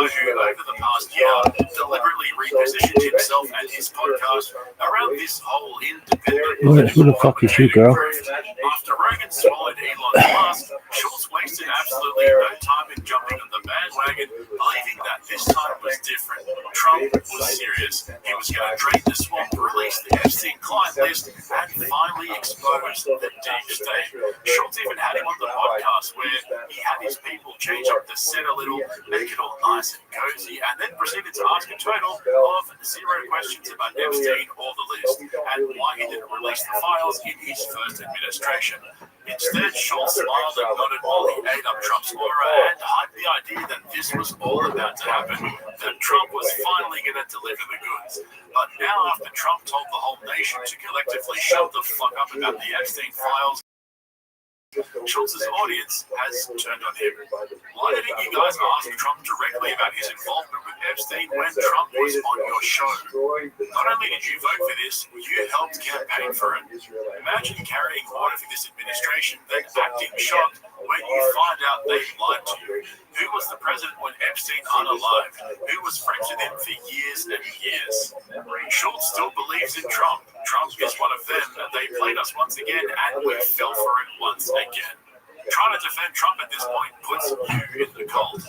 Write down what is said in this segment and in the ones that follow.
guy who, over the past year, deliberately repositioned himself and his podcast around this whole independent... Who the fuck is you, girl? After Rogan swallowed Elon Musk, Schultz wasted absolutely no time in jumping on the bandwagon, believing that this time was different. Trump was serious. He was going to drain the swamp, release the Epstein client list, and finally expose the deep state. Schultz even had him on the podcast where he had his people change up the set a little, make it all nice and cozy, and then proceeded to ask a total of 0 questions about Epstein or the list, and why he didn't release the files in his first administration. Instead, Schultz smiled and nodded while he ate up Trump's aura and hyped the idea that this was all about to happen, that Trump was finally going to deliver the goods. But now, after Trump told the whole nation to collectively shut the fuck up about the Epstein files, Schultz's audience has turned on him. Why didn't you guys ask Trump directly about his involvement with Epstein when Trump was on your show? Not only did you vote for this, you helped campaign for it. Imagine carrying water for this administration, then acting shocked when you find out they lied to you. Who was the president when Epstein unalived? Who was friends with him for years and years? Schultz still believes in Trump. Trump is one of them, and they played us once again, and we fell for it once again. Trying to defend Trump at this point puts you in the cold.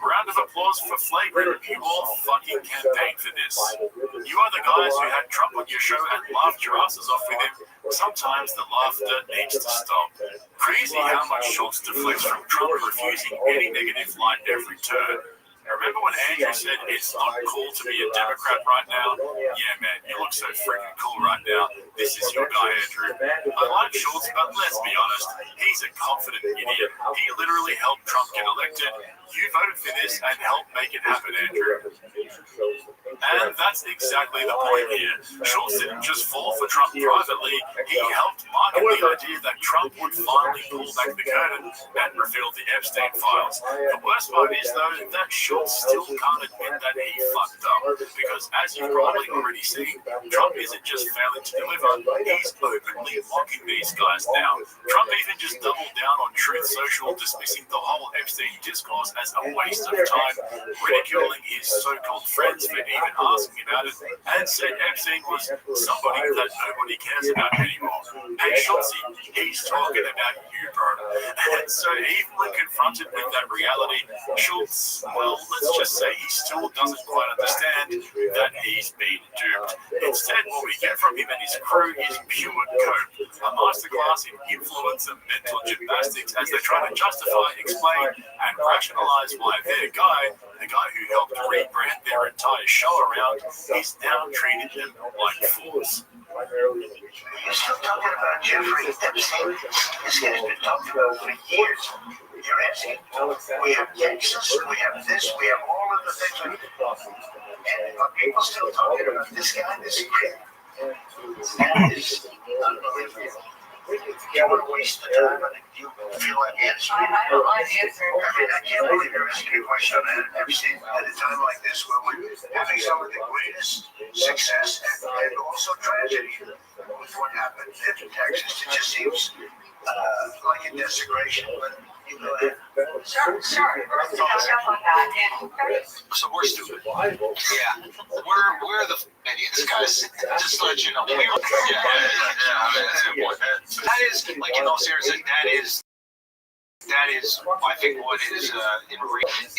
Round of applause for Flagrant. You all fucking campaigned for this. You are the guys who had Trump on your show and laughed your asses off with him. Sometimes the laughter needs to stop. Crazy how much Schultz deflects from Trump, refusing any negative light every turn. Remember when Andrew said it's not cool to be a Democrat right now? Yeah, man, you look so freaking cool right now. This is your guy, Andrew. I like Schultz, but let's be honest, he's a confident idiot. He literally helped Trump get elected. You voted for this and helped make it happen, Andrew. And that's exactly the point here. Schultz didn't just fall for Trump privately, he helped market the idea that Trump would finally pull back the curtain and reveal the Epstein files. The worst part is, though, that Schultz still can't admit that he fucked up, because as you've probably already seen, Trump isn't just failing to deliver, he's openly mocking these guys now. Trump even just doubled down on Truth Social, dismissing the whole Epstein discourse as a waste of time, ridiculing his so-called friends for even asking about it, and said Epstein was somebody that nobody cares about anymore. Hey, Schultz, he's talking about you, bro. And so even when confronted with that reality, Schultz, well, let's just say he still doesn't quite understand that he's been duped. Instead, what we get from him and his crew is pure cope, a masterclass in influence and mental gymnastics as they try to justify, explain, and rationalize why their guy, the guy who helped rebrand their entire show around, is now treating them like fools. You're still talking about Jeffrey Epstein. This guy's been talked about for years. You're Epstein. We have Texas, we have this, we have all of the things. And are people still talking about this guy, this creep? That is unbelievable. You want to waste the time and you feel like answering? I don't like answering. I can't believe you're asking a question on Epstein at a time like this where we're having some of the greatest success and also tragedy with what happened in Texas. It just seems like a desecration, but you know that. Sure. First thing I'll jump on that. And So we're stupid. Yeah. We're the idiots, guys. Just to let you know. Yeah, that's a good point. That is, like, in all seriousness, that is, I think, what is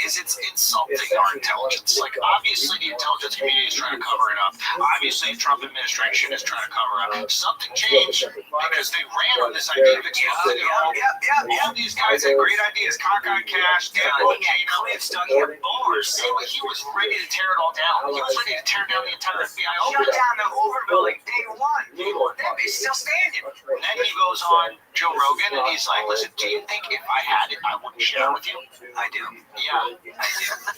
it's insulting our intelligence. Like, obviously, the intelligence community is trying to cover it up. Obviously, the Trump administration is trying to cover it up. Something changed because they ran on this idea of exposing it all. All these guys had great ideas. Cockeyed cash, Stuck in bars. he was ready to tear it all down. He was ready to tear down the entire FBI Shut office. down the Hoover building day one. That is still standing. And then he goes on Joe Rogan and he's like, listen, do you think if I had it, I wouldn't share it with you? I do. Yeah,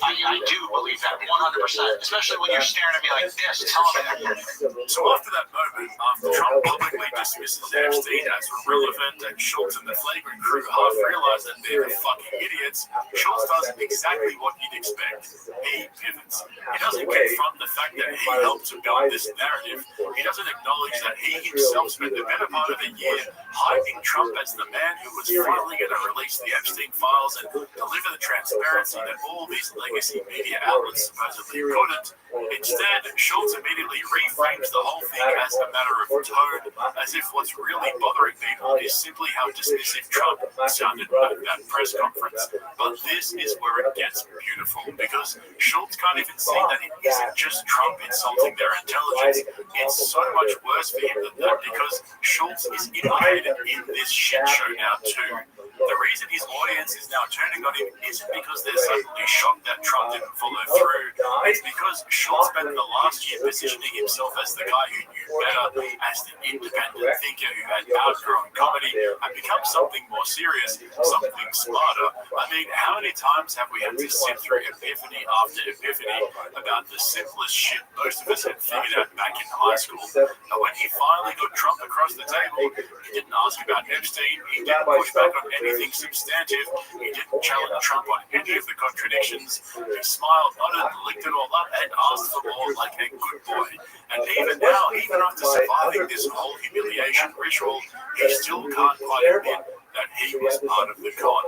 I do believe that 100%, especially when you're staring at me like this, telling me that. So after that moment, after Trump publicly dismisses Epstein as irrelevant and Schultz and the Flagrant crew half realize that they're fucking idiots, Schultz does exactly what you'd expect. He pivots. He doesn't confront the fact that he helped to build this narrative, he doesn't acknowledge that he himself spent the better part of a year hyping Trump as the man who was finally going to release the Epstein files and deliver the transparency that all these legacy media outlets supposedly couldn't. Instead, Schultz immediately reframes the whole thing as a matter of tone, as if what's really bothering people is simply how dismissive Trump sounded at that press conference. But this is where it gets beautiful, because Schultz can't even see that it isn't just Trump insulting their intelligence. It's so much worse for him than that, because Schultz is implicated in this shit show now too. The reason his audience is now turning on him isn't because they're suddenly shocked that Trump didn't follow through. It's because Schultz spent the last year positioning himself as the guy who knew better, as the independent thinker who had outgrown comedy and become something more serious, something smarter. I mean, how many times have we had to sit through epiphany after epiphany about the simplest shit most of us had figured out back in high school? And when he finally got Trump across the table, he didn't ask about Epstein, he didn't push back on anything substantive, he didn't challenge Trump on any of the contradictions. He smiled, nodded, licked it all up, and asked for more like a good boy. And even now, even after surviving this whole humiliation ritual, he still can't quite admit that he was part of the con.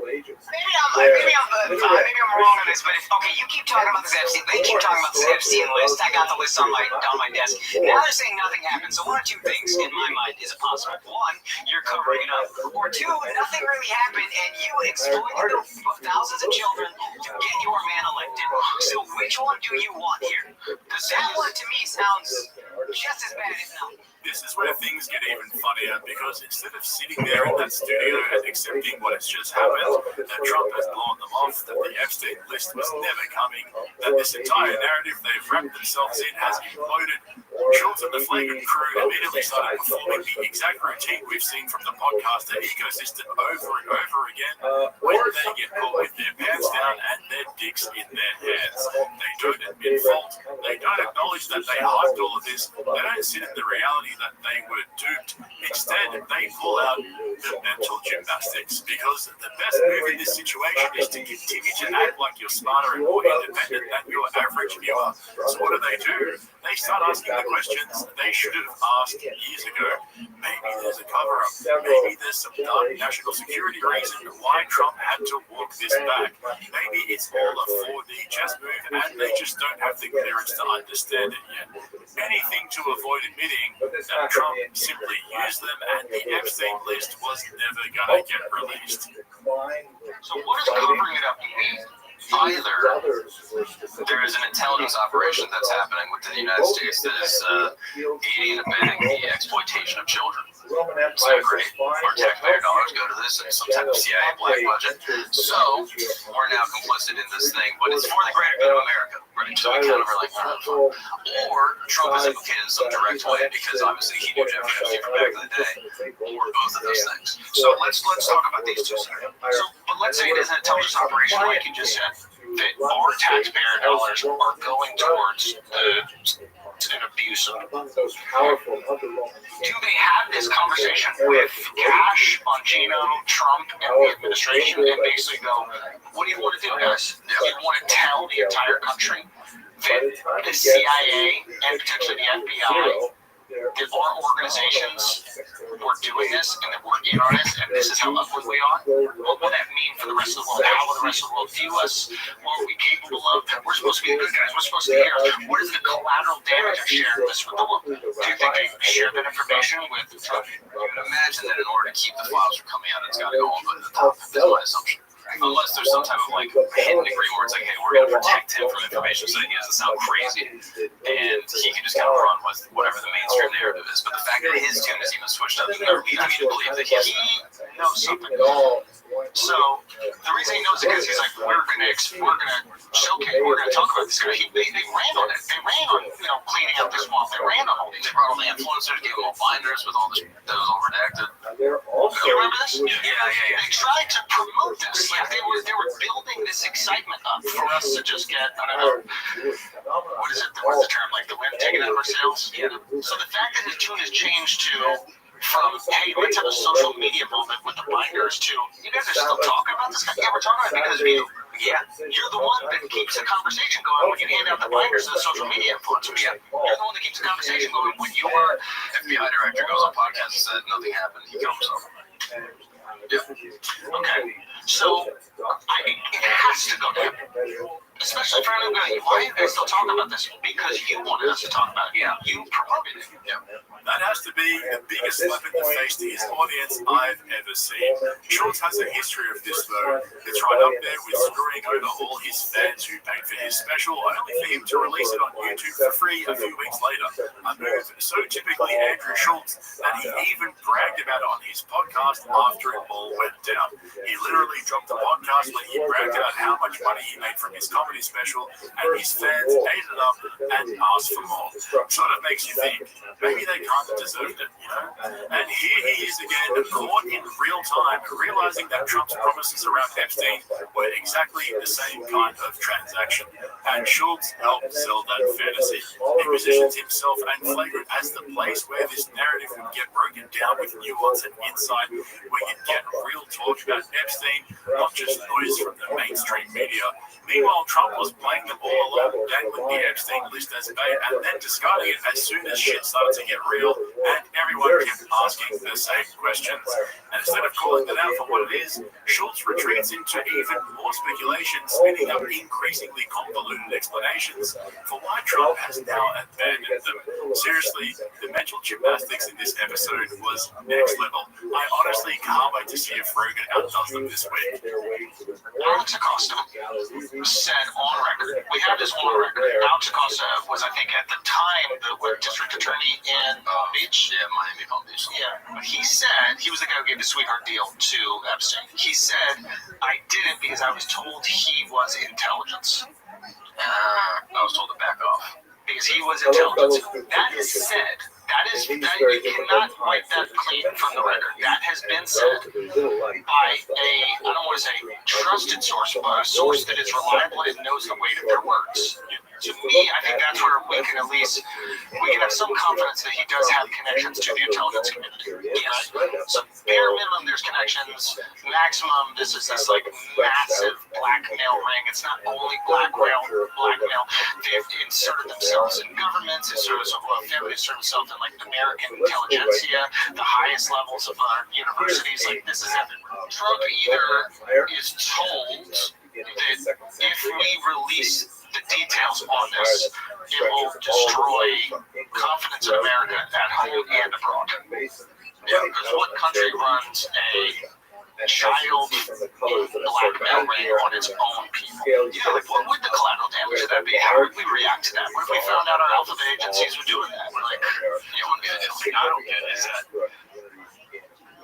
Maybe I'm wrong on this, but okay, you keep talking about this Epstein. They keep talking about this Epstein list. I got the list on my desk. Now they're saying nothing happened. So one or two things in my mind is possible. One, you're covering it up, or two, nothing really happened, and you exploited thousands of children to get your man elected. So which one do you want here? Because that one to me sounds just as bad, if not. This is where things get even funnier, because instead of sitting there in that studio and accepting what has just happened, that Trump has blown them off, that the Epstein list was never coming, that this entire narrative they've wrapped themselves in has imploded, Schultz and the Flagrant crew immediately started performing the exact routine we've seen from the podcaster ecosystem over and over again when they get caught with their pants down and their dicks in their hands. They don't admit fault, they don't acknowledge that they hyped all of this, they don't sit in the reality that they were duped. Instead, they pull out the mental gymnastics, because the best move in this situation is to continue to act like you're smarter and more independent than your average viewer. So what do? They start asking the questions they should have asked years ago. Maybe there's a cover-up. Maybe there's some dark national security reason why Trump had to walk this back. Maybe it's all a 4D chess move and they just don't have the clearance to understand it yet. Anything to avoid admitting that Trump simply used them and the Epstein list was never going to get released. So what does covering it up mean? Either there is an intelligence operation that's happening within the United States that is aiding and abetting the exploitation of children. So great. Our taxpayer dollars go to this and some type of CIA black budget. So we're now complicit in this thing, but it's for the greater good of America. Right? So we kind of are like, or Trump is implicated in some direct way because obviously he knew Jeffrey Epstein from back in the day, or both of those things. So let's talk about these two scenarios. But let's say it is an intelligence operation, like you just said, that our taxpayer dollars are going towards an abuse of. Do they have this conversation with Cash, Bongino, Trump, and the administration, and basically go, what do you want to do, guys? Do you want to tell the entire country that the CIA and potentially the FBI, that our organizations were doing this and that we're in on this and this is how upward we are? What will that mean for the rest of the world? How will the rest of the world view us? What are we capable of? We're supposed to be the good guys. We're supposed to hear. What is the collateral damage of sharing this with the world? Do you think they share that information with Trump? You would imagine that in order to keep the files from coming out, it's got to go on to the top. That's my assumption. Unless there's some type of like hidden agreement where it's like, hey, we're going to protect him from information so that he doesn't sound crazy and he can just kind of run with whatever the mainstream narrative is. But the fact that his tune is even switched up, leads me to believe that he knows something. So the reason he knows it is he's like, we're gonna showcase, we're gonna talk about this guy. They ran on it. They ran on cleaning up this swamp. They ran on all these. They brought all the influencers, gave them all binders with all this that was all redacted. You remember this? Yeah. They tried to promote this. Like they were building this excitement up for us to just get, I don't know, what's the term? Like the wind taken out of our sails? Yeah. So the fact that his tune has changed to from, hey, let's have a social media movement with the binders to, you guys are still talking about this guy? Yeah, we're talking about it because of you. Yeah. You're the one that keeps the conversation going when you hand out the binders to the social media influencers. Yeah. You're the one that keeps the conversation going when your FBI director goes on podcast and said nothing happened. He killed himself. Yeah. Okay. So it has to go down. Especially for anyone going, why are you guys still talking about this? Because you wanted us to talk about it. Yeah. You promoted it. Yeah. That has to be the biggest slap in the face to his audience I've ever seen. Schultz has a history of this, though. It's right up there with screwing over all his fans who paid for his special, only for him to release it on YouTube for free a few weeks later. A move so typically Andrew Schultz that he even bragged about it on his podcast after it all went down. He literally dropped the podcast where he bragged about how much money he made from his comedy special, and his fans ate it up and asked for more. Sort of makes you think, maybe they kind of deserved it, you know? And here he is again, caught in real time, realizing that Trump's promises around Epstein were exactly the same kind of transaction. And Schultz helped sell that fantasy. He positions himself and Flagrant as the place where this narrative would get broken down with nuance and insight, where you'd get real talk about Epstein, not just noise from the mainstream media. Meanwhile, Trump was playing them all along, dangling the Epstein list as bait and then discarding it as soon as shit started to get real, and everyone kept asking the same questions. And instead of calling it out for what it is, Schultz retreats into even more speculation, spinning up increasingly convoluted explanations for why Trump has now abandoned them. Seriously, the mental gymnastics in this episode was next level. I honestly can't wait to see if Rogan outdoes them this week. Alex Acosta said on record, we have this on record, Alex Acosta was, I think, at the time, the district attorney in Palm Beach. Yeah, Miami, Palm Beach. Yeah, but he said, he was the guy who gave the sweetheart deal to Epstein. He said, I did it because I was told he was intelligence. I was told to back off. Because he was intelligence. That is said. That you cannot wipe that clean from the record. That has been said by a, I don't want to say trusted source, but a source that is reliable and knows the weight of their words. To me, I think that's where we can at least, we can have some confidence that he does have connections to the intelligence community. Yes. So bare minimum, there's connections. Maximum, this is this like massive blackmail ring. It's not only blackmail. They've inserted themselves in governments, inserted themselves in like American intelligentsia, the highest levels of our universities. Like this is everywhere. Trump either is told that if we release the details on this, it will destroy confidence in America at home and abroad. Yeah, because what country runs a child blackmail ring on its own people? Yeah, like what would the collateral damage of that be? How would we react to that? What if we found out our alphabet agencies were doing that? We're like, you know, the thing I don't get is that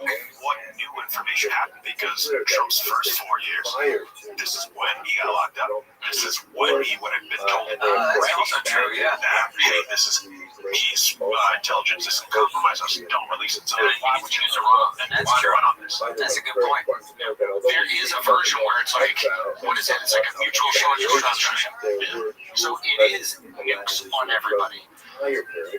what new information happened because Trump's first 4 years. This is when he got locked up. This is when he would have been told. That's also true, yeah. Hey, this is he's intelligence. This is compromise. Don't release it. So why would you use a run? That's Why true. run on this? That's a good point. There is a version where it's like, what is it? It's like a mutual assured destruction. So it is nukes on everybody.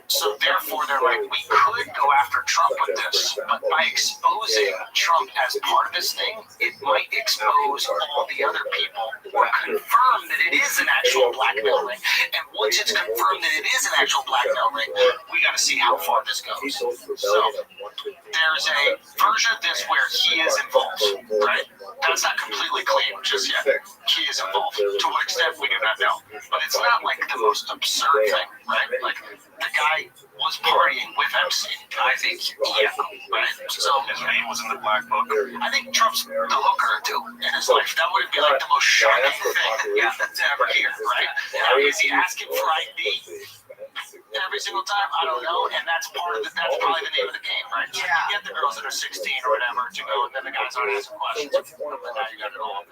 So therefore, they're like, we could go after Trump with this, but by exposing Trump as part of this thing, it might expose all the other people or confirm that it is an actual blackmail ring. And once it's confirmed that it is an actual blackmail ring, we got to see how far this goes. So there's a version of this where he is involved, right? That's not completely clean just yet. He is involved. To what extent, we do not know. But it's not like the most absurd thing, right? Like, the guy was partying with Epstein. I think, yeah, right? So his name was in the black book. I think Trump's the hooker, too, in his life. That would be like the most shocking thing, yeah, to ever hear, right? Now, is he asking for ID every single time? I don't know, and that's part of the, that's probably the name of the game, right? So you get the girls that are 16 or whatever to go, and then the guys aren't asking questions. But now you got it all.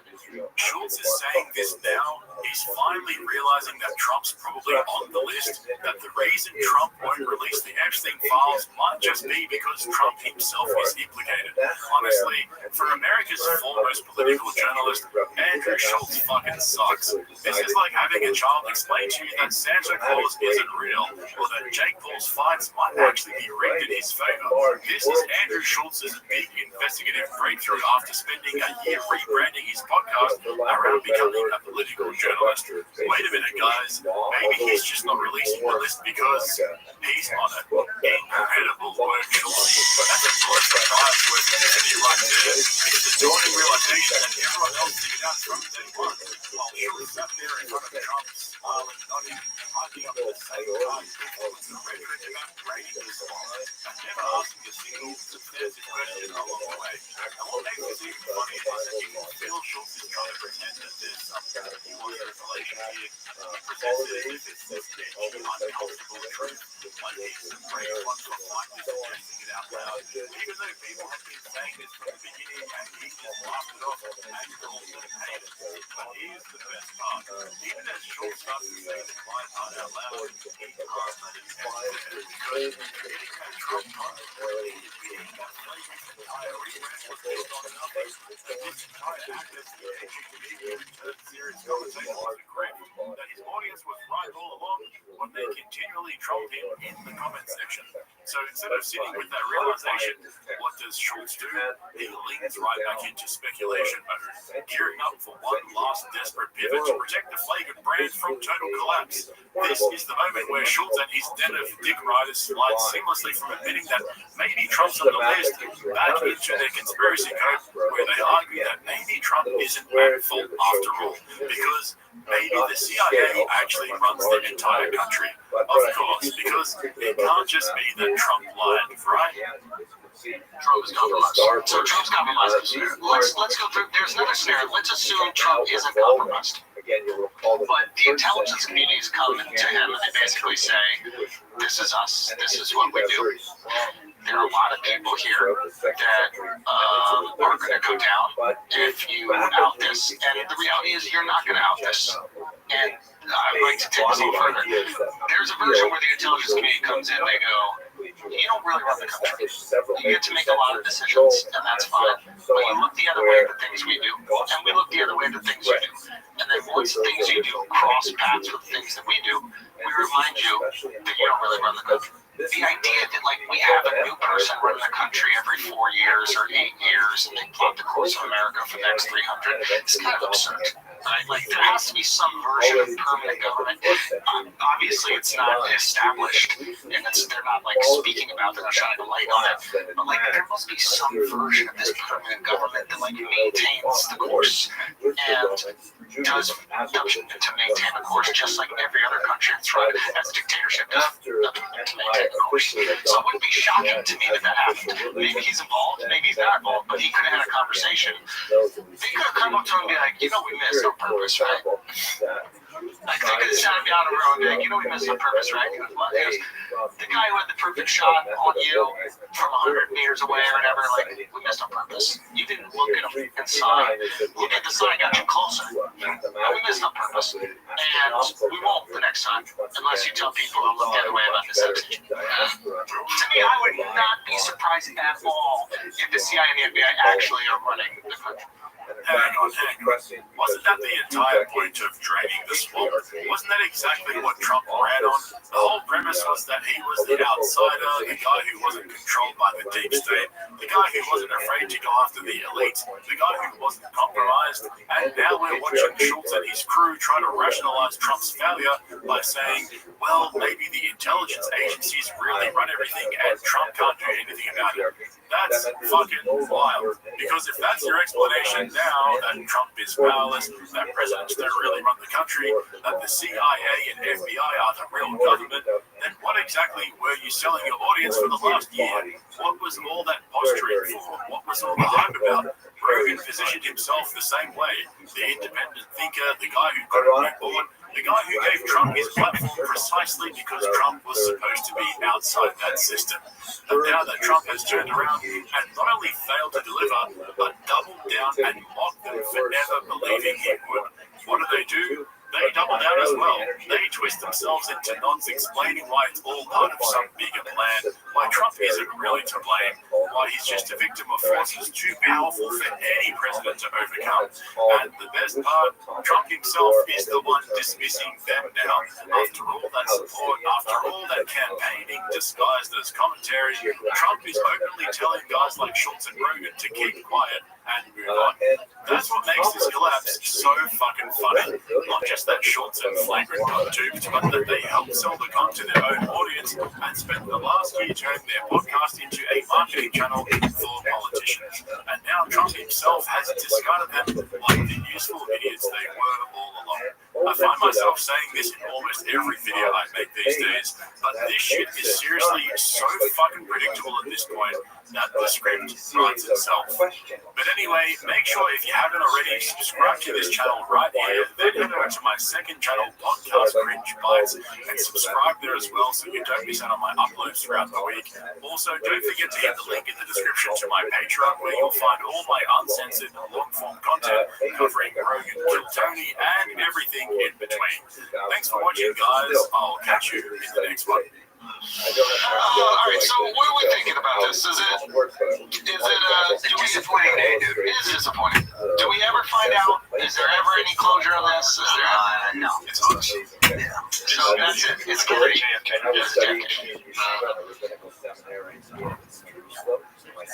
Schultz is saying this now He's finally realizing that Trump's probably on the list, that the reason Trump won't release the Epstein files might just be because Trump himself is implicated. Honestly, for America's foremost political journalist, Andrew Schultz fucking sucks. This is like having a child explain to you that Santa Claus isn't real, or that Jake Paul's fights might actually be rigged in his favor. This is Andrew Schultz's big investigative breakthrough after spending a year rebranding his podcast around becoming a political journalist. Wait a minute, guys. Maybe he's just not releasing the list because he's on it. Incredible work, Schultz. That's a blood for eyes worth listening right there. It's the dawning realization that everyone else figured out from day one. While Schultz sat there in front of Trump's smiling, nodding, hiking up the same time with the rhetoric about grading the song, and never asking a single substantive question along the way. And what makes this even funnier is that you can feel Schultz is trying to pretend that there's some nuanced revelation here. He presents it as if it's this edgy, uncomfortable truth, like he's the brave one for finally suggesting it out loud, even though people have been saying this from the beginning and he just laughed it off and calls them haters. But here's the best part. Even as Schultz starts to say the quiet part out loud, he can't let it test it because getting that Trump contemplating getting that flagrant entire rebrand was based on nothing. And this entire act as the edgy comedian turned serious conversation was a grip that his audience was right all along when they continually trolled him in the comment section. So instead of sitting with that realization, what does Schultz do? He leans right back into speculation mode, gearing up for one last desperate pivot to protect the flagrant brand from total collapse. This is the moment where Schultz and his den of dick riders slide seamlessly from admitting that maybe Trump's on the list back into their conspiracy code, where they argue that maybe Trump isn't at fault after all, because maybe the CIA actually runs the entire country. Of course, because it can't just be that Trump lied, right? Trump is compromised. So Trump's compromised the scenario. Let's go through. There's another scenario. Let's assume Trump isn't compromised. But the intelligence communities come to him and they basically say, this is us. This is what we do. There are a lot of people here that are going to go down if you out this. And the reality is you're not going to out this. And I'd like to take this a little further. There's a version where the intelligence community comes in and they go, you don't really run the country. You get to make a lot of decisions, and that's fine. But you look the other way at the things we do, and we look the other way at the things you do. And then once the things you do cross paths with the things that we do, we remind you that you don't really run the country. The idea that like we have a new person running the country every 4 years or 8 years and they plot the course of America for the next 300 is kind of absurd. Right? Like there has to be some version of permanent government. Obviously, it's not established, and they're not like speaking about it or shining a light on it. But like there must be some version of this permanent government that like maintains the course and does to maintain the course just like every other country that's run as a dictatorship does to maintain the course. So it wouldn't be shocking to me that that happened. Maybe he's involved, maybe he's not involved, but he could have had a conversation. They could have come up to him and be like, you know, we missed on purpose, right? Like they could have sat him down and be like, you know, we missed on purpose, right? He goes, what? He goes, the guy who had the perfect shot on you from 100 meters away or whatever, like, we missed on purpose. You didn't look at him inside. Look at the sign got you closer. We missed on purpose. And we won't the next time, unless you tell people to look the other way about this episode. To me, I would not be surprised at all if the CIA and the FBI actually are running the country. Hang on. Wasn't that the entire point of draining the swamp? Wasn't that exactly what Trump ran on? The whole premise was that he was the outsider, the guy who wasn't controlled by the deep state, the guy who wasn't afraid to go after the elite, the guy who wasn't compromised. And now we're watching Schultz and his crew try to rationalize Trump's failure by saying, well, maybe the intelligence agencies really run everything and Trump can't do anything about it. That's fucking wild. Because if that's your explanation now, that Trump is powerless, that presidents don't really run the country, that the CIA and FBI are the real government, then what exactly were you selling your audience for the last year? What was all that posturing for? What was all the hype about? Rogan positioned himself the same way. The independent thinker, the guy who couldn't be born, the guy who gave Trump his platform precisely because Trump was supposed to be outside that system. And now that Trump has turned around and not only failed to deliver, but doubled down and mocked them for never believing he would, what do? They as well. They twist themselves into knots explaining why it's all part of some bigger plan, why Trump isn't really to blame, why he's just a victim of forces too powerful for any president to overcome. And the best part, Trump himself is the one dismissing them now. After all that support, after all that campaigning disguised as commentary, Trump is openly telling guys like Schultz and Rogan to keep quiet and move on. That's what makes this collapse so fucking funny. Not just that Schultz and Flagrant got duped, but that they helped sell the con to their own audience and spent the last year turning their podcast into a marketing channel for politicians. And now Trump himself has discarded them like the useful idiots they were all along. I find myself saying this in almost every video I make these days, but this shit is seriously so fucking predictable at this point that the script writes itself. But anyway, make sure if you haven't already, subscribe to this channel right here, then head over to my second channel, Podcast Cringe Bites, and subscribe there as well so you don't miss out on my uploads throughout the week. Also, don't forget to hit the link in the description to my Patreon, where you'll find all my uncensored, long-form content covering Rogan, Kill Tony, and everything in between. Thanks for watching, guys. I'll catch you in the next one. Alright, so what are we thinking about this? Is it Disappointing day, dude. It is disappointing. Do we ever find out? Is there ever any closure on this? Is there? No. It's hoax. So that's it. It's gonna be JFK.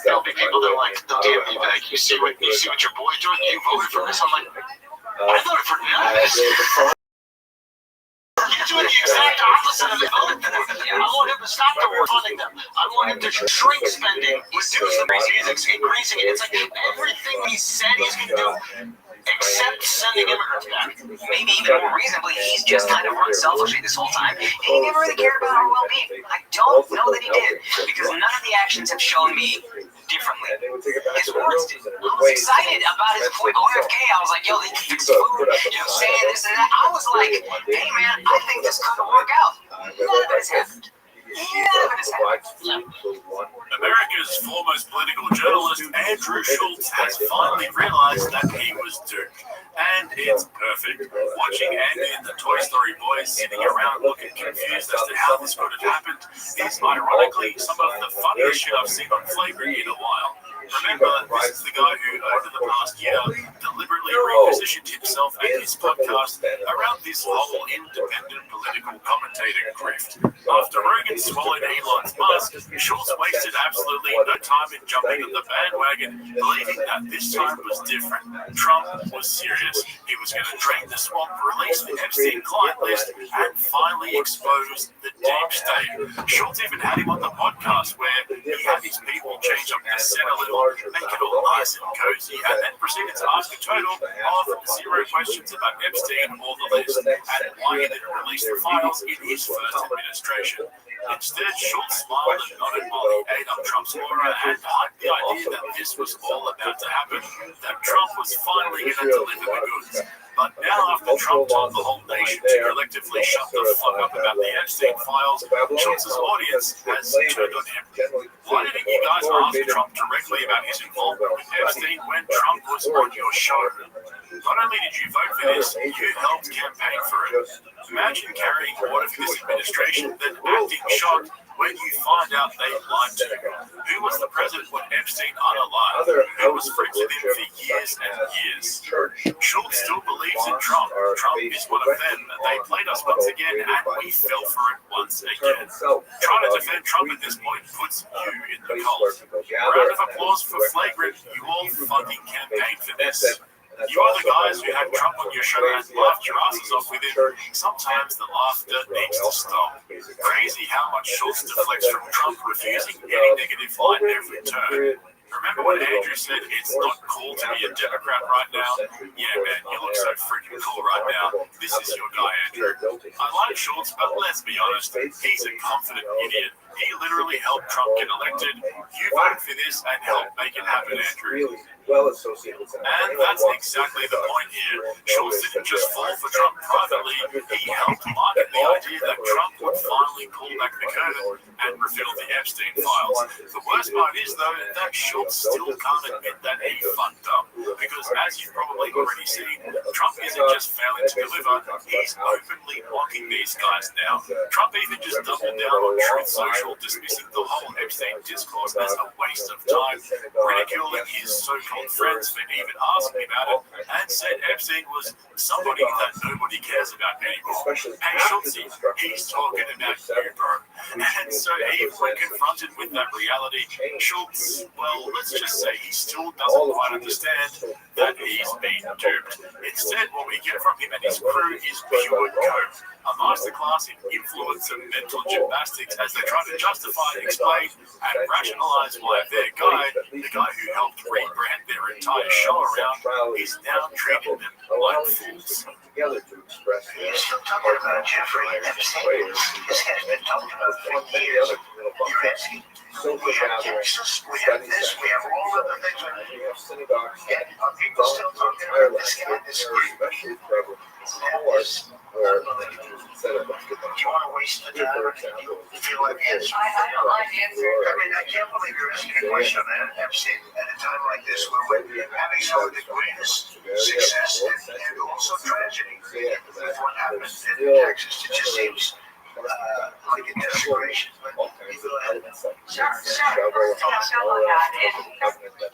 There'll be people that are like, they'll DM me back. You see what your boy doing? You voted for this? I'm like, I voted for none of this. You're doing the exact opposite of the voted for them. I want him to stop the war funding them. I want him to shrink spending, reduce the music, increasing it. It's like everything he said he's going to do, except sending immigrants back. Maybe even more reasonably, he's just kind of run selfishly this whole time, and he never really cared about our well-being. I don't know that he did, because none of the actions have shown me differently. His words did. I was excited about his RFK. I was like, yo, they can fix food, saying this and that. I was like, hey man, I think this could work out. None of it has happened. America's foremost political journalist, Andrew Schultz, has finally realized that he was doomed. And it's perfect. Watching Andy and the Toy Story boys sitting around looking confused as to how this could have happened is ironically some of the funniest shit I've seen on Flagrant in a while. Remember, this is the guy who, over the past year, deliberately repositioned himself and his podcast around this whole independent political commentating grift. After Rogan swallowed Elon's Musk, Schultz wasted absolutely no time in jumping on the bandwagon, believing that this time was different. Trump was serious. He was going to drain the swamp, release the Epstein client list, and finally expose the deep state. Schultz even had him on the podcast where he had his people change up the set a little, make it all nice and cozy, and then proceeded to ask a total of 0 questions about Epstein or the list, and why he didn't release the files in his first administration. Instead, Schultz smiled and nodded while he ate up Trump's aura and hyped the idea that this was all about to happen, that Trump was finally going to deliver the goods. But now, after Trump told the whole nation to collectively shut the fuck up about the Epstein files, Schultz's audience has turned on him. Why didn't you guys ask Trump directly about his involvement with Epstein when Trump was on your show? Not only did you vote for this, you helped campaign for it. Imagine carrying order for this administration, then acting shocked when you find out they lied to you. Who was the president when Epstein unalive? Who was friends with him for years and years? Schultz still believes in Trump. Trump is one of them. They played us once again, and we fell for it once again. Trying to defend Trump at this point puts you in the cult. Round of applause for Flagrant. You all fucking campaigned for this. You are the guys who had Trump on your show and laughed your asses off with him. Sometimes the laughter needs to stop. Crazy how much Schultz deflects from Trump refusing any negative line at every turn. Remember when Andrew said it's not cool to be a Democrat right now? Yeah, man, you look so freaking cool right now. This is your guy, Andrew. I like Schultz, but let's be honest, he's a confident idiot. He literally helped Trump get elected. You voted for this and helped make it happen, Andrew. And that's exactly the point here. Schultz didn't just fall for Trump privately, he helped market the idea that Trump would finally pull back the curtain and reveal the Epstein files. The worst part is, though, that Schultz still can't admit that he fucked up. because as you've probably already seen, Trump isn't just failing to deliver, he's openly mocking these guys now. Trump even just doubled down on Truth Social, dismissing the whole Epstein discourse as a waste of time, ridiculing his so-called friends for even asking about it, and said Epstein was somebody that nobody cares about anymore. Hey Schultz, he's talking about you, bro. And so even when confronted with that reality, Schultz, well, let's just say he still doesn't quite understand that he's been duped. Instead, what we get from him and his crew is pure coke, a masterclass in influence and mental gymnastics as they try to justify, explain, and rationalize why their guy, the guy who helped rebrand their entire show around, is now treating them like fools. You're still talking about Jeffrey Epstein. This guy's been talked about for years. You're asking, we have Texas, we have this, we have all of the things. Yet people still talking about this guy, this group. That is unbelievable. You want to waste the time? You feel like answering? I mean, I can't believe you're asking a question on Epstein at a time like this where we're having some of the greatest success and also tragedy with what happened in Texas. It just seems like a desperation. But you go ahead.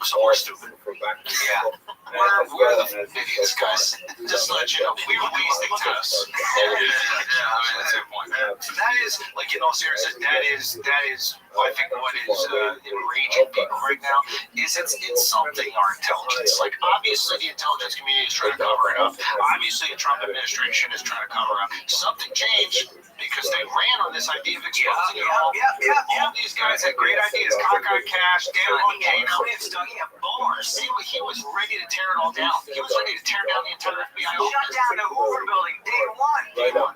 So we're stupid. Yeah. We're the idiots, guys. Just to let you know, we release things to us. Yeah, I mean, that's the point. That is, like, in all seriousness, that is, I think, what is enraging people right now, is it's insulting our intelligence. Like, obviously, the intelligence community is trying to cover it up. Obviously, the Trump administration is trying to cover up. Something changed because they ran on this idea of exposing it all. All of these guys had great ideas. Cockeyed Cash, Dan Volcano, bars. He was ready to tear it all down. He was ready to tear down the entire FBI office. Shut down the Hoover building day one.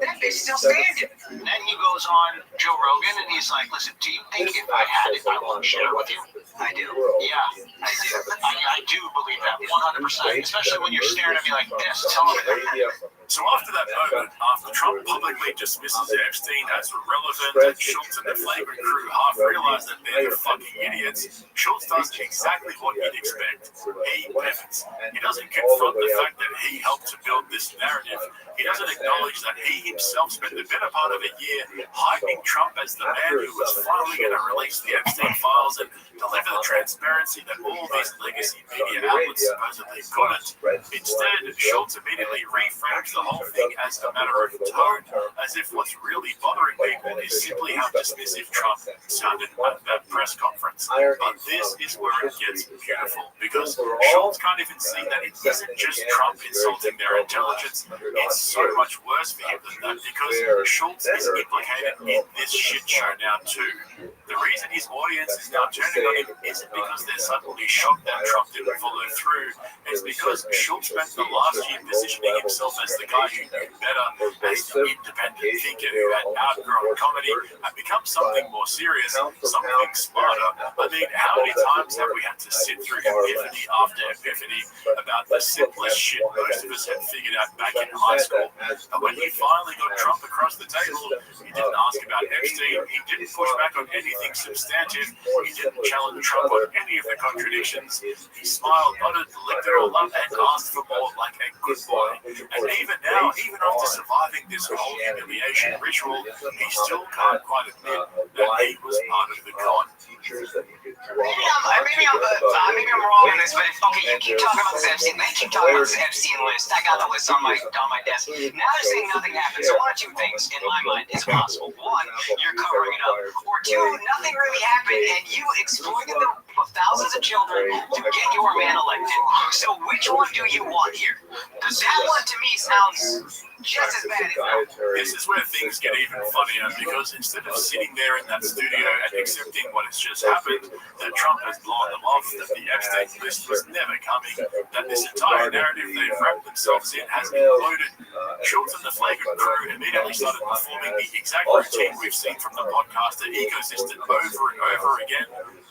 That bitch still standing. Then he goes on Joe Rogan and he's like, listen, do you think if I had it, I want to share it with you? I do. Yeah, I do. I do believe that 100%, especially when you're staring at me like this, telling me that. So after that moment, after Trump publicly dismisses Epstein as irrelevant and Schultz and the flagrant crew half realize that they're the fucking idiots, Schultz does exactly what you'd expect. He pivots. He doesn't confront the fact that he helped to build this narrative. He doesn't acknowledge that he himself spent the better part of a year hyping Trump as the man who was finally going to release the Epstein files and deliver the transparency that all these legacy media outlets supposedly couldn't. Instead, Schultz immediately reframes the whole thing as a matter of tone, as if what's really bothering people is simply how dismissive Trump sounded at that press conference. But this is where it gets beautiful, because Schultz can't even see that it isn't just Trump insulting their intelligence, it's so much worse for him than that, because Schultz is implicated in this shit show now too. The reason his audience is now turning on him isn't because they're suddenly shocked that Trump didn't follow through. It's because Schultz spent the last year positioning himself as the guy who knew better, as the independent thinker who had outgrown comedy and become something more serious, something smarter. I mean, how many times have we had to sit through epiphany after epiphany about the simplest shit most of us had figured out back in high school? And when he finally got Trump across the table, he didn't ask about Epstein, he didn't push back on anything substantive, he didn't challenge Trump on any of the contradictions. He smiled, nodded, licked it all up, and asked for more like a good boy. And even now, even after surviving this whole humiliation ritual, he still can't quite admit that he was part of the con. Maybe I'm wrong on this, but okay, you keep talking about this Epstein. They keep talking about this Epstein list. I got the list on my desk. Now they're saying nothing happened. So one of two things in my mind is possible. One, you're covering it up, or two, nothing really happened, and you exploited the thousands of children to get your man elected. So which one do you want here? Because that one to me sounds just as bad as that. This is where things get even funnier, because instead of sitting there in that studio and accepting what has just happened, that Trump has blown them off, that the Epstein list was never coming, that this entire narrative they've wrapped themselves in has imploded, Schultz and the flagrant crew immediately started performing the exact routine we've seen from the podcaster ecosystem over and over again.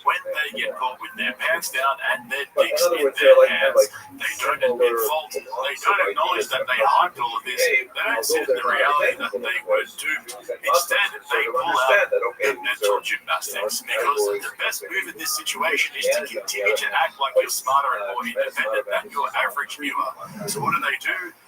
When they get caught with their pants down and their dicks in their hands, they don't admit fault, they don't acknowledge that they hyped all of this, they don't sit in the reality that they were duped. Instead, they pull out the mental gymnastics. instincts, because the best move in this situation is to continue to act like you're smarter and more independent than your average viewer. So what do?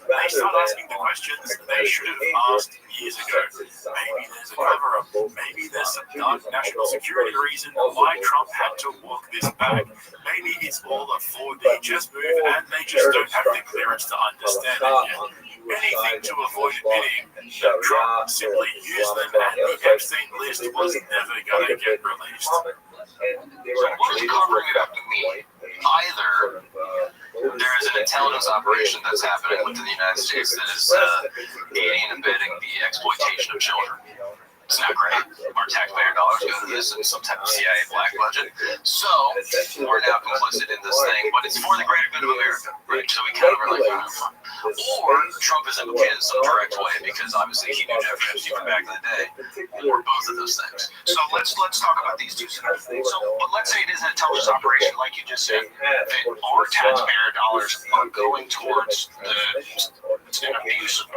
They start asking the questions they should have asked years ago. Maybe there's a cover-up. Maybe there's some dark national security reason why Trump had to walk this back. Maybe it's all a 4D chess move and they just don't have the clearance to understand it yet. Anything to avoid admitting that Trump simply used them and the Epstein list was never going to get released. So what is covering it up to me? Either there is an intelligence operation that's happening within the United States that is aiding and abetting the exploitation of children. It's not great. Our taxpayer dollars go to this and some type of CIA black budget. So we're now complicit in this thing, but it's for the greater good of America, right? So we kind of are like, or Trump is implicated in some direct way because obviously he knew Jeffrey Epstein from back in the day, or both of those things. So let's talk about these two scenarios. So, but let's say it is an intelligence operation, like you just said, that our taxpayer dollars are going towards an abuse.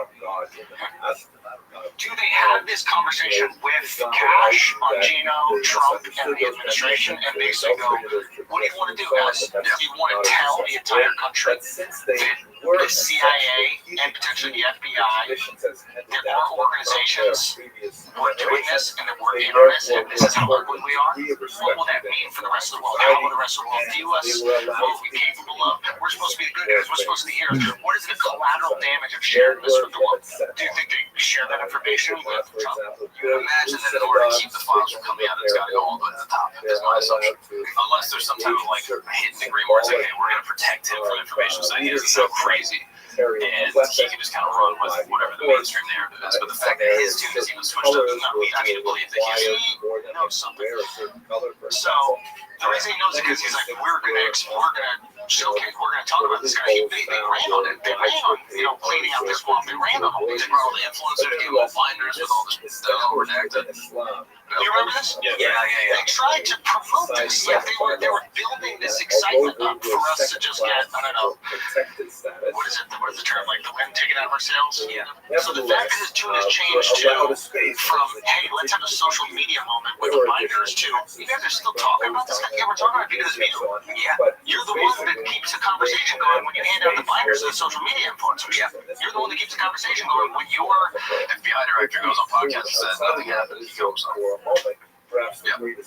Do they have this conversation with Cash, Bongino, Trump, and the administration, and basically go, what do you want to do, guys? Do you want to tell the entire country that the CIA and potentially the FBI, that our organizations were doing this and that we're in on this, and this is how ugly we are? What will that mean for the rest of the world? How will the rest of the world view us? What are we capable of? We're supposed to be the good guys. We're supposed to be the heroes. What is the collateral damage of sharing this with the world? Do you think they share that information with Trump? You imagine that in order to keep the files from coming out, it's got to go all the way to the top, is my assumption. Unless there's some type of like hidden agreement where it's like, hey, we're going to protect him from information so he doesn't sound crazy. And he can just kind of run with whatever the mainstream narrative is. But the fact that his tune is even switched up, we actually believe that he knows something. So the reason he knows it is because he's like, we're going to showcase, we're going to talk about this guy. They ran on it. They ran on, cleaning out this swamp. They ran on it. They brought all the influencers, gave all finders with all this redacted. You remember this? Yeah. They tried to promote this. Like they were building this excitement up for us to just get, I don't know, what is the term? Like the wind taken out of our sails? Yeah. So the fact that his tune has changed from, hey, let's have a social media moment with reminders to, you guys are still talking about this guy? Yeah, we're talking about it because of you. Yeah. You're the one that keeps the conversation going when you hand out the binders to the social media influencers. Yeah. You're the one that keeps the conversation going when your FBI director goes on podcast and says nothing happened. He goes on. Yeah. Okay.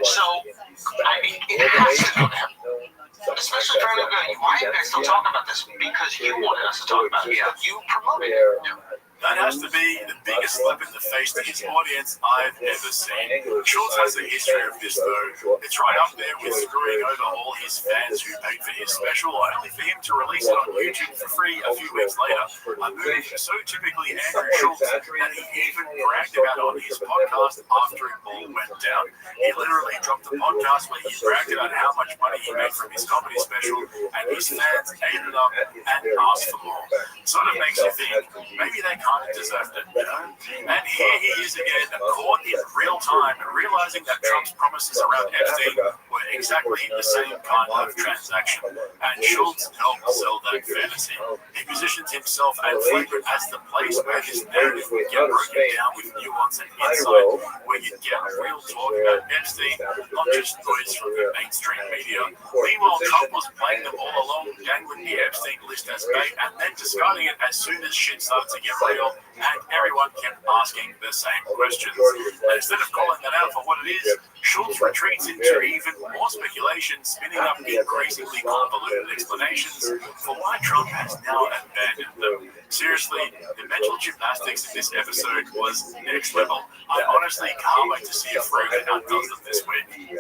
So, I mean, it has to go there. Especially for him to go, why are you guys still talking about this? Because you wanted us to talk about it. You promoted it. Yeah. That has to be the biggest slap in the face to his audience I've ever seen. Schultz has a history of this, though. It's right up there with screwing over all his fans who paid for his special, only for him to release it on YouTube for free a few weeks later. A move so typically Andrew Schultz that he even bragged about on his podcast after it all went down. He literally dropped a podcast where he bragged about how much money he made from his comedy special, and his fans ate it up and asked for more. Sort of makes you think, maybe they can't deserved it, And here he is again, caught in real time, realizing that Trump's promises around Epstein were exactly the same kind of transaction. And Schultz helped sell that fantasy. He positions himself and Flagrant as the place where this narrative would get broken down with nuance and insight, where you'd get real talk about Epstein, not just noise from the mainstream media. Meanwhile, Trump was playing them all along, dangling the Epstein list as bait, and then discarding it as soon as shit started to get real. And everyone kept asking the same questions. And instead of calling that out for what it is, Schultz retreats into even more speculation, spinning up increasingly convoluted explanations for why Trump has now abandoned them. Seriously, the mental gymnastics in this episode was next level. I honestly can't wait to see if Rogan outdoes them this week.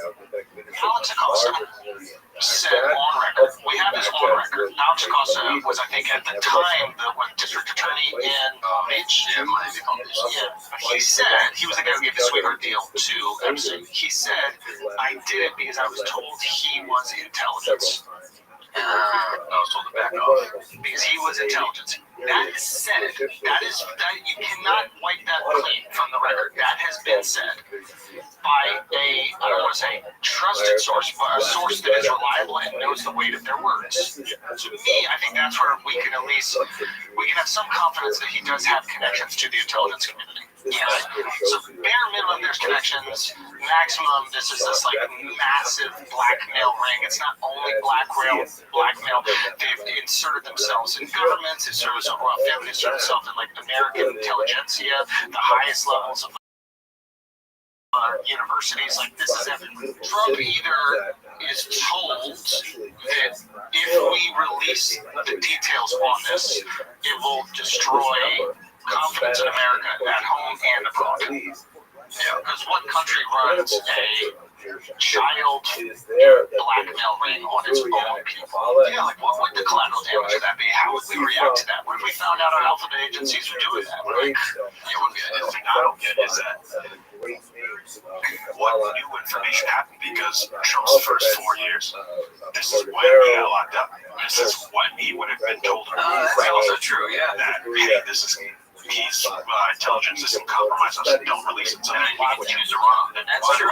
Alex Acosta said on record, we have this on record. Alex Acosta was, I think, at the time the district attorney in Palm Beach. Yeah, Miami, Palm Beach. Yeah, he said he was the guy who gave the sweetheart deal to Epstein. He said, I did it because I was told he was intelligence. I was told to back off. Because he was intelligence. That is said. That you cannot wipe that clean from the record. That has been said by I don't want to say trusted source, but a source that is reliable and knows the weight of their words. To me, I think that's where we can have some confidence that he does have connections to the intelligence community. Yes. So bare minimum, there's connections. Maximum, this is this like massive blackmail ring. It's not only blackmail. They've inserted themselves in governments. They've inserted themselves in royal family. They've inserted themselves in like American intelligentsia, the highest levels of universities. Like this is everything. Trump either is told that if we release the details on this, it will destroy confidence in America at home and abroad. Yeah, because what country runs a child blackmail ring on its own people? Yeah, like what would the collateral damage of that be? How would we react to that? What if we found out our alphabet agencies were doing that? Like, yeah, what the thing I don't get is that what new information happened because Trump's first 4 years, this is when he got locked up. This is when he would have been told. That's also true, yeah. That, hey, this is he's intelligence isn't compromised, so don't release it. So why would you use it wrong? That's true.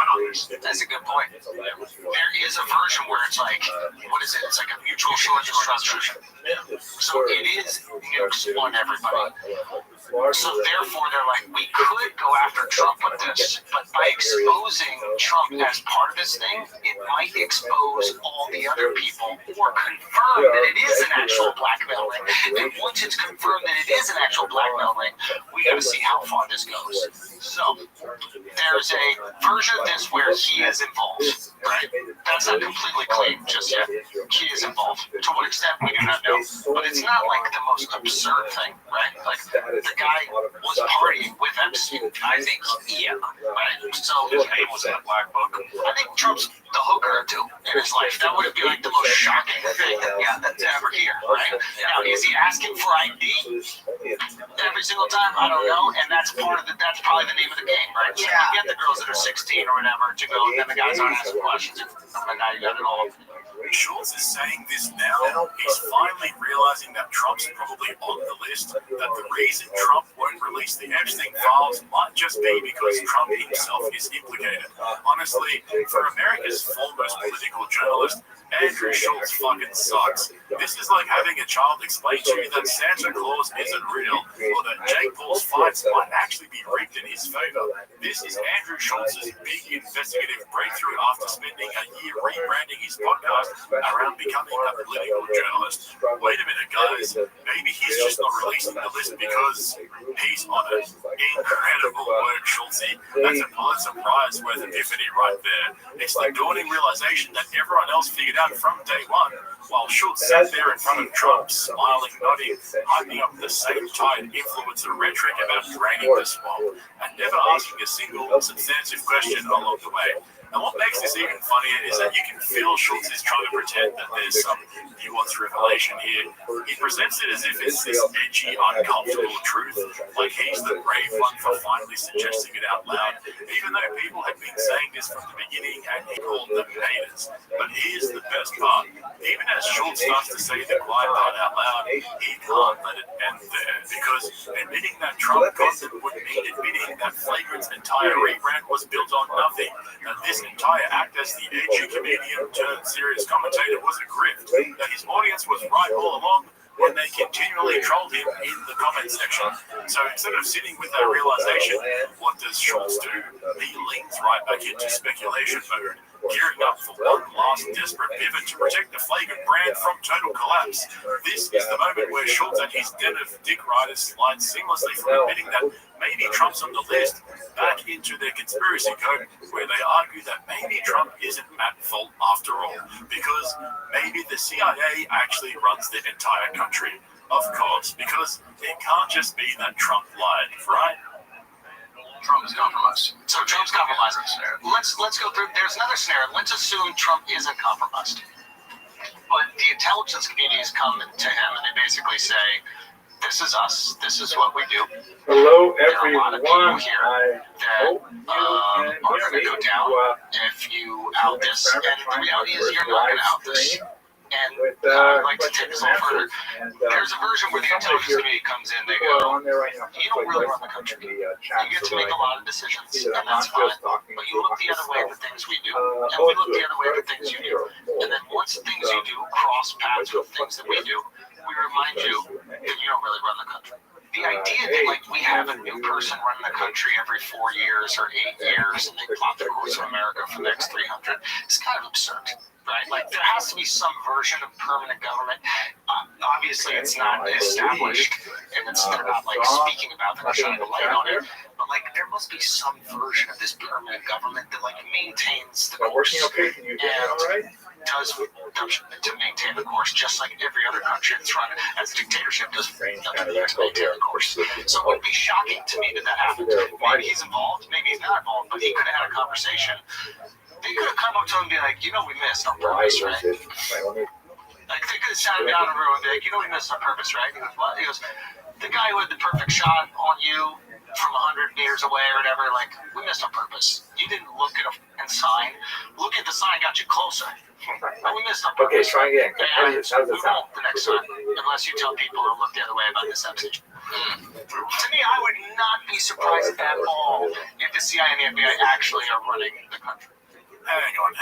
That's a good point. There is a version where it's like, what is it? It's like a mutual distrust. So it is nukes on everybody. So therefore, they're like, we could go after Trump with this, but by exposing Trump as part of this thing, it might expose all the other people or confirm that it is an actual blackmail ring. And once it's confirmed that it is an actual blackmail ring, we got to see how far this goes. So there's a version of this where he is involved, right? That's not completely clean just yet. He is involved. To what extent, we do not know. But it's not like the most absurd thing, right? Like the guy was partying with Epstein. I think, yeah, right? So His name was in the black book. I think Trump's the hooker or two in his life. That would be like the most shocking thing, yeah, that's ever here, right? Now, is he asking for ID every single time? I don't know, and that's probably the name of the game, right? So you get the girls that are 16 or whatever to go, and then the guys aren't asking questions. And now you got it all. Schultz is saying this now. He's finally realizing that Trump's probably on the list, that the reason Trump won't release the Epstein files might just be because Trump himself is implicated. Honestly, for America's foremost political journalist, Andrew Schultz fucking sucks. This is like having a child explain to you that Santa Claus isn't real, or that Jake Paul's fights might actually be rigged in his favor. This is Andrew Schultz's big investigative breakthrough after spending a year rebranding his podcast around becoming a political journalist. Wait a minute, guys. Maybe he's just not releasing the list because he's on it. Incredible work, Schultzy. That's a Pulitzer Prize worth epiphany right there. It's the dawning realization that everyone else figured out from day one, while Schultz sat there in front of Trump, smiling, nodding, hyping up the same tide influencer rhetoric about draining the swamp, and never asking a single substantive question along the way. And what makes this even funnier is that you can feel Schultz is trying to pretend that there's some nuanced revelation here. He presents it as if it's this edgy, uncomfortable truth, like he's the brave one for finally suggesting it out loud, even though people had been saying this from the beginning and he called them haters. But here's the best part. Even as Schultz starts to say the quiet part out loud, he can't let it end there, because admitting that Trump gossip would mean admitting that Flagrant's entire rebrand was built on nothing, and this entire act as the edgy comedian turned serious commentator was a grift, that his audience was right all along when they continually trolled him in the comment section. So instead of sitting with that realization, what does Schultz do? He leans right back into speculation mode, gearing up for one last desperate pivot to protect the Flagrant brand from total collapse. This is the moment where Schultz and his den of dick riders slide seamlessly from admitting that maybe Trump's on the list back into their conspiracy code, where they argue that maybe Trump isn't at fault after all, because maybe the CIA actually runs the entire country. Of course, because it can't just be that Trump lied, right? Trump is compromised. So Trump's compromised. Let's go through. There's another scenario. Let's assume Trump isn't compromised, but the intelligence communities come to him and they basically say, "This is us. This is what we do." Hello, There are a lot of people everyone. here that are going to go down if you out this. And the reality is, you're not going to out this. And I'd like to take this a little further. There's a version where the intelligence community comes in. They go, "You don't really run the country. You get to make a lot of decisions, and that's fine. But you look the other way at the things we do, and we look the other way at the things you do. And then once the things you do cross paths with things that we do, we remind you that you don't really run the country." The the idea that like we have a new person running the country every 4 years or 8 years and they plot the course of America for the next 300 is kind of absurd, right? Like there has to be some version of permanent government. Obviously, it's not established, and they're not like speaking about it or shining a light on it. But like there must be some version of this permanent government that like maintains the course and does to maintain the course, just like every other country that's run as a dictatorship does to maintain the course. So it would be shocking to me that happened. Maybe he's involved, maybe he's not involved, but he could have had a conversation. They could have come up to him and be like, we missed on purpose, right? Like they could have sat him down in a room and be like, we missed on purpose, right? He goes, what? He goes, the guy who had the perfect shot on you from 100 meters away or whatever, like, we missed on purpose. You didn't look at a sign. Look at the sign got you closer. But we missed on purpose. Okay, try again. And we won't the next time, unless you tell people to look the other way about this episode. To me, I would not be surprised at all if the CIA and the FBI actually are running the country. Hang on.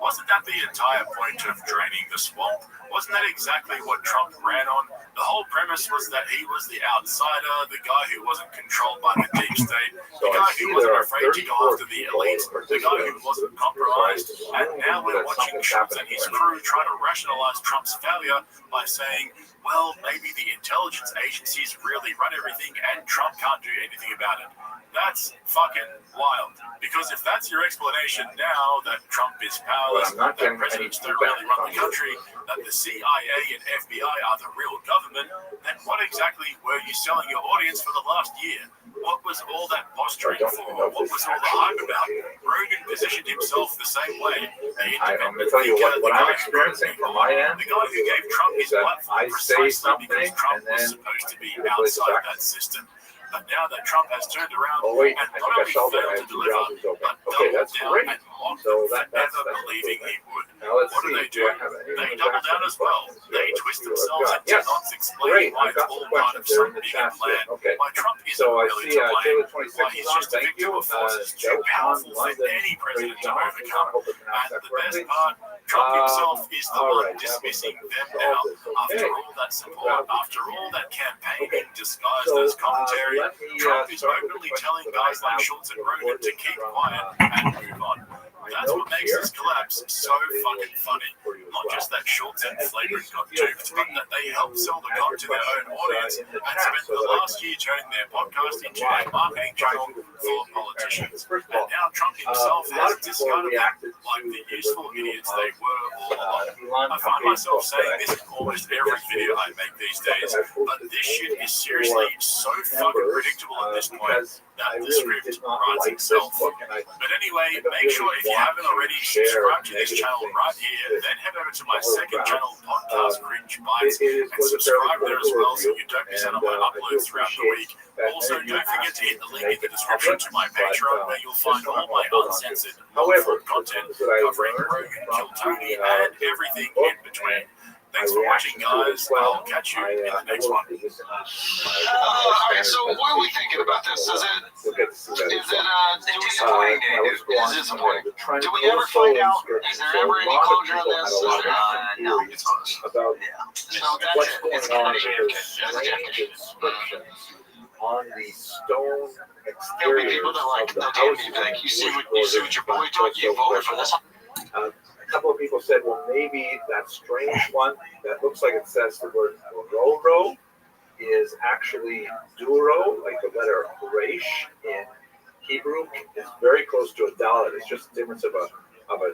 Wasn't that the entire point of draining the swamp? Wasn't that exactly what Trump ran on? The whole premise was that he was the outsider, the guy who wasn't controlled by the deep state, the guy who wasn't afraid to go after the elite, the guy who wasn't compromised. And now we're watching Schultz and his crew try to rationalize Trump's failure by saying, well, maybe the intelligence agencies really run everything and Trump can't do anything about it. That's fucking wild. Because if that's your explanation now, that Trump is powerless, that presidents don't really run the country, that the CIA and FBI are the real government, then what exactly were you selling your audience for the last year? What was all that posturing for? What was all the hype about? Rogan positioned himself the same way. I'm going to tell you what I'm experiencing from my end. The guy who gave Trump his platform precisely because Trump was supposed to be outside that system. But now that Trump has turned around and not only failed to deliver, but doubled down and mocked them for never believing he would. What do? They double down as well. They twist themselves and do not explain why it's all part of some bigger plan. Why Trump isn't really to blame. Why he's just a victim of forces too powerful for any president to overcome. And the best part, Trump himself is the one dismissing them now. After all that support, after all that campaigning disguised as commentary, Trump is openly telling guys like Schultz and Rogan to keep quiet and move on. That's what makes this collapse so fucking funny. Not just that Schultz and Flagrant got duped, but that they helped sell the con to their own audience and spent the last year turning their podcast into a marketing channel for politicians. And now Trump himself has discarded them like the useful idiots they were all along. I find myself saying this in almost every video I make these days, but this shit is seriously so fucking predictable at this point that the script writes itself. But anyway, make sure if you haven't already, subscribe to this channel right here, then head over to my second channel, Podcast Cringe Bites, and subscribe there as well so you don't miss out on my uploads throughout the week. Also, don't forget to hit the link in the description to my Patreon where you'll find all my uncensored, long-form content covering Rogan, Kill Tony, and everything in between. Thanks for watching, guys. I'll catch you in the next one. Alright, so what are we thinking about this? Is it disappointing? Is disappointing? Do we ever find out? Is there ever any closure on this? No. It's close. So that's it. It's going to be on the stone There'll be exterior people that of the house. you see what your boy told you, voted for this. A couple of people said, well, maybe that strange one that looks like it says the word Roro is actually Duro, like the letter Resh in Hebrew, is very close to a Dalet. It's just a difference of a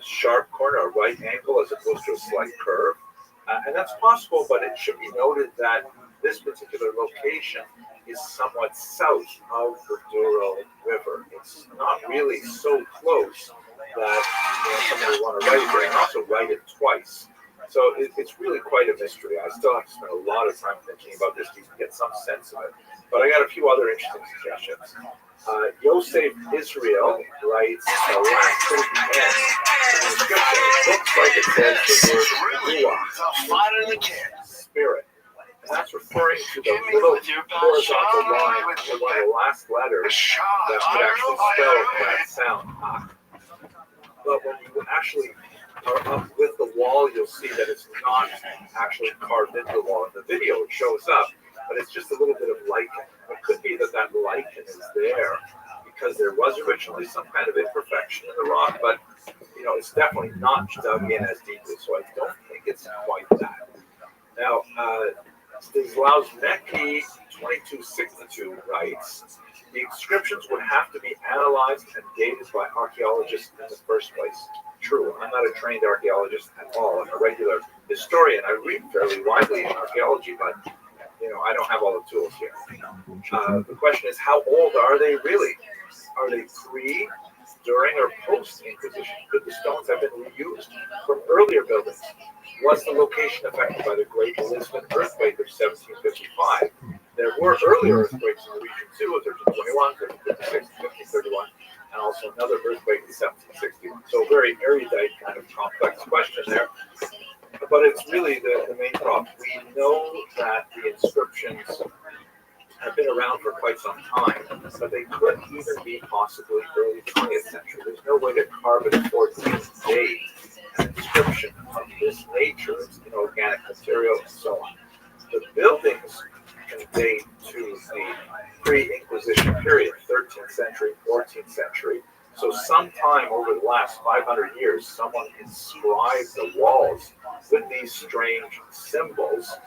sharp corner, a right angle, as opposed to a slight curve. And that's possible, but it should be noted that this particular location is somewhat south of the Duro River. It's not really so close that somebody will want to write it there and also write it twice. So it's really quite a mystery. I still have to spend a lot of time thinking about this to get some sense of it. But I got a few other interesting suggestions. Yosef Israel writes, the last thing he ends, the description, it looks like it says the word ruach, spirit. And that's referring to the little horizontal line of one of the last letters that would actually spell that sound. But when you actually are up with the wall, you'll see that it's not actually carved into the wall. In the video, it shows up, but it's just a little bit of lichen. It could be that lichen is there because there was originally some kind of imperfection in the rock, but it's definitely not dug in as deeply, so I don't think it's quite that. Now, Stanislawski 2262 writes, the inscriptions would have to be analyzed and dated by archaeologists in the first place. True, I'm not a trained archaeologist at all. I'm a regular historian. I read fairly widely in archaeology, but I don't have all the tools here. The question is, how old are they really? Are they pre, during, or post-Inquisition? Could the stones have been reused from earlier buildings? Was the location affected by the Great Lisbon earthquake of 1755? There were earlier earthquakes in the region too, 1321, 1356, 1531, and also another earthquake in 1761. So a very erudite kind of complex question there. But it's really the main problem. We know that the inscriptions have been around for quite some time, but they could even be possibly early 20th century. There's no way to carve it 14th date an inscription of this nature. It's inorganic material and so on. The buildings can date to the pre-Inquisition period, 13th century, 14th century. So sometime over the last 500 years, someone inscribed the walls with these strange symbols.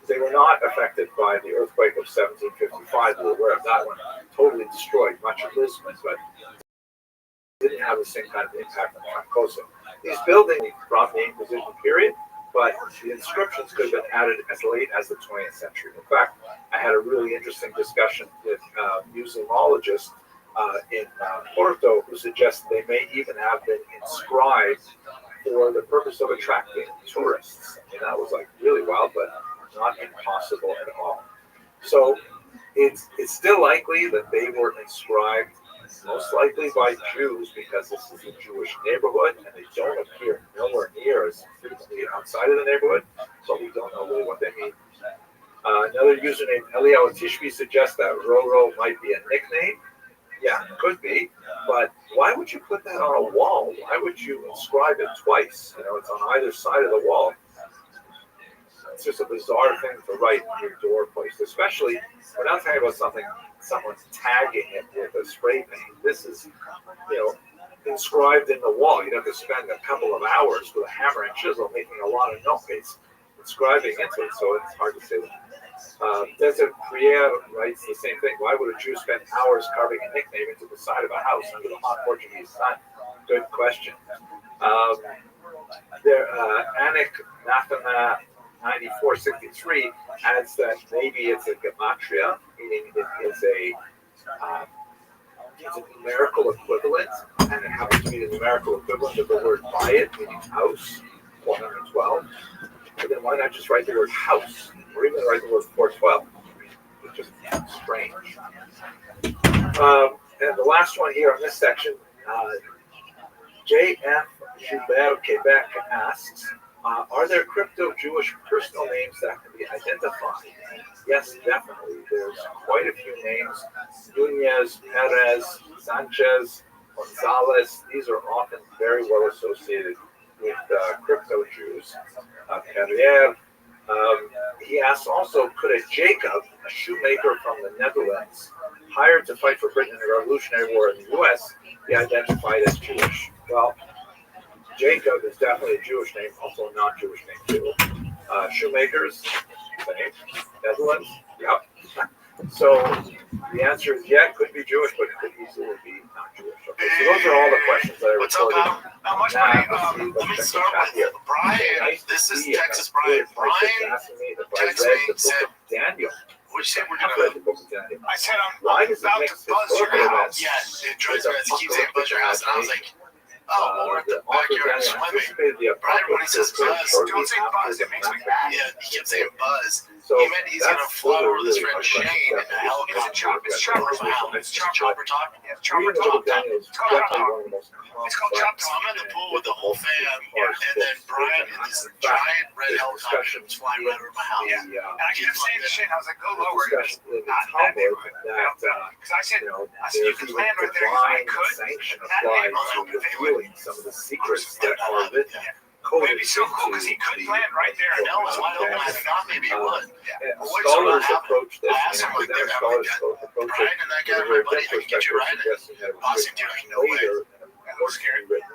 They were not affected by the earthquake of 1755. We were aware of that one. Totally destroyed much of Lisbon, but didn't have the same kind of impact on Troncoso. These buildings from the Inquisition period, but the inscriptions could have been added as late as the 20th century. In fact, I had a really interesting discussion with museumologists in Porto who suggest they may even have been inscribed for the purpose of attracting tourists. I mean, that was really wild, but not impossible at all. So it's still likely that they were inscribed most likely by Jews because this is a Jewish neighborhood and they don't appear nowhere near as frequently outside of the neighborhood, so we don't know really what they mean. Another user named Eliyahu Tishby suggests that Roro might be a nickname. Yeah, it could be, but why would you put that on a wall? Why would you inscribe it twice? It's on either side of the wall. It's just a bizarre thing to write on your door post, especially we're not talking about someone's tagging it with a spray paint. This is, inscribed in the wall. You'd have to spend a couple of hours with a hammer and chisel making a lot of notes, inscribing into it, so it's hard to say that. Desert Priere writes the same thing. Why would a Jew spend hours carving a nickname into the side of a house under the hot Portuguese sun? Good question. Anik Nathana 9463 adds that maybe it's a gematria, meaning it is it's a numerical equivalent, and it happens to be the numerical equivalent of the word bayit, meaning house, 412. But then why not just write the word house, or even write the word 412? It's just strange. And the last one here on this section, J.F. Joubert Quebec asks, are there crypto-Jewish personal names that can be identified? Yes, definitely. There's quite a few names. Nunez, Perez, Sanchez, Gonzalez. These are often very well associated with crypto-Jews. Carrière. He asks also, could a Jacob, a shoemaker from the Netherlands, hired to fight for Britain in the Revolutionary War in the U.S., be identified as Jewish? Well, Jacob is definitely a Jewish name, also a non-Jewish name too. Shoemakers, same. Netherlands, yep. So the answer is yeah, it could be Jewish, but it could easily be not Jewish. Okay, so those are all the questions that I What's up, recorded. pal? Not much money. Let me start with Brian. This is Texas Brian. Brian texted me and said, Daniel. we said we're I've gonna. read the book of Daniel. I said Why I'm does it about mix to buzz your historical house. events Yeah, it drives with me nuts. He keeps saying buzz your house, and I was like, oh, well, we're at the the author backyard Daniel swimming. anticipated the Brian, when he apocalypse says occurred buzz, shortly don't say after buzz. the It makes me massacre. mad. Yeah, he kept saying buzz. So He meant he's gonna fly over with his friend really Shane in a helicopter. It's chopper talk. It's chopper talk. Yeah, it's chopper talk. Daniel is It's called definitely chopper one of the most It's called chop complex talk. I'm in the pool with the whole fam, and and then Brian in this giant red helicopter was flying right over my house. Yeah. And I kept saying to Shane, I was like, go lower. Discussion in the Not in that Talmud neighborhood. that Because I said, you know, you there's could even land right there. I divine could. sanction That applied neighborhood, to they would. revealing some of the secrets that are written coated. That'd be so cool because he could land right there. I know, it's wide open. I thought maybe he would. Scholars approach this, I asked him, like, academic I'm like, scholars approach Brian it and that guy, with a my very buddy, I can get you riding. suggesting that it was Awesome, dude, like, no way. later and more scary written.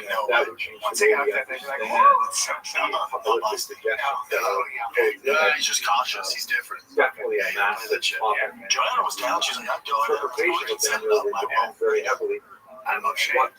No That way. would change Once the they way got we that, they'd be like, understand whoa, it's so public suggestions that are He's just cautious. He's different. definitely a massive topic. Joanna was down. She's like, I'm going. Interpretation of Set them it up. really I depends won't. very heavily on He what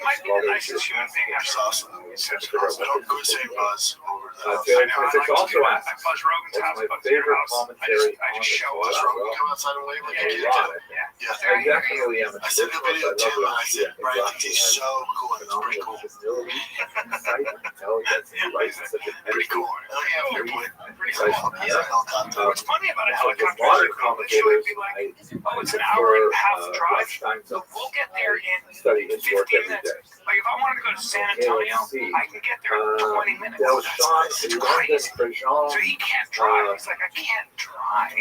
might be the nicest human being I've He's awesome. ever. I don't go say Buzz over Taylor there. Physics also asks, I buzz Rogan's house, what's my buzz your favorite house. commentary I on just the show Does up. Rogan come outside and wave like a kid? erotic? Yeah. I definitely am a I sent the video I too, love and I said, Rothschild. Brian thinks he's so cool. It's pretty cool. Humility, insight, intelligence, and he writes in such a Pretty cool. Oh, yeah, fair point. Pretty cool. He's a helicopter. What's funny about a So the helicopter modern is they'll commentators, be like, I oh, it's an hour and a half drive. Rothschild's So we'll get there in study his work 15 every minutes. day. Like if I wanted to go to San Antonio, I can get there in 20 minutes. Del That's Sean, London, crazy. Prejean, So he can't drive. He's like, I can't drive.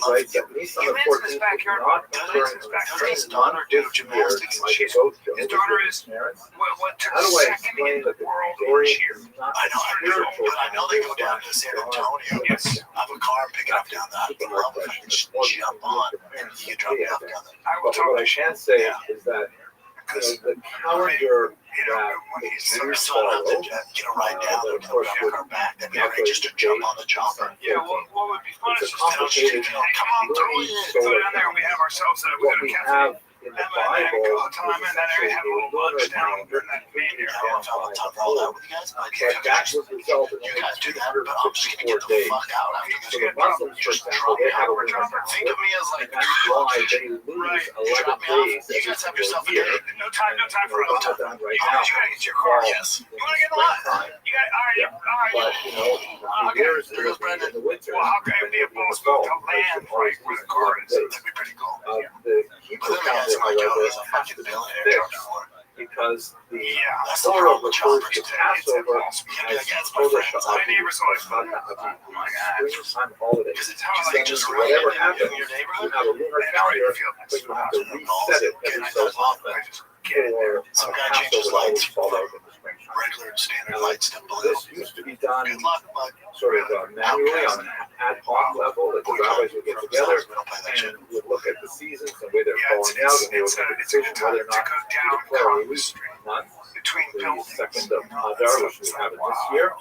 writes that Nissan He the lives in his 14th backyard. did not He lives occur in his in backyard. His daughter did gymnastics and shit. His daughter is what took How do I second explain in the that the world in Victorian cheer. is not I know, I heard, but I know they go down to San Antonio. Yes. I have a car and pick it up down there. I would love if I could just jump on and you drop me off down there. I will But talk what I to can say is that the calendar you know, that when he's So we I don't follow, have to get a ride down there and go back our back. That'd be great just to jump on the chopper. yeah, what would be fun it's is a just complicated, Come on, throw it in. go down there and we have ourselves we what go to we cafe. have in the And Bible go to I'm in that area, is have a little lunar lunch down calendar in that main I area. don't know if I have time for all that with you guys, but but that was the result of you guys do that, but I'm just gonna get 364 the days. fuck out after So this. the Muslims, for Just example, drop they me have a out. lunar Think of calendar, me as like, and that's why they lose 11 drop me off. days You every guys have single yourself a year. day. No time for We're us. not done right You now. gotta get your car. Yes. You wanna get in line? You got all right, all right. But, you know, the years There goes Brendan. in the winter. Well, how can it be a boss move to land right where the car is? That'd be pretty cool. The But Hebrew then again, calendar, it's like, yo, however, he's a fucking billionaire. because the Yeah. That's the Torah problem with refers choppers. to Passover Yeah, as yeah, it's my Chodesh friends. My Ha'aviv, neighbor's always Chag Ha'aviv, springtime holiday. Because it's how I like like just to whatever random happens, in your you neighborhood. have a lunar calendar, but you have to reset it every so often for Some guy Passover changes to always lights fall from out in the springtime. regular standard lights to blue. This used to be done Good luck, bud. sort of manually on an ad hoc level, that the rabbis would get together We don't play that shit. and would look at the seasons and where they're Yeah, falling out, and they would it's make a a decision good time whether or to not go to down declare a Congress leap Street month, between the buildings. 2nd of Adar, which we have this year.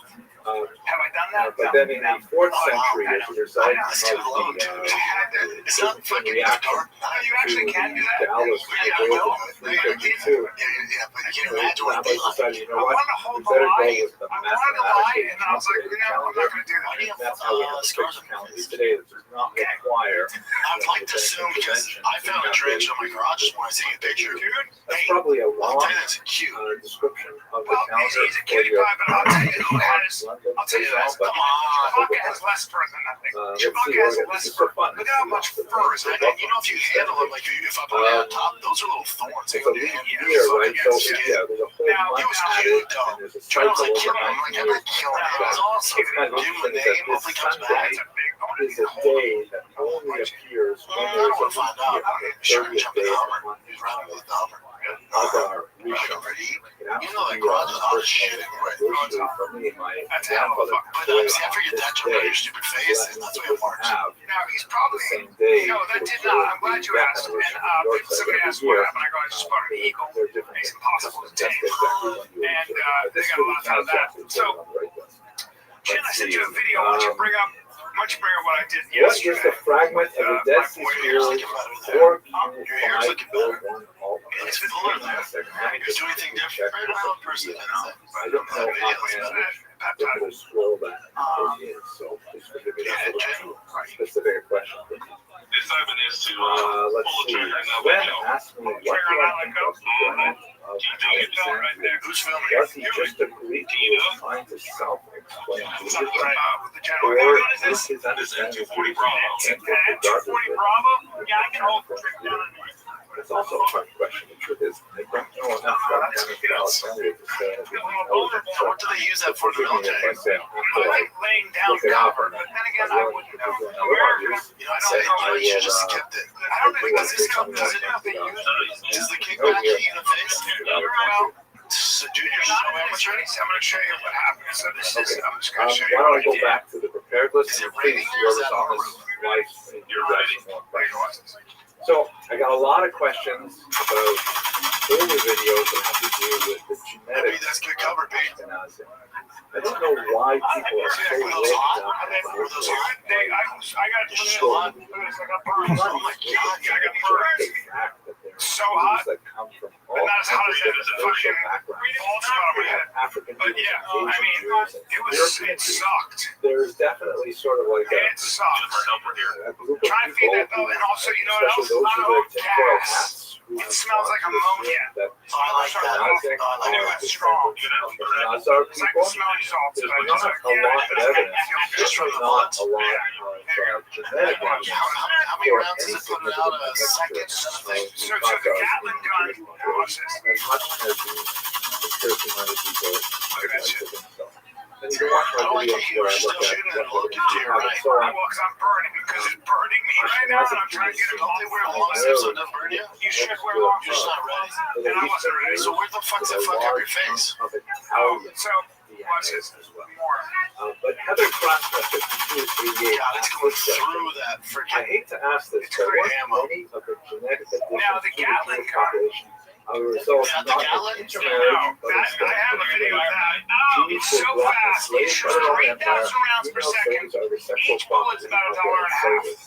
Have I done that? But then in the 4th Oh, century, wow. as a result of That's too low, dude. the It's not fucking dark. No, you actually can do that. Dallas Yeah, I was know. in 352, Yeah, but you can the imagine what it'd be rabbis like. decided, you I know what, wanted to we hold the better go line. with the I wanted to lie, mathematically and I was like, calculated no, I'm not calendar. going to do that. And that's how we have a fixed calendar today that does not require. I'd like to assume because I found a trench on my garage this morning, taking a picture. Dude, That's hey, probably a I'll long tell you that's cute. description of the well, calendar. he's a cutie pie, but I'll tell you who has, London, I'll tell you this. but Come on. Chewbacca has less fur than that thing. let's see, Chewbacca has this less is so fur. fun. Look how much fur is And on you know, if you handle it, like if I put it on top, those are little thorns. It's a leap year, right? So yeah, there's a whole Now, month it was added, cute, though. and there's a Trying cycle to like over kill him. I'm like, 19 I'm years. not killing him. It's awesome. It's kind of Give him a interesting name. that Hopefully this comes Sunday back. That's a big is a day that only appears when I don't there's a want to find out. leap Sure, year, the jump in 30th the day of Hummer. the month. He's running with the Hummer. Adar, Running Rishon. pretty. It You know, happens to that be garage is hot as personal shit anyway. anniversary for me and my That's a hell of a grandfather. fuck. But see, I figured that jumped on your stupid So face, that and means that's it why it doesn't marks. have Now, he's the probably, same day. no, that did not. I'm glad you asked. And somebody asked what happened. I go, I just spotted an eagle. They're different. It's impossible to That's tame. exactly what you would And do. they got a lot out of that. So, Jen, I sent you a video. Why don't you bring up what I did What is yesterday? the fragment of the Dead Sea Your hair's Scrolls looking better there. Your hair's looking better. 4Q541? It's fuller there. You're doing anything different? I don't know, person. I don't know offhand which particular scroll that it is, so please forgive me. That's a little too specific a question. This oven is to Let's pull the see. trigger and not Sven let go. asked me what do I think of the journal of Alexander? Who's filming? Was he just a Greek who was trying to self-explain Buddhism? With the general. Or What is is this? his understanding of N240 Buddhism Bravo. and At regardless 240 of Bravo? Yeah, I can hold the trick down in there. It's also a fun question. The truth is, I don't know enough about Alexander to say anything intelligent. What do they use that for in the Forgive me if I military? say I like laying down look it up cover, and but then again, I wouldn't know. You know, I say, you should just have kept it. I don't think this company does it. They use Does the kickback hit you in the face? Well, this a junior I'm going to show you what happened. So this is, I'm just going to show you Why don't what I go I did. back to the prepared list? Is it Please, raining or is whoever's that on on this the live, You're ready. So I got a lot of questions about older videos that have to do with the Maybe genetics that's good cover, of babe. euthanasia. I don't know why people are so Were those worked hot? up Were about those this. hot? I got You still hot? I got burned. Oh my God, I got burned. So hot, that come from but all not as hot as kinds that of as a different social fucking backgrounds. bald spot on my We head. have African But Jews, yeah, Asian I mean, Jews, and European it Jews. sucked. There's definitely sort of like It sucked. a group of Trying to feed people, that though, and also, you know what else? especially those who wear tinfoil Gas. hats, who It have smells like gone to ammonia. that Oh, I like that. Nazi Oh, I like knew that. it's strong. Nazar It's like people. smelling salts. There's But I not just like, a lot of evidence. Just from There's the not blood. a lot of genetic evidence. How many rounds is it putting out? A second? So the Gatling gun, watch this. As much as the conspiracy-minded people would like to think so. And you can watch I my like videos it. where I You're look still at shooting and what looking to your have and right. so on. Well, because I'm burning, because it's burning me right now, and I'm trying to get it all They the wear way long home. sleeves so it doesn't burn you? You should wear long You're just not ready. And I wasn't ready. So where the fuck's that fuck up your face? Of Italian So, watch DNA this. as well. More. But Heather Pratt at 5288 God, it's going through that I freaking. hate to ask this, It's but great what ammo. many of the genetic additions Now, the to the Gatling Jewish gun. population are a result Is that the not of Gatling? intermarriage, but I instead have a of video of marriage. that. Oh, Jews it's were so brought fast. enslaved It by shoots the Roman 3,000 Empire. rounds per Female second. slaves are the sexual Each bullet's property about of $1.50. their enslavers.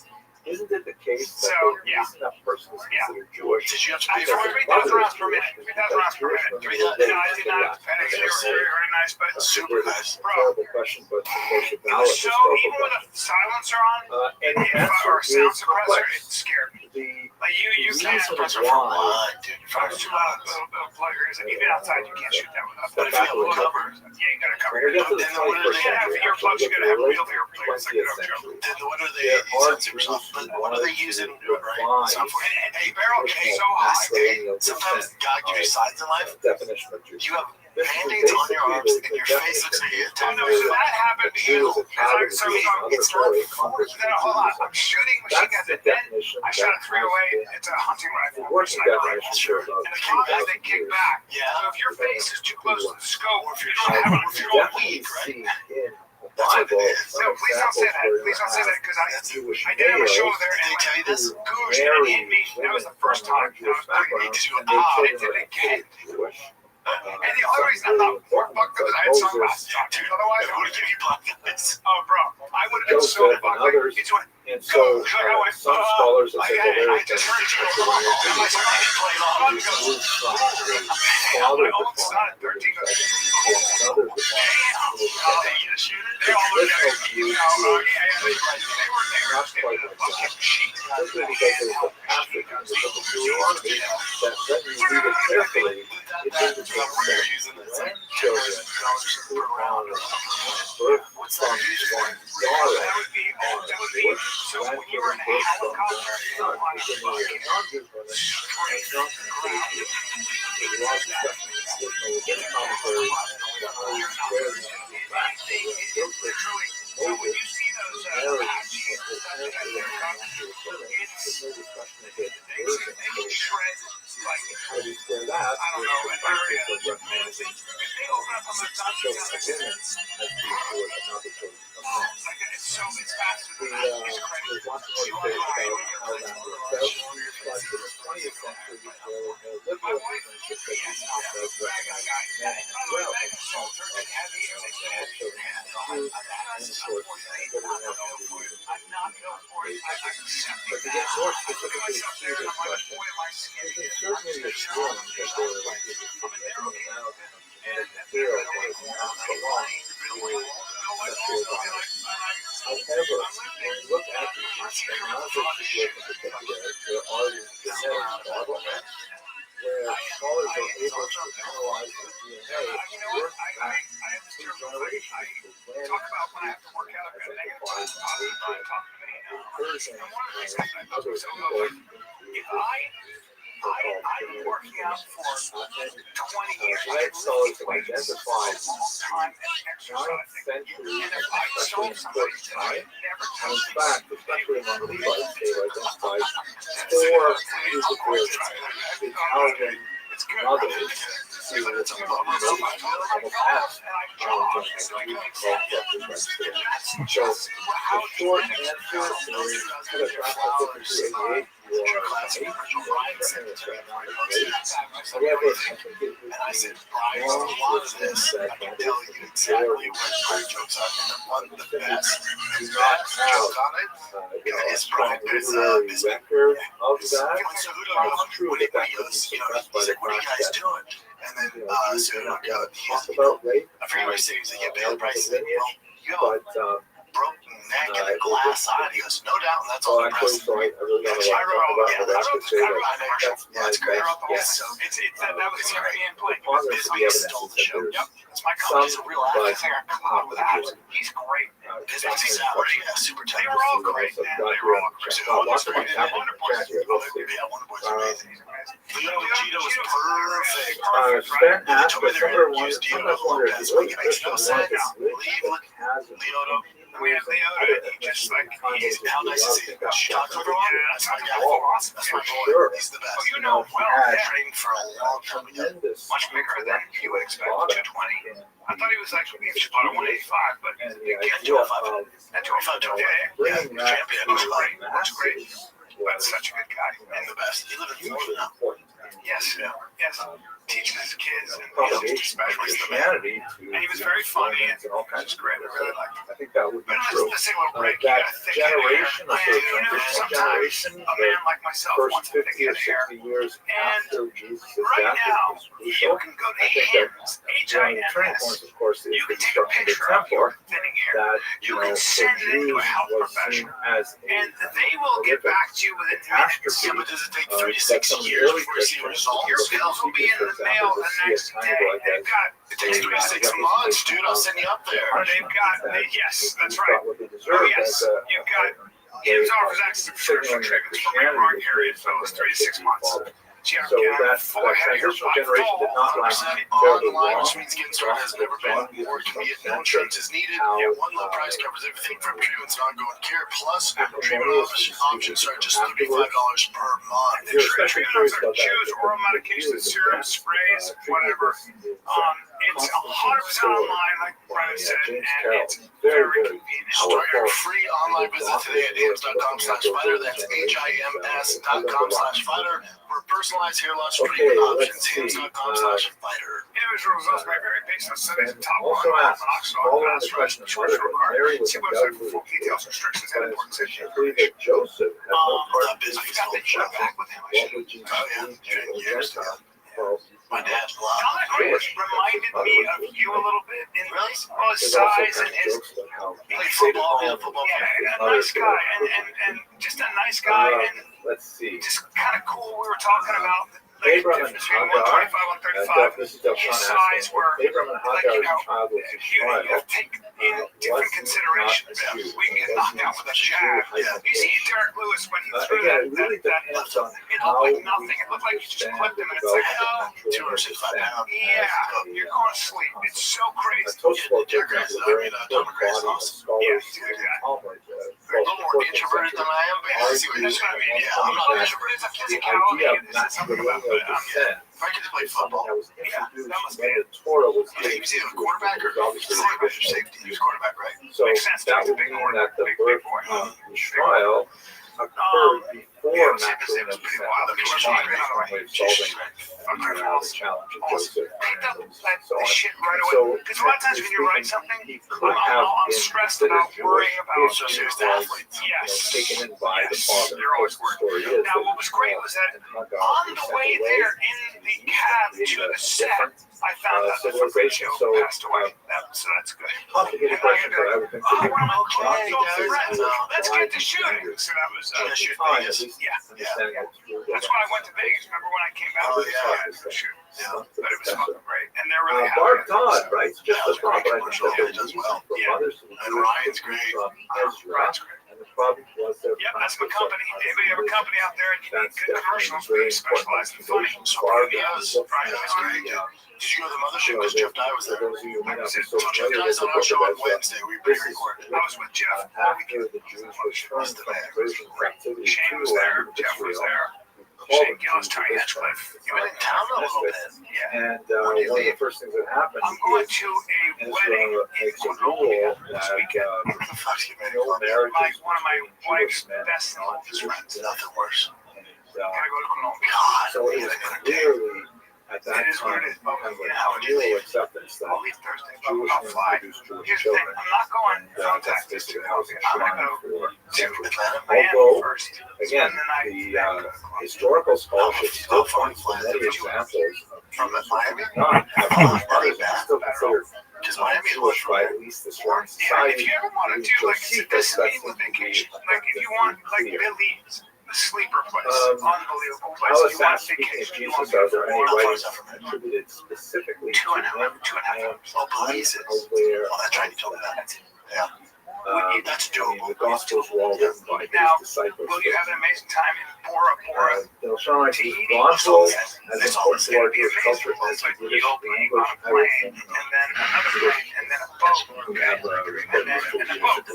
Isn't it the case that So, the yeah. reason that person is considered Jewish Did you have to I pay saw for it? 3,000 rounds per minute. 3,000 rounds per minute. 3,000. No, I did not. And it's very, very nice, but Super nice. Terrible question, but of course a it valid was so, historical even with question. a silencer on, And the or a answer sound is suppressor, it complex. scared me. The Like you reason can't Suppressor why for what, dude? If I was too loud, it'll plug your ears. And even outside, you can't shoot that with us. But if you have a cover, Yeah, you gotta cover when we your get to the Then what are 21st they- You gotta have century, earplugs, you gotta have a real earplugs. 20th century, then what are they? there are Sensors Jews off. who But what are they wanted using? to Right? define Software. Hey, barrel getting so hot. matrilineal Sometimes descent God gives you signs in life. definition of Jew. You have This is band-aids on your basically arms and the your face looks like you Oh, get no, attacked. so that happened A Jew is a child of the so Jewish mother it's or a not convert to then hold on. I'm Judaism. shooting machine That's guns the at then definition. I shot a that 308. has It's a hunting been rifle. the working Sniper rifle. definition for about And the problem is they 2,000 kick years. back. Yeah. So if your face is too close to the scope, Or if you you're don't have shy, it. or if You you're all definitely weak, right? see in the That's what it Bible is. some No, please don't say examples that. where Please don't say you that because I That's Jewish I did have a show males there Did and they tell you this? Goose and hit me. That was the first time. That was pretty neat. Because you and their They children did are it again. Jewish. And the other reason I'm not fucked because I had sunglasses on. Dude, Otherwise, I would give you black eyes. oh, bro, I would have been so Joseph and fucked. Like, others. it's what And so some scholars have said that there I is just heard you. My son played off. Jews from his father defined the second, another defined They get a shooter. They all look at traditional you. Jews They were not quite like that. Simply because there's a passage in the book of Deuteronomy that when you read it carefully, it indicates that grandchildren who are birth from one's daughter are Jewish, grandchildren birth from one's son, which is a non-Jewish woman, and not considered Jewish. There's a lot of discussion in the within the commentary about how you square these two facts. So when Joseph, Moses, married his parents who were non-Jewish women, there's no discussion of his version. So how do you square that? With the practice of recognizing children of women as being Jewish and not the children of men. There's lots more to say about how that works out, but in the 20th century, there were more liberal movements that said you should recognize men as well as children of Jews, and of course, everyone else can be but to get more specifically to this question, you can certainly assume that there is a significant amount of genetic material that is not belong to sexual violence. However, when you look at the economic situation in particular, there are these genetic bottlenecks where scholars are able to analyze the DNA work back 2 generations to when identifies incursion and other people I've been working out for 20 years. genetic scholars have identified 9th century, especially in important time, and in fact, especially among the Levites, they've identified 4 groups of Italian mothers see what it's about. So the short answer is And I said, Brian, a lot of this, I can tell you exactly where the jokes are. And one of the best joke on it is Brian. There's this record of that. so who do It's true what that that he could be goes, suppressed by he's the like, what are you crash guys that, doing? And then, so talk about rape. I forget what he said. He's like, yeah, pay the price. Well, you have But a broken neck and a glass eye. He goes, no doubt, and that's all the actually, price. so I really don't know I what wrote, to talk about, but I could say that that's my That's great. best guess. So that was the European play. Preponderance of the Bisbee evidence stole is the that show. there's Yep, that's my comment. He's a real but athlete. Come on with that. He's great. Bisbee's salary, yeah, super tight. They were all great, man. They were all great. Lots of things happened Wonder in Boy's January. We'll see. yeah, Wonder Boy's amazing. Leo Cheeto was perfect. Sven asked, Told me but they're somewhere gonna use sometimes Diogo wonder if Lopez, the but it makes no sense. really has Leoto. We have Leoto, he just like, he's, how nice is he? She talks to everyone? Yeah, that's my guy. That's my boy. He's the best. you know, well, had trained for a long time. tremendous Much bigger than he would expect. 220. I thought he was actually about a 185, but and the at idea 205. of At 205, yeah, bringing that champion. to Looks great. masses That's such a good guy. And the best. He lives in Florida now. important. Yes, yes. Teaches his kids and Propagation of especially the man. Christianity to And he was very funny and all kinds of great. I really liked it. I think that would be But true. let's take a little break. That You gotta think in generation of here. the You know, transitional sometimes generation, a man like myself first wants to think 50 in or here. 60 years And after Jesus' right death now, is you crucial. can go to I think that HIMS, one of the turning HIMS. points, of course, is You the can take a destruction of the picture of your temple thinning hair. that, You for can send it into Jews a health was seen professional. as a And they will get back to you within minutes. catastrophe. Yeah, but does it take Uh, 3 to that 6 some of the years early before you see Christians, results? Your pills will be in the mail the next day. They've got, it takes 3 to 6 months, dude. I'll send you up there. They've got, yes, that's right. Oh, yes, you've got, HIMS offers access to prescription treatments for growing hair in fellas 3 to 6 months. So that transitional generation did not last terribly Online, long. which means getting started has never been more convenient. No insurance is needed. Yeah, one low price covers everything from treatments to ongoing care. Plus, treatment options start just $35 per month. You're especially curious about that. Choose oral medications, serums, sprays, whatever. It's 100% online, like Brian said, and it's very convenient. Start your free online visit today at hims.com/fighter. That's HIMS.com/fighter for personalized hair loss treatment options. HIMS.com/fighter. Individual results may vary based on settings and top line, monoxide, non-stress, and short card. See website for full details, restrictions, and important safety information. Joseph had no part That business in got the show back with him. I what should. would you Oh, yeah. do? 10 years ago. Well, My dad's Dominic Reyes reminded me of you a little bit in his there's also size kind and of his jokes about how played he football, stayed yeah, at home. football. Yeah, a nice guy and just a nice guy and Let's see. just kind of cool. We were talking about like the Abraham and difference between Hagar. 125 and 135. This is Del His Sean size asking. were Abraham and like, Hagar's you know, child was you a have to take in different considerations. We can get knocked out with a jab. You see Derek Lewis when he threw Again, it that, really that depends on it how looked like nothing. It looked like you just clipped him and it's like, oh, 265 pounds. Yeah, you're going to sleep. It's so crazy. Tosfot Derek is Lewis, a very Tom important McGrath's body of awesome. scholars Yeah, in he's a good guy. Talmud. A little more introverted than I am, but yeah, I see what you're saying. I mean, yeah, I'm not introverted. It's a The physicality. idea of It's something about matrilineal it. descent, If I could just play something football, that was yeah, introduced that must be when it. the Torah was You think he was either a quarterback or obviously safety? He was quarterback, right? So Makes sense. that He's a would big mean boy. that the Big birth boy. of Yishmael occurred before Yeah, it's pretty matrilineal descent. wild. Look at Which your is team, by the way. way of solving Fucking the awesome. challenge of Awesome. Joseph Picked up and that so on. shit right away. So, Because a lot of times when you write something, he could have I'm been stressed considered about worrying Jewish about if he serious was, athletes. you know, Yes. taken in by the Yes. father. They're always The story worried. is Now, that what was great was that Hagar on was the sent way away there in the cab to the set, I found out that civilization. Fabrizio So, passed away. So that's good. complicated question, but I would Oh, consider one of my okay, close friends. guys, Let's get to shooting. So that was shoot Vegas. Vegas. Yeah. Understanding that through That's why I went to Vegas. Remember when I came back? Oh, Yeah, yeah. shoot. Yeah. But it was fucking great. And they're really happy. Bart Todd, right? It's just Yeah, a thought, but I think commercial. that Yeah, the it does reason well. for Yeah. mothers to And Ryan's great. from Ezra, Ryan's great. and the problem was their Yep, that's my practice company. of Anybody have a company out there and you need That's good commercials, we very specialize in funny. important. So Barb yes, is Brian was great. Did you go to the mothership? Because Jeff Dye was For there. those of you who may I not was be at so Jeff familiar with Dye's the on our book show of on Ezra, Wednesday. We pre-recorded. I was with Jeff all after weekend. the Jews returned from prison Shane was to there. land Jeff was Israel, there. called St. Gilles to Hinchcliffe. You were in town a little bit. Yeah. And one of the first things that happened I'm going is to a wedding Israel in makes a rule Colombia that this weekend. What the fuck's getting ready to no come? marriages One of my between wife's Jewish men best and and oldest non-Jewish friends. Nothing worse. And, Gotta go to Colombia. God, so it was clearly at that It is what time it is. kind of You know how a it real is. acceptance that I'll leave Thursday. Jewish I'll men fly. produce Jewish Here's the thing. children. I'm not going And from that's Texas to basically how it's Colombia. I'm enshrined gonna go for to Atlanta. Miami Although, first. again, Spend the night. the then go to Colombia. historical scholarship still How far points to many is it? examples of From Jews who Miami? did not have Jewish mothers and still considered Because Miami is Jewish by at least the Israeli Yeah, if society. you ever want to do like this meaningless vacation, like if you want like Belize, the sleeper place, unbelievable place. How You want speaking of vacation, you Jesus, want are there any How far is writings that from here? attributed specifically to 2.5 him? hours. Oh, Belize is. Aware Oh, that's right. You told me that. Yeah. That's I mean, doable. the Gospels were all written by Now, his disciples. Will you have an amazing time in Bora Bora? Del Shaddai is Tahiti? gospel That's as all important it's to going our to be Jewish culture amazing. as It's like the you Yiddish, go the being English, on a Irish, plane, and then another plane, and then a boat. we have And a boat.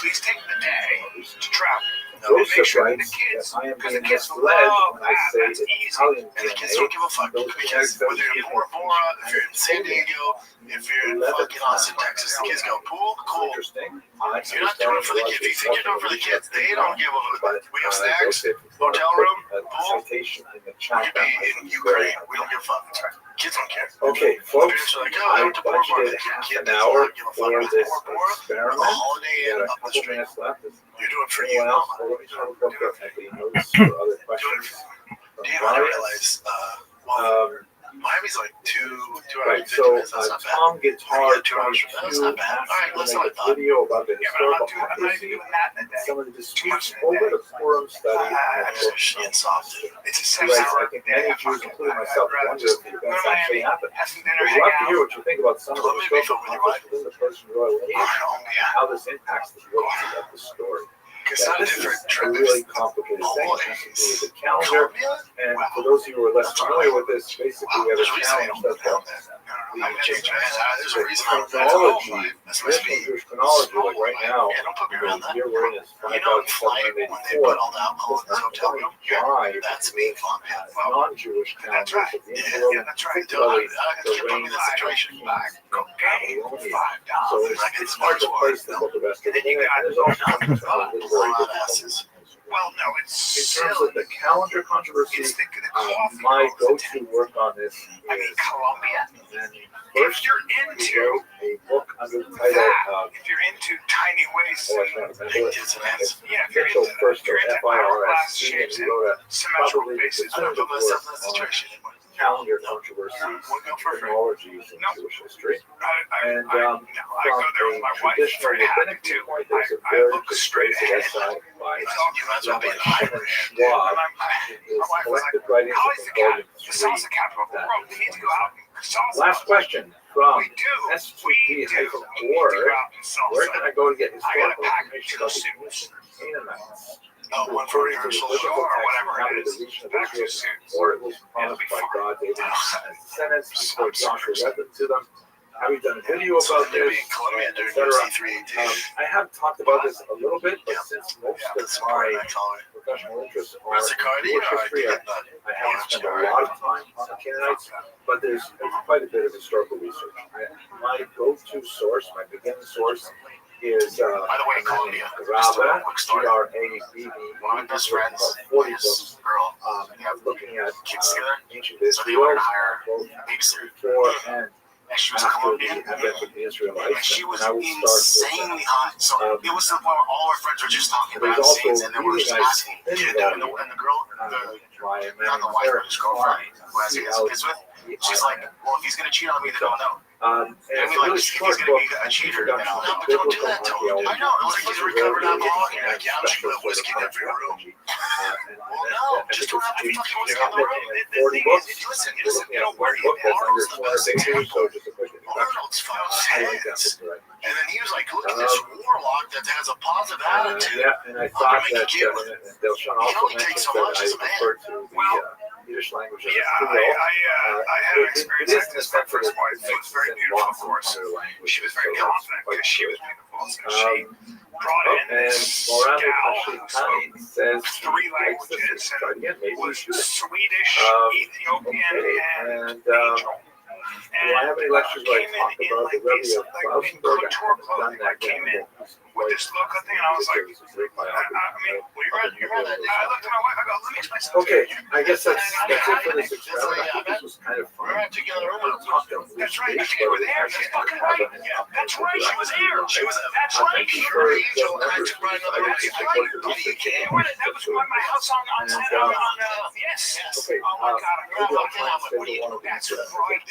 Please take the day to travel. And make Joseph sure that writes the kids, that I am because the being kids misled love when I that. say That's it's easy. Italian And the kids don't give a fuck. Those Because whether you're in Bora Bora, if you're in San Diego, if you're in fucking Austin, Texas, the kids go, pool, cool. interesting. You're not doing it for the kids. If you think you're doing it for the kids, they don't give a fuck. We have snacks, hotel room, pool. Citation in the We chat could be in Ukraine. We don't give a fuck. Kids don't care. Okay, folks, Parents are like, oh, I I went to Bora Bora. budgeted half Kid an does hour not give a fuck. for this Bora Bora, experiment. a Holiday We Inn got a up the couple street. minutes left. You're doing it for you, Anyone else? mama. Or we can look up at the notes or other questions. from Damn, I didn't Marius. realize. Miami's like two Right, hours. so That's not bad. Tom Guitar Yeah, 2 hours from now, that's not bad. All right, let's make not a thought. video about the Yeah, but I'm historical not even accuracy, doing that in a day. some of the disputes over the Purim study. I'm so shit soft. It's a He writes, 6-hour I think day. many Jews, including myself, wonder if the events actually happened. Have some dinner, We'd hang love to hear out. what you think about some of the Let me be historical familiar conflicts within the Persian royal lineage and how this impacts the validity of the story. It's Yeah, not this different. is a really complicated thing. It has to do with the calendar. Colombia? And for those of you who are less familiar with this, basically Wow, we have a there's a reason I challenge don't that down there. I would change my There's a reason I'm chronology, That's my traditional speed. Jewish chronology, like right now, Yeah, don't put me around the that. year we're in is You know, in flight, when they 5784. put all the alcohol in the hotel room, Drive that's me fun. non-Jewish That's calendars right. of the Yeah, Israel, that's right. particularly I the can't put me reign in that situation. of Cocaine, Babylonian. So $5. it's hard to place the book of Esther. And then you got There's also something that's a little very Blowout difficult. asses. Well, no, it's In terms silly. of the calendar controversy, It's the coffee. my rose go-to work on this I mean, is Colombia. first If you're we into wrote a book under the title that, of if you're into tiny waist, oh, I can't remember Big it. tits and ass. yeah, if you're Mitchell into, First if you're into FIRST, hourglass and shapes he and wrote a symmetrical probably faces, I don't put myself in that on situation anymore. calendar controversies, We'll go for free. chronologies in No. Jewish history. I And go there with my wife traditional for happy rabbinic too. viewpoint, there's a I very look straight persuasive ahead. essay by It's all You might as well be an Rabbi Irish. Schwab And in his my wife was like, collected writings how of is the volume capital? The salsa 3. capital of the world. We need to go out and salsa. Last question from We do. We S2P do. We need to hyphen go org. out and Where can salsa. I go to get I gotta historical pack information 2 about the suits. Canaanites? Oh, one for Referring to the rehearsal. biblical Or text whatever it inhabited is. the region of Pack 2 Israel suits. before it was It'll promised be by fine. God, David, and descendants before I'm Joshua sorry. read them to them. Have you done a video So about they'll this, be in Colombia during etc.? C318. I have talked about this a little bit, but Yeah. since most Yeah, of that's my important. I call it. professional interests are Where's the card? Jewish history, I haven't spent a lot of time on the Canaanites, but there's quite a bit of historical research. My go-to source, my beginning source, is By the way, Colombia. Rabbi, Quick story. G-R-A-B-B, One of my best friends, about 40 books, his girl, looking at kids together. ancient So they wanted Israel, to hire both a babysitter. before and And she was in after the Colombia. advent of the And Israelites. she was And I would start with insanely hot. So it was to the point where all our friends were just talking There's about also scenes and they were really just nice asking. thin And volume. the girl, my not the wife, but his girlfriend, who has kids with, she's like, C-L-E-I-N. well, if he's going to cheat on me, then don't know. And I it's mean, a like, really if he's short going book, to be a cheater, then introduction I'll to but don't do biblical that to him. archaeology. I know. It was like he's a recovered alcoholic. And like, yeah, I'm sure that whiskey in every room. Well, no, just don't have to be fucking whiskey in the room. The 40 thing books. is, listen, You you know, where book that's under Arnold's the 200 best pages, example. so just a quick introduction. Arnold's found I like that heads. book, right? And then he was like, look at this warlock that has a positive attitude. Yeah, and I thought make a that kid with it. Delshon He also only mentioned takes so that much I as a man. referred to the Yiddish language as Yeah, a I had an experience like this. My first wife was very beautiful, of course. She was very confident because she was beautiful. So she brought in And this Morano gal Pashitani says he three likes this. languages Try and again, maybe was we should. Swedish, Ethiopian, Okay, and and Angel. do I have any lectures where I Came talk in about the like Rabbi this, of like in Klausenberg? I couture haven't done clothing. I that came in yet. with this logo thing, and I was like, I looked at my wife, I go, let me explain something. Okay, I guess that's it for this experiment. I think this was kind of fun. That's right, you were there. She's fucking right. That's right, she was there. That's right. I'm sure Angel the had members to run decided another to race. take the research They were there. That was my house on yes. Okay, Oh my God, maybe I'll try and stay to one of that's these. right.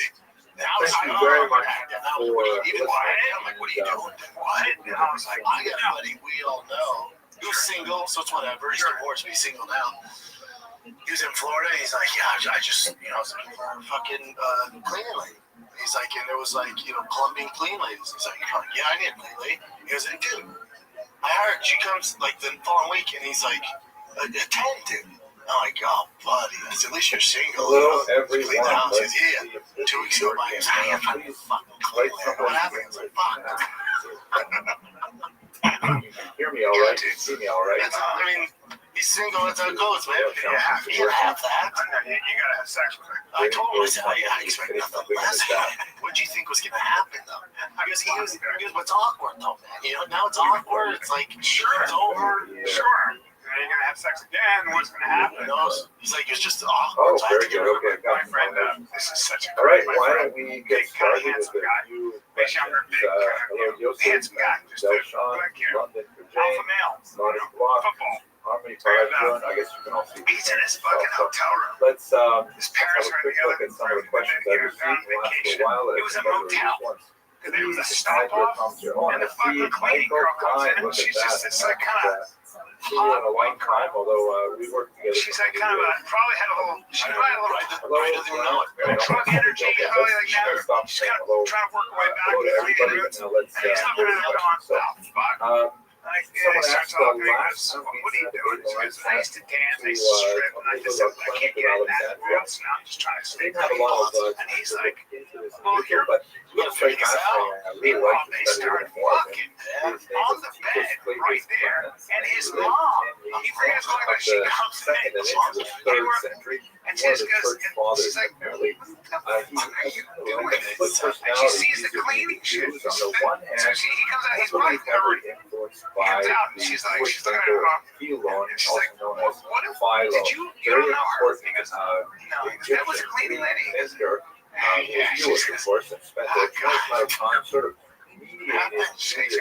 Thank you very much for listening. Like, what are you doing? What? And I was like, I got a buddy we all know. He was single, so it's whatever. He's divorced, but he's single now. He was in Florida. He's like, yeah, I just, I was looking for a fucking cleaning lady. He's like, and there was like, Colombian clean ladies. He's like, yeah, I need a clean lady. He goes, dude, I heard she comes like the following week, and he's like, a 10, dude. I'm like, oh, buddy. I said, at least you're single. Hello, everyone. Clean the house. He goes, yeah. 2 weeks ago, I was like, hey, fucking clean lady. What happened? I was like, fuck. Hear me all right? You see me all right? I mean, he's single, that's how it goes, man. Yeah, You gotta have that. you gotta have sex with her. I told him, I said, I expect nothing less. What do you think was gonna happen, though? He goes, but it's awkward, though, man. Now it's awkward. It's like, sure, it's over. Sure. You're gonna have sex again. What's gonna happen? Who knows? He's like, it's just Oh, awkward. So I have very to get good. rid of Okay, My got friend, it. this is such a All right, my why friend, don't we big, get kind of started with handsome a guy. few Big, younger, questions? big, Hello, Yosef, handsome guy. Just a Delshon, black hair. London, Alpha Virginia, male. Marty Block, Football. Harmony Parajon. I guess you can all see. He's in his fucking hotel room. Let's His have parents a are quick together. look at some of the questions I They're received on in the last vacation. little while. It was a motel. And there was a stop off, and the fucking cleaning girl comes in, and she's just this like kind of seen you in a long time, although we worked together. she's like kind of probably had a little, she probably had a little Right doesn't even know it. drug energy, probably like now. She's kind of trying to work her way back to the cleaning room. And he's looking at her going, oh, fuck. Like, yeah, he starts talking, he goes, what are you doing? She goes, I used to dance, I used to strip, and I just said, I can't get in that world, so now I'm just trying to stay Didn't have a lot of and he's like, well, you're but You gotta figure this out. I really like they to study start it more. fucking on the bed right there, and his mom, he figures like she comes second and in, into the third century. and she One of just the goes, church fathers she's like, apparently. what the fuck are you doing? And And she sees the cleaning shit. On the one So hand, he comes out, he's heavily probably never, influenced he comes by out, and the she's like, Swiss looking at him, Elon, and she's also like, known as what if, Philo. did you Very don't know her? important He goes, uh, no, he goes, that was a cleaning lady. He goes, minister, yeah, who was Jewish, of course, and spent a tremendous amount of time sort of mediating Judaism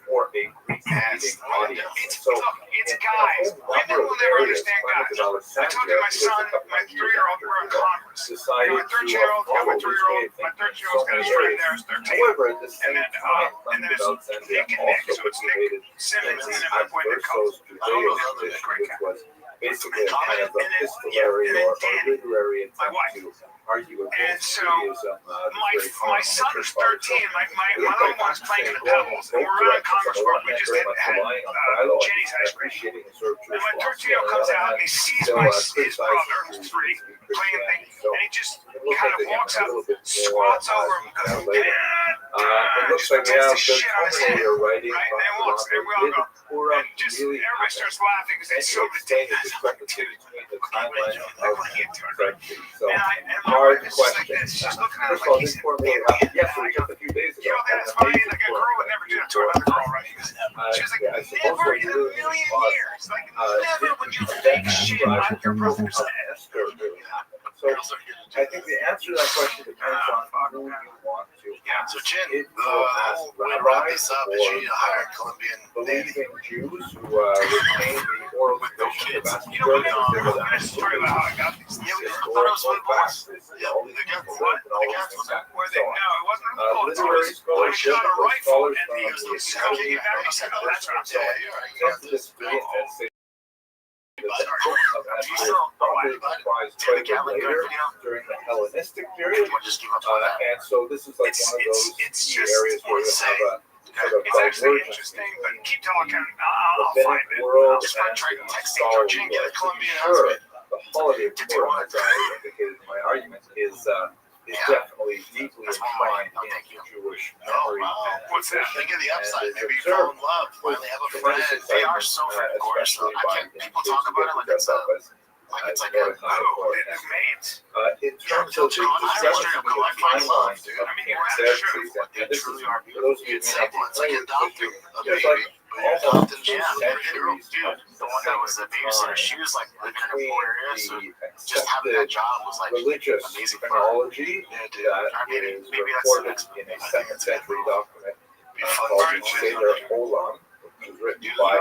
for a Greek-speaking audience. It's, So, look, it's in guys. a whole Women number will of never areas, understand Clement guys. of I told you Alexandria, my who was a son, couple my of years 3-year-old, after were in he died, Congress. decided My 13-year-old, to got my follow his 3-year-old, way my of thinking 13-year-old's got in his so friend many there, areas. who's 13. However, at the same And then, time, and then Clement of there's Alexandria Nick and Nick, also so it's Nick participated Simmons, in and the then my boy Nick Coles. Adversos Judaeus tradition, which was basically a kind of epistolary or literary attempt to argue And against so, Judaism. my son is 13. My little one's playing in the Pebbles, and we're around Congress Park. We just had Jenny's ice cream. And my 13-year-old comes out and he sees his brother, who's 3, playing thing, and he just kind of walks up, squats over him, and goes, it looks like we have the culminator writing right? And he walks, and we all go, and just everybody starts laughing because it's so ridiculous. the timeline of pregnancy. So, And my hard wife is just like question. this. She's looking at him First of all, like he's this poor man happened yesterday, just a few days ago. you know, that's funny. Like a girl would never do that to another girl, right? She was like, I suppose never what in a really million caused, years. Like, never would you fake shit on your brother's head. really happened. So, I think the answer to that question depends on who you want to Yeah, so Chin, It will ask we brought this rabbis up that you need to hire a Colombian nanny. believing Jews who retain the oral tradition of You know, we're gonna finish the story about how I got these. Yeah, I thought it was what it was. Yeah, all these the guns. people What? and all The these guns things was happen. Where So they, no, it wasn't a bullet. It literary was, I scholarship shot a with rifle, scholars and he from was the looking at me. He said, "Oh, that's what I'm Yeah, saying." you're right. tend to disagree and say that the book of You Esther still- probably comprised Take the quite a Gatling bit gun, later you know? during the Hellenistic period. We'll just give up on that. And so this is like It's- one of those it's key just areas where you insane. have a sort of It's actually divergence interesting, between but keep talking. I'll find rabbinic it. world Just try and to the text scholarly Georgian, get a world. Colombian Sure, husband. the holiday of Purim, as I indicated in my argument, is is definitely deeply That's one way. entwined No, thank in you. Jewish Oh, memory wow. and What's that? tradition, Think of the and upside. is Maybe you fall observed in love. Finally have a friend. tremendous They are excitement, so freaking gorgeous. especially I by can't. People talk about it like it's a Nordic Hardcore. In terms of the discrepancy in the timelines of Xerxes, and this is for those of you who may not be familiar with history, there's like almost 2 centuries The one that was the babysitter, she was like living in a between poor area, so the just having that job was like religious amazing for her. chronology that is maybe that's the recorded next in a 2nd century document called the Seder Olam, which was written by a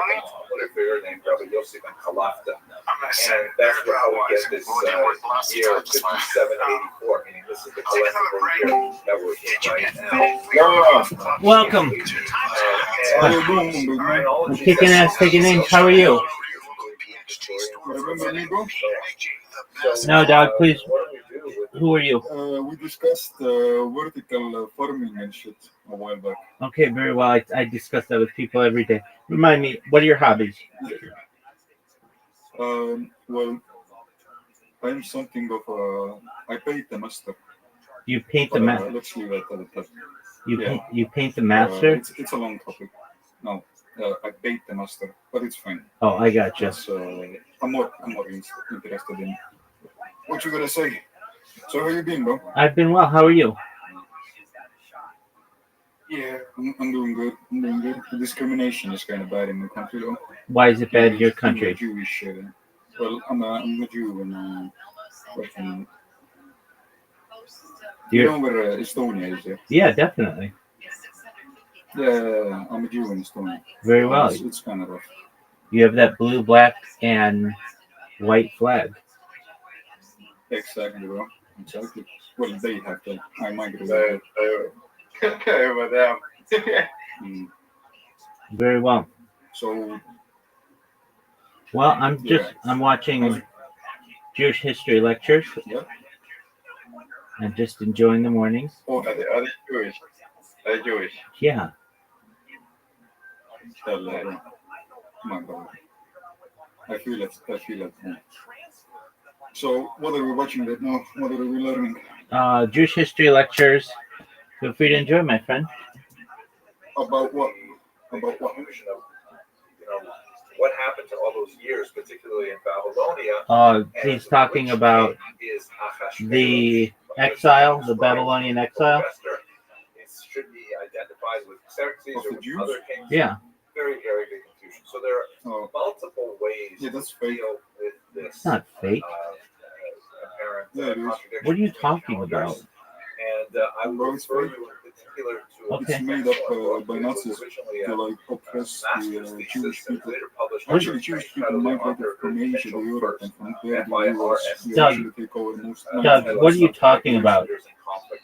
military figure named Rabbi Yosef and Kalafta. And that's how we get this year 5784, meaning this is the collectible year that we're in right now. Welcome. And I'm kicking ass, taking names. How are you? Remember me, bro? No, dog, please. what do we do with Who are you? We discussed vertical farming and shit a while back. Okay, very well. I discuss that with people every day. Remind me, what are your hobbies? Well, I'm something of a. I paint the master. You paint the master. Let's leave it at that. You paint the master? It's a long topic. No, I paint the master, but it's fine. Oh, I gotcha. Just, I'm more interested in what you gonna say. So how you been, bro? I've been well. How are you? Yeah, I'm doing good. I'm doing good. The discrimination is kind of bad in the country, though. Why is it bad in your country? I'm Jewish. Well, I'm a Jew and working. You know where Estonia is, yeah? Yeah, definitely. Yeah, I'm a Jew in Estonia. Very well. It's kind of rough. You have that blue, black, and white flag. Exactly, bro. Exactly. Well, they have that. I migrated. Very well. So. Well, I'm watching Jewish history lectures. Yeah. And just enjoying the mornings. Oh, are they Jewish? Are they Jewish? Yeah. My God. I feel it. So, what are we watching right now? What are we learning? Jewish history lectures. Feel free to enjoy, my friend. About what? About what? What happened to all those years, particularly in Babylonia? He's talking about the exile, the Babylonian exile. It should be identified with Xerxes or with other kings. Yeah. Very, very big confusion. So there are multiple ways to deal with this. It's not fake. Apparent what are you talking about? And I will refer you in particular to It's made up by Nazis to like oppress the Jewish people. Actually, Jewish people migrated from Asia to Europe and from there to the US. Doug, what are you talking about?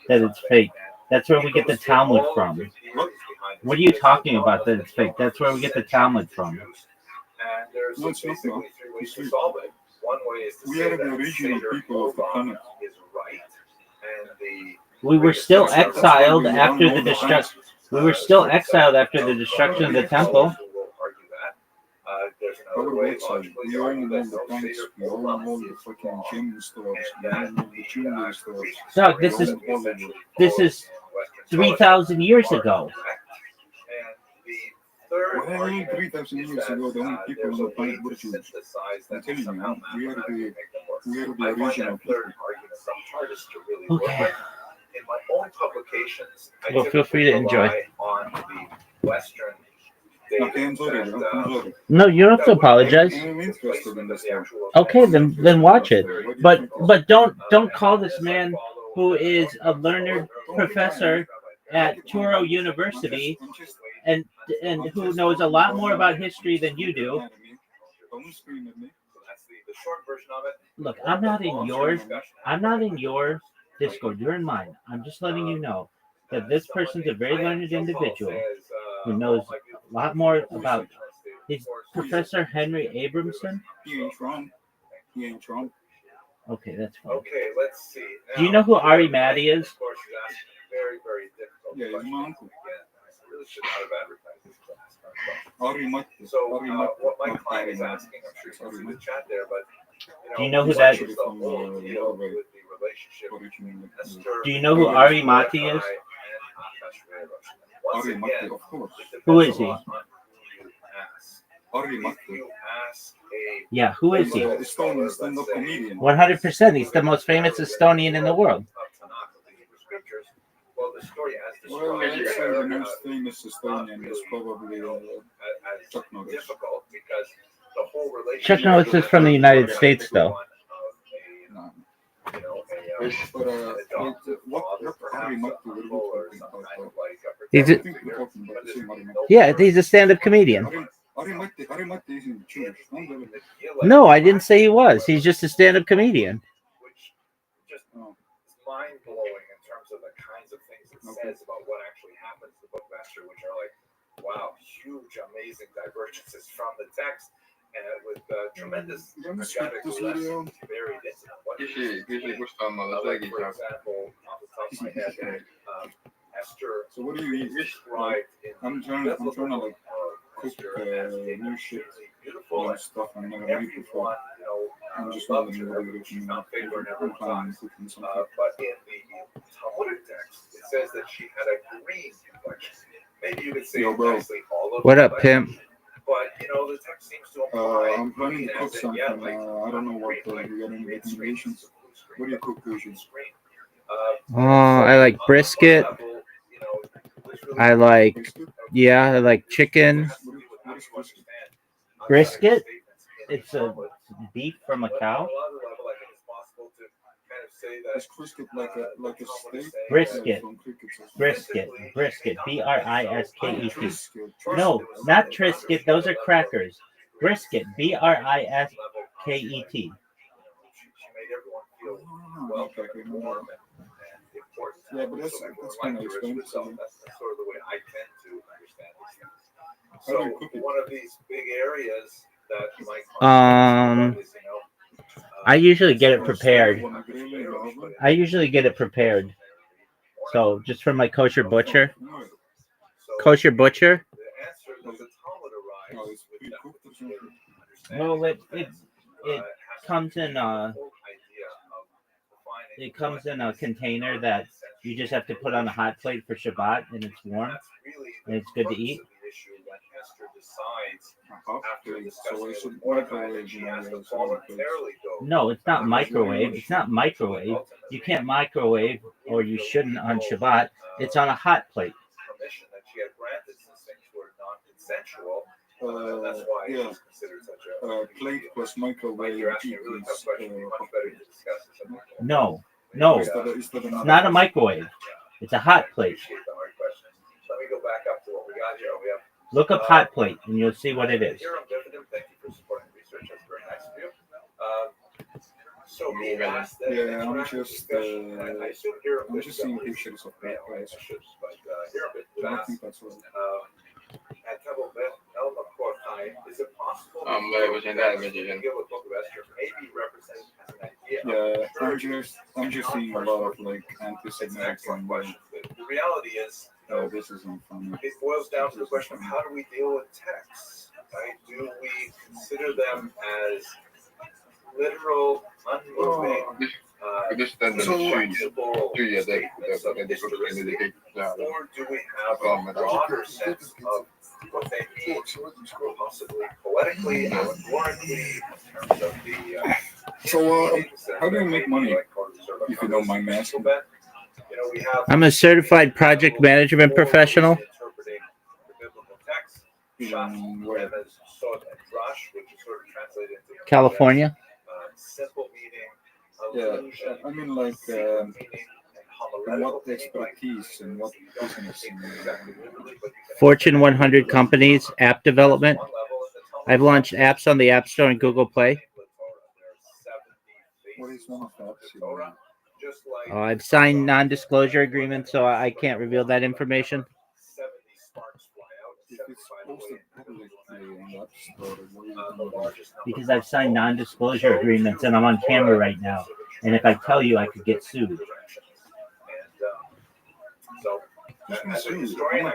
That it's fake. That's where we get the Talmud from. What are you talking about that it's fake? That's where we get the Talmud from. And there's basically 3 ways to solve it. One way is to we say are the that original people of the planet. Is right, and we were still exiled after the destruction. We were still exiled after the destruction of the temple. We all know the banks, we all know the fucking gym stores, we all know the jewelry stores. Doug, this is 3,000 years ago. Well, 3,000 years ago, the only people on the planet were Jews. I'm telling you, man, we are the original people. Okay. In my own publications, well, feel free to enjoy. On the Western okay, I'm sorry. No, you don't have to apologize. Okay, then watch it. But don't call this man who is a learned professor at Touro University and who knows a lot more about history than you do. Look, I'm not in your Discord. You're in mine. I'm just letting you know that this person's a very learned individual who knows a lot more about. He's Professor Henry Abramson. He ain't wrong. Okay, that's fine. Okay, let's see. Do you know who Ari Maddy is? Of course, very, very difficult. Yeah, he's my uncle. I really should not have advertised this class. Ari Maddy. So, what my client is asking, I'm sure you can see the chat there, but do you know who that is? relationship. originally. Esther, Do you know who Ari Mati is? Once Ari Matti, again, of course. it Who depends is he? a lot on who you ask. Ari If Matti. you ask a Yeah, who is He's he? an Estonian stand-up comedian. 100%. He's the most famous Estonian in the world. Well, the story as Well, described I'd say there, the most famous Estonian is probably as Chuck Norris. difficult because the whole relationship. Chuck Norris is from the United States, though. No. You know, But what Ari Matti were we talking about? He's I a, think we're talking about the same Ari Matti. yeah, he's a stand-up comedian. Ari Matti isn't Jewish. No, I didn't say he was. He's just a stand-up comedian. Which just is mind blowing in terms of the kinds of things it says about what actually happens to the book master, which are like, wow, huge, amazing divergences from the text, and with tremendous pedagogic lessons buried into them. What like, for example, off the top of my head, Esther. So what do you eat? Described in I'm trying to like cook new shit beautiful and stuff I'm never made before. I'm just wondering what you recommend. I'm planning cooking something. But in the Talmudic text, it says that she had a green complexion. Maybe you could say nicely all of What it, up, pimp? But the text seems to imply. I'm planning to cook something. I don't know what you got any recommendations. What do you cook usually? Oh, I like brisket. I like, yeah, I like chicken. What is brisket? Brisket? It's a beef from a cow. Is brisket like a steak? Brisket. Brisket. Brisket. B-R-I-S-K-E-T. No, not Trisket. Those are crackers. Brisket. B-R-I-S-K-E-T. Yeah, but that's kind of expensive. That's sort of the way I tend to understand these things. So one of these big areas that might I usually get it prepared. So just from my kosher butcher. Kosher butcher. Well, it comes in a container that you just have to put on a hot plate for Shabbat, and it's warm, and it's good to eat. No, it's not microwave. It's not microwave. You can't microwave, or you shouldn't on Shabbat. It's on a hot plate. That's why Yeah. it's considered such a Plate plus microwave. you're asking a really tough question. Much better to discuss this. No, Is that it's not a microwave. It's a hot plate. Appreciate the hard questions. Let me go back up to what we got here. We have Look up hot plate, and you'll see what it is. Here I'm dividend. Thank you for supporting research. That's very nice of you. So being asked that I'm just I assume here I'm just seeing pictures of that place. but here I'm been I asked think that's what. at Temple El Makor High, is it possible we zijn daar met je give a book of Esther maybe represented as an idea? Yeah, I'm just seeing a lot of like It's an anti-Semitic excellent and question. The reality is, this isn't funny. it boils down to the question of how do we deal with texts, right? Do we consider them as literal, unmoving, Dus dan flexible doe je statements of history, or do we have a broader sense of what they mean, possibly poetically, allegorically, in terms of the How do you make money, if you don't mind me asking? I'm a certified project management professional. California. Simple meaning, Yeah, I mean like in what expertise and what business. Fortune 100 companies, app development. I've launched apps on the App Store and Google Play. What is one of that? I've signed non-disclosure agreements, so I can't reveal that information. If it's posted publicly on the App Store, what do you do? Because I've signed non-disclosure agreements and I'm on camera right now. And if I tell you, I could get sued. I'm not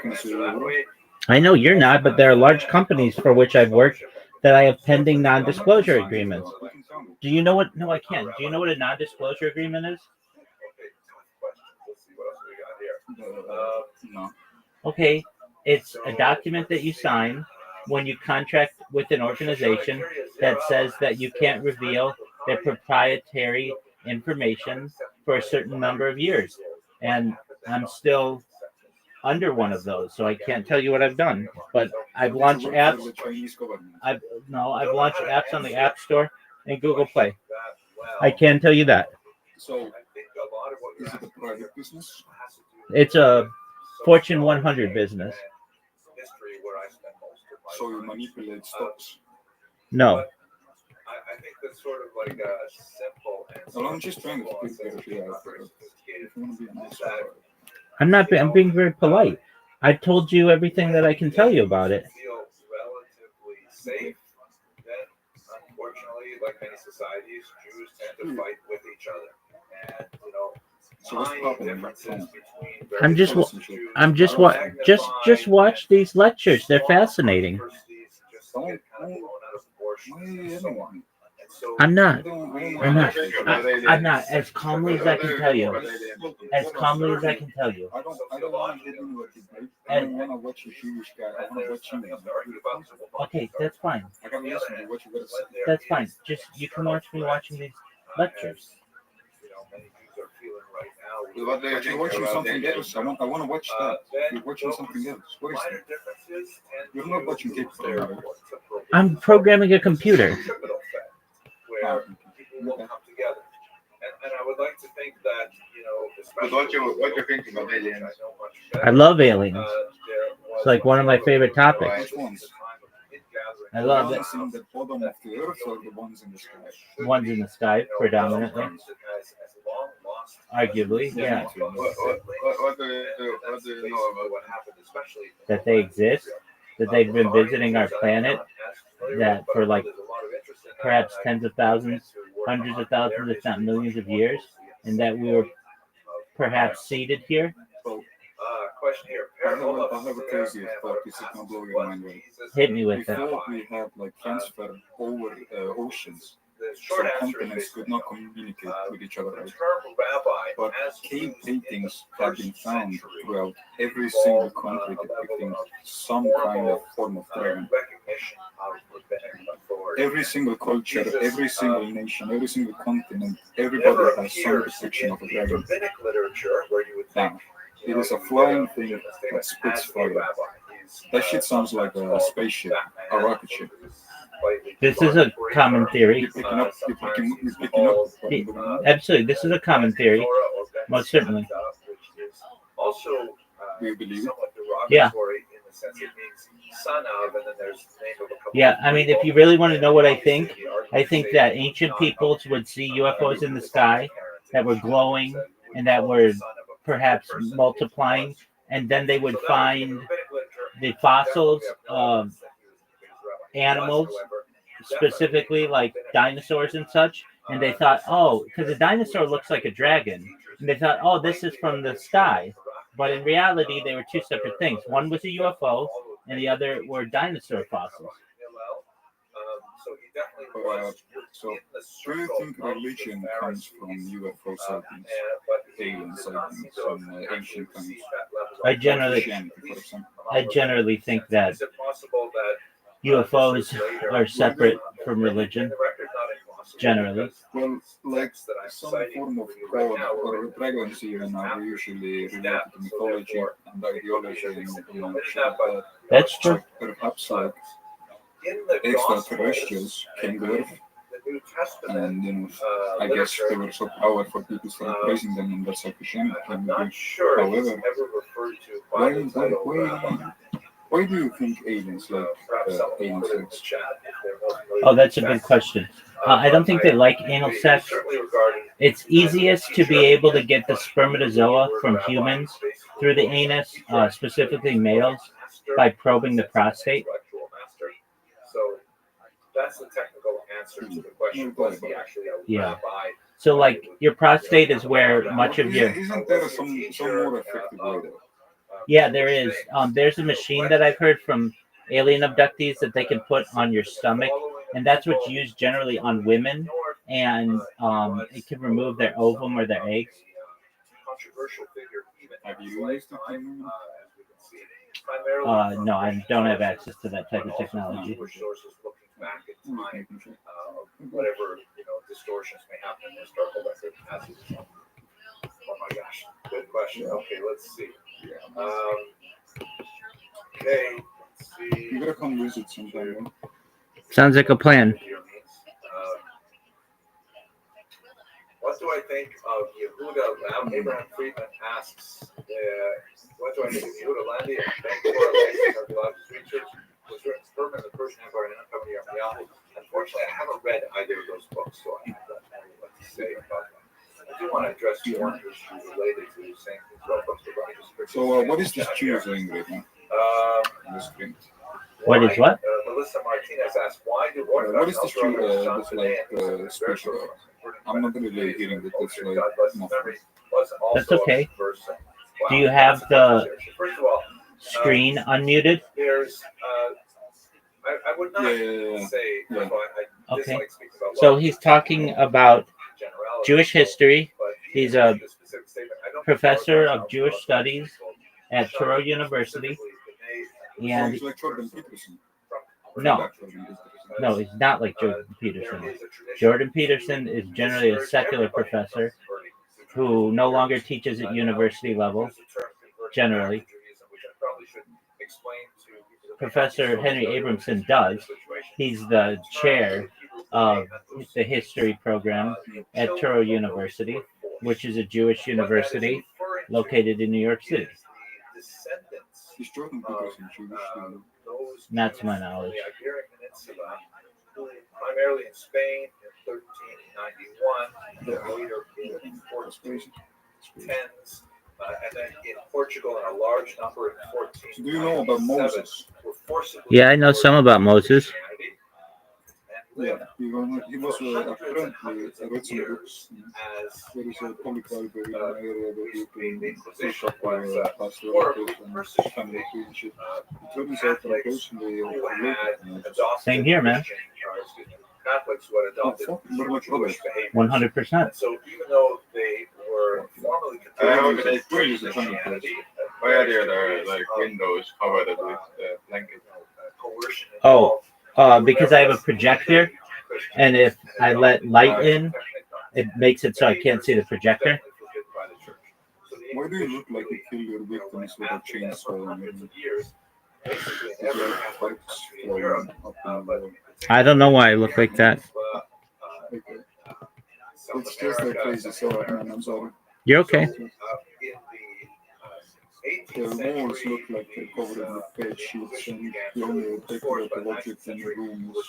gonna sue you. I know you're not, but there are large companies for which I've worked that I have pending non-disclosure agreements. Do you know what? No, I can't. Do you know what a non-disclosure agreement is? No. Okay, it's a document that you sign when you contract with an organization that says that you can't reveal their proprietary information for a certain number of years. And I'm still under one of those, so I can't tell you what I've done. But I've launched apps. The Chinese government. I've launched apps on the App Store and Google Play. I can tell you that. So, is it a private business? It's a Fortune 100 business. So you manipulate stocks? No. I think that's sort of like a simple answer. Well, I'm just trying to figure it out. If you want to be an asshole. I'm being very polite. I told you everything that I can tell you about it. Feel relatively safe. Then, unfortunately, like many societies, Jews tend to fight with each other, and So what's the problem? differences between I'm just watch these lectures. They're fascinating. I'm not. I'm not. As calmly as I can tell you. As calmly as I can tell you. I don't want to get into a debate. I don't want to watch a Jewish guy. I want to watch you. Okay, that's fine. I gotta listen to what you gotta say. That's fine. Just you can watch me watching these lectures. But you're watching something else. I want to watch that. You're watching something else. What is that? You're not watching K-pop. I'm programming a computer. Where people will come together. And I would like to think that, But what you thinking of aliens? I love aliens. It's like one of my favorite topics. Which ones? I love it. The ones in the bottom of the earth or the ones in the sky? Ones in the sky, predominantly. Arguably, yeah. What do you know about what happened, especially That they exist, that they've been visiting our planet, that for like perhaps tens of thousands, hundreds of thousands, if not millions of years, and that we were perhaps seated here. Question here. I have a crazy thought. This is not blowing your mind right. Hit me with that. Before we had like transfer over oceans, The so short answer continents is could not communicate with each other. the Right? term rabbi But has cave used in the paintings have been first found century throughout every single country depicting some kind of form of dragon. recognition of rabbinic authority. Every single culture, every single nation, every single continent, everybody has some depiction of a dragon. Rabbinic literature, where you would think Now, it is a flying thing that spits fire. That shit sounds like a spaceship, a rocket ship. This is a common theory. You're picking up what I'm doing. Absolutely, this is a common theory. Most certainly. Also, Do you believe it? Yeah. in the sense it means son of, and then there's the name of a couple. Yeah, I mean, if you really want to know what I think that ancient peoples would see UFOs in the sky that were glowing and that were perhaps multiplying, and then they would find the fossils of animals, specifically like dinosaurs and such, and they thought, oh, because a dinosaur looks like a dragon, and they thought, oh, this is from the sky. But in reality, they were two separate things. One was a UFO, and the other were dinosaur fossils. So, do you think religion comes from UFO sightings, alien sightings, from ancient times? I generally think that UFOs are separate from religion, generally. Well, like some form of god or dragons even are usually related to mythology and ideology and shit like that. That's true. Perhaps like extraterrestrials came to Earth, and I guess they were so powerful people started praising them, and that's like a shame. However, why do you think aliens like alien sex? Oh, that's a good question. I don't think they like anal sex. It's easiest to be able to get the spermatozoa from humans through the anus, specifically males, by probing the prostate. So that's the technical answer to the question. Was he actually a rabbi? So, like, your prostate is where much of your... Isn't there some more effective way though? Yeah, there is. There's a machine that I've heard from alien abductees that they can put on your stomach, and that's what's used generally on women, and it can remove their ovum or their eggs. Controversial figure even Have you used it? No, I don't have access to that type of technology. Jewish sources looking back in time, whatever distortions may happen in historical record passages. Oh my gosh, good question. Okay, let's see. Okay, let's see. You gotta come visit sometime. Sounds like a plan. What do I think of Yehuda? Abraham Friedman asks, what do I think of Yehuda Landi and bank correlations archaeological research was written firm in the Persian Empire and Empire Yirmiyahu? Unfortunately, I haven't read either of those books, so I don't know what to say about that. I do want to address one issue related to saying things about books. So, what is this Jew doing right now? On the screen. What is what? Melissa Martinez asked, why do What is this Jew Orthodox that's like special? I'm not really hearing that it's like nothing. That's okay. Do you have the screen unmuted? There's, I would not say, Yeah. I Okay. dislike speaking about So he's talking about generalities, Jewish history. but He's a specific statement. I don't professor think of Jewish studies at Touro University. And It's like Jordan Peterson. no, no, he's not like Jordan Peterson. Jordan Peterson is generally a secular professor who no longer teaches at university level, generally. Professor Henry Abramson does. He's the chair of the history program at Touro University, which is a Jewish university located in New York City. Is Jordan Peterson Jewish? Not to my knowledge. Primarily in Spain in 1391, later in 1410s, and then in Portugal in a large number in 14. Do you know about Moses? Yeah, I know some about Moses. Yeah, he was apparently, I read some books. There is a public library in the area that you can search up pastoral education, family leadership. It turns out that I'm personally related. Same here, man. Catholics who had adopted Very much Jewish rubbish. behavior. 100%. So even though they were formally considered Christianity, Why are there like windows covered with the blanket? coercion Oh, because I have a projector, and if I let light in, it makes it so I can't see the projector. Why do you look like you kill your victims with a chainsaw? I don't know why I look like that. Okay. It's just like crazy, so I'm sorry. You're okay. The walls look like they're covered in bed sheets, and the only decorative object in the room is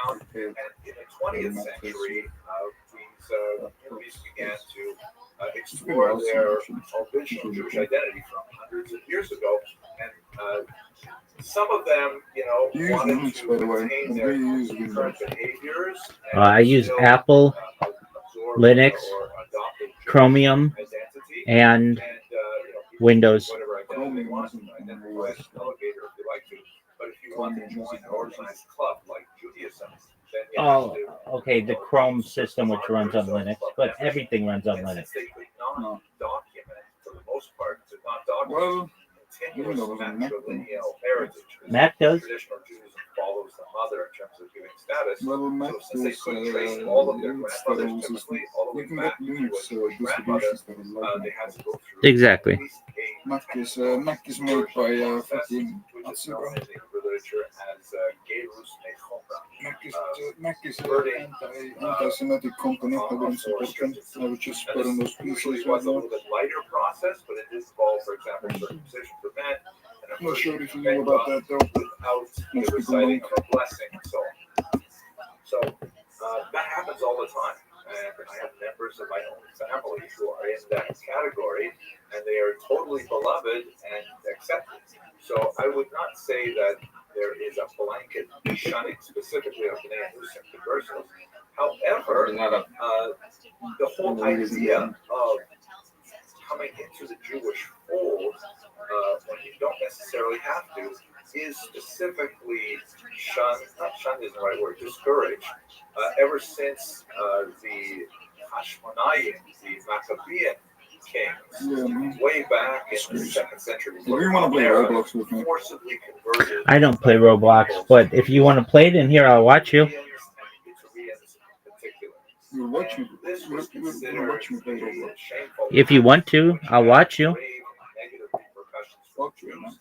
and in the 20th century, these movies began to explore their original Jewish identity from hundreds of years ago, and some of them, wanted to maintain their current behaviors. I use Apple, Linux, Chromium, and Windows. Chromium wasn't in the US. But if you want to join an organized club like Judaism, then you Oh, have to. okay, the Chrome system, which runs on Linux, but everything runs on Linux. They could not document, for the most part, to not document Well, continuous Windows and Mac matrilineal heritage. Mac does. Traditional Judaism follows the mother in terms of giving status. well, Mac So since they is couldn't trace all of their Linux grandmothers, that typically all the you way can back get to Linux a grandmother, distributions that are like they Mac. had to go through Exactly. at least a Mac is made by fucking which is known in the literature as Gerus Nechomra. Mac is an anti-Semitic company that runs important. I was just put on those Usually pieces it was right a now. little bit lighter process, but it did involve, for example, circumcision for men. And I'm not sure if you know about that though. without the reciting of a blessing and so on. So that happens all the time. And I have members of my own family who are in that category, and they are totally beloved and accepted. So I would not say that there is a blanket shunning specifically of B'nai Anusim conversos. However, the whole idea of coming into the Jewish fold when you don't necessarily have to is specifically shunned, not shunned is the right word, discouraged, ever since the Hashmonayim, the Maccabean kings way back in the 2nd century. If you want to play Roblox with me, Forcibly converted. I don't play Roblox, but if you want to play it in here, I'll watch you. you're watching me play Roblox. If you want to, I'll watch you. Fuck you, man.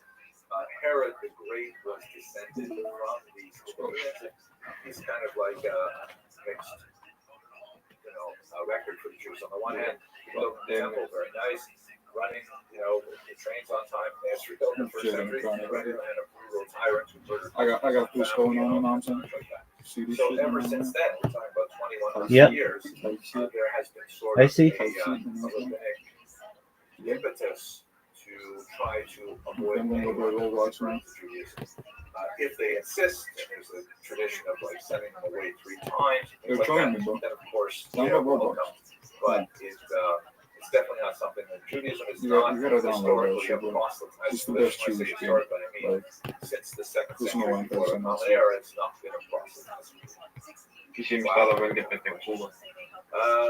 Herod the Great was descended from these. He's kind of like a mixed, record for the Jews. On the one hand, he built the temple, very nice, running, the trains on time. Israel in the first century, and a brutal tyrant who murdered. I got this going on, you know what I'm saying? See this So shit, ever man? since then, we're talking about 21 Yep. years, there has been sort I of see. a impetus to try to avoid I'm gonna go play Roblox, man. Judaism. If they insist, and there's a tradition of like sending them away 3 times, They're like trying that, me, bro. then of course Download they're Roblox. welcome. But it's definitely not something that Judaism is You not gotta download that historically shit, a bro. proselytized It's the religion. best When I say Jewish game. historically, I mean Like, since the 2nd there's no century one before the person Common else. Era, it's not been a proselytized religion.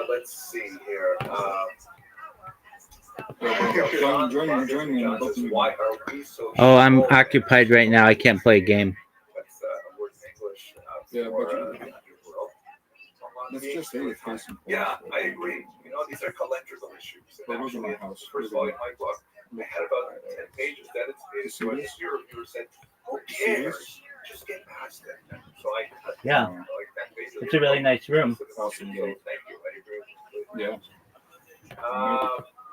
Let's see here. Join me in the Why are we so Oh, I'm sure? occupied right now. I can't play a game. That's a word in English. Yeah, for, but underworld. let's just say it face and Yeah, I agree. These are collectible issues. But And look at actually, my in the house. first volume of my book, I had about 10 pages dedicated to it. This year, reviewer said, "Who cares? Just get past it." So I had Yeah. like 10 pages. It's a really nice room. Awesome. Thank you. I agree with you. Yeah.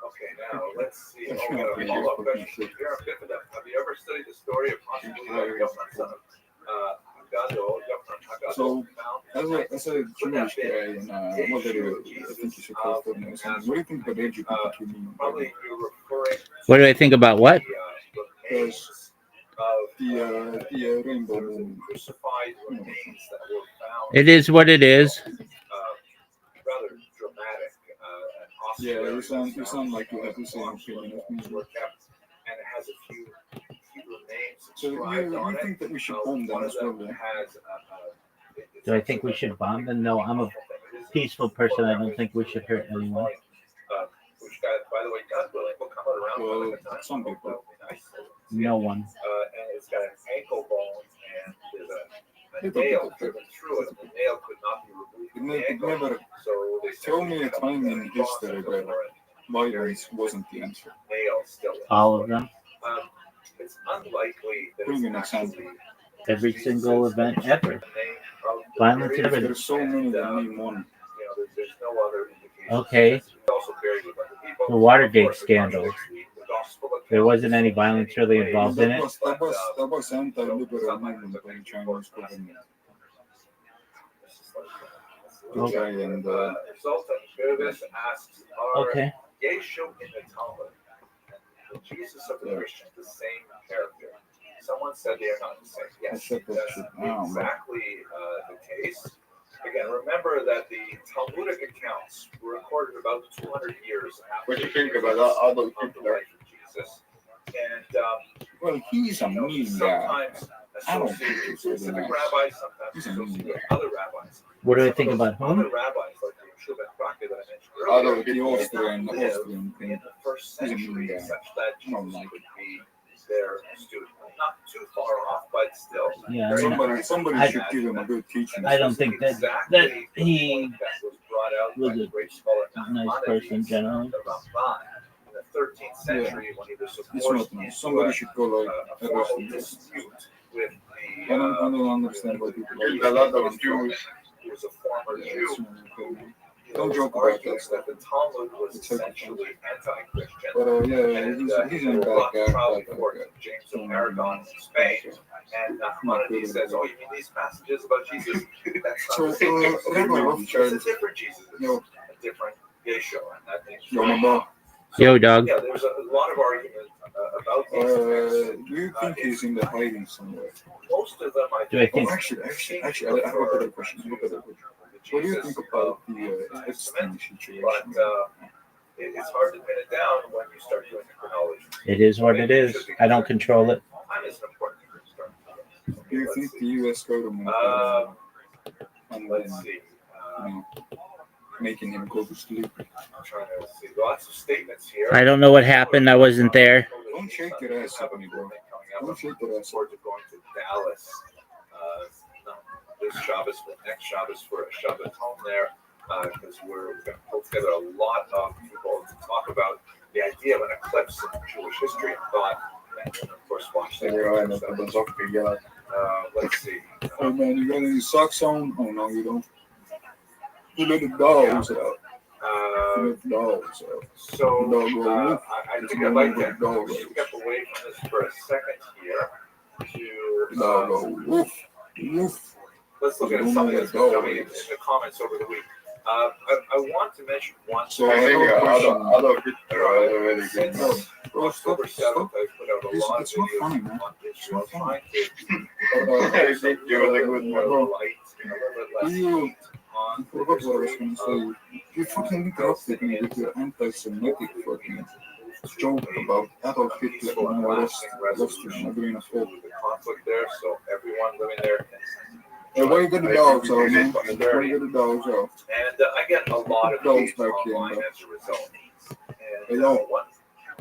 Okay, now let's see. Oh, we got a follow-up question. Here, have you ever studied the story of possibly Governor son of Haggadah, Governor So, Haggadah? as a Jewish guy, and what I do, I think you should call for me. What do you think about LGBTQ mean? Probably you're referring What do I think about what? the remains of The rainbow movement. crucified remains that were found. It is what it is. Rather dramatic. And Yeah, Austria you sound like you have the same opinion as me. were kept, and it has a few names So inscribed on you it. think that we should bomb them One as of well, them then? has Do I think we should bomb them? No, I'm a peaceful person. I don't think we should hurt anyone. Which, by the way, God willing, will come out around Well, by the time. some people. That would be nice. No one. And it's got an ankle bone and there's a People nail think driven through it, and the nail could not be removed from the It ankle. never So they tell me a cut time the in cross history over where it. violence wasn't the answer. Nail still. All of them. It's unlikely that Bring it's an example. actually Every single event ever. the name of the Violence period. ever. There's so many that name one. There's no other indication. Okay. It's also buried with other people. The Watergate Of course, scandal. the gospel account There wasn't any is violence in really many involved ways, in it. That was anti-liberal movement by the Chinese government. Okay, and Sultan Gervis asks, are Okay. Yeshu in the Talmud and the Jesus of the Christians the same character? Someone said they are not the same. Yes, said that that's shit now, exactly the case. Again, remember that the Talmudic accounts were recorded about 200 years after What do you think about other the people? life of Jesus. And well, he's a mean guy. sometimes I don't associated think with he's very specific nice. rabbis, sometimes He's a mean associated with guy. other rabbis. What do I Some of think those about whom? Other rabbis, like the Shubin Kraka that I mentioned Other earlier, the Austrian lived thing. in the first He's a mean century, guy. such that I don't Jesus like would be their student. Not too far off, but still. Yeah, very I Somebody should give him a good teaching. I don't think that exactly the he point that was brought out was by the a great scholar nice person generally. the Ramban in the 13th century when he was It's forced not nice. into Somebody should go like a formal arrest him. dispute with I don't understand why people There's like a lot that. of Jews. who was a former Yeah, Jew. Don't joke about arguing that stuff. that the Talmud was It's okay. essentially anti-Christian. But yeah, And he's he in was bad brought to guy. trial Bad before guy. James of Aragon in Spain. And Maimonides says, "Oh, you mean these passages about Jesus? That's So, not the same Jesus. Rabbi It's Rothschild, a different Jesus. It's Yo. a different Yeshua." And that makes Yo, Mama. Yo, dog. Yeah, there's a lot of argument about these texts. Do you think he's in the hiding somewhere? Most of them, I Do I think. think- Actually, I have a better question. What do you think about the Epstein situation? But it's hard to pin it down when you start doing the chronology. It is what it is. I don't control it. Time is an important thing to start. Do you think the U.S. government Uh, and Let's see. you know, making him go to sleep. I'm trying to see lots of statements here. I don't know what happened. I wasn't there. Don't shake your ass at me, bro. Don't shake your ass. Forward to going to Dallas this Shabbos, next Shabbos for a Shabbat home there, because we're going to pull together a lot of people to talk about the idea of an eclipse in Jewish history and thought, and of course watch that. Let's see. Oh man, you got any socks on? Oh no, you don't. You let the dogs out. You let the dogs out. So I think I'd like to step away from this for a second here to let's look at something that's been coming in the comments over the week. I want to mention one. So I think other picture already good. October 7th, I put out a lot of videos on Israel trying to I think you're like good more one. light and a little bit less You heat on forgot what I was going to say. You fucking interrupted me with your anti-Semitic fucking joke about Adolf Hitler and all lost him agreeing a fault. the conflict there, so everyone living there can. Hey, why you got the dogs out, man? Why you got the dogs out? And I get a lot of Dogs hate back here, online bro. as a result. Hey, And yo.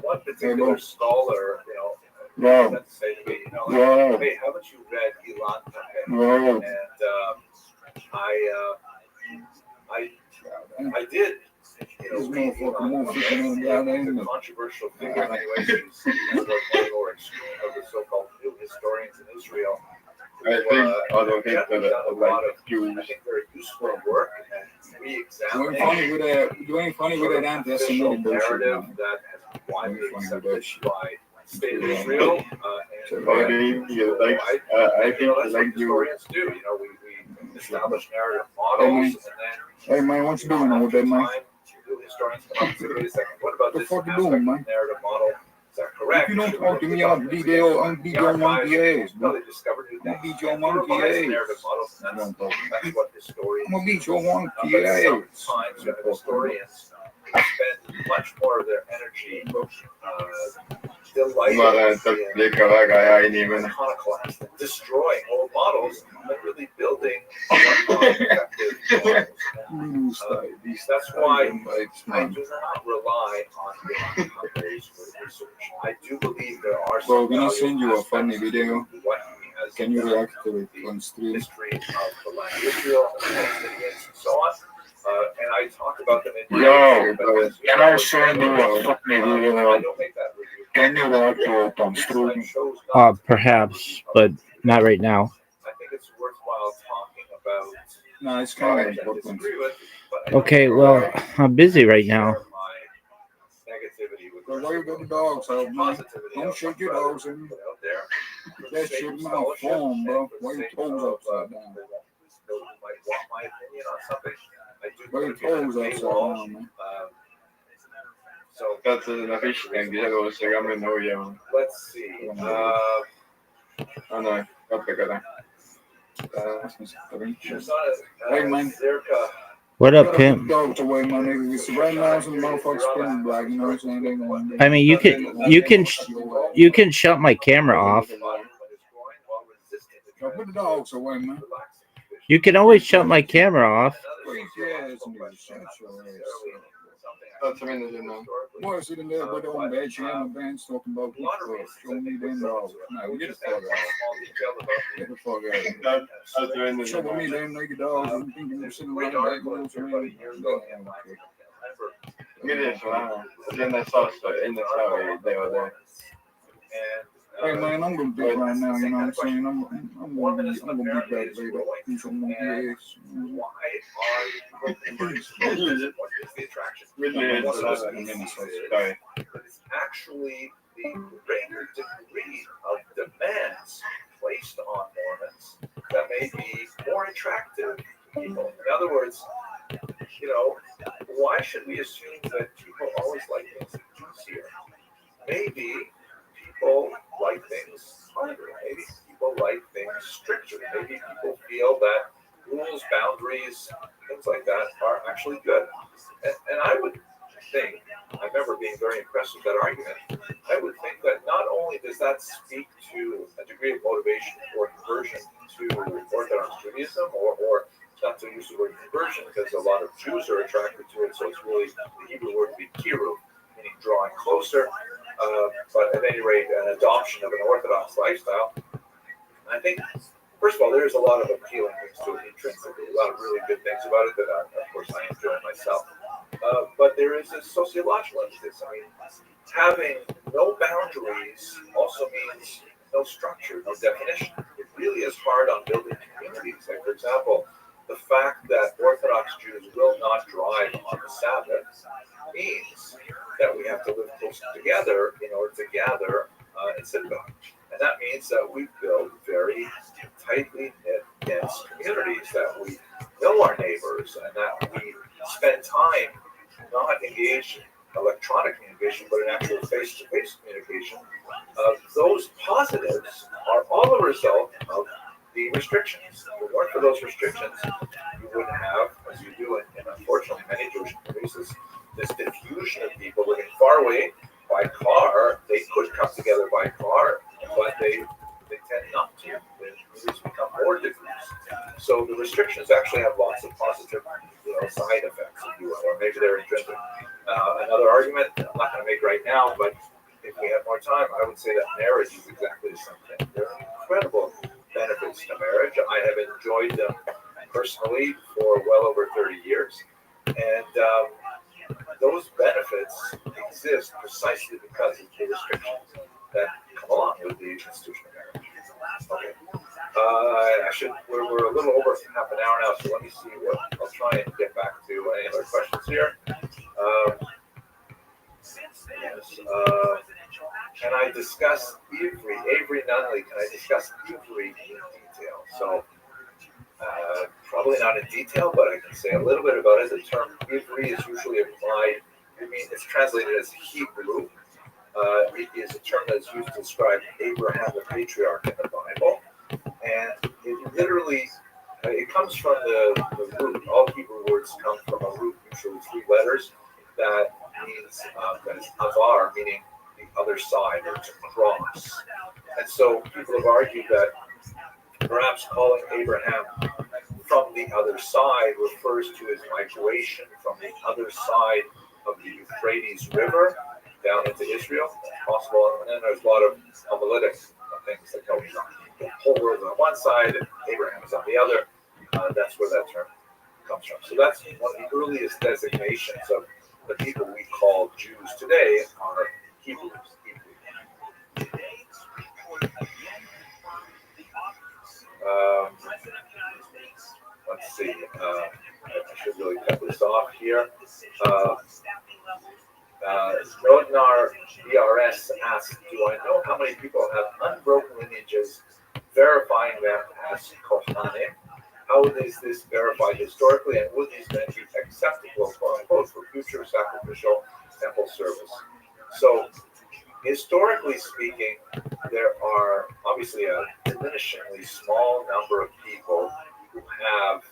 one particular scholar, Wow. said to say to me, Wow. hey, haven't you read Elon Musk? Wow. And I did. This Read motherfucker Elon won't Musk. fit in that He's name. a controversial figure anyway. He's one of the so-called new historians in Israel. I think Adolf Yeah, Hitler done a lot of, Jews. I think, very useful work and You ain't funny with that anti-Semitic bullshit, narrative man. that has been widely Funny with accepted that shit. by the state of Israel. I think that's what like you. historians do. We establish narrative models, and Hey man, what you doing then over there, man? new historians come up and say, wait a second, what about The this fuck you aspect doing, of man? the narrative model? Is that correct? If you don't talk to me, I'll beat your monkey ass, bro. They discovered new I'll things. beat your And monkey revise ass. narrative models, and that's what historians I'm gonna beat your monkey but ass. sometimes historians spend much more of their energy delighting Ma arvan, et sealt oli ikka väga hea inimene. iconoclast and destroying old models and really building effective models. That's why I do not rely on those research. I do believe there are Bro, some can I send you a funny video? what he has Can you done, react to it the on stream? history of the land of Israel, the Palestinians, and so on. And I talk about them in Yo, can I send you a funny I video? don't make that review. Can you react to it on stream? Perhaps, but not right now. I think it's worthwhile talking about. No, it's kind of I important. disagree with, but I Okay, well, I'm busy right now. share my negativity with But why you got the dogs out, man? positivity. Don't shake your dogs in. Put out there. That shit malformed, bro. Why your toes upside down? They might want my opinion on something. I do Why your toes upside down, man? So Pead seda pistängi elus ega minna hoiama. let's see. Anna, kappekada. Hey, man. What up, pimp? Dogs away, my nigga. It's right now some motherfuckers spinning black, you know what I'm saying? They gonna- I mean, you can shut my camera off. Yo, put the dogs away, man. You can always shut my camera off. Crazy ass nigga. Shut your ass up. Saad sa minna sinna? Boy, sitting there with their own bad jam bands talking about people. Show me them dogs. Nah, get the fuck out. Get the fuck out. Saad sa minna Show me sinna? them naked dogs and think you're sitting around back rows, man. Milline su näha? Enne saasta ei teevad jah. Hey man, I'm gonna dip right now, you know what I'm saying? I'm gonna be back later. Do some monkey ass. Milline su näha? It's actually the greater degree of demands placed on Mormons that may be more attractive to people. In other words, why should we assume that people always like things juicier? Maybe people like things harder. Maybe people like things stricter. Maybe people feel that rules, boundaries, things like that are actually good. And I would think, I remember being very impressed with that argument, I would think that not only does that speak to a degree of motivation or conversion to Orthodox Judaism or not to use the word conversion because a lot of Jews are attracted to it, so it's really the Hebrew word would be kiru, meaning drawing closer. But at any rate, an adoption of an Orthodox lifestyle. And I think, first of all, there's a lot of appealing things to it intrinsically, a lot of really good things about it that, of course, I enjoy myself. But there is a sociological emphasis. I mean, having no boundaries also means no structure, no definition. It really is hard on building communities. Like, for example, the fact that Orthodox Jews will not drive on the Sabbath means that we have to live close together in order to gather in synagogue. And that means that we build very tightly knit, dense communities, that we know our neighbors, and that we spend time not engaged in electronic communication, but in actual face-to-face communication. Those positives are all a result of the restrictions. If it weren't for those restrictions, you wouldn't have, as you do in unfortunately many Jewish communities, this diffusion of people living far away by car. They could come together by car, but they tend not to. The communities become more diffuse. So the restrictions actually have lots of positive, side effects, if you will, or maybe they're intrinsic. Another argument I'm not going to make right now, but if we have more time, I would say that marriage is exactly the same thing. There are incredible benefits to marriage. I have enjoyed them personally for well over 30 years, and those benefits exist precisely because of the restrictions that come along with the institution of marriage. Okay. We're a little over half an hour now, so let me see what I'll try and get back to any other questions here. Yes. Can I discuss Avery Nunley? Can I discuss Avery in detail? So, probably not in detail, but I can say a little bit about it. The term Avery is usually applied, it's translated as Hebrew. It is a term that is used to describe Abraham, the patriarch in the Bible. And it literally, it comes from the root. All Hebrew words come from a root, usually 3 letters, that means, that is avar, meaning the other side, or to cross. And so people have argued that perhaps calling Abraham from the other side refers to his migration from the other side of the Euphrates River down into Israel. Possible. And then there's a lot of homiletic things that go on. The whole world on one side, and Abraham is on the other. That's where that term comes from. So that's one of the earliest designations of the people we call Jews today are Hebrews. Let's see. I should really cut this off here. Rodnar BRS asks, do I know how many people have unbroken lineages verifying them as Kohanim? How is this verified historically, and would these men be acceptable, quote unquote, for future sacrificial temple service? So, historically speaking, there are obviously a diminishingly small number of people who have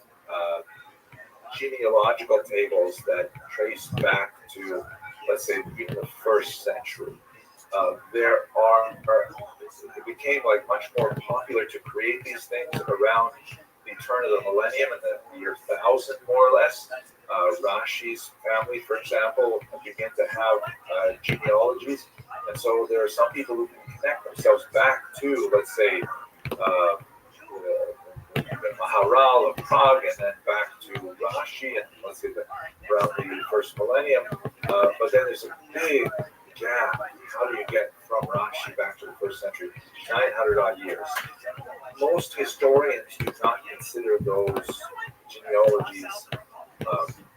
genealogical tables that trace back to, let's say, even the 1st century. It became like much more popular to create these things around the turn of the millennium in the year 1000, more or less. Rashi's family, for example, began to have genealogies. And so there are some people who can connect themselves back to, let's say, the Maharal of Prague, and then back to Rashi, and let's say around the 1st millennium. But then there's a big gap. How do you get from Rashi back to the 1st century? 900 odd years. Most historians do not consider those genealogies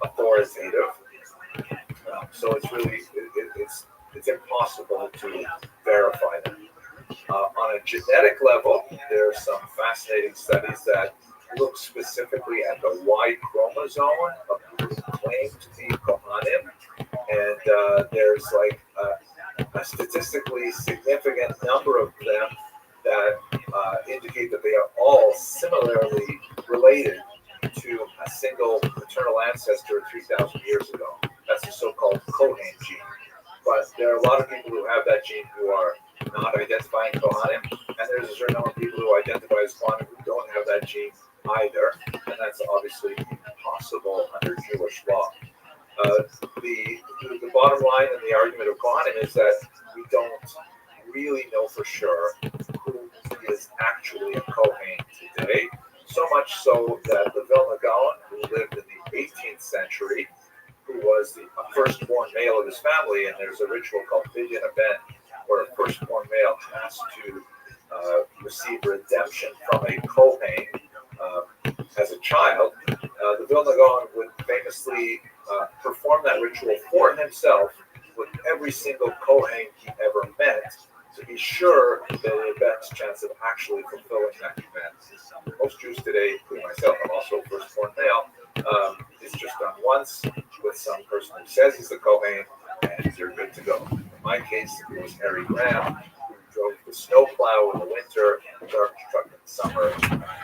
authoritative. So it's really it's impossible to verify them. On a genetic level, there are some fascinating studies that look specifically at the Y chromosome of people who claim to be Kohanim, and there's like a statistically significant number of them that indicate that they are all similarly related to a single maternal ancestor 3,000 years ago. That's the so-called Kohen gene. But there are a lot of people who have that gene who are not identifying Kohanim, and there's a certain number of people who identify as Kohanim who don't have that gene either, and that's obviously impossible under Jewish law. The bottom line in the argument of Kohanim is that we don't really know for sure who is actually a Kohen today, so much so that the Vilna Gaon, who lived in the 18th century, who was the firstborn male of his family, and there's a ritual called Binyan Ben, where a firstborn male has to receive redemption from a Kohen as a child. The Vilna Gaon would famously perform that ritual for himself with every single Kohen he ever met, to be sure that he had the best chance of actually fulfilling that event. Most Jews today, including myself, I'm also a firstborn male, it's just done once with some person who says he's the Kohen, and you're good to go. In my case, it was Harry Graham, who drove the snowplow in the winter, the garbage truck in the summer,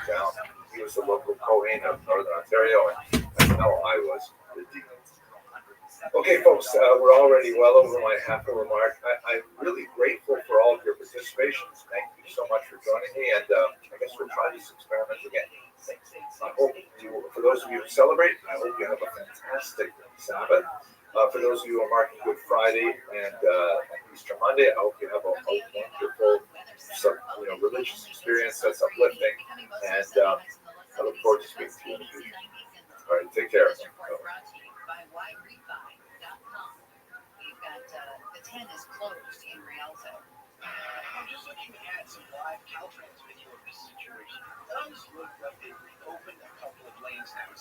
down. He was the local Kohen of Northern Ontario, and that's how I was redeemed. Okay, folks, we're already well over my half-hour mark. I'm really grateful for all of your participations. Thank you so much for joining me, and I guess we'll try this experiment again. I hope for those of you who celebrate, I hope you have a fantastic Sabbath. For those of you who are marking Good Friday and Easter Monday, I hope you have a wonderful religious experience that's uplifting, and I look forward to speaking to you in the future. All right, take care. The 10 is closed in Rialto. I'm just looking at some live Caltrans video of this situation. It does look like they reopened a couple of lanes now.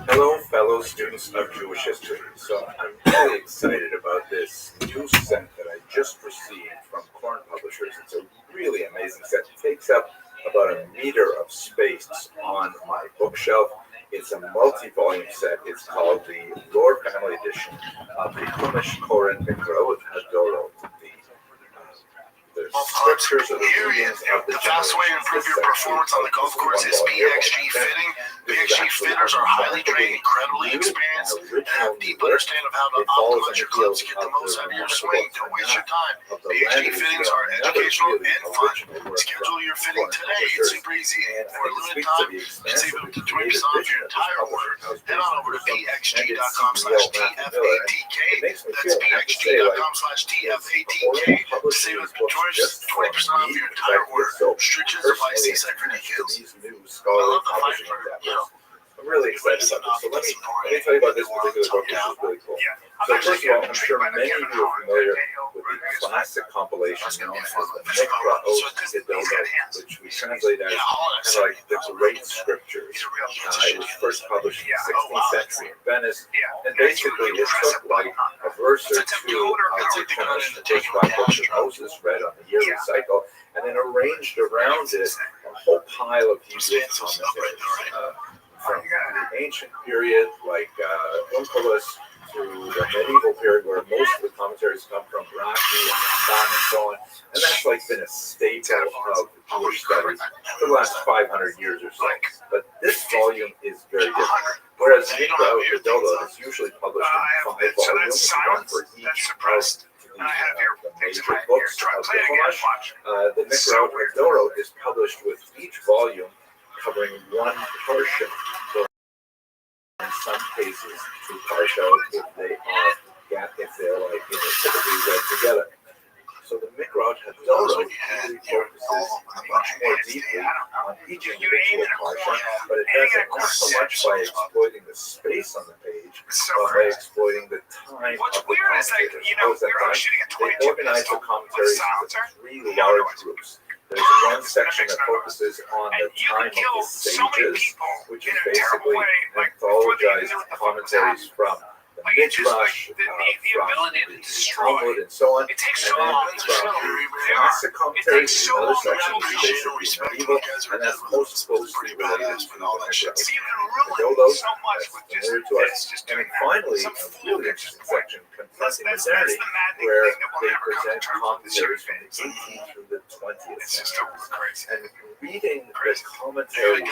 Hello, fellow students of Jewish history. So I'm really excited about this new set that I just received from Korn Publishers. It's a really amazing set. It takes up about a meter of space on my bookshelf. It's a multi-volume set. It's called the Lord Family Edition of the Chumash Koren Mikrot Hadorot, the scriptures of the readings of the fast way to improve your performance on the golf course is BXG Fitting. BXG fitters are highly trained, incredibly experienced, and have a deep understanding of how to optimize your clubs to get the most out of your swing. Don't waste your time. BXG fittings are educational and fun. Schedule your fitting today. It's super easy. For a limited time, you can save up to 20% off your entire order. Head on over to bxg.com/TFATK. That's bxg.com/TFATK to save up to 20% off your entire order. Restrictions apply. See site for details. I love the fight for, I'm really excited about this. So let me tell you about this particular book, which is really cool. So first of all, I'm sure many of you are familiar with the classic compilation known as the Mikrot Hadorot, which we translate as kind of like the Great Scriptures. It was first published in the 16th century in Venice, and basically it took like a verse or two of the Chumash, the first 5 books of Moses read on the yearly cycle, and then arranged around it a whole pile of Hebrew commentaries. From the ancient period, like Onkelos, to the medieval period, where most of the commentaries come from Rashi and Ramban and so on, and that's like been a staple of Jewish studies for the last 500 years or so. But this volume is very different. Whereas Mikrot Hadorot is usually published in 5 volumes, one for each of the major books of the Chumash. The Mikrot Hadorot is published with each volume covering one portion. So in some cases, 2 parsha if they're like typically read together. So the Mikrot Hadorot really focuses much more deeply on each individual parsha, but it does it not so much by exploiting the space on the page, but by exploiting the time of the commentators. They organize the commentaries into 3 large groups. There's one section that focuses on the time of the sages, which is basically anthologized commentaries from the Midrash, from the Talmud, and so on. And then from classic commentaries, another section which is basically medieval, and that's most closely related to the Midrash. Hadorot, that's familiar to us. And then finally, a really interesting section, Confessing Modernity, where they present commentaries from the 18th through the 20th century. And reading the commentaries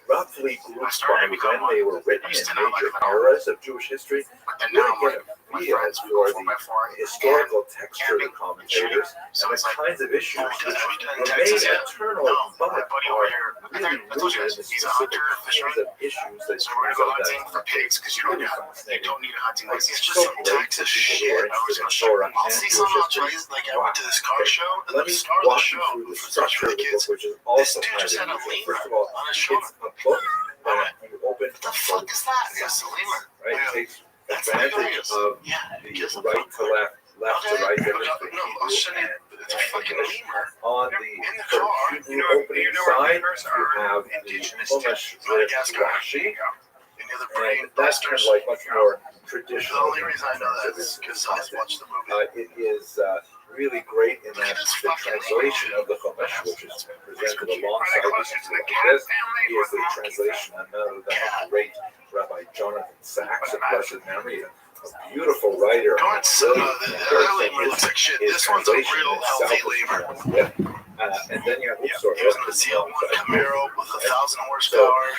roughly grouped by when they were written in major eras of Jewish history, you really get a my idea friends for before my foreign. historical texture of the commentators So and it's the like, kinds of issues have you which done remain Texas yet? eternal, No, but my buddy are over here, really I told you rooted guys, in the he's a specific hunter, kinds fisherman. of issues that So we're gonna go come up hunting for pigs because you don't need a hunting Like, license. it's It's just so some great Texas for people who shit. are I was interested in gonna show you. Torah I'll and see something. I'll Jewish tell you. history. Like I went to this car show, and Let the me star of the walk you show through the for structure of the kids. book, which is This also dude kind just had of a unusual. lemur First of all, on his it's shoulder. a book that you open What the fuck is that? It's a lemur. right? Yeah. It takes That's advantage hilarious. of Yeah, the gives a right fuck. to left, left to right difference No, between I'll show Hebrew you. and It's a fucking lemur. on In the the sort of car, Hebrew opening side, you have the indigenous Chumash to with Madagascar. Rashi, And the other brain and that's kind busters. of like much more The traditional. only reason I know that is because I watched the movie. It is really great in Look that at this the fucking translation lemur. of the Chumash, which is presented Are alongside they the closer to the Hebrew cat this, family is or the the monkey translation of none other than the great Rabbi Jonathan Sachs of blessed memory, a beautiful writer. Go ahead, so the other lemur looks like shit. This one's a real healthy lemur. And then you have He was in the ZL1 Camaro with 1,000 So horsepower.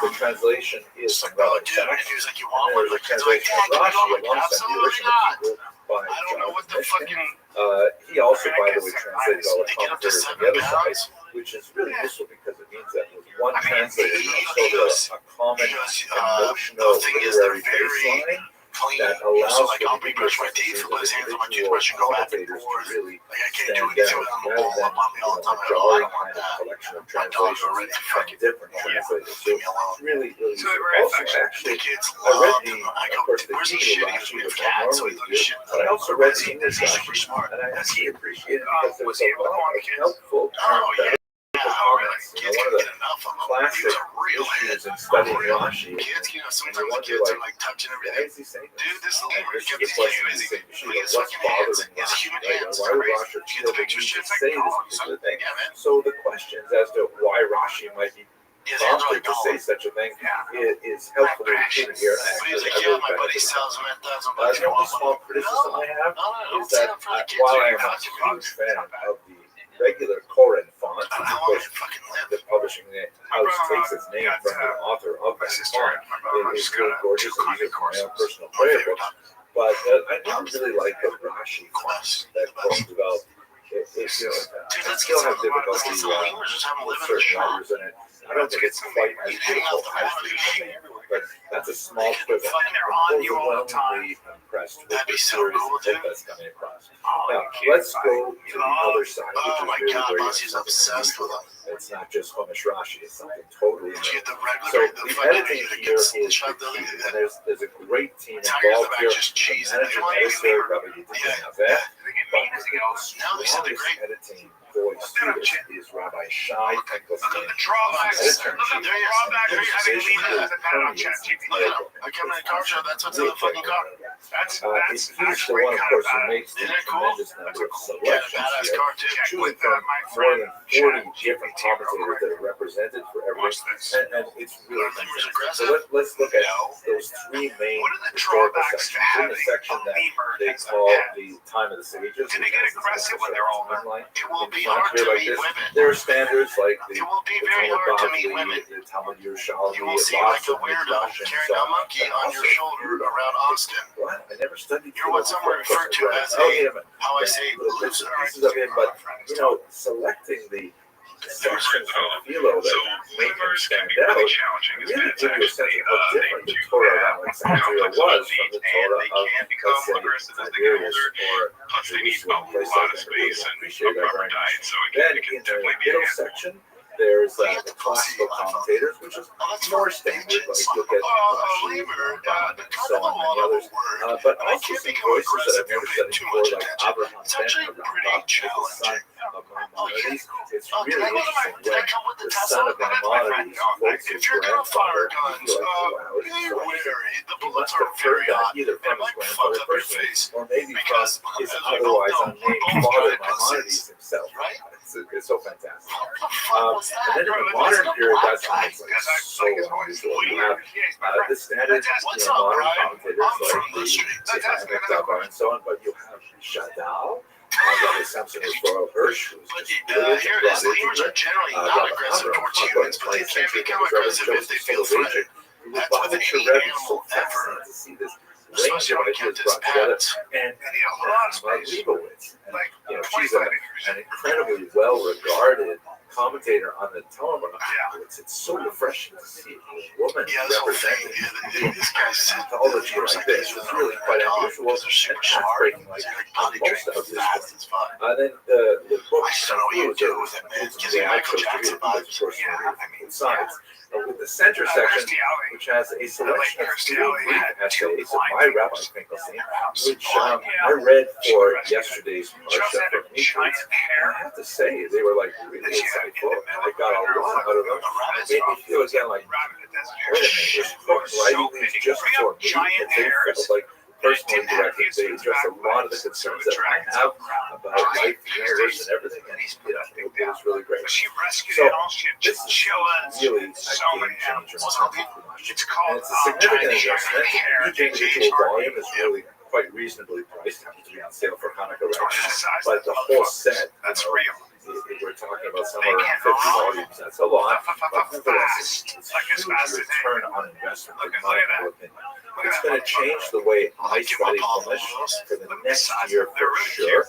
the translation is It's from like, oh, Rabbi dude, and Sachs. he was like, you And want there's one? a Like, kids are like, translation Dad, of can we Rashi go? I'm like, alongside the absolutely original not. Hebrew by I don't know what the Jonathan fucking. He also, by the way, translated all the They get up to commentators on 7 the other side, pounds. which is really useful because it means that with one I mean, translator, you he have goes- sort of a common the emotional thing is, they're literary very baseline clean. that allows So, like, for I'll the brush my teeth, put his hands on my toothbrush, and go back and commentators forth. to really Like, I can't stand do anything out with them rather all than up on me all the time. a I jarring don't want kind of that. collection of My dogs are translations ready to from fucking different yeah, translators. So leave me alone. it's really, really So they're useful. very Also, affectionate. The actually, kids I read love the, them. I of go, course, the where's he Hebrew shitting? He goes, Rashi, we have which I cats, so he normally looks do, shit. but I also read the He's English super Rashi, smart. and I actually appreciate it Was because he there's a able to lot go on of kids? helpful Oh, yeah. parenthetical Oh, really? comments. You Kids know, one can of get the enough of them. classic He was a real head. issues in studying Real. Rashi. Kids, you know, sometimes the wonder, kids are like, like touching Why everything. is he saying this? Dude, this And lemur this is kept the these question kids he's busy. saying, Look at his what's fucking hands. bothering He has Rashi? human Right? hands. Why would Rashi Get feel the the picture need to shit. say this Oh, particular thing? yeah, man. So the questions as to why Rashi might be His hands are prompted like to say gold. such a thing is helpfully included here. And I But he's actually like, I yeah, really my buddy benefited sells from them at $1,000 it. The if you only want small one. criticism I have No, is don't say that that for the kids. while I You're am a not huge fan of the regular Koren font, which of How long course did it fucking live? the publishing house takes its name from the author of that font, it is really gorgeous. I use it for my own personal prayer books. But I don't really like the Rashi font that Koren developed. It, you know, I still have difficulty with certain letters in it. I don't think it's quite as beautiful as the name, but that's a small quibble. I'm overwhelmingly impressed with the series of book that's coming across. Now, let's go to the other side, which Oh is my really god, where Bossy's obsessed with them. it's not just Chumash Rashi, it's something totally Did you new. get the So regular, the the fucking editing that here gets is shoved the in key, the and there's a great team tires the involved back here. just cheese. The managing editor, Rabbi, Now they said they're great. editing voice to this is Rabbi Shai Finkelstein. The drawbacks. Editor in Look at chief. the drawbacks of having Information leaders is that depend on permeates ChatGPT. Look at him. I come in a car show, that's what's in the fucking car. That's He's the actually one, of kind course, of who bad. makes the Isn't that cool? tremendous number of Yeah, selections badass here. car too. Choosing With from my more friend than 40 different commentators that are represented for every, Watch this. and it's really Are lemurs fantastic. aggressive? So let's look at No. those three main What are the historical drawbacks to sections. In having the section a that lemur they as a call pet? the Time of the Sages. Do they get aggressive when they're older? It will be It's not hard here to like meet this. women. There are standards like the It will be the very Talmud hard to meet Bavli, women. the Talmud Yerushalmi, You will see lots like a of weirdo midrash and carrying so a on. monkey And on your also, shoulder around Austin. What? I never studied. You're what some were referred to as how I say, loser. Pieces of him, but you know, selecting the sections from Philo that make him stand out really give you a sense of how different the Torah of Alexandria was from the Torah of, let's say, Tiberias or Jerusalem, a place like that. I really appreciate that very much. Then in the middle section, there's the classical commentators, which is more standard, like look at Rashi, Rambam, and so on, and others. But also some voices that I've never studied before, like Abraham Ben, the son of Maimonides. It's really interesting when the son of Maimonides quotes his grandfather. You feel like, wow, this is so interesting. The He bullets must are have heard very that hot. either It from his might fuck grandfather up your personally, face. or maybe from Because his they're otherwise both unnamed father, Maimonides himself. Right? It's so fantastic. What the fuck was And that? then in the modern period, that's when it's like so unusual. You have the standard, What's you know, up, modern Brian? commentators I'm like from the the streets. Satanic Dabba and so on, but you have Shadal, Rabbi Samson with Royal Hirsch, who's But just brilliant here and it is. brought into Lemurs are it. generally not Rabbi aggressive Abraham towards Kukla, humans, but they 20th can century, become was Rabbi aggressive if they Joseph feel threatened. Soloveitchik, That's with any animal ever. To see this Especially when it kept his pets. And They need a lot of space. Leibowitz, Like she's 25 acres. an incredibly well-regarded commentator on the television. It's so refreshing to see a woman Yeah, this whole thing, represented this guy's mythology like this. It's really quite unusual. They're super and smart. breaking like They're potty most trained of this fast one. as fuck. Then the book I just don't know what you would do with it, man. Gives you Michael Jackson vibes. Besides, with the center section, which has a selection of three brief essays by Rabbi Finkelstein, which I read for yesterday's Parsha from Mikra. I have to say, they were like really insightful. I got a lot out of them. It made me feel again like, wait a minute, this book writing these just for me, and they felt like personally directed. They address a lot of the concerns that I have about life, the universe, and everything. And it was really great. She rescued So, it all. She had this just is chillins. really a So game many changer. animals. It's called And it's a significant Tiny adjustment. Hair. Each individual volume is really quite reasonably priced. Happens to be on sale for Hanukkah right now. But the whole set, That's real. we're talking about somewhere around 50 volumes. That's a lot. But nevertheless, it's a huge return on investment, in my humble opinion. It's going to change the way I study English for the next year for sure.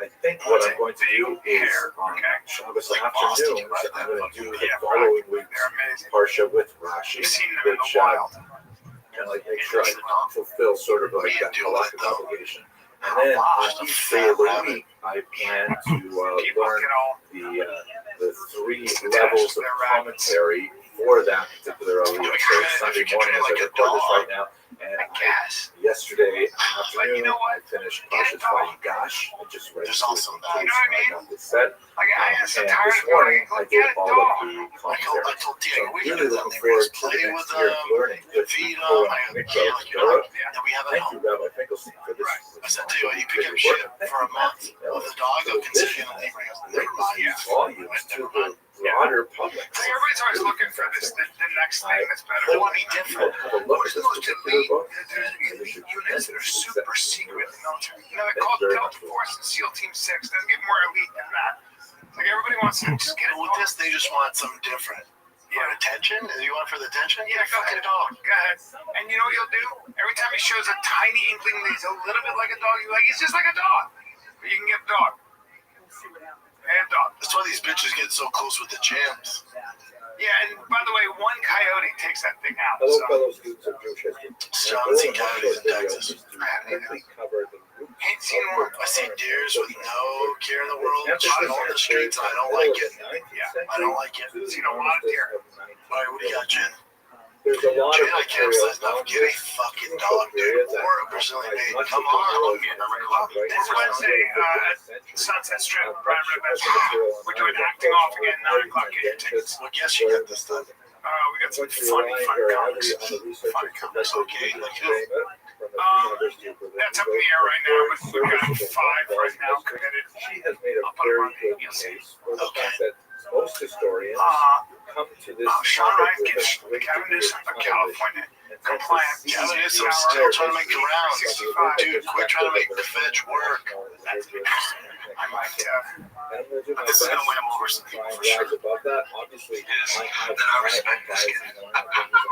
I think what I'm going to do is on Shabbos afternoons, I'm going to do the following week's Parsha with Rashi, which kind of like make sure I fulfill sort of like that collective obligation. And then on each day of the week, I plan to learn the three levels of commentary for that particular aliyah. So Sunday morning, as I record this right now, and yesterday afternoon, I finished Parshas Vayigash. I just read There's also that. I got this set. I'm so And tired this of morning, I going. did Get a all dog. of the commentary. I told So Diego, I'm we can really do that. looking They forward just to the play next with year of learning with feed Torah them. and Yeah, Mikra like, Torah. and we have it Thank home. you, Rabbi Finkelstein, for this. I said, tell you what, you pick up shit for a month with a dog, they'll consider you an Abraham. Never mind. Volumes to the broader public. Everybody's always looking for this, the next thing that's better. They want to be different. Have a look at this particular book. There's units that are super secret in the military. You know, they're called Delta Force and SEAL Team 6. Doesn't get more elite than that. Like everybody wants to just get it. With this, they just want something different. For attention? You want it for the attention? Yeah, Get a fucking dog. Go ahead. And you know what you'll do? Every time he shows a tiny inkling that he's a little bit like a dog, you're like, he's just like a dog. But you can get a dog. And a dog. That's why these bitches get so close with the jams. Yeah, and by the way, one coyote takes that thing out. Hello, So. fellow students of Jewish history. John C. Coyotes in Texas. Quickly cover the roots Ain't seen one. I see deers with no care in the world shit on the streets. I don't like it. I don't like it. Seen a lot of deer. All right, what do you got, Jen? There's a lot Jen, of I can't material emphasize enough. Get a fucking dog, dude, or a Brazilian maiden. Come on. This Wednesday at Sunset Strip, Brian Ribbons. We're doing acting off again, 9 o'clock. Get your tickets. Well, guess you got this done. We got some funny comics. Funny comics. Okay, like you. That's up in the air right now, but we've got 5 right now committed. She has made a I'll put them very on good the case for the fact that most historians come to this Sean topic Ryan with gets a great Kevin degree Newsom of for knowledge. California. And Compliant. to see Kevin the Newsom's power still of trying to make the rounds. 65. Dude, quit trying to make the fetch work. That's interesting. I might And I'm gonna do my This is best gonna win him over some to people try and for sure. rise above that. Obviously, I have I respect this kid.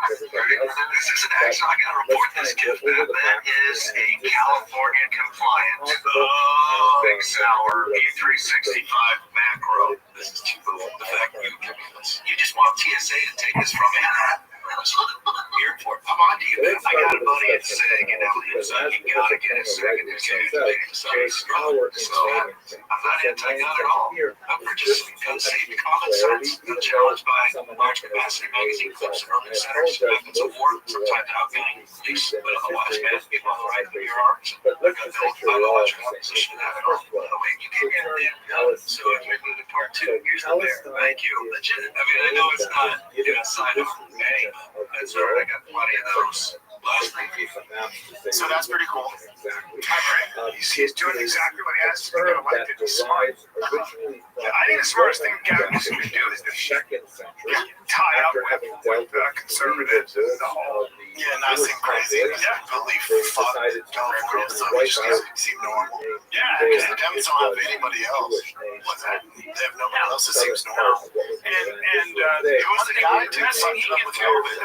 This is an action. I gotta report this kid. That is a California compliant Big Sour E365 macro. This is too cool. The fact that you give me this. You just want TSA to take this from me. Airport. I'm on to you, man. I got a buddy at SIG and Elliot, so you gotta get a second to so I'm not anti-gun at all. We're just gonna save the common sense. I'm challenged by large capacity magazine clips and urban centers, weapons of war, sometimes outgoing use, but otherwise, man, people have right to your arms. But let's just make sure we're all in the Position same to have it all. By the way, you gave me a damn gun, so if we move to part 2, here's the bear. Thank you. Legit. I mean, I know it's not inside of bang, that's all right. I got plenty of those. Last thing, So that's pretty cool. He's doing exactly what he has to get elected. He's smart. I think the smartest thing Gavin Newsom can do is to tie up with conservatives. The whole. Yeah, nothing crazy. Yeah, believe fuck California stuff. It just doesn't seem normal. Yeah, Because the Democrats don't have anybody else. What's that? They have nobody else that seems normal. And the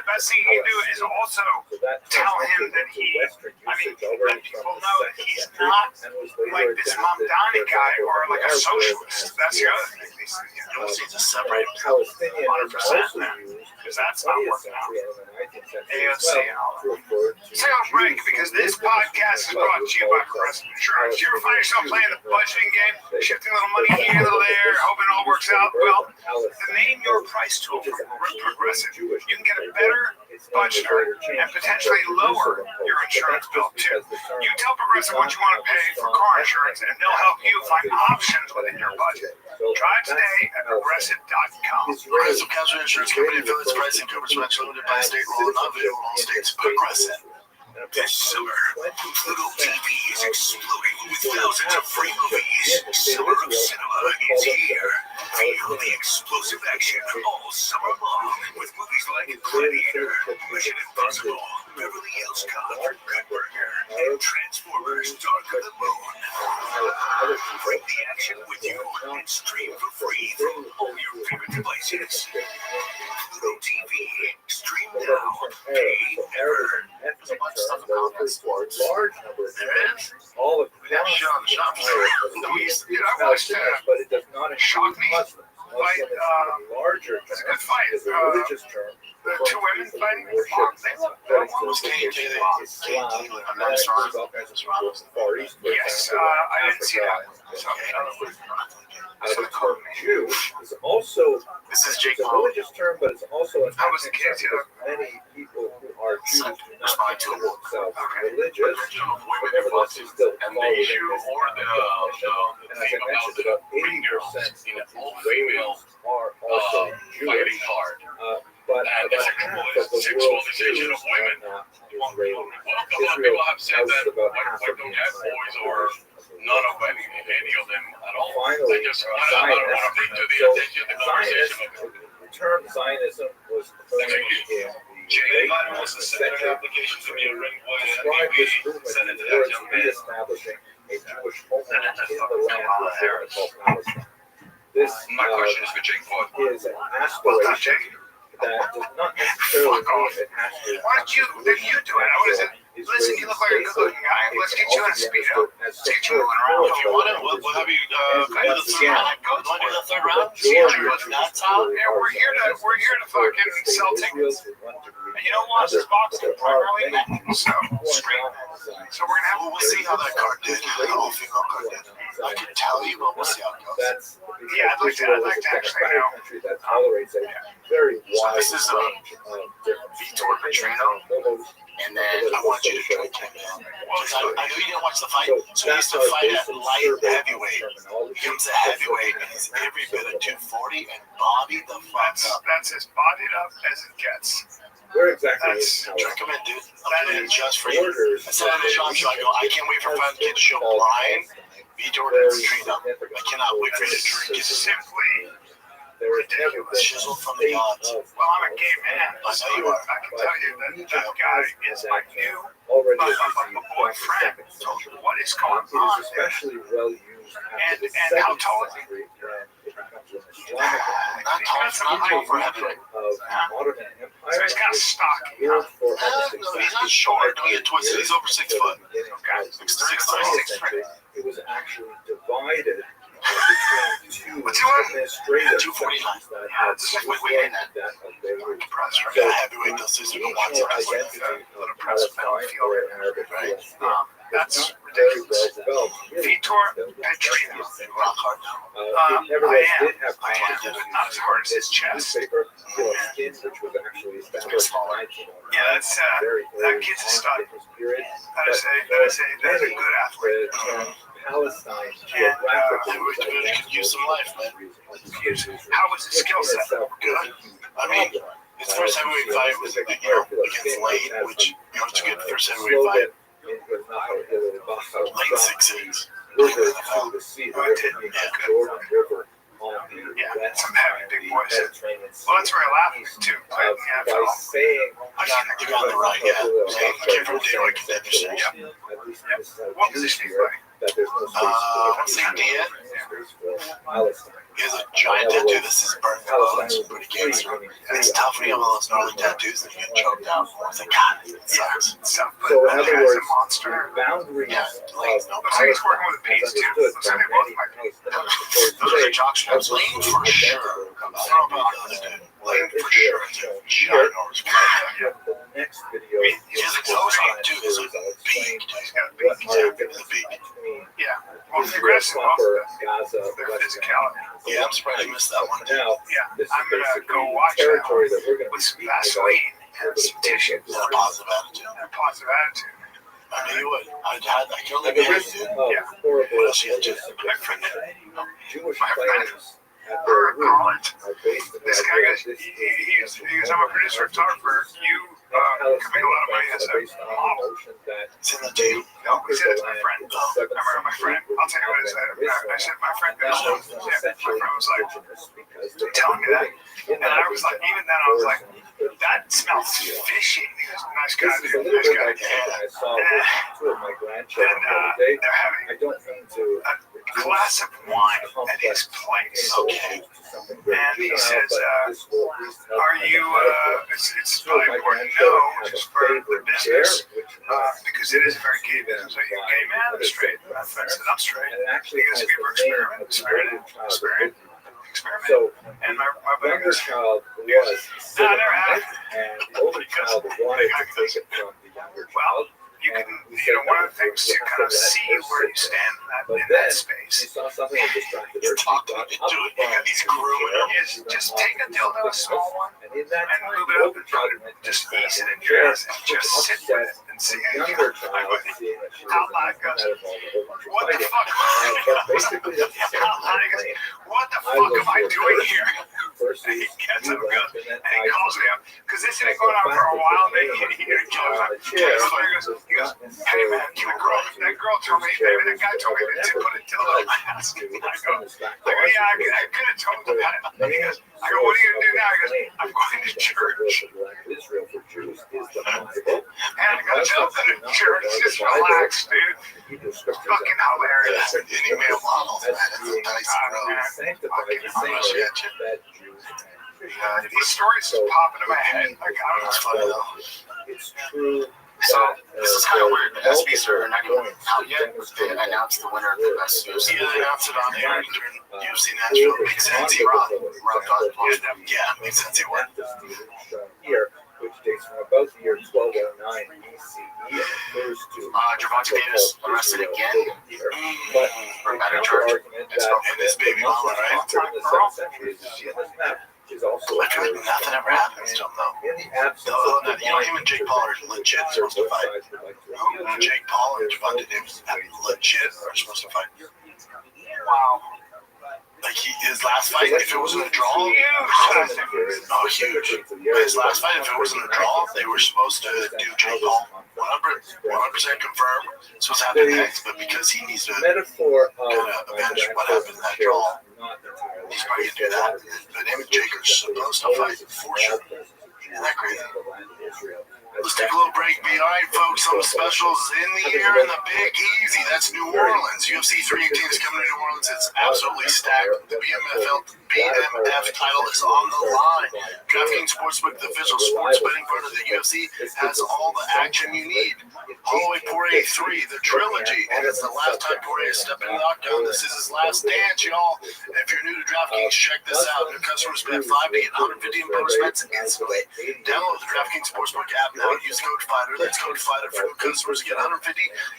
best thing he can do is also tell him that let people know that he's not like this Mamdani guy or like a socialist. That's the other thing. He's to separate Palestinian 100%, man, because that's not working out. AOC and all that. Say on break, because this podcast is brought to you by Progressive Insurance. You ever find yourself playing the budgeting game, shifting a little money here, a little there, hoping it all works out? Well, the Name Your Price tool from Progressive. You can get a better budgeter and potentially lower your insurance bill too. You tell Progressive what you want to pay for car insurance, and they'll help you find options within your budget. Try today at Progressive.com. Progressive Casualty Insurance Company affiliates, pricing coverage match limited by state law, not available in all states. Progressive. This summer, Pluto TV is exploding with thousands of free movies. Summer of Cinema is here. Feel the explosive action all summer long with movies like Gladiator, Mission Impossible, Beverly Hills Cop, Red Burger, and Transformers: Dark of the Moon. Bring the action with you and stream for free from all your favorite devices. Pluto TV. Stream now. Pay never. There's a bunch of stuff about sports. Large number of There is. all of Yeah, I watched but it does not Shock me. Muslim is a larger It's a good fight. is a religious term. The two women fighting. They look Yes, I didn't see that. The term Jew is also This is Jake it's a Paul. religious term, but it's also an I was a kid, ethnic term because many people who are Jews do not Respond to consider themselves Okay. religious, but nevertheless still And follow the the issue basic or the and as I thing about mentioned, the about 80% in of an all Israelis female are also fighting Jewish. hard. But And about the half of the sexualization world's Jews of women. are not Well, Israeli. a lot of people have said Israel that houses about white half of don't the have entire boys or population of the none world. of any of them at all. Finally, I just want to bring to the attention the conversation of it. the term Zionism was coined in Jay the late Biden wants to 19th send an century application to be a ring boy and described this movement send it to that towards young man. reestablishing a Jewish homeland in the land of called Palestine. This My question is for Jake Paul. is an aspiration that does not necessarily mean it has to. Why don't you? Then you do it. I would have said, listen, you look like a good-looking guy. Let's get you in a speedo. Let's get you moving around. If you want it, we'll have you go to the third round. You want to do the third round? That's how. Yeah, we're here to fucking sell tickets. And you don't watch this boxing primarily, so we're gonna have. We'll see how that card did. The all-female card did. I can tell you, but we'll see how it goes. That's Yeah, I'd like to actually know. country that tolerates a very wide this is, range of different Vitor Petrino. And then I want you to drink him, man. Because I know you didn't watch the fight, so he used to fight at light heavyweight. He comes to heavyweight, and he's every bit of 240 and bodied the fuck up. That's as bodied up as it gets. Where exactly That's- is Palestine? Drink him in, dude. I'm doing it just for you. I said to Sean, I go, I can't wait for fun kids to show Brian, Vitor Petrino. I cannot wait for you to drink It's his simply There is never been Shizzle from the gods. of well, I'm a gay man. I know you are. I can tell you that guy is my new already boyfriend. What is going It on is there? especially well used after the And how 7th tall is he? century when it becomes an Islamic Not tall for heavyweight. of Ottoman Empire. So he's kind of stocky. built for No, he's not short. Don't get twisted. He's over 6 foot. 6'3". It was actually divided between two What's he want? administrative 249. sections that Yeah, had it's the like way in that of their Yeah, heavyweight does this. You don't watch it. identity of Palestine or an Arabic Right. Palestine. That's Very well ridiculous. developed. Really. Vitor Petrino. Rock hard now. It nevertheless I am. did have I am, but not as hard as his chest. newspaper, Skin, which was actually established in 1909. Yeah, that's Very that early kid's a on stud. in his period. That is a good athlete. The term Palestine And, geographically was we could use some life, man. How was his skill set? Good. I mean, his first heavyweight fight was, against Lane, which, it's a good first heavyweight fight. Lane 6'6". River to the sea, the Jordan River on the Yeah, west some heavy big boys. Mediterranean Sea. Well, that's where I laughed too. Playing in the By NFL. saying You got the right, yeah. He came from daylight contenders. Yeah. at least this What position do you play? that there's no space I want to say for DN. space for Palestine. He has a giant tattoo that says burn the bones, but he can't surrender. And it's tough when you have all those gnarly tattoos and you get choked out. It's like, God, it sucks. So, So in other words, a monster. boundaries Yeah, like, no Looks like he's working with a piece too. Looks like they both might be. those are jock straps. Lane for sure. I don't know about the other dude. Lane for sure. Ginormous. The next video He has a close on too. It's a beak. He's got a beak. Exactly, the beak. Yeah. Well, progressive proper also. Gaza Their West physicality. Yeah, I'm surprised I missed that one. Now, Yeah. this is I'm gonna basically go watch that territory that we're going to be with some speaking about. Vaseline and some tissue. Yeah, positive attitude. And a positive attitude. I knew you would. I can only be happy, dude. Yeah. Horrible What else you got, Jeff? My friend, Jewish my friend, claims at their or root college. are based on the This guy idea goes, that this he goes, I'm a producer, photographer. You can make a lot of money as a model. Send that to you. No, he said it's my friend. I remember my friend. I'll tell you what it is. I said my friend goes, yeah, my friend was like, telling me that. And I was like, even then I was like, that smells fishy. He goes, nice guy, dude. Nice guy. I saw with two of my grandchildren the other day. They're having I don't mean to a glass of wine at his place. Okay. And he says, are you, it's probably important to know, just for the business, because it is a very gay business. Are you a gay man or straight? I said, I'm straight. Because if you ever experiment. So, and my the younger child was sitting on it, and the older child wanted to take it from the younger child. You can, one of the things to kind of see where you stand in that space. He saw something that distracted her. Talk to him into it. He's grooming him. Is just take a dildo, a small one, and in that and time, move the it up older and child put it, just ease it in your ass and just sit with it and see the younger child, seeing that she was out loud goes, a whole bunch of what the fighting. fuck? But basically, that's the same Out loud, he goes, thing. what the fuck am I doing here? Versus And he gets you up and left, goes, and then and he I calls me up, because this had been going on for a while, and then he goes up, he goes, hey man, that girl told me, maybe that guy told me to put a dildo in my ass. I go, yeah, I could have told him that. And he goes, I go, what are you going to do now? He goes, I'm going to church. Israel for Jews is the Bible. And I go, something to church, just relax, dude. Fucking hilarious. That's any male model, man. It's a nice growth. Sanctified the same way that Jews and These stories just pop into my head. Like, I don't It's know. funny though. it's true. So, this is kind of weird. The ESPYs are not going out yet. They announced the winner of the best UFC. Yeah, they announced it on air during UFC Nashville. Makes sense. He won. Yeah, makes sense. He won. Here, which dates from about the year 1209 BCE and refers to Gervonta Davis arrested again. But For a the better charge. argument It's that and his baby the mama, Muslim right? conquered in the 7th century is also I feel like nothing ever happens to him though. in the absence No, of you know, him and Jake Paul are legit supposed to fight. Jake Paul and Gervonta Davis legit are supposed to fight. Wow. Like his last fight, if it wasn't a draw, oh huge. His last fight, if it wasn't a draw, they were supposed to do Jake Paul 100% confirmed. It's supposed to happen next, but because he needs to metaphor kind of avenge what happened in that draw, he's probably gonna do that. But him and Jake are supposed to fight for sure. Isn't that crazy? Let's take a little break. Be all right, folks. Some specials in the air in the Big Easy. That's New Orleans. UFC 318 is coming to New Orleans. It's absolutely stacked. The BMF title is on the line. DraftKings Sportsbook, the official sports betting partner of the UFC, has all the action you need. Holloway Poirier 3, the trilogy, and it's the last time Poirier is stepping in the octagon. This is his last dance, y'all. And if you're new to DraftKings, check this out. New customers bet $5 to get $150 in bonus bets instantly. Download the DraftKings Sportsbook app now. Use code FIGHTER. That's code FIGHTER for new customers to get $150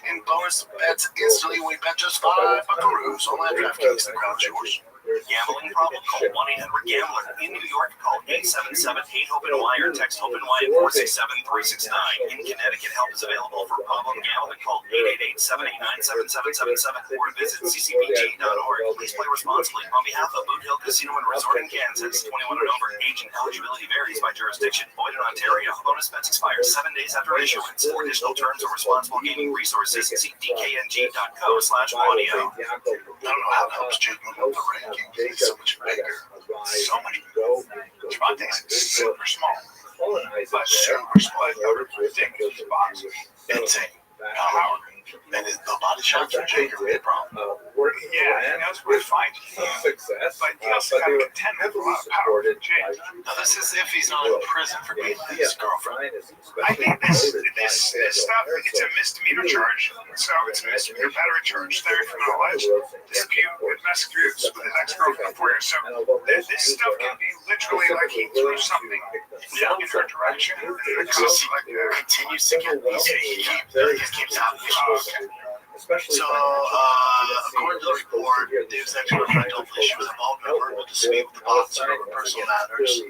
in bonus bets instantly when we bet just $5 buckaroos. Only at DraftKings. The crowd's yours. Gambling problem? Call 1-800-GAMBLER. In New York, call 877-8-HOPE-NY or text HOPE-NY at 467-369. In Connecticut, help is available for problem gambling. Call 888-789-7777 or visit ccpg.org. Please play responsibly. On behalf of Boot Hill Casino and Resort in Kansas, 21 and over. Age and eligibility varies by jurisdiction. Void in Ontario. Bonus bets expire 7 days after issuance. For additional terms or responsible gaming resources, see dkng.co/audio. I don't know how it helps Jake move up the rankings. He's so much bigger. So much. Gervonta's super small. Colonize But super small. Ridiculous boxers. Insane. Power. And the body shots are bigger than the problem. Working Yeah, that's what it's fine. some success, But he also got they were contend with a heavily lot of power supported from James. by Now, this is if he's not in prison for beating his girlfriend. I think this stuff, it's a misdemeanor charge. So it's a misdemeanor battery charge. There from an alleged dispute with Massachusetts with his ex-girlfriend of 4 years. So this stuff can be literally like he threw something in her direction. And it comes like Continues to get he keeps having issues. Especially So, according to the report, Dave's ex-girlfriend told police she was involved in a verbal dispute with the boss over personal matters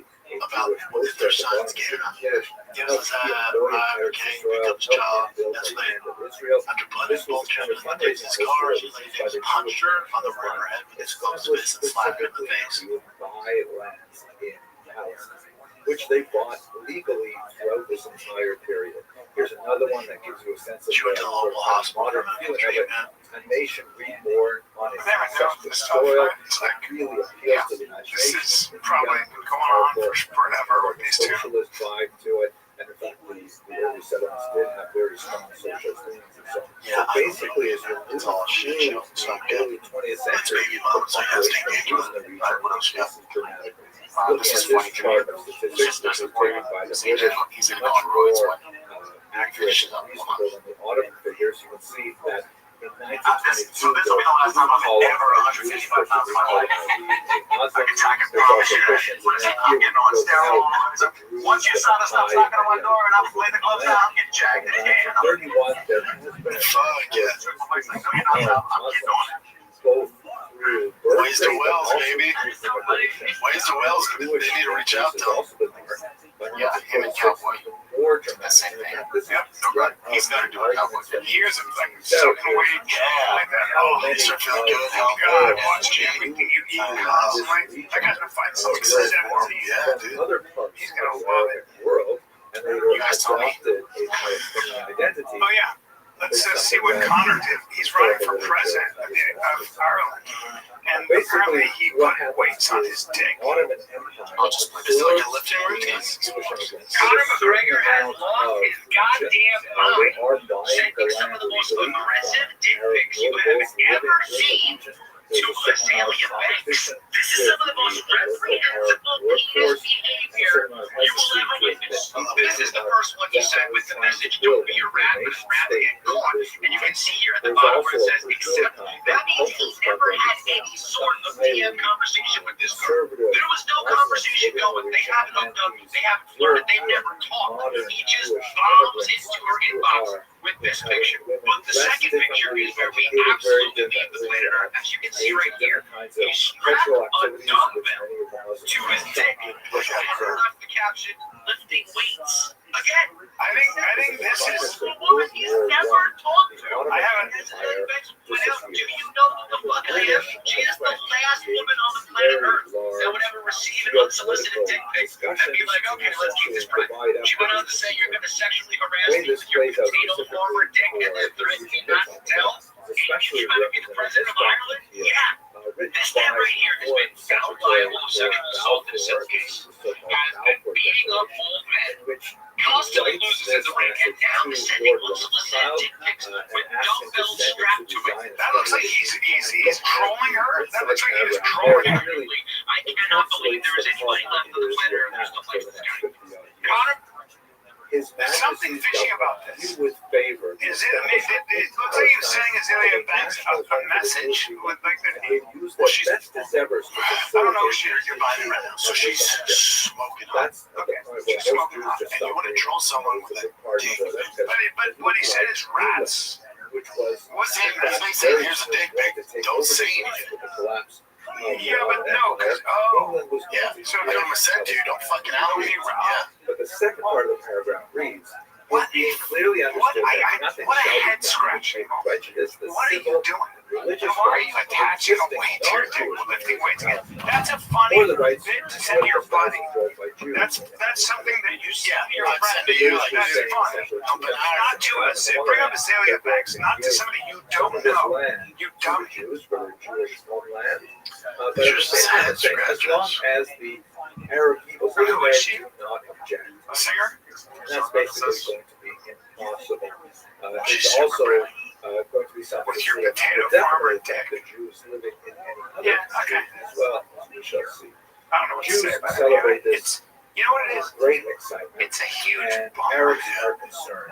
about if their son's gay or not. Dave was advocating to pick up his child yesterday. After putting both children in Dave's car, she laid Dave's punched her on the front of her head with his closed fist and slapped her in the face. Which they bought legally throughout this entire period. Here's another one that gives you a sense of She went to the local hospital for medical treatment. a nation reborn on its ancestral soil. It really appeals to the this imagination. is probably been going on for forever with these two. Socialist vibe to it, and in fact, the early settlements did have very strong socialist leanings. So basically, as you move through the early 20th century, the population in the region increases dramatically. This is funny to me. It's just important by the he's in on roads. Accurate and reasonable in the autumn figures. You can see that in 1922, So this will be the last time I've ever $155,000. I can track it down this year. What is it? I'm getting on steroids. Once you start knocking on my door and I'm playing the gloves down, I'm getting jagged in the hand. 31, there has been Ways to Wells, baby. Ways to Wells, they need to reach out to him. Yeah, him and Cowboy. That same thing. Yep. He's got to do a Cowboy thing. Years of like soaking away, like that. Oh, They start feeling good. God, watch everything you eat constantly. That guy's been fighting since he was 17. Yeah, dude. other parts He's gonna love it. of the world, and they You guys tell me. adopted a Palestinian identity. Oh yeah. Let's see what Connor did. He's running for president of Ireland, and apparently he put weights on his dick. Ottoman Empire. I'll just put this like a lifting routine. Conor McGregor has lost his goddamn mind. Sent me some of the most aggressive dick pics you have ever seen to Azalea Banks. This is some of the most reprehensible penis behavior you will ever witness. This is the first one he sent with the message, "Don't be a rat, but a rat get caught." And you can see here at the bottom where it says "accept." That means he's never had any sort of DM conversation with this girl. There was no conversation going. They haven't hooked up. They haven't flirted. They've never talked. He just bombs into her inbox with this picture. But the second picture is where we absolutely leave the planet Earth. As you can see right here, he strapped a dumbbell to his dick and left the caption, "Lifting weights." Again, I think this is. a woman he's never talked to. I haven't. His head went out. Do you know who the fuck I am? She is the last woman on the planet Earth that would ever receive an unsolicited dick pic and be like, "Okay, let's keep this private." She went on to say, "You're going to sexually harass me with your potato farmer dick and then threaten me not to tell? You're going to be the president of Ireland?" Yeah. This man right here has been found liable of sexual assault in 6 cases. Has been beating up old men. Constantly loses in the ring, and now is sending unsolicited dick pics with dumbbells strapped to it. That looks like he's trolling her. That looks like he was trolling her. I cannot believe there is anybody left on the planet Earth who still likes this guy. Connor, There's something fishy about this. With favor. It looks like he was sending Azalea Banks a message with like the. Well, she's I don't know. You're buying it right now. So she's smoking hot. That's Okay. She's smoking hot, And you want to troll someone with a dick. But what he said is rats. which was What's that? That's like saying, here's a dick pic. Don't say anything. Yeah, but no, because Yeah. So I don't send you. Don't fucking out me. Yeah. But the second part of the paragraph reads, What being if- clearly understood that nothing what a shall be head done scratching. to prejudice the What are you civil doing? religious Why are you rights of attaching a existing weight to your dick non-Jewish lifting weights again? people, That's a funny or the rights bit to send to your buddy. enjoyed by Jews. That's something that you see your I'd friend send to you, like, that's saying fun. Not to us. Bring up Azalea Banks, not to somebody you don't This know. land You to dumb. the Jews for their Jewish homeland. But It's at the just same time, sad saying, as scratches. long as the Arab people Who is she? do not object. A singer? And that's basically going to be impossible. She's It's super also pretty. going to be something With to your see. potato But farmer definitely the Jews living in any other Yeah, okay. state as well. We shall see. I don't know what to Jews say about it. celebrate Yeah, this you know what it is? great excitement, It's a huge and bummer. Arabs are concerned.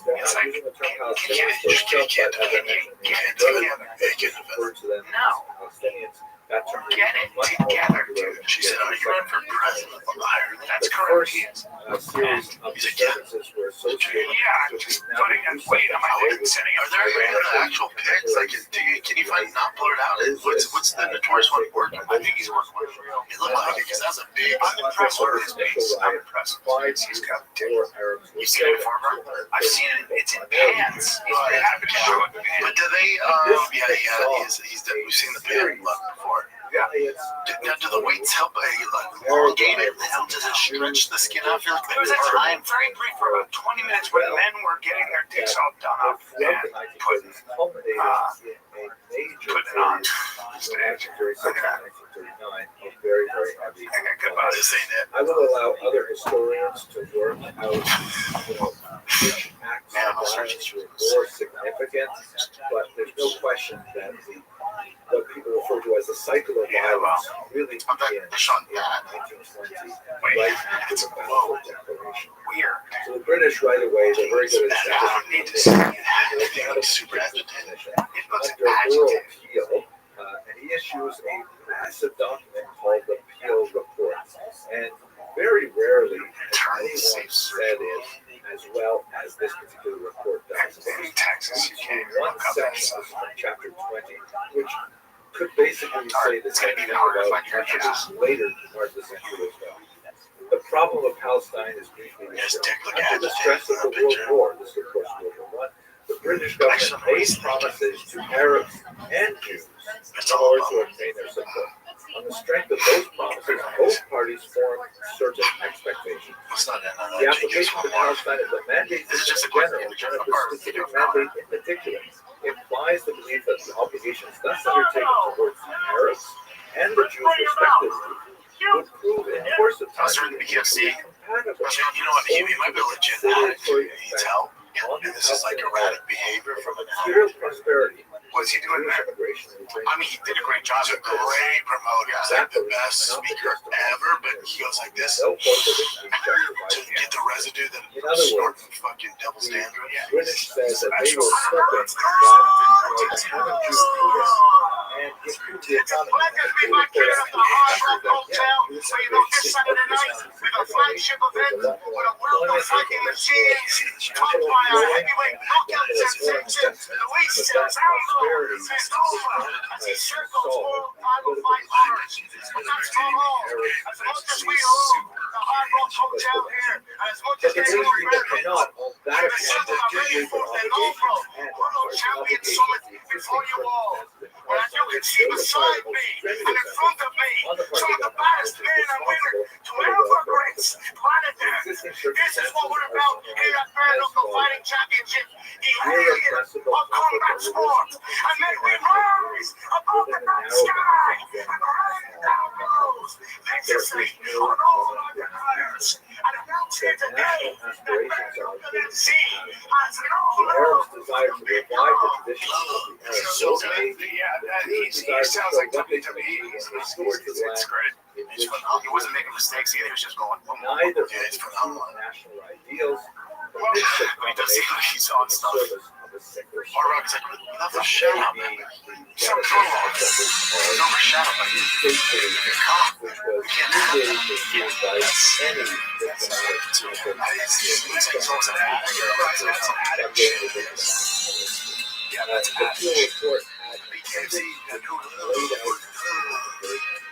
They're It's not like, using the term can Palestinians you for itself, but as I mentioned, get it they together? refer to them No. as Palestinians. That term is Get it much more together, popular dude. than She said, "Are you running for president of Ireland?" That's the correct. first He is. series of disturbances were associated Yeah, with just the putting a weight on my neck and sending Are there any other actual pics? Like, can you find not blurred out? What's the notorious one working? I think he's working with it. It looked like it because that was a big. I'm impressed with his piece. I'm impressed with his piece. He's got dick. You seen it before, bro? I've seen it. It's in pants. He's been happy to show it, man. But do they? We've seen the pant look before. Yeah. Now, do the weights help elongate it? Does it stretch the skin out? I feel like There was a time, very brief, for about 20 minutes, where men were getting their dicks all done up and putting it on stage. Very, very heavy. Goodbye. This ain't it. I will allow other historians to work out, which acts of violence were more significant, but there's no question that what people refer to as the cycle of violence really began in 1920, right after the Balfour Declaration. Weird. So the British right away, they're very good at I don't need to see establishing that. They look super agitated. It looks under Earl agitated. Peel, and he issues a massive document called the Peel Report. And very rarely has anyone said it as well as this particular report does. In Texas, you can't even One look up section that. is from chapter 20, which could basically say the It's gonna same be thing harder to about find your much of ass. this later part of the century as well. The problem of Palestine is briefly Yes, described. Dick, look After at the it. stress of the World War, this is of course World War I, the British government made promises to Arabs and Jews in order to obtain their support. On the strength of those promises, both parties formed certain expectations. It's not The application to Palestine is a mandate This is just a in quick general, image and of a the specific mandate in particular implies the belief that the obligations thus undertaken towards the Arabs and the Jews respectively would prove in course of time Starting to be KFC. compatible. You know what? He might be a legit addict. He needs help. On And this is like erratic behavior from an material addict. prosperity. What's he doing Jewish there? immigration and I mean, he did a great job. He's a great promoter. He's like the best speaker ever, but he goes like this no point of it being to justified. get the residue that In other words, snorting fucking double the standard. British said that they were hoping that the common Jews do this and improve the economy. Let this be my kid at the Hard Rock Hotel, so you know this Saturday night with a flagship event with a world of fighting machines, topped by a heavyweight knockout sensation, Luis Cesario, says over as he circles full final fight honors. But that's not all. As much as we owe the Hard Rock Hotel here, and as much as But the they reason owe they cannot, on that to the account, Southern is give you the American obligations inaugural and World Champion Summit before you all. And as you can see beside me and in front of me, some of the baddest men and women to ever grace planet Earth. This is what we're about here at Bare Knuckle Fighting Championship. The alien of combat sport. And may we rise above the night sky and rain down blows viciously on all our desires. And announce here today that Bare Knuckle MC has no Arabs love desire to revive the tradition of the Arab soldiery. he sounds like WWE. It's great. He wasn't making mistakes either. He was just going. Neither Yeah, it's phenomenal. national ideals. Well, he does seem like he's on stuff. Hard Rock's like, without the shadow, man. Something's wrong with him. He's overshadowed by you. Which was usually perceived by any diplomatic It looks like someone's an addict. Yeah, that's the Peel report had BKFC. laid out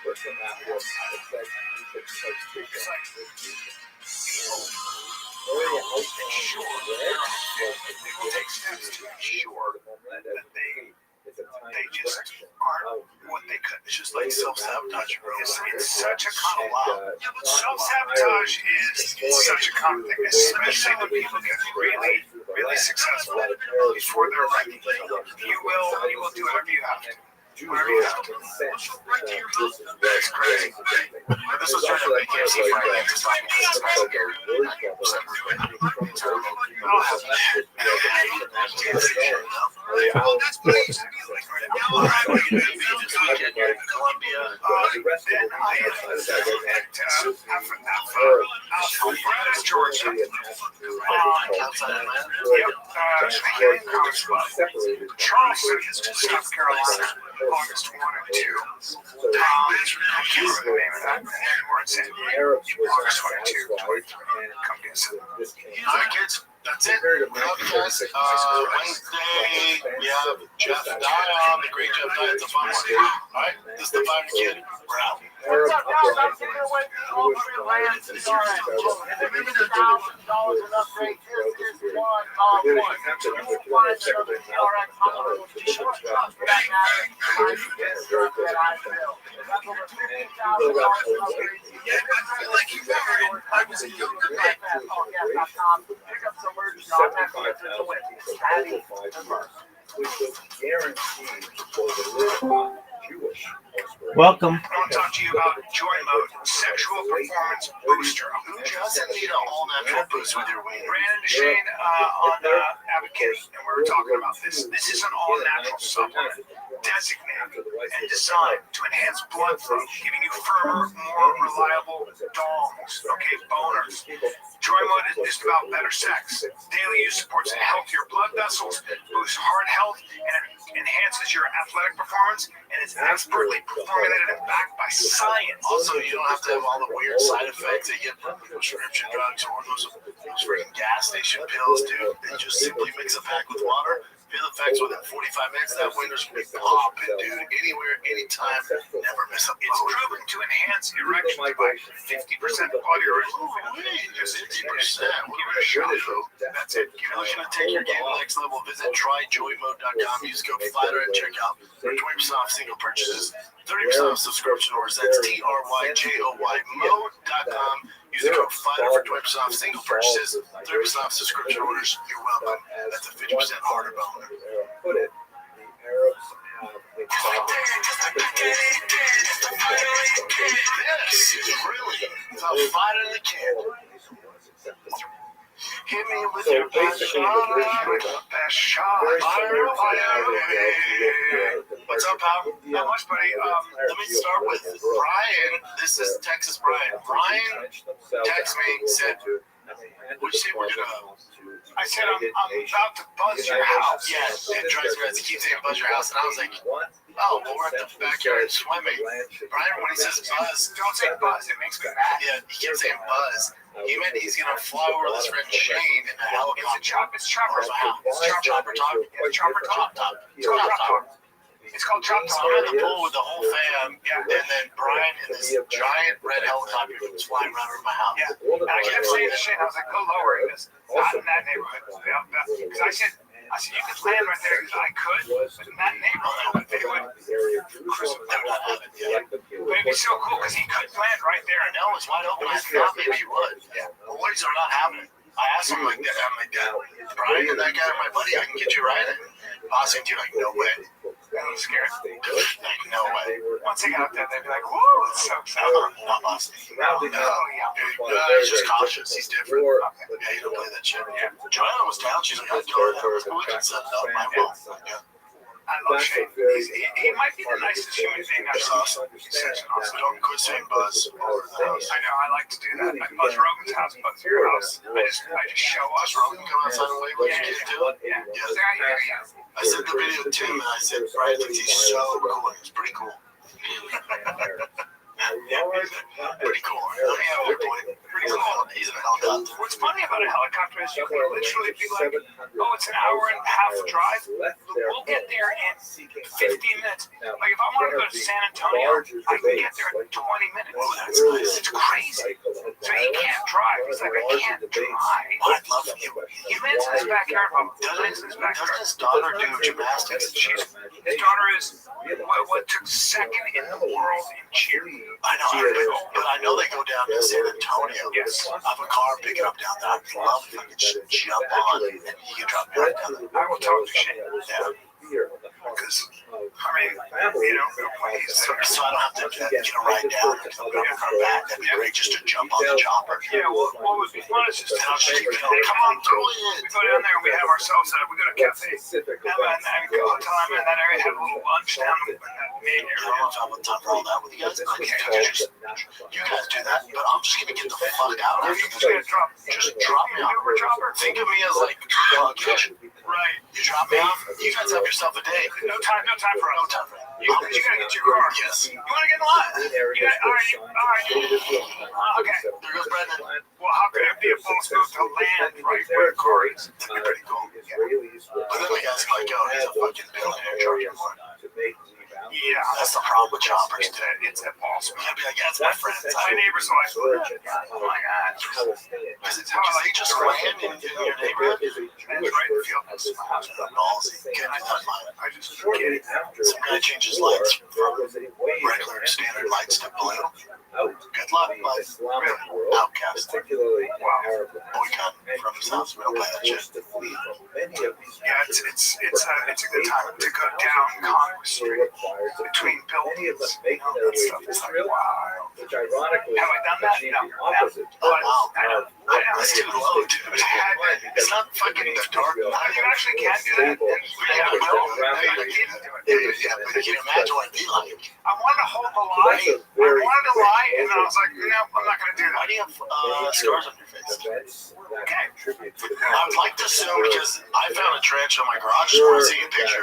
what the map was that said you could start to area outlined in red was Take steps to ensure the homeland as we see. It's a time they just direction aren't what they could. It's just like self-sabotage. It's such a common law. Self-sabotage is such a common thing, especially when people get really, really successful before they're ready. You will do whatever you have to. Jews were incensed that this is It's crazy. This was during the BKFC fight. It's like, Oh, Well, that's what I used to be like. Now I'm this weekend here in Columbia. Then I at Alpharetta, Georgia. Outside Atlanta. Yep. Speaking College Club. Charleston, South Carolina, August 1 and 2. I can't remember the name of that. And then we're in San Diego, August 22, 23. Come get some. All right, kids. That's it. We love you guys. Wednesday, we have Jeff Dye on, the great Jeff Dye. It's a fun one. All right, this is the Five Kid. We're out. What's up, guys? I'm giving away all free land to DRX. Remember the $1,000 in upgrade. This is one on one. You will find another DRX Honolulu t-shirt back at it. I feel. That's over $15,000 in upgrade. I feel like you remember I was a younger man. Pick up some merch. Which was guaranteed for the Jewish. Welcome. I want to talk to you about Joy Mode, sexual performance booster. Who doesn't need an all-natural boost with your wiener? Brandon Deshane on Advocate, and we were talking about this. This is an all-natural supplement designated and designed to enhance blood flow, giving you firmer, more reliable dongs, boners. Joy Mode is about better sex. Daily use supports healthier blood vessels, boosts heart health, and enhances your athletic performance, and is expertly formulated and backed by science. Also, you don't have to have all the weird side effects that you get from prescription drugs or those freaking gas station pills, dude. They just simply mix a pack with water. Feel effects within 45 minutes. That winner's gonna be popping, dude. Anywhere, anytime. Never miss a It's proven to enhance erections by 50% while you're just 50%. What a shot, though. That's it. If you're looking to take your game to the next level, visit tryjoymode.com. Use code FIGHTER at checkout for 20% off single purchases, 30% off subscription orders. That's TRYJOY mode.com. Use the code FIGHTER for 20% off single purchases, 30% off subscription orders. You're welcome. That's a 50% harder boner. Put it, the Arabs have This is really the fight of the kid. Hit me with your best shot. What's up, pal? Not much, buddy. Let me start with Brian. This is Texas Brian. Brian texted me and said, what'd you say we're gonna... I said I'm about to buzz your house. Yeah, it drives me nuts. He keeps saying buzz your house, and I was like, oh, well, we're at the backyard swimming. Brian, when he says buzz, Don't say buzz. It makes me mad. yeah, he keeps saying buzz. He meant he's gonna fly over with his friend Shane in a helicopter. It's chopper. Chopper talk. It's chopper talk. It's called chop talk. It's called chop So talk. I'm in the pool with the whole fam, and then Brian in this giant red helicopter was flying around over my house. Yeah. And I kept saying to Shane, I was like, go lower. It was not in that neighborhood. Because I said, you could land right there. I could, but in that neighborhood, it would crucify. But it'd be so cool because he could land right there. I know it's wide open. I thought maybe he would. The boys are not having it. I asked him like that. I'm like, Brian and that guy, my buddy, I can get you riding. Boss ain't like, no way. I'm scared. Like, no way. Once they got up there, they'd be like, whoa, it's so exciting. Not Boss. Oh, yeah. He's just cautious. He's different. Yeah, he don't play that shit. Yeah. Joanna was down. She's like, I'd go to that. We can set it up. I will. Yeah. I love Shane. He might be the nicest human being I've seen. He's such an awesome Don't quit saying buzz all over the house. I know, I like to do that. I buzz Rogan's house, buzz your house. I just show up. Does Rogan come outside and wave like you kids do? Yeah. I sent the video to Tim and I said, Brian thinks he's so cool. It's pretty cool. Pretty cool. Let me have your point. Pretty cool. He's in a helicopter. What's funny about a helicopter is you can literally be like, oh, it's an hour and a half drive. We'll get there in 15 minutes. Like if I want to go to San Antonio, I can get there in 20 minutes. Oh, that's nice. It's crazy. So he can't drive. He's like, I can't drive. I'd love it. He lives in his backyard. Doesn't his daughter do gymnastics? His daughter is what took second in the world in cheer. I know they go down to San Antonio. Yes. I have a car picking up down there. I'd love if I could just jump on and you can drop me right down there. I will talk to Shane. Yeah. Because mean, please. So I don't have to ride down and come back. That'd be great just to jump on the chopper. Yeah, what would be fun is just come on through it. We go down there and we have ourselves we go to a cafe and go to time in that area, have a little lunch down in that main I don't know if I have time for all that with you guys. You guys do that, but I'm just gonna get the fuck out after this. Just drop me off. Think of me as like cash. Right. You drop me off. You guys have yourself a day. No time for us. No time for You gotta get to your car. Yes. You wanna get in line? All right. Okay. There goes Brendan. Well, how could it be a false move to land right where the car is? That'd be pretty cool. But then the guy's like, oh, he's a fucking billionaire charging more. Yeah. That's the problem with choppers. It's impossible. You can't be like, yeah, it's my friends. My neighbor's like, oh my god. Because they just land in your neighborhood. That's right in the field. Ballsy. Can't do that line. I just get it. Some guy changes lights from regular standard lights to blue. Good luck, bud. Outcast. Boycott from his house. We don't play that shit. Yeah, it's a good time to go down Congress Street between buildings. That stuff is like, wow. Have I done that? No. That's too low, dude. It's not fucking the dark. You actually can do that. Yeah, but you can imagine what it'd be like. I wanted to hold the line. And then I was like, no, I'm not going to do that. Why do you have scars on your face? Okay. I would like to assume because I found a trench on my garage door and see a picture.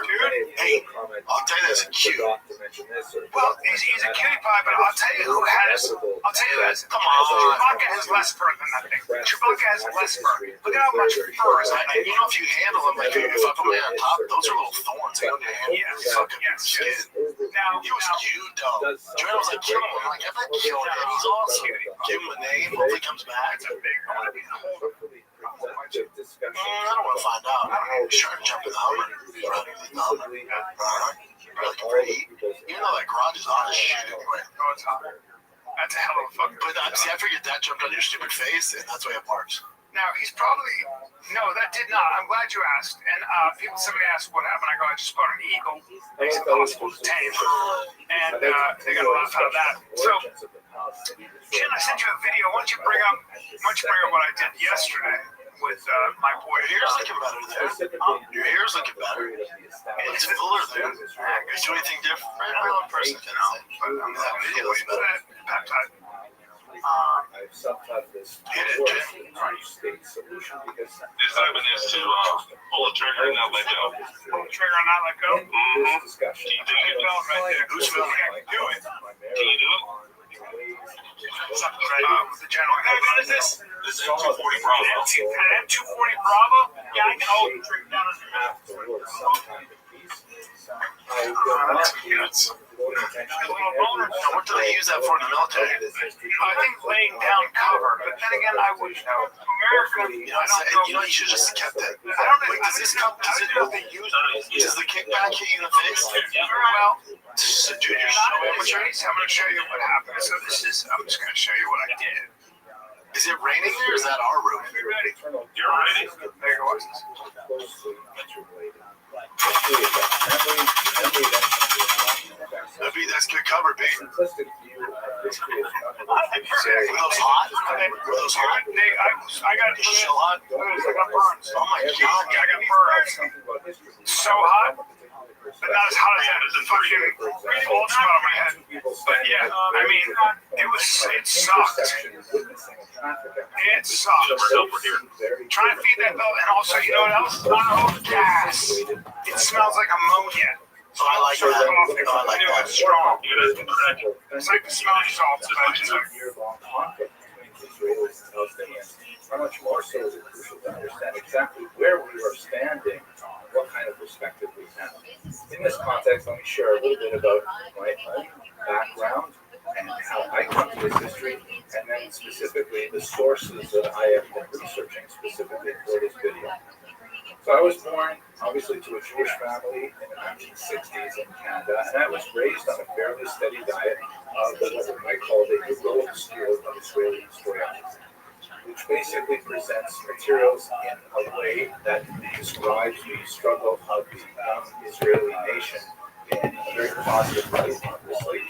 Hey, I'll tell you this is cute. Well, he's a cutie pie, but I'll tell you who has. Come on. Chewbacca has less fur than that thing. Chewbacca has less fur. Look at how much fur is on And you know, if you handle them, like if I put my hand on top, those are little thorns. They go in your hand. Yes. Fucking skin. Now, He was cute, though. Joanna was like, kill him. I'm like, I'm not killing him. He's awesome. Give him a name. Hopefully he comes back. I want to be the holder. I don't want to find out. Sure, jump in the Hummer. Running the Hummer. Really for heat. Even though that garage is on as shit anyway. Oh, it's hot. That's a hell of a fucking. But see, I figured that jumped on your stupid face, and that's why it parks. Now, he's probably. No, that did not. I'm glad you asked. And somebody asked what happened. I go, I just bought an eagle. Makes it possible to tame. And they got a laugh out of that. So, Jen, I sent you a video. Why don't you bring up what I did yesterday with my boy? Your hair's looking better there. Your hair's looking better. It's fuller there. Is there anything different? I don't know, person can say. But that video looks better. Peptide. I've sometimes this state solution because This happened is to pull the trigger and not let go. Pull the trigger and not let go. in this discussion, Can you do it? Right there. Who's filming? Do it. Can you do it? Something with the general. What kind of gun is this? This is M240 Bravo. An M240 Bravo? Yeah, I can hold the trigger down on your mouth. afterwards sometime in peace. I will not be Now, what do they use that for in the military? I think laying down cover, but then again, I would know. America, You know, you should have just kept it. I don't know. Wait, does the kickback hit you in the face? Well, So, dude, you're so I'm immature. going to show you what happened. So I'm just going to show you what I did. Is it raining there or is that our roof? Be ready. You're ready. There you go. That's good cover, babe. Simplistic view of history is Were those hot? Were those hot? I got Is it so hot? I got burns. Oh my god. I got burns. So hot, but not as hot as that. It's a fucking cold spot on my head. But yeah, I mean, it sucked. It sucked. Trying to feed that belt, and also, you know what else? Gas. It smells like ammonia. Oh, I like that. Oh, I like that. It's strong. It's like the smelling salts. year-long conflict between Israelis and Palestinians. How much more so is it crucial to understand exactly where we are standing, what kind of perspective we have. In this context, let me share a little bit about my own background and how I come to this history, and then specifically the sources that I have been researching specifically for this video. So I was born, obviously, to a Jewish family in the 1960s in Canada, and I was raised on a fairly steady diet of what I call the heroic school of Israeli historiography, which basically presents materials in a way that describes the struggle of the young Israeli nation in a very positive light, obviously,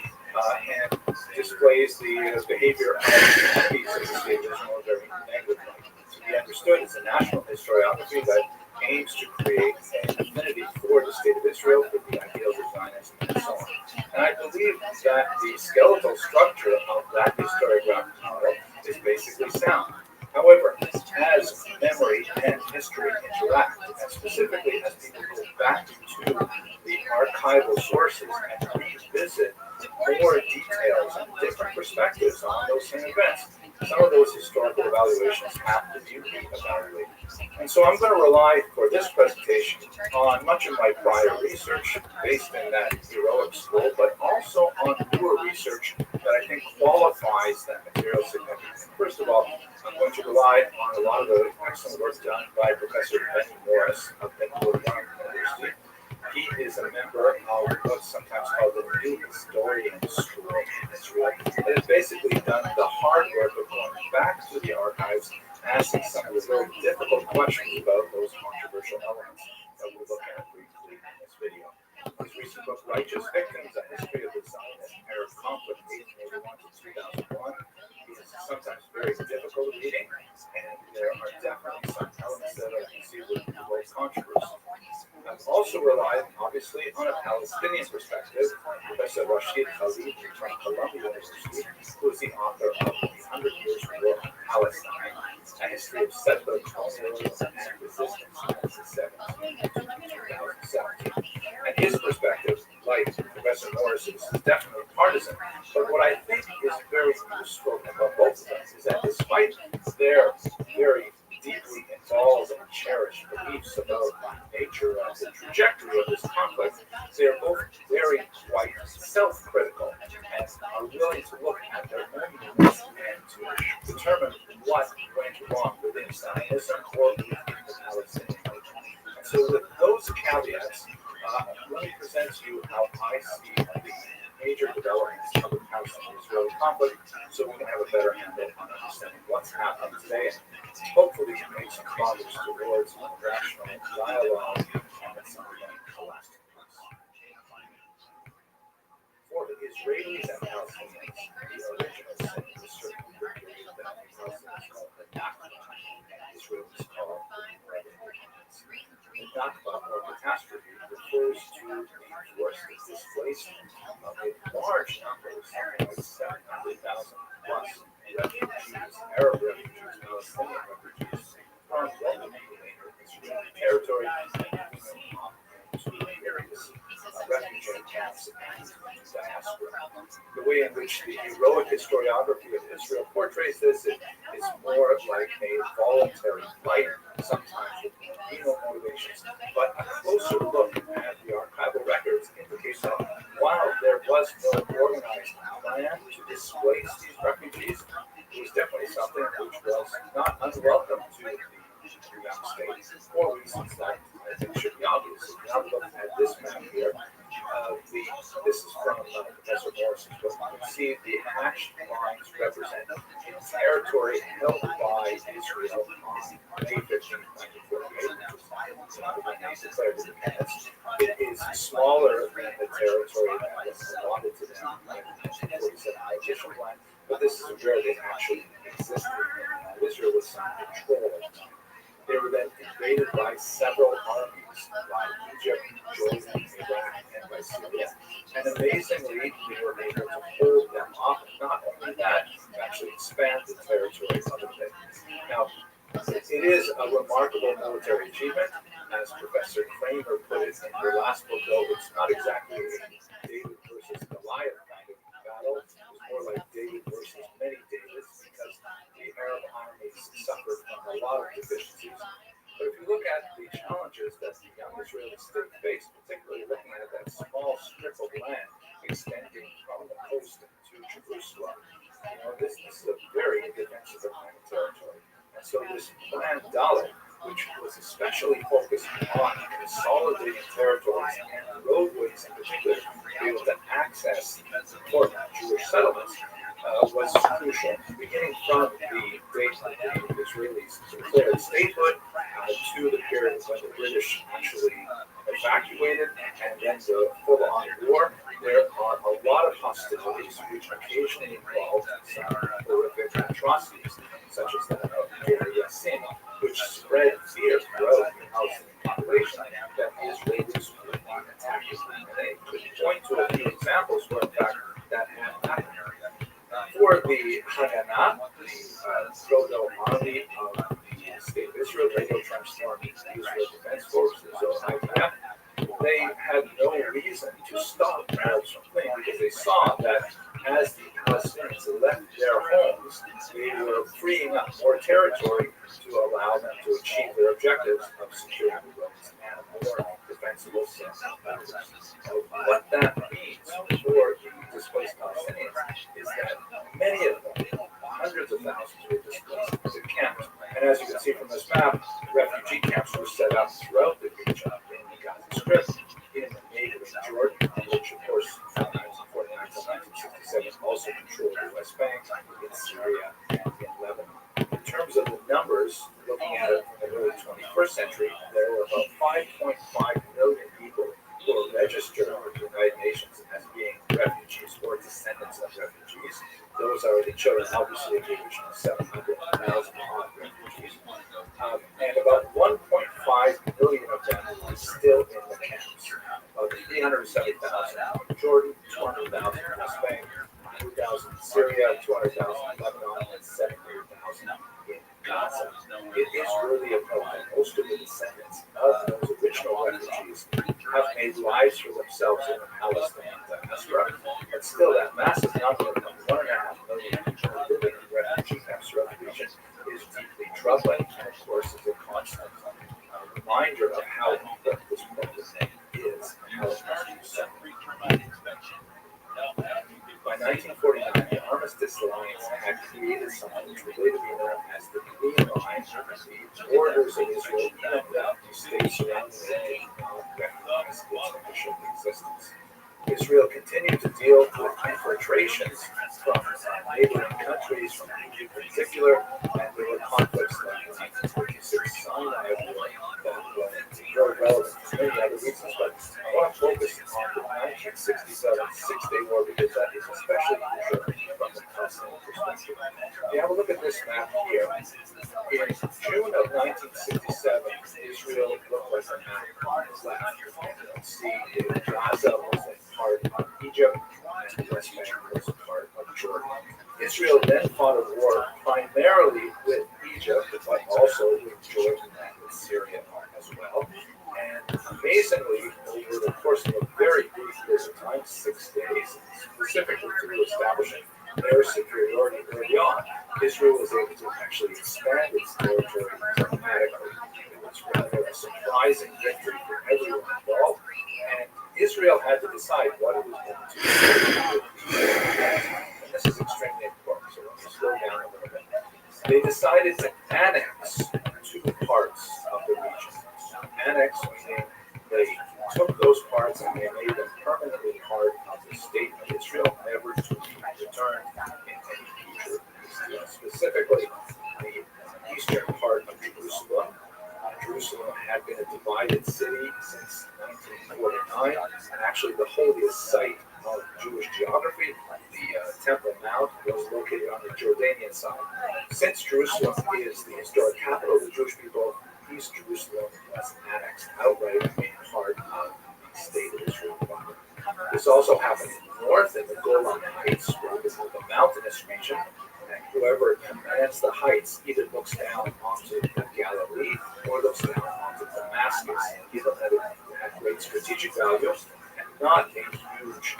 and displays the behavior of the enemies of the state of Israel in a very negative light. To be understood as a national historiography that aims to create an affinity for the state of Israel, for the ideals of Zionism, and so on. And I believe that the skeletal structure of that historiographic model is basically sound. However, as memory and history interact, and specifically as people go back to the archival sources and revisit more details and different perspectives on those same events, some of those historical evaluations have to be reevaluated. And so I'm going to rely for this presentation on much of my prior research based in that heroic school, but also on newer research that I think qualifies that material significance. First of all, I'm going to rely on a lot of the excellent work done by Professor Benny Morris of Ben-Gurion University. He is a member of what's sometimes called the New Historian School in Israel. It has basically done the hard work of going back to the archives, asking some of the very difficult questions about those controversial elements that we'll look at briefly in this video. His recent book, Righteous Victims, A History of the Zionist-Arab Conflict, 1881 to 2001, is sometimes very difficult reading, and there are definitely some elements that are conceived with great controversy. I've also relied, obviously, on a Palestinian perspective. Professor Rothschild'S from Columbia University, who is the author of The 100 Years' War in Palestine, A History of Settler Colonialism and Resistance in the 2017. And his perspective, like Professor Morris's, is definitely partisan. But what I think is very useful about both of them is that despite their very deeply involved and cherished beliefs about the nature of the trajectory of this conflict, they are both very quite self-critical and are willing to look at their own units and to determine what went wrong within Zionism or within the Palestinian movement. And so with those caveats, let me present to you how I see the major developments of the Palestinian-Israeli conflict so we can have a better handle on understanding what's happening today and hopefully make some progress towards a rational dialogue and some collective peace. For the Israelis and Palestinians, the original sin was certainly the period that the Palestinians call the Nakba, Israelis call the Nakba or catastrophe refers to the forced displacement of a large number, something like 700,000 plus refugees, Arab refugees, Palestinian refugees from what would be later Israeli territory and to various refugee camps and diaspora. The way in which the heroic historiography of Israel portrays this is more like a voluntary flight, sometimes with penal motivations, but a closer look at the archival records indicates that while there was no organized plan to displace these refugees, it was definitely something which was not unwelcome to the United States for reasons that I think should be obvious. Now look at this map here. This is from Professor Morris's book. You can see the hatched lines represent territory held by Israel on May 15, 1948, which is not when they declared independence. It is smaller than the territory that was allotted to them in the 1947 partition plan, but this is where they actually existed. Israel was in control. They were then invaded by several armies, by Egypt, Jordan, Iraq, and by Syria. And amazingly, we were able to hold them off. Not only that, actually expand the territory a little bit. Now, it is a remarkable military achievement. As Professor Kramer put it in her last book, though, it's not exactly a David versus Goliath kind of battle. It was more like David versus many Davids, because the Arab armies suffered from a lot of deficiencies. But if you look at the challenges that the young Israeli state faced, particularly looking at that small strip of land extending from the coast to Jerusalem, this is a very defensive kind of territory. And so this plan Dalet, which was especially focused on consolidating territories and roadways in particular to be able to access important Jewish settlements, was crucial, beginning from the date that the Israelis declared statehood to the period when the British actually evacuated and then the full-on war, there are a lot of hostilities which occasionally involve some horrific atrocities, such as that of Yassin, which spread fear throughout the Palestinian population that the Israelis would be attacking. And they could point to a few examples where, in fact, that had happened. For the Haganah, the proto-army of the State of Israel, later transformed into the Israel Defense Forces, or IDF, they had no reason to stop Arabs from fleeing because they saw that as the Palestinians left their homes, they were freeing up more territory to allow them to achieve their objectives of securing the roads and more defensible boundaries. So what that means for the displaced Palestinians is that many of them, hundreds of thousands, were displaced into camps. And as you can see from this map, refugee camps were set up throughout the region in the Gaza Strip, in the neighboring Jordan, which of course from 1949 to 1967 also controlled the West Bank, in Syria, and in Lebanon. In terms of the numbers, looking at it from the early 21st century, there were about 5.5 million people who were registered with the United Nations as being refugees or descendants of refugees. Those are the children, obviously, of the original 700,000 refugees. And about 1.5 million of them are still in the camps. About 370,000 in Jordan, 200,000 in West Bank, 100,000 in Syria, 200,000 in Lebanon, and 700,000 in Gaza. It is really a note that most of the descendants of those original refugees have made lives for themselves in the Palestinian diaspora. But still, that massive number of 1.5 million people living in refugee camps throughout the region is deeply troubling, and of course is a constant reminder of how important this problem is and how it must be solved. By 1949, the Armistice Alliance had created something which was later known as the Green Line, the borders of Israel and the states surrounding it did not recognize its official existence. Israel continued to deal with infiltrations from neighboring countries, from Egypt in particular, and there were conflicts like the 1946 Sinai War that were very relevant for many other reasons, but I want to focus on the 1967 Six-Day War because that is especially crucial from the Palestinian perspective. If you have a look at this map here, in June of 1967, Israel looked like a map on its left. You can see Gaza was a part of Egypt, and the West Bank was a part of Jordan. Israel then fought a war primarily with Egypt, but also with Jordan and with Syria as well. And amazingly, over the course of a very brief period of time, 6 days, specifically through establishing air superiority early on, Israel was able to actually expand its territory dramatically. It was rather a surprising victory for everyone involved, and Israel had to decide what it was going to do. And this is extremely important, so let me slow down a little bit. They decided to annex 2 parts of the region. Annex meaning they took those parts and they made them permanently part of the state of Israel, never to be returned in any future. Specifically, the eastern part of Jerusalem. Jerusalem had been a divided city since 1949, and actually the holiest site of Jewish geography, the Temple Mount, was located on the Jordanian side. Since Jerusalem is the historic capital of the Jewish people, East Jerusalem was annexed outright and made part of the state of Israel. This also happened north in the Golan Heights, where this is the mountainous region, and whoever commands the heights either looks down onto the Galilee or looks down onto Damascus. Given that it had great strategic value and not a huge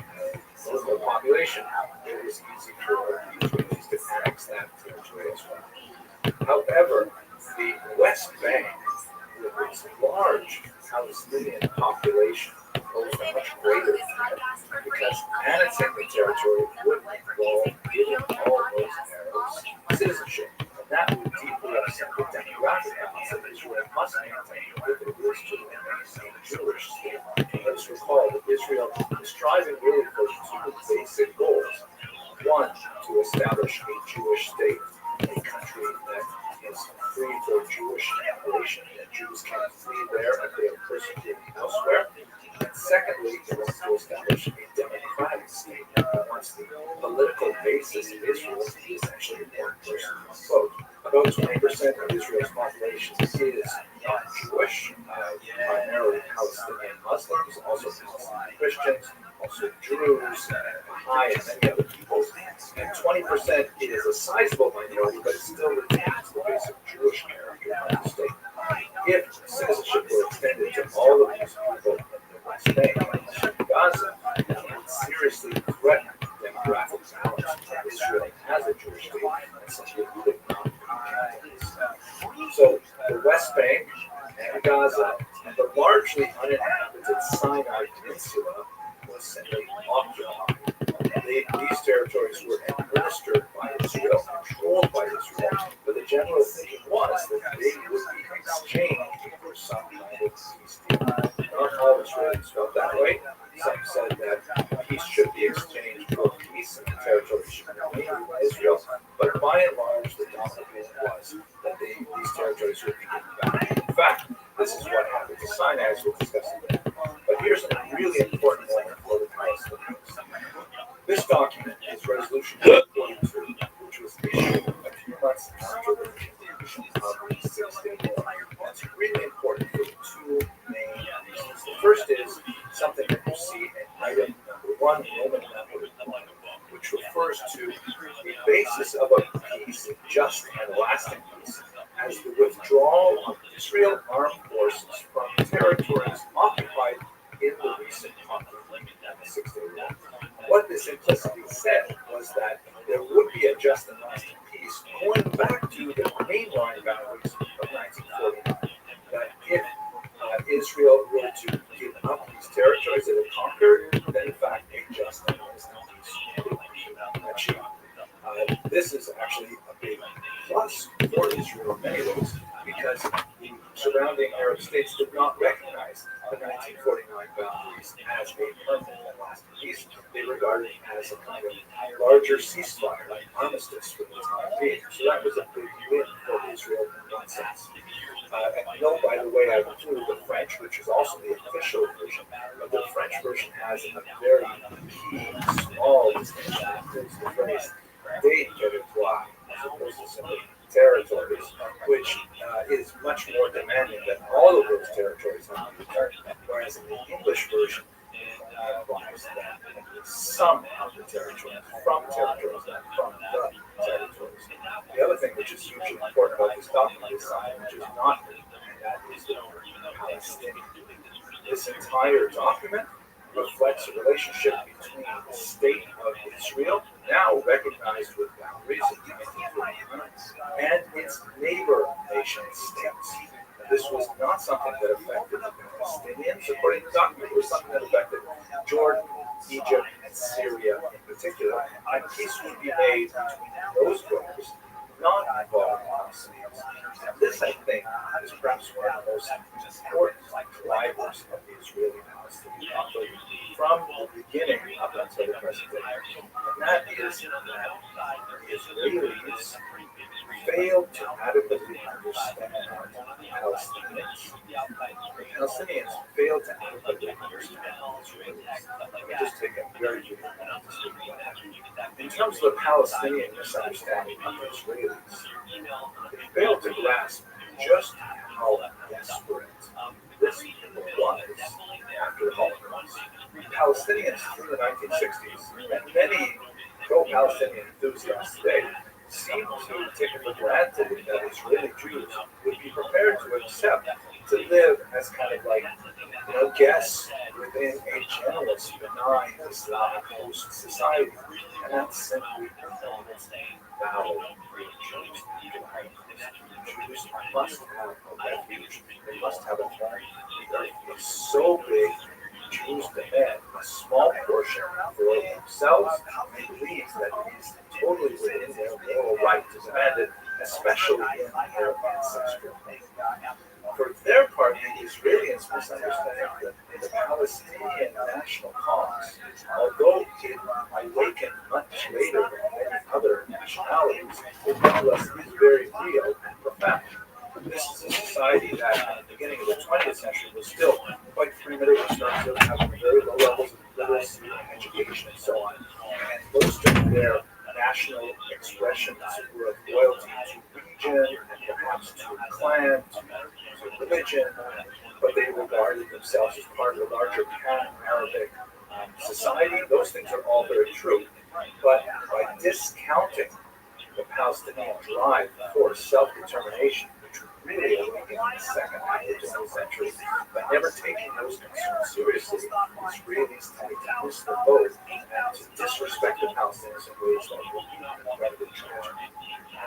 local population, it was easy for the Israelis to annex that territory as well. However, the West Bank, with its large Palestinian population, posed a much greater threat because annexing the territory would involve giving all those Arabs citizenship, and that would deeply upset the demographic balance that Israel must maintain if it is to remain a Jewish state. Let us recall that Israel is striving really for 2 basic goals. One, to establish a Jewish state, a country that is free for Jewish immigration, that Jews can flee there if they are persecuted elsewhere. ultimately it wants to establish a democratic state. It wants the political basis of Israel to be essentially one person, one vote. About 20% of Israel's population is not Jewish, primarily Palestinian Muslims, also Palestinian Christians, also Druze, Baha'i, and many other peoples. And 20% is a sizable minority, but it still retains the basic Jewish character of the state. If citizenship were extended to all of these people in the West Bank and Gaza, it can seriously threaten demographic balance of Israel as a Jewish state, and simply could not be maintained. So the West Bank and Gaza and the largely uninhabited Sinai Peninsula was simply occupied. These territories were administered by Israel, controlled by Israel, but the general thinking was that they would be exchanged for some kind of peace deal. Not all Israelis felt that way. Some said that peace should be exchanged for peace and the territory should remain by Israel, but by and large the dominant view was that these territories would be given back. In fact, this is what happened to Sinai, as we'll discuss today. But here's a really important moment for the Palestinians. This document is Resolution 42, which was issued a few months after the conclusion of the Six-Day War. That's really important for two main reasons. The first is something that you see in item number 1, Roman number 1, which refers to the basis of a peace, just and lasting peace, as the withdrawal of Israel armed forces from territories occupied in the recent conflict and the Six-Day War. What this implicitly said was that there would be a just and lasting peace going back to the mainline boundaries of 1949. That if Israel were to give up these territories that it conquered, then in fact a just and lasting peace would be achieved. This is actually a big plus for Israel in many ways, because the surrounding Arab states did not recognize the 1949 boundaries as a permanent and lasting peace. They regarded it as a kind of larger ceasefire, like armistice for the time being. So that was a big win for Israel in that sense. And note, by the way, I've included the French, which is also the official version, but the French version has a very key, small distinction that includes the phrase "des territoires," as opposed to simply territories, which is much more demanding than all of those territories have to be returned. Whereas in the English version, implies that some of the territories, from territories, not from the territories. The other thing which is hugely important about this document is something which is not written, and that is the Palestinian. This entire document reflects a relationship between the state of Israel, now recognized with boundaries in 1949, and its neighbor nation states. This was not something that affected the Palestinians, according to the document. It was something that affected Jordan, Egypt, and Syria in particular. And peace would be made between those groups, not involving Palestinians. And this, I think, is perhaps one of the most important drivers of the Israeli-Palestinian conflict from the beginning up until the present day. And that is that the Israelis failed to adequately understand the Palestinians. The Palestinians failed to adequately understand the Israelis. Let me just take a very brief moment to speak about that. In terms of the Palestinian misunderstanding of the Israelis, they failed to grasp just how desperate this people was after the Holocaust. Palestinians through the 1960s, and many pro-Palestinian enthusiasts today, seem to take it for granted that Israeli Jews would be prepared to accept to live as kind of like, guests within a generous, benign Islamic host society. And that's simply not valid for Jews. Jews must have a refuge. They must have a home. The earth is so big, Jews demand a small portion for themselves, and believes that it is totally within their moral right to demand it, especially in their ancestral name. For their part, the Israelis misunderstand that the Palestinian national cause, although it awakened much later than many other nationalities, it nonetheless is very real and profound. This is a society that at the beginning of the 20th century was still quite primitive, still having very low Arabic society. Those things are all very true. But by discounting the Palestinian drive for self-determination, which really awakened in the second half of the 20th century, but never taking those concerns seriously, Israelis tended to miss the boat and to disrespect the Palestinians in ways that would be incredibly tragic.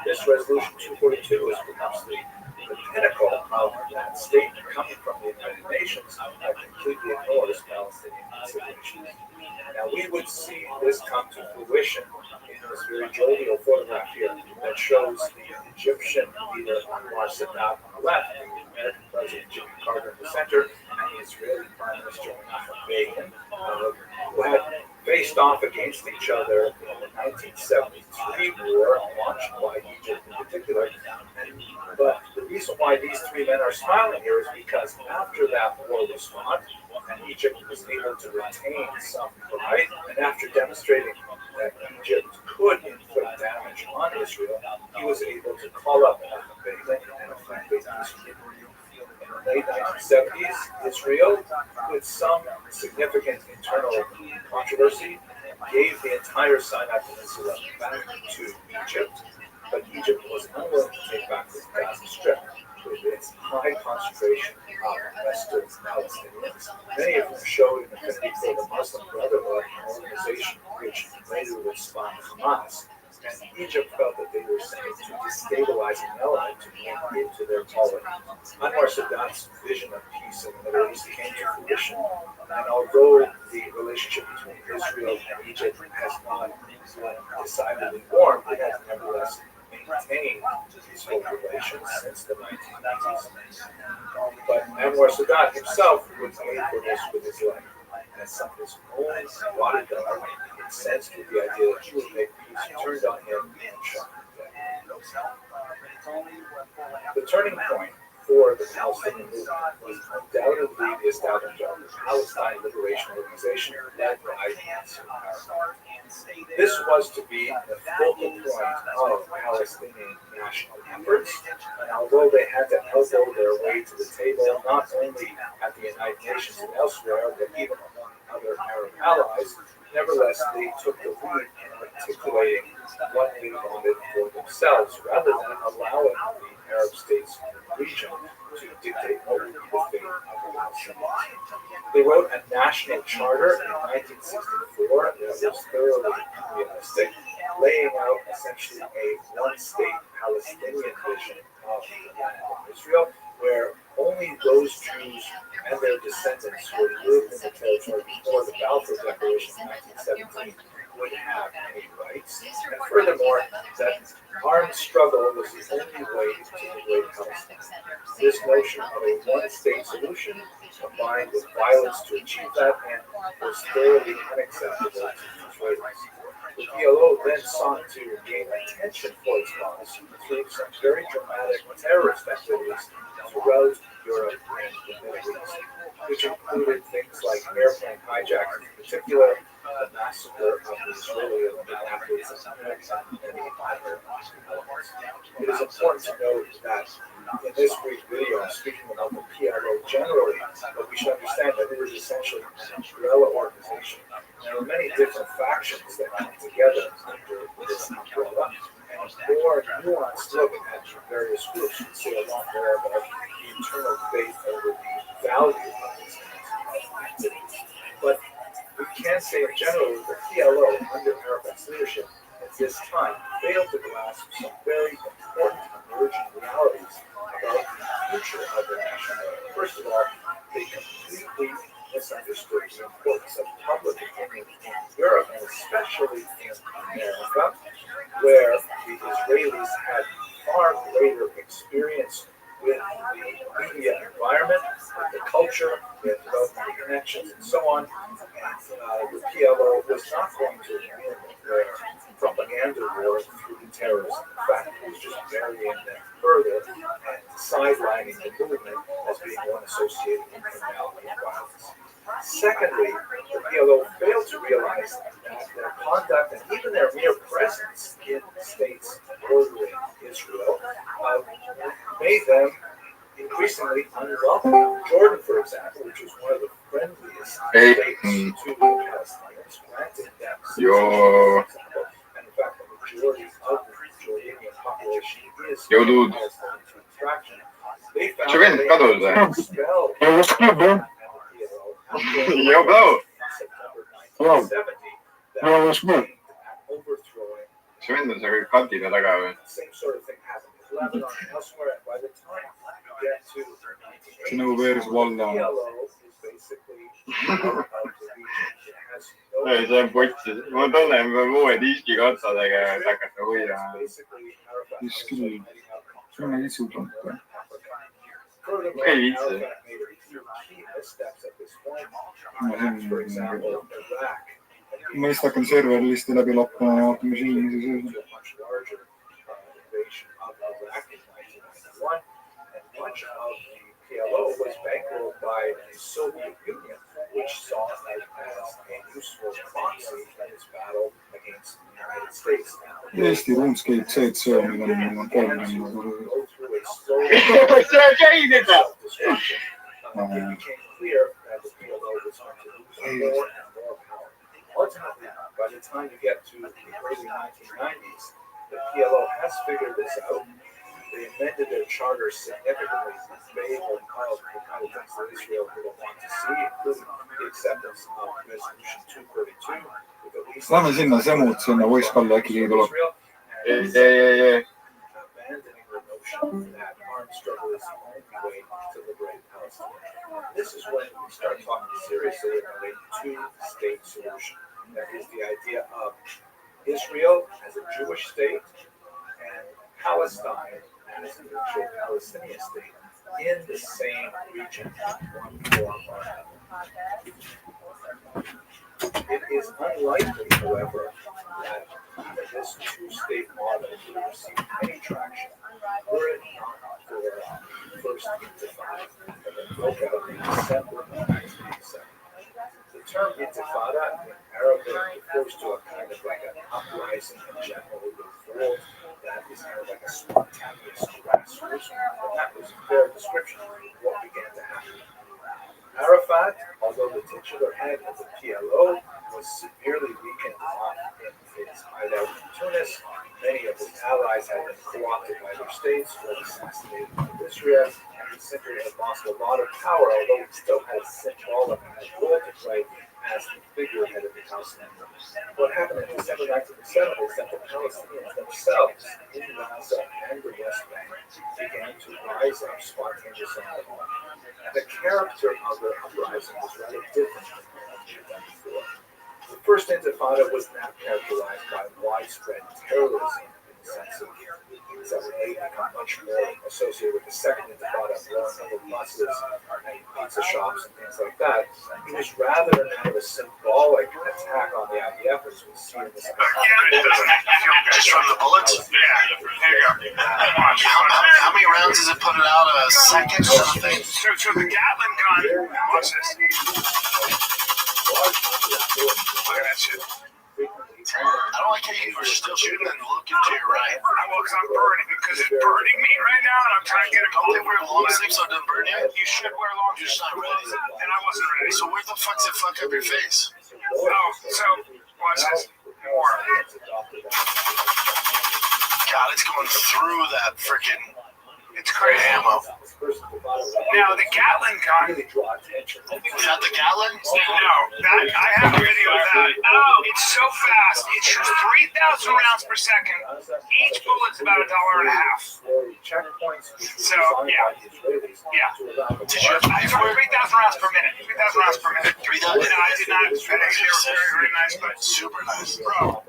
This resolution 242 has become the pinnacle of that statement coming from the United Nations that completely ignores Palestinian considerations. Now, we would see this come to fruition in this very jovial photograph here that shows the Egyptian leader Anwar Sadat on the left, the American President Jimmy Carter in the center, and the Israeli Prime Minister Menachem Begin, who had faced off against each other in the 1973 war launched by Egypt in particular. But the reason why these three men are smiling here is because after that war was fought, and Egypt was able to retain some pride, and after demonstrating that Egypt could inflict damage on Israel, he was able to call up Begin and effect a peace treaty. In the late 1970s, Israel, with some significant internal controversy, gave the entire Sinai Peninsula back to Egypt, but Egypt was unwilling to take back the Gaza Strip with its high concentration of Western Palestinians. Many of them showed an affinity for the Muslim Brotherhood, an organization which later would spawn Hamas. And Egypt felt that they were sent to destabilize an element to bring into their polity. Anwar Sadat's vision of peace in the Middle East came to fruition, and although the relationship between Israel and Egypt has not decidedly warmed, it has nevertheless maintained peaceful relations since the 1990s. But Anwar Sadat himself would pay for this with his life, and some of his own bodyguard, incensed with the idea that he would make peace, turned on him and shot him dead. The turning point for the Palestinian movement was undoubtedly the establishment of the Palestine Liberation Organization led by Yasser Arafat. This was to be the focal point of Palestinian national efforts, and although they had to elbow their way to the table not only at the United Nations and elsewhere, but even among other Arab allies, nevertheless they took the lead in articulating what they wanted for themselves, rather than allowing the Arab states in the region to dictate what would be the fate of the Palestinians. They wrote a national charter in 1964 that was thoroughly realistic, laying out essentially a one-state Palestinian vision of the land of Israel, where only those Jews and their descendants who had lived in the territory before the Balfour Declaration in 1917 would have any rights, and furthermore, that armed struggle was the only way to liberate Palestine. This notion of a one-state solution, combined with violence to achieve that end, was thoroughly unacceptable to the Israelis. The PLO then sought to gain attention for its policy through some very dramatic terrorist activities throughout Europe and the Middle East, which included things like airplane hijacking in particular, the massacre of the Israeli athletes and many other elements. It is important to note that in this brief video, I'm speaking about the PLO generally, but we should understand that it is essentially an umbrella organization. There are many different factions that come together under this umbrella, and a more nuanced look at various groups would say a lot more about the internal debate over the value of these kinds of activities. But we can say in general that the PLO, under Arafat's leadership at this time, failed to grasp some very important emerging realities about the future of the nation. First of all, they completely misunderstood the importance of public opinion in Europe, and especially in America, where the Israelis had far greater experience with the media environment, with the culture, with development connections, and so on. And the PLO was not going to win their propaganda war through terrorism. In fact, it was just burying them further and sidelining the movement as being one associated with criminality and violence. Secondly, the PLO failed to realize that their conduct and even their mere presence in states bordering Israel made them increasingly unwelcome. Jordan, for example, which was one of the Ei, joo. Jõudud. See vend kadus või? Joo, Blau. See vend on seal kantide taga või? see nagu veeres valda on. Ei, see on potsis. Ma tunnen, me peame uue diskiga otsa tegema, et hakata hoidma. Diski. See on itsutont. Ei viitsi. Ma vist hakkan serverlisti läbi lappama ja vaatame siin, mis see sees on. Much of the PLO was bankrolled by the Soviet Union, which saw it as a useful proxy in its battle against the United States. Eesti RuneScape CC, mida ma olen proovinud. Ultimately, by the time you get to the early 1990s, the PLO has figured this out. They amended their charter significantly to favor the kind of things that Israel would want to see, including the acceptance of Resolution 232. Lähme sinna, Semut, sinna Voice-Kalle äkki keegi tuleb. Ei. Abandoning the notion that armed struggle is the only way to liberate Palestine. This is when we start talking seriously about a two-state solution. That is the idea of Israel as a Jewish state and Palestine as a neutral Palestinian state in the same region, one form or another. It is unlikely, however, that this two-state model will receive any traction were it not for the first intifada that broke out in December of 1987. The term intifada in Arabic refers to a kind of like an uprising in general revolt that is kind of like a spontaneous grassroots, and that was a fair description of what began to happen. Arafat, although the titular head of the PLO, was severely weakened in his hideout in Tunis. Many of his allies had been co-opted by their states or assassinated by Israel, and he simply had lost a lot of power, although he still had symbolic role to play as the figurehead of the Palestinians. What happened in December 1970 is that the Palestinians themselves in Gaza and the West Bank began to rise up spontaneously. And the character of the uprising was rather different than before. The first intifada was not characterized by widespread terrorism in the sense of things that would later become much more associated with the second intifada, blowing up of buses and pizza shops and things like that. It was rather a kind of a symbolic attack on the IDF, as we see in this. Just from the bullets? Yeah, there you go. How many rounds is it putting out a second? So the Gatling gun, watch this. Look at that shit. I don't like how you were still shooting and looking to your right. Well, because I'm burning, because it's burning me right now, and I'm trying to get a Don't they wear long sleeves so it doesn't burn you? You should wear long You're just not ready. and I wasn't ready. So where the fuck's it fuck up your face? Oh, so watch this. More. God, it's going through that freaking It's crazy. ammo. Now the Gatling gun. Is that the Gatling? No, that I have a video of that. Oh, it's so fast. It shoots 3,000 rounds per second. Each bullet's about $1.50. So yeah. Did you pay for it? 3,000 rounds per minute. 3,000 rounds per minute. 3,000? And I did not finish. They were very, very nice, but Super nice. bro,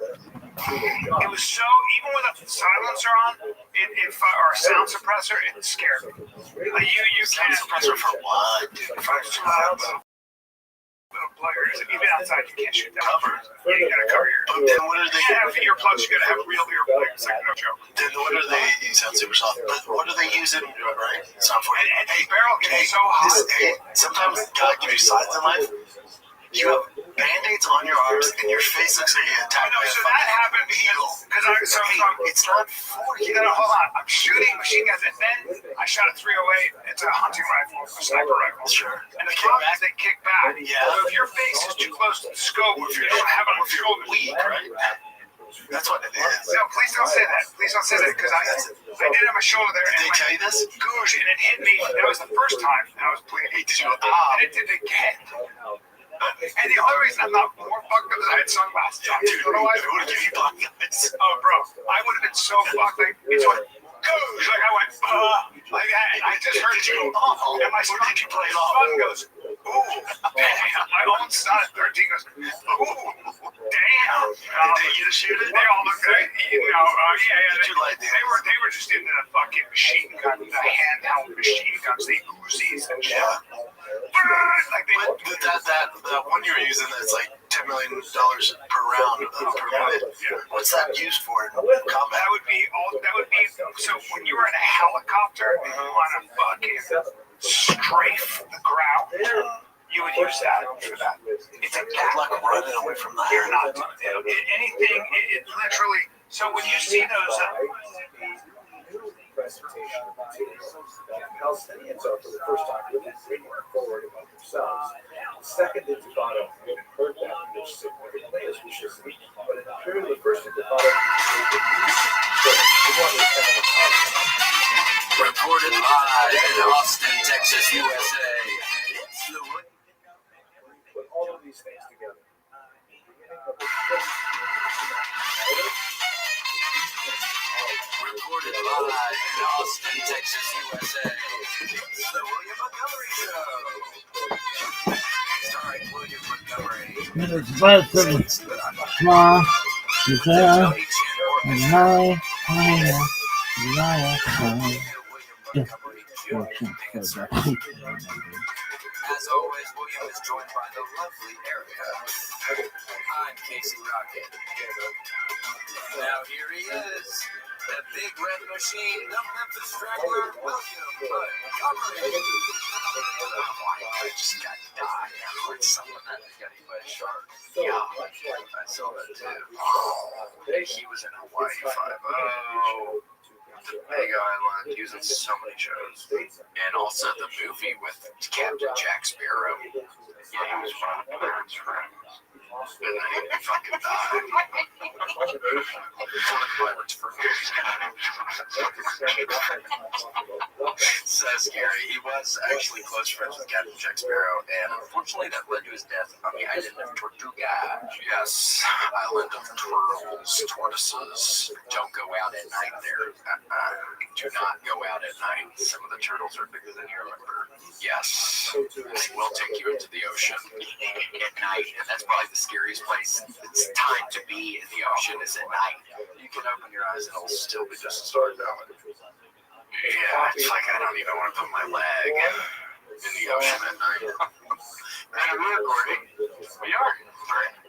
it was so, even with a silencer on, or a sound suppressor, it scared me. You Sound can't. suppressor for what, dude? For little players, even outside, you can't shoot that. Cover. Yeah, you gotta cover your. But then what are You can't have they? earplugs. You gotta have real earplugs. It's like no joke. Then what are they? You sound super soft. But what are they using? Right? Sound for And the barrel gets so hot. Sometimes God gives you signs in life. You have Band-Aids It's on your arms, and your face looks like you're I attacked know, by a so that fucking happened eagle. because It's not for you. no, hold on. I'm shooting machine guns, and then I shot a 308. It's a hunting rifle, a sniper rifle. Sure. And the problem is they kick back. Yeah. So if your face is too close to the scope, if you don't have it on your shoulder, Weak, right? That's what it is. No, please don't say that. Please don't say that because I did have my shoulder there. Did And they my tell you this? Gosh, and it hit me. That was the first time I was bleeding. Did you go, ah? And it did again. And the only reason I'm not more fucked up is I had sunglasses on. Dude, Otherwise, it would have given you black eyes. oh, bro, I would have been so fucked. Like, it's like, gosh, like I went, like that. And I just heard you go, oh, and my son goes, ooh, damn. My own son at 13 goes, ooh, damn. Did you shoot it? They all looked at it, yeah. Did you like They were just into the fucking machine gun, the handheld machine guns, the Uzis and shit. Like they, But that one you were using that's like $10 million per round per minute. What's that used for in combat? that would be so when you were in a helicopter and you want to fucking strafe the ground, you would use that for that. It's a Good luck running away from the You're hand. not anything. It literally. So when you see those, presentation of materials that Palestinians are for the first time really bringing forward about themselves. The second intifada, we haven't heard that in this significantly as we should be, but in the period of the first intifada, Reported live in Austin, Texas, USA. put all of these things together. Reported live in Austin, Texas, USA. It's the William Montgomery Show. Starring William Montgomery. Minutes left of the small, there, and my, As always, William is joined by the lovely Erica. I'm Casey Rocket. Now here he is, the big red machine, the Memphis Straggler, William Montgomery. I just got died after someone that got eaten by a shark. Yeah, I saw that too. He was in Hawaii 5-0. The Big Island, using so many shows, and also the movie with Captain Jack Sparrow. Yeah, he was one of the parents' friends, and then he fucking died. One of the pirates' friends. So scary. He was actually close friends with Captain Jack Sparrow, and unfortunately that led to his death on the island of Tortuga. Yes, island of turtles, tortoises. Don't go out at night there. Do not go out at night. Some of the turtles are bigger than you remember. Yes, they will take you into the ocean at night, and that's probably the scariest place. It's time to be in the ocean is at night. You can open your eyes and it'll still be just as dark out. Yeah, it's like I don't even want to put my leg in the ocean at night. And we're recording. We are.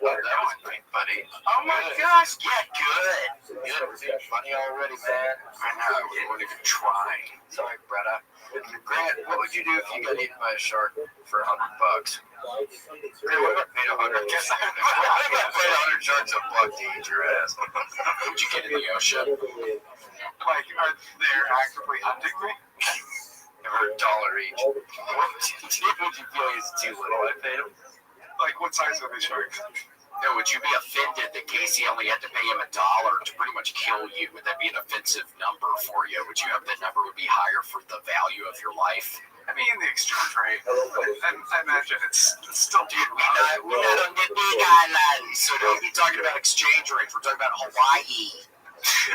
Well, that was great, buddy. Oh my gosh, yeah, good. Good. Funny already, man. I know, we won't even try. Sorry, Bretta. Grant, what would you do if you got eaten by a shark for $100? Hey, what about paid 100? Guess I paid 100 sharks $1 to eat your ass. Would you get in the ocean? Like, are they actively hunting me? For $1 each. What would you feel is too little? I paid him. Like, what size are these sharks? No, would you be offended that Casey only had to pay him $1 to pretty much kill you? Would that be an offensive number for you? Would you hope that number would be higher for the value of your life? I mean, the exchange rate. I imagine it's still deep. We're not on the big island, so don't be talking about exchange rates. We're talking about Hawaii.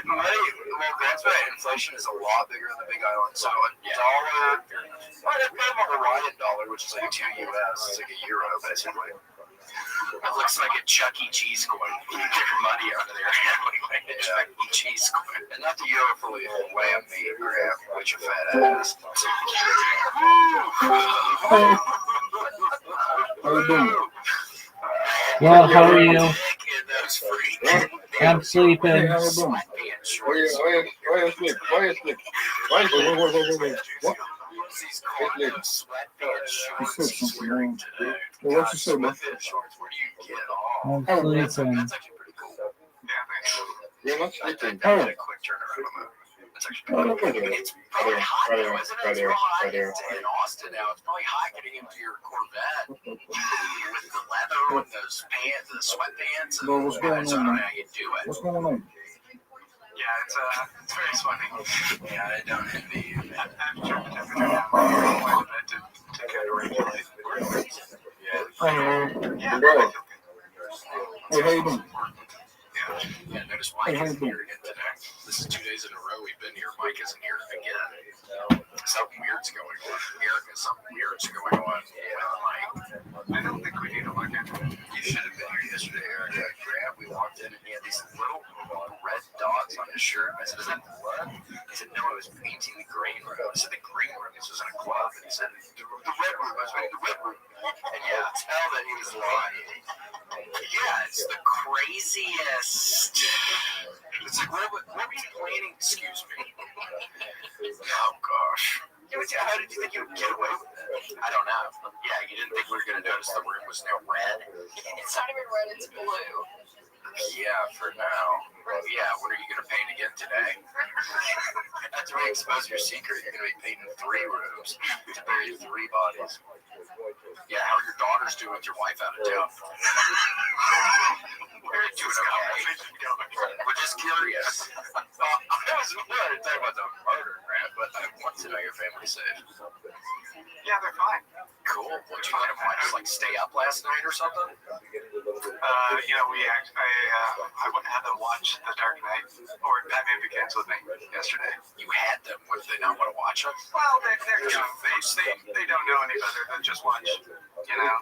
Well, that's right. Inflation is a lot bigger than the Big Island. So $1, I'd pay him a Hawaiian dollar, which is like $2 US. It's like a euro, basically. It looks like a Chuck E. Cheese coin. You can get your money out of there. Like a Chuck E. Cheese coin. And not the euro fully wham me or which a fat ass. Well, how are you? I'm sleeping. Why you sleep? What? You said something wrong. Well, what you say, man? Where do you get off? I'm That's sleeping. actually pretty cool. Yeah, thanks. You're not I sleeping. did a quick turnaround on that. That's actually pretty cool. It's probably hot though, isn't it? It's real hot. It's in Austin now. It's probably hot getting into your Corvette with the leather and those pants, the sweatpants. Well, what's going So I don't know on? how you do it. What's going on? Yeah, it's very sweaty. Yeah, I don't envy you, man. I've turned the temperature down quite a bit to kind of regulate. Yeah. Bro. Hey, how you doing? Yeah, notice Mike isn't here again today. This is 2 days in a row we've been here. Mike isn't here again. Something weird's going on. Erica, something weird's going on with Mike. I don't think we need to look into it. You should have been here yesterday, Erica. Grab, we walked in and he had these little red dots on his shirt. I said, is that blood? He said, no, I was painting the green room. I said, the green room? This was in a club. And he said, the red room. I was painting the red room. And yeah, tell that he was lying. Yeah, it's the craziest. It's like, what were you planning? Excuse me. Oh, gosh. How did you think you would get away with it? I don't know. Yeah, you didn't think we were going to notice the room was now red? It's not even red, it's blue. Yeah, for now. Yeah, what are you going to paint again today? That's where you expose your secret. You're going to be painting 3 rooms to bury 3 bodies. Yeah, how are your daughters doing with your wife out of town? We're doing okay. We're just curious. I was going to talk about the murder, Grant, but I want to know your family's safe. Yeah, they're fine. Cool. What you want to just like stay up last night or something? I went and had them watch The Dark Knight or Batman Begins with me yesterday. You had them. What, did they not want to watch it? Well, they're they don't know any better than just watch,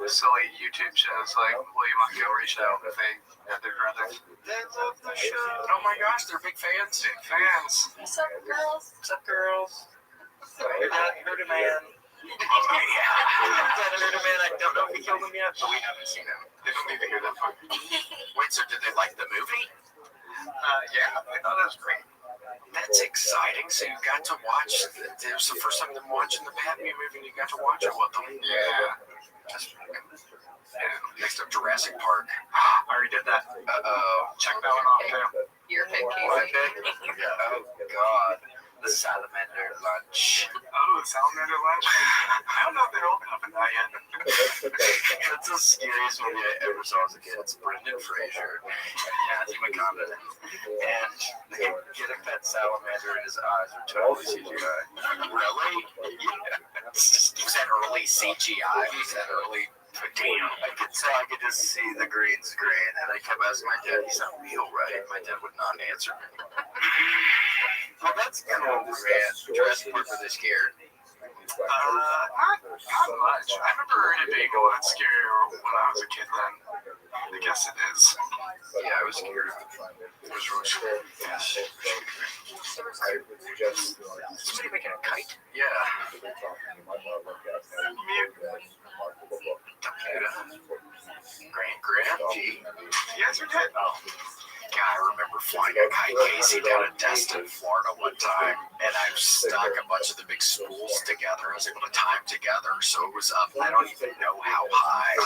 silly YouTube shows like William Montgomery Show if they have their brothers. They love the show. Oh my gosh, they're big fans. Big fans. What's up, girls? What's up, girls? Your dad hurt a man. Yeah. Dad hurt a man. I don't know if he killed him yet, but we haven't seen him. They don't need to hear that part. Wait, so did they like the movie? Yeah, I thought it was great. That's exciting. So you got to watch. It was the first time them watching the Batman movie, and you got to watch it with them. Yeah. That's pretty good. Yeah. Next up, Jurassic Park. I already did that. Check that one off too. Your pick, What? Casey. Yeah. Oh God. The salamander lunch. Oh, the salamander lunch. I don't know if they're open up in that yet. That's the scariest movie I ever saw as a kid. It's Brendan Fraser and Matthew McConaughey. And they get a pet salamander and his eyes are totally CGI. Really? Yeah. Was that early CGI? Was that early? Damn. I could just see the green screen. And I kept asking my dad, he's not real, right? My dad would not answer me. Well, that's cool, man. Jurassic Park was scared. Not much. I remember it being a lot scarier when I was a kid then. I guess it is. Yeah, I was scared. It was really scary. Yes. Somebody making a kite? Yeah. Grant, G. Yes, we did. God, I remember flying a kite, Casey, down in Destin, Florida one time, and I stuck a bunch of the big spools together. I was able to tie them together, so it was up. I don't even know how high.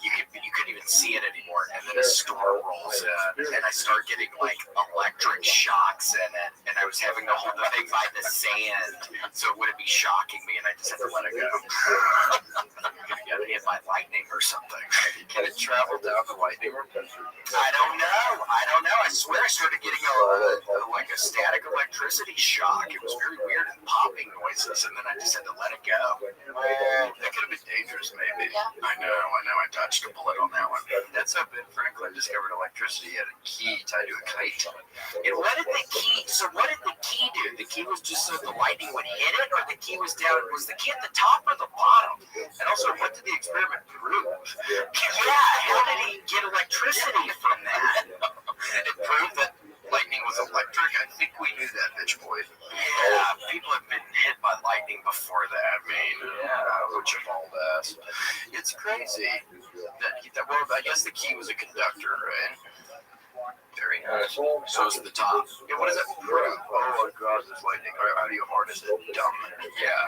You couldn't even see it anymore. And then a storm rolls in, and I start getting like electric shocks in it, and I was having to hold the thing by the sand, so it wouldn't be shocking me, and I just had to let it go. I'm gonna get hit by lightning or something. Can it travel down the lightning? I don't know. I swear I started getting like a static electricity shock. It was very weird and popping noises, and then I just had to let it go. That could have been dangerous, maybe. I know. I dodged a bullet on that one. That's how Ben Franklin discovered electricity. He had a key tied to a kite. And what did the key do? The key was just so the lightning would hit it, or the key was down? Was the key at the top or the bottom? And also, what did the experiment prove? Yeah, how did he get electricity from that? It proved that lightning was electric. I think we knew that, bitch boy. Yeah, people have been hit by lightning before that. I mean, which of all that? It's crazy. Well, I guess the key was a conductor, right? Very nice. So it's the top. Yeah, what does that prove? Oh my God, this lightning. How do you harness it? Dumb. Yeah.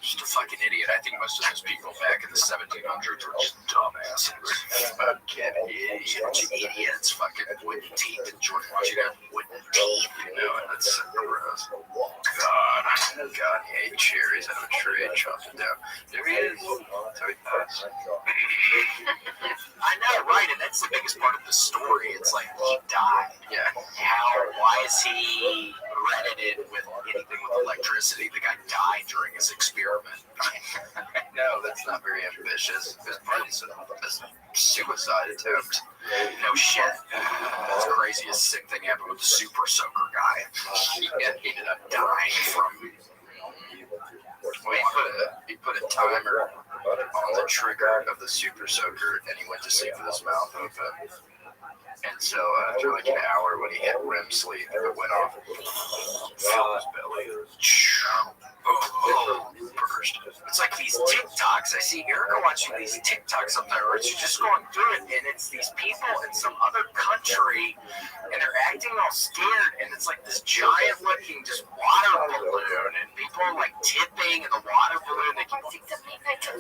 Just a fucking idiot. I think most of those people back in the 1700s were just dumbasses. Fucking idiots. Fucking wooden teeth. And George Washington had wooden teeth. You know, and that's so gross. God, he ate cherries out of a tree and chopped it down. There he is. So he passed. I know, right? And that's the biggest part of the story. It's like he died. Yeah. Why is he credited with anything with electricity? The guy died during his experiment. No, that's not very ambitious. It was probably a suicide attempt. No shit. That's the craziest sick thing happened with the super soaker guy. He ended up dying from. He put a timer on the trigger of the super soaker, and he went to sleep with his mouth open. And so after like an hour, when he hit REM sleep, it went off, filled his belly. Burst. It's like these TikToks. I see Erica watching these TikToks sometimes where she's just going through it, and it's these people in some other country, and they're acting all scared, and it's like this giant looking just water balloon, and people are like tipping in the water balloon. They keep they keep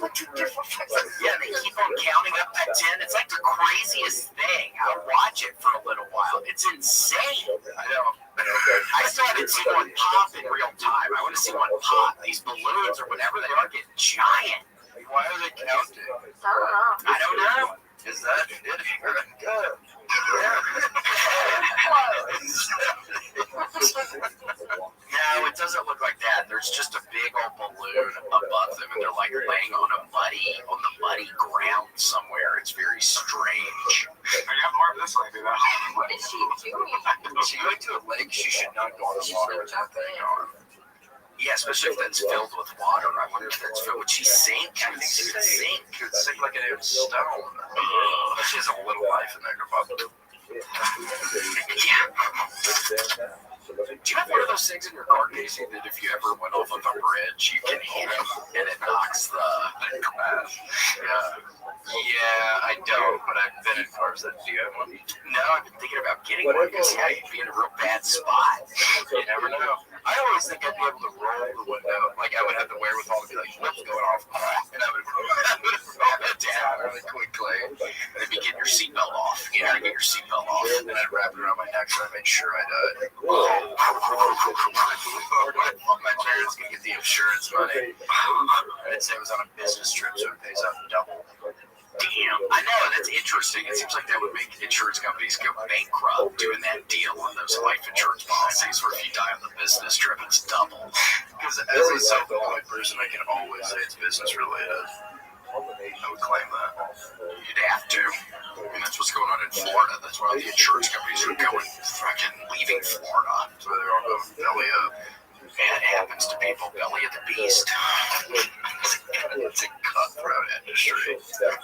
on counting up to 10. It's like the craziest thing. I'll watch it for a little while. It's insane. I know. I still haven't seen one pop in real time. I want to see one pop. These balloons or whatever they are get giant. Why are they counting? I don't know. Is that it? Good. No, it doesn't look like that. There's just a big old balloon above them, and they're like laying on the muddy ground somewhere. It's very strange. I got more of this lady though. What is she doing? She went to a lake. She should not go in the water with that thing on. Yeah, especially if that's filled with water. I wonder if that's filled. Would she sink? I think she would sink. She would sink like an old stone. But she has a little life in there. Yeah. Do you have one of those things in your car, Casey, that if you ever went off of a bridge, you can hit it and it knocks the glass? Yeah, I don't, but I've been in cars that do have one. No, I've been thinking about getting one because you'd be in a real bad spot. You never know. I always think I'd be able to roll the window. Like, I would have the wherewithal to be like, what's going off? And I would roll it down really quickly. And then you get your seatbelt off. You know, get your seatbelt off. And I'd wrap it around my neck so I'd make sure I'd, my parents could get the insurance money. I'd say it was on a business trip, so it pays out double. Damn, I know, that's interesting. It seems like that would make insurance companies go bankrupt doing that deal on those life insurance policies where if you die on the business trip, it's double. Because as a self-employed person, I can always say it's business related. I would claim that. You'd have to. I mean, that's what's going on in Florida. That's why all the insurance companies are going fucking leaving Florida. So they're all going belly up. And it happens to people, belly of the beast. It's a cutthroat industry.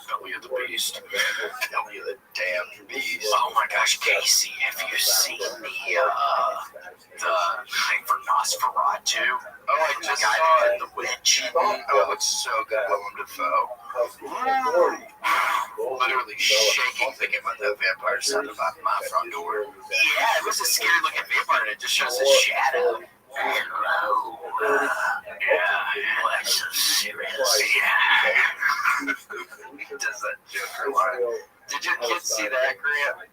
Belly of the beast. Belly of the damn beast. Oh my gosh, Casey, have you seen the thing for Nosferatu? Oh, I just saw it. The witch. Oh, it looks so good. Willem Dafoe. Literally shaking thinking about that vampire standing by my front door. Yeah, it was a scary looking vampire and it just shows his shadow. Hello. What's so serious? Yeah. He does that Joker line. Did your kids see that, Grant?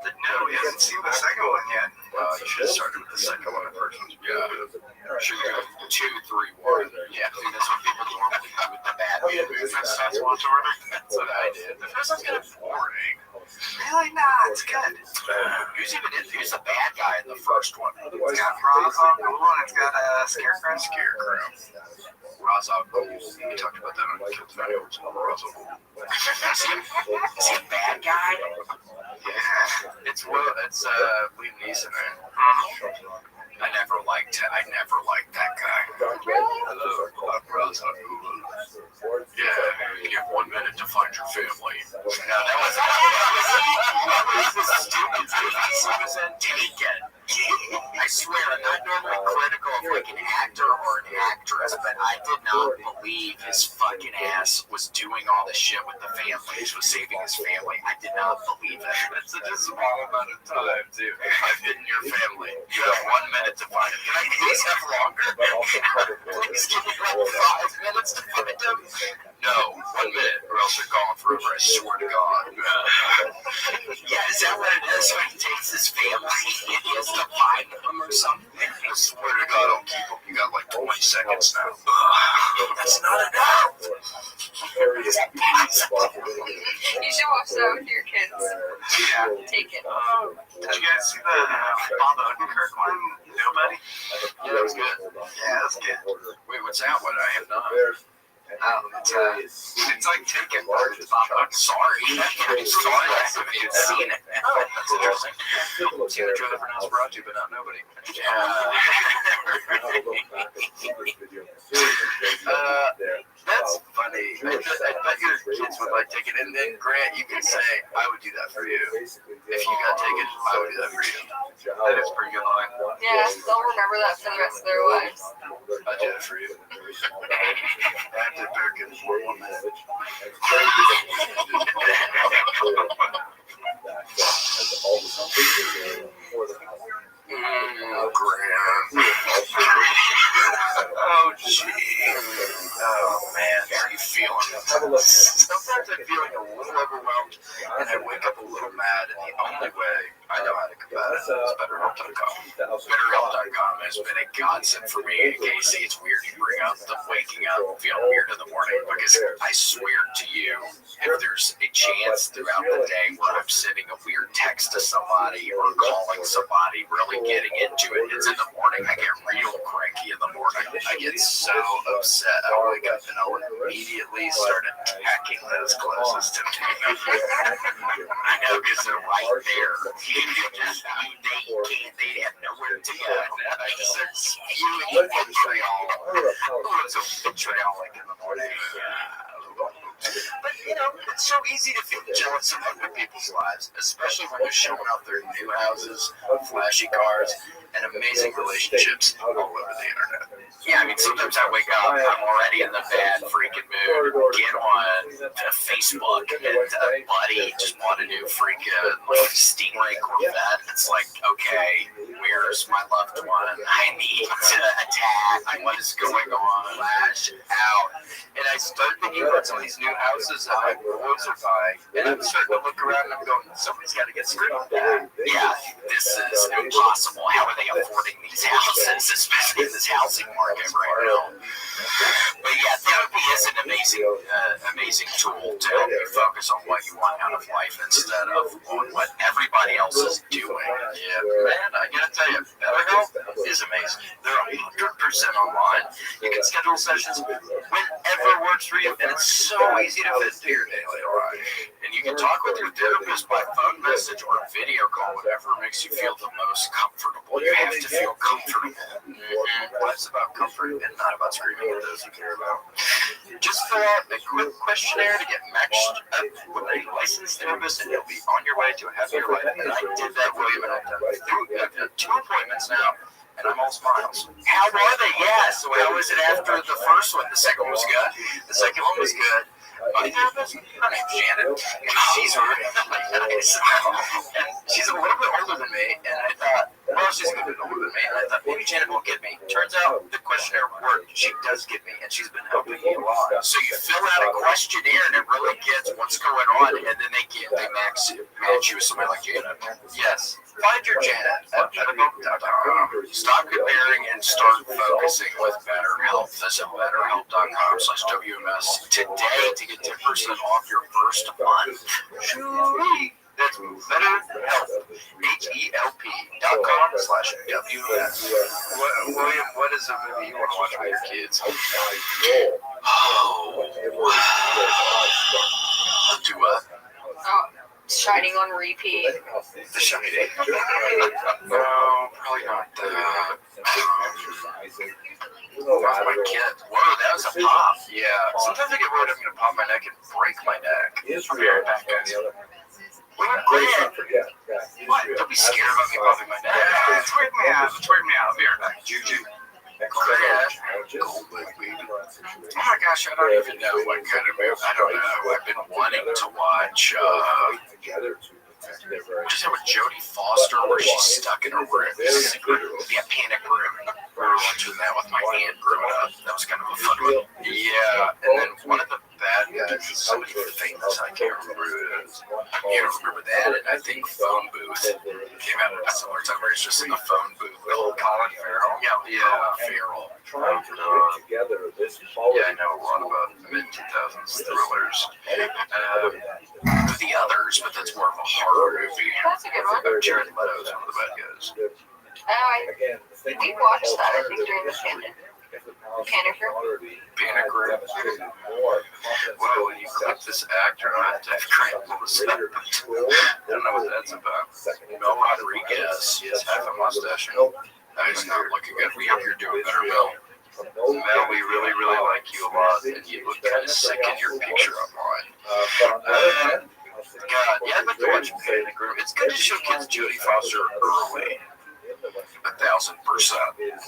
No, we haven't seen the second one yet. You should have started with the second one first. Yeah. Should have 2, 3, 1. Yeah, that's what people normally do with the bad movies. That's watch order. That's what I did. The first one's kind of boring. Really not. It's good. Who's the bad guy in the first one? It's got Ra's al Ghul and it's got Scarecrow. Ra's al Ghul. We talked about that on Kill Video. Ra's al Ghul. Is he a bad guy? Yeah. It's Liam Neeson, man. I never liked that guy. Really? Ra's al Ghul. Yeah, you have 1 minute to find your family. No, that was the stupid thing. He was in Taken. I swear, I'm not normally critical of like an actor or an actress, but I did not believe his fucking ass was doing all this shit with the families with saving his family. I did not believe it. That's such a small amount of time, too. I've been in your family. You have 1 minute to find him. Can I please have longer? Please give me like 5 minutes to find him. No, 1 minute, or else you're calling forever. I swear to God. Yeah, is that what it is? So he takes his family and he has to find them or something. I swear to God, I'll keep him. You got like 20 seconds now. That's not enough. Is that possible? You should watch that with your kids. Yeah. Take it. Did you guys see the Bob Odenkirk one? Nobody? Yeah, that was good. Yeah, that's good. Wait, what's that one? I have not. It's like Taken. I'm sorry. I'm sorry. I haven't even seen it. Oh, that's interesting. Seen the trailer for Nosferatu, but not nobody. That's funny. I bet your kids would like Taken, and then Grant, you can say, I would do that for you. If you got Taken, I would do that for you. That is a pretty good line. Yeah, they'll remember that for the rest of their lives. I did it for you. I did very good for 1 minute. Oh, gee. Oh, man. How are you feeling? Sometimes I'm feeling a little overwhelmed, and I wake up a little mad, and the only way I know how to combat it is BetterHelp.com. BetterHelp.com has been a godsend for me. And Casey, it's weird you bring up the waking up, feeling weird in the morning, because I swear to you, if there's a chance throughout the day where I'm sending a weird text to somebody or calling somebody, really getting into it, it's in the morning. I get real cranky in the morning. I get so upset. I'll wake up and I'll immediately start attacking those closest to me. I know, because they're right there. They have nowhere to go. I just start spewing vitriol. Oh, it's a vitriolic in the morning. But, you know, it's so easy to feel jealous of other people's lives, especially when they're showing off their new houses, flashy cars, and amazing relationships all over the internet. Yeah, I mean, sometimes I wake up, I'm already in the bad freaking mood, get on Facebook, and a buddy just bought a new freaking Stingray Corvette. It's like, okay, where's my loved one? I need to attack. What is going on? Lash out. And I start thinking about some of these new houses that my boys are buying, and I'm starting to look around and I'm going, somebody's got to get screwed with that. Yeah, this is impossible. How are they affording these houses, especially in this housing market right now? But yeah, therapy is an amazing tool to help you focus on what you want out of life instead of on what everybody else is doing. Yeah, man, I gotta tell you, BetterHelp is amazing. They're 100% online. You can schedule sessions whenever works for you, and it's so easy to fit into your daily life. And you can talk with your therapist by phone message or video call, whatever makes you feel the most comfortable. You have to feel comfortable. Life's about comfort and not about screaming at those you care about. Just fill out a quick questionnaire to get matched up with a licensed therapist, and you'll be on your way to a happier life. And I did that, William, and I've done 2 appointments now. And I'm all smiles. How are they? Yeah, so how was it after the first one? The second one was good. The second one was good. My therapist, her name's Shannon. She's really nice. And she's a little bit older than me. And I thought, well, she's a little bit older than me. And I thought, maybe Shannon won't get me. Turns out the questionnaire worked. She does get me. And she's been helping me a lot. So you fill out a questionnaire and it really gets what's going on. And then they match you with somebody like Janet. Yes. Find your Janet at BetterHelp.com. Stop comparing and start focusing with BetterHelp. Visit BetterHelp.com/WMS today to get 10% off your first month. That's BetterHelp, HELP.com/WMS. William, what is a movie you want to watch with your kids? Do what? Shining on repeat. The Shining. No, probably not that. My kid. Whoa, that was a pop. Yeah. Sometimes I get worried I'm going to pop my neck and break my neck. I'll be right back, guys. What? Don't be scared about me popping my neck. It's weirding me out. I'll be right back. Juju. Oh my gosh, I don't even know what kind of movie. I don't know. I've been wanting to watch. What is it with Jodie Foster where she's stuck in a room? Yeah, Panic Room. I remember watching that with my aunt growing up. That was kind of a fun one. Yeah, and then one of the bad guys is somebody famous. I can't remember who it is. You don't remember that? And I think Phone Booth came out at a similar time where he's just in the phone booth. Colin Farrell? Yeah, Farrell. Yeah, I know a lot about mid-2000s thrillers. The Others, but that's more of a horror movie. That's a good one. Jared Leto's one of the bad guys. We watched that, I think, during the pandemic. Panic Room. Panic Room. Well, when you click this actor, I have to have Grant Lewis. I don't know what that's about. Mel Rodriguez. He has half a mustache. He's not looking good. We hope you're doing better, Mel. Mel, we really, really like you a lot, and you look kind of sick in your picture online. God, yeah, I'd like to watch Panic Room. It's good to show kids Jodie Foster early. 1,000%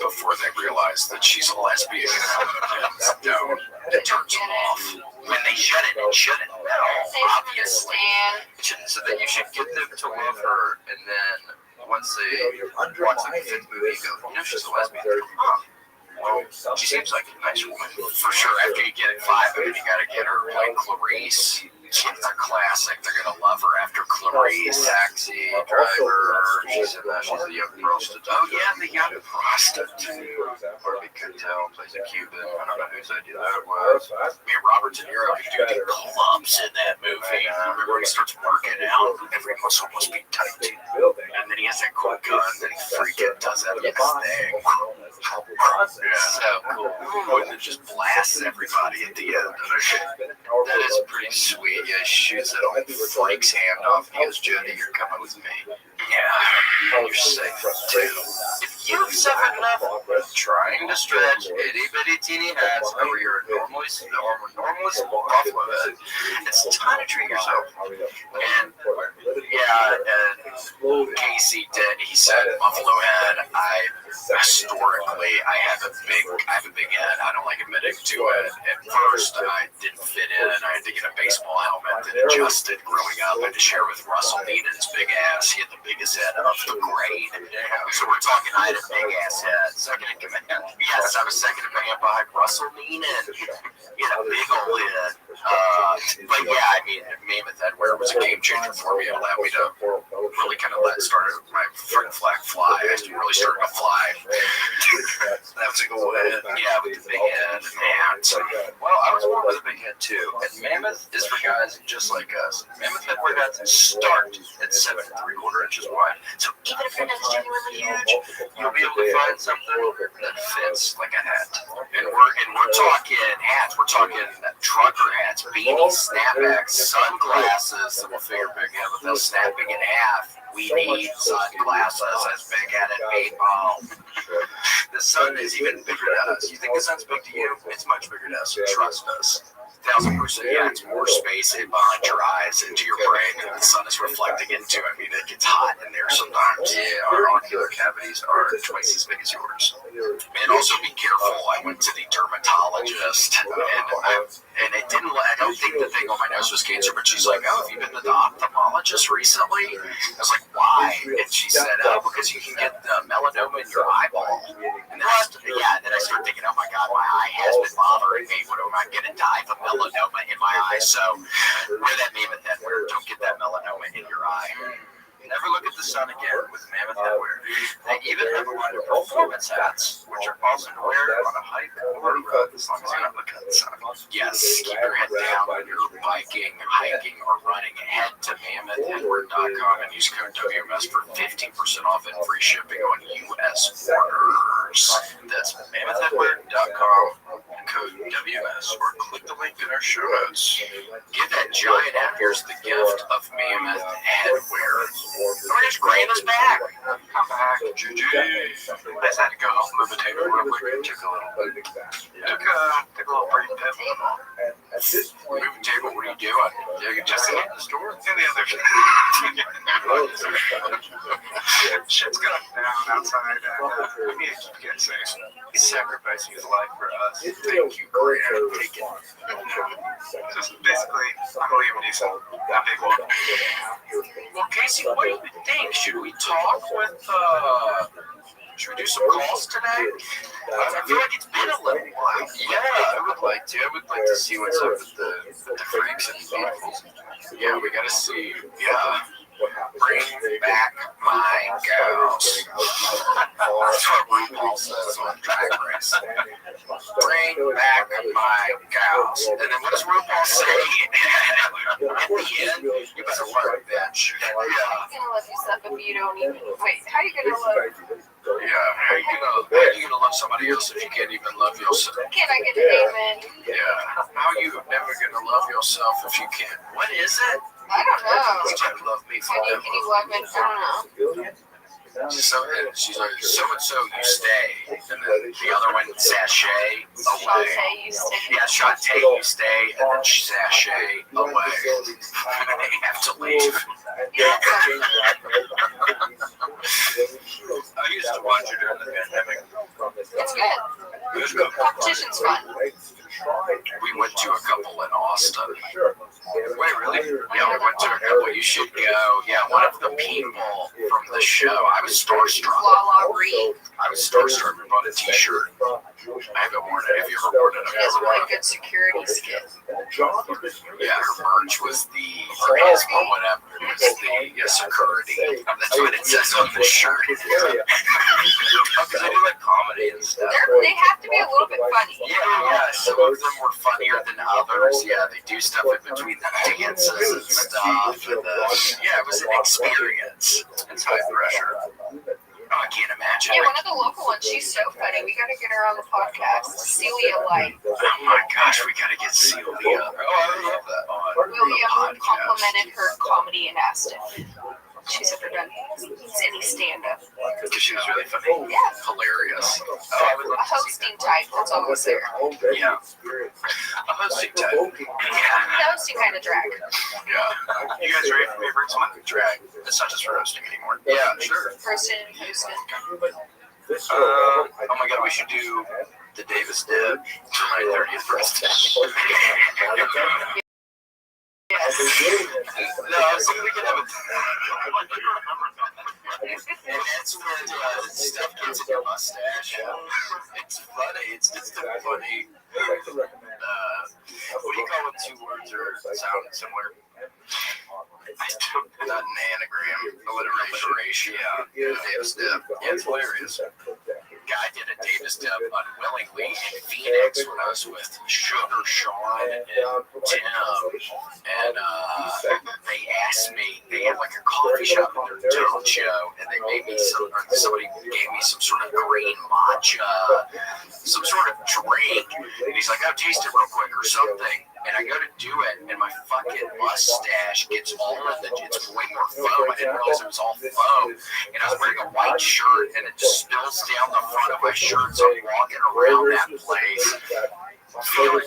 before they realize that she's a lesbian. No, it turns them off. When they shouldn't, obviously. So that you should get them to love her, and then once they watch the fifth movie, you go, she's a lesbian. Huh. Well, she seems like a nice woman. For sure, after you get it 5, I mean, you gotta get her playing Clarice. She's a classic. They're gonna love her after Clarice. Taxi Driver. She's a young prostitute. Oh yeah, the young prostitute. Barbie Keitel plays a Cuban. I don't know whose idea that was. Me and Robert De Niro could do the clubs in that movie. Remember when he starts working out? Every muscle must be tight. And then he has that cool gun that he freaking does out of his thing. Yeah, so cool. And then just blasts everybody at the end. That is pretty sweet. Yeah, shoots it on Frank's hand off. He goes, Jody, you're coming with me. Yeah, you're safe too. If you've suffered enough trying to stretch itty bitty teeny hats over your normalist buffalo head, it's time to treat yourself. And Casey did. He said, Buffalo head. Historically, I have a big head. I don't like admitting to it. At first, I didn't fit in. I had to get a baseball helmet that adjusted growing up. I had to share with Russell Needham's big ass. He had the biggest head of the grade. So we're talking, I had a big ass head. Second in command. Yes, I was second in command behind Russell Needham. He had a big old head. But yeah, I mean, Mammoth Headwear was a game changer for me. It allowed me to really kind of start my front flag fly. I really started to fly. That was a cool head. Yeah, with the big head. And, well, I was born with a big head too. And Mammoth is for guys just like us. Mammoth Headwear hats start at 7 3/4 inches wide. So even if you're not genuinely huge, you'll be able to find something that fits like a hat. And we're talking hats. We're talking trucker hats, beanies, snapbacks, sunglasses that will fit your big head without snapping in half. We need sunglasses as big headed people. The sun is even bigger to us. You think the sun's big to you? It's much bigger to us. Trust us. 1,000%. Yeah, it's more space behind your eyes into your brain than the sun is reflecting into. I mean, it gets hot in there sometimes. Yeah, our ocular cavities are twice as big as yours. And also be careful. I went to the dermatologist, and it didn't. I don't think the thing on my nose was cancer, but she's like, "Oh, have you been to the ophthalmologist recently?" I was like, "Why?" And she said, "Oh, because you can get the melanoma in your eyeball." And then I started thinking, "Oh my God, my eye has been bothering me. What am I going to die from melanoma in my eye?" So wear that Mammoth Headwear. Don't get that melanoma in your eye. Never look at the sun again with Mammoth Headwear. They even have a line of performance hats, which are awesome to wear on a hike or a run, as long as you're not looking at the sun. Yes, keep your head down when you're biking, hiking, or running. Head to mammothheadwear.com and use code WMS for 15% off and free shipping on U.S. orders. That's mammothheadwear.com, code WMS, or click the link in our show notes. Give that giant hat. Here's the gift of Mammoth Headwear. We're just bringing us back. Come back. GG. I just had to go move the table real quick. Took a little break. Move the table. What are you doing? Just in the store? In the other. Shit's going down outside. We need to get safe. He's sacrificing his life for us. Thank you, Grant. Just basically, I'm leaving you some that big one. Well, Casey, what do you think? Should we talk with, should we do some calls today? I feel like it's been a little while. Yeah, I would like to. I would like to see what's up with the freaks and beautifuls. Yeah, we gotta see. Yeah. Bring back my gals. That's what RuPaul says on Drag Race. Bring back my gals. And then what does RuPaul say at the end? You better learn, bitch. How are you gonna love yourself if you don't even wait? How are you gonna love? Yeah, how you gonna love somebody else if you can't even love yourself? Can I get an amen? Yeah, how are you never gonna love yourself if you can't? What is it? I don't know. You can't love me Can you love me? I don't know. She's like, so and so, you stay, and then the other one, sashay away. Shantae, you stay. Yeah, Shantae, you stay, and then sashay away. They have to leave. I used to watch it during the pandemic. It's good. It was good. Competition's fun. We went to a couple in Austin. Wait, really? Yeah, we went to a couple. You should go. Yeah, one of the people from the show. I was starstruck. Lala Ree. I was starstruck. We bought a T-shirt. I haven't worn it. Have you ever worn it? She has a really good security skill. Yeah, her merch was the whatever. It was the security. That's what it says on the shirt. Because I do like comedy and stuff. They have to be a little bit funny. Yeah, some of them were funnier than others. Yeah, they do stuff in between the dances and stuff. And yeah, it was an experience. It's high pressure. Oh, I can't imagine. Yeah, one of the local ones, she's so funny. We gotta get her on the podcast. Celia Light. Oh my gosh, we gotta get Celia. Oh, I love that. William complimented her comedy and asked if she's ever done any stand-up. Because she was really funny. Yeah. Hilarious. A hosting type that's always there. Yeah. A hosting type. The hosting kind of drag. Yeah. You guys ready for me to bring someone? Drag. It's not just for hosting anymore. Yeah, sure. Person and hosting. Oh my god, we should do the Davis Dib for my 30th birthday. Yes. No, I was thinking we could have a... And that's when stuff gets in your mustache. It's funny. It's just a funny... what do you call when two words are sound similar? Not an anagram. Alliteration. Yeah. Davis Dib. Yeah, it's hilarious. Guy did a Davis Dib unwillingly in Phoenix when I was with Sugar Sean and Tim, and they asked me. They had like a coffee shop in their dojo, and they made me somebody gave me some sort of green matcha, some sort of drink, and he's like, "Oh, taste it real quick or something." And I go to do it, and my fucking mustache gets all of it's way more foam. I didn't realize it was all foam. And I was wearing a white shirt, and it just spills down the front of my shirt, so I'm walking around that place,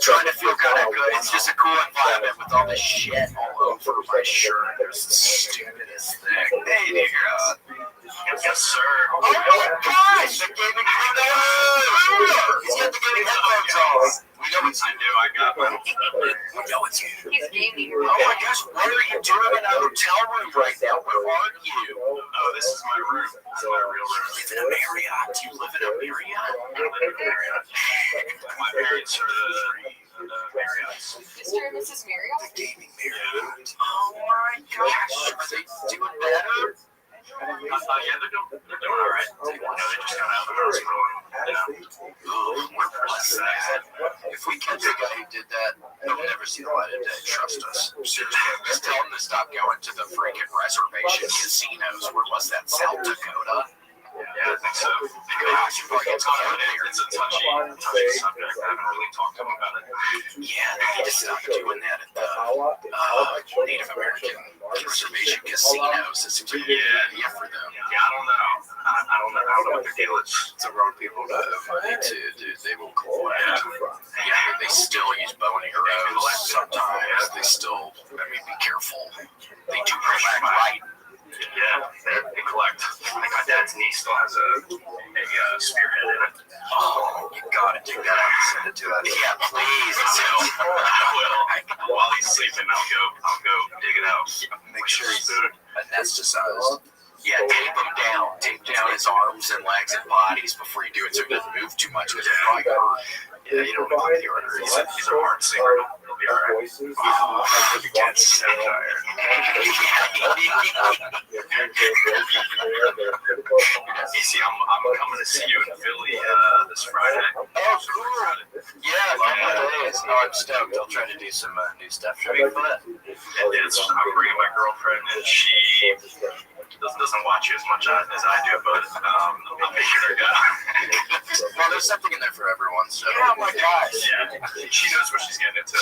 trying to feel kind of good. It's just a cool environment with all this shit all over my shirt. It was the stupidest thing. Hey, nigga. Yes, sir. Oh my gosh! The gaming headphones! He's got the gaming headphones on. We know what you do. I got one. We know it's you. He's gaming. Oh my gosh, what are you doing in a hotel room right now? Where are you? Oh, this is my room. This is my real room. You live in a Marriott? Do you live in a Marriott? I live in a Marriott. My parents are the Marriotts. Mr. and Mrs. Marriott? The gaming Marriott. Oh my gosh, are they doing better? Yeah, they're doing all right. They just got out of the hospital. Ooh, we're pretty sad. If we catch the guy who did that, he'll never see the light of day. Trust us. Seriously. Just tell him to stop going to the freaking reservation casinos. Where was that? South Dakota? Yeah, I think so. Gosh, you fucking tired there. It's a touchy subject. I haven't really talked to him about it. Yeah, they need to stop doing that at the Native American reservation casinos. It seems like for them. Yeah, I don't know. I don't know what their deal is. It's the wrong people to money to do. They will collect. Yeah, they still use bow and arrows sometimes. They still, be careful. They do collect, right? Yeah, they collect. They has a spearhead in it. Oh, you gotta dig that out and send it to us. Yeah, please. So, while he's sleeping, I'll go dig it out. Make sure he's anesthetized. Yeah, tape him down. Tape down his arms and legs and bodies before you do it so he doesn't move too much. Because Yeah, you don't want to go the arteries. He's a hard singer. He'll be alright. Oh, you get so tired. Easy, I'm coming to see you in Philly this Friday. Oh, cool. Yeah, I'm stoked. I'll try to do some new stuff. Should be fun. I'm bringing my girlfriend, and she doesn't watch you as much as I do, but I'm making her go. Well, there's something in there for everyone. So. Yeah, oh my gosh. Yeah, she knows what she's getting into.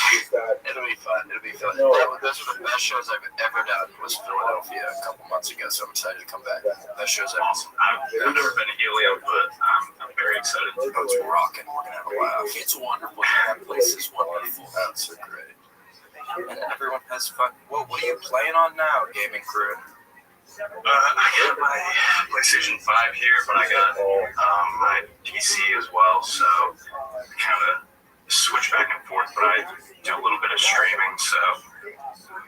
It'll be fun. It'll be fun. Those are the best shows I've ever done. Was Philadelphia a couple months ago, so I'm excited to come back. Best shows I've seen. I've never been to Helio, but I'm very excited. Oh, it's rocking. We're gonna have a laugh. It's wonderful. That place is wonderful. That's so great. And everyone has fun. Well, what are you playing on now, gaming crew? I got my PlayStation 5 here, but I got my PC as well, so I kind of switch back and forth, but I do a little bit of streaming, so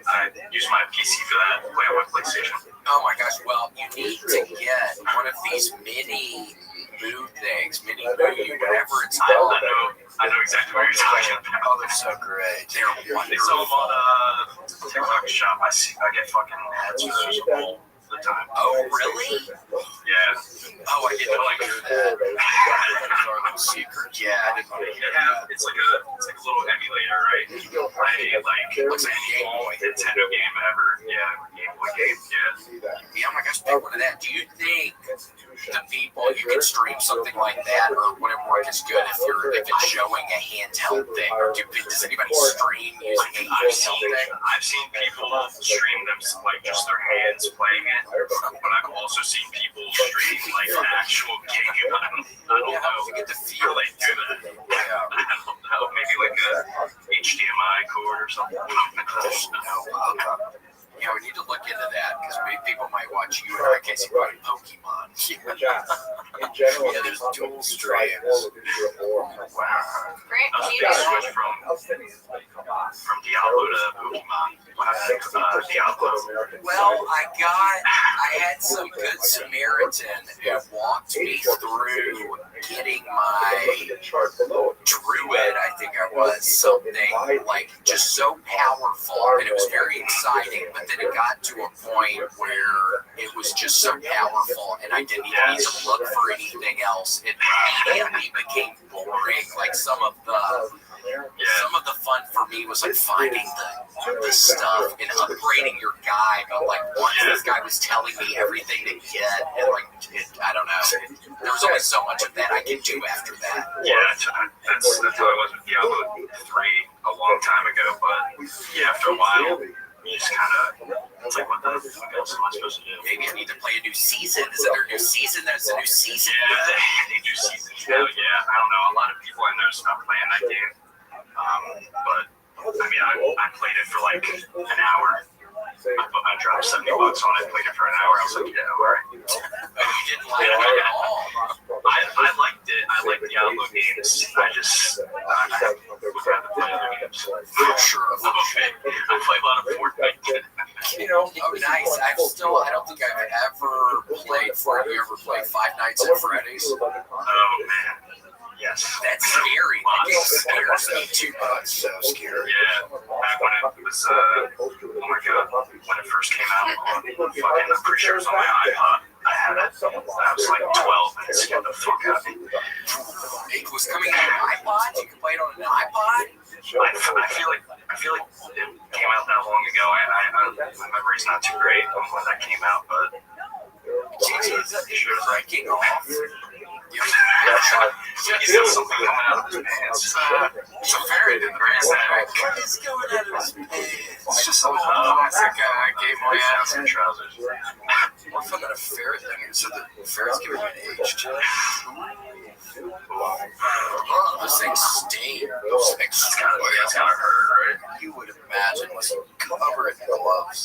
I use my PC for that, play on my PlayStation. Oh my gosh, well, you need to get one of these mini mood things, mini mood, whatever it's called. I know exactly what you're talking about. Oh, they're so great. They're wonderful. They sell them on TikTok shop. I get fucking ads for those all the time. Oh, really? Yeah. Oh, I didn't want to hear that. Those are those secrets. Yeah, I didn't want to hear that. It's like a little emulator, right? It looks like a Game Boy Nintendo game ever. Yeah, Game Boy game. Yeah, oh my gosh, pick one of that. Do you think the people you can stream something like that, or would it work as good if it's showing a handheld thing? Or does anybody stream using a handheld thing? I've seen people stream them like just their hands playing it, but I've also seen people stream like an actual game. I don't know. You get the feel they do that. Yeah. I don't know. Maybe like a HDMI cord or something. Yeah, we need to look into that because people might watch you and I can't see about Pokemon. Yeah, there's dual streams. Wow. Great. I was a big switch from Diablo to Pokemon. Diablo. Well, I had some good Samaritan who walked me through getting my druid, I think I was, something like just so powerful, and it was very exciting, but then it got to a point where it was just so powerful, and I didn't even need to look for anything else. It immediately became boring. Like some of the fun for me was like finding the stuff and upgrading your guy, but like once this guy was telling me everything to get, and like I don't know, there was only so much of that I could do after that. Yeah, that's how I was with Diablo 3 a long time ago, but yeah, after a while, you just kind of, it's like, what the fuck else am I supposed to do? Maybe I need to play a new season. Is there a new season? There's a new season. Yeah, they do seasons now, yeah. I don't know, a lot of people I know stop playing that game, but I mean, I played it for like an hour. I dropped $70 on it, played it for an hour. I was like, yeah, all right. You didn't like it at all. I liked it. I like Diablo games. I just would rather play other games. For sure. I play a lot of Fortnite. Oh, nice. I don't think I've ever played Fortnite. You ever played Five Nights at Freddy's? Oh, man. Yes. That's scary. That game scares me too much. So scary. Yeah. Back when it was, oh my god, when it first came out on fucking, I'm pretty sure it was on my iPod. I had it. I was like 12 and it scared the fuck out of me. It was coming out on an iPod? You can play it on an iPod? I feel like it came out that long ago. My memory's not too great of when that came out, but You're breaking off. He's got something coming out of his pants. It's a ferret in the pants. What is going out of his pants? It's just a classic Game Boy ass and trousers. What if I got a ferret thing? So the ferret's giving me an age too. Oh, this thing stings. Those things kind of hurt, right? You would imagine was covered in gloves.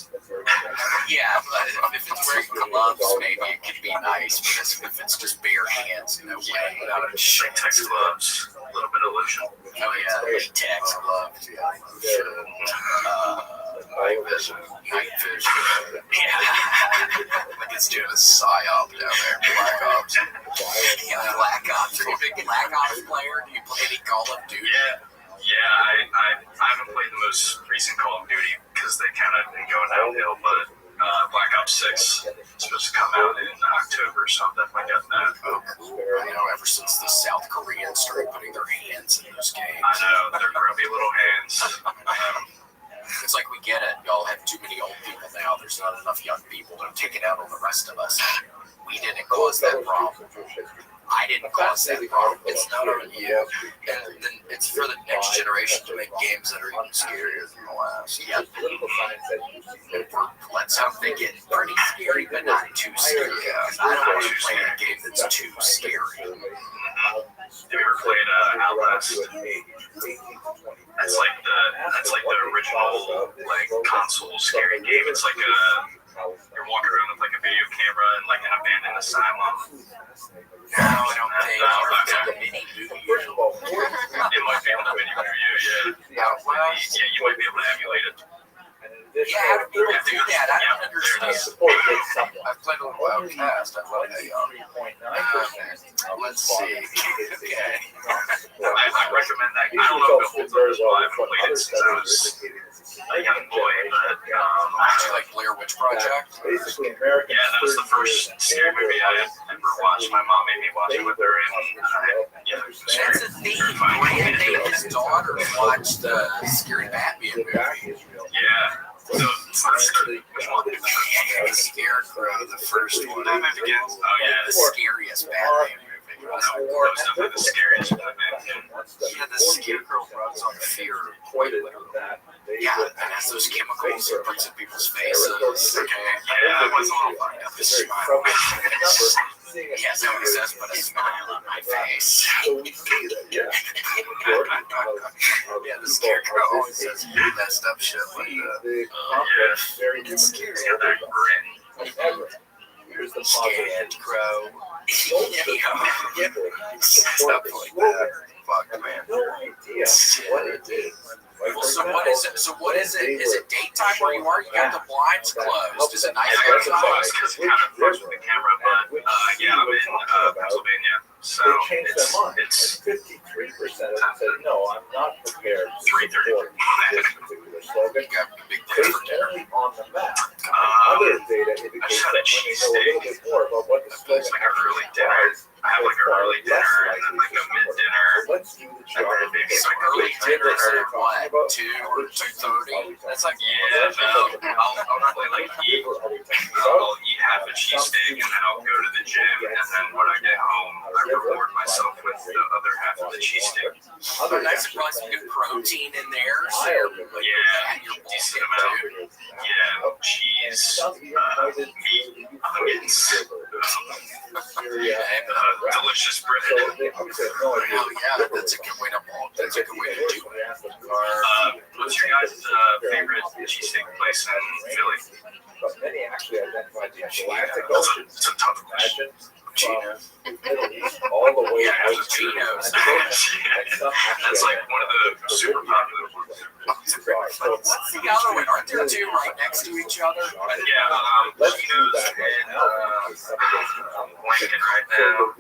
Yeah, but if it's wearing gloves. gloves, maybe it could be nice, but if it's just bare hands, no way. Without a Latex gloves, a little bit of lotion. Oh yeah, latex gloves. Yeah. Night vision. Yeah. Like it's doing a psyop down there. Black Ops. Yeah, Black Ops. Are you a big Black Ops player? Do you play any Call of Duty? Yeah. I haven't played the most recent Call of Duty because they kind of been going downhill, but Black Ops 6 is supposed to come out in October, so I'm definitely getting that. Oh, cool. You know, ever since the South Koreans started putting their hands in those games. I know, they're grubby little hands. It's like we get it. Y'all have too many old people now. There's not enough young people to take it out on the rest of us. We didn't cause that problem. I didn't cause that problem. It's not on you. And then it's for the next generation to make games that are even scarier than the last. Yeah. Let's hope they get pretty scary, but not too scary. I don't want to play a game that's too scary. Have you ever played Outlast? That's like the original like console scary game. It's like you're walking around with like a video camera and like an abandoned asylum. No, I don't think it's like a mini movie. It might be on the mini movie, yeah. Yeah, you might be able to emulate it. Yeah, how do people do that? I don't understand. I've played a little Outcast. I love that. Let's see. Okay. I recommend that. I don't know if it holds up as well. I haven't played it since I was a young boy, but actually, like Blair Witch Project. Yeah, that was the first scary movie I ever watched. My mom made me watch it with her, and yeah, that's the thing. Brandon made his daughter watch the scary Batman movie. Yeah. So, which one? The Scarecrow, the first one. That movie again? Oh yeah, the scariest Batman movie. That was definitely the scariest Batman. Yeah, the Scarecrow runs on fear quite literally. Yeah, and has those chemicals he puts in people's faces. Okay. Yeah, it was a little funny. The smile. Yeah, so he says, put a smile on my face. Yeah, the Scarecrow always says messed up shit like that. Yeah, it's scary. He's got that grin. Here's the Scarecrow. Stuff like that. Fuck, man. No idea what it is. Well, so what is it? So what is it? Is it daytime where you are? You got the blinds closed. Is it night I got the outside? clothes because it kind of fucks with the camera, but yeah, I'm in Pennsylvania, so it's 53% of them said no, I'm not prepared to 3:30. this particular slogan. You got a big dinner for Based dinner. only on the map. Other data indicates had a that when they know a little bit more about what the slogan It's like an early dinner. I have like an early dinner and then like a mid dinner. Let's do the job. And then maybe It's like early dinner at what? 2 or 2:30? That's like Yeah, no, I'll probably like eat. I'll eat half a cheesesteak and then I'll go to the gym, and then when I get home, I reward myself with the other half of the cheesesteak. But nice and probably some good protein in there. So like Yeah, you're decent amount. Yeah, cheese, meat, onions, delicious bread. hell yeah, that's a good way to that's a good way to do it. What's your guys' favorite cheesesteak place in Philly? Many actually identified the Atlantic It's Ocean. a tough question. Geno's. All the way Yeah, out it was Geno's. That's like one of the super popular ones. What's the other one? Aren't there two right next to each other? Yeah, Geno's and Lincoln right now.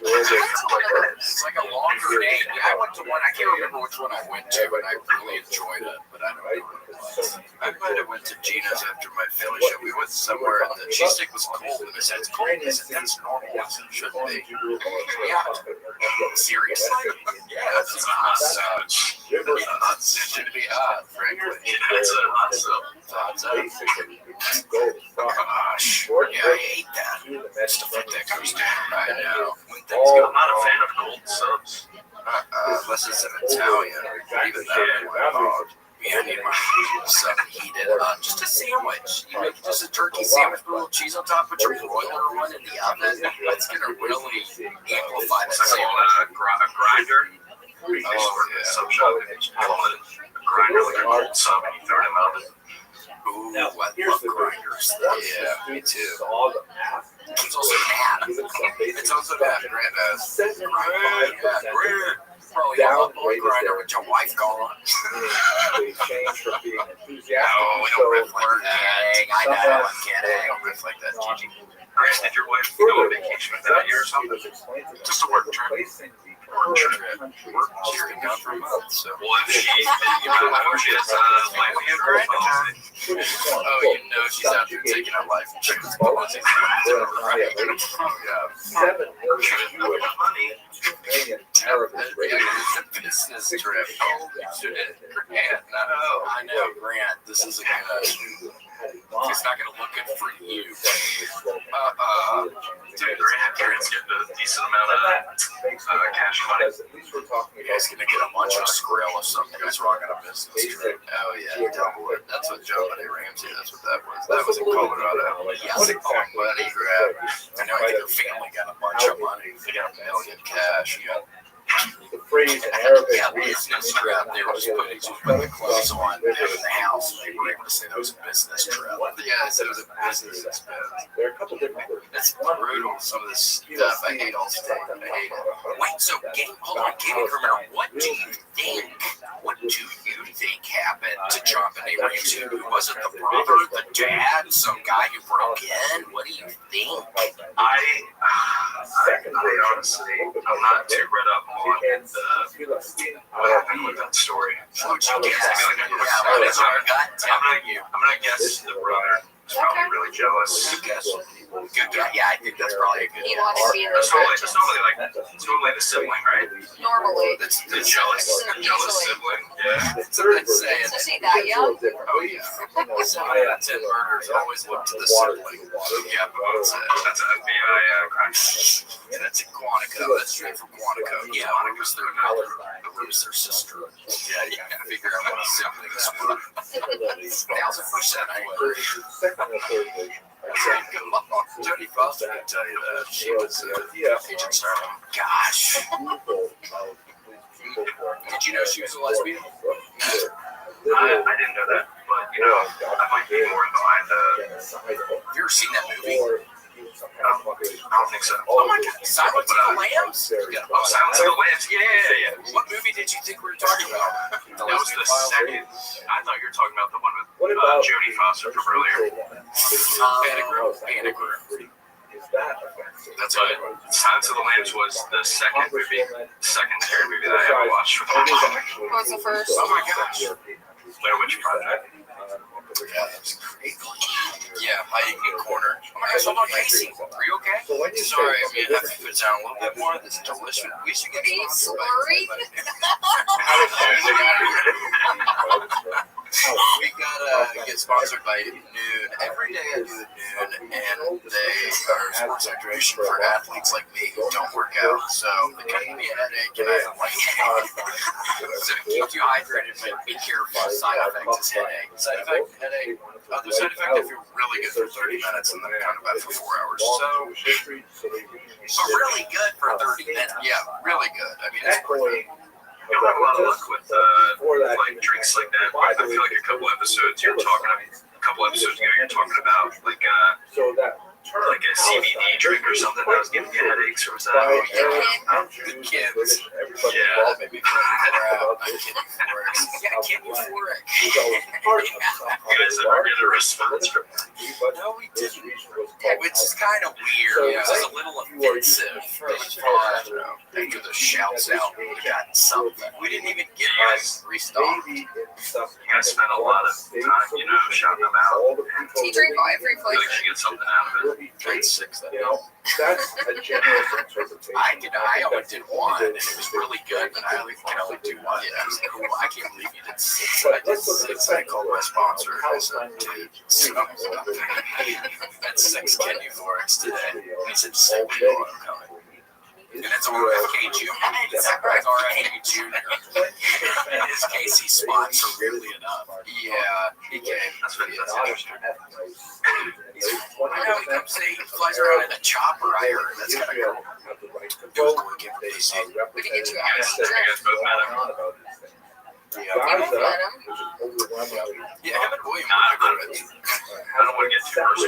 It's like a longer name. I went to one. I can't remember which one I went to, but I really enjoyed it. But I don't know what it was. I might have went to Gina's after my Philly show. We went somewhere, and the cheesesteak was cold. And I said, "It's cold." And I said, "That's normal. It shouldn't be." Yeah. Seriously? Yeah, that's a hot sandwich. It should be hot, frankly. Yeah, it's a hot sub. Thoughts up. Gosh. Yeah, I hate that. Stuff like that goes down. I know. I'm not a fan of cold subs. Unless it's an Italian. Even that. Yeah, I need my something heated up. Just a sandwich. You make just a turkey sandwich with a little cheese on top, put your broiler one in the oven. That's going to really amplify that It's called sandwich. a grinder. Oh, yeah. Sub shop. You call it a grinder, like a cold sub, and you throw it in the oven. Ooh, I love grinders. worst. Yeah, me too. It's also mad. It's also mad. Probably have a boy grinder with your wife calling. They change from being enthusiastic. No, we don't riff like that. I know, I'm kidding. I don't riff like that, Gigi. Chris, did your wife go on vacation without you or something? Just a work trip. Work trip. Work cheering down for a month. So. Well, if she is livelihood or Oh, you know she's out there taking her life insurance policies. Right. Oh, yeah. 7 million money. Business trip. Grant, no, I know, Grant. This isn't good. It's not going to look good for you. Dude, Grant's getting a decent amount of cash money. You guys going to get a bunch of skrill if something goes wrong on a business trip. Oh, yeah, double it. That's what Joe Buddy Ramsey, that's what that was. That was in Colorado. Yes, Buddy grab. I know, I think her family got a bunch of money. They got $1 million cash. Yeah. The phrase in Arabic yeah, business trip. They were just putting clothes on in the house. They were able to say that was a business trip. Yeah, they said it was a business expense. There are a couple different words. It's brutal. Some of this stuff I hate all the time. I hate it. Wait, so hold on, Gaming Criminal. What do you think happened to John Benet Ramsey? Was it the brother, the dad, some guy who broke in? What do you think? I honestly, I'm not too read up on what happened with that story. What you guess? What is our gut telling you? I'm gonna guess the brother is probably really jealous. Good guess. Good guess. Yeah, I think that's probably a good You guess. want to be in the It's normally the sibling, right? normally. That's The jealous sibling. Yeah. It's a good saying. To see that young? Oh, yeah. 7 out of 10 murders always look to the sibling. Yeah, but That's an FBI crime. yeah, that's in Quantico. That's straight from Quantico. Yeah, Quantico's their mother. Rue's their sister. Yeah, you gotta figure out what a sibling is. 1,000%, I agree. Jodie Foster can tell you that. She was Agent Starling. Gosh. Did you know she was a lesbian? I didn't know that, but I might be more behind You ever seen that movie? I don't think so. Oh my God, Silence of the Lambs? Oh, Silence of the Lambs. Yeah. What movie did you think we were talking about? That was the second. I thought you were talking about the one with Jodie Foster from earlier. Panic Room. That's what Silence of the Lambs was the second scary movie that I ever watched for the first time. What was the first? Oh my gosh. Blair Witch Project. Yeah, that was great. Yeah, hiding in a corner. Oh my gosh, hold on, Casey. Are you okay? Sorry, I mean, I have to put down a little bit more of this delicious. We should get Are We gotta get sponsored by Noon. Every day I do Noon, and they are sports hydration for athletes like me who don't work out. So they give me a headache, and I have like so it keeps you hydrated, but be careful. Side effect is headache. Side effect, headache. Other side effect, I feel really good for 30 minutes, and then kind of bad for 4 hours. So really good for 30 minutes. Yeah, really good. I mean, it's perfect. You don't have a lot of luck with like drinks like that. I feel like a couple episodes ago, you're talking about like a CBD drink or something that was giving you headaches, or was that? The kids. Yeah, that made me feel out. Kid euphoric. You guys ever get a response from that? No, we didn't. Which is kind of weird. It was a little offensive. After the shouts out, we would have gotten something. We didn't even get restocked. You guys spent a lot of time, shouting them out. you drink every I feel like flavor? you should get something out of it. Trade 6 that That's a generous interpretation. I only did one, and it was really good, but I can only do one. Yeah, it was cool. I can't believe you did 6. I did 6. I called my sponsor. I said, dude, that's 6 kid euphorics today. And he said, "Send me more, I'm coming." And it's RFK Jr. It's RFK Jr. In his case, he spots her weirdly enough. Yeah, he came. That's what he is. I know, he comes in, he flies around in a chopper. I heard. That's kind of cool. It was going to get busy. We can get you You out. guys both met him. Yeah, We both met him. him and William. I don't want to get too personal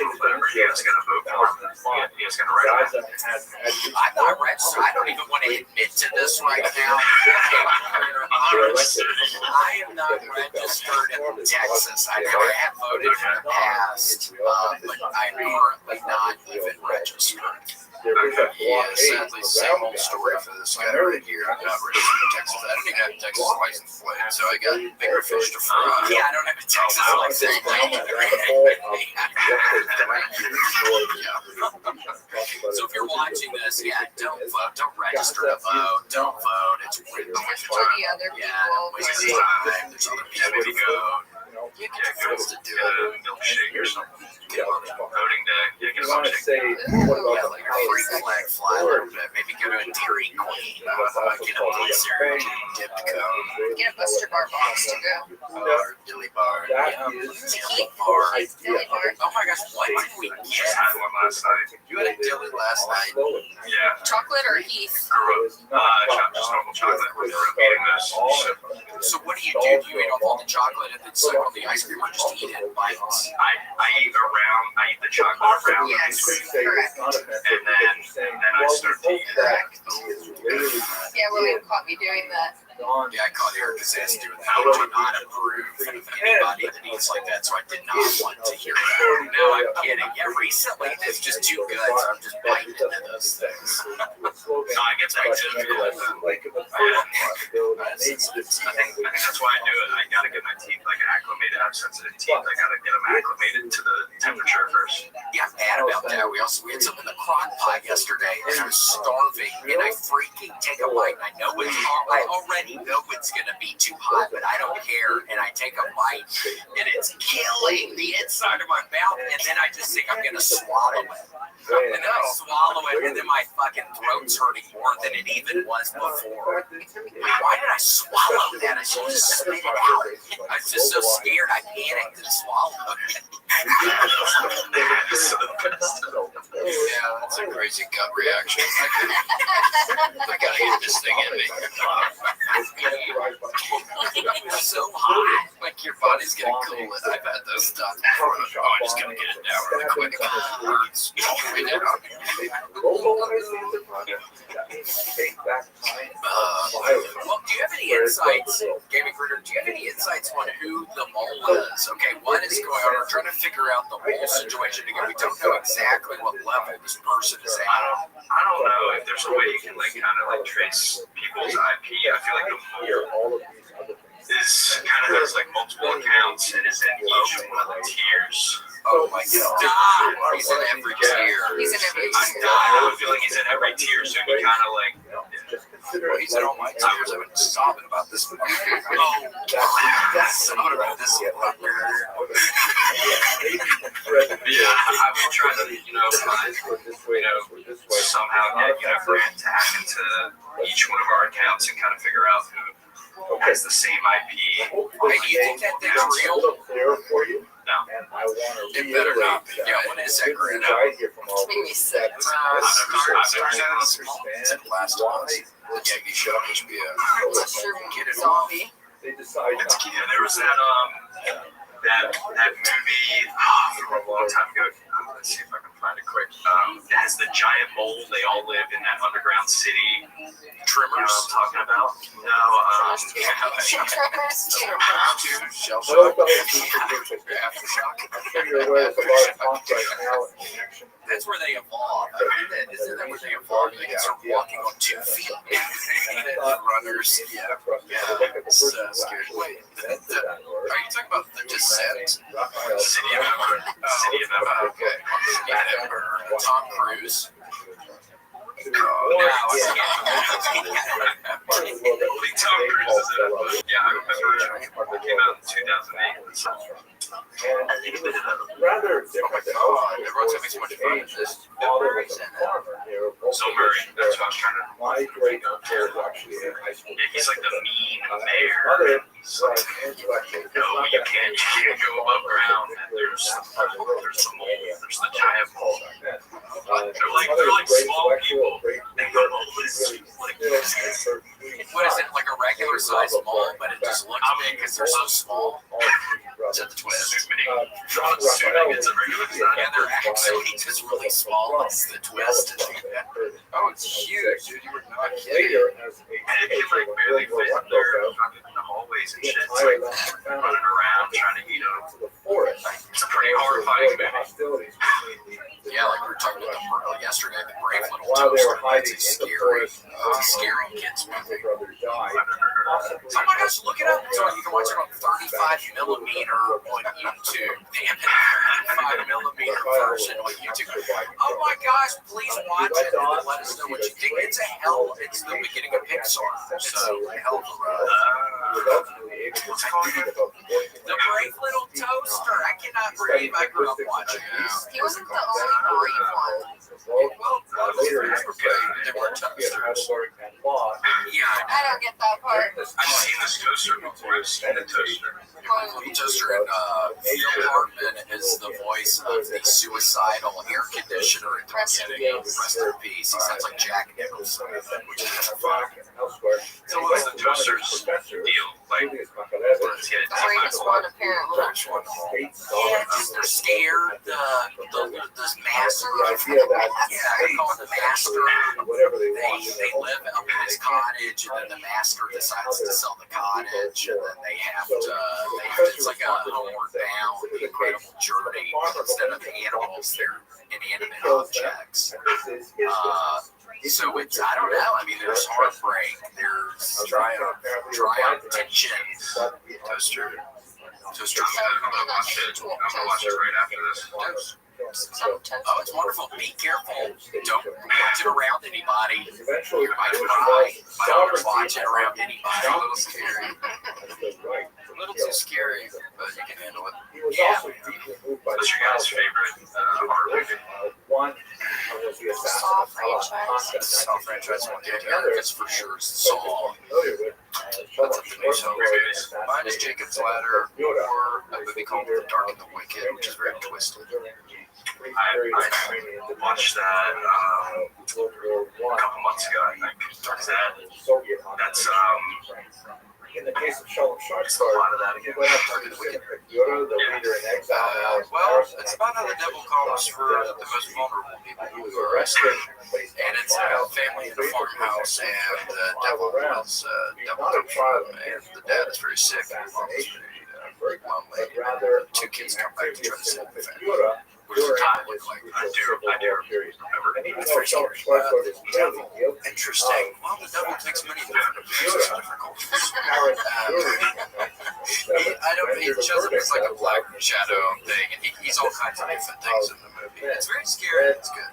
past, but I'm currently not even registered. Yeah, sadly, same old story for this guy right here. I'm not registered in Texas. I don't even have a Texas license plate, so I got bigger fish to fry. Yeah, I don't have a Texas license plate. So if you're watching this, yeah, don't vote. Don't register to vote. Don't vote. It's really Just for the other people. waste of time. There's other people to go. You can get friends to do Get it. a milkshake or something. Get on Voting day. Yeah, get a You want to milkshake. say, what Yeah, about let your free flag fly a little bit. Maybe go to a Dairy Queen. Get a blizzard, dipped cone, Get a Buster Bar box to go. or Dilly bar. that Yeah, is Dilly bar. Dilly bar. Oh my gosh, what did we Just get? had one last night. You had a dilly last night. Yeah. Chocolate or Heath? Just normal chocolate. We're eating this. So what do? Do you eat off all the chocolate and then suck on the ice cream, or just eat it in bites? I eat the chocolate around the ice Yes, cream, correct. and then I start to eat it. Correct. Yeah, William caught me doing that. Yeah, I caught Erica's ass doing that. I do not approve of anybody that eats like that, so I did not want to hear that. No, I'm kidding. Yeah, recently it's just too good, so I'm just biting into those things. No, I get that too. I think that's why I do it. I gotta get my teeth acclimated. I have sensitive teeth. I gotta get them acclimated to the temperature first. Yeah, I'm mad about that. We had some in the crock pot yesterday, and I was starving, and I freaking take a bite, and I already know it's gonna be too hot, but I don't care, and I take a bite, and it's killing the inside of my mouth, and then I just think I'm gonna swallow it. And then I swallow it, and then my fucking throat's hurting more than it even was before. Why did I swallow that? I should just spit it out. I was just so scared, I panicked and swallowed it. Yeah, that's a crazy gut reaction. I gotta get this thing in me. It's so hot, like your body's gonna cool it. I've had those done before. Oh, I'm just gonna get it down really quick. It hurts. Well, do you have any insights, Gaming Critter? Do you have any insights on who the mole is? Okay, what is going on? We're trying to figure out the mole situation again. We don't know exactly what level this person is at. I don't know if there's a way you can trace people's IP. I feel like the mole has multiple accounts and is in each one of the tiers. Oh my God! He's in every tier. He's in every I tier. have a feeling he's in every tier, so he kind of Well, he's in all my tiers. I've been sobbing about this one. Oh, God. Sobbing about this one. Yeah, I've been trying to, somehow get Brand to hack into each one of our accounts and kind of figure out who has the same IP. Hey, do you think that thing's real? No. It better not be. Yeah, what is that grin out? It's making me sick. It's in last month. The Yankee show on HBO. Mushroom zombie. There was that movie from a long time ago. Let's see if I can find it quick. It has the giant mole. They all live in that underground city. Trimmers. You know what I'm talking about? No. Shell shock. Aftershock. That's where they evolve. Isn't that where they evolve? They start walking on 2 feet. Runners. Yeah. It's scary. Wait, are you talking about The Descent? City of Ember. City of Ember. Okay. Tom Cruise. Tom Cruise is in it. Yeah, I remember it came out in 2008. Rather different than Everyone's having so much fun with this. So Murray, that's what I was trying to. My great uncle is actually in high school. Yeah, he's like the mean mayor. He's like, no, you can't go above ground. And there's the mole. There's the giant mole. They're like small people. And the mole is like. What is it, like a regular size mole, but it just looks big because they're so small? Is that the twist? Assuming it's a regular size. Yeah, they're actually just really small. It's the twist. Oh, it's huge, dude. You were not kidding. And it can barely fit in there in the hallways and shit. It's like running around trying to eat them. It's a pretty horrifying hostilities between the Yeah, like we were talking about yesterday, the Brave Little Toaster. It's a scary kids movie. Oh my gosh, look it up. So you can watch it on 35 millimeter on YouTube. They have a 35 millimeter version on YouTube. Oh my gosh, please watch it and let us know what you think. It's the beginning of Pixar. It's a hell of a ride. The Brave Little Toaster. I cannot believe I grew up watching it. He wasn't the only brave one. Well, they were toasters. Yeah, I don't get that part. I've seen this toaster before. I've seen the toaster. Toaster and Phil Hartman is the voice of the suicidal air conditioner at the beginning. Rest in peace. He sounds like Jack Nicholson, which is fun. So what's the toaster's deal? Like, The bravest one, apparently. Yeah, just they're scared. The master. Yeah, I call it the master. They live up in this cottage, and then the master decides to sell the cottage, and then they have to. It's like a homeward bound, incredible journey. Instead of animals, they're inanimate objects. So it's, I don't know. I mean, there's heartbreak. There's dry up tension. Toaster. I'm gonna watch it right after this. Oh, it's wonderful. Be careful. Don't watch it around anybody. You might cry. Don't watch it around anybody. A little scary. A little too scary, but you can handle it. Yeah. What's your guys' favorite horror movie? Saw franchise. Saw franchise one. Yeah, that's for sure. Saw. That's up to me. So mine is Jacob's Ladder, or a movie called The Dark and the Wicked, which is very twisted. I watched that a couple months ago, I think. That's in the case of Shalom just a lot of that again. Well, it's about how the devil comes for the most vulnerable people who are arrested. And it's a family in a farmhouse, and the devil comes from them, and the dad is very sick, and the mom is very lonely. And the two kids come back to try to save the family. What does the devil look like? I do remember. That's very scary. Devil. Interesting. Well, the devil takes many different appearances in different cultures. I don't. He shows up as like a black shadow thing, and he's all kinds of different things in the movie. It's very scary. It's good.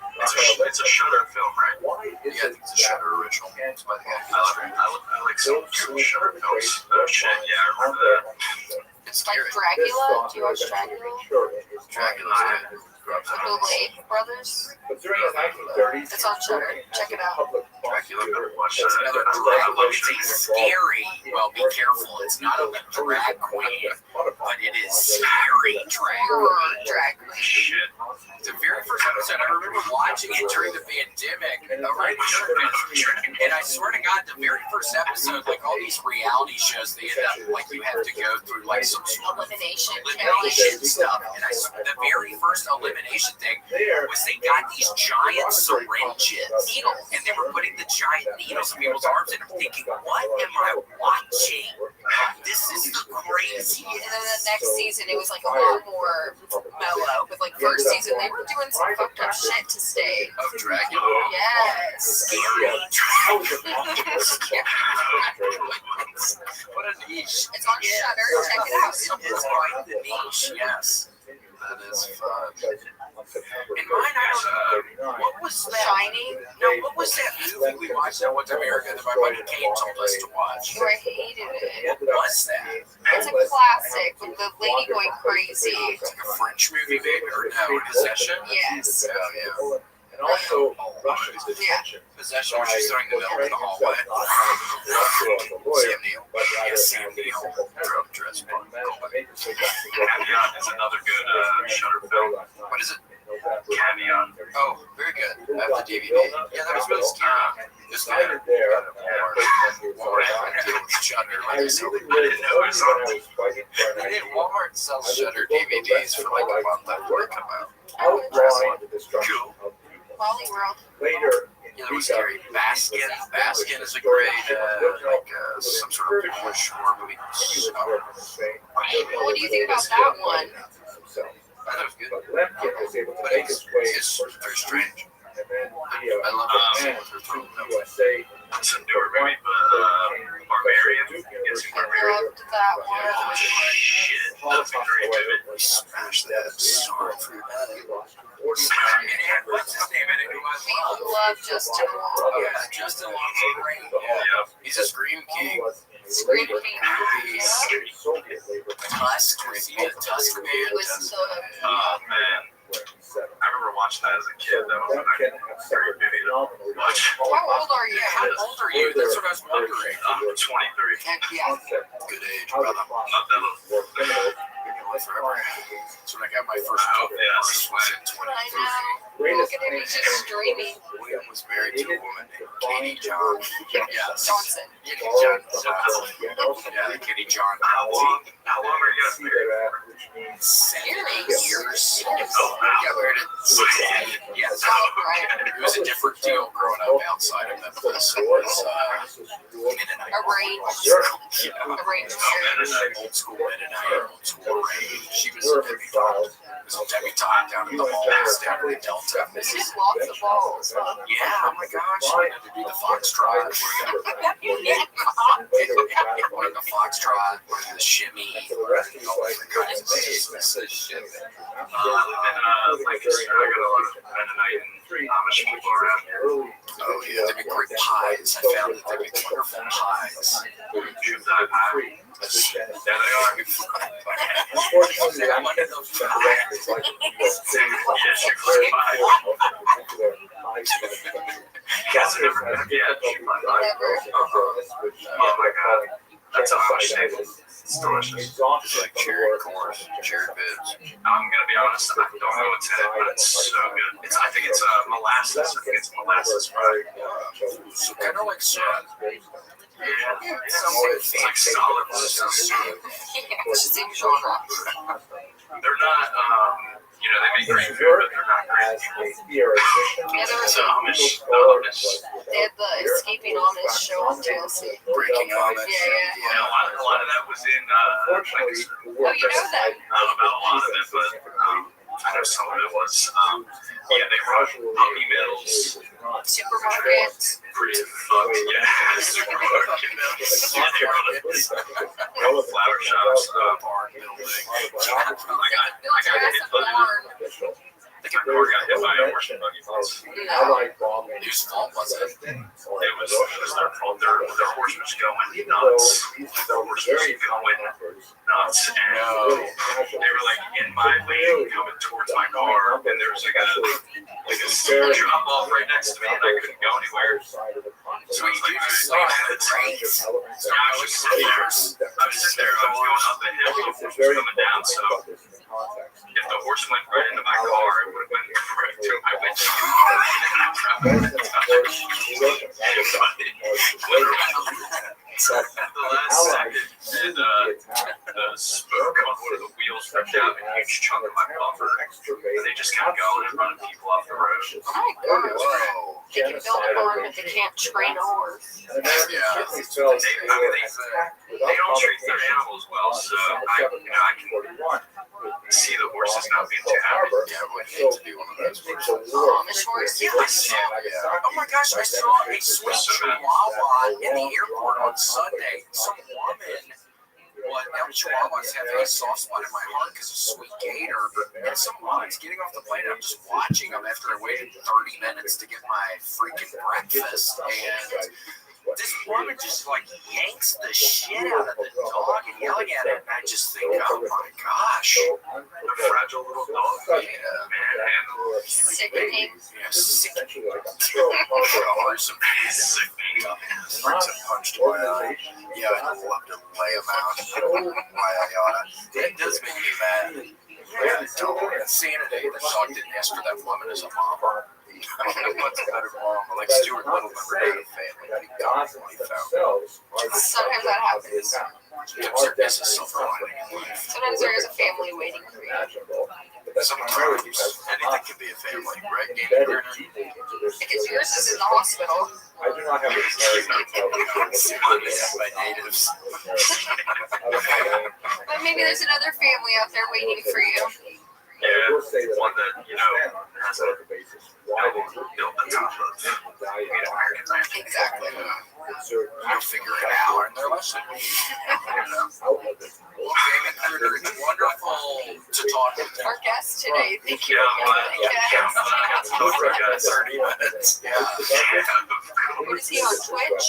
It's a Shudder film, right? Yeah, I think it's a Shudder original. It's by the guy. I like some Shudder films. Oh shit, yeah, I remember that. It's Like scary. Dracula? Do you watch Dracula? Dracula's good. The Blade Brothers? But during the 1930s, It's on Shudder. Check it out. Dracula, watch that. Another Dracula. It's scary. Well, be careful. It's not a drag queen, but it is scary drag Horror queen. drag queen. Shit. The very first episode, I remember watching it during the pandemic, and I swear to God, the very first episode, like all these reality shows, they end up like you have to go through like some sort of elimination stuff. And the very first elimination thing was they got these giant syringes, and they were putting the giant needles in people's arms, and I'm thinking, what am I watching? This is the craziest. And then the next season, it was like a lot more mellow. But like first season, they were doing some fucked up shit to stay. Of Dracula. Yes. Scary. What a niche. It's on Shudder. Check it out. It's quite the niche, yes. That is fun. In mine, I don't know. What was that? Shining? No, what was that movie we watched that went to America that my buddy Kate told us to watch? Oh, I hated it. What was that? It's a classic with the lady going crazy. It's like a French movie, maybe, or no, Possession? Yes. Oh, yeah. and also Russia's detention. Possession, where she's throwing the milk in the hallway. Sam Neill. Yes, Sam Neill. Drove dress. Caveat is another good Shudder film. What is it? Caveat. Oh, very good. I have the DVD. Yeah, that was really scary. Just there. Shudder. I didn't know it was on. Walmart sells Shudder DVDs for like a month after they come out. Cool. Wally World. Later, Yeah, that was scary. Baskin. Baskin is a great, some sort of British horror movie. What do you think about that one? thought it was good. But Lemkin was able to But make his way it's very strange. and then I love it. USA. It's a newer movie, but Barbarian. It's I Barbarian. loved that Oh one. shit, that's a great movie. We smashed that so through that. What's What's his name in it? Who I I love Justin Long. love? Yeah, Justin Long's great. Yeah. He's a Scream King. Scream King. Tusk, Tusk Man. It was so Man, I remember watching that as a kid. That was a very movie to watch. How old are you? Yeah, how old are you? That's what I was wondering. I'm 23. Heck yeah. Good age, brother. Not that old. Forever. That's when I got my first book. Yeah, Was at I 23. know. Look at him, he's just dreaming. William was married to a woman named Katie John. Yes. Johnson. Katie John Johnson. Yeah, Katie John. How long were you guys married? 7 Years. years. Oh, Yeah, we were at 16. Yes. It was a different deal growing up outside of Memphis. It was Mennonite. Arranged. Yeah. Arranged. Old school Mennonite, old school arranged. She was a debutante. It was a debutante down in the halls, down in the Delta, Mississippi. Just lots of balls. Yeah, oh my gosh. I had to do the foxtrot. Learn the foxtrot, learn the shimmy, all different kinds of business. I live in Lancaster. I got a lot of Mennonite and Amish people around here. Oh yeah, they make great pies. I found that they make wonderful pies. Shoot that pie. Yeah, There they are. Unfortunately, I wanted those pies. Yeah, shoot that pie. Guess I never been yet. Shoot my pie. Oh my god. That's an Amish staple. It's delicious. It's like cherry corn, cherry bits. I'm gonna be honest, I don't know what's in it, but it's so good. I think it's molasses. I think it's molasses, right? So kind of like syrup. Yeah, it's like solid molasses. It's the same genre. They're not, they make great food, but they're not great people. Yeah, there was It's Amish. they had the Escaping Amish show on TLC. Breaking Amish. Yeah. Yeah, a lot of that was in Lancaster. Oh, you know that? I don't know about a lot of it, but I know some of it was. They run puppy mills. Supermarket. Pretty fucked, yeah. Supermarket mills. Yeah, they run a flower shops. Barn building. I got hit. I think a car got hit by a horse and buggy once. Whose fault was it? It was their fault. Their horse was going nuts. Their horse was going nuts, and they were like in my lane coming towards my car, and there was like a drop off right next to me, and I couldn't go anywhere. So I was like, I was sitting there. I was going up a hill, the horse was coming down, so if the horse went right into my car, it would have went right to my windshield. At the last second, and the spoke on one of the wheels ripped out a huge chunk of my bumper, and they just kept going and running people off the road. Oh my gosh. They can build a barn, but they can't train a horse. Yeah. They don't treat their animals well, so I can see the horses not being too happy. Yeah, I would hate to be one of those horses. Amish horse. Yeah, I saw. Oh my gosh, I saw a sweet chihuahua in the airport on Sunday. Some woman. Well, now Chihuahuas have a soft spot in my heart because of Sweet Gator. And some woman's getting off the plane, and I'm just watching them after I waited 30 minutes to get my freaking breakfast. And this woman just like yanks the shit out of the dog and yelling at it. And I just think, oh my gosh. A fragile little dog. Yeah, man. Sickening. Yeah, sickening. Oh, there's some sickening. Punched my eye. Yeah, I'd love to lay him out. Why I oughta. It does make me mad. Yeah, the dog. Insanity. The dog didn't ask for that woman as a mom. I don't know what's better mom. Like Stuart Little never had a family. Sometimes that happens. There's a silver lining in life. Sometimes there is a family waiting for you. Sometimes anything can be a family, right? Gator? Because yours is in the hospital. I do not have by natives. But maybe there's another family out there waiting for you. Yeah, one that, has a built on top of Native American land. Exactly. You'll figure it out. Learn their lesson. Well, Jamie Kruger, it's wonderful to talk with you. Our guest today, thank you. Yeah, I'm glad I got to talk to you guys. 30 minutes. Yeah. What is he on Twitch?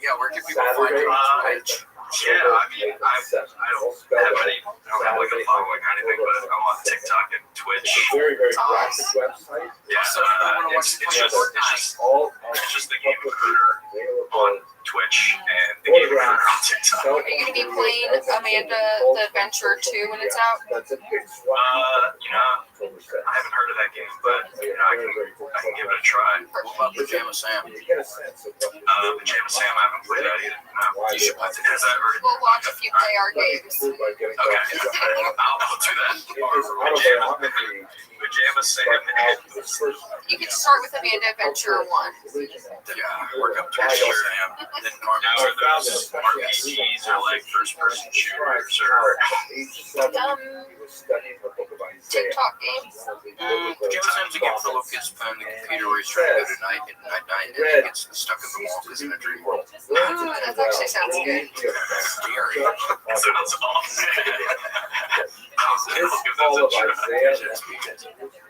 Yeah, where can people find you on Twitch? Yeah, I mean, I don't have like a following or anything, but I'm on TikTok and Twitch. Very, very graphic website. Yeah, it's just the Game Recruiter on Twitch and the Game Recruiter on TikTok. Are you going to be playing Amanda the Adventure 2 when it's out? I haven't heard of that game, but I can give it a try. What about Pajama Sam? Pajama Sam, I haven't played that either. No. You should play it. We'll watch if you play our games. Okay, I'll do that. Pajama Sam and You can start with Amanda Adventure 1. Yeah, work up to Pajama Sam. Then now are those RPGs or like first-person shooters or TikTok games. Pajama Sam's a game for Lucas on the computer where he's trying to go to night and he gets stuck in the wall because in a dream world. Ooh, that actually sounds good. Scary. sounds awesome.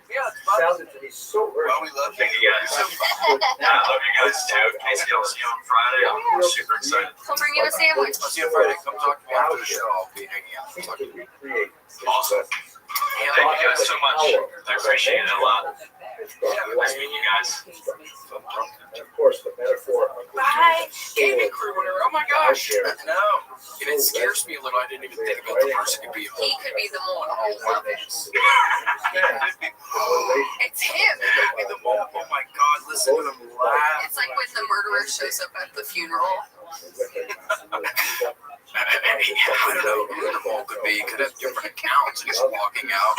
Yeah, it's fun. Sounded to me so early. Well, we love Thank you guys. I love you guys too. Casey, I'll see you on Friday. I'm super excited. Come bring you a sandwich. I'll see you Friday. Come talk to me after the show. I'll be hanging out. Talk to me. Awesome. Thank you guys so much. I appreciate it a lot. Nice meeting you guys. And of course, the metaphor of Bye, gaming Kruger. Oh my gosh. No. And it scares me a little. I didn't even think about the person could be a He could be the one. It's him. It could be the mole. Oh my god, listen to him laugh. It's like when the murderer shows up at the funeral. I don't know who the mole could be. Could have different accounts. He's walking out.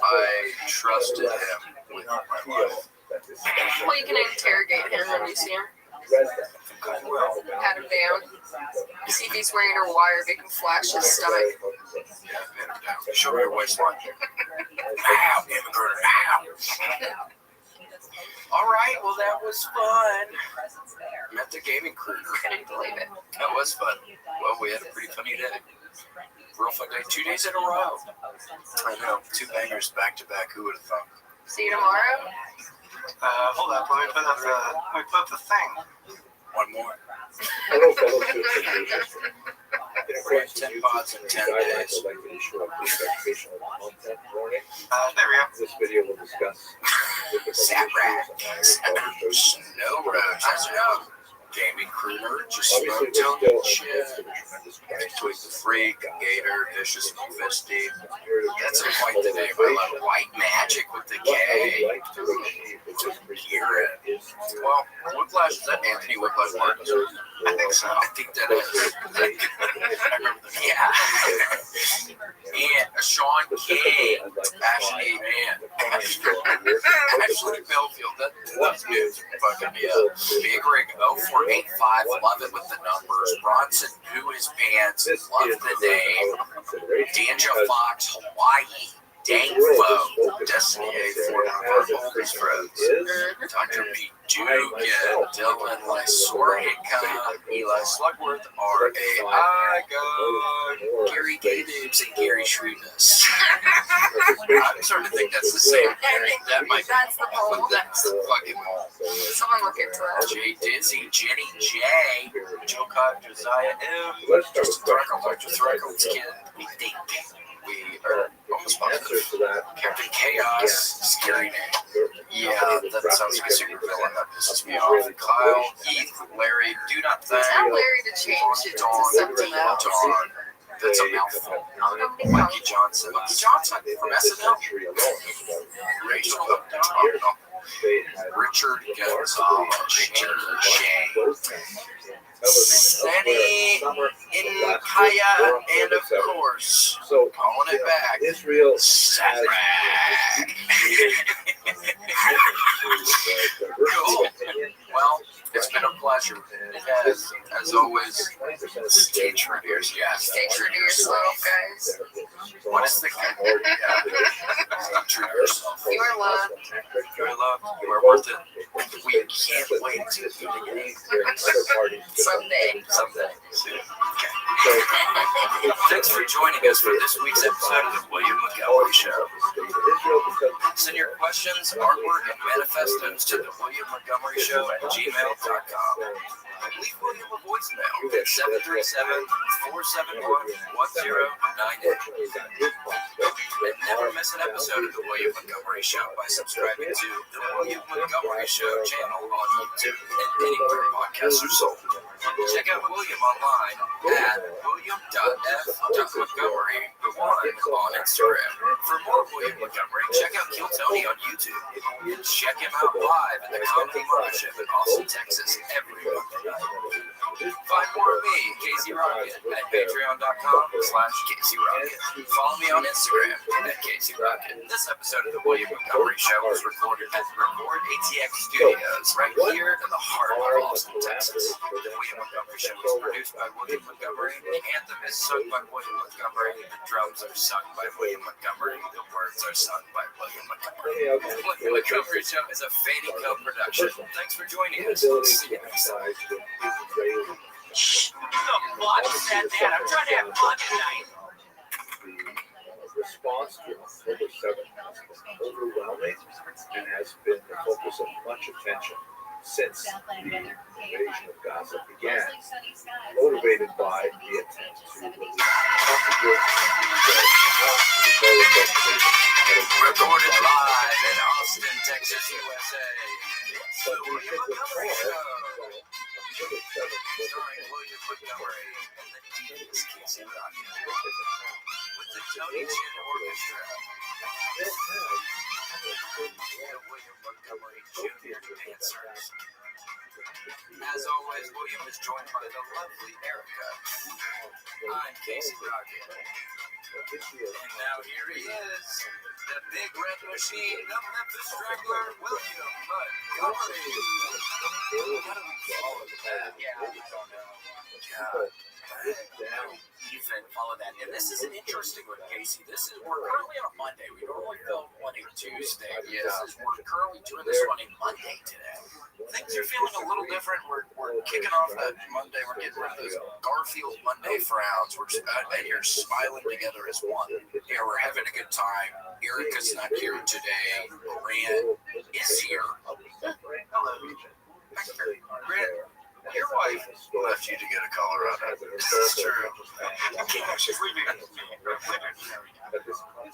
I trusted him with my life. Well, you can interrogate him when you see him. Pat him down. See if he's wearing a wire, they can flash his stomach. Show me your waistline. Ow, immigrant. Ow. All right, well, that was fun. Met the gaming Kruger. Couldn't believe it. That was fun. Well, we had a pretty funny day. Real fun day. 2 days in a row. I know. 2 bangers back to back. Who would have thought? See you tomorrow. Hold up, let me put the thing. One more. Hello, fellow students. We had 10 pods in 10 days. There we go. This video will discuss Sap racks. Snow roads. As you know, gaming Kruger just smoked till the chin. Tweak the Freak, Gator, Vicious, and Fisty. That's a point today. I love White Magic with the K. Hear it. Well, Whiplash, is that Anthony Whiplash Marcus? I think so. I think that is. I remember that. Yeah. And Sean King, Ashley, man. Ashley Belfield, that's good. Fucking me up. Big Rig 0485, love it with the numbers. Bronson, who is pants, love the name. Danja Fox, Hawaii. Dangfo, Destiny 84, Oldest Roads, Dr. Pete Dugan, Dylan Lysorhica, Eli Slugworth, R.A.I. God, Gary Gibbs, and Gary Shrewdness. I'm starting to think that's the same Gary. That might be. That's the poll. That's the fucking poll. Someone look into that. Jay Dizzy, Jenny J, Joe Cott, Josiah M, Justin Thrackle, Dr. Thrackle's kid, we think. We are almost positive. Captain Chaos, scary name. Yeah, that sounds like a super villain. That pisses me off. Kyle, Heath, Larry, do not think. Tell Larry to change it to something else. Dawn. That's a mouthful. Mikey Johnson. Mikey Johnson from SNL. Rachel O'Donnell. Richard Gonzalez. Shane. Sunny Inkaya, and of course, calling it back, Israel Sarak. Cool. Well, it's been a pleasure. It has, as always. Stay true to yourself. Yeah, Stay true to yourself, guys. What is the good? Yeah. Stay true to yourself. You are loved. You are loved. You are worth it. We can't wait to do it again. Someday. Okay. Thanks for joining us for this week's episode of the William Montgomery Show. Send your questions, artwork, and manifestos to the William Montgomery Show at gmail.com. Leave William a voicemail at 737-471-1098. And never miss an episode of the William Montgomery Show by subscribing to the William Montgomery Show channel on YouTube and anywhere podcasts are sold. Check out William online at william.f.montgomery1 on Instagram. For more William Montgomery, check out Kill Tony on YouTube. And check him out live at the Comedy Mothership in Austin, Texas every Monday night. Find more of me, Casey Rocket, at patreon.com/Casey Rocket. Follow me on Instagram at Casey Rocket. This episode of the William Montgomery Show was recorded at the Record ATX Studios right here in the heart of Austin, Texas. The William Montgomery Show is produced by William Montgomery. The anthem is sung by William Montgomery. The drums are sung by William Montgomery. The words are sung by William Montgomery. The William Montgomery Show is a Fanny Co production. Thanks for joining us. See you next time. The fuck said that? I'm trying to have fun tonight. The response to October 7th has been overwhelming and has been the focus of much attention since the invasion of Gaza began, motivated by the attempt to Recorded live in Austin, Texas, USA. It's the William Montgomery Show. Starring William Montgomery and the devious Casey Rocket. With the Tony Chin Orchestra. The William Montgomery Jr. Dancers. As always, William is joined by the lovely Erica. I'm Casey Rocket. And now here he is, the big red machine, the Memphis Strangler, William Montgomery. How do we follow that? Yeah, I don't know. I don't even follow that. And this is an interesting one, Casey. We're currently on a Monday. We normally film Monday or Tuesday. We're currently doing this one on Monday today. Things are feeling a little different. We're kicking off that Monday. We're getting rid of those Garfield Monday frowns. We're just here smiling together as one. Yeah, we're having a good time. Erica's not here today. Moran is here. Hello. Your wife left you to go to Colorado. This is true. She's leaving.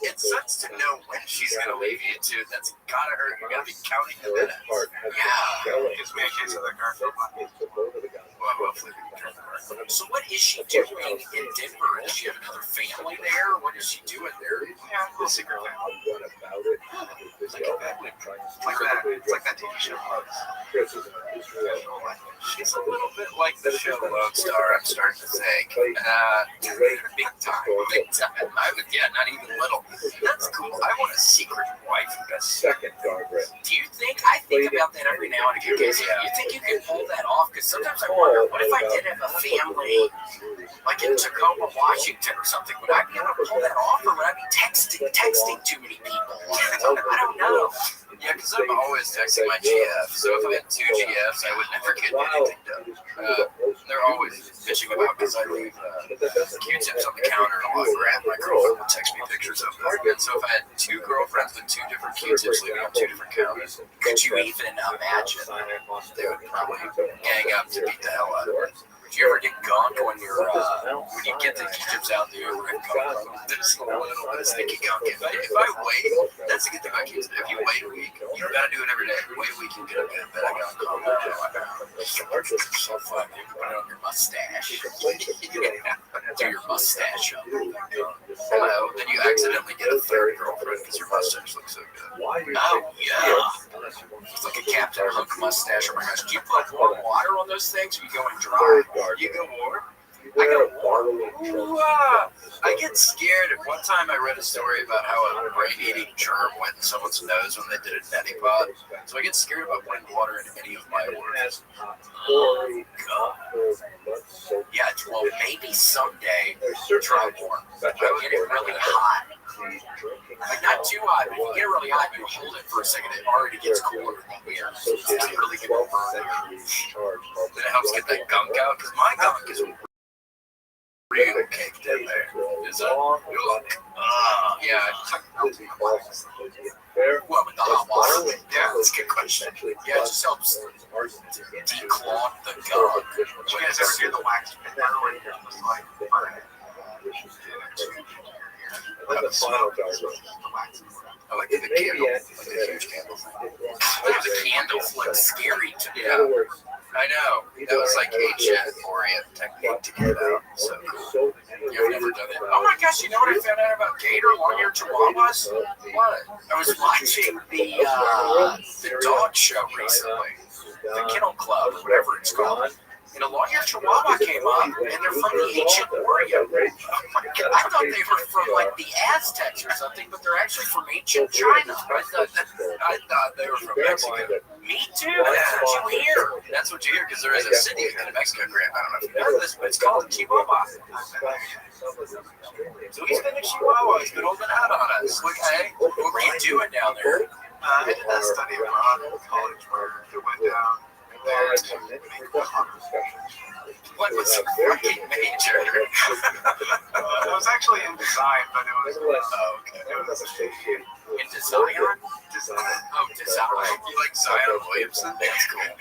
It sucks to know when she's going to leave you, too. That's gotta hurt. You gotta be counting the minutes. Yeah. Gives me a case of the Garfield. So what is she doing in Denver? Does she have another family there? What is she doing there? Yeah, the secret family. It's like that TV show. She's a little bit like the show Lone Star, I'm starting to think. Big time. Not even little. That's cool. I want a secret wife. Second guardrail. Do you think? I think about that every now and again. Do you think you can pull that off? Because sometimes I wonder, what if I did have a family, like in Tacoma, Washington or something? Would I be able to pull that off, or would I be texting too many people? I don't know. Yeah, because I'm always texting my GF. So if I had 2 GFs, I would never get anything done. They're always bitching about because I leave Q-tips on the counter and I'll grab my girlfriend and text me pictures of them. And so if I had 2 girlfriends with 2 different Q-tips leaving on 2 different counters, could you even imagine? They would probably gang up to beat the hell out of it. Do you ever get gunk when you get the Q-tips out there? There's a little bit of sticky gunk. If I wait, that's a good thing about Q-tips. If you wait a week, you gotta do it every day. Wait a week, you get a bit of I got so fun. You put it on your mustache. Do your mustache up. Hello. Then you accidentally get a third girlfriend because your mustache looks so good. Oh, yeah. It's like a Captain Hook mustache. Oh my gosh. Do you put warm water on those things or you going dry? You go warm? I go warm. I get scared. One time I read a story about how a brain-eating germ went in someone's nose when they did a neti pot. So I get scared about putting water in any of my orders. Oh, God. Yeah, well, maybe someday try more. I get it really hot. Like, not too hot, but if you get it really hot, you hold it for a second, it already gets cooler in the air. So it's really good to burn. Then it helps get that gunk out, because my gunk is real caked in there. Is that? Yeah. What, with the hot water? Yeah, that's a good question. Yeah, it just helps declog the gunk. Did you guys ever do the wax pin where it was like, I like the candle, like the huge candle thing. The candles look scary to me. Yeah. I know. That was like ancient Orient technique to get out. So cool. You've never done it. Oh my gosh, you know what I found out about gator long-eared chihuahuas? What? I was watching the dog show recently. The Kennel Club, or whatever it's called. And a long-eared chihuahua came up, and they're from the ancient Orient. Oh my God, I thought they were from like the Aztecs or something, but they're actually from ancient China. I thought they were from Mexico. Me too. That's what you hear. That's what you hear, because there is a city in Mexico, Grant. I don't know if you know this, but it's called Chihuahua. So he's been a Chihuahua. He's been holding out on us. Like, hey, what were you doing down there? I did a study abroad in college where it went down. What was your fucking major? It was actually in design, but it was okay. It was in design? Oh, design. You like Zion Williamson? That's cool.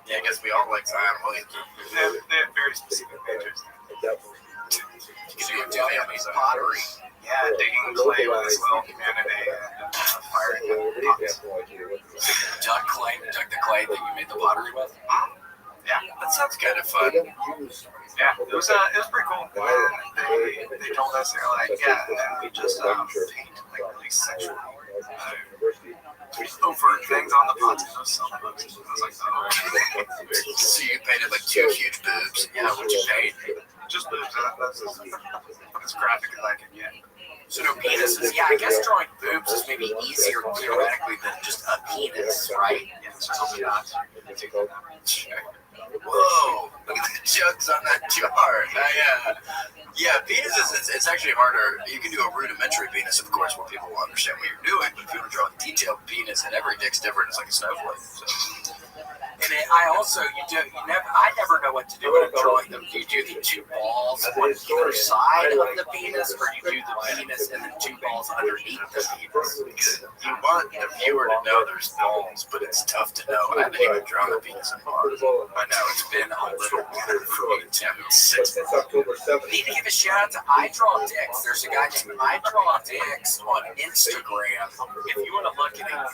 Yeah, I guess we all like Zion Williamson. They have very specific majors. So you're telling me pottery? Yeah, digging clay with this little humanity and firing pots. Dug the clay that you made the pottery with? Yeah, that sounds kind of fun. Yeah, it was pretty cool. They told us, they were like, yeah, we just paint like really sexual overt things on the pots and those some books. I was like, oh. So you painted like 2 huge boobs? Yeah, what'd you paint? Just boobs. That's as graphic as I can get. So no penises. Yeah, I guess drawing boobs is maybe easier theoretically than just a penis, right? Yeah, it's totally not. Whoa, look at the jugs on that jar. Yeah, penises, it's actually harder. You can do a rudimentary penis, of course, where people will understand what you're doing, but if you want to draw a detailed penis, and every dick's different, it's like a snowflake. So. And I never know what to do when I'm drawing them. Do you do the 2 balls on either side of the penis, or do you do the penis and then 2 balls underneath the penis? Because you want the viewer to know there's balls, but it's tough to know. I haven't even drawn a penis in art. I know it's been a little while for me to attempt 6 months. I need to give a shout out to I Draw Dicks. There's a guy named I Draw Dicks on Instagram. If you want to look at a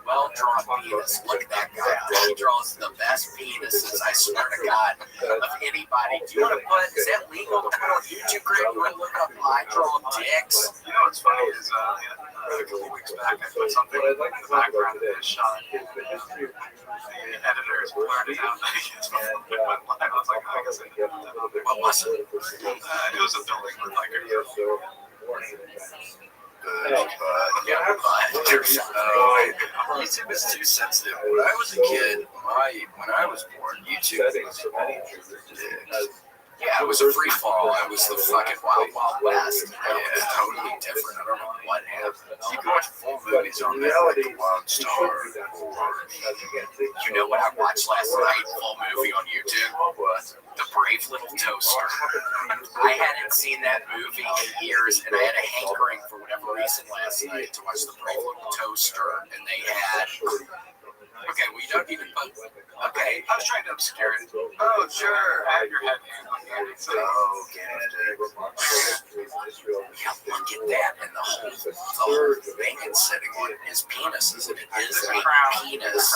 well-drawn penis, look at that guy. He draws the best penises, I swear to God, of anybody. Do you want to put, is that legal to put on YouTube, Greg? You want to look up I Draw Dicks? You know what's funny is, a couple weeks back, I put something in the background of this shot. The editors blurred it out. It went live. I was like, I guess I can get that on there. What was it? It was a building with like a YouTube is too sensitive. When I was a kid, when I was born, YouTube was all yeah, it was a free fall. It was the fucking Wild Wild West. It was totally different. I don't know what happened. You can watch full movies on there, like Lone Star. You know what I watched last night? Full movie on YouTube. What? The Brave Little Toaster. I hadn't seen that movie in years, and I had a hankering for whatever reason last night to watch The Brave Little Toaster, and they had. Okay, well, you don't even. Okay, I was trying to obscure it. Oh, sure. I have your head in. Oh, get it. Yeah, look at that, and the whole thing it's sitting on his penises, and it is a penis.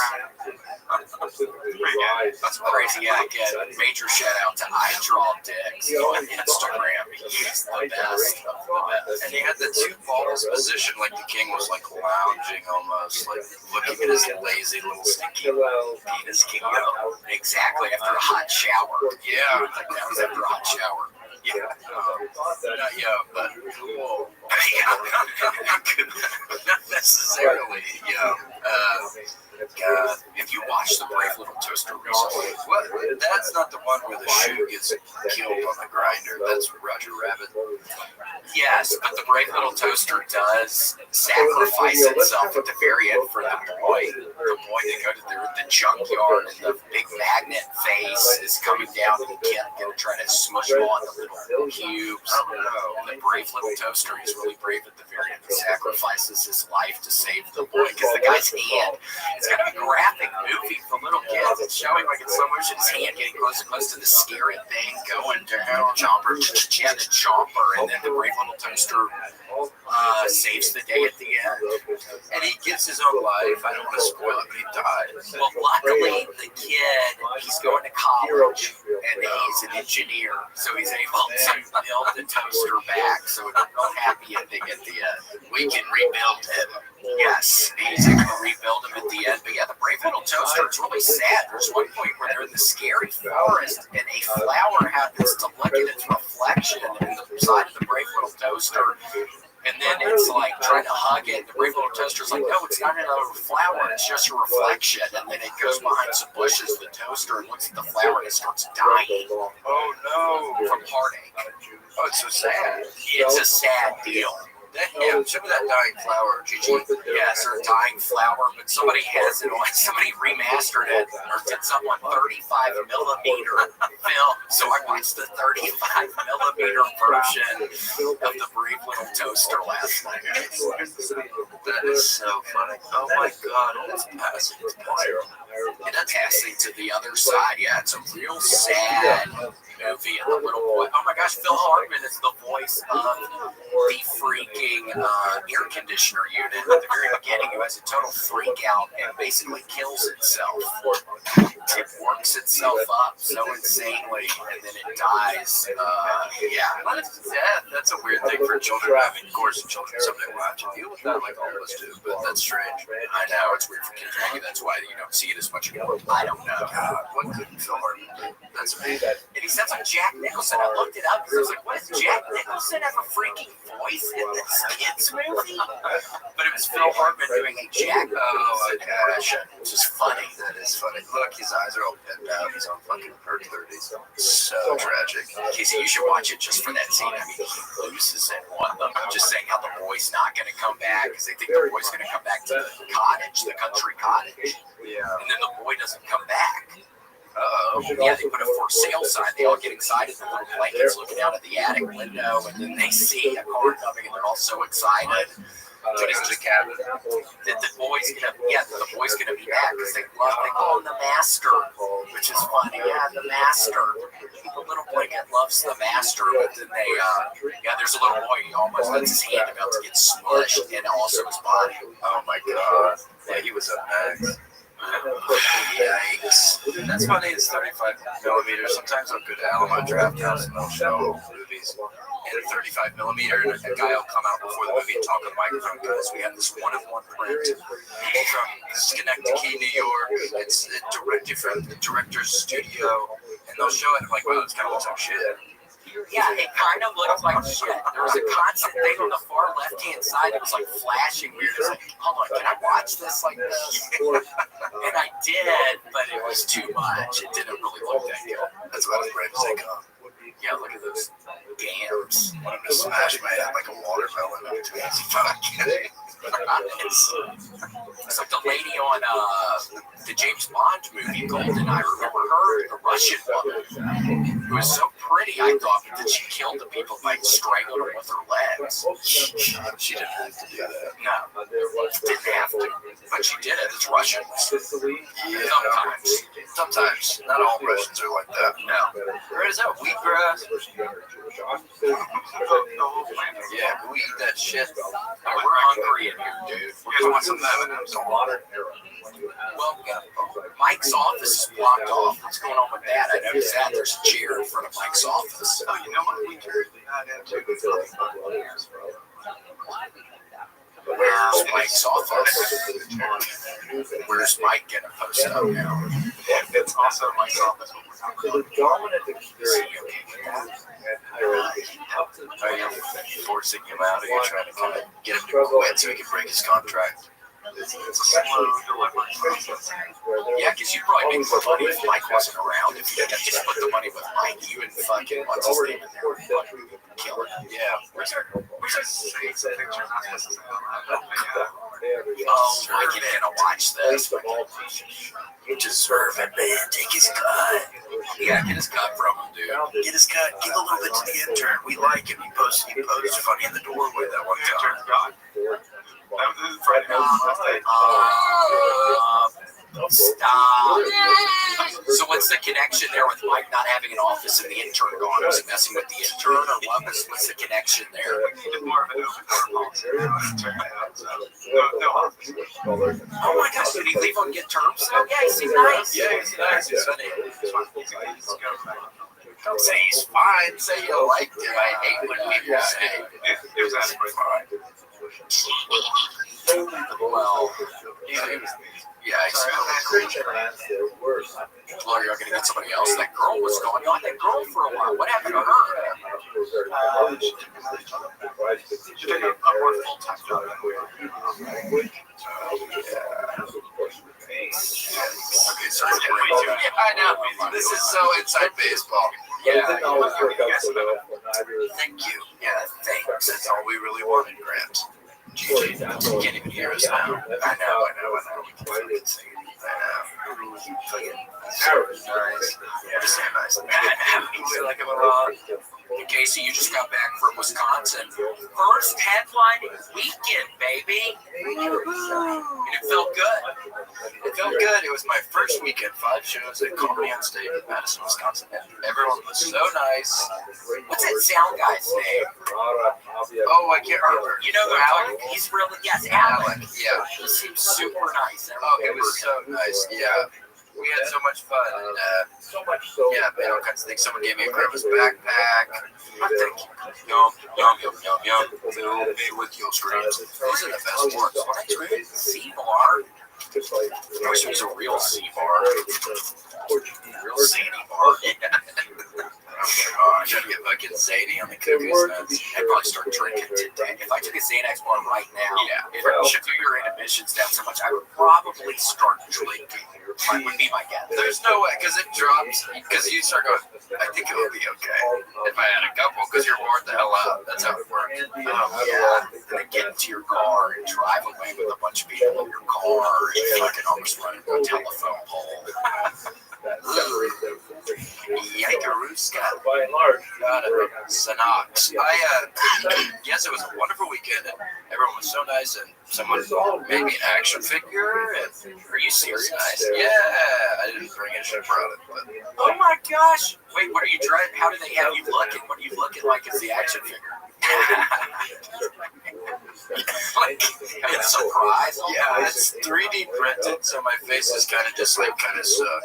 That's crazy. Yeah, again, major shout out to I Draw Dicks on Instagram. He's the best of the And he had the two balls positioned like the king was like lounging almost, like looking at his lazy little stinky penis kingdom. Exactly, after a hot shower. Yeah, I think that was after a hot shower. Yeah, not yet, but whoa. Not necessarily, yeah. If you watch the Brave Little Toaster recently, that's not the one where the shoe gets killed on the grinder. That's Roger Rabbit. Yes, but the Brave Little Toaster does sacrifice itself at the very end for the boy. The boy they go to the junkyard and the big magnet face is coming down and the kid gonna try to smush him on the little cubes. And the Brave Little Toaster, he's really brave at the very end. He sacrifices his life to save the boy because the guy's hand. It's kind of a graphic movie for little kids. It's showing like in slow motion his hand getting close and close to the scary thing going down. Chomper, the chomper, and then the Brave Little Toaster saves the day at the end. And he gives his own life. I don't want to spoil it, but he dies. Well, luckily, the kid, he's going to college, and he's an engineer, so he's able to build the toaster back. So it's a real happy ending at the end. We can rebuild him. Yes, he's able to rebuild him at the end. But yeah, the Brave Little Toaster, it's really sad. There's one point where they're in the scary forest, and a flower happens to look at its reflection in the side of the Brave Little Toaster. And then it's like trying to hug it. The Brave Little Toaster's like, no, it's not another flower. It's just a reflection. And then it goes behind some bushes, the toaster, and looks at the flower and it starts dying. Oh, no. From heartache. Oh, it's so sad. It's a sad deal. Yeah, show me that dying flower, Gigi. Yes, or a dying flower, but somebody has it on, somebody remastered it, or did someone 35 millimeter film. So I watched the 35 millimeter version of the Brave Little Toaster last night. That is so funny. Oh my god, it's passing. It's passing. And that's passing to the other side. Yeah, it's a real sad movie. And the little boy, oh my gosh, Phil Hartman is the voice of the freaking air conditioner unit at the very beginning, who has a total freak out and basically kills itself. It works itself up so insanely, and then it dies. Yeah, that's a weird thing for children. I mean, of course, children someday will have to deal with that, like all of us do, but that's strange. I know, it's weird for kids. Maybe that's why you don't see it as much anymore. I don't know. God, what could Phil Hartman do? That's amazing. And he sounds like Jack Nicholson. I looked it up because I was like, what, does Jack Nicholson have a freaking voice in this kids movie? But it was Phil Hartman doing a Jack Nicholson impression, which is funny. That is funny. Look, his eyes are all pinned out. He's on fucking her 30s. So tragic. Casey, you should watch it just for that scene. I mean, he loses in one of them. I'm just saying how the boy's not going to come back because they think the boy's going to come back to the cottage, the country cottage. Yeah. And then the boy doesn't come back. Yeah, they put a for sale sign. They all get excited. The little blankets looking out of the attic window, and then they see a car coming, and they're all so excited. But it's the cabin. That the boy's gonna be back because they call him the master, which is funny. Yeah, the master. The little blanket loves the master, but then there's a little boy. He almost lets his hand about to get smushed, and also his body. Oh my god! Yeah, he was a mess. Yikes. That's funny, it's 35 millimeters. Sometimes I'll go to Alamo Draft House and they'll show movies in 35 millimeter, and a guy will come out before the movie and talk on the microphone because we have this one-of-one print from Schenectady, New York. It's directed from the director's studio, and they'll show it and I'm like, wow, this kind of looks like shit. Yeah, it kind of looks like shit. There was a constant thing on the far left-hand side that was like flashing weird. It's like, hold on, can I watch this like this? And I did, but it was too much. It didn't really look that good. That's about as brave as they come. Yeah, look at those gams. I want him to smash my head like a watermelon into his fucking. It's like the lady on the James Bond movie, Goldeneye. I remember her, the Russian woman, who was so pretty, I thought, that she killed the people by strangling them with her legs. She didn't have to do that. No, didn't have to, but she did it. It's Russians. Sometimes. Not all Russians are like that. No. Where is that wheatgrass? Yeah, we eat that shit. We're hungry in here, dude. You guys want some M&M's? Well, Mike's office is blocked off. What's going on with that? I noticed that. There's a chair in front of Mike's office. Oh, you know what? We do. Mike's office. Where's Mike gonna post up now? It's also Mike's office. So the dominant experience Are you forcing him out, or you trying to kind of get him to quit so he can break his contract? It's a slow delivery process. Yeah, because you'd probably make more money if Mike wasn't around. If you had just put the money with Mike, you and fucking what's his name in there would kill it. Yeah. Where's our it's a picture of us as Oh, Mike ain't gonna watch this. You deserve it, man. Take his cut. Yeah, get his cut from him, dude. Get his cut. Give a little bit to the intern. We like him. He posed funny in the doorway that one time. Friday night. Stop. So what's the connection there with Mike not having an office and the intern gone? Was he messing with the intern, or what's the connection there? It's more of an open Oh my gosh, did he leave on good terms? Oh yeah, he seems nice. Yeah, he's nice. He's funny. Don't say he's fine. Say you liked it. I hate when people say It was actually fine. well, yeah, exactly. Well, you're gonna get somebody else. That girl was going on that girl for a while. What happened to her? She took a more full-time job. Okay, so I know. This is so inside baseball. Yeah. Thank you. Yeah, thanks. That's all we really wanted, Grant. You can't even hear us now. I know. Nice. Yeah, just say nice. Like I'm wrong. Casey, you just got back from Wisconsin. First headline weekend, baby. And it felt good. It was my first weekend. 5 shows at Comedy on Stage in Madison, Wisconsin. Everyone was so nice. What's that sound guy's name? Oh, I can't remember. You know who Alec? He's really, yes, Alec. Yeah. He seems super nice. Oh, it was so nice. Yeah. We had so much fun. Yeah, made all kinds of things. Someone gave me a Christmas backpack. Yum. Fill me with your screams. Those are the best ones. Thanks, man. C-Bar. I wish it was a real C-Bar. Real zany bar. I should get fucking zany on the cookies. I'd probably start drinking today. If I took a Xanax bar right now, if I should do your inhibitions down so much, I would probably start drinking. That would be my guess. There's no way, because it drops, because you start going, I think it will be okay. If I had a couple, because you're bored the hell out. That's how it works. Yeah. Then get into your car and drive away with a bunch of people in your car and fucking almost run into a telephone pole. Yikaruska. By and large, Sanox. Yes, it was a wonderful weekend. And everyone was so nice, and someone made me an action figure. And, are you serious? Nice. Yeah, I didn't bring it. Should have brought it. But, oh my gosh! Wait, what are you driving? How do they have you looking? What are you looking like as the action figure? It's surprise. Yeah, it's 3D printed, so my face is kind of just like kind of stuck.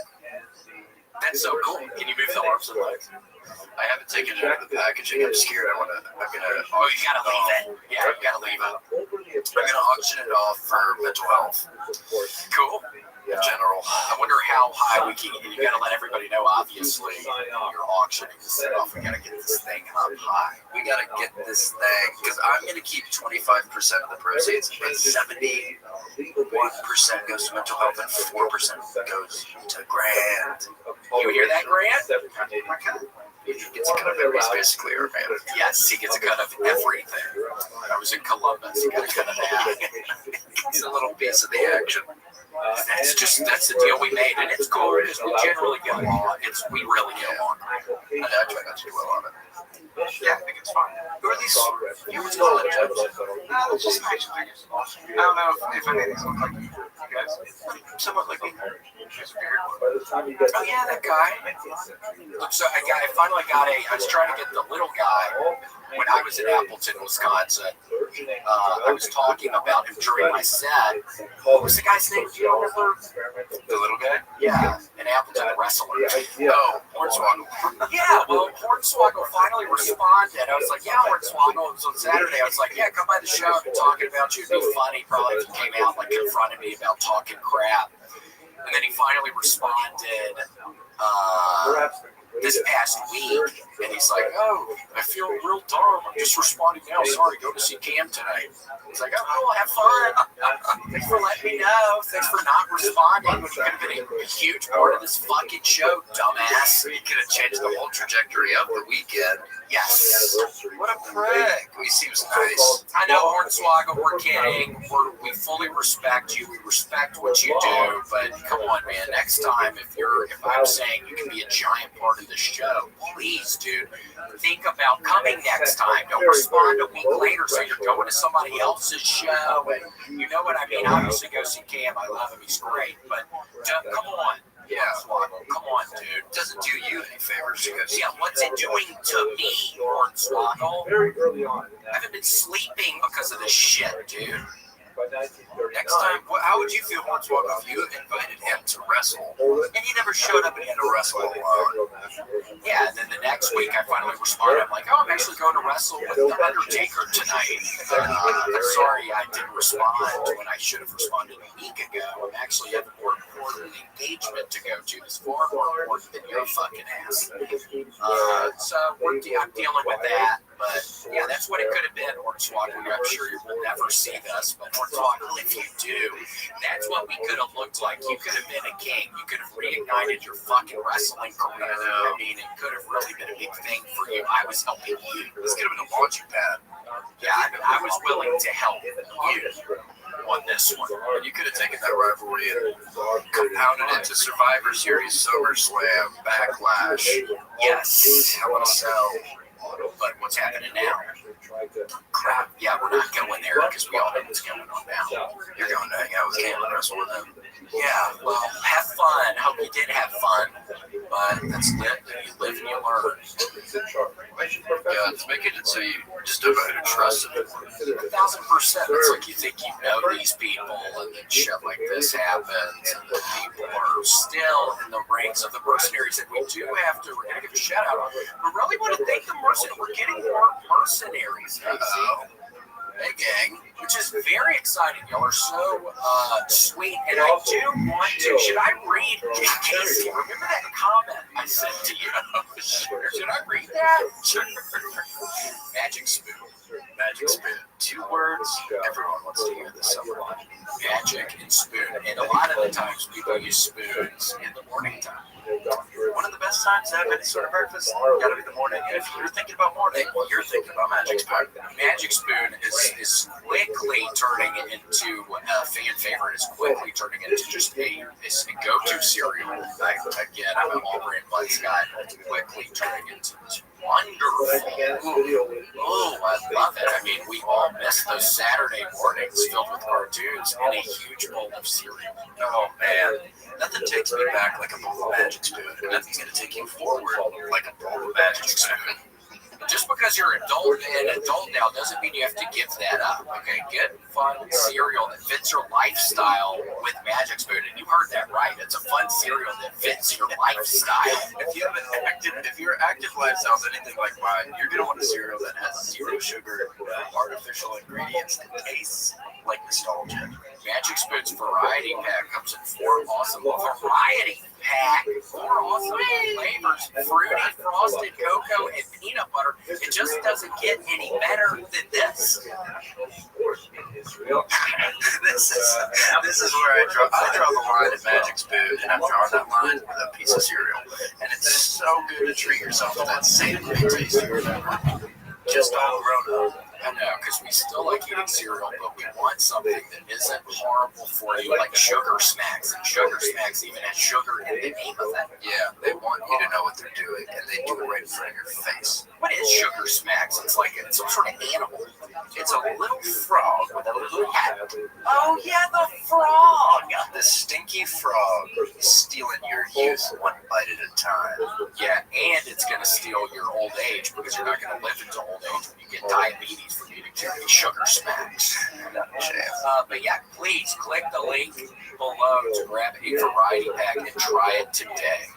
That's so cool. Can you move the arms and legs? I haven't taken it out of the packaging. I'm scared. Oh, you gotta leave it. Yeah, you gotta leave it. I'm gonna auction it off for mental health. Cool. In general, I wonder how high we can. You gotta let everybody know. Obviously, you're auctioning this thing off. We gotta get this thing up high. We gotta get this thing because I'm gonna keep 25% of the proceeds, but 71% goes to mental health and 4% goes to Grant. You hear that, Grant? He gets a cut of everything, basically, or man. Yes, he gets a cut of everything. I was in Columbus. He got a cut of that. It's a little piece of the action. That's the deal we made, and it's cool because we generally get along. We really get along. I try not to do well on it. Yeah, I think it's fine. Who are these? You would call it judges. It's just action figures. I don't know if any of these look like you guys. Somewhat like me. Oh yeah, that guy. So I finally got I was trying to get the little guy when I was in Appleton, Wisconsin. I was talking about him during my set. What was the guy's name? Do you remember? The little guy? Yeah, an Appleton wrestler. Oh, Hornswoggle. Yeah, well, Hornswoggle finally responded. I was like, yeah, Hornswoggle. It was on Saturday. I was like, yeah, come by the show. I've been talking about you. It'd be funny probably if you came out and confronted me about talking crap. And then he finally responded this past week, and he's like, oh, I feel real dumb. I'm just responding now. Sorry, go to see Cam tonight. He's like, oh, have fun. Thanks for letting me know. Thanks for not responding. Which could have been a huge part of this fucking show, dumbass. You could have changed the whole trajectory of the weekend. Yes. What a prick. He seems nice. I know, Hornswoggle, we're kidding. We fully respect you. We respect what you do. But come on, man. Next time, if I'm saying you can be a giant part of the show, please, dude, think about coming next time. Don't respond a week later so you're going to somebody else's show. And you know what I mean? Obviously, go see Cam. I love him. He's great. But come on. Yeah, come on, dude. It doesn't do you any favors to go see. Yeah, what's it doing to me, Hornswoggle? Very early on. I haven't been sleeping because of this shit, dude. Next time, how would you feel, Hornswoggle, if you invited him to wrestle, and he never showed up and he had to wrestle alone? Yeah, and then the next week I finally responded. I'm like, oh, I'm actually going to wrestle with The Undertaker tonight. I'm sorry I didn't respond when I should have responded a week ago. I'm actually have a more important engagement to go to. It's far more important than your fucking ass. So I'm dealing with that. But yeah, that's what it could have been, Hornswoggle. I'm sure you will never see this, but Hornswoggle, if you do, that's what we could have looked like. You could have been a king. You could have reignited your fucking wrestling career. I mean, it could have really been a big thing for you. I was helping you. This could have been a launching pad. Yeah, I was willing to help you on this one. And you could have taken that rivalry and compounded it to Survivor Series, SummerSlam, Backlash. Yes, Hell in a Cell. But what's happening now? Crap. Yeah, we're not going there because we all know what's going on now. You're going to hang out with Cam and wrestle with him. Yeah, well, have fun. Hope you did have fun. But that's lit. You live and you learn. Yeah, it's making it so you just don't know who to trust anymore. 1,000%. It's like you think you know these people, and then shit like this happens, and then people are still in the ranks of the mercenaries. And we're going to give a shout out. We really want to thank the mercenaries. We're getting more mercenaries. Hey, gang. Which is very exciting. Y'all are so sweet. And I do want to. Should I read, Casey? Remember that comment I sent to you? Should I read that? Sure. Magic Spoon. Magic Spoon. 2 words. Everyone wants to hear this somewhere. Magic and spoon. And a lot of the times people use spoons in the morning time. One of the best times to have any sort of breakfast, gotta be the morning. And if you're thinking about morning, you're thinking about Magic Spoon. Magic Spoon is quickly turning into a fan favorite. Is quickly turning into just a go-to cereal. Again, I'm an Aubrey and Blood Scott. It's quickly turning into this wonderful. Oh, I love it. I mean, we all miss those Saturday mornings filled with cartoons and a huge bowl of cereal. Oh man, nothing takes me back like a bowl of Magic Spoon. Nothing's gonna take you forward like a bowl of Magic Spoon. Just because you're an adult now doesn't mean you have to give that up. Okay, get fun cereal that fits your lifestyle with Magic Spoon, and you heard that right. It's a fun cereal that fits your lifestyle. If your active lifestyle is anything like mine, you're gonna want a cereal that has 0 sugar, artificial ingredients that tastes like nostalgia. Magic Spoon's variety pack comes in 4 awesome variety pack, 4 awesome flavors: fruity, frosted, cocoa, and peanut butter. It just doesn't get any better than this. This is where I draw the line at Magic Spoon, and I'm drawing that line with a piece of cereal. And it's so good to treat yourself with that same great taste you remember. Just all grown up. I know, because we still like eating cereal, but we want something that isn't harmful for you, like Sugar Smacks. And Sugar Smacks even has sugar in the name of it. Yeah, they want you to know what they're doing, and they do it right in front of your face. What is Sugar Smacks? It's like some sort of animal. It's a little frog with a little hat. Oh yeah, the frog! The stinky frog is stealing your youth one bite at a time. Yeah, and it's gonna steal your old age because you're not gonna live until old age when you get diabetes from eating too many sugar smacks. But yeah, please click the link below to grab a variety pack and try it today.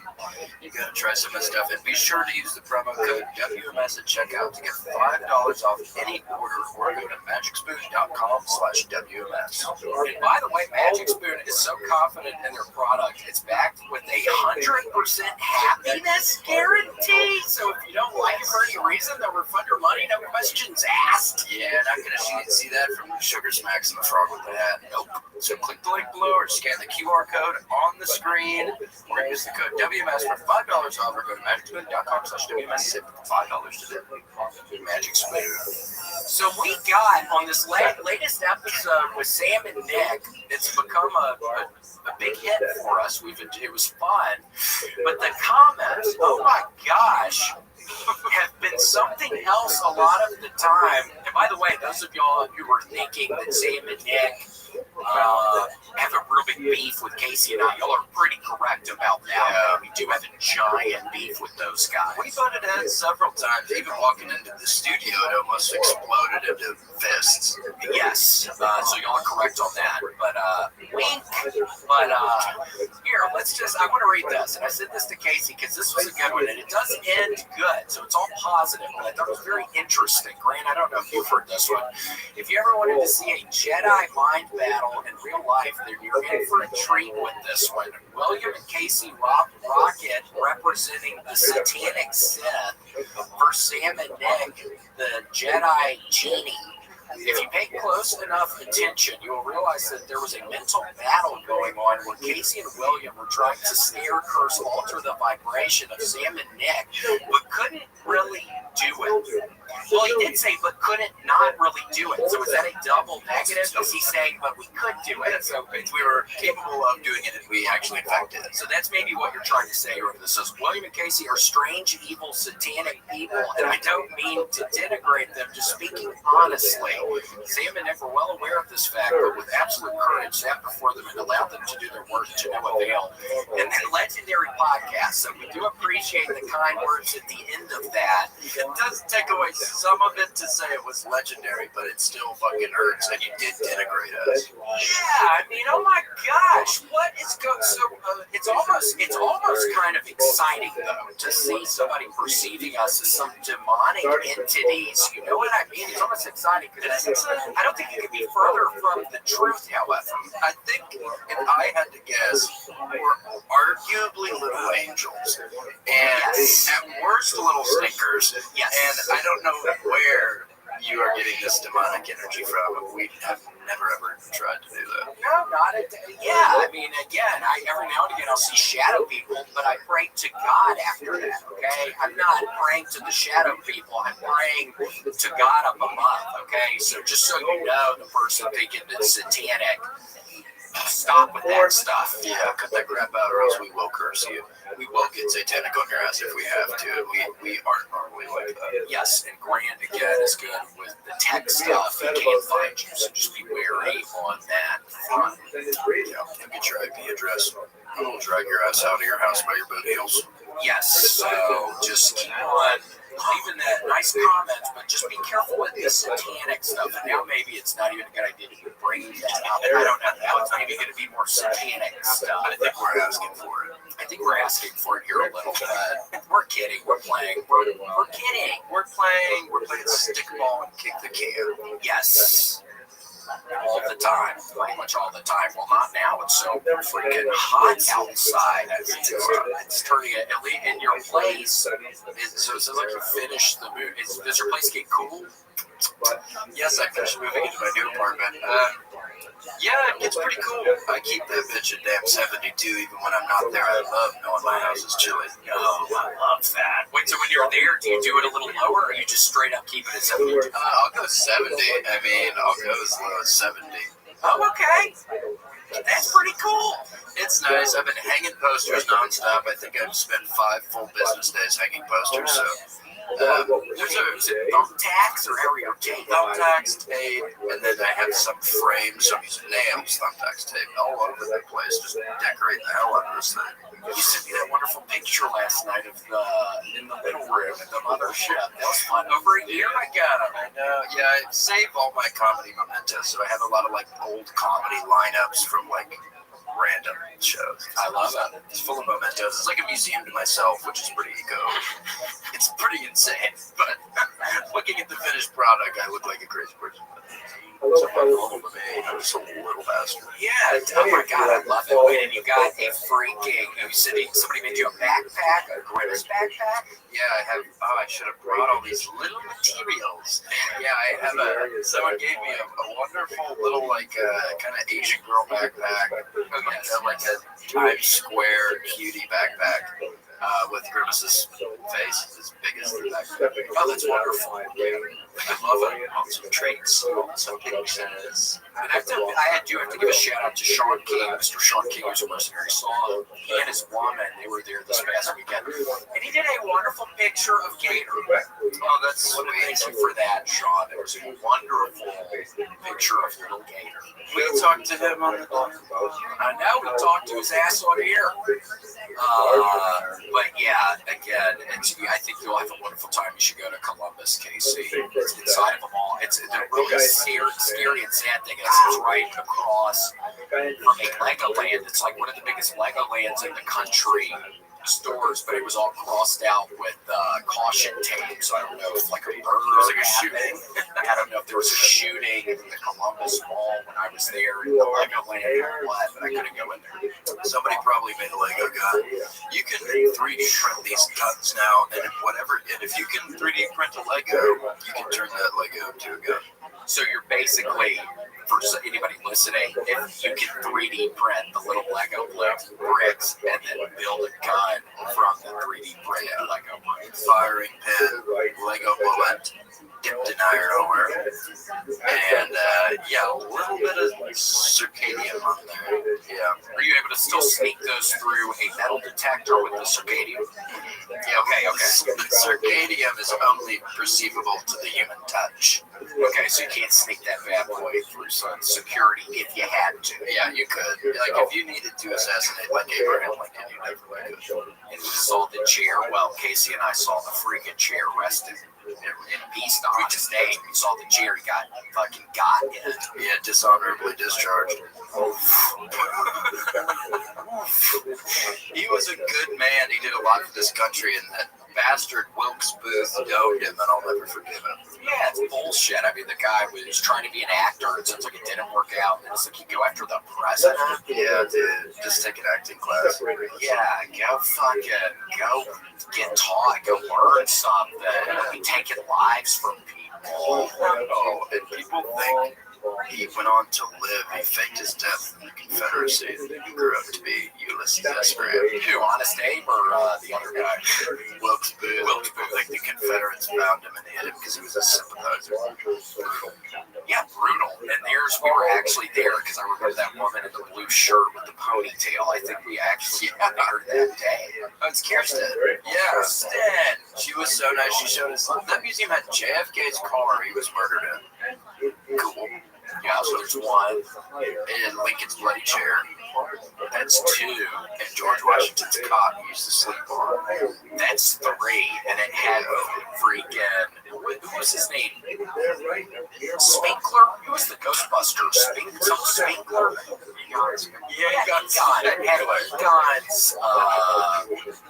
You gotta try some of the stuff, and be sure to use the promo code WMS at checkout to get $5 off any order, or go to magicspoon.com/WMS. And by the way, Magic Spoon is so confident in their product, it's backed with a 100% happiness guarantee. So if you don't like it for any reason, they'll refund your money, no questions asked. Yeah, not gonna see that from the Sugar Smacks and the Frog with the Hat. Nope. So click the link below or scan the QR code on the screen, or use the code WMS for $5 off, or go to magicspoon.com/WMS, save $5 today. Magic Spoon. So we got on this latest episode with Sam and Nick, it's become a big hit for us. It was fun, but the comments, oh my gosh, have been something else a lot of the time. And by the way, those of y'all who were thinking that Sam and Nick have a real big beef with Casey and I, y'all are pretty correct about that. Yeah. We do have a giant beef with those guys. We butted heads several times. Even walking into the studio, it almost exploded into fists. Yes, so y'all are correct on that. But wink. But here, I want to read this, and I said this to Casey because this was a good one, and it does end good, so it's all positive. But I thought it was very interesting. Grant, I don't know if you've heard this one. If you ever wanted to see a Jedi mind battle in real life, then you're in for a treat with this one. William and Casey Rocket representing the Satanic Sith versus Sam and Nick, the Jedi Genie. If you pay close enough attention, you will realize that there was a mental battle going on where Casey and William were trying to snare, curse, alter the vibration of Sam and Nick, but couldn't really do it. Well, he did say, but couldn't not really do it. So is that a double negative? Is he saying, but we could do it? So we were capable of doing it, and we actually in fact did. So that's maybe what you're trying to say. Or this says William and Casey are strange, evil, satanic people, and I don't mean to denigrate them. Just speaking honestly, Sam and Nick were well aware of this fact, but with absolute courage, sat before them and allowed them to do their work to no avail. And then legendary podcast. So we do appreciate the kind words at the end of that. It does take away some of it to say it was legendary, but it still fucking hurts, and you did denigrate us. Yeah, I mean, oh my gosh, what is going? So it's almost kind of exciting though to see somebody perceiving us as some demonic entities. You know what I mean? It's almost exciting because I don't think it could be further from the truth. However, I think if I had to guess, we're arguably little angels, and at worst little stinkers. Yes. And I don't know where you are getting this demonic energy from. We have never ever tried to do that. No, not at yeah. I mean, again, every now and again I'll see shadow people, but I pray to God after that. Okay, I'm not praying to the shadow people. I'm praying to God up above. Okay, so just so you know, the person thinking it's satanic, stop with that stuff. Yeah, cut that crap out, or else we will curse you. We will get satanic on your ass if we have to. We aren't normally like that. Yes, and Grant again is good with the tech stuff. He can't find you, so just be wary on that front. Yeah, and get your IP address. We'll drag your ass out of your house by your boot heels. Yes, so just keep on leaving that nice comments, but just be careful with the satanic stuff. And now maybe it's not even a good idea to bring that up. I don't know. Now it's maybe going to be more satanic stuff. I think we're asking for it. I think we're asking for it here a little bit. We're kidding. We're playing. We're kidding. We're playing. We're playing stickball and kick the can. Yes. All the time, pretty much all the time. Well, not now. It's so freaking hot outside. It's turning it in your place. So it sounds like you finished the move. Does your place get cool? Yes, I finished moving into my new apartment. Yeah, it gets pretty cool. I keep that bitch at damn 72 even when I'm not there. I love knowing my house is chilly. Oh, I love that. Wait, so when you're there, do you do it a little lower, or you just straight up keep it at 72? I'll go 70. I mean, I'll go as low as 70. Oh, okay. That's pretty cool. It's nice. I've been hanging posters nonstop. I think I've spent 5 full business days hanging posters, so Is it thumbtacks or area tape? Thumbtacks, tape, and then I have some frames, some using nails, thumbtacks, tape, all over the place, just decorate the hell out of this thing. You sent me that wonderful picture last night of in the little room at the mothership. That was fun. Over a year I got them. I know. Yeah, I save all my comedy mementos, so I have a lot of like old comedy lineups from like random shows. I love it. It's full of mementos. It's like a museum to myself, which is pretty it's pretty insane. But looking at the finished product, I look like a crazy person. So I'm just a little bastard. Yeah, oh my god, I love it. Wait, and you got a freaking, somebody made you a backpack, a Grimace backpack? Yeah, I have, I should have brought all these little materials. Yeah, I have someone gave me a wonderful little, like, kind of Asian girl backpack. Like a Times Square cutie backpack. With Grimace's face as big as the backpack. Oh, that's wonderful. I love it. Some traits, some pictures. And I have to give a shout out to Sean King, Mr. Sean King, who's a mercenary song. He and his woman, they were there this past weekend. And he did a wonderful picture of Gator. Oh, that's sweet. Thank you for that, Sean. It was a wonderful picture of little Gator. We talked to him on the I know, we talked to his ass on here. But yeah, again, I think you'll have a wonderful time. You should go to Columbus, KC. It's inside of a mall. It's a really scary and sad thing. It's right across from a Legoland. It's like one of the biggest Legolands in the country. Stores, but it was all crossed out with caution tape, so I don't know if like a murder was like a shooting. I don't know if there was a shooting in the Columbus Mall when I was there in the Legoland or what, but I couldn't go in there. Somebody probably made a Lego gun. You can 3D print these guns now, and if you can 3D print a Lego, you can turn that Lego into a gun. So you're basically, for anybody listening, if you can 3D print the little Lego bricks and then build a gun from the 3D printed Lego bricks. Firing pin, Lego bullet, dipped in iron ore, and a little bit of circadium on there. Yeah. Are you able to still sneak those through a metal detector with the circadium? Yeah, okay. Circadium is only perceivable to the human touch. Okay, so you can't sneak that bad boy through some security if you had to. Yeah, you could. Like, if you needed to assassinate like Abraham Lincoln, you definitely could. And we saw the chair. Well, Casey and I saw the freaking chair rested in peace on his name. We saw the chair. He got in. Yeah, dishonorably discharged. He was a good man. He did a lot for this country, and that bastard Wilkes Booth owned him, and I'll never forgive him. Yeah, it's bullshit. I mean, the guy was trying to be an actor. It sounds like it didn't work out. And it's like you go after the president. Yeah, dude. Just take an acting class. Yeah, go get taught. Go learn something. Don't be taking lives from people. Oh, and people think he went on to live. He faked his death in the Confederacy. He grew up to be Ulysses S. Grant. Who, Honest Abe or the other guy? Wilkes Booth. I think the Confederates found him and hit him because he was a sympathizer. Brutal. Yeah, brutal. And we were actually there because I remember that woman in the blue shirt with the ponytail. I think we actually met her that day. Oh, it's Kirsten. Yeah, Kirsten. She was so nice. She showed us. That museum had JFK's car he was murdered in. Cool. Yeah, so there's one in Lincoln's bloody chair. That's two in George Washington's cot he used to sleep on. That's three, and it had freaking, who was his name? Spinkler? Who was the Ghostbuster? Spinkler? Yeah, he got guns. It had guns.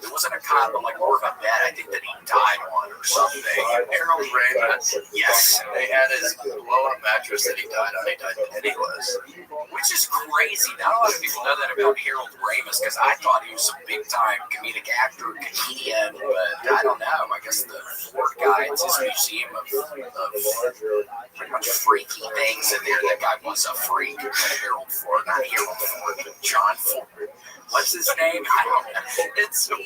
It wasn't a cot, but like more of a bed. I think that he died on or something. Harold Ramis. Yes, they had his blow-up mattress that he died on. He died penniless, which is crazy. Not a lot of people know that about Harold Ramis because I thought he was a big-time comedic actor, comedian, but I don't know. I guess the Ford guy, it's his museum of pretty much freaky things in there. That guy was a freak. Harold Ford, not Harold Ford, but John Ford. what's his name? It's a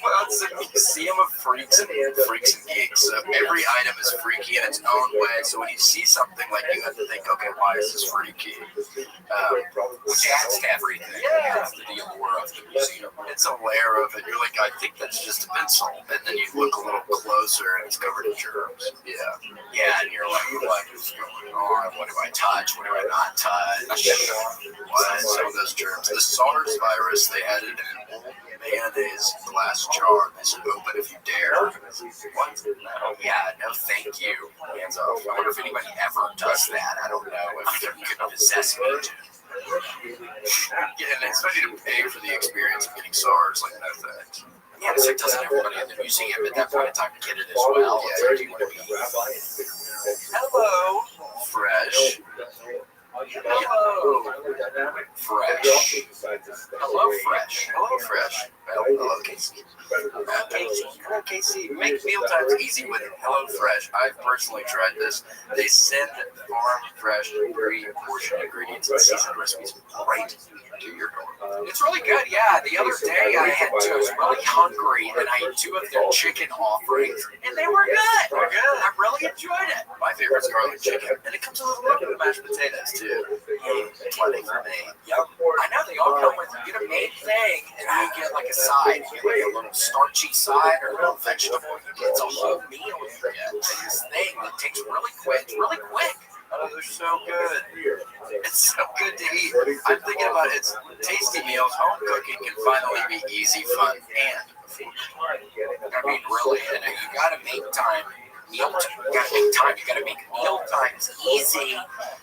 museum of freaks and geeks. So every item is freaky in its own way. So when you see something like you have to think, okay, why is this freaky? Which adds to everything. Yeah, that's the allure of the museum. It's a layer of it. You're like, I think that's just a pencil, and then you look a little closer and it's covered in germs. Yeah, and you're like, what is going on? What do I touch? What do I not touch? What? Some of those germs. The SARS virus, they had it in an old mayonnaise glass jar. They said, open if you dare. What? Yeah, no thank you. Hands off. I wonder if anybody ever does that. I don't know if it could possess me to. Yeah, and it's funny to pay for the experience of getting SARS, like, no thanks. Yeah, it's like, doesn't everybody in the museum at that point in time get it as well? It's like, do you want to be... Hello, fresh. Hello, fresh. Hello, fresh. Hello, fresh. Hello, Casey. Hello, Casey. Make meal times easy with Hello Fresh. I've personally tried this. They send farm fresh pre-portioned ingredients and seasoned recipes right to your door. It's really good, yeah. The other day I was really hungry and I ate 2 of their chicken offerings and they were good. I really enjoyed it. My favorite is garlic chicken, and it comes with a little bit of mashed potatoes too. Plenty for me. Yep. I know they all come with, you get a main thing and then you get like a side. You get like a little starchy side or a little vegetable. It's a whole meal you get. And this thing that takes really quick. It's really quick. Oh, they're so good. It's so good to eat. I'm thinking about it's tasty meals. Home cooking can finally be easy, fun, and affordable. I mean, really, and you gotta make time. You gotta make meal times easy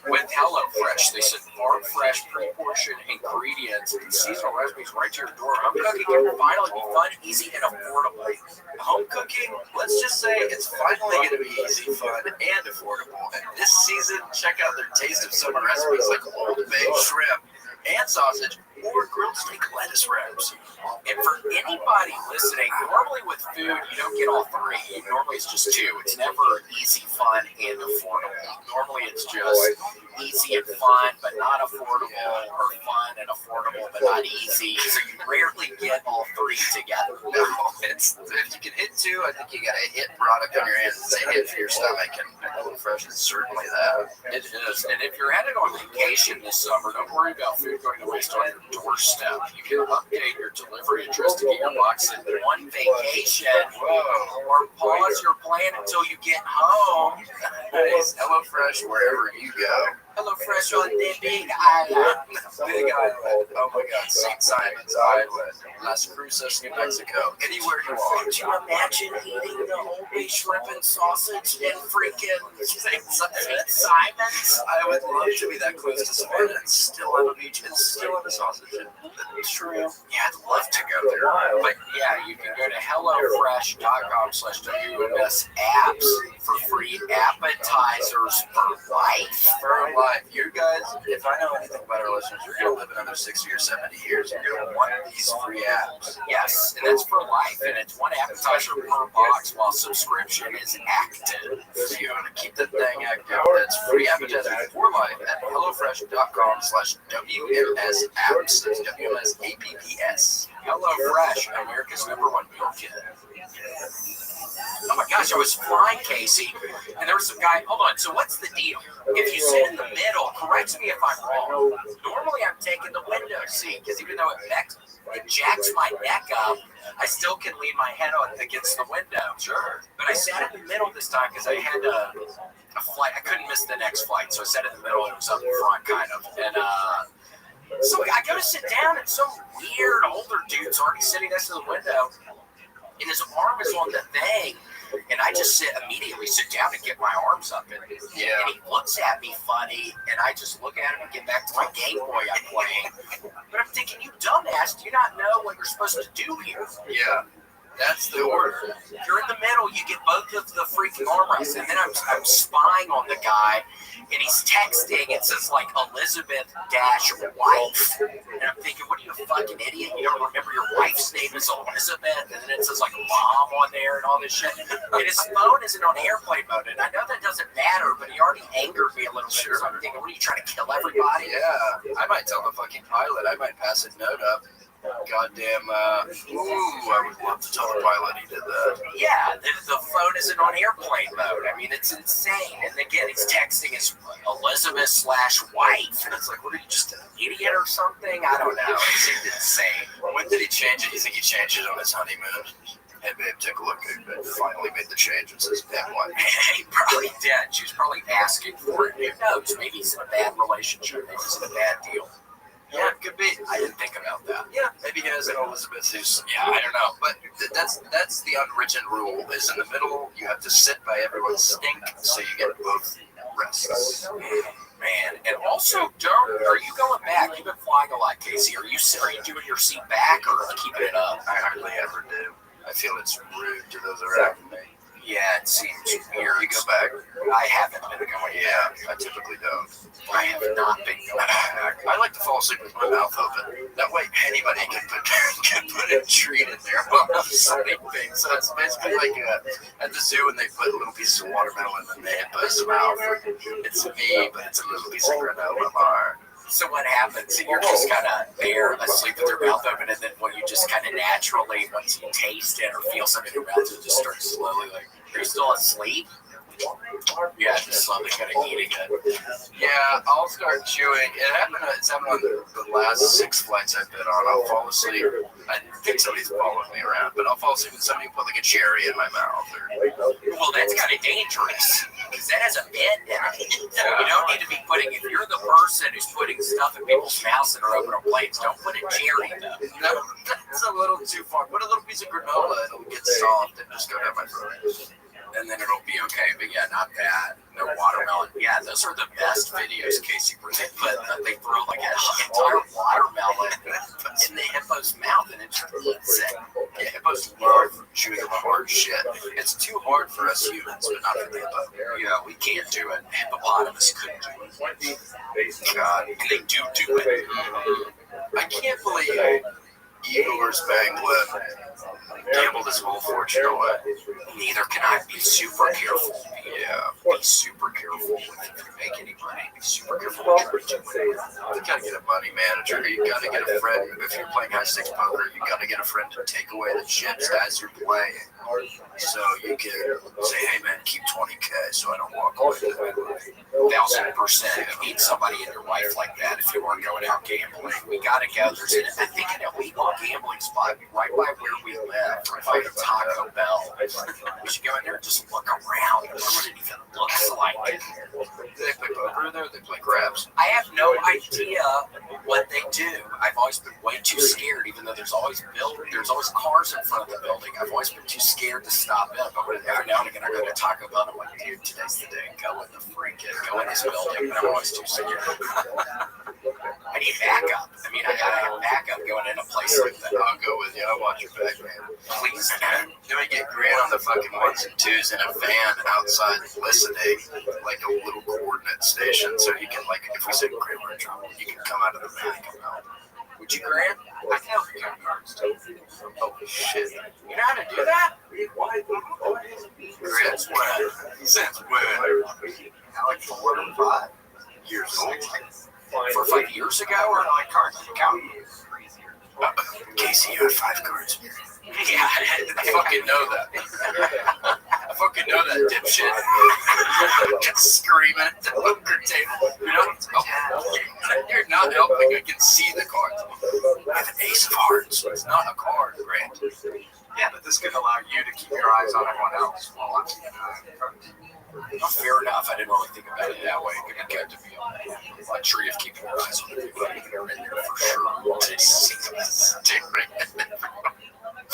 with HelloFresh. They send farm fresh, pre-portioned ingredients and seasonal recipes right to your door. Home cooking can finally be fun, easy, and affordable. Home cooking, let's just say it's finally gonna be easy, fun, and affordable. And this season, check out their taste of summer recipes like Old Bay shrimp and sausage, or grilled steak lettuce wraps. And for anybody listening, normally with food, you don't get all 3. Normally it's just 2. It's never easy, fun, and affordable. Normally it's just easy and fun, but not affordable, or fun and affordable, but not easy. So you rarely get all 3 together. No, if you can hit 2, I think you got a hit product on your hands. It's a hit for your stomach, and HelloFresh is certainly that. It is. And if you're headed on vacation this summer, don't worry about food going to waste on your doorstep. You can update your delivery address to get your box in one vacation. Or pause your plan until you get home. It's HelloFresh wherever you go. HelloFresh on the Big Island. Big Island. Oh my God. St. Simon's Island. Las Cruces, New Mexico. Anywhere you are. Could you imagine eating the Old Bay shrimp and sausage and freaking St. Simon's? I would love to be that close to Savannah and still on the beach and still on the sausage and shrimp. Yeah, I'd love to go there. But yeah, you can go to HelloFresh.com/WMS apps for free appetizers for life. For life. You guys, if I know anything about our listeners, you're going to live another 60 or 70 years. You're going to want these free apps. Yes, and that's for life. And it's 1 appetizer per box while subscription is active. So you want to keep the thing active. That's free appetizers for life at HelloFresh.com/WMS apps. That's WMS APPS. HelloFresh, America's #1 meal kit. Oh my gosh, I was flying, Casey, and there was some guy. Hold on, so what's the deal? If you sit in the middle, correct me if I'm wrong. Normally I'm taking the window seat, because even though it jacks my neck up, I still can lean my head on against the window. Sure. But I sat in the middle this time because I had a flight. I couldn't miss the next flight, so I sat in the middle and it was up front, kind of. And so I go to sit down, and some weird older dude's already sitting next to the window. And his arm is on the thing, and I just sit down and get my arms up, and he looks at me funny, and I just look at him and get back to my Game Boy I'm playing. But I'm thinking, you dumbass, do you not know what you're supposed to do here? Yeah. That's the order. You're in the middle, you get both of the freaking armrests, and then I'm spying on the guy, and he's texting. It says like Elizabeth-wife, and I'm thinking, what are you, a fucking idiot? You don't remember your wife's name is Elizabeth, and then it says like mom on there and all this shit. And his phone isn't on airplane mode, and I know that doesn't matter, but he already angered me a little bit. So I'm thinking, what are you trying to kill everybody? Yeah, I might tell the fucking pilot. I might pass a note up. goddamn, I would love to tell the pilot he did that. yeah, the phone isn't on airplane mode. I mean, it's insane. And again, he's texting his Elizabeth/wife, and it's like, what are you, just an idiot or something? I don't know. It seemed insane. When did he change it? You think he changed it on his honeymoon? Hey babe, take a look. I finally made the change. It says damn what. He probably did. She was probably asking for it. Who knows? Maybe he's in a bad relationship. Maybe he's in a bad deal. Yeah, it could be. I didn't think about that. Yeah, maybe he has an Elizabeth who's. Yeah, I don't know. But that's the unwritten rule. Is in the middle, you have to sit by everyone's stink, so you get both rests. Man, and also, are you going back? You've been flying a lot, Casey. Are you doing your seat back or keeping it up? I hardly ever do. I feel it's rude to those around me. Yeah, it seems weird. You go back. I haven't been going Yeah, back. I typically don't. I have not been going back. I like to fall asleep with my mouth open. That way, anybody can put a treat in there while I'm sleeping. So it's basically like at the zoo when they put little pieces of watermelon in the hippo's mouth. It's me, but it's a little piece of granola bar. So what happens? You're just kind of there, asleep with your mouth open, and then when you just kind of naturally, once you taste it or feel something in your mouth, it just starts slowly like, are you still asleep? Yeah, just slowly kind of eating it. Yeah, I'll start chewing. It's happened on the last 6 flights I've been on. I'll fall asleep. I think somebody's following me around, but I'll fall asleep with somebody put like a cherry in my mouth. Well, that's kind of dangerous because that has a bend in it. You don't need to be putting. If you're the person who's putting stuff in people's mouths that are open on plates, don't put a cherry in them. No, that's a little too far. Put a little piece of granola, it'll get soft and just go down my throat. And then it'll be okay, but yeah, not bad. No watermelon. Yeah, those are the best videos, Casey, where they throw like an entire watermelon in the hippo's mouth and it just eats it. Yeah, hippos love chewing up hard shit. It's too hard for us humans, but not for the hippo. Yeah, we can't do it. Hippopotamus couldn't do it. God, And they do it. I can't believe Igor Spangler gambled his whole fortune away. Neither can I. Be super careful. Yeah. Be super careful if you make any money. Be super careful what you're doing. You gotta get a money manager. You gotta get a friend. If you're playing high stakes poker, you gotta get a friend to take away the chips as you're playing. So you can say, hey man, keep 20K so I don't walk away. 1,000%. You need somebody in your life like that if you want to go out gambling. We gotta go. There's I think an illegal gambling spot right by where we live, right by the Taco Bell. We should go in there and just look around. What it even looks like. Do they play poker there? They play craps. I have no idea what they do. I've always been way too scared, even though there's always cars in front of the building. I've always been too scared to stop in. But every now and again, I go to Taco Bell and I'm like, dude, today's the day. Go in the freaking, go in this building. But I'm always too scared. I need backup. I mean, I gotta have backup going in a place like that. I'll go with you. I'll watch your back, man. Please. Then we get Grant on the fucking 1s and 2s in a van outside listening, like a little coordinate station, so he can, like, if we say Grant, we're in trouble, you can come out of the van and come out. Would you, Grant? I can help you. Oh, shit. You know how to do that? Grant, since when? Like 4 or 5 Years old. 4 or 5 years ago, or like cards count? Casey, you had 5 cards. Yeah, I fucking know that. I fucking know that, dipshit. Just screaming at the poker table. You're not helping. I can see the cards. I have an ace of hearts. It's not a card, Grant. Yeah, but this can allow you to keep your eyes on everyone else while I'm keeping an eye on the cards. Oh, fair enough. I didn't really think about it that way. It could be good to be on a tree of keeping your eyes on the people that are in there for sure.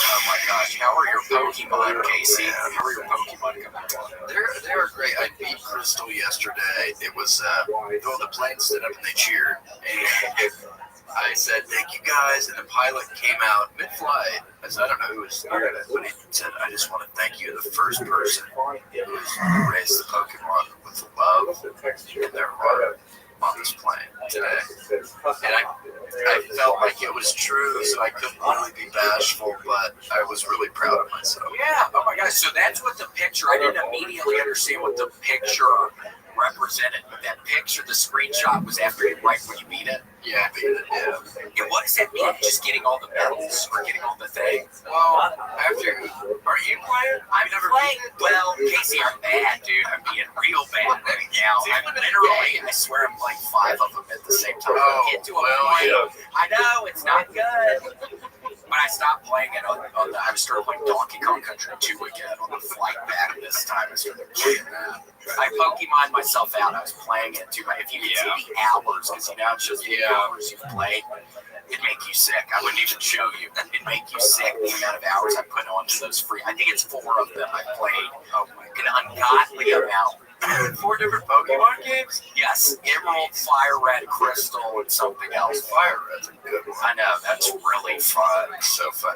Oh my gosh, how are your Pokemon, Casey? How are your Pokemon coming along? They're great. I beat Crystal yesterday. It was the plane stood up and they cheered, and I said thank you guys, and the pilot came out mid-flight. I said I don't know who was started it, but he said I just want to thank you, the first person who raised the Pokemon with love in their heart on this plane today. And I felt like it was true, so I couldn't really be bashful, but I was really proud of myself. Yeah, oh my gosh, so that's what the picture, I didn't immediately understand what the picture represented, but that picture, the screenshot was after you, right when you beat it? Yeah, what does that mean? Just getting all the medals or getting all the things? Well, after, are you playing? I'm never playing. Well, Casey, I'm bad, dude. I'm being real bad right now. I'm literally, I swear I'm playing 5 of them at the same time. I get to a point. I know, it's not good. But I stopped playing it I started playing Donkey Kong Country 2 again on the flight back this time. I started playing that. I Pokemon myself out. I was playing it too. If you could see the hours, because it's just the hours you've played, it'd make you sick. I wouldn't even show you. It'd make you sick the amount of hours I put onto those free. I think it's 4 of them I played. An ungodly amount. 4 different Pokemon games? Yes. Emerald, Fire Red, Crystal, and something else. Fire Red's a good one. I know, that's really fun. So fun.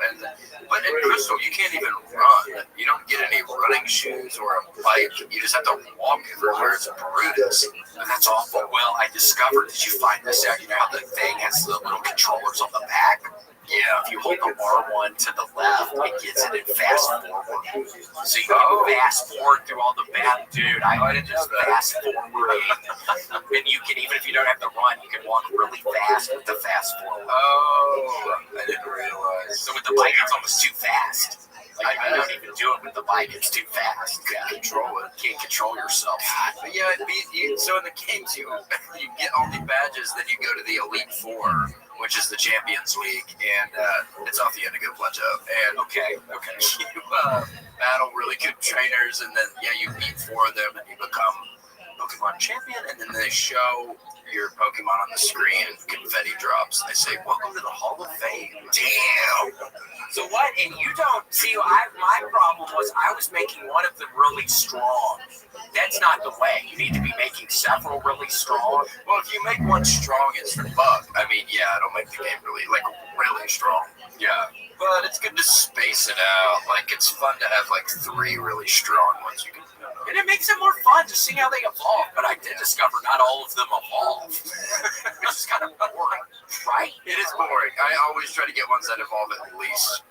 But in Crystal, you can't even run. You don't get any running shoes or a bike. You just have to walk everywhere. It's a Brutus. And that's awful. Well, I discovered, did you find this out? You know how the thing has the little controllers on the back? Yeah, if you hold the R1 to the left, it gets it in fast forward. So you can fast forward through all the bad, dude. I didn't just fast forward. And you can, even if you don't have to run, you can walk really fast with the fast forward. Oh, I didn't realize. So with the bike, it's almost too fast. Like, I don't even do it with the bike, it's too fast. You can't control it. Can't control yourself. But yeah, so in the games, you get all the badges, then you go to the Elite Four, which is the Champions League, and it's off the Indigo Plateau. And okay, you battle really good trainers, and then you beat 4 of them, and you become Pokemon champion, and then they show your Pokemon on the screen, confetti drops, and they say, "Welcome to the Hall of Fame." Damn. So what? And you don't see. My problem was I was making one of them really strong. That's not the way. You need to be making several really strong. Well, if you make one strong, it's the bug. I mean, it'll make the game really strong. Yeah. But it's good to space it out. Like, it's fun to have 3 really strong ones you can. And it makes it more fun to see how they evolve. But I did discover not all of them evolve. Which is kind of boring, right? It is boring. I always try to get ones that evolve at least,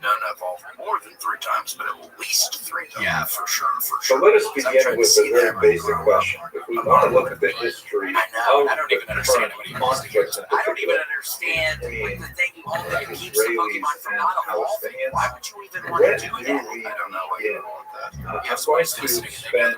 none evolve more than 3 times, but at least 3 times. Yeah, for sure. So let us begin with a very basic question. If we want to look at the history I don't even understand what he wants to hear. I don't even understand the thing that keeps the Pokemon from not evolving. Why would you even want to do that? I don't know why you want that. I'm going to spend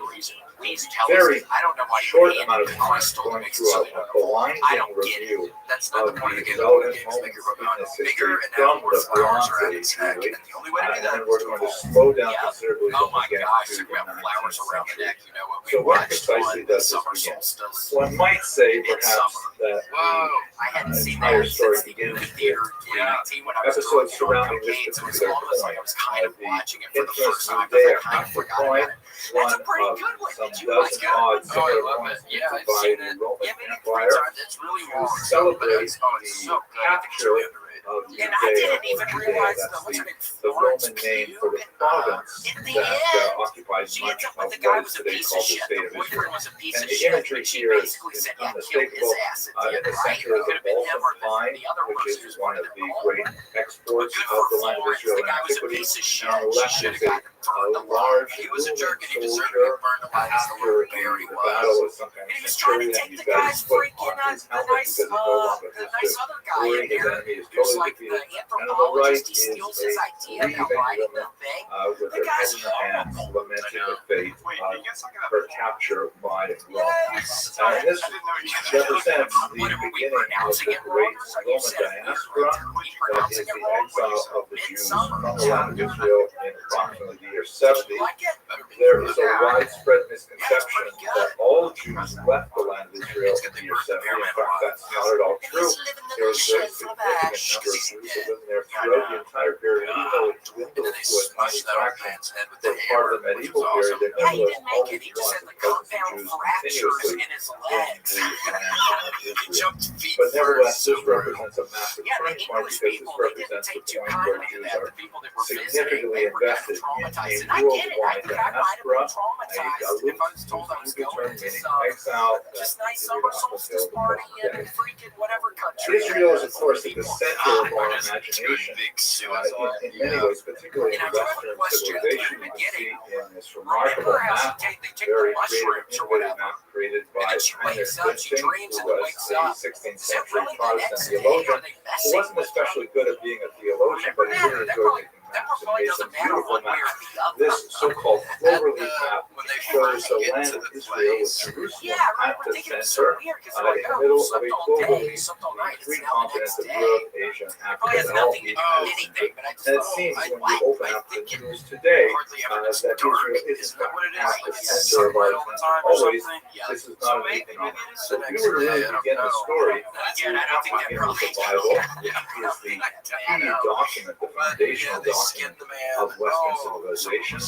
Please tell very us. I don't know why short you amount of time going through a blinding review That's not of the point of the the game. relevant moments in this history from the Bronze Age period, and then we're going to slow down considerably Oh my again gosh, to we the got flowers 19th around the century. neck. You know what we So what watched precisely on does this summer begin? solstice. One might say In perhaps summer. that Whoa, I hadn't seen that entire story since the begins movie with theater 2019 when I was episodes growing up surrounding this cocaine, so it's particular almost like I point. was kind of The watching it for the first infamous time Day because I kind of forgot about point, it. That's a pretty one good of one. some Did you like dozen it? odd Oh, I similar love points it. Yeah, I've by seen the it. Roman Yeah, maybe 3 Empire times. It's really to long. But celebrate it's so the good. I think it's really underrated. of And I didn't even realize the Roman name for the province in the that end, occupies she much ends up of with the guy what was is a today piece called of the shit. state The of Israel. boyfriend was a piece And of the shit. imagery But she here is basically said, kill his unmistakable. ass at the In end, the right? center It is could a have been him balsam or pine, the other which person is who's one wanted of to the roll. great But exports good of for the land of Florence. Israel The in guy was a antiquity. piece of shit. And on the She left should is have gotten burned a alive. large He was a jerk and he deserved to soldier get burned alive as the after little bear he the battle was. with some kind And of he was trying to centurion. take He's the got guy's his foot freaking on his the helmet nice because he no longer the has nice to other guy worry in his there enemy is who's totally like the defeated. And on the right anthropologist. He is steals his a idea about grieving writing the woman thing. with The her guy's head in her hands, horrible. lamenting the fate Wait, of you guys talking about her capture by Rome. Yes. And this I didn't know you represents the What, are we beginning of pronouncing the it great wrong? Or you Roman said it diaspora weird. We that is pronouncing the it wrong? exile of the Jews Midsummer. from the land of Israel in approximately the year 70. Like it? There is a widespread Yeah, it's misconception pretty good. that all Jews left the land of Israel in the year 70. In fact, that's not at all true. There was a very significant number of Jews who lived there throughout the entire period, even though it dwindled to a tiny fraction for part of the medieval period. There Yeah, he nevertheless didn't make it. always He just had was the a presence of compound Jews fractures continuously in his in legs. the land of He Israel. jumped feet But nevertheless, first. this represents a massive Yeah, the turning point English because this people, they didn't represents the take too point where kindly to Jews that. are The people that were visiting, significantly they were kind of invested traumatized. in And I a get it. I worldwide think I might have been diaspora, traumatized if I was told I was going to meaning some exile, just that nice continued summer up solstice until the party present in day. freaking whatever country. Israel is, of course, at the center of our Just imagination. big In suicide. many ways, particularly in And I do have a Western question. civilization, At the you see beginning, in this remember remarkable how map, they take the very creative, mushrooms or innovative whatever. map, created by And then she Heinrich wakes up, she Dietrich, dreams who and was wakes a up. 16th So century really the Protestant next day, theologian are they who messing wasn't with especially good at being a theologian, but he really enjoyed making that maps and probably made some doesn't matter beautiful one way or maps. the other. This so-called cloverleaf map when they shows first the get land to of the Israel with place, Jerusalem yeah, right, at we're the thinking it's so center, weird because in like, the oh, middle you of slept a all day, cloverleaf, you slept all the night, three it's now the continents next of day. Europe, Asia, and It probably Africa, has and all nothing to each do with has anything, but I just and it thought, seems I when you open up the think it news today hardly ever gets that dark. Israel is in Isn't that fact what it is? at the Like, yeah, center of our sunlight all the attention time or always. something? Yeah. This is So not an maybe economic. it is So the if next you were to day, really I don't begin the know. story, Again, you I don't have think to that begin with the probably Bible, which is the key document, the foundational they document skinned the man. of Western civilization.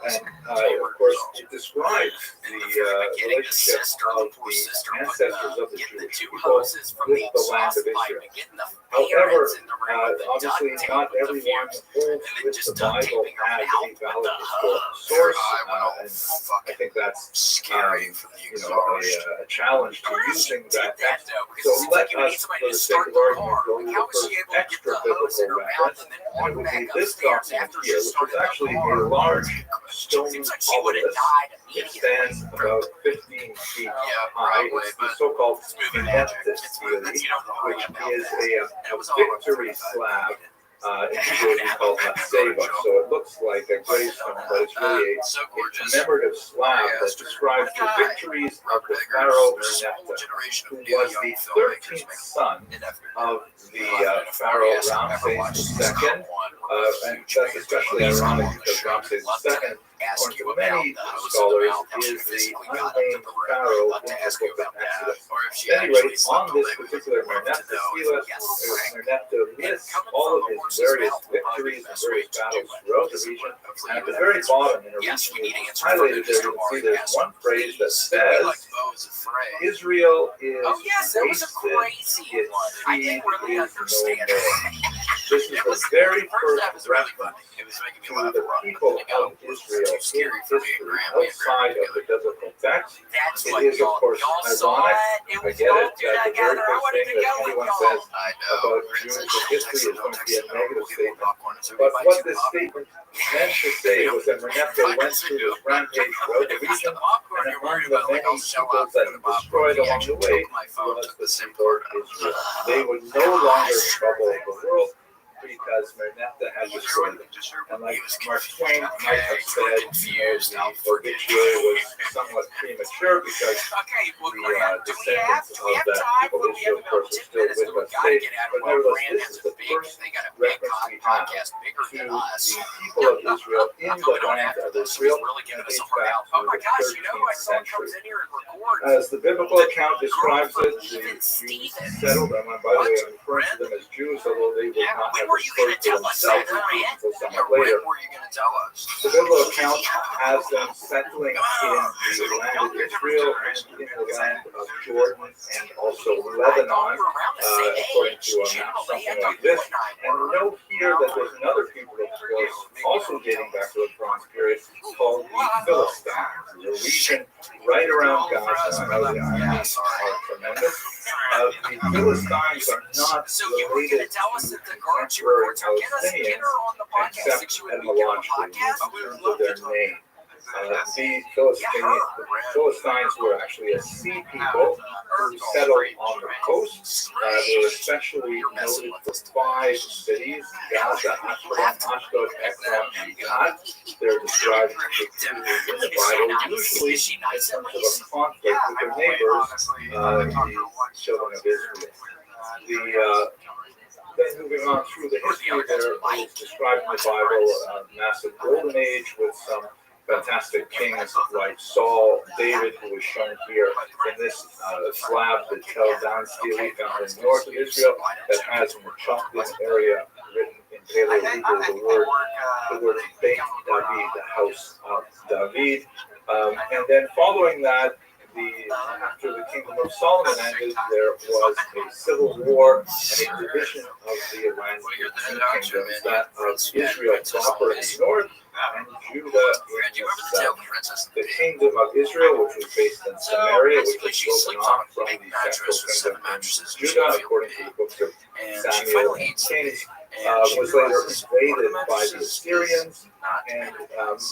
And of course, it describes the relationship of the ancestors of the Jewish people with the land of Israel. However, obviously not everyone holds with the Bible as a valid historical source, and I think that's scary for the a challenge to using that text. So So let us, for the sake of argument, go to the first extra biblical reference, and it would be this document here, which is actually a large stone obelisk. It stands about 15 feet high. It's the so-called Memphis theory, which is a victory slab. In Hebrew, we call it Matseva, so it looks like a gravestone, but it's really a commemorative slab that describes the victories of the pharaoh Merneptah, who was the 13th son of the pharaoh Ramses II, and that's especially ironic because Ramses II, according to many scholars, is the unnamed pharaoh in the book of Exodus. At any rate, on this particular Merneptah stela, Merneptah lists all of his various victories and various battles throughout the region, and at the very bottom, in a region that's highlighted there, you can see there's one phrase that says, Israel is wasted, its seed is no more. This is the very first reference to the people of Israel in history outside of the biblical text. It is, of course, ironic. I get it that the very first thing that anyone says about Jews in history is going to be a negative statement. But what this statement meant to say was that Merneptah went through this rampage throughout the region, and among the many people that he destroyed along the way was the people of Israel. They would no longer trouble the world, because Merneptah had destroyed them. And like Mark Twain might have said, the obituary was somewhat premature because the descendants of that people of Israel, of course, are still with us today. But nevertheless, this is the first reference we have to the people of Israel in the land of Israel, and dates back to the 13th century. As the biblical account describes it, the Jews settled them, and by the way, I'm referring to them as Jews, although they would not have referred to themselves until somewhat later. The biblical account has them settling in the land of Israel and in the land of Jordan and also Lebanon, according to a map, something like this. And note here that there's another people, of course, also dating back to the Bronze period, called the Philistines, the region right around Gaza. I know the ironies are tremendous. The Philistines are not related to contemporary Palestinians, except etymologically in terms of their name. The Philistines were actually a sea people who settled on the coast. They were especially noted for 5 cities: Gaza, Ashkelon, Ashdod, Ekron, and Gad. They're described in the Bible, usually in terms of a conflict with their neighbors, the children of Israel. Then moving on through the history, there is described in the Bible a massive golden age with some fantastic kings like Saul, David, who is shown here in this slab, the Tel Dan stele found in the north of Israel, that has in the chopped-in area written in Paleo-Hebrew the word Beit David, the house of David. And then following that, after the kingdom of Solomon ended, there was a civil war and a division of the land into 2 kingdoms, that of Israel proper in the north and Judah in the south. The kingdom of Israel, which was based in Samaria, which was broken off from the central kingdom in Judah, according to the books of Samuel and Kings, was later invaded by the Assyrians, and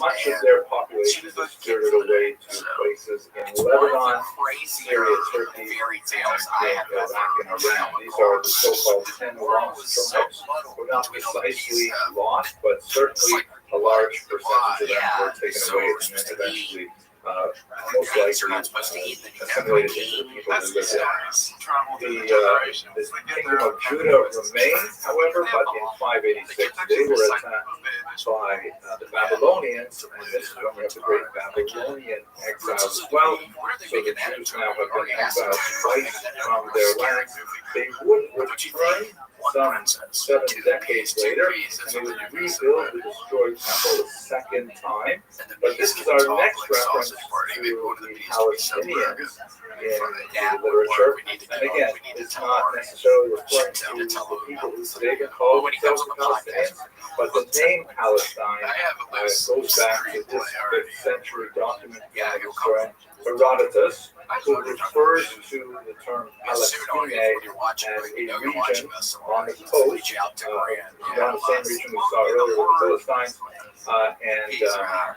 much of their population was spirited away to places in Lebanon, Syria, Turkey, and Iraq and Iran. These are the so-called 10 lost tribes. We're not precisely lost, but certainly a large percentage of them were taken away and then eventually most likely assimilated into the people who lived there. The kingdom of Judah remained, however, but in 586 they were attacked by the Babylonians, and this is when we have the great Babylonian exile as well. So the Jews now have been exiled twice from their land. They would return some 7 decades later, and they would rebuild the destroyed temple a second time. But this is our next reference to the Palestinians in the literature. And again, it's not necessarily referring to the people who today get called themselves Palestinians, but the name Palestine goes back to this 5th century document by historian Herodotus, who refers to the term Palestine as a region on the coast, around the same region we saw earlier with the Philistines, and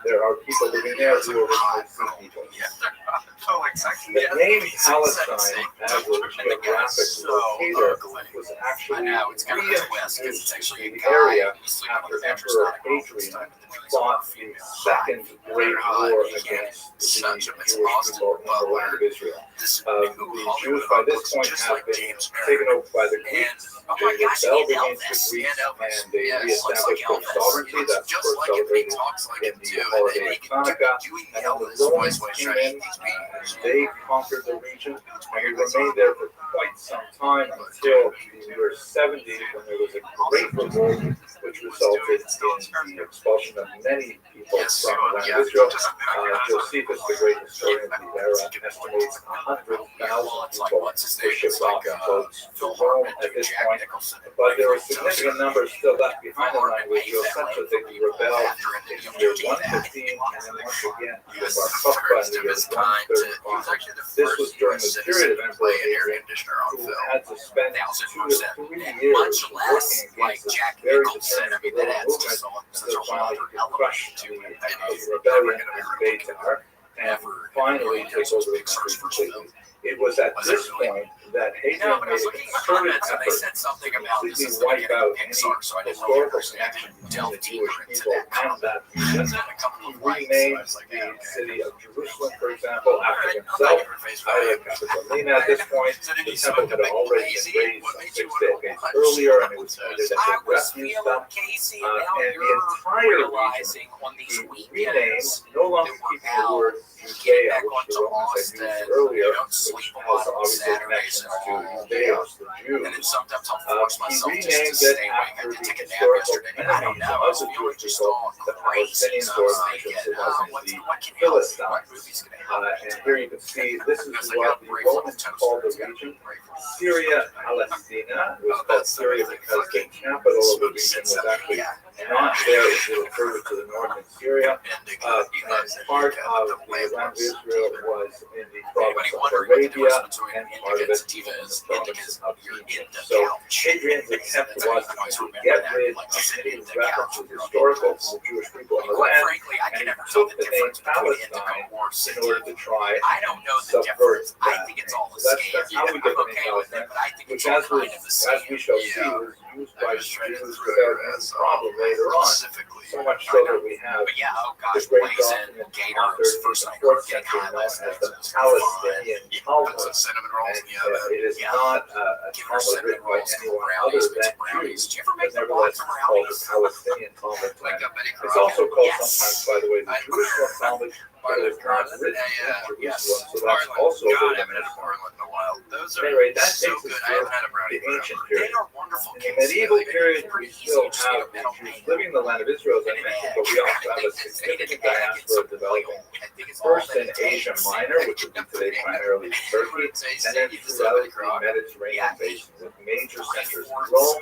there are people living there who are originally people. The name Palestine as a geographic locator was actually reintroduced in the area after Emperor Hadrian fought the Second Great War against the Jewish people in the land of Israel. The Jews by this point have been taken over by the Greeks. They rebelled against the Greeks and they reestablished their sovereignty. That's first celebrated in the holiday of Hanukkah. And then the Romans came in and they conquered the region, and we remained there for quite some time until the year 70, when there was a great revolt which resulted in the expulsion of many people from the land of Israel. Josephus, the great historian of the era, estimates 100,000 people were shipped off in boats to Rome at this point. But there were significant numbers still left behind the land of Israel, such that they rebelled in the year 115, and then once again in Bar Kokhba in the year 135. This was during the period of Emperor Hadrian, who had to spend 2 to 3 years working against this very determined guerrilla movement until finally he could crush the rebellion in Beitar and finally take over the country completely. It was at this point that Hadrian made a concerted effort to completely wipe out any historical connection between the Jewish people and that region. He renamed the city of Jerusalem, for example, after himself, Capitolina. At this point, the temple had already been raised 6 decades earlier, and it was needed as a refuge dump. And the entire region he renamed, no longer keeping the word Judea, which the Romans had used earlier, which has obviously connections to Judeos, the Jews. He renamed it after the historical enemies of the Jewish people, the Palestinians, or as it was in the Philistines. And here you can see this is what the Romans called the region. Syria Palestina was called Syria because the capital of the region was actually not there. It was further to the north in Syria. And part of the land of Israel was in the province of Arabia, and part of it was in the province of Egypt. So Hadrian's attempt was to get rid of any references historical to the Jewish people in the land, and he took the name Palestine in order to try and subvert that name. So that's how we get the name Palestine, which as we shall see was used by the Jews without any problem later on. So much so that we have the great document authored in the 4th century known as the Palestinian Talmud. And it is not a Talmud written by anyone other than Jews, but nevertheless it's called the Palestinian Talmud. It's also called sometimes, by the way, the Jerusalem Talmud, but it's not written in Jerusalem, so that's also a bit of a Anyway, that takes us to the ancient period. In the medieval period, we still have the Jews living in the land of Israel, as I mentioned, but we also have a significant diaspora developing first in Asia Minor, which would be today primarily Turkey, and then throughout the Mediterranean basin, with major centers in Rome,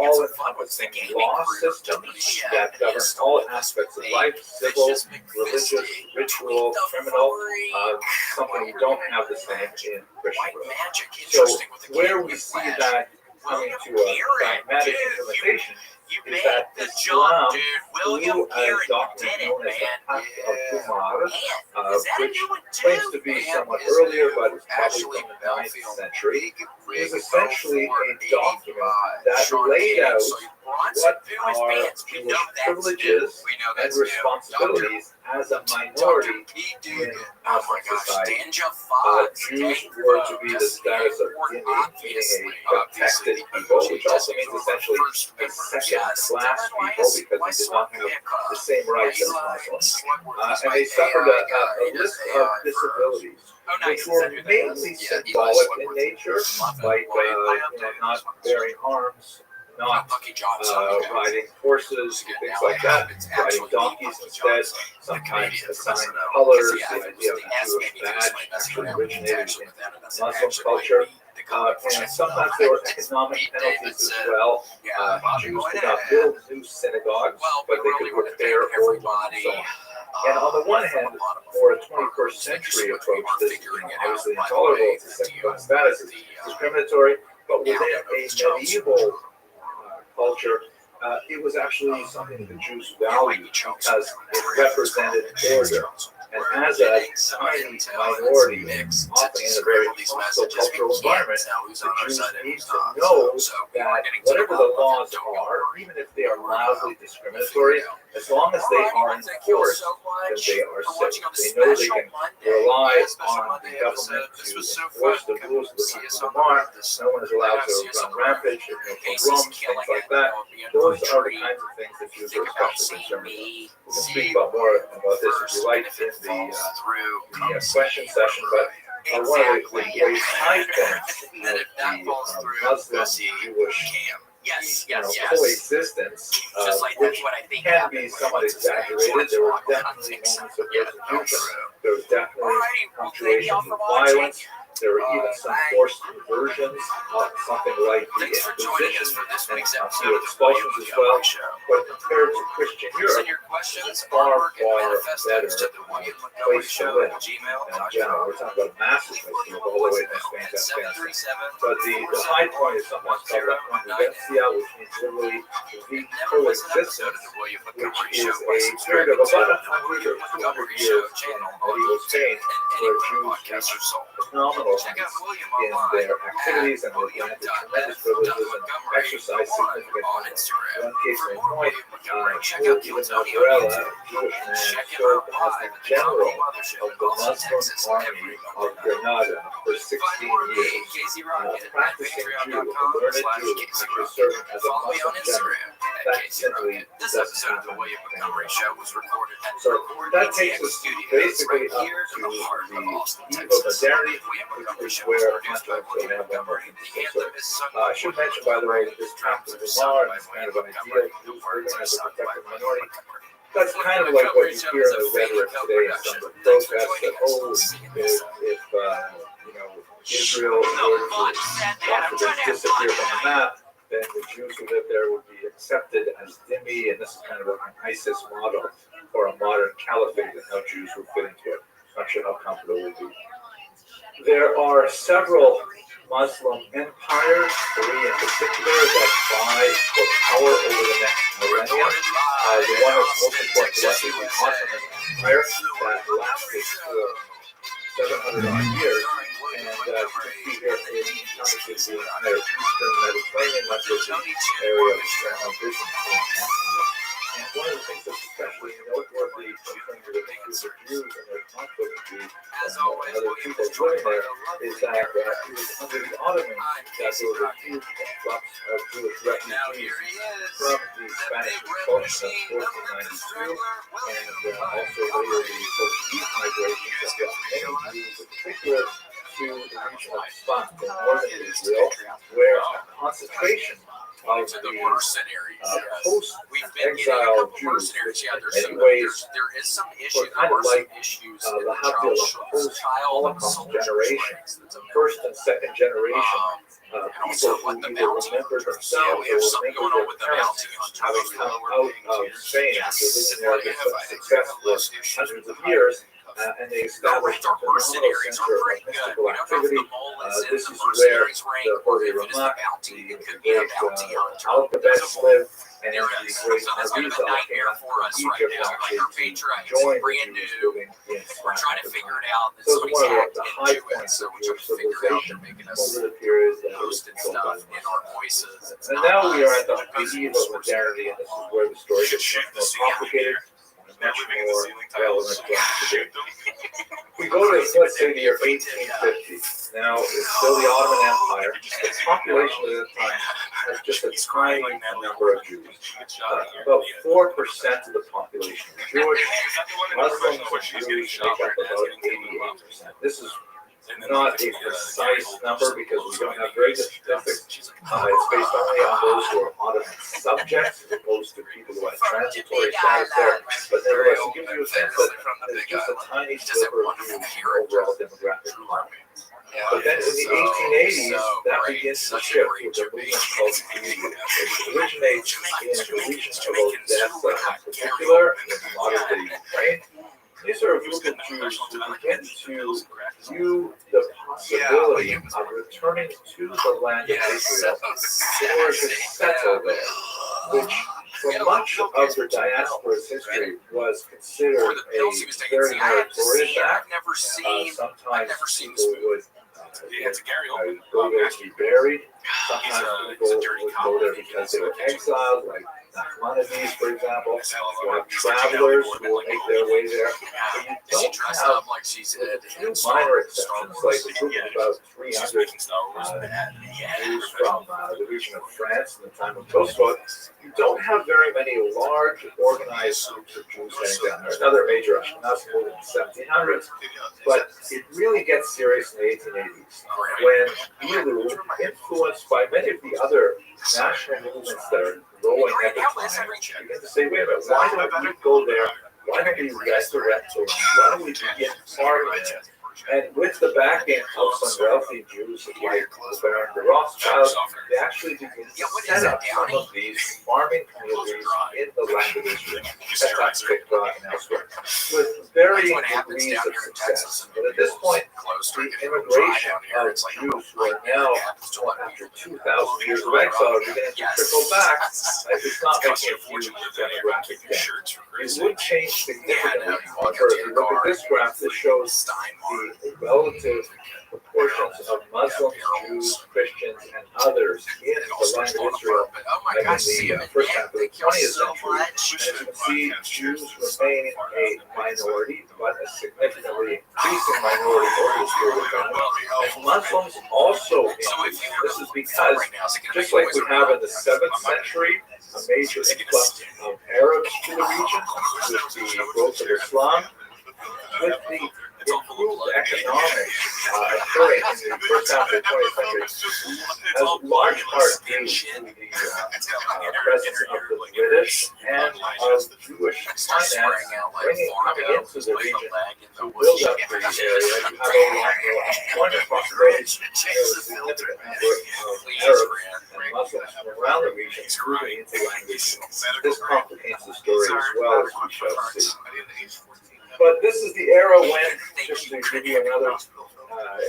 all-encompassing law system that governs all aspects of life, civil, religious, ritual, criminal, something we don't have the same in Christianity. So where we see that coming to a pragmatic implementation is that Islam, through a doctrine known as the Pact of Umar, which claims to be somewhat earlier, but is probably from the 9th century, is essentially a document that laid out what are Jewish privileges and responsibilities as a minority in Muslim society. Jews were to be the status of dhimmi, meaning a protected people, which also means essentially a second Yes. class Why people is because why they did not have the same Why rights you as like Muslims. Slugworth? And they suffered a list of disabilities, Oh, nice. which were mainly symbolic in nature, like not bearing arms, not riding horses, things like that, riding donkeys instead, sometimes assigned colors, the idea of the Jewish badge actually originated in Muslim culture. And sometimes there were economic penalties as well. Jews could not build new synagogues, but they could repair old ones and so on. And on the one hand, for a 21st century approach, this is obviously intolerable. It's a second-class status, it's discriminatory, but within a medieval culture, it was actually something that the Jews valued because it represented order. And as a tiny minority, often in a very hostile cultural environment, the Jews need to know that whatever the laws are, even if they are loudly discriminatory, as long as they are enforced, then they are safe. They know they can rely on the government to enforce the rules of the Torah. No one is allowed to run rampage, there's no pogroms, things like that. Those are the kinds of things that Jews are especially concerned about. We can speak more about this if you like in the question session, but one of the great high points of the Muslim-Jewish coexistence, which can be somewhat exaggerated. There were definitely moments of persecution. There was definitely punctuations of violence. There were even some forced conversions, something like the Inquisition and a few expulsions as well. But compared to Christian Europe, it's far, far better place to live in general. We're talking about massive places all the way from Spain to Afghanistan. But the high point is sometimes called la convivencia, which means literally the coexistence, which is a period of about 100 or 200 years in medieval Spain, where Jews reached phenomenal in their activities and they granted tremendous privileges and exercised significant power. One case in point, even Navarella, a Jewish man, served as the general of the Muslim army of Granada for 16 years. A practicing Jew, a learned Jew, actually serving as a Muslim general. That simply doesn't happen anymore. So that takes us basically up to the eve of modernity, which is where contracts will have one more. I should mention, by the way, that this chapter of the law is kind of an ideal Jews living as a protected minority. That's kind of like what you hear in the rhetoric today in some of the protests that, if Israel were to disappear from the map, then the Jews who live there would be accepted as dhimmi, and this is kind of like an ISIS model for a modern caliphate and how Jews would fit into it. Not sure how comfortable it would be. There are several Muslim empires, three in particular, that vie for power over the next millennia. The one that's most important to us is the Ottoman Empire that lasted for 700 years. And you can see here it encompasses the entire eastern Mediterranean, much of the area of the Byzantine Empire. And one of the things that's especially noteworthy in terms of the history of the Jews and their conflict with the other people living there is that it was under the Ottomans that there was a huge influx of Jewish refugees from the Spanish expulsion of 1492 and also later the Portuguese migration that brought many Jews in particular to the region of Sfax in northern Israel, where a concentration of the post-exile Jews, which in many ways were kind of like the post-Holocaust generation, first and second generation, people who either remember themselves or remember their parents having come out of Spain after living there with such success for hundreds of years. And they established a phenomenal center of mystical activity. This is where the Holy Ramak, the great Alphabets live, and the great Arizal came out from Egypt actually to join the Jews living in Sfax at the time. So it's one of the high points of Jewish civilization over the period that it was controlled by the Muslims. And now we are at the eve of modernity, and this is where the story gets much more complicated. much more relevant to us today. We go to, let's say, the year 1850. Now, it's still the Ottoman Empire. The population at that time has just a tiny number of Jews. About 4% of the population is Jewish. Muslims and Jews make up about 88%. This is not a precise number because we don't have very good statistics. It's based only on those who are Ottoman subjects as opposed to people who have transitory status there. But nevertheless, it gives you a sense that there's just a tiny sliver of Jews overall demographic climate. But then in the 1880s, that begins to shift with a movement called Judaism. It originates in the region of Odessa in particular, in modern-day Ukraine. These are a group of Jews who begin to view the possibility of returning to the land of Israel in order to settle there, which for much of the diaspora's history was considered a very meritorious act. Sometimes people would go there to be buried. Sometimes people would go there because they were exiled, like Nachmanides, for example. You have travelers who will make their way there. But you don't have a few minor exceptions, like a group of about 300 Jews from the region of France in the time of Tolstoy. You don't have very many large organized groups of Jews heading down there. Another major Ashkenaz movement in the 1700s. But it really gets serious in the 1880s when Ilu, influenced by many of the other national movements that are growing at the time, begin to say, wait a minute, why don't we go there? Why don't we resurrect it? Why don't we begin farming it? And with the backing of some wealthy Jews like the Baron de Rothschild'S, they actually begin to set up some of these farming communities in the land of Israel, and elsewhere, with varying degrees of success. But at this point, the immigration of Jews who are now, after 2,000 years of exile, are beginning to trickle back. It's not making a huge demographic dent. It would change significantly. However, if you look at this graph, this shows the relative proportions of Muslims, Jews, Christians, and others in the land of Israel in the first half of the 20th century. As you can see, Jews remain a minority, but a significantly increasing minority over this period of time. And Muslims also increase. This is because, just like we have in the 7th century, a major influx of Arabs to the region with the growth of Islam, with the improved economics occurring in the first half of the 20th century, as large part due to the presence of the British and of Jewish finance coming into the region to build up the area. You have a employment possibilities. There's a significant number of Arabs and Muslims from around the region moving into the region. This complicates the story as well, as we shall see. But this is the era when, just to give you another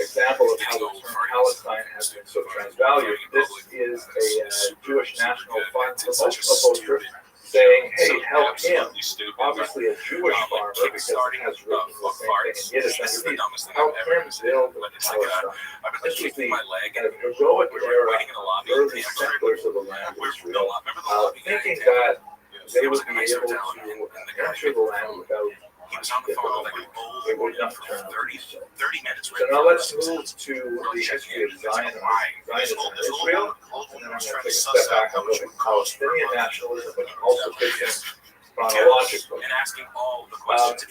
example of how the term Palestine has been so transvalued, this is a Jewish National Fund poster saying, hey, help him. Obviously a Jewish farmer, because he has written the same thing in Yiddish underneath. Help him build Palestine. This was the kind of heroic era of early settlers of the land of Israel, thinking that they would be able to enter the land without it would not turn 30 minutes. So now let's move to the history of Zionism in Israel, and then I'm going to take a step back and look at Palestinian nationalism, which also fits in chronologically.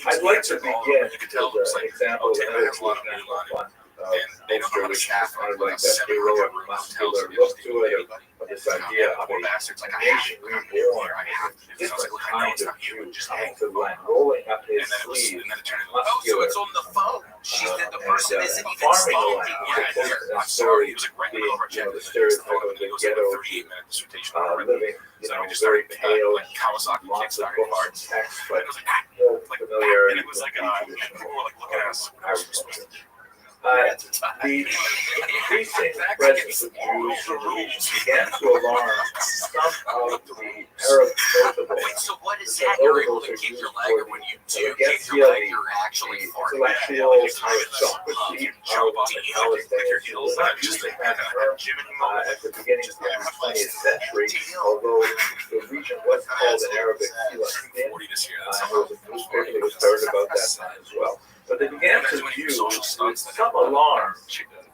I'd like to begin with an example of another Jewish national fund. Poster, which has kind of like that heroic, muscular look to it, of this idea of a nation reborn, different kind of Jew, coming to the land, rolling up his sleeves, muscular, and farming the land. That story being, the stereotype of the ghetto living, very pale and lots of books and texts, but no familiarity with the traditional agriculture. The increasing presence of Jews in the region began to alarm some of the Arab notables. So what is that? You're able to keep your leg when you do get your leg, you're actually intellectual aristocracy of the Palestinians who was not using that term at the beginning of the 20th century, although the region was called an Arabic Palestine, and there was a alarm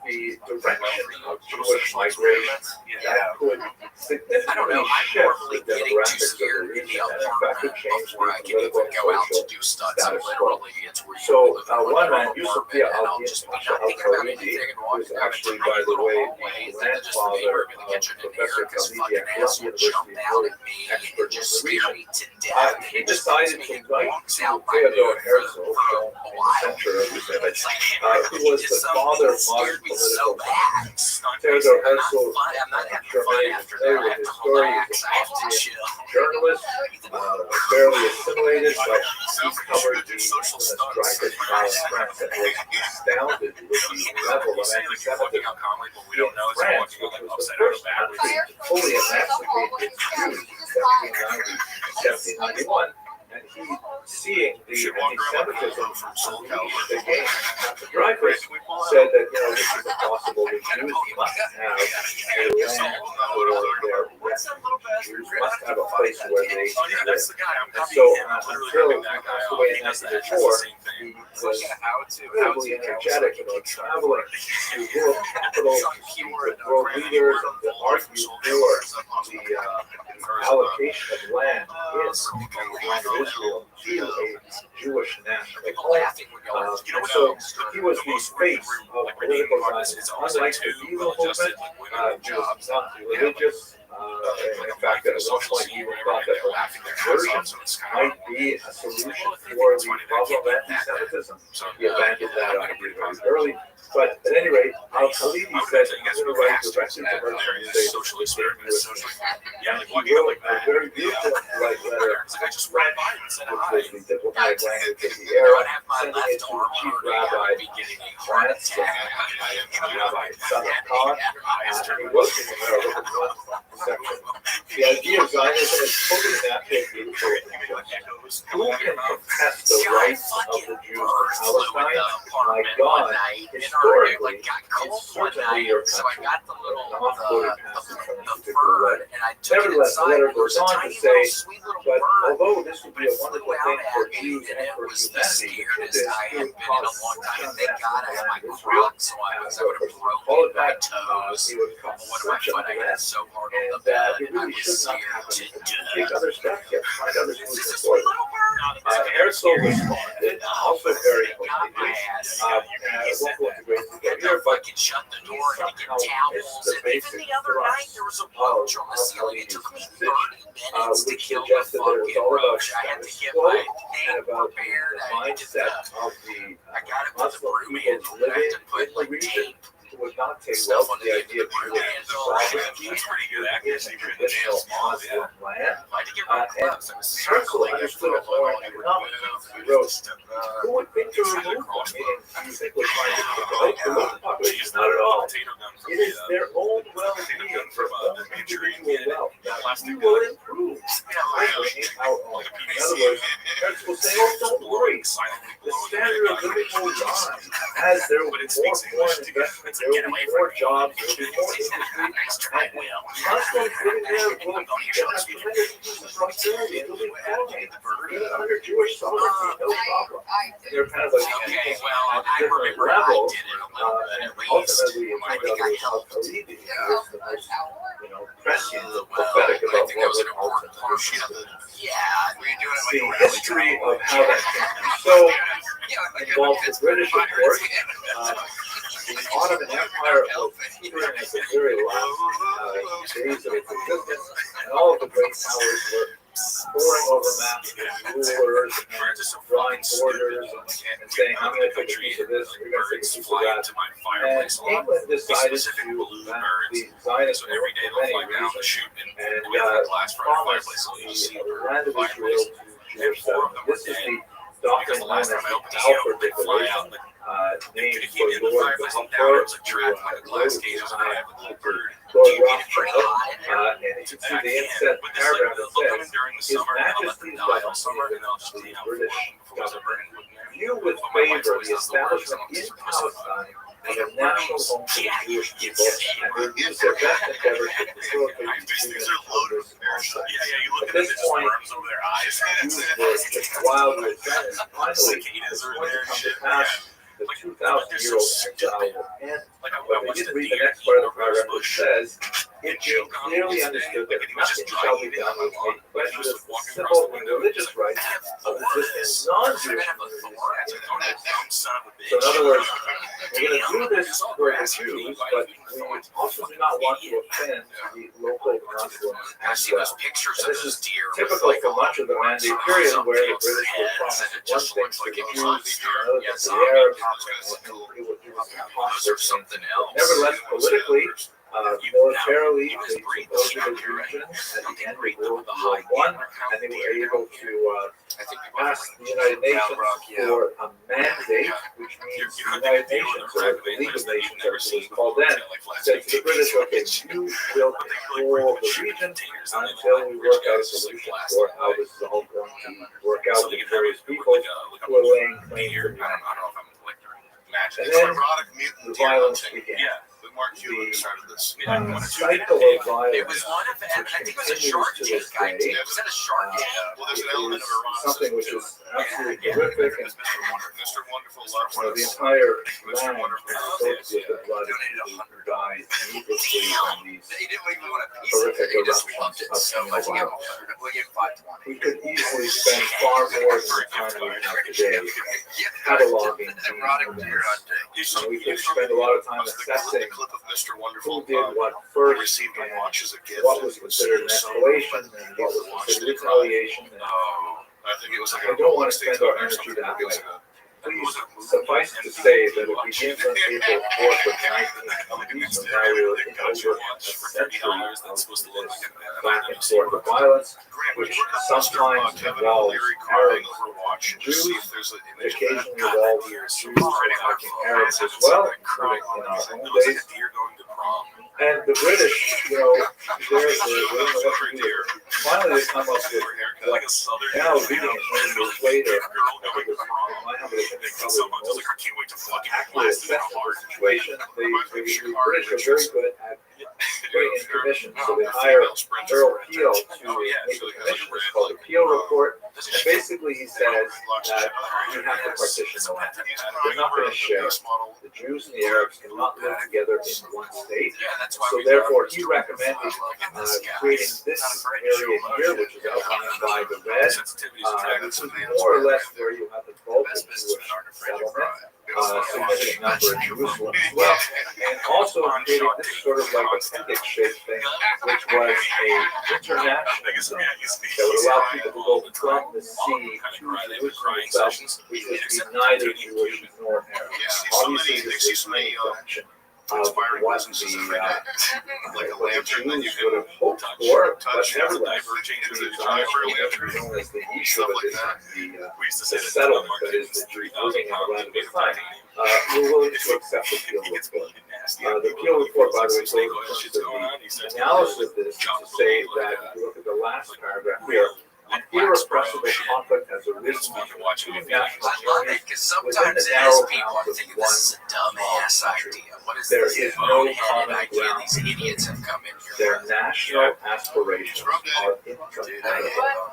the direction of Jewish migration that could I don't know. significantly I'm shift normally the getting too demographics of scared the in region the and in fact could apartment change before I the can even political go and out to social do stunts. And status quo. literally, it's where you So live in one like a man, little Yusuf apartment, and I'll just be not thinking about anything and walk who's down a actually, tiny by the little way, hallway, the and then just the grandfather neighbor in the of kitchen, and Professor Erica's Khalidi fucking at asshole Columbia jumped University, out at me and expert in just the scared region. me to death. He decided to write walks to out my Theodore mood Herzl, for shown a in the while. center of this image, It's like, who was the father of modern scared me so political bad. science. Theodore I'm not Herzl, fun. I'm not having sure fun many after familiar that. I with have his to story, relax. was I have to a chill. journalist, fairly assimilated, but he covered the infamous Dreyfus trial in France that was astounded with the level of anti-Semitism in France, which was the first country to fully emancipate its Jews in 1790 and 1791. And he, seeing the anti-Semitism unleashed against Dreyfus, said that, this is impossible. The Jews must have a land where Jews must have a place where they live. And so until he passed away in 1904, he was incredibly energetic about traveling to world capitals, to speak with world leaders, and to argue for the allocation of land in the land of Israel to a Jewish national home. So he was the face of political Zionism. Unlike the Diesel movement, he was not religious. In fact, at one point he even thought that conversion might be a solution for the problem of anti-Semitism. He abandoned that idea very early. But at any rate, Khalidi said, I'm going to write directly to Herzl and say, and he wrote a very beautiful polite letter in French, which was the diplomatic language of the era, sending it to the chief rabbi of France, Rabbi Sadat Khan, and he wrote to him, look at one section. The idea of Zionism is totally natural, beautiful, and just. Who can contest the rights of the Jews of Palestine? My God, historically, it's certainly your country. Not voting passes from a particular letter. Nevertheless, the letter goes on to say, but although this would be a wonderful thing for Jews and for humanity, the truth is, it would cause such a mess in the land of Israel. All of that, it would cause such a mess, and it really should not happen. Take other steps, find other solutions for it. Herzl responded, also very politely, and I won't go into great detail here, but he somehow missed the basic thrust of Khaledi's message, which suggested that it was all about status quo and about the mindset of the Muslim people living in the region who would not take well to the idea of Jewish sovereignty in traditional Muslim land. And Herzl understood it more economically. He wrote, who would think to remove them? Meaning, you think we're trying to promote the population? Not at all. It is their own well-being, their own individual wealth that we will improve by bringing our own. In other words, Herzl will say, don't worry. The standard of living will rise as there will be more foreign investment. There will be more jobs, there will be more industry, and Muslims living there will have tremendous prosperity, and they'll be fine. Even under Jewish sovereignty, no problem. They're kind of like at different levels, and ultimately it turned out that Khalidi was the most, prescient, prophetic about what would ultimately happen. The history of how that came so involves the British, of course. The Ottoman Empire was teetering at the very last days of its existence, and all of the great powers were poring over maps with rulers and drawing borders and saying, I'm going to take a piece of this, and you're going to take a piece of that. And England decided to back the Zionists for many reasons and promised the land of Israel to Jewish settlement. This is the doctrine known as the Balfour Declaration. Named for Lord Balfour, Lord Rothschild, and you can see the inset paragraph that says, His Majesty's government, the British government, view with favor the establishment in Palestine of a national home for the Jewish people, and will use their best endeavors to facilitate the achievement of this concept. At this point, Jews were just wild with that, and finally, it's going to come to pass the 2,000-year-old exile will end. But they didn't read the next part of the paragraph, which says, it being clearly understood that nothing shall be done which may prejudice the civil and religious rights of existing non-Jewish communities. So in other words, we're going to do this for the Jews, but we also do not want to offend the local Muslims as well. And this is typical for much of the Mandate period, where the British will promise one thing to the Jews, another to the Arabs, and it was impossible. Nevertheless, politically, militarily, they supported the region at the end of World War I, and they were able to ask the United Nations for a mandate, which means the United Nations, or the League of Nations, as it was called then, said to the British, okay, you will control the region until we work out a solution for how this is all going to work out with various people who are laying claim to the land. And then the violence began. Mark Cuban started this. Cycle of violence. It was one of, I think it was a Shark Tank guy too. Was that a Shark Tank? Well, there's an element of something which is absolutely horrific, and Mr. Wonderful loves the entire land is soaked with the blood of who died needlessly in these They didn't even want a piece of it. horrific They just loved eruptions it of so communal much. violence. We'll give 520. We could easily spend far more than the time we have today cataloging these events. And we could spend a lot of time assessing clip of Mr. who Wonderful did what first, received a watch as a gift. and what was considered an escalation, and what was considered retaliation. And I think it was like I don't want to spend our energy that way. Please suffice to say that it begins on April 4th of 1920, so now we're in over a century of this back and forth of violence, which sometimes involves Arabs, Jews, occasionally involves Jews attacking Arabs as well, including in our own days. And the British, they're finally they come up with what now reading it many years later, my humble opinion, probably the most accurate assessment of the situation. The British are very good at putting in commissions, so they hire Earl Peel to make a commission. It's called the Peel Report. And basically he says that you have to partition the land. They're not going to share. The Jews and the Arabs cannot live together in one state. So therefore he recommended creating this area here, which is outlined by the red. This is more or less where you have the bulk of Jewish settlement. Significant number in Jerusalem as well, and also creating this sort of like appendix shaped thing, which was a international zone that would allow people to go from the sea to Jerusalem itself, which would be neither Jewish nor Arab. Obviously, this is an fraction of what the Jews would have hoped for, but nevertheless, Jews are known as the Yeshiva, the settlement, that is, the Jews living in the land of the time, were willing to accept the Peel Report. The Peel Report, by the way, goes into the analysis of this to say that, if you look at the last paragraph here, an irrepressible conflict has arisen between national areas within the narrow bounds of one dumbass idea. What is there this is no common idea ground. these idiots have come in here? Their national aspirations are incompatible.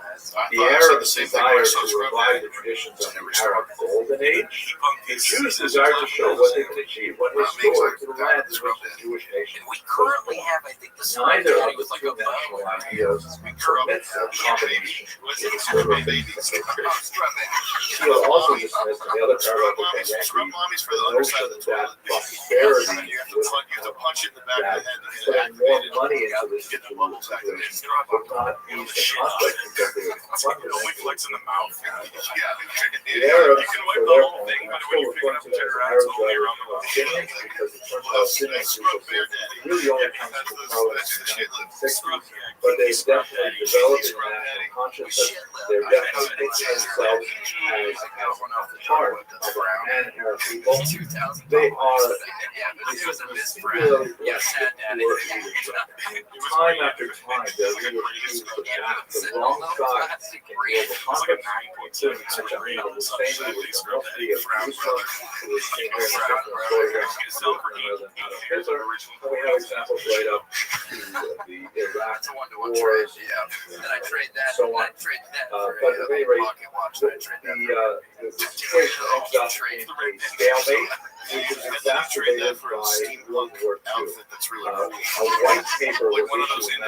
The The Arabs desire to revive the traditions of the Arab Golden Age. The Jews desire to show what they can achieve when restored to the land of the Jewish nation. We currently have, I think, the Neither of the two national ideas permits a combination in the sort of things that they create. He'll also dismiss in the other paragraph, which I read, the notion that prosperity would that putting more money into this situation would not ease the conflict because they would fundamentally the Arabs, for their part, are still referring to them as Arabs rather than Palestinians because it turns out Palestinians really only comes to power in the 1960s, but they've definitely developed a national consciousness. They're definitely thinking themselves as part of the pan-Arab people. They are singularly time after time, their leaders choose to back the wrong side in global conflict, including Benjamin Hussein, who was the Mufti of Jerusalem, who was seen here in the different photographs of Northern Adolf Hitler. And we have examples right up to the Iraq wars, and so so on. I'd trade that But for at any rate, pocket watch. I'd trade that the situation ends up in a stalemate, which is exacerbated by World War II. A white paper was issued in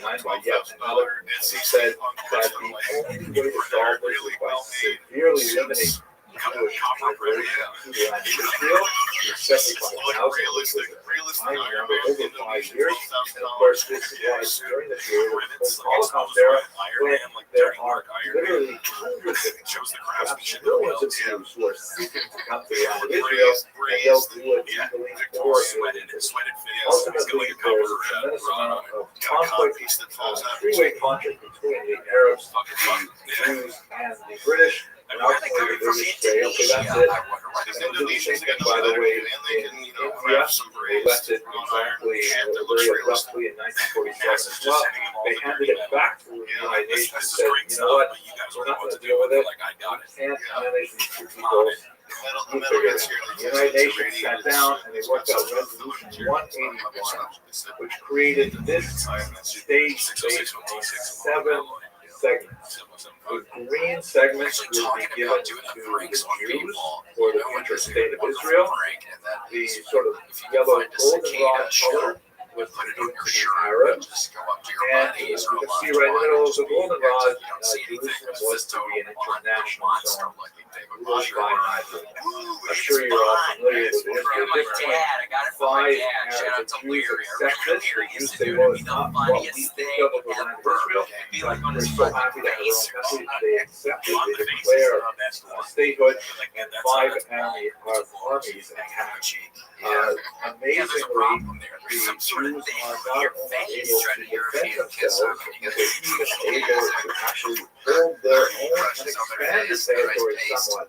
1939 by yet another, and it said that the only way to solve this is by severely limiting Jewish migration to the land of Israel. 75,000, which was a tiny number over 5 years. And of course, this was during the period of the Holocaust era, when there are literally hundreds of perhaps millions of Jews who are seeking to come to the land of Israel, and they'll do it legally or illegally. Ultimately, there's a tremendous amount of conflict, three-way conflict between the Arabs, the Jews, and the British. And ultimately, the British say, okay, that's it. And the same thing, by the way, in India, they left it exactly, very abruptly in 1947 as well. They handed it back to the United Nations and said, you know what, we're not going to deal with it. We can't manage these two peoples. You figure it. The United Nations sat down and they worked out Resolution 181, which created this stage based on 7 segments. The green segment will be given to the Jews for the future state of Israel. The sort of yellow goldenrod color was given to the Arabs. And you can see right in the middle of the goldenrod, Jerusalem was to be an international zone ruled by an Israel. I'm sure you're all familiar with the history of this point. Why the Jews accept this? The Jews say, well, it's not what we think of the land of Israel. We're so happy to have our own country. They accept it. They declare statehood, and 5 armies attack. Amazingly, the Jews are not only able to defend themselves, but even able to actually hold their own and expand the territory somewhat.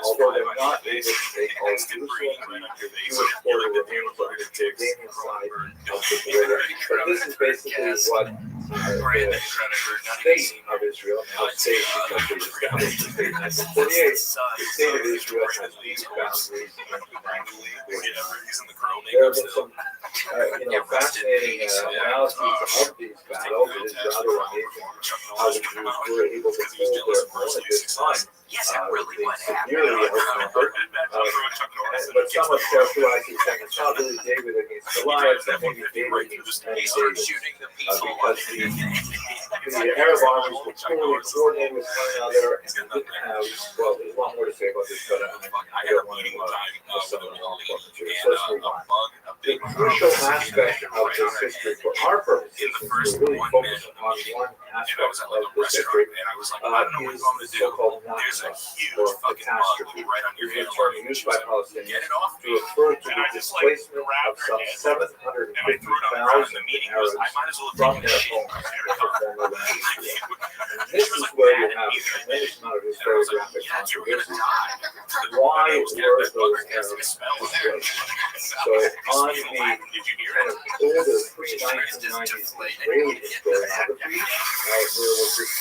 Although they're not able to take all Jerusalem, the Jewish border remains on the Jordanian side of the border. But this is basically what the state of Israel, now state because they established the state in 1948, the state of Israel has these boundaries in 1948. There have been some fascinating analyses of these battles. It is rather amazing how the Jews were able to hold their own at this time. They severely outnumbered. But some have characterized it saying it's not really David against Goliath, and maybe David against many Davids. Because the Arab armies were poorly coordinated with one another, and they didn't have, well, there's a lot more to say about this, but I don't want to miss some of the wrong material. So let's move on. The crucial aspect of this history for our purposes, since we're really focused on one aspect of this history, is the so-called Nakba, or catastrophe. It's a term used by Palestinians to refer to the displacement of some 750,000 Arabs from their homes in the former land of Israel. And this is where you have a tremendous amount of historiographic controversy. Why were those Arabs displaced? So on the kind of older pre-1990s Israeli historiography, there was this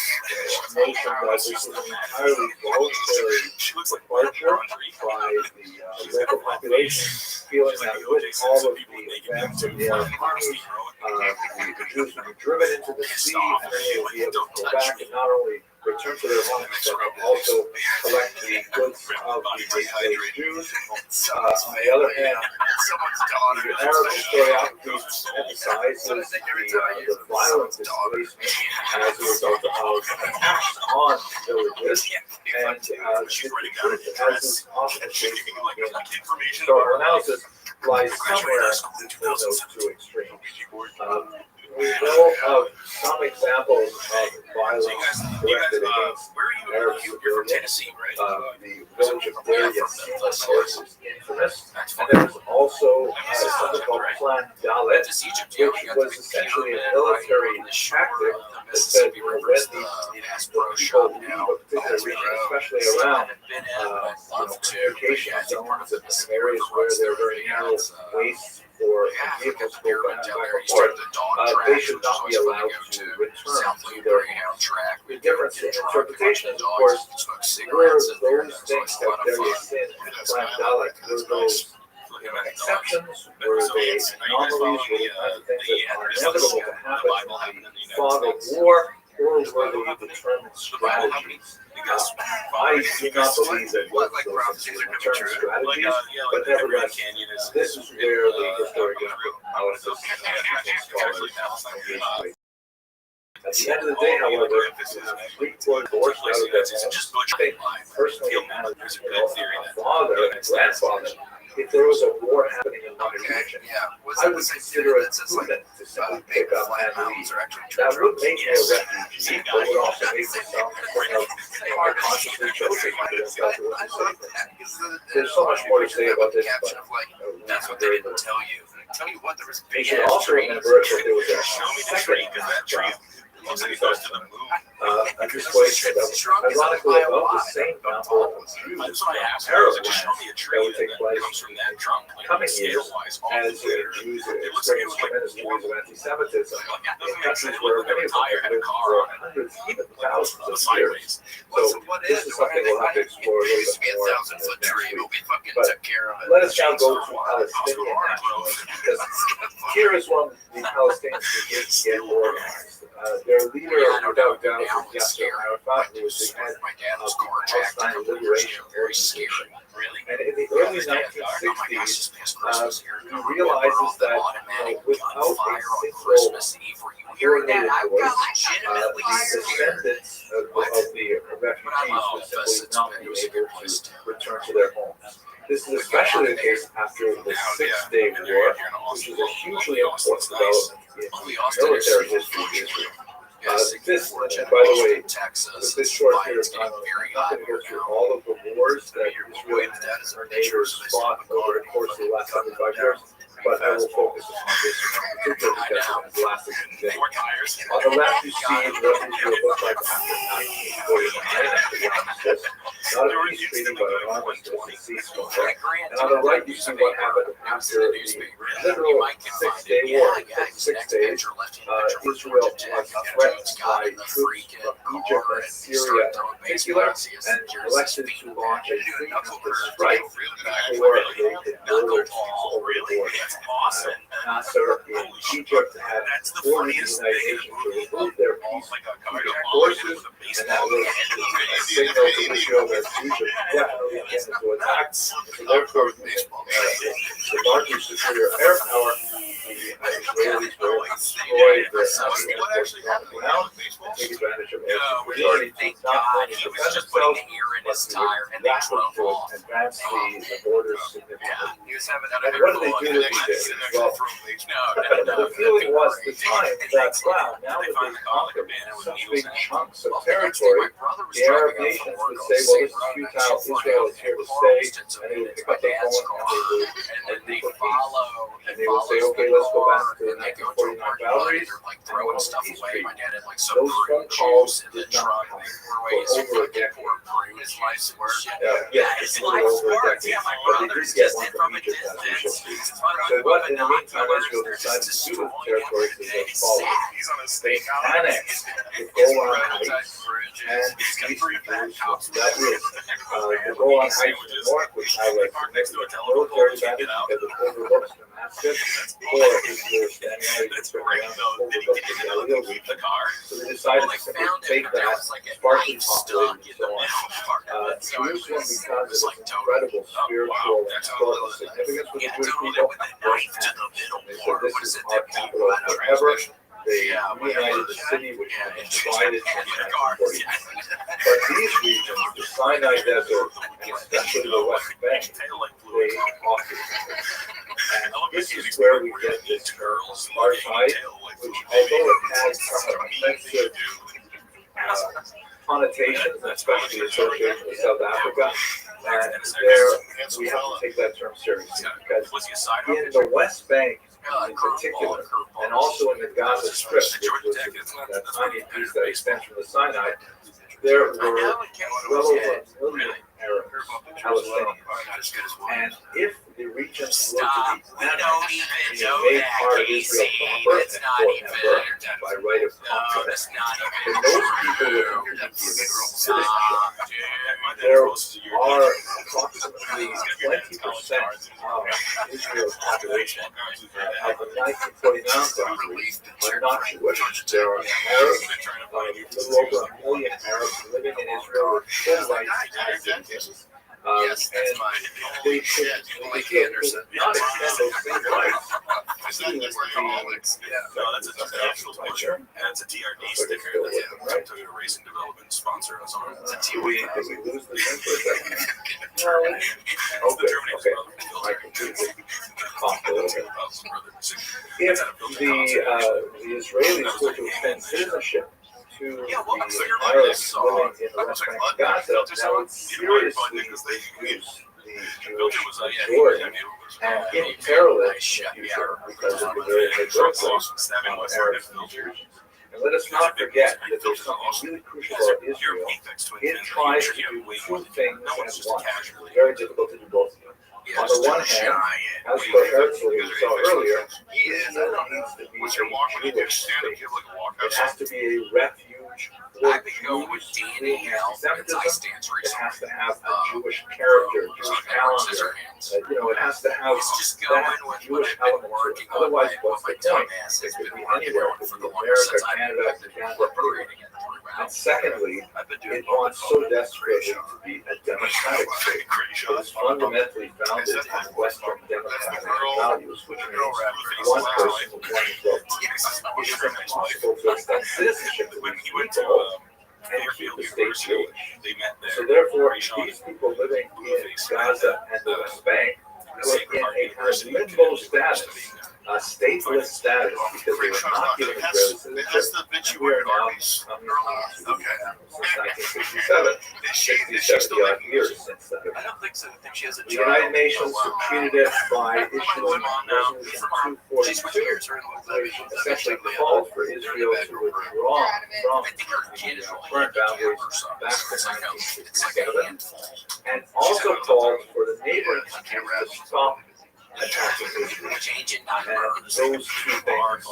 notion that this was an entirely voluntary departure by the local population, feeling that with all of the events of the Arab armies, the Jews would be driven into the sea, and then they would be able to go back and not only return to their homes, but also collect the goods of the displaced Jews. On the other hand, the Arab historiography emphasizes the violent displacement as a result of attacks on villages, and the truth, as is often the case in historical analysis, lies somewhere between those two extremes. We know of some examples of violence directed against Arab civilians. The village of Deir Yassin, of course, is infamous. And there was also something called Plan Dalet, which was essentially a military tactic that said, when the people leave a particular region, especially around communication zones and areas where there are very narrow wastes for vehicles to go back and forth, they should not be allowed to return to their homes. The difference in interpretation, of course, were those things that Deir Yassin and Plan Dalet, were those exceptions, were they anomalies, were the kinds of things that are inevitable to happen in the fog of war, poorly determined strategies. I do not believe that What, those like are prophecies are gonna be term true? strategies, Like, but the Grand nevertheless, Canyon is. this is where the historical analysis scholars engage. At the end of the day, however, three quarters forced out of their home. Personally, as a father and grandfather, if there was a war happening in my region, I would consider it prudent to simply pick up and leave. That would make me a refugee, but would also make me something of I consciously chose to find it. There's so much more to say about this, but That's what they didn't tell you. Tell you what, there was you big should ass also trees. remember that there was a second Looks like it goes to the moon. a displacement of ironically about the same number of Jews That's what I asked. Arab Like, show me a that tree would take that place comes from that trunk. Like, coming years scale-wise, all as the way. Jews It looks like it experienced was like tremendous degrees of anti-Semitism that in doesn't make countries sense. where Look many at of the them tire have had a lived car for on it. hundreds, even thousands of years. Sideways. So this is something we'll have to explore a There used little to be bit a more 1,000-foot next tree, week. but we fucking But took care of it. let us now go to Palestinian nationalism, because here is when the Palestinians begin to get organized. Their leader, without doubt, is Yasser Arafat, who was the head My dad was of the carjacked. Palestine Liberation Very scary. Organization. Really? And in the early Oh my gosh, 1960s, this past Christmas here, he realizes that automatic without a gunfire on single Christmas Eve, were you hearing that? I voice, got legitimately the scared. descendants of the refugees would simply not be able to return to their homes. This is especially the case after the Six-Day War, which is a hugely important development in military history of Israel. This, and by the way, with this short period of time, I'm not going to go through all of the wars that Israel and her neighbors fought over the course of the last 75 years, but I will focus on this one in particular because it has lasted today. On the left, you see what Israel looked like after 1949, after the armistice. Not a peace treaty, but an armistice, a ceasefire. And on the right, you see what happened after the literal Six-Day War. For 6 days, Israel was threatened by troops from Egypt and Syria in particular, and elected to launch a preemptive strike before they could build things over the border. Nasser in Egypt had ordered the United Nations to remove their peacekeeping forces, and that was a signal to Israel that Egypt definitely intended to attack, so therefore using the largely superior air power, the Israelis will destroy the enemy forces on the ground and take advantage of air superiority to not only defend themselves, but to rapidly advance the borders significantly. And what did they do with these days? Well, the feeling was at the time that, wow, now that they've conquered such big chunks of territory, the Arab nations would say, well, this is futile, Israel is here to stay, and they would pick up the phone and they would follow, and they would say, okay, let's go back to the 1949 boundaries, and go on the peace treaty. Those phone calls did not come for over a decade. It's a little over a decade, but they did get one from Egypt, as we shall see. So what, in the meantime, Israel decided to do with the territory is as follows. They annexed the Golan Heights and East Jerusalem. That is, the Golan Heights in the north, which highlights the military advantage because it overlooks Damascus, or if you're standing there, you can turn around and overlook the Galilee region. So they decided to simply take that sparsely populated and so on. Jerusalem, because of its incredible spiritual and historical significance with the Jewish people, was annexed. They said, this is our capital forever. They reunited the city, which had been divided in 1948. But these regions, the Sinai Desert, and especially the West Bank, they occupied. And this is where we get this term apartheid, which, although it has some offensive connotations, especially associated with South Africa, and there we have to take that term seriously, because in the West Bank in particular, and also in the Gaza Strip, which was that tiny piece that extends from the Sinai, there were well over 1 million Arabs, Palestinians. And if the regions were to be annexed, made part of Israel proper and forever by right of conquest, then those people would have to be given citizenship. there are approximately 20% of Israel's population of the 1949 boundary are not Jewish. There are Arabs, a little over 1 million Arabs living in Israel with full rights as citizens. Yes, that's And mine. they should Mike Anderson. not extend those same rights Is that that's alcoholics? No, that's a national picture, and it's a TRD sticker. That's a Racing Development sponsor us on. It's a Did we lose the thing for a second? No. Okay. I completely coughed a little bit. If the Israelis were to extend citizenship to the Arabs living in the West Bank of Gaza, that would seriously reduce the Jewish majority and imperil its future because of the very high birth rate of Arabs in these regions. And let us not forget that there's something really crucial about Israel. It tries to do two things at once. It's very difficult to do both of them. On the one hand, as for Herzl, we saw earlier, Israel needs to be a Jewish state. It has to be a refuge for Jews who anti-Semitism. It has to have a Jewish character, Jewish calendar. It has to have that Jewish element to it. Otherwise, what's the point? It could be anywhere. It could be America, Canada, and secondly, it wants so desperately to be a democratic state. It is fundamentally founded on Western democratic values, which means one person with one vote. It is impossible to extend citizenship to these people and keep the state Jewish. So therefore, these people living in Gaza and the West Bank were in a kind of limbo status, a stateless status, because they were not given Israeli citizenship. And we are now coming to since 1967, 67 odd years since then. I don't think so. I think she has a The United Nations treated it by issuing Resolution 242, which essentially called for Israel to withdraw from the current boundaries back to 1967, and also called for the neighboring countries to stop attacking Israel. And those two things,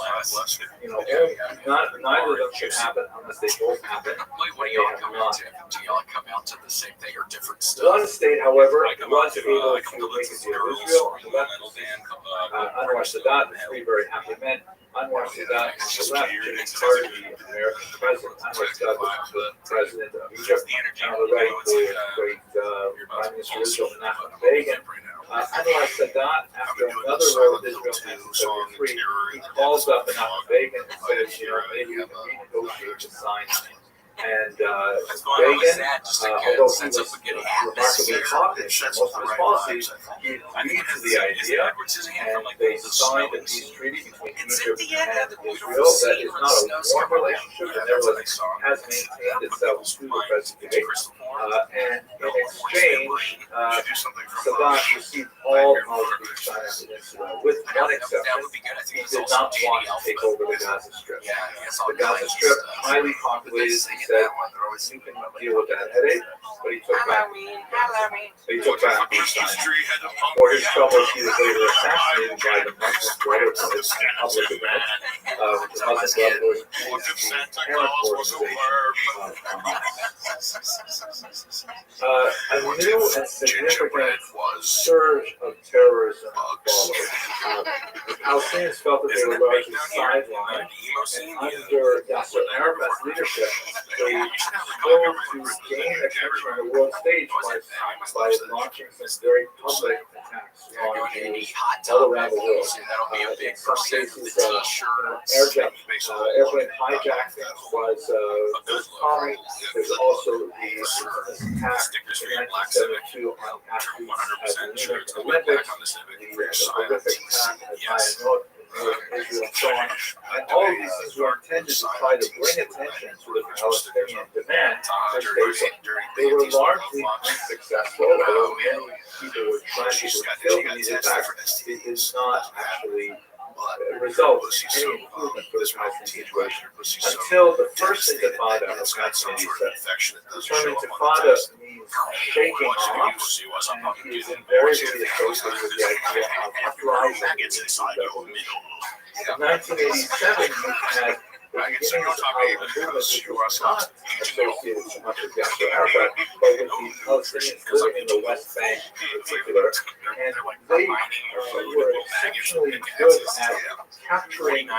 neither of them should happen unless they both happen. What do y'all come out to? Do y'all come out to the same thing or different stuff? One state, however, was able to make a deal with Israel on the left. Anwar Sadat, the three very happy men. Anwar Sadat on the left, Jimmy Carter, the American president. Anwar Sadat was the president of Egypt. And on the right, the great Prime Minister of Israel, Menachem Begin. Anwar Sadat, after another war with Israel in 1973, he calls up Menachem Begin and says, maybe we can renegotiate the sign. And Begin, although he was remarkably hawkish in most of his policies, he agreed to the idea, and they signed a peace treaty between Egypt and Israel that is not a warm relationship, and nevertheless has maintained itself through the present debate. And in exchange, Sadat received all of the Sinai Peninsula, with one exception. He did not want to take over the Gaza Strip. The Gaza Strip, highly populated, he said, you can deal with that headache, but he took back the Sinai. For his troubles, he was later assassinated by the Muslim Brotherhood in public event. The Muslim Brotherhood is the parent organization of Hamas. A new and significant surge of terrorism followed. The Palestinians felt that they were largely sidelined, and under Yasser Arafat's leadership, they strove to gain attention on the world stage by launching some very public attacks on Jews all around the world. In some cases, airplane hijacking was common. There's also the attack in 1972 on athletes at the Olympics, the horrific attack at Israel and so on. And all of these things were intended to try to bring attention to the Palestinian demand, which they were largely unsuccessful, although many people were trying to fulfill these attacks. It did not actually result in any improvement for the Palestinian situation until the first Intifada of 1987. The term Intifada means shaking off, and is invariably associated with the idea of uprising. In 1987, we had beginning of a movement which was not associated so much with Yasser Arafat, but with the Palestinians living in the West Bank in particular. And they were exceptionally good at capturing the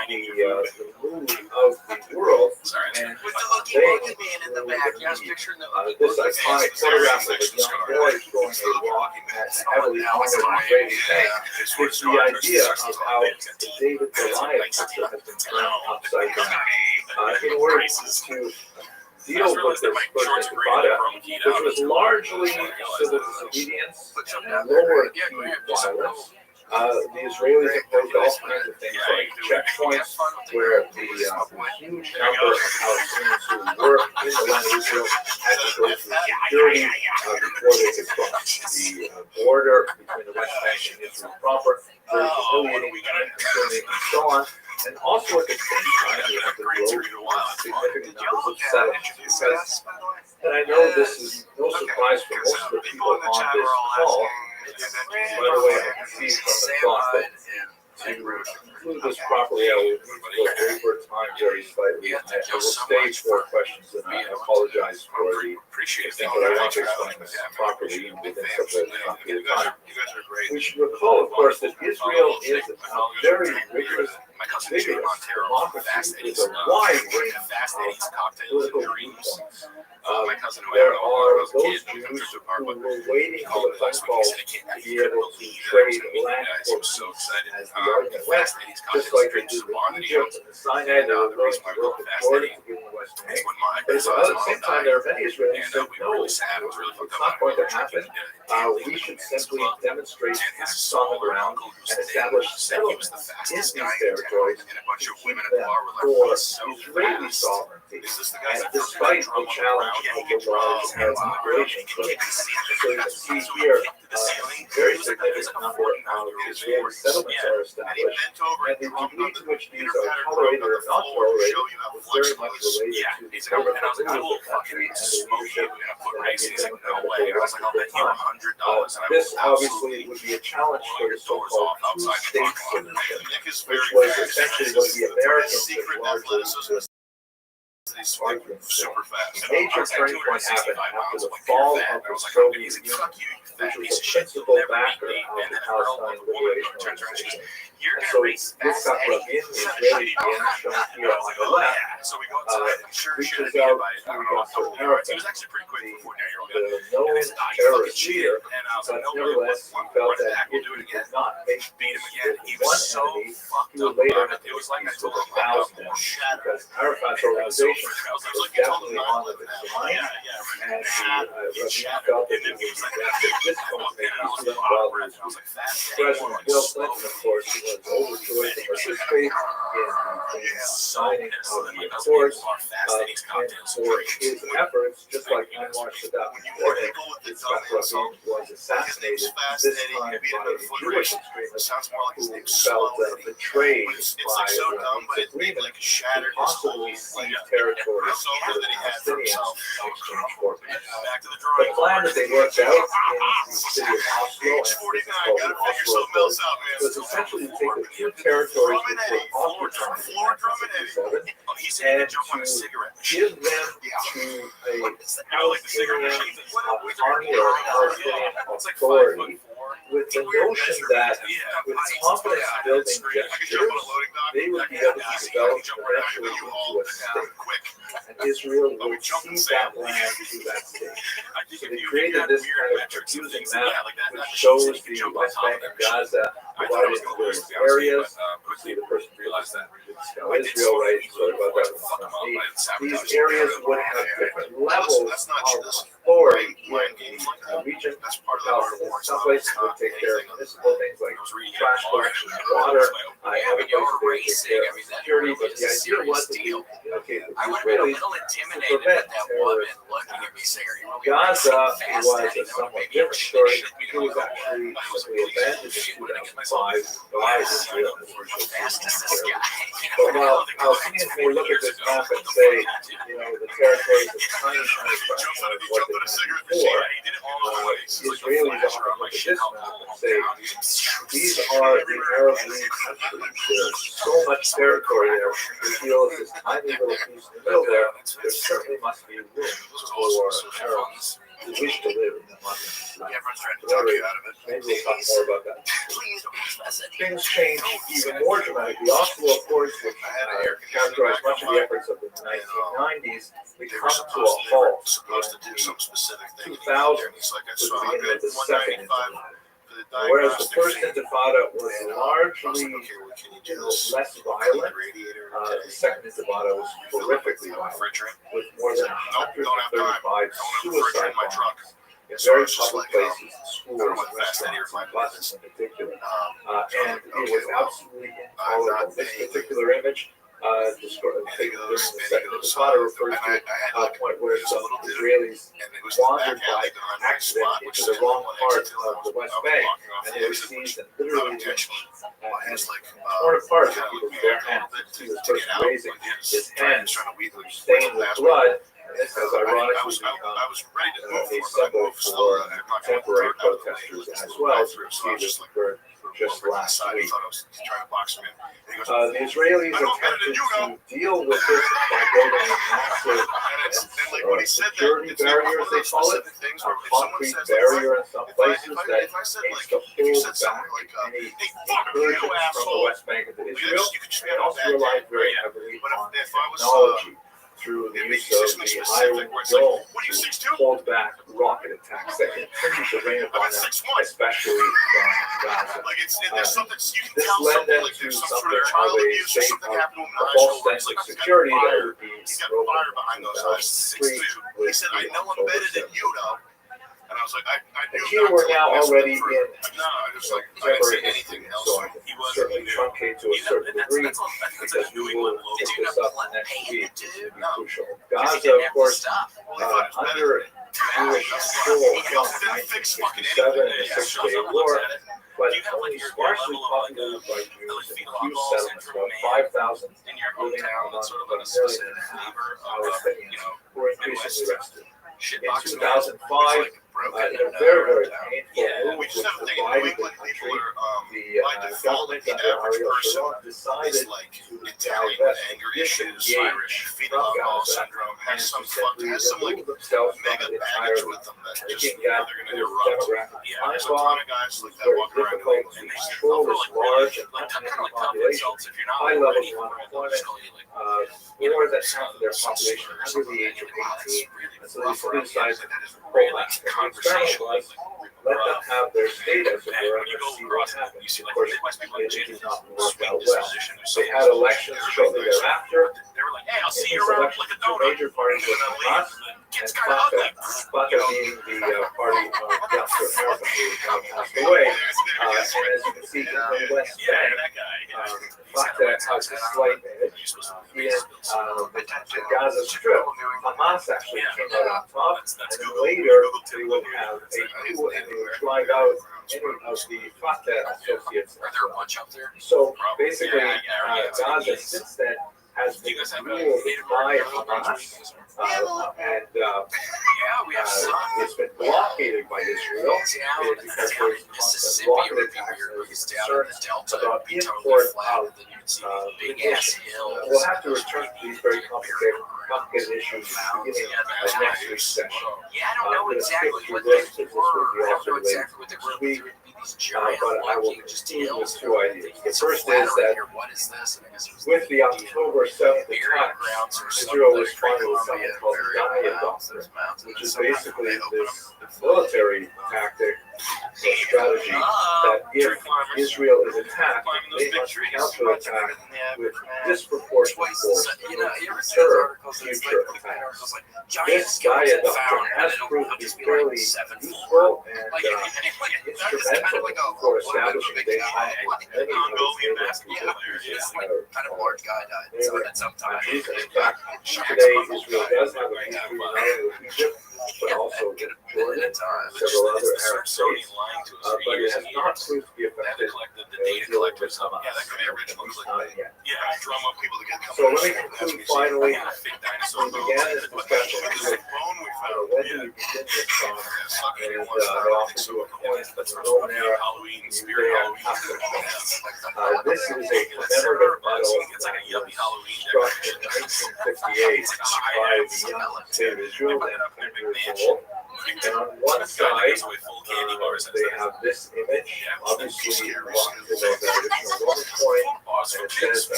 mood of the world and conveying it through this iconic photograph of a young boy throwing a rock at a heavily armored Israeli tank gives the idea of how David Goliath picture has been turned upside down. In order to deal with this first intifada, which was largely civil disobedience and lower key violence. The Israelis imposed all kinds of things like checkpoints where the huge number of Palestinians who were in the land of Israel had to go through security before they could cross the border between the West Bank and Israel proper. Very humiliating, time-consuming, and so on. And also at the same time, we have to grow significant numbers of settlers. Because, and I know this is no surprise for most of the people on this call. By the way, I can see from the clock that to conclude this properly, I will need to go over time very slightly. I will stay for questions, and I apologize for the extent that I want to explain this properly within such a complicated time. We should recall, of course, that Israel is a very rigorous, vigorous democracy with a wide range of political viewpoints. There are those Jews who were waiting for the phone call to be able to trade land for peace as the argument went, just like they did in Egypt and the Sinai. They were willing to work with Jordan to give them the West Bank. But at the same time, there are many Israelis who said, no, it's not going to happen. We should simply demonstrate facts on the ground and establish settlements in these territories to keep them for Israeli sovereignty. And despite the challenge of the large Arab migration flow. So you can see here, a very significant number of Israeli settlements are established, and the degree to which these are tolerated or not tolerated is very much related to the government of the country and the leadership that is in this obviously would be a challenge for the so-called two-state solution, which was essentially what the Americans had largely super fast. A major turning point happened after the fall of the Soviet Union, which was the principal backer of the Palestine Liberation Organization. And so this Rabbi, the Israeli man shown here on the left, reaches out to Yasser Arafat, the known terrorist leader, but nevertheless he felt that if he did not make peace with one enemy, he would later have to make peace with 1,000 enemies, because Arafat's organization was definitely on the decline, and Rabbi felt that he would be best at this point to make peace with them, while President Bill Clinton, of course, was overjoyed to participate in the signing of the accords, and for his efforts, just like Anwar Sadat before him, Yitzhak Rabin was assassinated, this time by a Jewish extremist who felt betrayed by Rabin's agreement to possibly seize territory for the Palestinians in exchange for peace. The plan that they worked out in the city of Oslo, and this is called the Oslo Accord, was essentially to take the two territories which were occupied in 1967 and to give them to a Palestinian army or Palestinian authority, with the notion that with confidence-building gestures, they would be able to develop eventually into a state. And Israel would cede that land to that state. So they created this kind of confusing map which shows the West Bank and Gaza divided into various areas. You see the person realized that we didn't spell Israel right, sorry about that. These areas would have different levels of authority in the region. In some places would take care of municipal things like trash collection and water. Other places they would take care of security, but the idea was to communicate with Israelis to prevent terrorism. Gaza was a somewhat different story. It was actually simply abandoned in 2005 by Israel. But while Palestinians may look at this map and say, the territory is a tiny, tiny fraction of what they had before, Israelis often look at this map and say, these are the Arab League countries There's so much territory there. We feel it's this tiny little piece in the middle there. There certainly must be room for Arabs who wish to live in the Muslim land. Everyone's trying to talk you out of it. Maybe we'll talk more about that. Please don't confess it. Things change even more dramatically. Oslo Accords, which characterized much of the efforts of the 1990s, they come to a halt supposed to do some specific thing. 2000 And he's like, I with the saw beginning of the second 195 intifada. for the Whereas the diagnostic first fee. intifada was I was largely like, okay, well, can you do this? less violent, Radiator. the second intifada was horrifically violent, Refrigerant. with more than Nope, don't have time. 135 Don't have refrigerant suicide in my truck. bombs in So very it's just public like, places, I schools, don't know what fast Eddie restaurants, reminded and me of buses in particular. So And it okay, was well, absolutely I'm intolerable. not This paying. particular image, taken during the second goes, intifada, refers and to I had a like, point where it was a some little dude, Israelis and it was the wandered back by alley, the unrated accident spot, which into is the wrong one part exit of the West I was Bank, walking off and the they were exit, which seized and not literally intentionally. and He was like, torn apart kind with of people's looked me bare up a hands. little bit He was to get first out, raising but his hands trying to weasel his stained way with past me. blood, and this has I ironically was become ready to move a for it, but I symbol moved slow. for I'm not gonna contemporary turn out of the way, protesters it's as a well. drive-through, So so I was this just like, occurred just over to the last side. He week. thought I was trying to box him in. And he goes, The Israelis I know better attempted than you know. to deal with this by building a massive And it's and like when he said that, security it's like one barrier, of as they those call it, specific things a where if someone concrete says barrier in some if places that I said aims like to if you hold said back something like any hey fuck you incursions from the asshole, West Bank into you Israel, could just be and on a also bad relied day. very Yeah. heavily But on if I was technology through the it use makes you of something the specific Iron where it's like, Dome what are you, to 6'2"? hold back rocket attacks that continue to rain upon them, 6'1". especially from Gaza. Like it's there's something you can This tell led something them like to there's some something sort of of child a abuse or state something of happened to him in a high false school where sense it's of like security that fire. would be He's got broken fire behind in those eyes. 6'2". 2003 He said, I know I'm better than you know. And I was like, I And knew here not we're to now mess with already him for, in no, I was like, I didn't contemporary say history, anything else. so I can He wasn't certainly new. truncate to a You know, certain and degree that's because a we New will England pick local. this up next week. It's going to be crucial. Gaza, of course, under Jewish control from 1967 and the Six-Day War, but only sparsely populated by Jews in a few settlements, about 5,000 living among about 1.5 million Palestinians who were increasingly rested. In 2005, in a very, very painful move which divided the country, the government under Ariel Sharon decided to divest, disengage from Gaza, and to simply remove themselves from it entirely, making that demographic time bomb. It's very difficult to control this large and unhappy population, high levels of unemployment, more than half of their population under the age of 18, and so they decided to pull back. And the experiment was, let them have their state as it were, and let's see what happens. Of course, it did not work out well. They had elections shortly thereafter. In this election, two major parties were Hamas and Fatah being the party of Yasser Arafat, who now passed away. And as you can see in the West Bank, Fatah has a slight edge. In the Gaza Strip, Hamas actually came out on top, and then later they would have a coup and they would drive out any of the Fatah associates. So basically, Gaza since then has been ruled by Hamas, and it's been blockaded by Israel because there's constant rocket attacks and there's concerns about import of munitions. We'll have to return to these very complicated issues beginning of next week's session. I'm going to skip through this because this will be also related to this week. But I will conclude with two ideas. The first is that with the October 7th attacks, Israel responded with something called the Gaia Doctrine, which is basically this military tactic or strategy that if Israel is attacked, they must counterattack with disproportionate force to deter future attacks. This Gaia Doctrine has proved to be fairly useful and instrumental for establishing a base conflict in many of its neighboring countries. In fact, today Israel does have a history not only with Egypt, but also with Jordan and several other Arab states, but it has not proved to be effective dealing with Hamas. Yet. So let me conclude finally. We began this discussion with when do we begin this song? And That's Halloween, Spirit Halloween. This is a commemorative medal It's like a yuppie Halloween struck in 1958 by the young David Israel, then 10 years old. And on one side, they have this image, obviously belonging to the original Roman coin, and it says,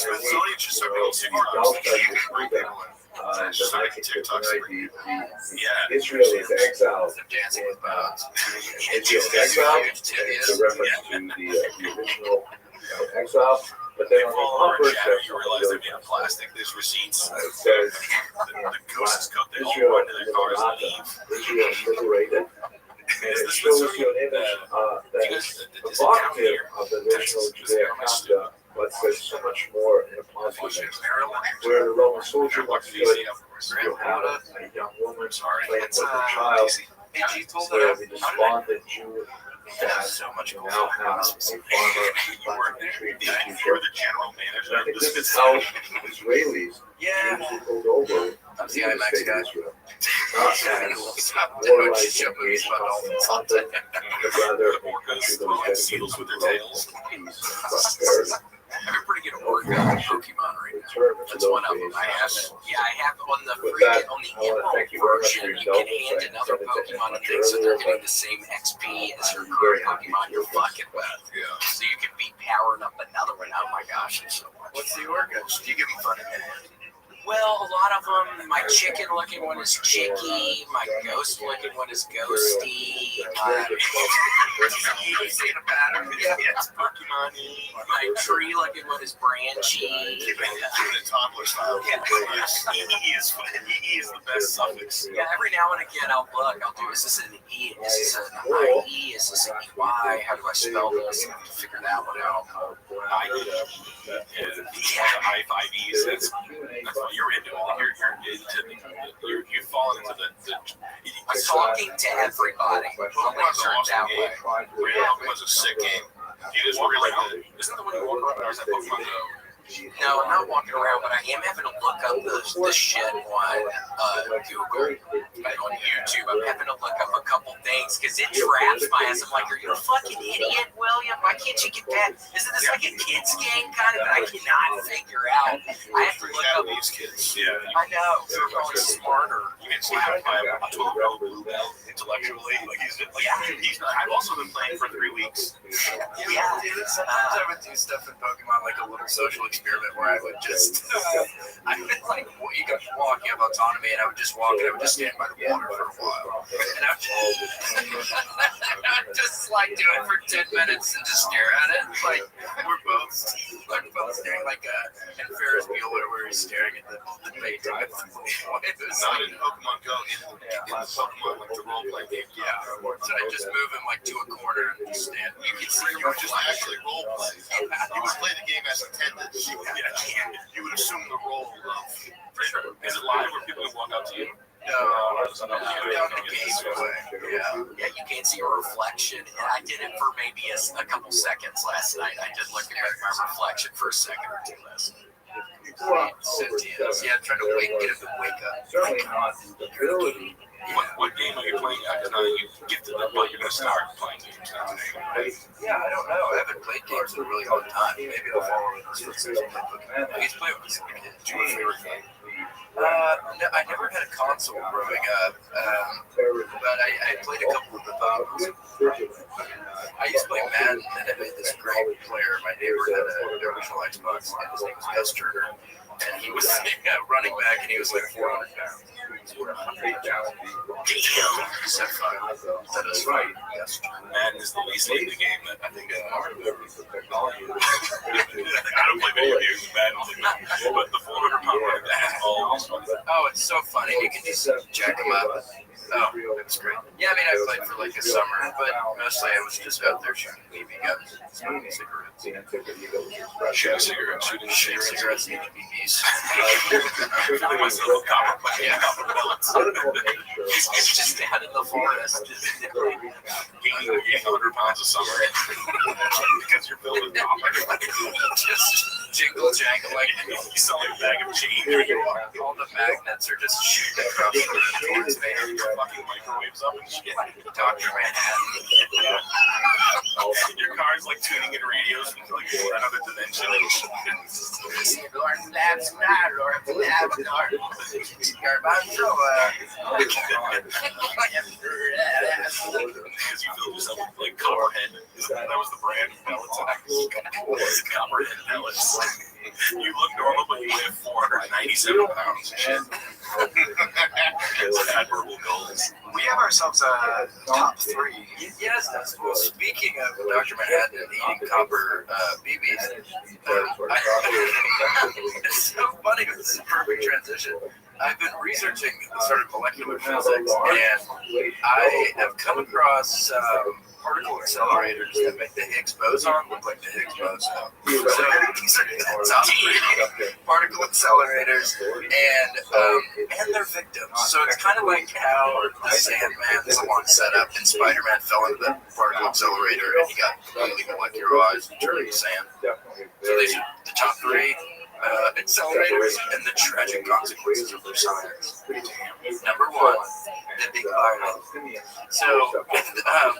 Israel is exiled. Israel is exiled, and it's a reference to the original exile. But then on the converse, you realize they're made of plastic. There's receipts. it says, The ghosts cook their Israel whole into their cars and leave. Israel is liberated. And it shows you an image that is evocative of the original Judea-Capta, but says so much more in a positive way. Where the Roman soldier once stood, you have a young woman playing with a child, where the despondent Jew So much now have a farmer planting a tree for the future. the general manager. I think this is how Israelis usually hold over I'm the IMAX guy. Israel. Not as warlike engaged conflict, but rather a country that was Seals with their tails. prosperity. I have a pretty good order on Pokemon right now. That's one of them. I have on the With free, that, on the I want to Emerald thank you very much for version, your you can indulgence. hand another Pokemon and things, so they're getting the same XP as your current Pokemon you're fucking with. Yeah. So you can be powering up another one. Oh my gosh, it's so much. What's the organ? Do you give them fun? Well, a lot of them, my chicken-looking one is Chicky, my ghost-looking one is Ghosty, You see the pattern? yeah, it's Pokemon-y, my tree-looking one is Branchy. Keep it toddler style. E is the best suffix. Yeah, every now and again I'll look, I'll do, is this an E, is this an IE, is this an EY, how do I spell this? I have to figure that one out. I5Es. That's what you're into. You've fallen into the I'm talking to everybody. I'll answer it that way. Pokemon was a sick game. It is really good. Isn't that the one you walk around, or is that Pokemon Go? No, I'm not walking around, but I am having to look up the shit on Google and on YouTube. I'm having to look up a couple things because it traps my ass. I'm like, are you a fucking idiot, William? Why can't you get that? Isn't this like a kid's game kind of? But I cannot figure out. I have to look up. These kids. Yeah. I know. They're probably smarter. You can see how a 12-year-old blue belt intellectually. Like he's not. I've also been playing for 3 weeks. Yeah. Dude, sometimes I would do stuff in Pokemon, like a little social experiment where I would just, I would like, you could walk, you have autonomy, and I would just walk and I would just stand by the water for a while. And I would just like do it for 10 minutes and just stare at it. Like, we're both staring like in Ferris Bueller where he's staring at the painting. Not in Pokemon Go, in Pokemon, like the role-play game. Yeah, so I just move him like to a corner and just stand. You can see you would just actually role-play. You would play the game as intended. You would assume the role of. For sure. Is it live where people can walk up to you? No, down in gameplay. Yeah, you can't see your reflection. And I did it for maybe a couple seconds last night. I did look at my reflection for a second or two last night. Yeah, trying to get him to wake up. Certainly not the ability. What game are you playing? Because now you gifted them, but you're going to start playing games now. Yeah, I don't know. I haven't played games in a really long time. Maybe I'll follow in his footsteps. He's playing with some kids. Do you have a favorite game? No, I never had a console growing up, but I played a couple of the games. I used to play Madden, and I had this great player. My neighbor had an original Xbox, and his name was Gus Turner, and he was running back, and he was like 400 pounds. Damn, so fun. That is right. Yes. Madden is the least hated game that I think I've ever technology. I don't play video games with Madden, but the 400-pound running back is always fun. Oh, it's so funny. You can just jack them up. Oh, that's great. Yeah, I mean, I played for like a summer, but mostly I was just out there shooting BB guns, smoking cigarettes. Shooting cigarettes, eating BBs. Feeling myself copper pellets. It's just down in the forest. Gaining 100 pounds a summer because you're building copper. Just jingle jangle like you sell a bag of change. all the magnets are just shooting across the towards me. waves up and shit. Dr. Manhattan. Your car's like tuning in radios from like another dimension. Lord Labs, Lord Labs, Because you filled yourself with like copperhead. That was the brand of pellets. Copperhead pellets. You look normal, but you weigh 497 pounds. Shit. It's admirable goals. We have ourselves a top 3. Yes, that's well. Speaking of Dr. Manhattan and eating copper BBs, it's so funny. This is a perfect transition. I've been researching sort of molecular physics, and I have come across particle accelerators that make the Higgs boson look like the Higgs boson. So these are the top 3 particle accelerators, and their victims. So it's kind of like how the Sandman is a long setup, and Spider-Man fell into the particle accelerator, and he got completely molecularized and turned into sand. So these are the top 3 accelerators and the tragic consequences of their science. Number 1, the Big Barlin. So,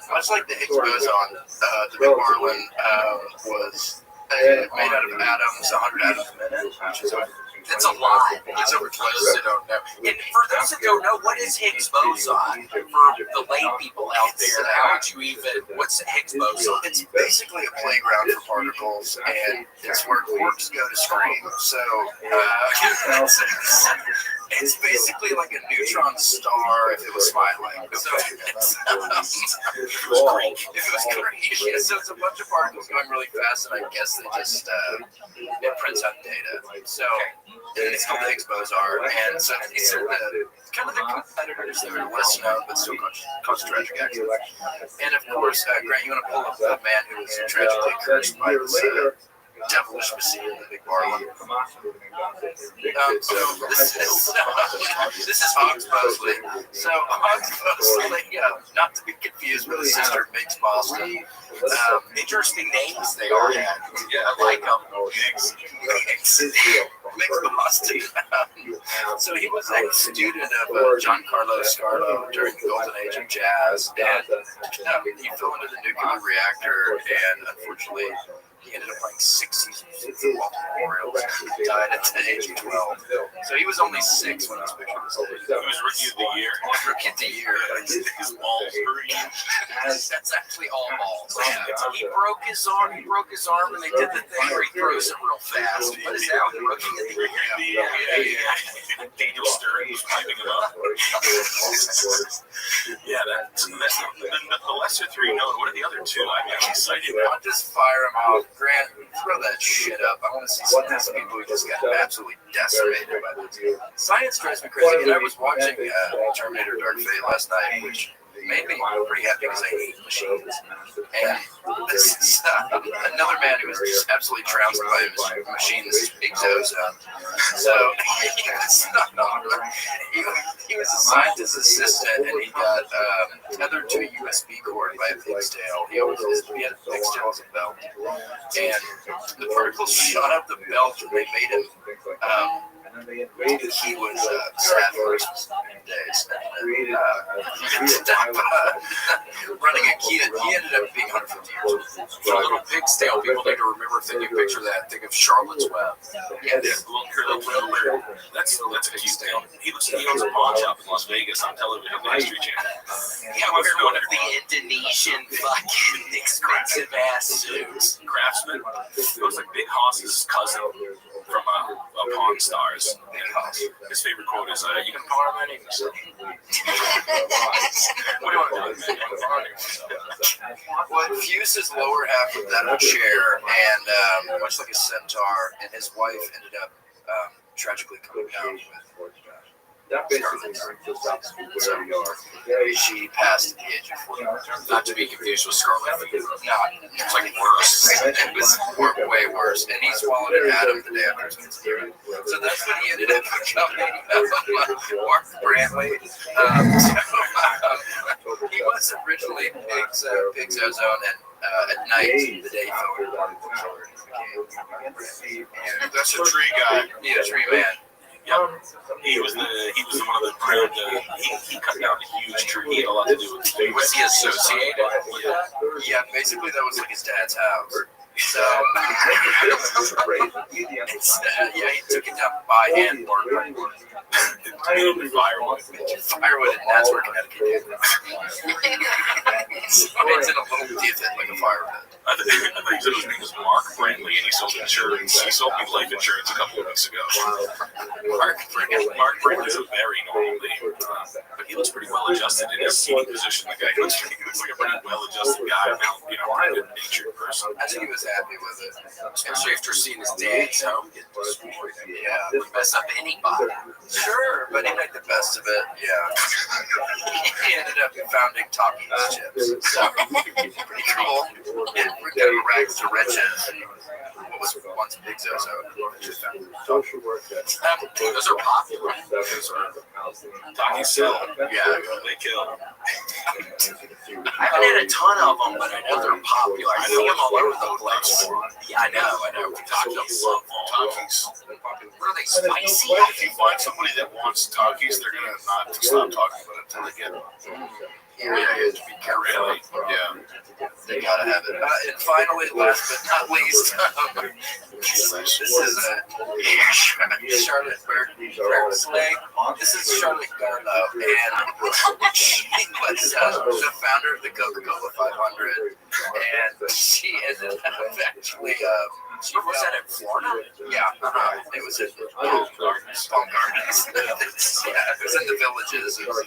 much like the Higgs boson, the Big Barlin was made out of atoms, 100 atoms a minute, which is it's a lot. It's over close. I don't know. And for those that don't know, what is Higgs boson? For the lay people out there, how would you even? What's Higgs boson? It's basically a playground for particles, and it's where quarks go to scream. So it's basically like a neutron star if it was smiling. So if it was Greek. Yeah, so it's a bunch of particles going really fast, and I guess they just it prints out data. So it's called the Higgs boson, and so these are the kind of the competitors that are less known but still cause tragic accidents. And of course, Grant, you want to pull up the man who was tragically cursed by this devilish machine, the Big Barlin. So this is Hoggs Mosley. So Hoggs Mosley, not to be confused with his sister Miggs Boston. Interesting names they all had. Yeah, I like them. Miggs Boston. So he was a student of John Carlos Scarlo during the golden age of jazz, and he fell into the nuclear reactor, and unfortunately, he ended up playing 6 seasons for the Baltimore Orioles. He died at the age of 12. So he was only 6 when he was picked up this age. He was Rookie of the Year. Rookie of the Year. His balls green. That's actually all balls. He broke his arm. And they did the thing where he throws it real fast. What is that? Rookie of the Year. Yeah. Daniel Stern was piping him up. Yeah, that's the lesser 3 known. What are the other 2? I'm excited I'll about. just fire him out. Grant, throw that shit up. I want to see some of these people who just got absolutely decimated by this. Science drives me crazy. And I was watching Terminator Dark Fate last night, which made me pretty happy because I hate machines. And this is another man who was just absolutely trounced by his machine. This is Big Ozone. So he was a scientist assistant, and he got tethered to a USB cord by a pig's tail. He had a pig's tail as a belt, and the particles shot up the belt, and they made him. He was sad for his days. He ended up running a Kia. He ended up being 150 years old. For a little pig's tail, people need to remember if they can picture that. Think of Charlotte's Web. Yes. Little curly tail. That's a cute tail. He owns a pawn shop in Las Vegas on television on the History Channel. Yeah, we're one of the Indonesian fucking expensive ass suits. Craftsman. It was like Big Hoss's cousin from Pawn Stars. Big Hoss. His favorite quote is, "You can borrow my name." What do you want to do with me? You can borrow my name. Well, it fused his lower half with that chair, and much like a centaur, and his wife ended up tragically coming down with That basically brings us up to where we are. she passed at the age of 40. Not to be confused with Scarlet Fever. No, it's like worse. It was way worse. And he swallowed an atom the day after his conspiracy. So that's when he ended up becoming Mark Brantley. He was originally Big's Ozone, and at night, the day he fell into the That's a tree guy. Yeah, tree man. Yep. He was one of the crowd he cut down a huge tree. He had a lot to do with it. Was he associated? Yeah. Yeah, basically that was like his dad's house. So yeah, he took it down by hand or firewood, and that's where Connecticut is. So it's in a little divot like a firewood. I think his name was Mark Brantley, and he sold insurance. He sold me life insurance a couple of weeks ago. Mark Brantley's a very normal name, but he looks pretty well adjusted in his seating position. The guy looks like a pretty well adjusted guy, pretty good natured person. I think he was happy with it, especially after seeing his dad's home get destroyed. Yeah, would mess up anybody. Sure, but he made the best of it. Yeah, he ended up founding Takis Chips. So pretty cool. We're getting rags to riches. What was once a big Zozo. Those are popular. Takis sell. Yeah, they kill. I haven't had a ton of them, but I know they're popular. I see them all over the place. Yeah, I know. Takis. Are they spicy? If you find somebody that wants Takis, they're gonna not stop talking about it until they get them. Yeah, you have to be careful. Really? Yeah. They gotta have it. And finally, last but not least, this is a Charlotte Snake. This is Charlotte Garlow, and she was the founder of the Coca-Cola 500, and she ended up actually. She was that in Florida? Yeah, it was in Palm Gardens. Yeah, it was in the Villages. It was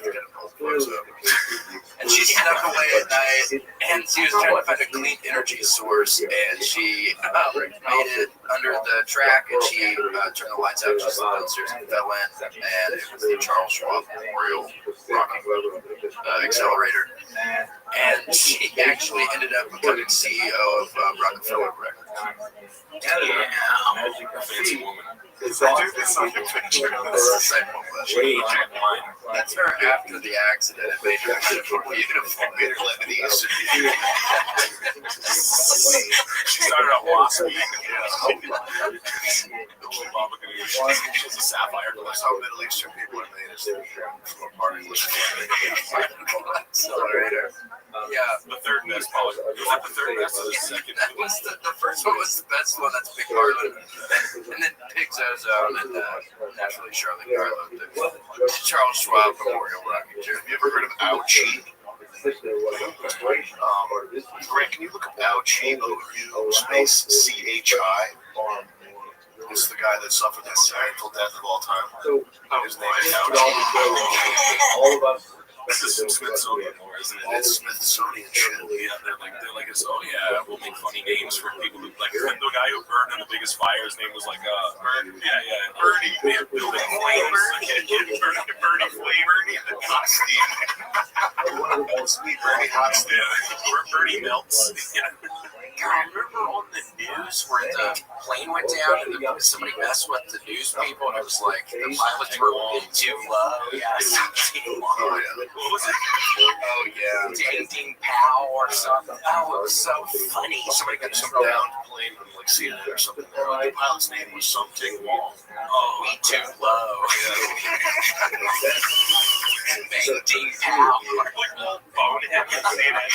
and she stayed up away at night, and she was trying to find a clean energy source, and she made it under the track, and she turned the lights out just downstairs and fell in, and it was the Charles Schwab Memorial Rocking Accelerator. And she actually ended up becoming CEO of Rockefeller Records. Yeah, fancy woman. That's the same one. That's her after the accident. It made her kind of beautiful. Made her Lebanese. She started out waspy. She's a sapphire. That's how Middle Eastern people are made. Is from a part of English. Accelerator. Yeah. The third best, probably. Was that the third best or the second? That was the first one was the best one. That's Big Harlan. And then Big Zozo, and naturally Charlotte Garlow. Charles Schwab Memorial Rocking Chair. Have you ever heard of Ouchie? Greg, can you look up Ouchie? O-U space C-H-I? It's the guy that suffered the most painful death of all time. His name is Ouchie. All of us. This is some Smithsonian lore, isn't it? It's Smithsonian shit. Yeah, they're like, oh yeah, we'll make funny names for people who, like, the guy who burned in the biggest fire, his name was like, Bernie. Yeah, Bernie. Yeah, building flames. Bernie Flavor. Hot Steve. Sweet Bernie Hot Steve. Bernie Melts. Yeah. God, I remember on the news where the plane went down and somebody messed with the news people, and it was like the pilots were too low. Yeah, too low. What was it? Oh, yeah. Ding Ding Pow or something. Oh, it was so funny. Somebody got some down plane on like CNN or something. The pilot's name was something Wong. Oh, we too low. Ding Ding Pow. Like old bonehead CNN,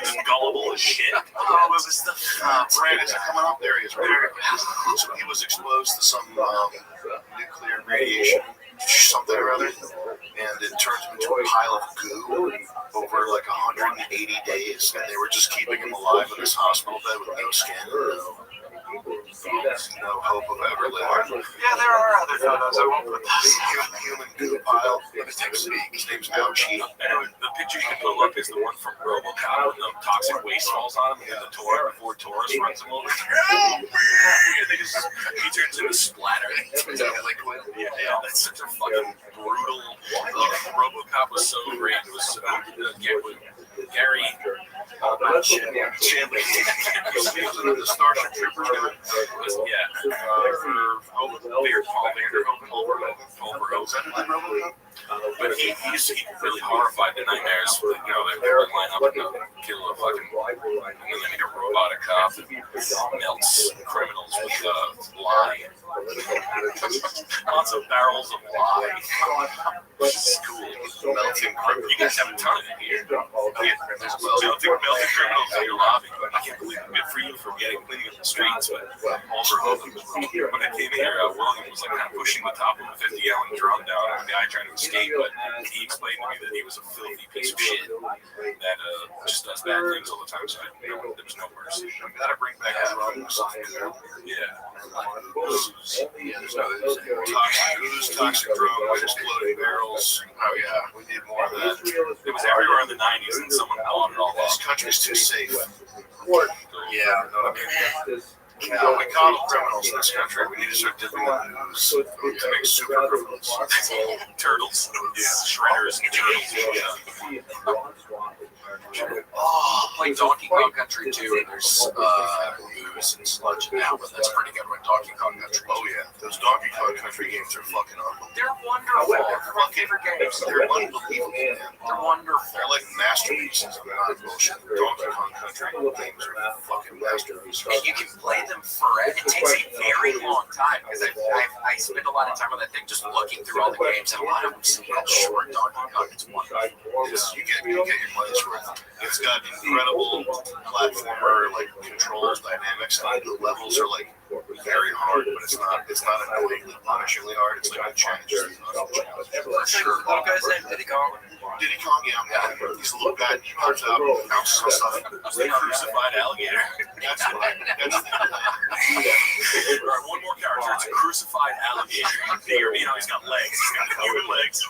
like gullible as shit. Oh, it was the Brad is coming up there. He's right there. So he was exposed to some nuclear radiation, something or other, and it turned him into a pile of goo over like 180 days, and they were just keeping him alive in this hospital bed with no skin, no hope of ever living. Yeah, there are other photos. I won't put those. Human goo pile. His name's Ouchie. The picture you can pull up is the one from RoboCop when the toxic waste falls on him and the before Taurus runs him over. He turns into splatter. Yeah, that's such a fucking brutal. RoboCop was so great. It was Gary. Chandler. He was in the Starship Troopers. Yeah. For Paul Vanderhoven. But he really horrified the nightmares. You know, they would line up and kill a fucking, and then they make a robotic cop that melts criminals with lye. Lots of barrels of lye. Which is cool. melting criminals. You guys have a ton of it here. There's melting criminals in your lobby. I can't believe it. Good for you for cleaning up the streets, but overloading. When I came here, William was like kind of pushing the top of a 50-gallon drum down on a guy trying to escape, but he explained to me that he was a filthy piece of shit that just does bad things all the time. So there was no mercy. You gotta bring back drums. Yeah. There's no toxic drums, exploding barrels. Oh yeah, we need more of that. It was everywhere in the 90s, and someone bought it all This up. country's too safe. Yeah, no, I mean, we coddle criminals in this country. We need to start dipping in the news to make super criminals. Turtles. Yeah. Shredders and turtles. Oh, like Donkey Kong Country 2, and there's news and sludge now, but that's pretty good with Donkey Kong Country 2. Oh yeah, those Donkey Kong Country games are fucking awesome. They're wonderful. They're my favorite games. They're unbelievable, man. They're wonderful. They're like masterpieces of not bullshit. Donkey Kong Country games are fucking masterpieces. And you can play them forever. It takes a very long time because I spend a lot of time on that thing just looking through all the games, and a lot of them seem like short. Donkey Kong, it's wonderful. You get your money's worth. It's got incredible platformer like controls, dynamics, and the levels are like very hard, but it's not annoyingly, punishingly hard. It's like a challenge. For sure. Little guy's name, Diddy Kong. Diddy Kong, yeah. He's a little guy. He pops out, bounces on stuff. The crucified alligator. That's it. All right, one more character. It's a crucified alligator. You know, he's got legs. He's got human legs.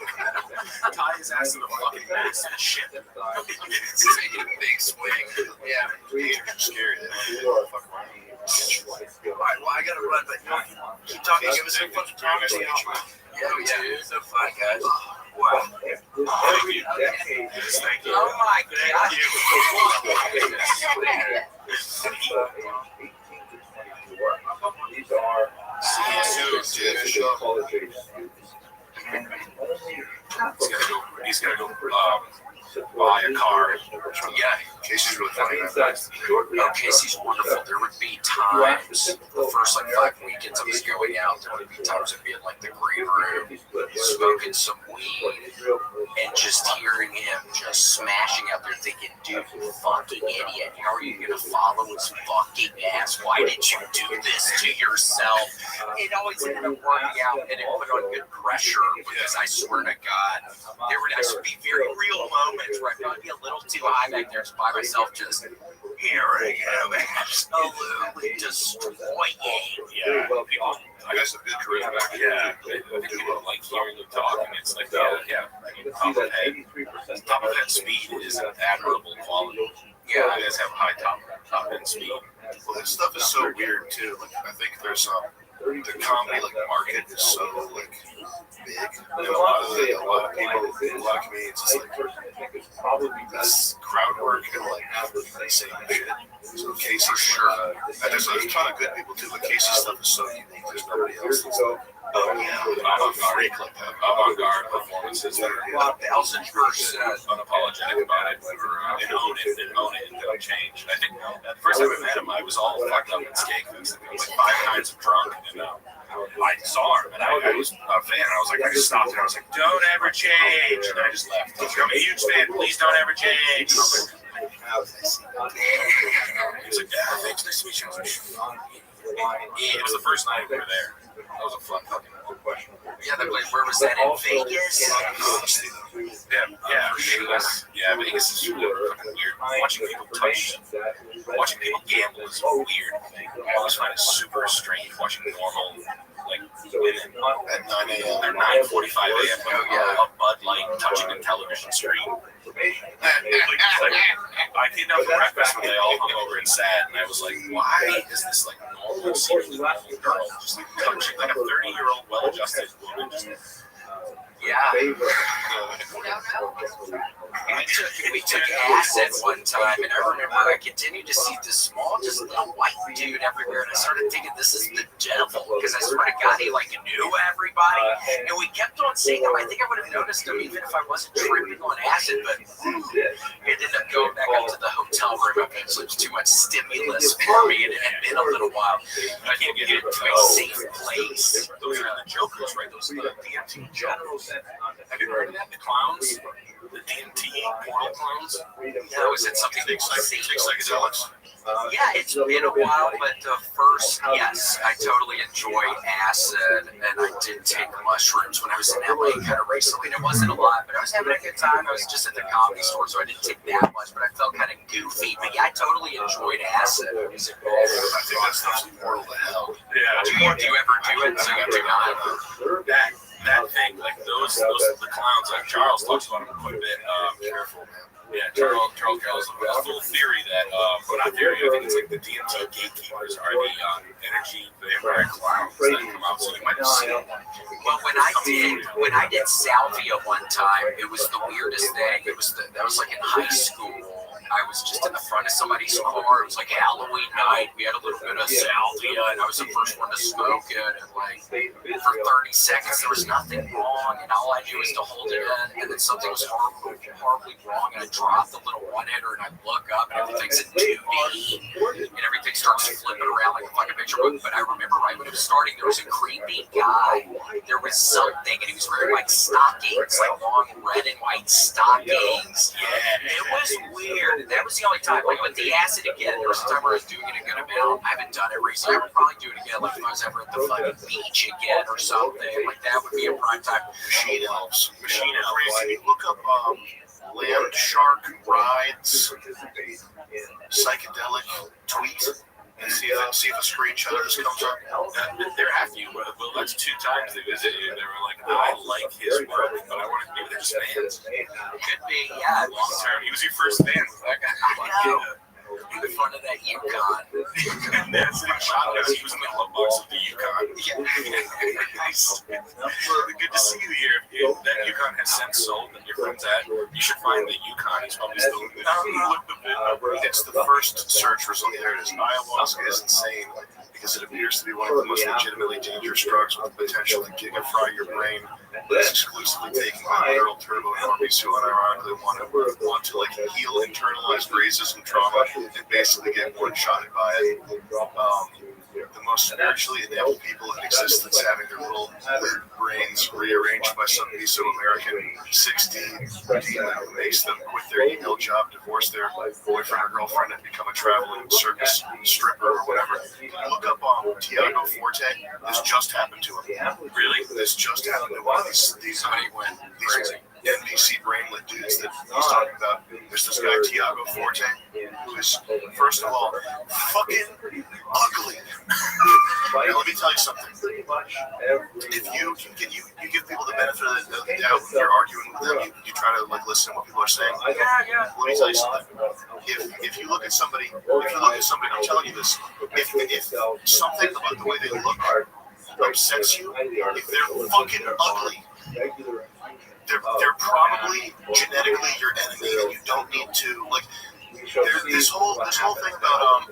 Tie his ass in the fucking mast of the ship. He's taking a big swing. Yeah. Scary. Alright, well, I gotta run, but keep talking. Give us some fun time. Yeah, so fun, guys. Wow. Thank you. Thank you. Oh my God. He's gonna go buy a car. Yeah, Casey's really funny. no, Casey's wonderful. There would be times, the first like 5 weekends I was going out, there would be times I'd be in like the green room, smoking some weed, and just hearing him just smashing out there thinking, dude, you fucking idiot. How are you going to follow his fucking ass? Why did you do this to yourself? It always ended up working out, and it put on good pressure because I swear to God, there would actually be very real moments where I'd probably be a little too high back there just by myself, just hearing him absolutely destroying. Yeah, people, I guess a good charisma. Yeah, I think people like hearing you talk, and it's like, yeah. Top of head speed is an admirable quality. Yeah, you guys have high top end speed. Well, this stuff is so weird too. Like, I think there's the comedy like market is so like big, and a lot of people, a lot of comedians, it's like this crowd work and like the same shit. So Casey, sure, there's a ton of good people too, but Casey's stuff is so unique. There's nobody else. Avant-garde performances that are 1,000% unapologetic about it. They own it, and don't change. I think the first time I met him, I was all fucked up and skank. I was like 5 kinds of drunk, and I saw him, and I was a fan. I was like, I just stopped and I was like, don't ever change, and I just left. I'm a huge fan. Please don't ever change. He was like, yeah, thanks, nice to meet you. I was like, it was the first night we were there. That was a fun fucking question. Yeah, where was that, in Vegas? Yeah, Vegas. Yeah, Vegas is really fucking weird. Watching people gamble is weird. I always find it super strange watching normal, like, women at 9 a.m. or 9:45 a.m. a Bud Light touching a television screen. I came down for breakfast when they all hung over and sad, and I was like, why is this like normal, seemingly normal girl just like touching like a 30-year-old well-adjusted woman? Yeah. We took acid one time, and I remember I continued to see this small, just little white dude everywhere, and I started thinking this is the devil, because I swear to God, he like knew everybody, and we kept on seeing him. I think I would have noticed him even if I wasn't tripping on acid, but it ended up going back up to the hotel room. Eventually, it was too much stimulus for me, and it had been a little while. I can't get it to a safe place. Those are the jokers, right? Those are the DMT jokers. Have you heard of that? The clowns? The DMT portal clowns? No, is it something Take psychedelics? Yeah, it's been a while, but first, yes, I totally enjoyed acid, and I did take mushrooms when I was in LA kind of recently. And it wasn't a lot, but I was having a good time. I was just at the comedy store, so I didn't take that much, but I felt kind of goofy. But yeah, I totally enjoyed acid. It was I think that stuff's portal to hell. Yeah. Do you ever do it? So you do not. That thing, like those the clowns, like Charles talks about them quite a bit. Careful, man. Yeah, Charles has a full theory that, but not theory, I think it's like the DMT gatekeepers are the energy vampire clowns that come out, so you might have seen them. Well, when I did salvia one time, it was the weirdest thing. That was like in high school. I was just in the front of somebody's car. It was like Halloween night. We had a little bit of salvia, and I was the first one to smoke it. And like for 30 seconds, there was nothing wrong, and all I knew was to hold it in. And then something was horribly wrong, and I dropped the little one hitter, and I look up, and everything's in 2D, and everything starts flipping around like a fucking picture book. But I remember right when it was starting, there was a creepy guy. There was something, and he was wearing like stockings, like long red and white stockings. Yeah, it was weird. That was the only time. Like with the acid again, there was a time where I was doing it a good amount. I haven't done it recently. I would probably do it again, like if I was ever at the fucking beach again or something. Like that would be a prime time. Machine elves. If you look up land shark rides, psychedelic tweet, and see if a screenshot of this comes up. There have you. Well, that's 2 times they visited you. They were like, I like his work, but I want to be their fans. Could be, yeah. Long term. He was your first fan. That guy. I know. In front of that Yukon. And that's the shot was he was in the glove box of the Yukon. Nice. Good to see you here. If that Yukon has since sold and your friend's at, you should find the Yukon. He's probably still in the It's the first search result. There it is. Ayahuasca is insane because it appears to be one of the most legitimately dangerous drugs with the potential to gigafry your brain. It's exclusively taken by literal turbo normies who unironically want to like heal internalized racism trauma and basically get one-shotted by it. The most spiritually inept people in existence having their little brains rearranged by some Mesoamerican 60 demon who makes them quit their email job, divorce their boyfriend or girlfriend, and become a traveling circus stripper or whatever. Look up Tiago Forte. This just happened to him. Really? This just happened to one of these NPC brainlet dudes that he's talking about. There's this guy Tiago Forte, who is, first of all, fucking ugly. Now, let me tell you something. If you give people the benefit of the doubt when you're arguing with them, you try to like listen to what people are saying. Yeah. Let me tell you something. If you look at somebody, I'm telling you this. If something about the way they look upsets you, if they're fucking ugly, they're probably genetically your enemy, and you don't need to like. This whole thing about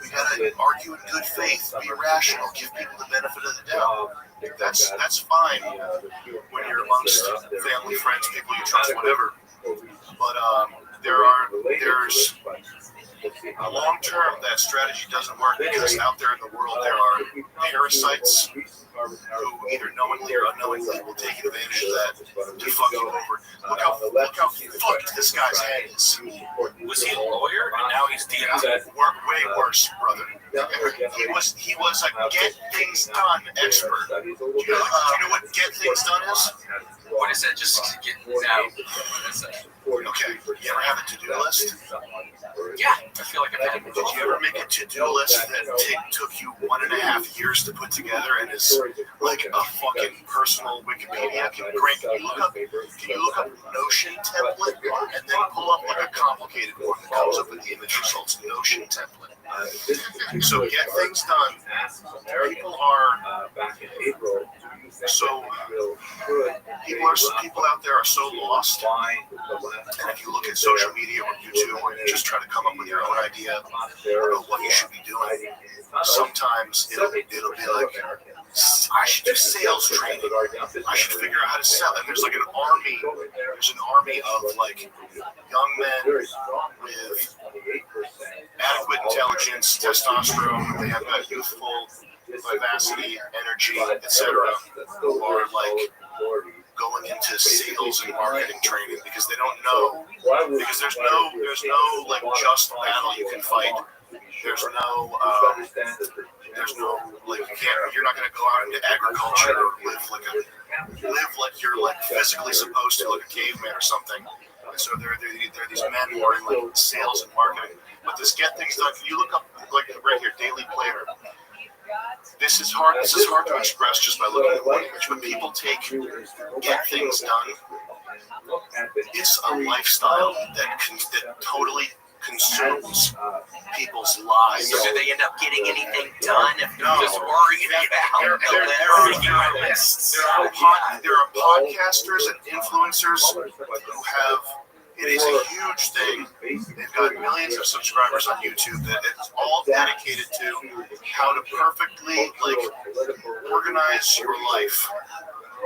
we gotta argue in good faith, be rational, give people the benefit of the doubt. That's fine when you're amongst family, friends, people you trust, whatever. But there's long term that strategy doesn't work because out there in the world there are parasites who either knowingly or unknowingly will take advantage of that to fuck you over. Look how fucked this guy's head is. Was he a lawyer and now he's DMT? Way worse, brother. He was a get things done expert. Do you know what get things done is? What is that? Just get out. Okay. You ever have a to-do list? Yeah, I feel like I've had. Did you ever make a to-do list that took you 1.5 years to put together and is like a fucking personal Wikipedia? Can you look up Notion template and then pull up like a complicated one that comes up with the image results? Notion template. So get things done. People are people out there are so lost. And if you look at social media or YouTube, or you just try to come up with your own idea about what you should be doing, sometimes it'll be like, I should do sales training. I should figure out how to sell. And there's like an army of like young men with adequate intelligence, testosterone. They have that youthful vivacity, energy, etc. Who are like going into sales and marketing training because they don't know. Because there's no like just battle you can fight. There's no like you're not gonna go out into agriculture or live like you're like physically supposed to, like a caveman or something. And so there are these men who are in like sales and marketing. But this get things done. Can you look up like right here, Daily Planner? This is hard to express just by looking at one image, but people get things done. It's a lifestyle that totally consumes people's lives. So do they end up getting anything done if they're No. just worried about There are podcasters and influencers who have. It is a huge thing. They've got millions of subscribers on YouTube that it's all dedicated to how to perfectly organize your life.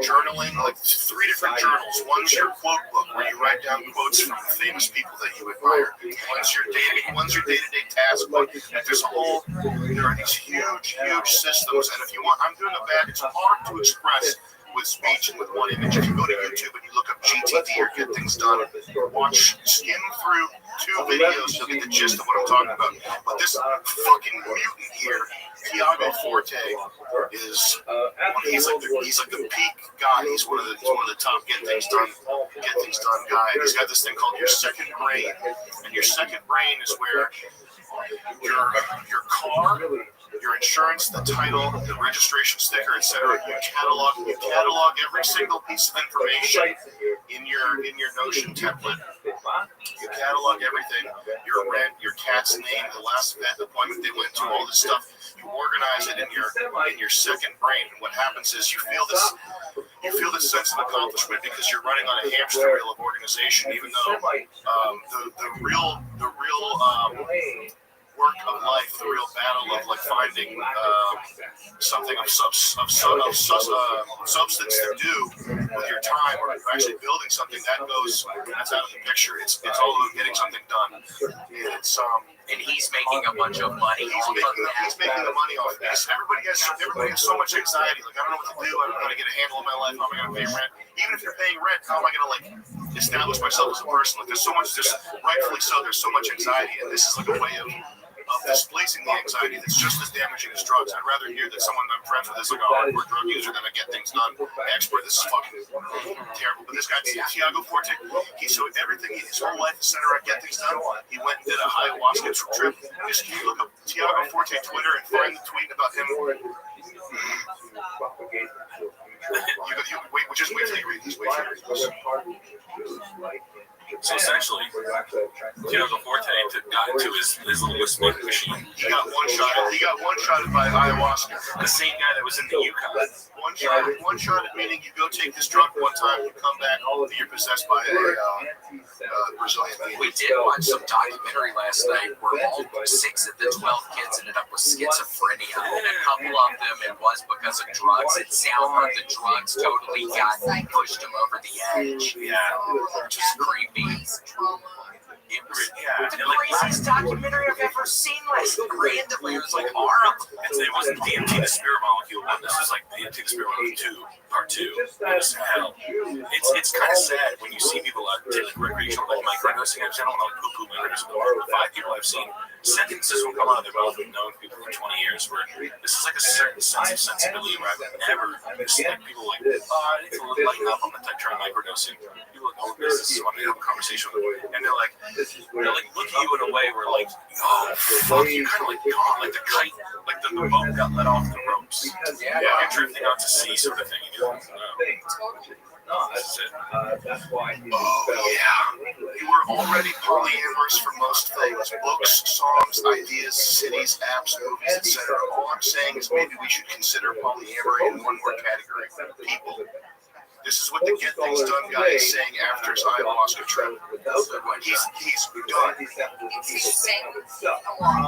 Journaling, like 3 different journals. One's your quote book where you write down quotes from famous people that you admire. One's your day-to-day task book. And there are these huge systems. And if you want, I'm doing a bad. It's hard to express with speech and with one image. If you go to YouTube and you look up GTD or Get Things Done, skim through 2 videos, you'll get the gist of what I'm talking about. But this fucking mutant here, Tiago Forte, he's like the peak guy. He's one of the top Get Things Done guy. And he's got this thing called your second brain, and your second brain is where your car, your insurance, the title, the registration sticker, etc. You catalog every single piece of information in your Notion template. You catalog everything, your rent, your cat's name, the last vet appointment they went to, all this stuff. You organize it in your second brain, and what happens is you feel this sense of accomplishment because you're running on a hamster wheel of organization. Even though the real work of life, the real battle of like finding something of substance to do with your time, or actually building something that's out of the picture. It's all about getting something done. and he's making a bunch of money. He's making the money off this. Everybody has so much anxiety. Like, I don't know what to do. I don't know how to get a handle on my life. How am I going to pay rent? Even if you're paying rent, how am I going to establish myself as a person? Like, there's so much, rightfully so, there's so much anxiety, and this is like a way of displacing the anxiety that's just as damaging as drugs. I'd rather hear that someone I'm friends with is like, oh, we're drug user, going to get things done. Expert, this is fucking terrible. But this guy, Tiago Forte, his whole life is centered on get things done. He went and did a ayahuasca trip. Just can you look up Tiago Forte Twitter and find the tweet about him? Just wait till you read these. So essentially, Tiago Forte got into his little whistling machine. He got one shotted by ayahuasca. The same guy that was in the Yukon. One shotted meaning you go take this drug one time, you come back, you're possessed by a Brazilian demon. We did watch some documentary last night where all 6 of the 12 kids ended up with schizophrenia, and a couple of them it was because of drugs. It sounded like the drugs totally pushed them over the edge. Yeah, just creepy. Yeah, The craziest documentary I've ever seen was randomly. It was like horrible. It wasn't DMT, the spirit molecule one. This was like DMT, the spirit molecule 2, part 2. It was hell. It's kind of sad when you see people take recreational microdosing. I don't know, poo-poo microdosing. The 5 people I've seen, sentences will come out of their mouth. We've known people for 20 years where this is like a certain sense of sensibility where I've never seen people like, I need to lighten up on the trying microdosing. People like, oh, this is what I have a conversation with them. And they're like look at you in a way where like, oh fuck, you kind of like gone, like the kite, like the boat got let off the ropes. Yeah, you're drifting out to sea, sort of thing. And you're like, That's why. Oh yeah, you were already polyamorous for most things: books, songs, ideas, cities, apps, movies, etc. All I'm saying is maybe we should consider polyamory in one more category: people. This is what the Get Things Done guy is saying after his ayahuasca trip. He's done.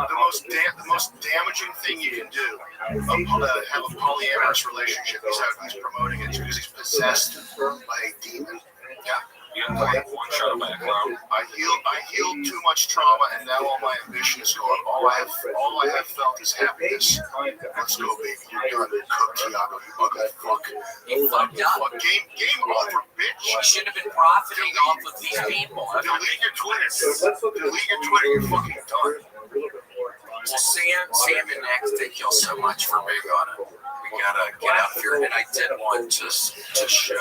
The most damaging thing you can do have a polyamorous relationship is how he's promoting it because he's possessed by a demon. Yeah. You got one shot by a clown. I healed too much trauma, and now all my ambition is gone. All I have felt is happiness. Let's go, baby. You're done. Cook, Tiago. You ugly fuck. You fucked up. Game over, bitch. You should have been profiting off of these people. Delete your Twitter. Delete your Twitter. You're fucking done. Well, Sam and Nick, thank y'all so much for being on it. We gotta get out of here. And I did want to show.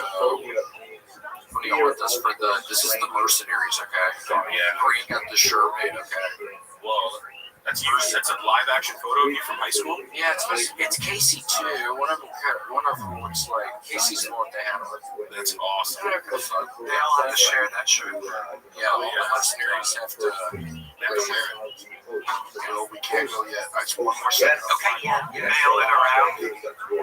What do y'all want this for this is the Mercenaries, okay? Oh, yeah. Bring out the shirt made, okay? Well, that's yours. That's a live action photo of you from high school. Yeah, it's Casey too. One of them looks like Casey's the one they had on. That's awesome. They all have to share that shirt. Yeah, all the Mercenaries have to share it. No, we can't go yet. It's one more second. Okay, yeah. Mail it around.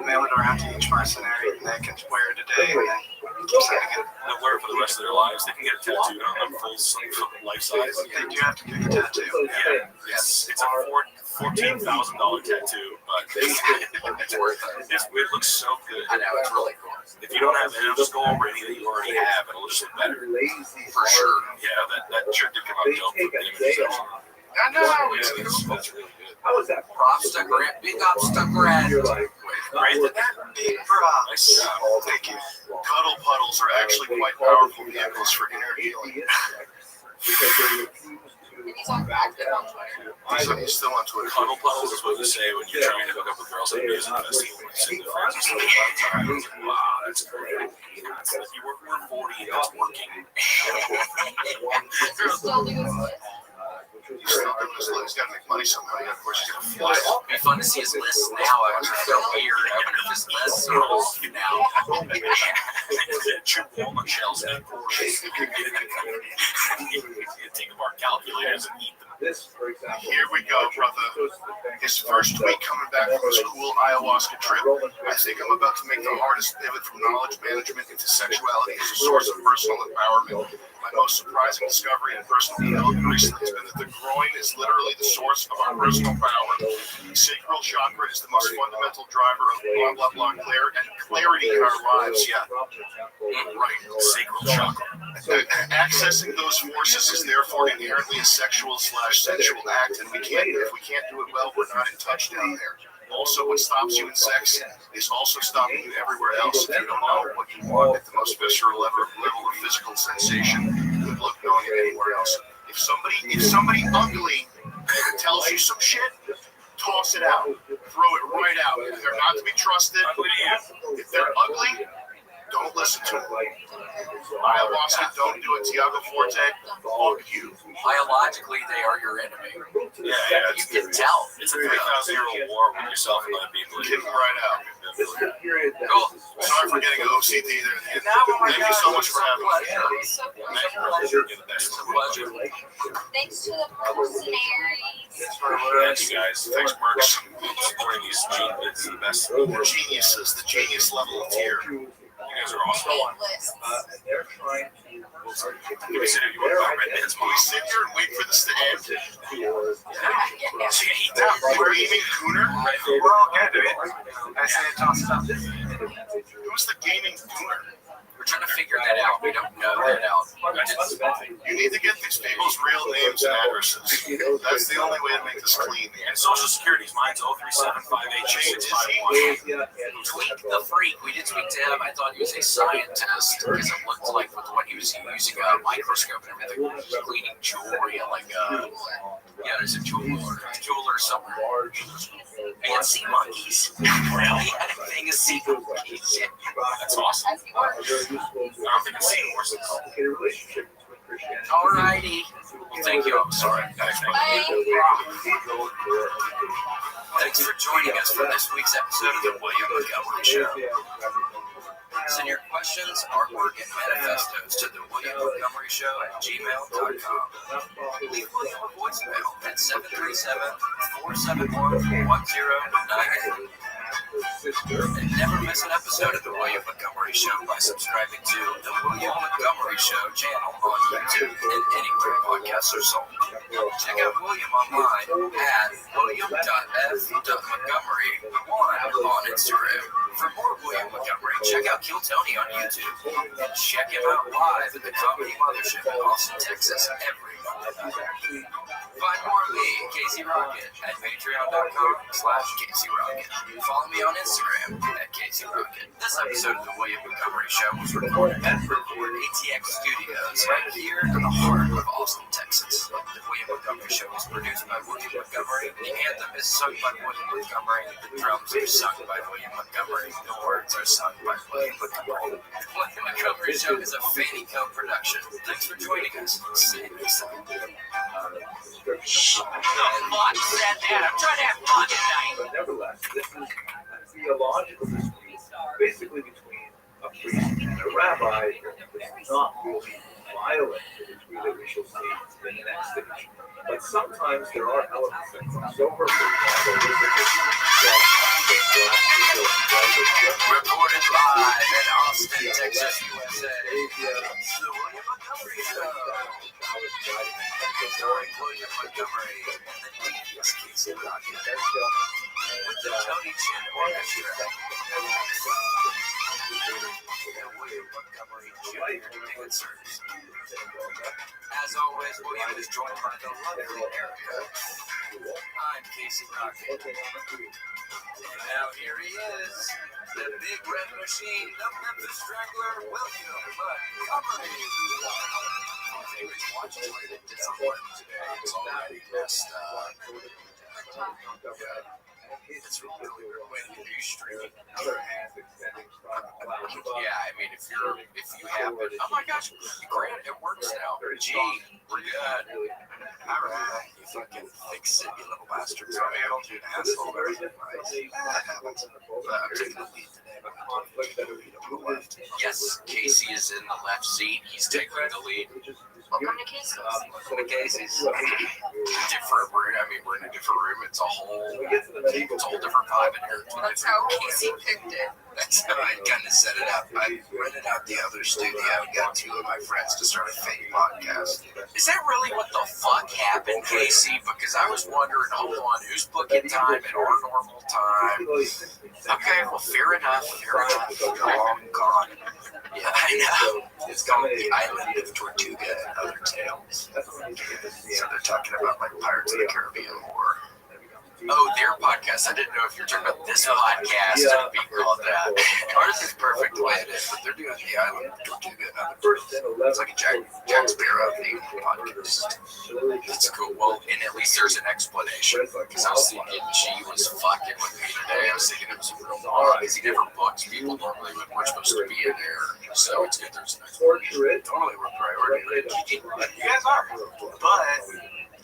Mail it around to each mercenary. They can wear it today. And then keep sending it. They'll wear it for the rest of their lives. They can get a tattoo on them full life size. They do have to get a tattoo. Yeah, it's a $14,000 tattoo, but it's worth it. It looks so good. I know, it's really cool. If you don't have it, it'll just go over any that you already have, and it'll just look better. For sure. Yeah, that shirt did come out dope for the image section. I know. That's really good. How was that? Props to Grant. Big ups to Grant. Great did that. Big props. Nice job. Thank you. Cuddle puddles are actually quite powerful vehicles for inner healing. And he's on active on Twitter. He's still on Twitter. Cuddle puddles is what you say when you're trying to hook up with girls at a music festival. You sing the friends and stuff all the time. It's like, wow, that's great. It's like we're 40 and that's working. He's still doing this. He's still doing his list. He's got to make money somehow. Yeah, of course, he's going to fly. It'd be fun to see his list now. I was so weird. I wonder if his lists are all now. Chip walnut shells in Porsche. You take apart calculators and eat them. Here we go, brother. His first week coming back from his cool ayahuasca trip. I think I'm about to make the hardest pivot from knowledge management into sexuality as a source of personal empowerment. My most surprising discovery in personal development recently has been that the groin is literally the source of our personal power. The sacral chakra is the most fundamental driver of blah, blah, blah, clarity in our lives. Yeah. Right. Sacral chakra. Accessing those forces is therefore inherently a sexual/sensual act, and if we can't do it well, we're not in touch down there. Also, what stops you in sex is also stopping you everywhere else. If you don't know what you want at the most visceral level of physical sensation, good luck knowing it anywhere else. If somebody ugly tells you some shit, toss it out. Throw it right out. If they're not to be trusted, if they're ugly, don't listen to it. Ayahuasca, don't do it. Tiago Forte, fuck you. Biologically, they are your enemy. Yeah, You can tell. It's a 3,000-year-old war with yourself and other people. Kick them right out. Cool. Sorry for getting an OCD there. Thank you so much for having me. So You're the best. It's a pleasure. thanks to the mercenaries. Thank you guys. Thanks, Mercs. Supporting these geniuses, the best. The geniuses, the genius level of tier. You guys are awesome. Hate lists. You sit here, you want to talk Red Man's We mom. sit here and wait for this to end. Yeah. So you eat that. We're gaming Cooner. We're all good, dude. I say toss it up. Who's the gaming Cooner? We're trying to figure that out. We don't know that out. You need to get these people's real names and addresses. That's the only way to make this clean. And Social Security's mine's 037588651. Tweak the freak. We did speak to him. I thought he was a scientist because it looked like with what he was using a microscope and everything. He was cleaning jewelry at like there's a jeweler somewhere. And sea monkeys. He had a thing of sea monkeys. That's awesome. As you are. I don't think I've seen horses. Alrighty. Well, thank you. I'm sorry. Thanks, man. Bye. Thanks for joining us for this week's episode of the William Montgomery Show. Send your questions, artwork, and manifestos to the William Montgomery Show at gmail.com. Leave William a voicemail at 737-471-1098. And never miss an episode of the William Montgomery Show by subscribing to the William Montgomery Show channel on YouTube and anywhere podcasts are sold. Check out William online at william.f.montgomery1 on Instagram. For more William Montgomery, check out Kill Tony on YouTube. And check him out live at the Comedy Mothership in Austin, Texas every Monday night. Find more of me, Casey Rocket, at patreon.com/CaseyRocket. Follow me on Instagram at at Casey Rocket. This episode of the William Montgomery Show was recorded at ATX Studios right here in the heart of Austin, Texas. The William Montgomery Show was produced by William Montgomery. The anthem is sung by William Montgomery. The drums are sung by William Montgomery. The words are sung by William Montgomery. The William Montgomery Show is a Fanny Co. production. Thanks for joining us. See you next time. Shut the fuck said that? I'm trying to have fun tonight. But nevertheless, this is a theological dispute, basically between a priest and a rabbi. It's not really violent to the degree that we shall see in the next stage. But sometimes there are elements that cross over. For example, recorded live in Austin, Texas, USA. It's the William Montgomery Show. Starring William Montgomery and the devious Casey Rocket. With the Tony Chin Orchestra. And William Montgomery Jr. dancers. As always, William is joined by the lovely Erica. I'm Casey Rocket. And now here he is, the big red machine, the Memphis Strangler, William Montgomery. Favorite watch related disappointment today is already messed up. It's really weird when you do streaming. Yeah, I mean, if you happen, oh my gosh, Grant, it works now. Gee, we're good. All right, you fucking fix it, you little bastard. So I don't do an asshole or anything, right? That happens. I'm taking the lead today. Yes, Casey is in the left seat. He's taking the lead. Welcome to Casey's. Welcome to Casey's. Different room. I mean, we're in a different room. It's a whole different vibe in here. That's how Casey picked it. That's how I kind of set it up. I rented out the other studio and got two of my friends to start a fake podcast. Is that really what the fuck happened, Casey? Because I was wondering, hold on, who's booking time at our normal time? Okay, well, fair enough. You're long gone. Yeah, I know. It's called The Island of Tortuga and Other Tales. So they're talking about like Pirates of the Caribbean lore. Oh, their podcast. I didn't know if you were talking about this podcast and being called that. Ours is perfect the way it is, but they're doing The Island of Tortuga and Other Tales. It's like a Jack Sparrow themed podcast. That's cool. Well, and at least there's an explanation, because I was thinking she was fucking with me today. I was thinking it was a real bar, because he never books people normally when we're supposed to be in there. So it's good there's an explanation. Totally, we're priority. You guys are. But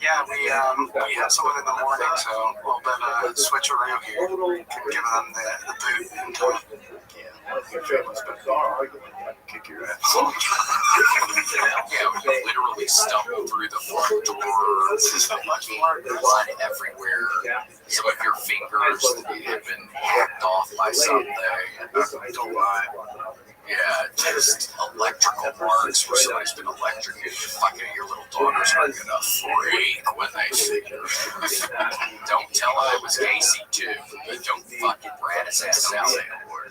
yeah, we have someone in the morning, so a little bit of switch around here. Can give them the boot and time. Yeah, your family's been kick your ass. Yeah, we literally stumbled through the front door. This is so much more. Blood everywhere. Some of your fingers have been hacked off by something. Don't lie. Yeah, just electrical marks where somebody's been electrocuted. Fucking your little daughters are gonna freak when they see you. Don't tell him it was Casey too, but don't fucking rat his ass out anymore.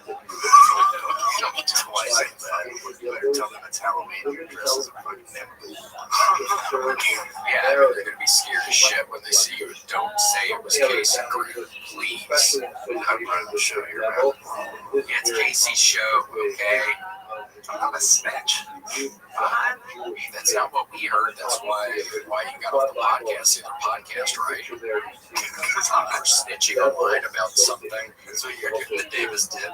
Don't twice like that. You better tell them it's Halloween and your dress is a fucking nipple. Yeah, they're gonna be scared as shit when they see you. Don't say it was Casey Green, please. I'm running the show here, man. Yeah, it's Casey's show, okay? I'm not a snitch. That's not what we heard. That's why you got off the podcast, the other podcast, right? Because I'm not snitching online about something. So you're getting the Davis dip.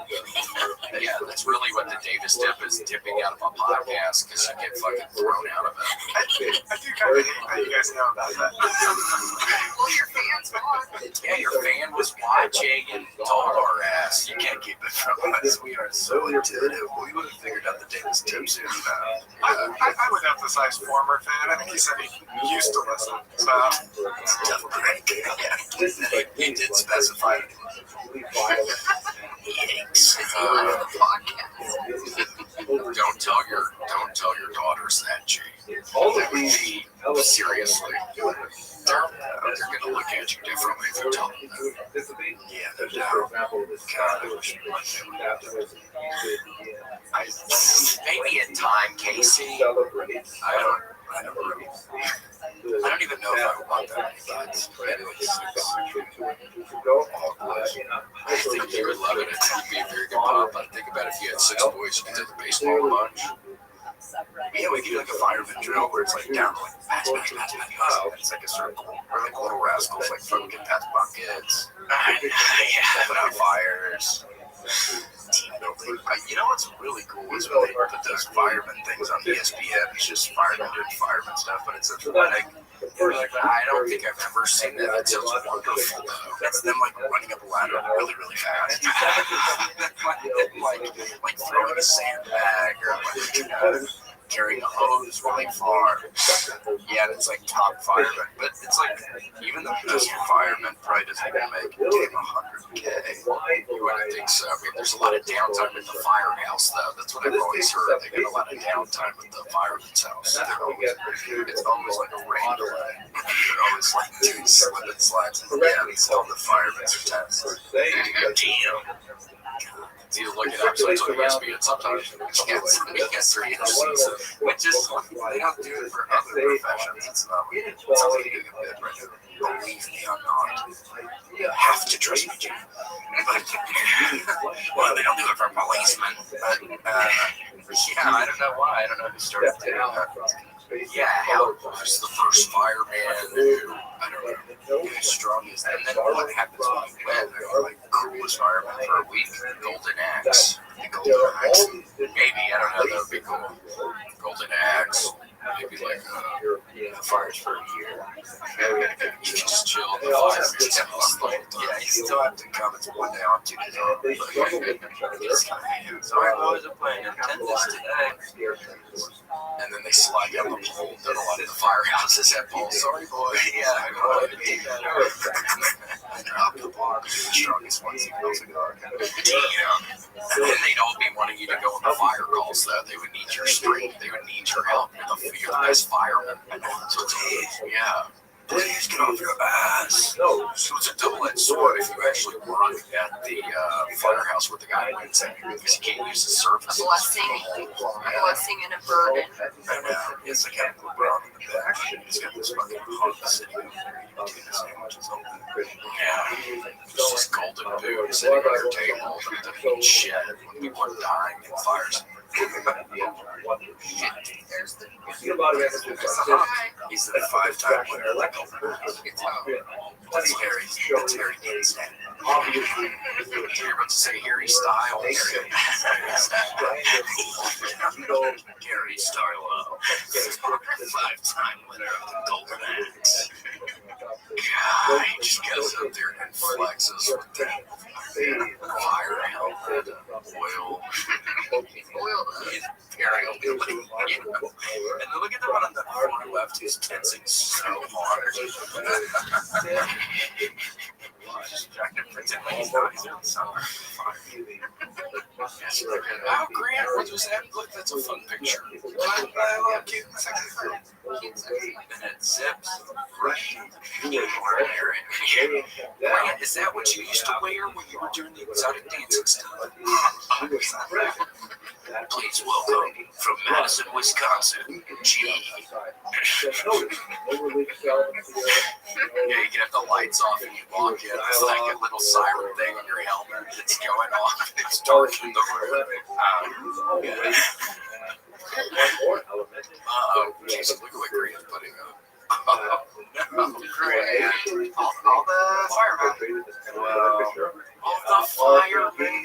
Yeah, that's really what the Davis dip is, dipping out of a podcast because you get fucking thrown out of it. I do kind of hate that you guys know about that. Well, your fans watch. Yeah, your fan was watching and told our ass, you can't keep it from us. We are so intuitive. We would have figured out the Davis dip soon. I would emphasize former fan. I think he said he used to listen. So it's a tough break. Yeah, he did specify it. Yikes. Don't tell your daughters that, G. That would be seriously. They're gonna look at you differently if you tell them that. Yeah, they're down. God, I wish maybe in time, Casey. I don't. I don't even know if I would want that many kids. Maybe like 6. All boys. I think you would love it. I think you'd be a very good pop. I think about if you had 6 boys, you could take the baseball bunch. Yeah, we could do like a fireman drill where it's like down to like pass. And it's like a circle. Or like little rascals like fucking pass buckets. Yeah, put out fires. Team building. You know what's really cool is when they put those fireman things on ESPN. It's just firemen doing fireman stuff, but it's athletic. I don't think I've ever seen that. That sounds wonderful, though. That's them like running up a ladder really, really fast. like throwing a sandbag or like carrying a hose really far. Yeah, it's like top fireman, but it's like even the best fireman probably doesn't even make a team 100K. You wouldn't think so. I mean, there's a lot of downtime with the firehouse, though. That's what I've always heard. They get a lot of downtime with the fireman's house. It's almoys like a rain delay. They're always like doing slip and slides. And yeah, it's all the firemen's are tense. Damn. You look it up, so it's on ESPN sometimes. It gets 3 in a season, which is they don't do it for other professions. It's not. It sounds like a good bit, right? Believe me, I'm not. You have to trust me, Jim. Well, they don't do it for policemen. But yeah, I don't know why. I don't know who started doing that. Yeah, Hal was the first fireman who, I don't know, who's strongest. And then what happens when you win? They're like coolest fireman for a week. Golden Axe. The Golden Axe. Maybe, I don't know, that would be cool. Golden Axe. Maybe like the fires for a year. You can just chill the fires. Yeah, you still have to come. It's 1 day on, 2 days off. So I always playing Nintendo today. And then they slide down the pole. Done a lot of the firehouses at pole. Sorry, boy. Yeah, I'm going to do that. And they're up the bar. The strongest ones. He knows a guard. And then they'd all be wanting you to go on the fire calls, though. They would need your strength. They would need your help. You're the best fireman. So it's, yeah. Please get off your ass. No, so it's a double-edged sword if you actually work at the firehouse with the guy who wins it, because you can't use the surface. A blessing and a burden. I know. It's like having LeBron in the back. He's got this fucking hunk sitting over there. You do the sandwiches open. Yeah. It's just golden food sitting on your table that doesn't shed when people are dying in fires. He's the 5-time winner. That's Harry. That's Harry Kingston. You're about to say Harry Style. Harry Stylo. 5-time winner of the Golden Axe. God, he just goes up there and flexes with the fire helmet, oil. And look at the one on the far left who's tensing so hard. Just trying to pretend like he's not. He's in the summer. Oh, Grant, what was that? Look, that's a fun picture. Cute and sexy. And it zips. Grant, is that what you used to wear when you were doing the exotic dancing stuff? Please welcome from Madison, Wisconsin, G. Yeah, you can have the lights off and you walk in. It's like a little siren thing on your helmet. It's going off. It's dark in the room. Jesus, look at what Grant's putting up. No, Grant. All the firemen. All the firemen.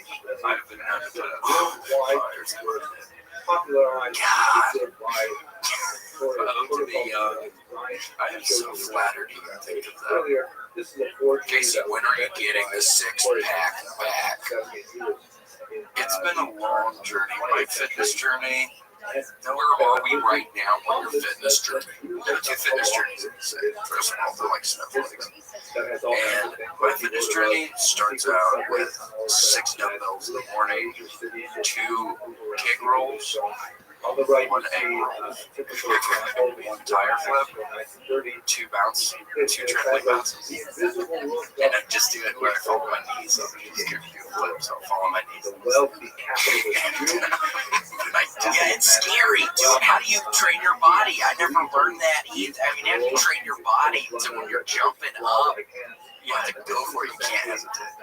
I've been known to put up fires. God. I am so flattered to even think of that. Casey, when are you getting the 6-pack back? It's been a long journey. My fitness journey. Where are we right now on your fitness journey? There are 2 fitness journeys. First of all, they're like snowflakes. And my fitness journey starts out with 6 dumbbells in the morning, 2 kick rolls, On the right, One you see angle. typical example The entire flip, 1930. 2 bounce, 2 tripling bounces. And I just do it where I fall on my knees. So I just do a flip, so I'll fall on my knees. The wealthy capitalist Jew. Yeah, it's scary, dude. How do you train your body? I never learned that either. I mean, how do you train your body to when you're jumping up? You have to go for it. You can't hesitate.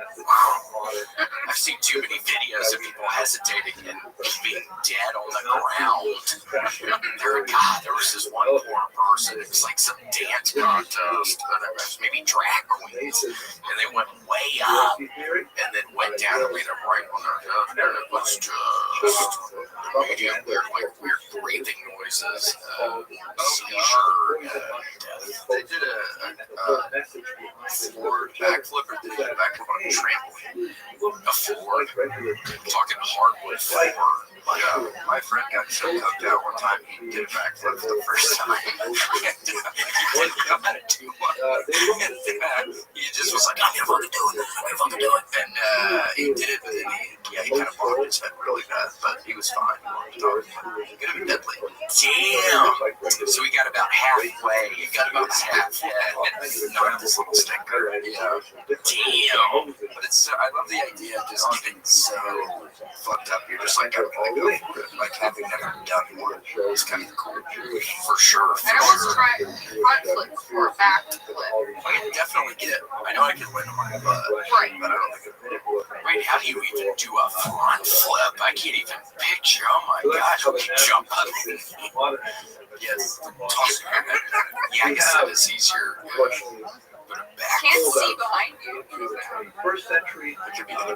I've seen too many videos of people hesitating and being dead on the ground. There was this one poor person. It was like some dance contest, maybe drag queens, and they went way up and then went down and laid them right on their head. And it was just immediate weird breathing noises, seizure, and death. They did a forward backflip, or did a backflip on a trampoline. A forward, talking hardwood forward. My friend got so hooked out one time he did a backflip for the first time. He didn't know how to do one. And he just was like, I'm gonna fucking do it. I'm gonna fucking do it. And he did it, but then he kind of bombed his head really bad, but he was fine. He could have been deadly. Damn! So we got about halfway. He got about half, and knocked this little stinker. Yeah. Damn! But it's so, I love the idea of just getting so fucked up. You're just like, I'm gonna go for it. Like having never done one. It's kind of cool. For sure. I almost tried front flip or back flip. I can definitely get. I know I can land on my butt, Right. but I don't think I can. Wait, how do you even do a front flip? I can't even picture. Oh my gosh, we can jump up. Yes. Yeah, I guess that is easier. But a back Can't flip. see behind you. First century, You gotta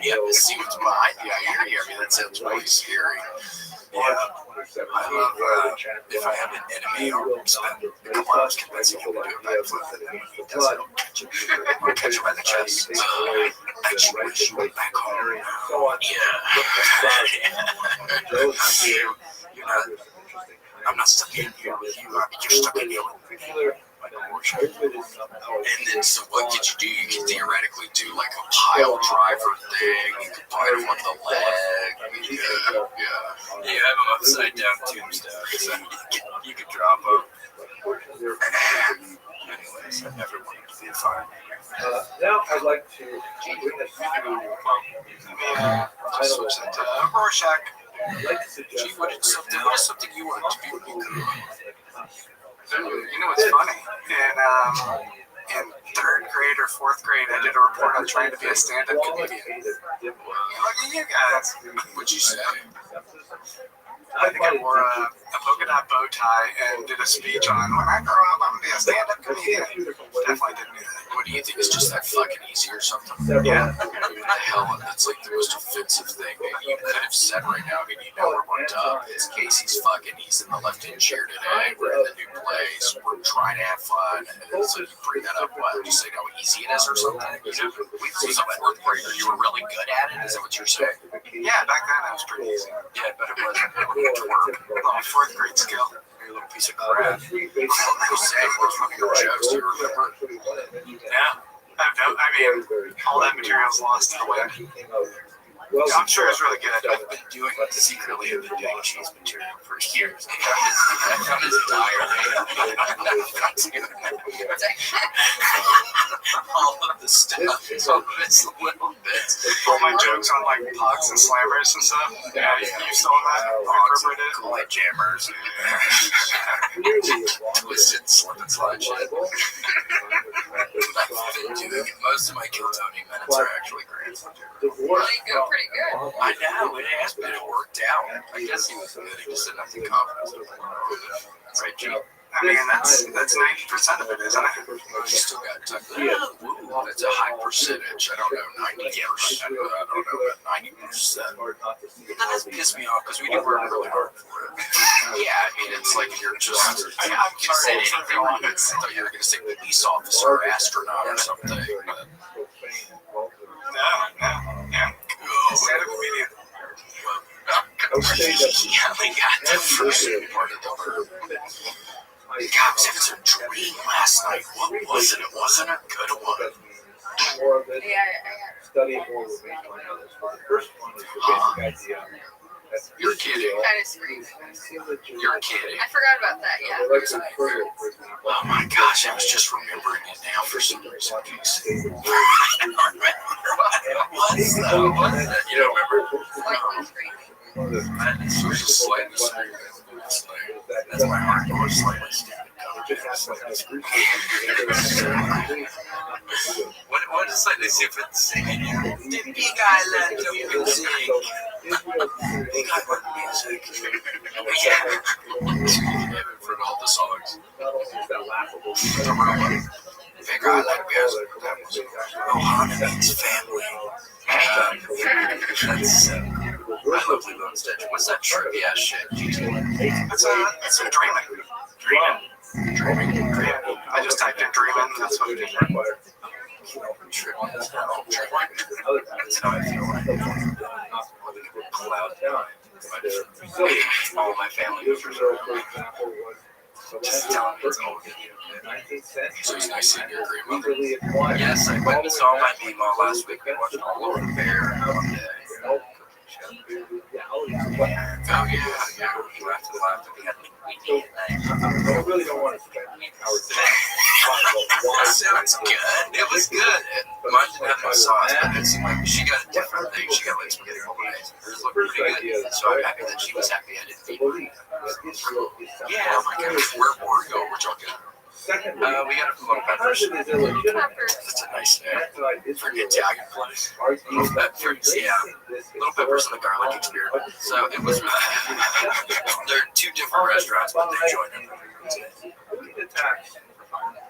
be able to see what's behind you. I hear you. I mean, that sounds really scary. Yeah. I love if I have an enemy, I'll spend a couple hours convincing him to do a backflip, and then when he does it, I'll catch him by the chest. I just wish you went back home. Yeah. You're not, I'm not stuck in here with you. You're stuck in here with me. And then, so what could you do? You could theoretically do like a pile driver thing. You could bite him on the leg. Yeah. You have him upside down tombstone. So you could drop him. Anyways, I never wanted to be a fire. Now I'd like to bring us to Switch that to Rorschach. I'd like to suggest Gee, what is something you want to be when you grew up? You know what's funny? In third grade or fourth grade, I did a report on trying to be a stand-up comedian. Look at you guys. What'd you say? I think I wore a polka dot bow tie and did a speech on when I grow up, I'm gonna be a stand-up comedian. Definitely didn't do that. What do you think? It's just that fucking easy or something? Yeah. What the hell? That's like the most offensive thing you could have said right now. I mean, you know we're up. It's Casey's fucking. He's in the left-hand chair today. We're in the new place. We're trying to have fun. And so you bring that up. What? You say how easy it is or something? So as a fourth grader, you were really good at it? Is that what you're saying? Yeah, back then it was pretty easy. Yeah, but it wasn't. It was work. Well, fourth grade skill. You're a little piece of crap. Who said what's from your jokes? Do you remember? Yeah. I mean, all that material's lost in the wind. I'm sure it's really good. I've been doing secretly. I've been doing cheese material for years. I found his diary. All of the stuff. All of his little bits. All my jokes on like pugs and slammers and stuff. Yeah, you stole that. Incorporated it. Cool jammers. Twisted slip and slide shit. I've been doing it. Most of my Kill Tony minutes are actually grants. They go pretty good. I know, it has been. It worked out. I guess he was good. He just didn't have the confidence. Right, G? I mean, that's 90% of it, isn't it? You still got that's a high percentage. I don't know, 90%. I don't know about 90%. That does piss me off because we do work really hard for it. Yeah, I mean, it's like you're just. I'm sorry, anything on it. I thought you were going to say police officer or astronaut or something. But. No. Yeah. Stand-up comedian. Yeah, we got the first part of the verb. God, I was having some dream last night. What was it? It wasn't a good one. Study more with me. The first one is the basic idea that You're kidding. Kind of screaming. You're kidding. I forgot about that. Yeah. Oh my gosh, I was just remembering it now for some reason. Casey. What was that? You don't remember? Slightly screaming. It was just slightly screaming. That's my hardcore slightly screaming. What is slightly stupid singing? The big island of music. Big island music. For all the songs. Big island music. That was Ohana means family. That's I love Lilo and Stitch. What's that trivia shit? It's a dreaming. I just typed in dreaming. That's what it is. That's how I feel like. Cloud nine. All my family members are just telling me it's all good. So it's nice seeing your grandmother. Yes, I went and saw my Mima last week. We watched All Over the Bear. Oh yeah. You laughed and laughed and we had I really don't want to spend That sounds good. It was good. Mine didn't have any sauce, but it seemed like she got a different thing. She got like spaghetti bolognese. Hers looked pretty good. So I'm happy that she was happy I didn't eat. Yeah, oh my gosh, where were we going? We're talking. We got a little peppers. That's a nice name for an Italian place. Little peppers, yeah. Little peppers and the garlic experiment. So it was. They're two different restaurants, but they joined them.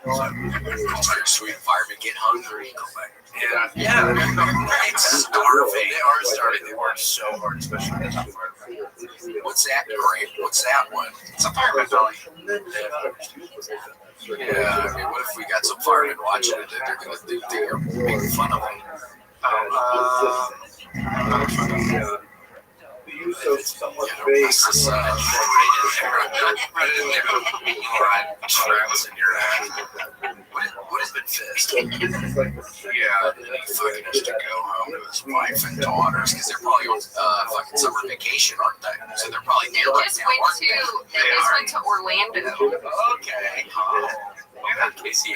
Very sweet fireman get hungry. Yeah, right. Starving. They are starving. They work so hard, especially. What's that grape? What's that one? It's a fireman belly. Yeah, I mean, what if we got some firemen watching it and they're making fun of it? the use of somewhat Right vague. in your ass. What has been fist? Yeah, and then he fucking has to go home to his wife and daughters because they're probably on fucking summer vacation, aren't they? So they're probably They just went to Orlando. Okay. Casey.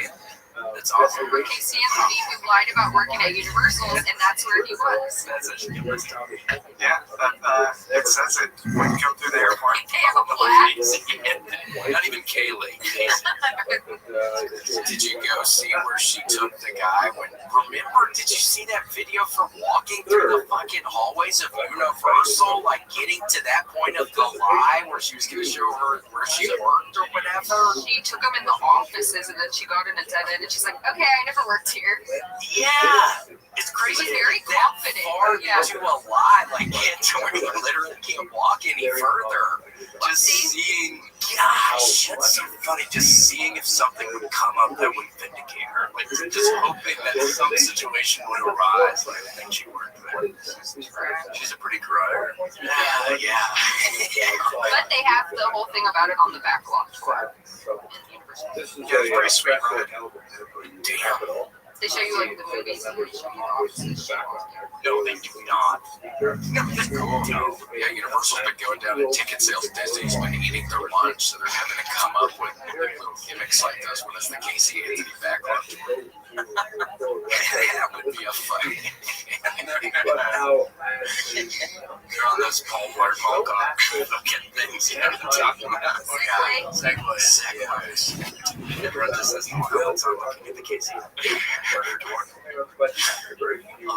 That's awesome. Casey Anthony, who lied about working at Universal's, and that's where he was. That's actually good. Yeah, it says it when you come through the airport. Not even Kaylee. Did you go see where she took the guy? Remember, did you see that video from walking through the fucking hallways of Universal, like getting to that point of the lie where she was going to show her where she worked or whatever? She took him in the offices, and then she got in a dead end, and she's like, "Okay, I never worked here." Yeah, it's crazy. She was very confident. Far into a lie, like to where you literally can't walk any further. Just seeing, gosh, that's so funny. Just seeing if something would come up that would vindicate her. Like just hoping that some situation would arise. Like I think she worked there. She's a pretty crier. Yeah. But they have the whole thing about it on the back lot. This is Yeah, it's pretty sweet, right? Damn. They show you like the movies and they show you the offices. No, they do not. No. Yeah, Universal's been going down in ticket sales. Disney's been eating their lunch, so they're having to come up with little gimmicks like this when it's the Casey Anthony backlot. That would be a funny. They're on those Paul Blart Mall looking things, you know what I'm talking about? Segways. This is the one that's looking at the Casey.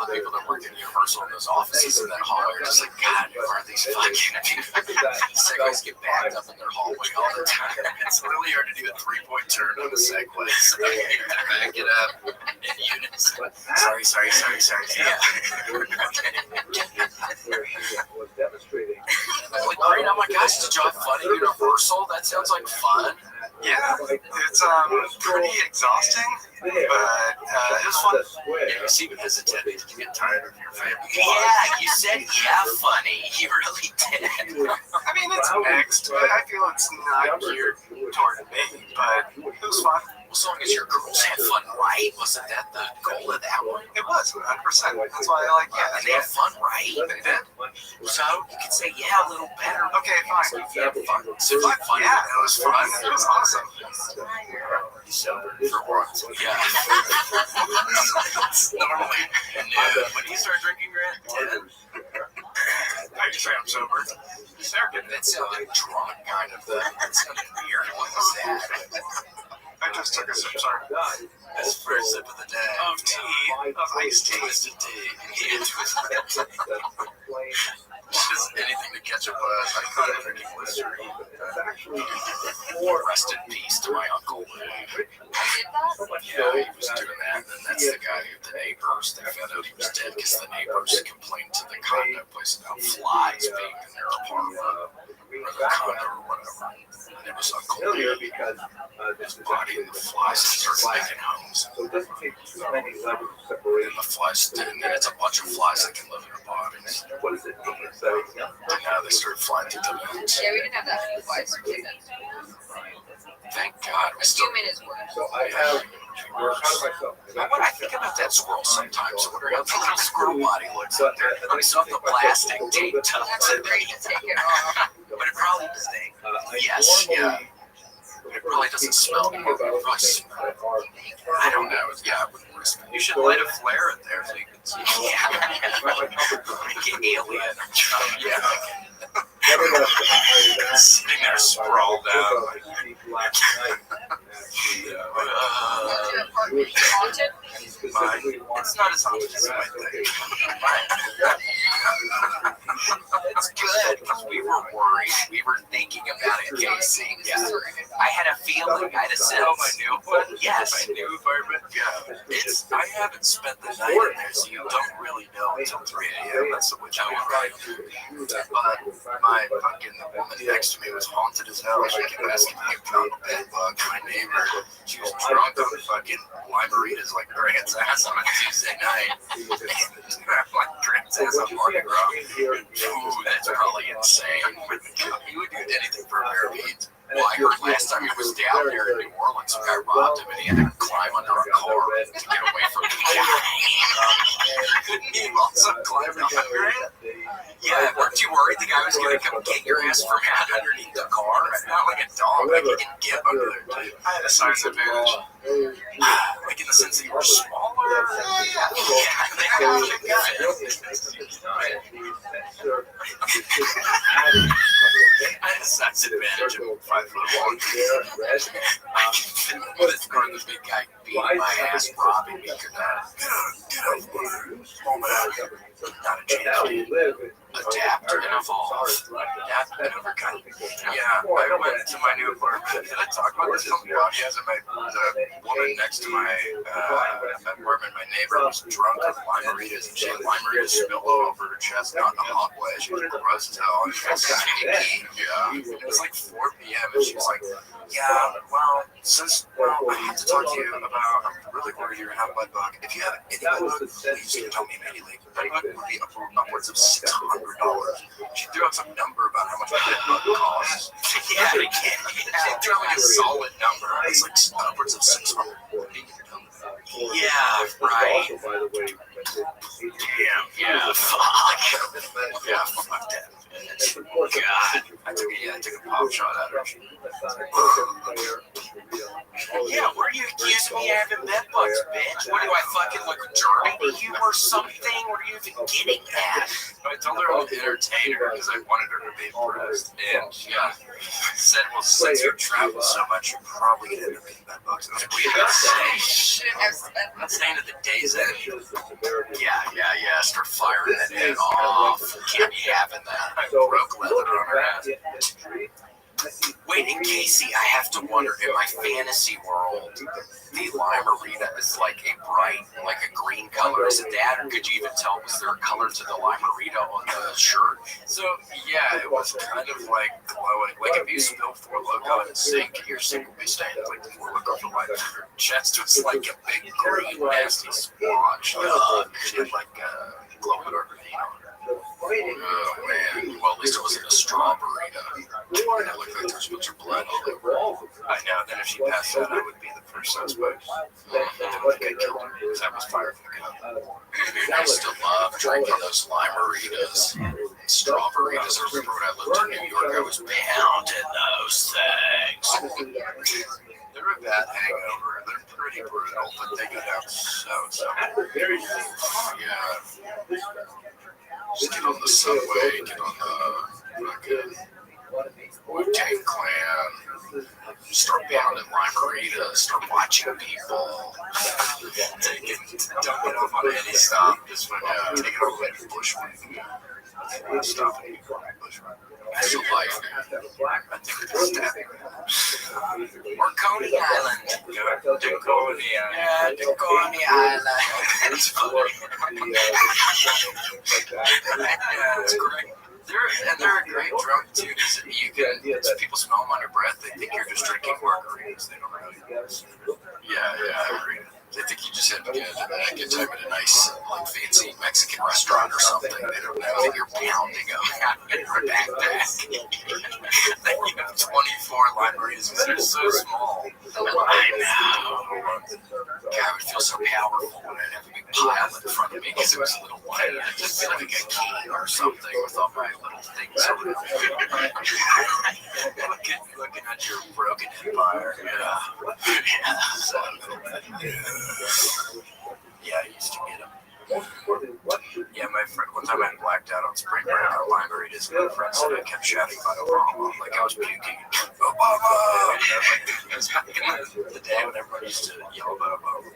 People that work in Universal in those offices in that hallway are just like, God, who are these fucking people? Segways get backed up in their hallway all the time. It's really hard to do a 3-point turn on the Segway. So you gotta back it up in unison. Sorry. Yeah. Like, great, oh my gosh, did y'all have fun at Universal? That sounds like fun. Yeah, it's pretty exhausting, but it was fun. Yeah, you seem hesitant. Did you get tired of your family? Yeah, you said funny. You really did. I mean, it's mixed, but I feel it's not geared toward me, but it was fun. As long as your girls have fun, right? Wasn't that the goal of that one? It was 100%. That's why I like, And they have fun, right? They did. So you can say, yeah, a little better. Okay, fine. So if you have fun, so if you have fun, Yeah, it was fun. It was awesome. you sober for once. Yeah. Normally, when you start drinking, Grant, 10. I just say I'm sober. That sounded drunk, kind of. That sounded weird. What was that? I just took a sip, sorry. That's the first sip of the day. Of tea. Of iced tea. Twisted tea. Yeah, twisted tea. Just anything to catch a buzz. I caught it drinking Listerine. Rest in peace to my uncle. Yeah, he was doing that. And that's the guy who the neighbors, they found out he was dead because the neighbors complained to the condo place about flies being in their apartment or the condo or whatever. And it was Uncle Lee. His body and the flies started making homes. So it doesn't take too many levels of And separation. the flies, and then it's a bunch of flies that can live in their bodies. What does it mean? So, And now they started flying through the vents. Yeah, we didn't have that many flies or chicken. Thank God. We still. Human is worse. so I have, I'm proud of myself. When I think about that squirrel sometimes, I wonder how the little squirrel body looks up there. I saw the plastic taped up That's to great to take it off. but it probably does stink. Yes, yeah. It probably doesn't smell anymore. It probably smells. I don't know. Yeah, I wouldn't risk it. You should light a flare in there so you can see. Yeah. Make it alien. Yeah. Sitting there sprawled out. What's your apartment haunted? It's not as haunted as you might think. It's good because we were worried. We were thinking about it, Casey. Yeah. I had a feeling. I had a sense. Oh, my new one? Yes. My new apartment? Yeah. I haven't spent the night in there, so you don't really know until 3 a.m. That's which I was right. But my fucking the woman next to me was haunted as hell. She kept asking me about the bed bug. My neighbor, she was drunk on fucking limeritas like Grant's ass on a Tuesday night. Like Grant's ass on Mardi Gras. Ooh, that's probably insane. You would do anything for a pair of beads. Well, I heard last time he was down there in New Orleans, some guy robbed him and he had to climb under a car to get away from the guy. Couldn't he also climb under it? Yeah, weren't you worried the guy was going to come get your ass from out underneath the car? Not like a dog, like he can get under there too. I had a size advantage. Like in the sense that you were smaller? Yeah, they got the guy. I had a size advantage of 5'1". I can fit with it going the big guy beating my ass, robbing me. Get out, not a chance. Adapt and evolve. Adapt and overcome. Yeah, I went to my new apartment. Did I talk about this on the podcast? The woman next to my apartment, my neighbor, was drunk on limeritas, and she had limeritas spilled all over her chest, not in a hot way. She was gross as hell. And she was stinky. Yeah. It was like 4 p.m. and she was like, yeah, well, I have to talk to you about, I'm really worried you're going to have a bed bug. If you have any bed bug, please tell me immediately. Bed bug would be upwards of $600. She threw out some number about how much a bed bug costs. Yeah, she threw out like a solid number. It's like upwards of $600. Yeah, right. Damn, yeah, fuck. Yeah, fuck that. God, I took a pop shot at her. Yeah, where are you accusing me of having bed bugs, bitch? What do I fucking look dirty to you or something? What are you even getting at? I told her I would entertain her because I wanted her to be impressed. And yeah, said, well, since you travel so much, you're probably going to end up getting bed bugs. And we had to say, I'm saying at the day's end. Yeah, start firing that head off. Can't be having that. Broke leather on her ass. Wait, and Casey, I have to wonder, in my fantasy world, the limerita is like a bright, like a green color. Is it that, or could you even tell, was there a color to the limerita on the shirt? So, yeah, it was kind of like glowing. Like if you spill Four Loko in a sink, your sink would be stained like the Four Loko for life. Your chest was like a big green, nasty splotch. She had like glow-in-the-dark green on her. Oh man, well at least it wasn't a straw burrito. It looked like there was a bunch of blood all over. I know, then if she passed out, I would be the her suspect. And then when they killed her, that was fired from the gun. I used to love drinking those limeritas, strawberries. I remember when I lived in New York, I was pounding those things. They're a bad hangover. They're pretty brutal, but they go down so. Yeah. Just get on the subway, get on the fucking Wu-Tang Clan, start pounding limeritas, start watching people, don't get off on any stop, just take it over to Bushwick. Stop it. That's your life, man. I think it's stabbing. Or Coney Island. Yeah, Coney Island. It's funny. Yeah, it's great. They're a great drug too, because people smell them on your breath. They think you're just drinking margaritas. They don't really. Yeah, I agree. They think you just had a good time at a nice, fancy Mexican restaurant or something. They don't know that you're pounding them out in your backpack. Then you have 24 libraries because they're so small. I know. God, I would feel so powerful when I'd have a big pile in front of me because it was a little white. I'd just feel like a king or something with all my little things around. Looking at your broken empire. Yeah, I used to get them. Yeah, my friend, one time I blacked out on spring break on libraries, and my friend said I kept shouting about Obama, like I was puking. Obama! It was back in the day when everybody used to yell about Obama.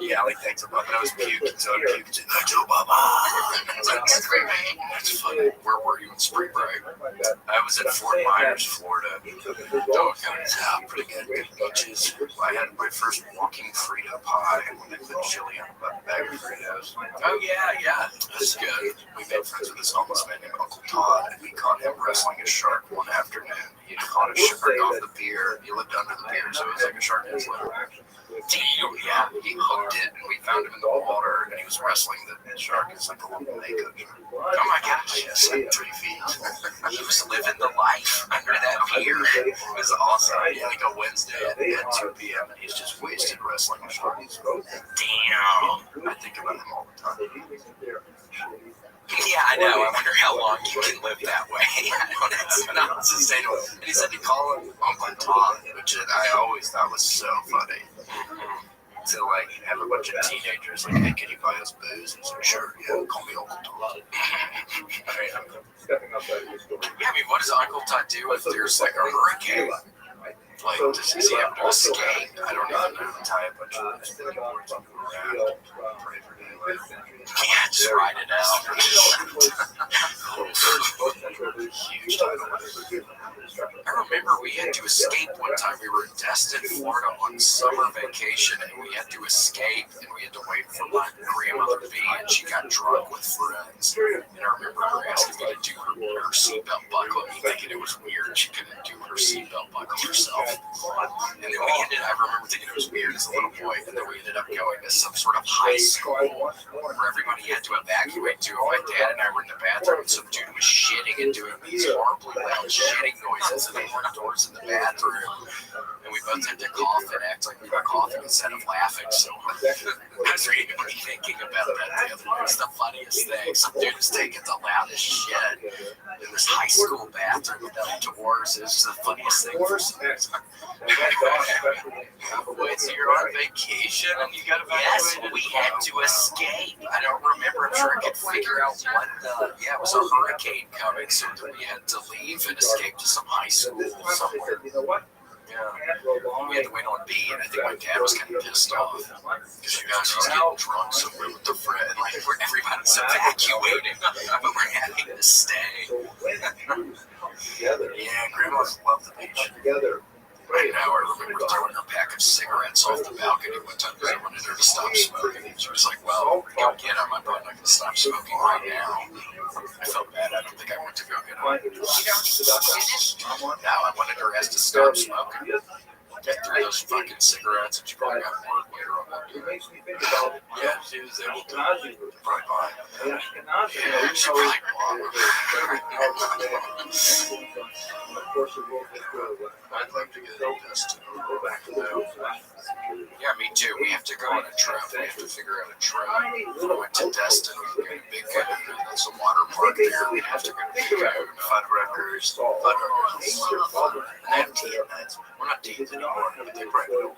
Yeah, like thanks Obama. But I was puking, so I puked. Thanks Obama! That's funny. Where were you in spring break? I was in Fort Myers, Florida. Oh, God, pretty good. Good beaches. I had my first walking Frito pie when they put chili on a bag of Fritos. Oh, yeah. That's good. We made friends with this homeless man named Uncle Todd, and we caught him wrestling a shark one afternoon. He caught a shark off the pier. He lived under the pier, so it was like a shark in his litter. Damn, yeah. He hooked it, and we found him in the water, and he was wrestling the shark. It's like a little makeup. Oh my gosh, yes, like 3 feet. He was living the life under that pier. It was awesome. Yeah, like a Wednesday at 2 p.m., and he's just wasted wrestling a shark. Damn. I think about him all the time. Yeah, I know. I wonder how long you can live that way. I know that's not sustainable. And he said to call him Uncle Todd, which I always thought was so funny. To have a bunch of teenagers hey, can you buy us booze? He's like, sure, yeah, call me Uncle Todd. Yeah, I mean, what does Uncle Todd do if there's a hurricane? Does he have to escape? I don't know. Tie a bunch of boards on the ground. Pray for daylight. Yeah, just ride it out. Huge time. I remember we had to escape one time. We were in Destin, Florida on summer vacation, and we had to escape, and we had to wait for my grandmother to be, and she got drunk with friends. And I remember her asking me to do her seatbelt buckle, and me thinking it was weird. She couldn't do her seatbelt buckle herself. And then I remember thinking it was weird as a little boy, and then we ended up going to some sort of high school where everybody had to evacuate to. My dad and I were in the bathroom, and some dude was shitting and doing these horribly loud shitting noises, and they weren't doors in the bathroom. And we both had to cough and act like we were coughing instead of laughing. So I was really thinking about that the other day. It's the funniest thing. Some dude was taking the loudest shit in this high school bathroom without doors. It's the funniest thing. Wait, so you're on vacation and you got evacuated? Yes, we had to escape. I don't remember. I'm sure I could figure out what it was a hurricane coming, so we had to leave and escape to some high school somewhere. Yeah. We had to wait on B, and I think my dad was kind of pissed off. Because he's getting drunk somewhere with the friend. Everybody's evacuating, but we're having to stay. Yeah, grandmas love the beach. Right now, I remember throwing her pack of cigarettes off the balcony one time because I wanted her to stop smoking. She was like, well, go get them. I'm probably not going to stop smoking right now. I felt bad. I don't think I went to go get them. No, I wanted her ass to stop smoking. get through those fucking cigarettes, and she probably got more later on that day. Yeah, she was able to probably buy. Yeah, she probably bought. I'd like to get a test. Yeah, me too. We have to go on a trip. We have to figure out a trip. We went to Destin. We get a big canoe. That's a water park there. We have to go to Big Canoe. Fuddruckers. And teen nights. We're not teens anymore, but they probably don't.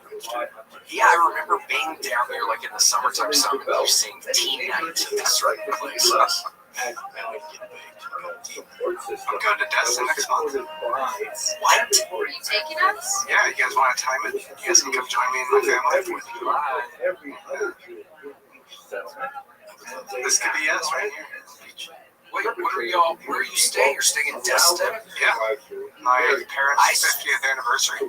Yeah, I remember being down there like in the summertime sun. We were seeing teen nights at these certain places. I'm going to Destin next month. What? Are you taking us? Yeah, you guys want to time it? You guys can come join me and my family. This could be us right here. Wait, where are you staying? You're staying in Destin? Yeah. My parents' 50th anniversary.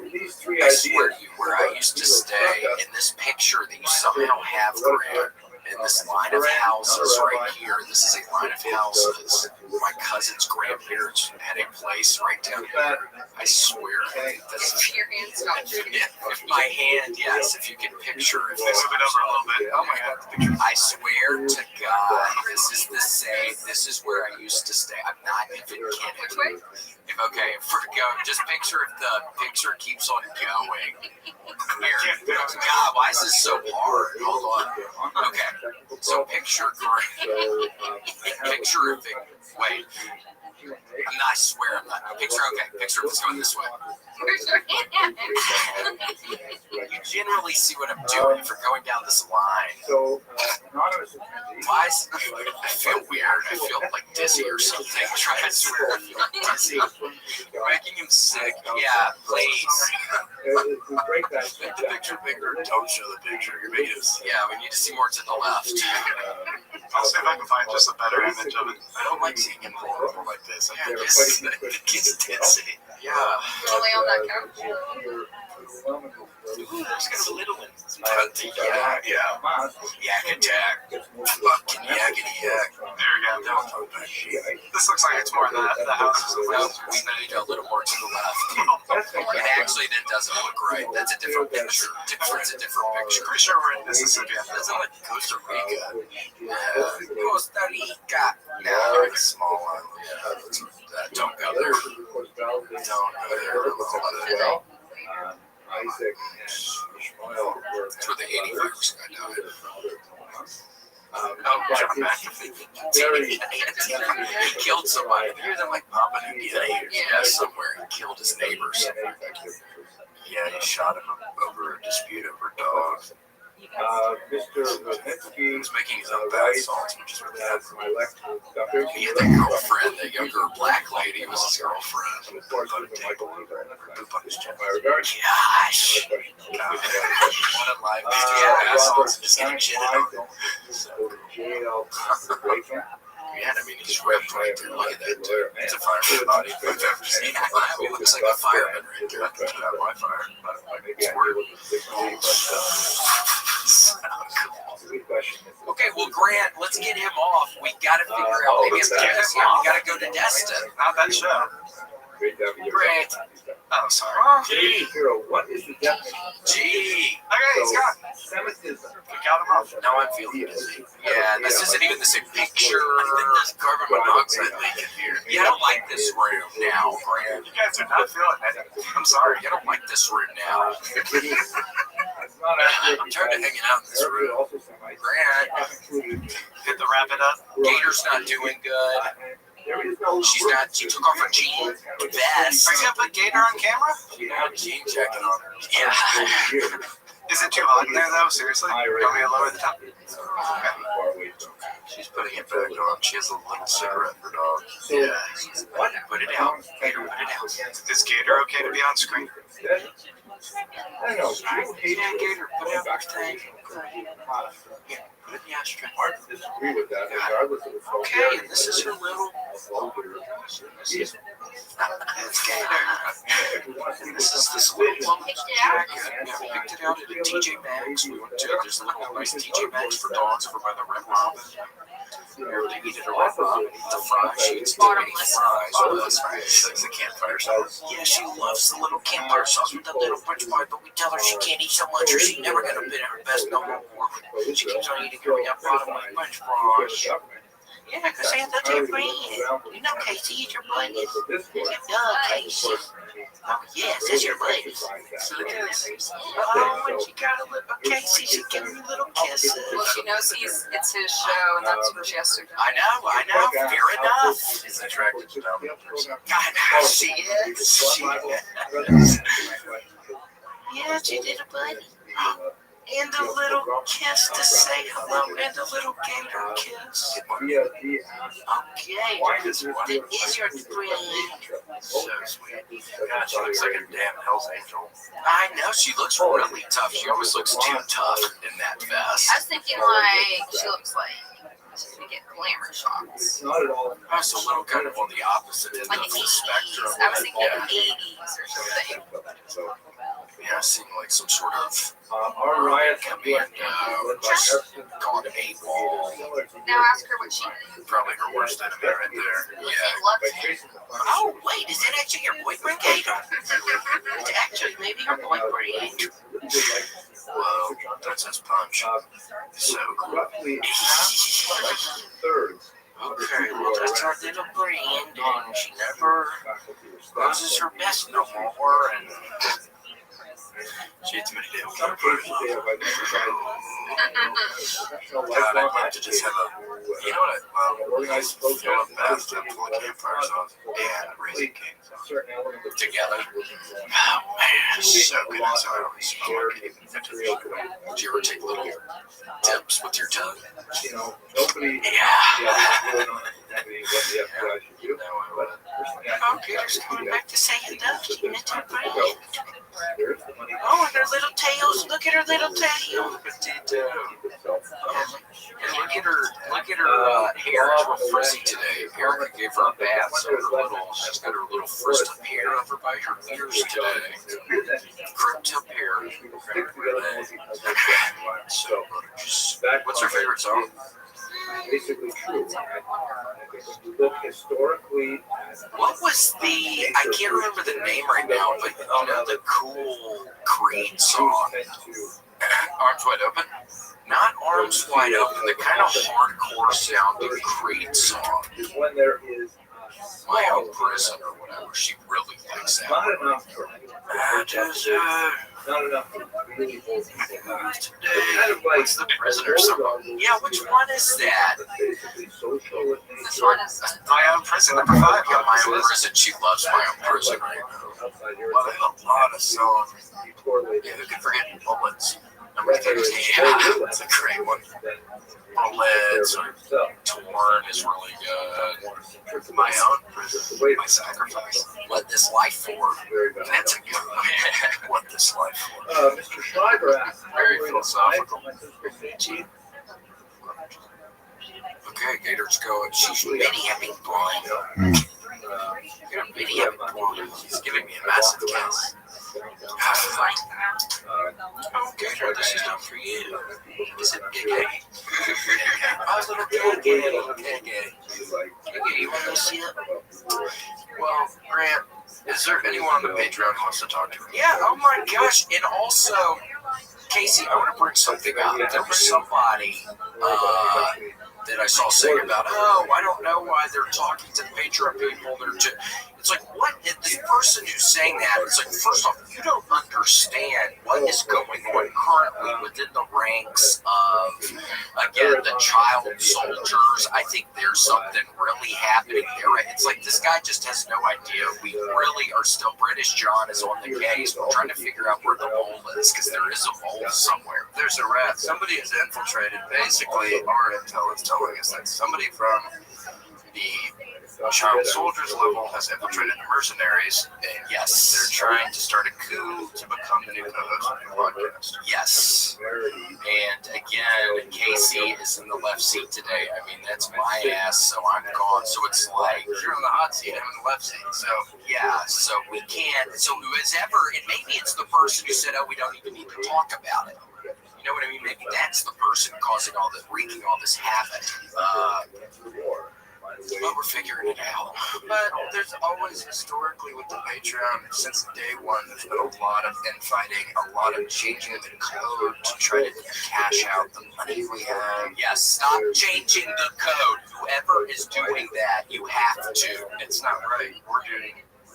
I swear to you, where I used to stay, in this picture that you somehow have, Grant, in this line of houses right here, this is a line of houses. My cousin's grandparents had a place right down here. I swear. If your hand's not shooting. If my hand, yes, if you can picture it. Move it over a little bit. Oh my God. I swear to God, this is the same. This is where I used to stay. I'm not even kidding. Just picture if the picture keeps on going. Here. God, why is this so hard? Hold on. Okay. So picture if it, wait. I swear I'm not. Picture if it's going this way. You generally see what I'm doing if you're going down this line. Why is, I feel weird. I feel like dizzy or something. I swear I feel like dizzy. You're making him sick. Yeah, please. Make the picture bigger. Don't show the picture. You're making it. Yeah, we need to see more to the left. I'll see if I can find just a better image of it. I don't like seeing him horrible like this. Yeah, He's dizzy. Yeah. Lay on that couch. Ooh, there's kind of a little one. Yeah. Yak attack. Fucking yakety yak. There you go. This looks like it's more the houses. No, we need a little more to the left. And actually, that doesn't look right. That's a different picture. It's a different picture. Pretty sure we're in Mississippi. That doesn't look Costa Rica. Costa Rica. No, it's a small one. Yeah, don't go there. Don't go there. Isaac and Ishmael were That's where the 85% guy died. He killed somebody. He was in like Papua New Guinea. Yeah, somewhere. He killed his neighbors. Yeah, he shot him over a dispute over dogs. Mr. Rosnitsky, He was making his own bath salts, which is really as my lecture doctor. He had that girlfriend, that younger black lady was his girlfriend. Of course, with my Poop on his chest. my regards. Gosh. What a life. Yeah, bath salts and just getting shit out. Yeah, I mean, he's ripped right through. Look at that, too. It's a fireman body. I've ever seen it. He looks like a fireman right there. Not my fire. It's weird. Okay, well, Grant, let's get him off. We gotta figure out. Maybe I'm getting this. Yeah, we gotta go to Destin. Not that show. Grant. Oh, sorry. G. What is the definition? G. Okay, he's gone. Semitism. We got him off. Now I'm feeling dizzy. Yeah, this isn't even the same picture. I think there's carbon monoxide leak in here. Yeah, I don't like this room now, Grant. You guys are not feeling it. I'm sorry. I don't like this room now. I'm tired of hanging out in this room. Grant. Hit the wrap it up. Gator's not doing good. She took off her jean vest. Are you gonna put Gator on camera? She had a jean jacket on her. Yeah. Is it too hot in there though? Seriously? You want me to lower the top? She's putting it back on. She has a little cigarette for dog. Yeah. Put it out. Gator, put it out. Is Gator okay to be on screen? I don't know. Yeah, Gator, put it out. Thank you. Yeah, put it in the ashtray. I disagree with that, regardless of the Okay, and this is her little. This is Gator. This is this little woman jacket. Yeah, we picked it out at a TJ Maxx. We went to, there's a little nice TJ Maxx for dogs over by the Red Robin. They eat it around the fries. She eats too many fries. She likes the campfire sauce. Yeah, she loves the little campfire sauce with the little french fry, but we tell her she can't eat so much or she's never gonna be at her best no more. She keeps on eating her bottom of french fries. Yeah, because they have to take bread. You know, Casey, eat your bunnies. Casey. Oh, yes, that's your bunnies. So look at this. Oh, and she got a little Casey, she gave me little kisses. Well, she knows it's his show, and that's what she has to do. I know, fair enough. He's attracted to dominant person. God, she is. Yeah, she did a bunny. And a little kiss to say hello, and a little gator kiss. Okay, that is your friend. So sweet. God, she looks like a damn Hell's Angel. I know, she looks really tough. She always looks too tough in that vest. I was thinking like she looks like she's gonna get glamour shots. I was a little kind of on the opposite end Like of the spectrum. I was thinking 80s or something. Yeah, seeing like some sort of Ryan just call it an 8-ball. Now ask her what she did. Probably her worst enemy right there. Yeah. She loves him. Oh, wait, is that actually your boyfriend, Gator? It's actually maybe your boyfriend. Whoa, that's his punch. So cool. Okay, well, that's our little brand, and she never loses her best no more, and she eats many damn campfires. God, I'd like to just have a, you know what, just fill up bathtub full of campfire sauce and Raisin King sauce together. Oh man, so good. That's how I always smell like it. Did you ever take little dips with your tongue? Oh, Gator's coming back to say hello. She met her friend. Oh, and her little tails. Look at her little tail. And look at her hair. It's real frizzy today. Erica gave her a bath, so she's got her little frizzed up hair over by her ears today. Crimped up hair. So, what's her favorite song? Basically true. When you look historically, what was I can't remember the name right now, but you know the cool Creed song? Arms Wide Open? Not Arms Wide Open, the kind of hardcore sounding Creed song. When there is My Own Prison or whatever, she really likes that. not enough for not enough really What's the Prisoner song? Yeah, which one is that? This one is My Own Prison, number 5. Yeah, My Own Prison. She loves My Own Prison right now. Well, they have a lot of songs. Yeah, who can forget Bullets? Number 13. Yeah, that's a great one. Bullets or Torn is really good. My Own Prison, My Sacrifice. What This Life For. That's a good one. What This Life For. Mr. Schreiber asked, Very philosophical. Okay, Gator's going. She's really having blind. You're really having blind. He's giving me a massive kiss. Oh, Gator, this is not for you. Is it gay? Oh, little gay. You want to see it? Well, Grant, is there anyone on the Patreon who wants to talk to me? Yeah, oh my gosh. And also, Casey, I want to bring something up. There was somebody that I saw saying about, I don't know why they're talking to the Patreon people. It's like, what? This person who's saying that, it's like, first off, you don't understand what is going on currently within the ranks of, again, the child soldiers. I think there's something really happening there. It's like, this guy just has no idea. We really are still, British John is on the case. We're trying to figure out where the mole is, because there is a mole somewhere. There's a rat. Somebody has infiltrated. Basically, our intel is telling us that somebody from the child soldiers level has infiltrated the mercenaries, and yes, they're trying to start a coup to become the new co-host of the podcast. Yes. And again, Casey is in the left seat today. I mean, that's my ass, so I'm gone. So it's like, You're in the hot seat, I'm in the left seat. So yeah, so we can't. So whoever, and maybe it's the person who said, we don't even need to talk about it. know what I mean? Maybe that's the person causing all this, wreaking all this havoc. But we're figuring it out. But there's always historically with the Patreon, since day one, there's been a lot of infighting, a lot of changing of the code to try to cash out the money we have. Yes, stop changing the code. Whoever is doing that, you have to. It's not right.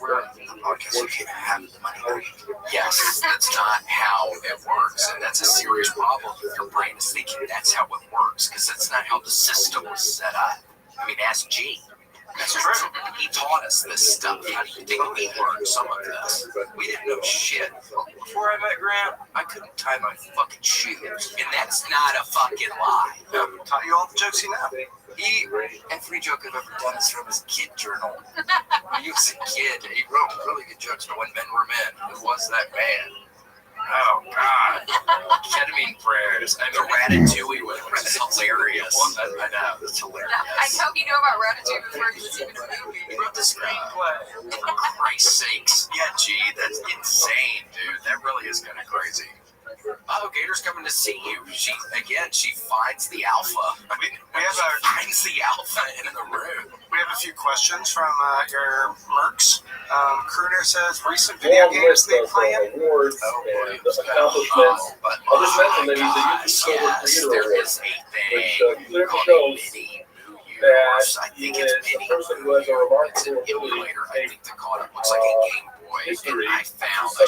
We're the podcast, you can't have the money. Yes, that's not how it works, and that's a serious problem. Your brain is thinking that's how it works, because that's not how the system was set up. I mean, ask G. That's true. He taught us this stuff. How do you think we learned some of this? We didn't know shit. Before I met Grant, I couldn't tie my fucking shoes. And that's not a fucking lie. Taught you all the jokes you know. Every joke I've ever done is from his kid journal. When he was a kid, he wrote really good jokes about when men were men. Who was that man? Oh, God. Ketamine prayers. And the Ratatouille one, which is hilarious. I know, it's hilarious. I hope you know about Ratatouille before he was even a movie. He wrote the screenplay. For Christ's sakes. Yeah, gee, that's insane, dude. That really is kind of crazy. Oh, Gator's coming to see you. She finds the alpha. I mean, finds the alpha in the room. We have a few questions from your mercs. Crooner says, recent video games they play in? Awards and accomplishments. I'll just mention that he's a YouTube Silver Creator Award, which clearly shows that he is a person who has a remarkable ability to I think the caught up looks like a Game Boy. history. I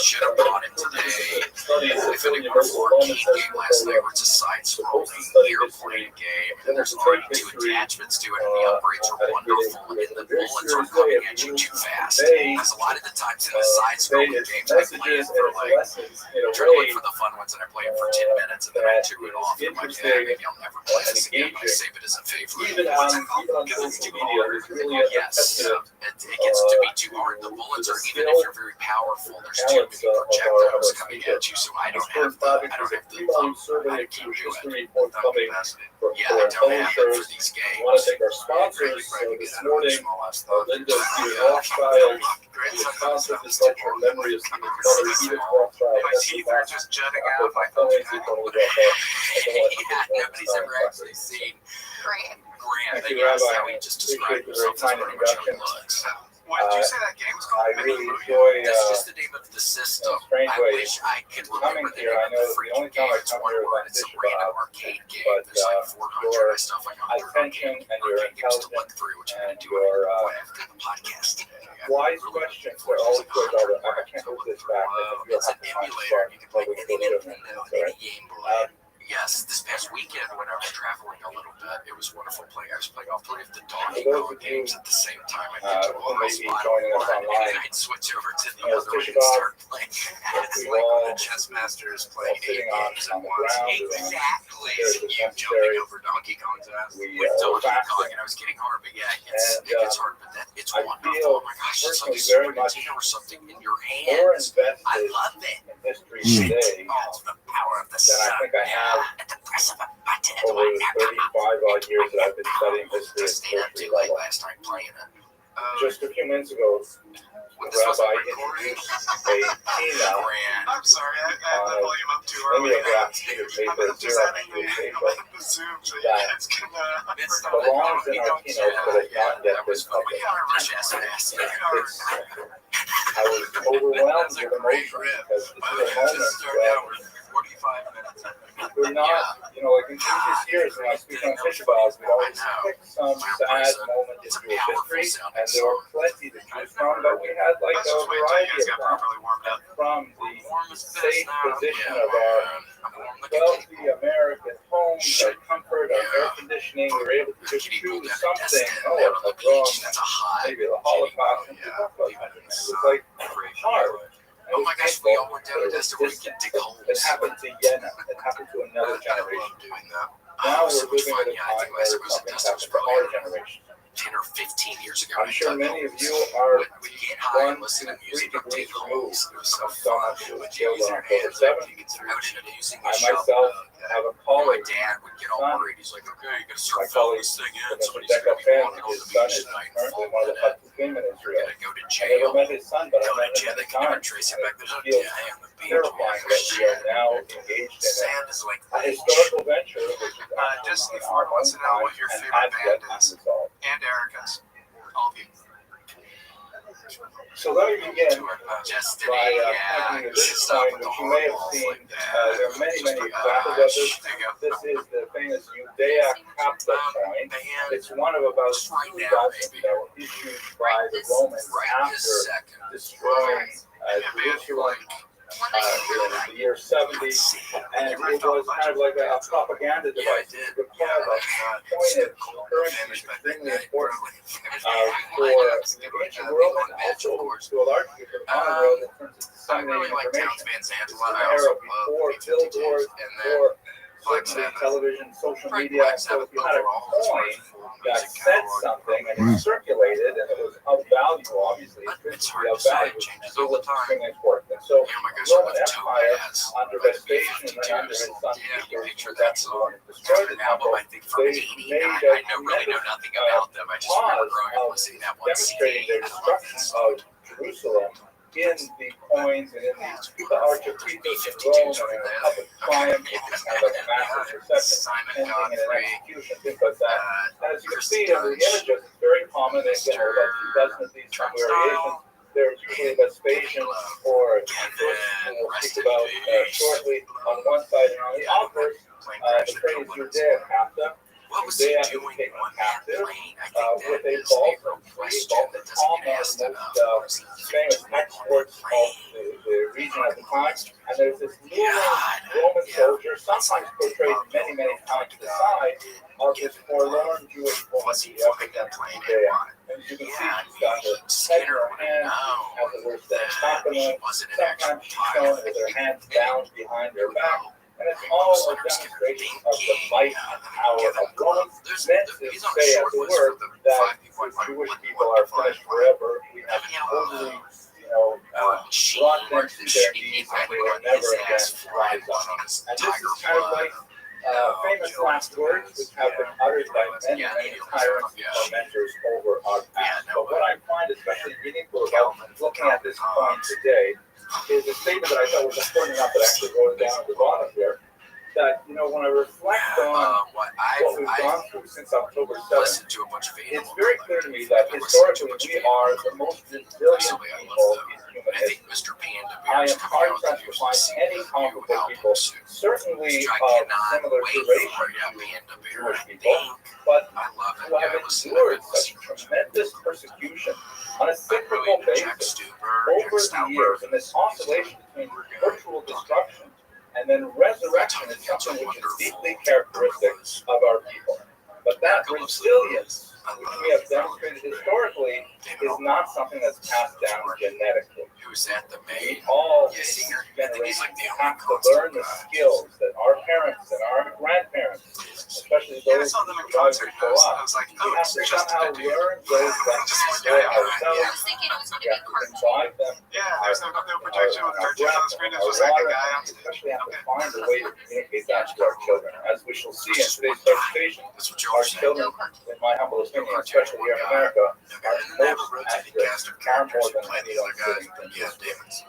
should have bought it today. I finished an arcade game last night where it's a side-scrolling airplane game, and there's already 2 attachments to it, and the upgrades are wonderful, and the bullets are coming at you too fast. Because a lot of the times in the side-scrolling games, I play it for try to look for the fun ones, and I play it for 10 minutes, and then I tune it off, and I'm like, hey, maybe I'll never play this again, but I save it as a favorite. Even on social media, there's really a it gets to be too hard. The bullets are, even if you're very powerful, there's too many projectiles coming at you, so I don't have the I can't do it. Yeah, I don't have it for these games. I want to thank our sponsors. So this morning, Linda Rothschild, the concept is called Your Memory of Stephen Edith Rothschild. My teeth are just jutting out. Yeah, nobody's ever actually seen Grant. Thank you, That's Rabbi. how he just described Appreciate the very himself. That's kind pretty much how he introduction. looks. What did you say that game was called? I really enjoy That's just the name of the system. strange I way wish I could coming remember the here. name I of know the the freaking only time game. I It's come one here word. is It's a on random Bishop, arcade game. but There's like 400 your stuff like attention and your games to look intelligence through, which I'm and going to do your after the podcast. wise questions are always good. I can't hold this back. It's an emulator. You can play any Nintendo, any Game Boy. Yes, this past weekend when I was traveling a little bit, it was wonderful playing. I was playing all 3 of the Donkey Kong games at the same time. I think it was joining us and online. then I'd switch over to the other one and start playing. It's like when the chess master is playing 8 games at once. Exactly. You jumping over Donkey Kong's ass with Donkey Kong, and I was getting hard, but yeah, it gets hard, but it's wonderful. Oh my gosh, it's like a Super Nintendo or something in your hands. I love it. History today Oh, the power of the than sun. I think I have At the press of a button. over the 35 odd years that I've been studying history at Just stayed up history too late level. last night playing it. Just a few minutes ago, Rabbi introduced a keynote I'm sorry, I had the volume up too early. mimeograph sheet of paper, I'm just having Xerox the paper Zoom so you that guys can belongs in our keynotes, but it's not yet been published. I was overwhelmed with emotion because this is a moment when we're not, like in previous years when I speak on Rothschild'S, we always pick some sad moment in Jewish history, and there were plenty to choose from, but we had like a variety of them. From the safe position of our wealthy American homes, our comfort, our air conditioning, we were able to just choose something, maybe the Holocaust, and it was like hard. Oh my gosh, we all went down to Destin where we could dig holes. It happened to Yena. It happened to another generation. Doing that. Now so we're much moving fun. at a Yeah, I time think where last time was at something Destin was happened to probably our generation. 10 or 15 years ago. I'm sure many of you are we get high and 1, listen to 2, 3 music or degrees dig removed holes. It was so from someone fun. who was With killed using on your hands, October 7th. I was using I a shovel. myself have a And my colleague. dad would get all worried. He's like, okay, you gotta My start filling colleague, this thing in. the Somebody's gonna be fan, walking on his the son beach is tonight and currently falling one of in the it. toughest game in We're Israel. gonna go to I never jail. met his son, but I Go met to him jail. in They the can never time. trace him back. There's no Feels DNA on the beach. terrifying that we are now engaged in Sand is like a the historical venture, which is Destiny in 4 our wants own to know time what your and favorite has yet band is. unresolved. And Erica's. All of you. So let me begin Destiny, by yeah. pointing to this Stuff point, with the which you may have hormones seen. like that. There are many, Just many like, examples of this. there you go. This is the famous Judea Capta coin. Man, It's one of about just right 2 now, dozen baby. that were issued by the Romans Right this after second. destroying Jerusalem in the year 70, and it was kind of like a propaganda device. Yeah, I did. The point is, currency is extremely important for the ancient world and also to a large degree for the modern world in terms of I really disseminating like Towns information. Van Zandt a This is lot. the I era also before love the B-52s. billboards, And then before Black certainly Sabbath. television, social Black media. And so Sabbath if you had a overall is coin my full that music said catalog. something and it circulated and it was of value, obviously, But it's physically hard of to say. value, It changes it all the was time. extremely important. And so Oh my gosh, the I Roman love Empire, Topaz. under Like the Vespasian and under his B-52s. son Yeah, Peter, picture who that actually song. wanted to destroy the An album, temple, I think, from they 80. made I really know nothing about them. I just remember growing up listening to that one demonstrating CD. their I love destruction that song. of Jerusalem in the coins and in the Arch of Peter in Rome B-52s and right in a there. public triumph, which is kind of like a massive procession, Simon ending in an Godfrey. execution, things like that. And as you can see under the images, it's very common. There's about 2 dozen of these some variations. They're usually Vespasian or Jesus, who we'll speak about shortly on one side, and on the obverse, the phrase Judea Capta. What was he Judea is doing taken on that captive plane? I think with that a is a Balkan real tree. question Balkan that doesn't palm, get one of asked the enough. most famous exports of the region at the time. And there's this kneeling Roman soldier, sometimes portrayed many, many times to the side of this forlorn Jewish woman. Was he flying that plane and why? And you can see Yeah, she's got her head in Skinner her would hand, have as it were, known that he staccato. wasn't an actual Sometimes she's shown pilot. with her hands bound behind her back. And it's all a demonstration of the might and power of Rome, meant to say, as it were, that the Jewish people are finished forever. We have totally, brought them to their knees, and they will never again rise up. And this is kind of like famous last words which have been uttered by many, many tyrants and tormentors over our past. But what I find especially meaningful about looking at this point today is a statement that I thought was important enough that I actually wrote it down at the bottom here. That, when I reflect on what we've gone through since October 7th, it's very clear to me that historically we are the most resilient people in human history. I am hard pressed to find any comparable people, certainly of similar duration to Jewish people, but who have endured such tremendous persecution on a cyclical basis over the years, and this oscillation between virtual destruction and then resurrection is something which is deeply characteristic of our people. But that resilience, which we have demonstrated historically, is not something that's passed down genetically. We all, generations, have to learn the skills that our parents and our grandparents, especially those who survived before us, we have to somehow learn those lessons for ourselves. We have to imbibe them. There's no protection with cartoons on the screen. There's just like a guy on stage. Especially have to find a way to communicate that to our children. As we shall see in today's presentation, our children, in my humble opinion, especially here in America, are most at risk, far more than any other sitting in this.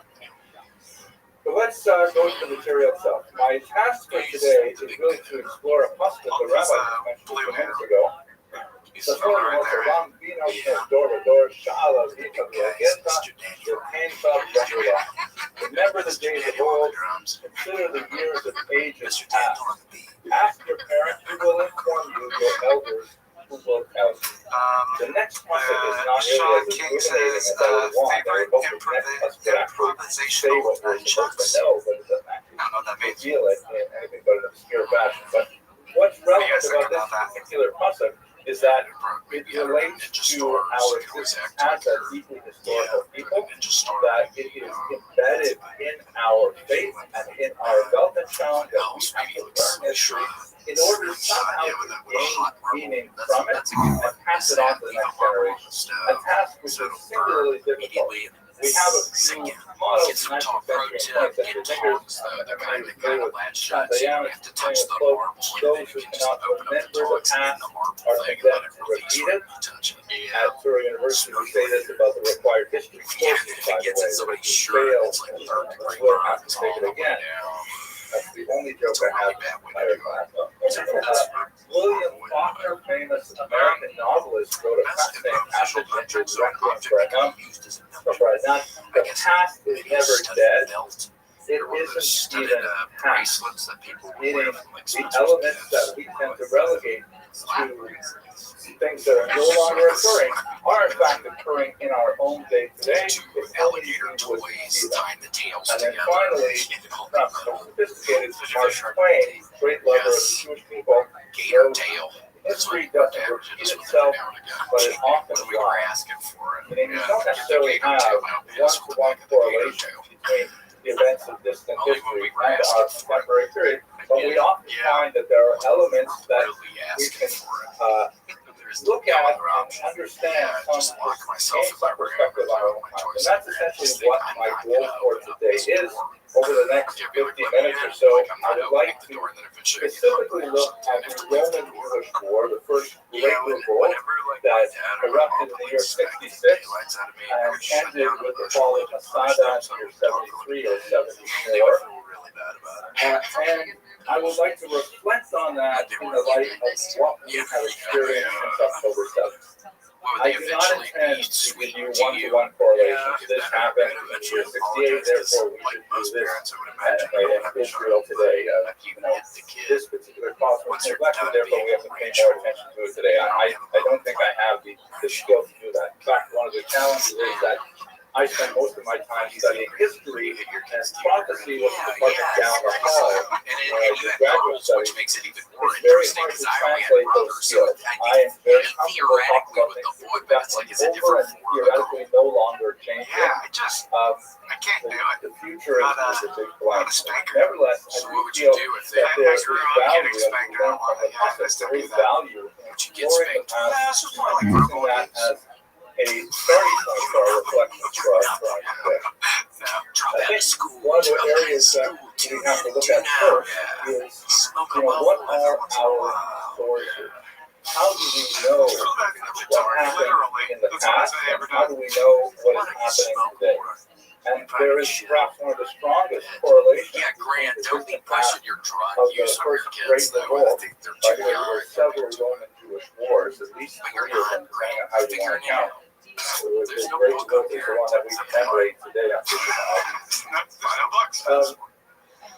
So let's go to the material itself. My task for today is really to explore a puzzle that the Rabbi mentioned a few minutes ago. The story was a Bambino Dorador Shala Vita Viageta Yokensa Dracula. Remember the days of old, consider the years of ages past. Ask your parents who will inform you, your elders who will tell you. The next puzzle is not really as illuminating as I would want. I would hope the next puzzle could actually say what we're supposed to know, but it doesn't actually reveal it in anything but an obscure fashion. But what's relevant about this particular puzzle is that it relates to our existence as a deeply historical people, that it is embedded in our faith and in our Weltanschauung, that we have to learn history in order somehow to gain meaning from it and pass it on to the next generation. A task which is singularly difficult. We have a few models Get some in top 19th pro century tip. and 20th Get century tongs though. They're kind of latch shut, so you don't have to touch the marble, and then you can just open up the tongs and the marble thing and let it release right when you touch it. At Surrey University, we say this about the required history Yeah, courses, if by it the gets in way. somebody's If you shirt, fail, it's like third degree we'll have burns to all take the it way again. down. That's the only joke It's a I have really bad way in to my do it. class. William Faulkner, famous American novelist, wrote a fascinating passage in his Requiem for a Nun. The past is never dead. It isn't even past. bracelets that people Meaning, wear from like the elements that we tend to relegate to things that are no longer occurring are in fact occurring in our own day today. It's only alligator we would toys see them. tying the tails And then together. finally, perhaps the most sophisticated, Mark Twain, great lover of the Jewish people, Gator tail. history doesn't repeat itself, but it often When we were lies. asking for it. Meaning you Yeah, don't get the necessarily gator have tail out, yes, we'll one-to-one look at the gator correlation tail. between the events of distant Only when history we were and our asking for it. contemporary period, but we often find that there are elements that Really we asking can for it. There's look no at other and option. understand Yeah, some just lock myself gain in my some room perspective and on our do own my time. choice. And that's Just essentially think what I'm my not goal gonna for open up today this is. door. Over the next You'll be 50 like, let me minutes or in. so, Like, I'm I not would opening like the to door, and then eventually specifically look at the Roman-Jewish War, the first great revolt that erupted in the year 66 and ended with the fall of Masada in the year 73 or 74. And I would like to reflect on that in the light of what we have experienced since October 7th. I do not intend to give you one-to-one correlations. This happened in the year 68, therefore we should do this in Israel today. This particular cause was neglected, therefore we have to pay more attention to it today. I don't think I have the skill to do that. In fact, one of the challenges is that I spend most of my time studying history, and prophecy was the department down the hall when I did graduate studies. Which makes it even more It's very interesting hard because to I only have translate those brothers, so skills. I am very comfortable talking theoretically with about the things boy, that but it's like it's a over different and form. theoretically no longer changing. Yeah, I can't do it. The future is a big blank. Not a spanker. Nevertheless, I So do what would you feel do if they that I there is grew up getting value, as we spanked learned out a lot. from the Yeah, I process, still there do is that. value in Would you get exploring the spanked? past, Yeah, it's just more like using that as a starting point for our reflection for our drawing today. Drop I out think of school. one of the Drop out of areas that school. we have to look Tune at out. first Yeah. is, Smoke a what bubble are every once in a our while. sources? How do we know what happened in the That's all I past? say And every how day. do we know what is happening today? And there is perhaps one of the strongest correlations Yeah, Grant, between don't the be past pushing your drug of the use on your first kids, Great though. I Revolt. think they're By too the way, there young. were several Roman-Jewish wars, at least But you're 3 of them, not, depending on Grant. how You're you want figuring to it count. out. The There's no Great book Revolt up is the here. one that we commemorate today on $5.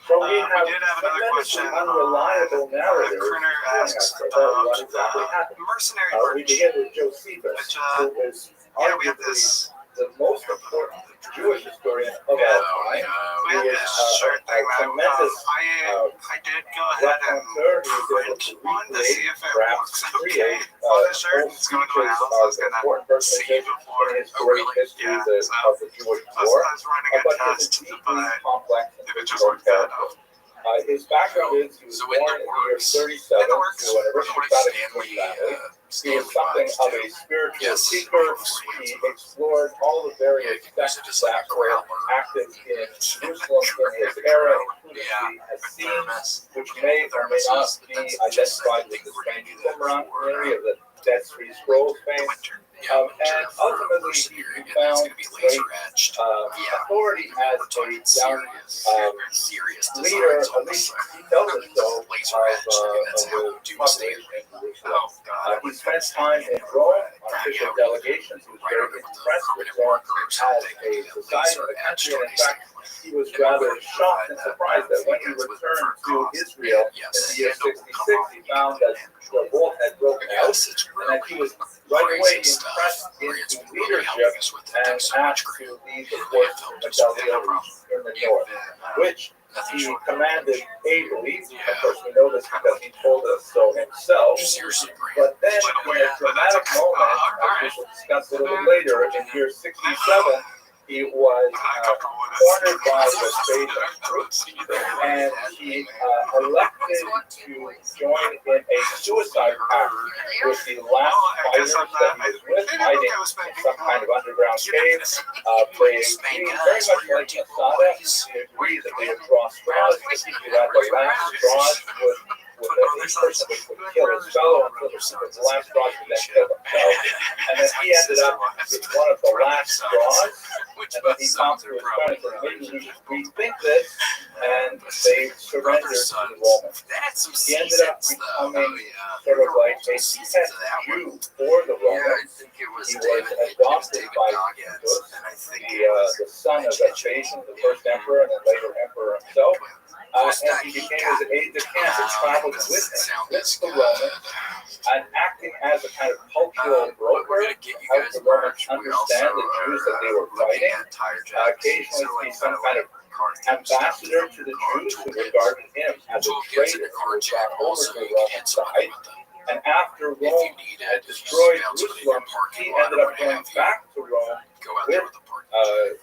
So we We have did have another tremendously question. unreliable narrators Critter telling asks us about about what exactly happened. mercenary We merch. begin with Josephus, Which, who is yeah, we have arguably this. the most important Jewish historian of No, our time. We He had is this shirt a thing that tremendous I did go ahead and raconteur who is able print to one to see recreate, if it perhaps works okay create, on the shirt. whole It's going to my speeches house. I was of going important to see personages before. in his Oh, great really? history Yeah, of the Jewish I war. was running a But test, it's a deeply but complex and if it just difficult worked out, character. His background is he was So in born the in the year works. 37 In the works. to an aristocratic Jewish family. He was something of a spiritual Yes. seeker. He explored all the various Yeah, you sects just like that a were growler. active in Jerusalem in his era, including the Essenes, which may or may not be identified with the strange Qumran theory of the Dead Sea Scrolls fame. And ultimately, he found great authority as a young leader, at least he tells us so, of the population in Jerusalem. He spent time in Rome on official delegations. He was very impressed with Rome as a society and a country, and in fact, he was rather shocked and surprised that when he returned to Israel in the year 66, he found that the revolt had broken out, and that he was right away impressed into leadership and asked to lead the forces in the Galileans in the north, which he commanded ably. Of course, we know this because he told us so himself. But then, in a dramatic moment, as we will discuss a little later, in year 67, He was cornered by the Spanish troops, and he elected to join in a suicide pact with the last fighters that he was with, hiding in some kind of underground cave. They agreed very much like Masada. They agreed that they would draw straws, that the last straws would each person would kill his fellow until the last straws would then kill themselves. And then he ended up one of the last straws. And then he talked to his friends and maybe we should rethink this, and they surrendered to the Romans. He ended up becoming sort of like a pet Jew for the Romans. He was adopted by the son of Vespasian, the first emperor, and then later emperor himself. And he became his aide-de-camp and traveled with him, with the Romans, and acting as a kind of cultural broker, helped the Romans understand the Jews that they were fighting. Occasionally be some kind of ambassador to the Jews who regarded him as a traitor who was brought over to the Roman side. And after Rome had destroyed Jerusalem, he ended up going back to Rome with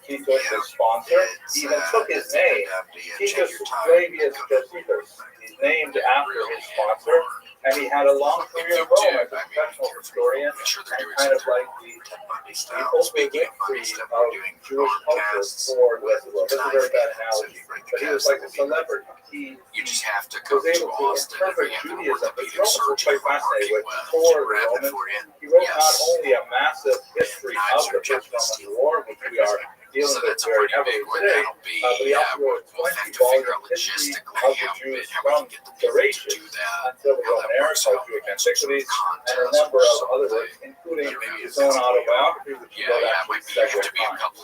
Titus, his sponsor. He even took his name, Titus Flavius Josephus. He's named after his sponsor, and he had a long career in Rome as a professional historian, and kind of like the ultimate victory of Jewish culture for the rest of the world. That's a very bad analogy, but he was like a celebrity. He was able to interpret Judaism, but he also was quite fascinating. Before the Romans, he wrote not only a massive history of the First Roman War, which we are dealing with very heavily today, but he also wrote a 20-volume history of the Jews from Thracian until the Roman era, called Jewish Antiquities, and a number of other works, including his own autobiography, which he wrote actually several times.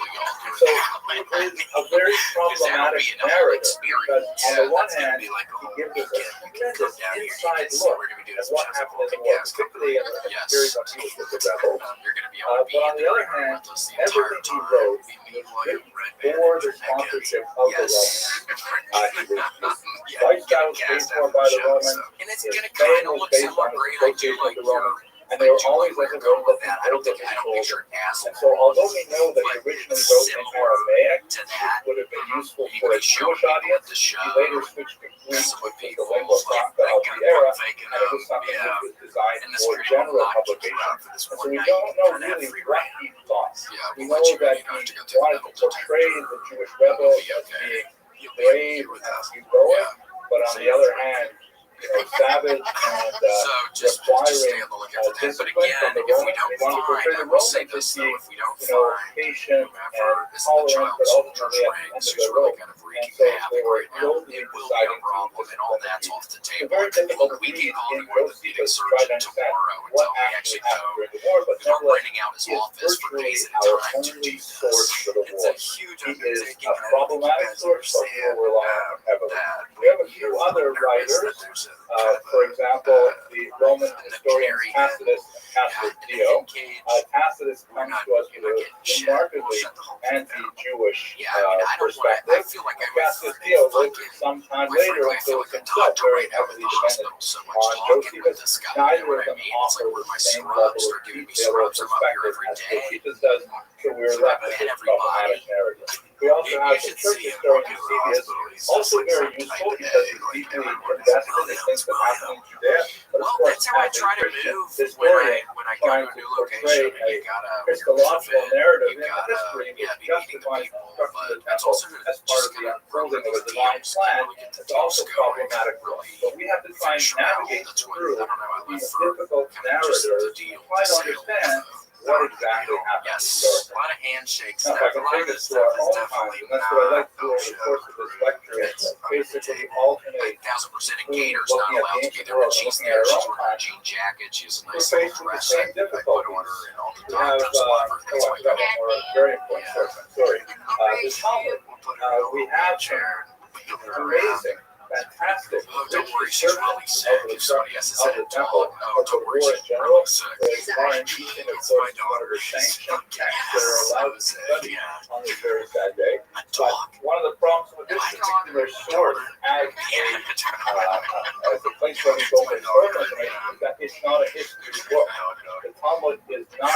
So it is a very problematic narrative, because on the one hand, he gives us a tremendous inside look at what happened in the war, particularly in the period when he was with the rebels. But on the other hand, everything he wrote for the sponsorship of the Romans. His lifestyle was paid for by the Romans. His fame was based on his association with the Romans. And they were always like a little bit of the culture. And so although we know that he originally wrote in Aramaic, which would have been useful for a Jewish audience, he later switched to Greek, which is the lingua franca of the era, and it was something that was designed for general publication. And so we don't know really what he thought. We know that he wanted to portray the Jewish rebel as being brave and heroic, but on the other hand, savage and requiring discipline from the Romans. They wanted to portray the Romans as being, patient and tolerant, but ultimately at the end of their rope. And so they were boldly deciding to discipline the Jews. It's very difficult to read in Josephus to try to understand what actually happened during the war, but nevertheless, he is virtually our only source for the war. He is a problematic source, but we will rely on him heavily. We have a few other writers. For example, the Roman historian Tacitus and Dio. Tacitus comes to us with a remarkably anti-Jewish perspective. Tacitus Dio lived sometime later until himself very heavily dependent on Josephus. Neither of them offer the same level of detail or perspective as Josephus does, so we're left with this problematic narrative. We also have the church historian Eusebius, also very useful because he's deeply invested in the things that happen in Judea. But of course, as a Christian historian trying to portray a Christological narrative in the history which justifies the destruction of the temple as part of the unfolding of a divine plan, it's also problematic for us. So we have to try and navigate through these difficult narrators to try to understand what exactly happened. Yes, a lot of handshakes. Now, if I can take this to our own time, and that's what I like to do over the course of this lecture, is basically alternate 1,000% Gator's not allowed to be there when she's there. She's wearing a jean jacket. She has a nice little dress. I put on her and all the doctors love her. That's why very important source. Sorry. The Talmud, we have amazing, fantastic, don't worry, she's really sick. If somebody has to send it to her, don't worry, she's general. really sick. It's my daughter. Sanctions that are allowed to study on this very sad day. But one of the problems with this particular source as a place where we go for historical information is that it's not a history book. The Talmud is not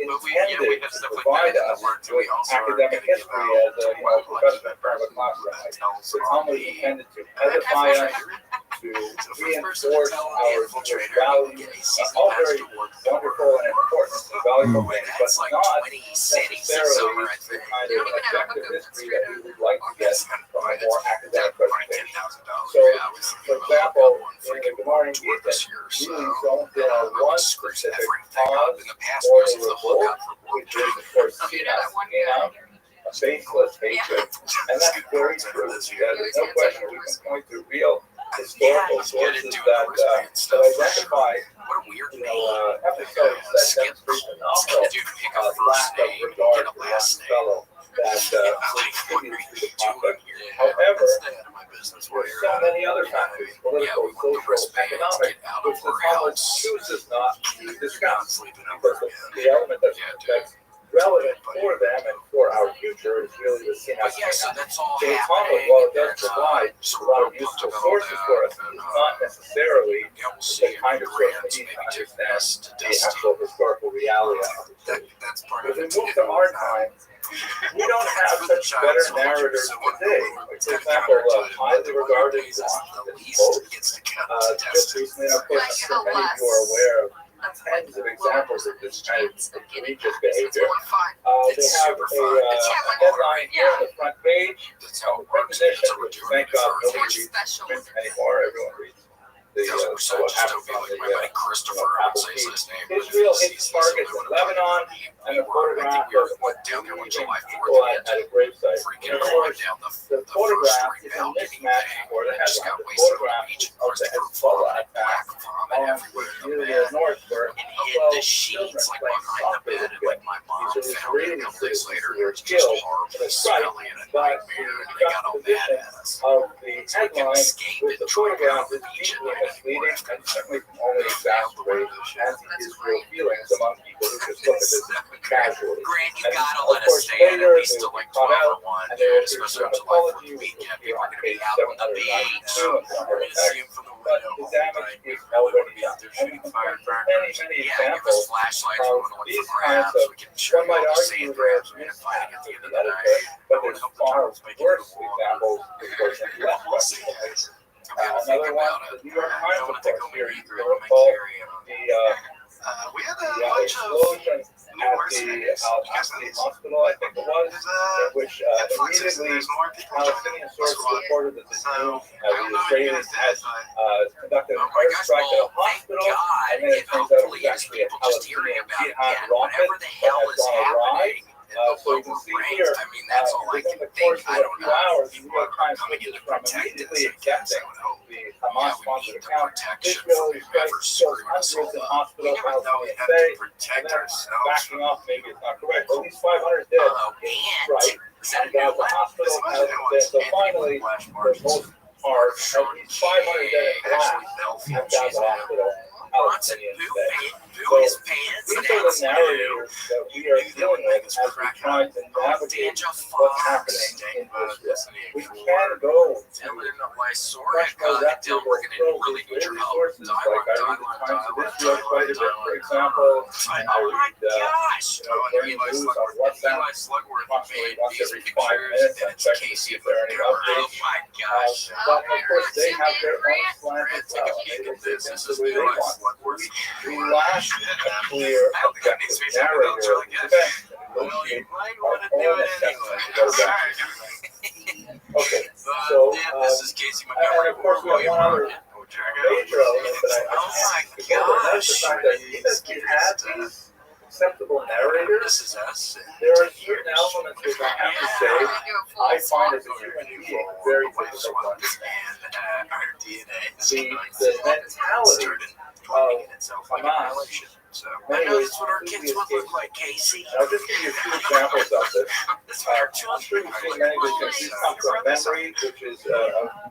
intended to provide us with academic history as a professor in front of a classroom. The Talmud is intended to edify us, to reinforce our Jewish values, all very wonderful and important and valuable things, but not necessarily the kind of objective history that we would like to get from a more academic presentation. So, for example, in the Gemara in Gita, we don't one specific cause or reward, which is, of course, a faithless hatred, and that's very true. There's no question we can point to real historical sources that identify episodes that demonstrate phenomenal lack of regard for one fellow that contributes to the conflict. However, there's so many other factors, political, social, economic, which the Talmud chooses not to discuss, because the element that's relevant for them and for our future is really the sin. So the Talmud, while it does provide a lot of useful sources for us, is not necessarily the kind of source we need to understand the actual historical reality of it. If we move to our time, we don't have such better narrators today. Like, for example, highly regarded quote, just recently, of course, many of you are aware of tens of examples of this kind of egregious behavior. They have a headline here on the front page, premonition, which thank God nobody reads print anymore. Everyone reads so what happens on the Apple TV. Israel hits targets in Lebanon, and the photograph of people at a gravesite. In other words, the photograph is a mismatch for the headline. The photograph of the Hezbollah attack on Syria north where 12 children playing soccer with these are Israeli citizens who were killed in a strike, but the juxtaposition of the headline with the photograph is deeply misleading and certainly can only exacerbate anti-Israel feelings among people who just look at this casually. And of course, later they will be caught out and they will issue an apology, which will appear on page 792 and 400. But the damage is already done. And we can find many, many examples of these kinds of, one might argue they're mismatched with the other day, but there's far worse examples, of course, in the West. Another one, the New York Times, of course, here you recall the explosion at the hospital, I think it was, in which immediately Palestinian sources reported that the Israelis had conducted an airstrike at a hospital, and then it turns out it was actually a Palestinian jihad rocket that had gone awry. So you can see here, within the course of a few hours, the New York Times switches from immediately accepting the Hamas-sponsored account. Israeli strikes killed hundreds in hospitals, Palestinians say, and then backing off, maybe it's not correct, but at least 500 dead in strike, and the hospital has been, so finally, for the most part, at least 500 dead in black have got the hospital. Palestinians say. So these are the narratives that we are dealing with as we try to navigate what's happening in Israel. We can go to much more reputable sources. Like I read the Times of Israel quite a bit, for example. I read breaking news on WhatsApp approximately once every 5 minutes. I'm checking to see if there are any updates. But of course, they have their own slant as well. They will take them the way they want. We lack a clear objective narrative to negotiate our own assessment to go back. Okay, so, and of course, we have one other major element that I can't ignore, and that's the fact that even if you have these acceptable narrators, there are certain elements which I have to say I find as a human being very difficult to understand. The mentality of Hamas. I know that's what our kids would look like, Casey. I'll just give you a few examples of this. I'm sure you've seen many of these things come from Memory, which is a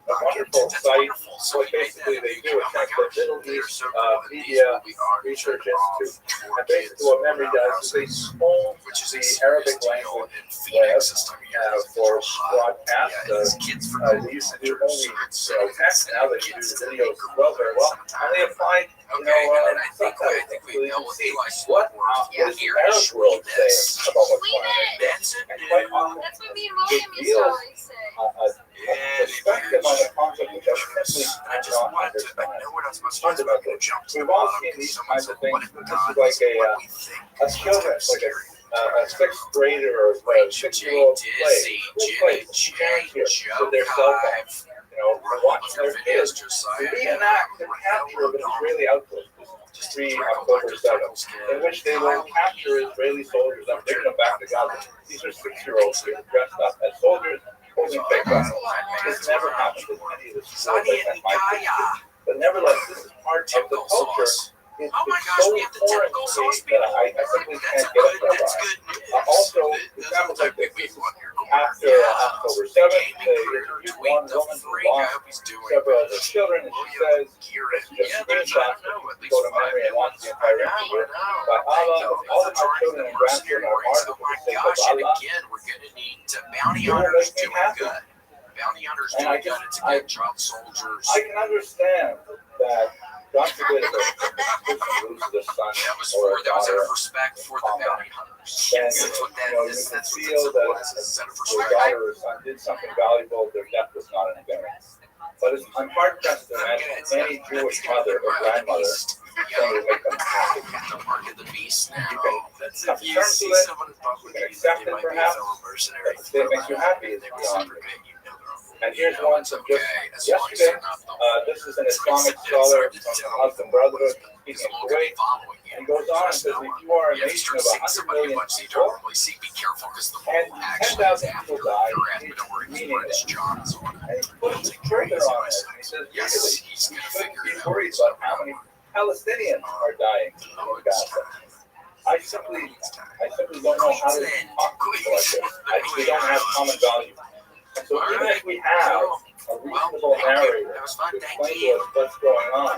wonderful site. What basically they do is check the Middle East Media Research Institute. And basically what Memory does is they comb the Arabic language web for broadcast. They used to do only text, now they do videos as well very well. And they apply Okay, and then I think we dealt with Eli Slugworth. Yeah. Here to sweep this. Sweep it! That's it, Quite dude. often, That's what me and William used to always say. Yeah, perspective on the concept which I simply I just cannot wanted to, I understand. know we're not supposed to do this, but jump to the We've all bottom seen because these someone kinds said, of things. what if This God is like is what we think? a It's children, kind of like scary. a sixth grader or a 6-year-old play. Dizzy, Parents here Joe with their cell phones, Hive. watching their kids reenact the capture of an Israeli outpost. This is 3 October 7th, in which they will capture Israeli soldiers and bring them back to Gaza. These are 6-year-olds dressed up as soldiers, holding fake weapons. This never happened in any of this war, but nevertheless, this is part of the culture. It's so foreign to me that I simply can't get it right. Also, examples like this is after October 7th, they interviewed one woman who lost several of her children, and she says, it's just screenshots, go to memory and watch the entire interview. By Allah, all of my children and grandchildren are martyred for the sake of Allah. Again, we're going to need bounty hunters doing good. Bounty hunters doing good. It's a good job, soldiers. I can understand that. God forbid if a person loses a son That was or a out daughter. of respect for the bounty hunters. Then, That's what that you is. That's what feel it that symbolizes. Out of their respect. daughter or son did something valuable, their death was not an event. But I'm hard pressed to imagine any Jewish mother or grandmother saying to make them happy. The mark of the beast now. You can That's come if to you terms see with it, someone in you public, can you accept think it they might be a perhaps, fellow mercenary. but if it makes you happy, it's They will beyond me. segregate you. Know their own. And here's one from just Okay, as long as yesterday. they're not the This is an Islamic scholar from the Muslim Brotherhood speaking in Kuwait. And goes on and says, if you are a nation of 100 million people, be careful because the and whole actually 10,000 people die, but don't worry, he's wearing his Johns on it. and he puts further on it. He says, Yes, really, he's we gonna shouldn't figure be it out. worried about how many Palestinians are dying in Gaza. I simply don't know how to talk to people like this. We don't have common values. And so even if we have a reasonable narrator to explain to us what's going on,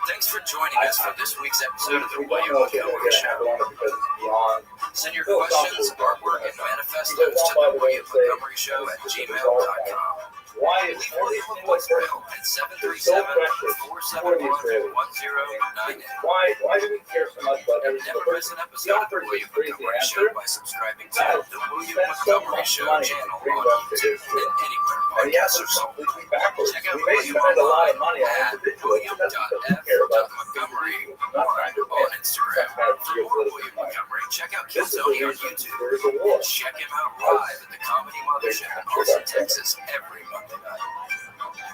Thanks for joining us for this week's episode of the we don't William know if we're Montgomery going to Show. have one because it's beyond. Send your questions, artwork, and manifestos to the William Montgomery Show at gmail.com. Why is every single person At so precious for the Israelis? 737-471-1098. Why do we care so much about every single Never miss person? an episode of the William Montgomery Show by subscribing to the William Montgomery Show channel on YouTube and anywhere And yet podcasts are it's sold. completely backwards. Check out We may spend a lot of money on at individuals, but that's because we care about William.f.montgomery not trying to on win. Instagram. That's kind of For more geopolitical William money. Montgomery, check out This is the Killzone on reason YouTube. there is a war. Check him out live at the Comedy Mothership in Austin, Texas every Monday night.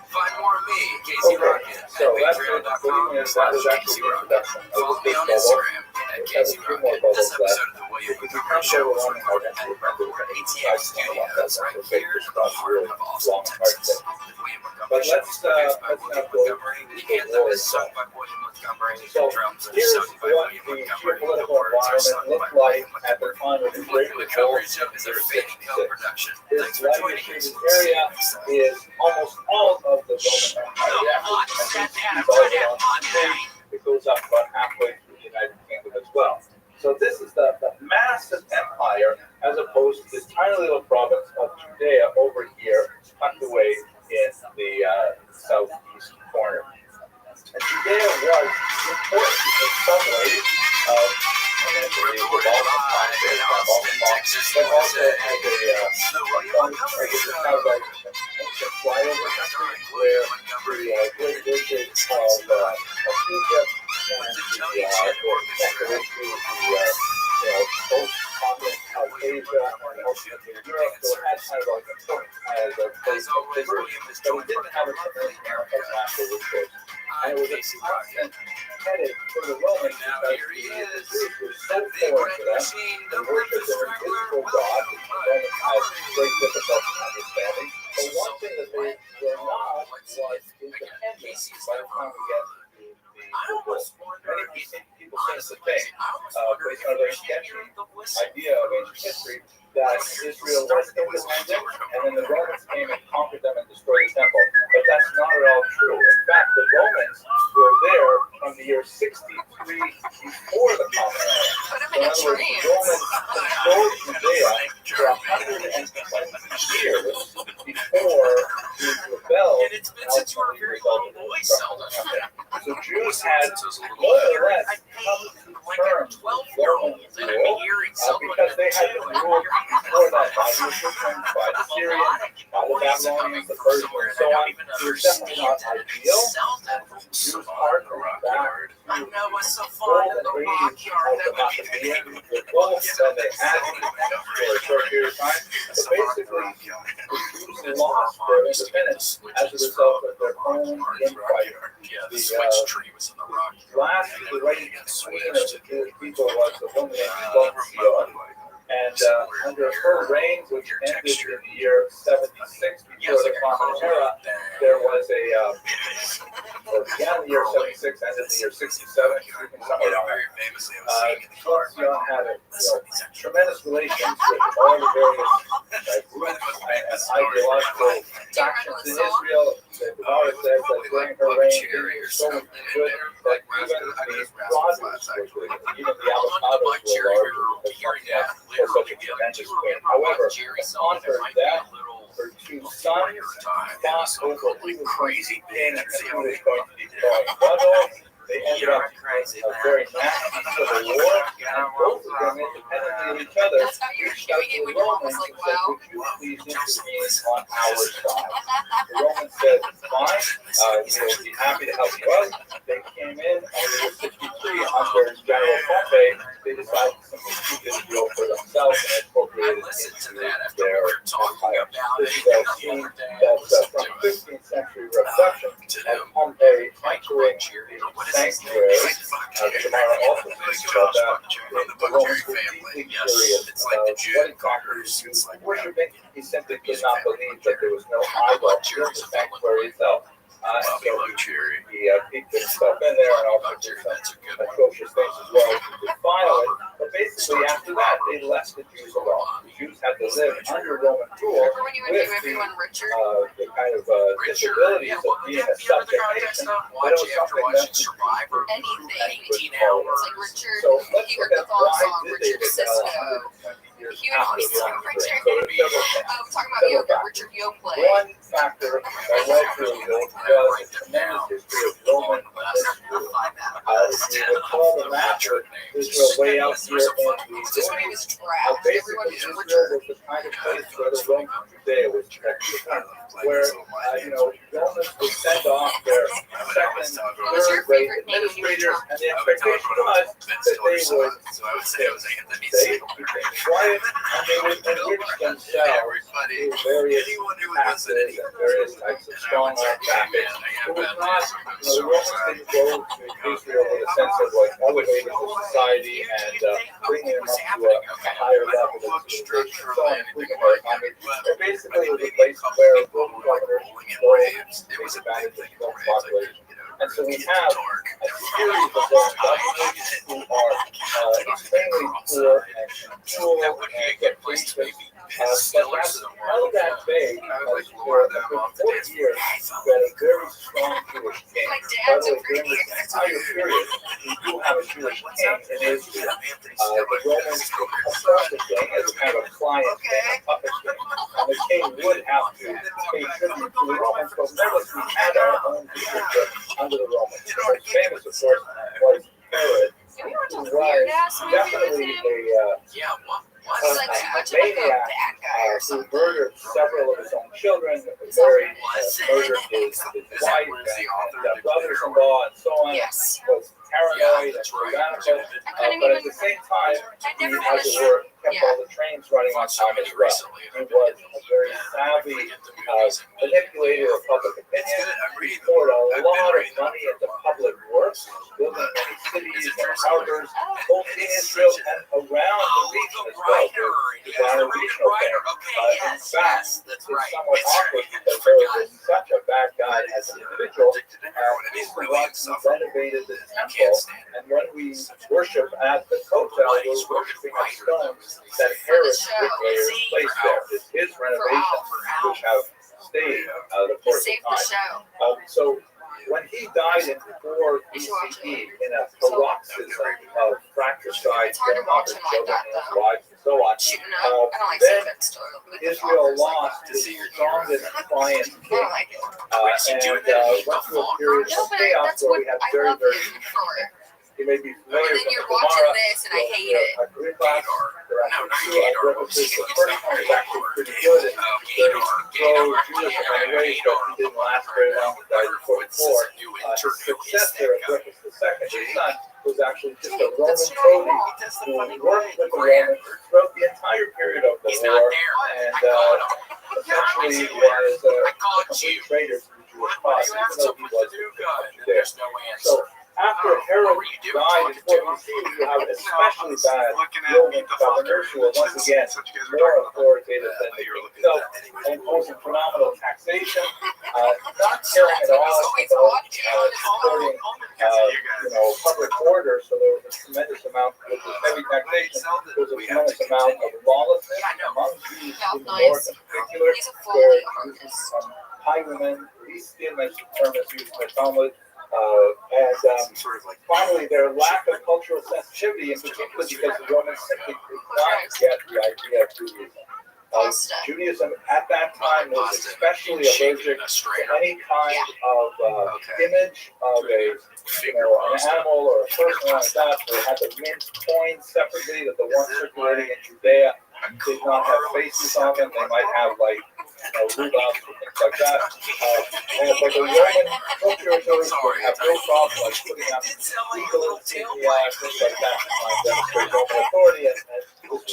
Find more of me, Casey Rocket, at So that's it. patreon.com/Casey Rocket. Follow me on Instagram at Casey Rocket. This episode of the William Montgomery Show was recorded at ATX Studios right here in the heart of Austin, Texas. The William Montgomery Show is produced by William Montgomery. The anthem is sung by William Montgomery. The drums are sung by William Montgomery. The words are sung by William Montgomery. The William Montgomery Show is a Fanny Bell production. Thanks for joining us. This area is almost all of the Roman Empire. It goes up about halfway through the United Kingdom as well. So this is the massive empire as opposed to this tiny little province of Judea over here, tucked away in the southeast corner. And Judea was important in some ways. Recorded live in Austin, Texas, USA. The William Montgomery Show. Flyover country where the great bridges of Egypt and the post-continent of Asia and ultimately Europe, so it had kind of like important as a place of business, but it didn't have a tremendous amount of natural resources. And it was a constant headache for the Romans because the Jews were so foreign to them. They worshipped their invisible God, which the Romans had great difficulty understanding. But one thing that they were not was independence by the time we get to the book. Many people seem to think, based on their sketchy idea of ancient history, that Israel was independent and then the Romans came and conquered them and destroyed the temple. But that's not at all true. In fact, the Romans were there from the year 63 before the Common Era. So in other words, the Romans controlled Judea for 120 years before Jews rebelled and ultimately resulted in the destruction of the temple. So Jews had had since I was a little more or better. less I come paid to like a terms with 12-year-old, Roman and I'm rule hearing someone because they had too, been and ruled you're before that by the Egyptians, by the Syrians, by the Babylonians, the Persians, and so on. It was definitely not ideal. Jews are back I know what's so golden fun in the age backyard. of the That would be Maccabees, the wolves that they had for a short period of time. But basically, the Jews lost their independence as a result of their own infighting. Yeah, the The switch tree was in the rock. last great queen of the Jewish people was the woman named Rothschild. And under her reign, which ended in the year 76 before the Common Era, there was or began in the year 76, ended in the year 67, somewhere around there. Rothschild had tremendous relations with all the various groups and ideological factions in Israel. The Gemara says that during her reign, things were so good that even the produce was good, even the avocados were larger for such a tremendous queen. However, on her death, her two sons fought over who was crazy king and who was going to be throwing bundles. They ended up a very nasty civil war, and both of them, independently of each other, That's how you're reached out doing it to the when your mom Romans was and like, said, wow. would you please intervene on our side? The Romans said, fine, we'll be happy to help you out. They came in, and in the year 63, under General Pompey, they decided to simply keep Israel for themselves and appropriate it into their empire. This is a scene that's from 15th century reproduction of Pompey entering the sanctuary. Gemara also speaks about that. The Romans were deeply curious about what exactly the Jews were worshiping. He simply could not believe that there was no idol in the sanctuary itself. And so he peeked himself in there and also did some atrocious things as well to defile it. But basically, after that, they left the Jews alone. The Jews had to live under Roman rule Remember when you would with give everyone Richard? the kind of disabilities of being a subject nation, but it was something that Survivor, Anything. 18 hours. It's like Richard, so let's he look heard the at thong why song, did Richard they rebel Cisco. 120 years He would after always the sing Roman Richard. reign? So there's Talking about yoga, Richard Yoplait. one factor that led to it was a tremendous history of Roman mystery. If you recall the map of Israel way out here in It's just when he the was trapped. Everyone basically was Israel Richard. was the kind of place where the Roman Judea was connected, where Romans would send off their second, third-rate administrators, and the expectation was that they would stay quiet and they would enrich themselves through various taxes and various types of strong arm tactics. It was not, the Romans didn't go to Israel with a sense of like elevating the society and bringing them up to a higher level of civilization, so on, improving their economy. It basically was a place where Roman governors take advantage of the Roman population. And so we have a series of Roman governors who are extremely poor and cruel and get priests. But that's held that vague because for a good 40 years, we had a very strong Jewish king. By the way, during this entire period, we do have a Jewish king in Israel. The Romans appoint the king as a kind of a client king, a puppet king. And the king would have to pay tribute to the Romans, but nevertheless, we had our own leadership under the Romans. The most famous, of course, was Herod, who was definitely He's like too much of like a maniac bad guy or who something. murdered several of his own children, murdered his wife and brothers-in-law and so on. Yes. Was paranoid and tyrannical, but at the same time, he, as it were, kept all the trains running on time as well. He was a very savvy manipulator of public opinion. He poured a lot of money into public works, building many cities and harbors, both in Israel and around the region as well. He ran a regional bank. In fact, it's somewhat awkward because Herod was such a bad guy as an individual. He's the one who renovated the temple, and when we worship at the Kotel, we're worshiping the stones that Herod's bricklayers placed there. It's his renovations which have stayed the course of time. So when he died in 4 BCE in a paroxysm of fratricide going on with children and wives and so on. Shooting up. I don't like Then sequence story. Israel lost its strongest client I don't like it. and went through a period No, of but chaos that's where what we had I very, love very him for. you may be And familiar then with you're the watching Gemara. this, and I hate it. A Greek class, there are No, not two Gator. references. The first one is actually pretty good. It's very pro-Jewish in many ways, but he didn't last very long. He died in 44. His successor, in reference to the second, his son, was actually just a Roman crony who worked with the Romans throughout the entire period of the war, and essentially was a complete traitor to the Jewish cause, even though he was there. So after Herod died in 4 BC, you have especially bad Roman governors who are once again more authoritative than the king himself, and imposing phenomenal taxation, not caring at all about supporting public order. So there was a tremendous amount with this heavy taxation. There was a tremendous amount of lawlessness among Jews in the north in particular, where highwaymen, Listian, as the term is used in the Talmud. Finally, their lack of cultural sensitivity, in particular because the Romans simply could not get the idea of Judaism. Judaism at that time was especially allergic to any kind of image of an animal or a person like that. They had the mint coins separately that the ones circulating in Judea did not have faces on them. They might have rudolphs or things like that. But the Roman procurators would have no problem putting up eagles, things like that to demonstrate Roman authority, and this was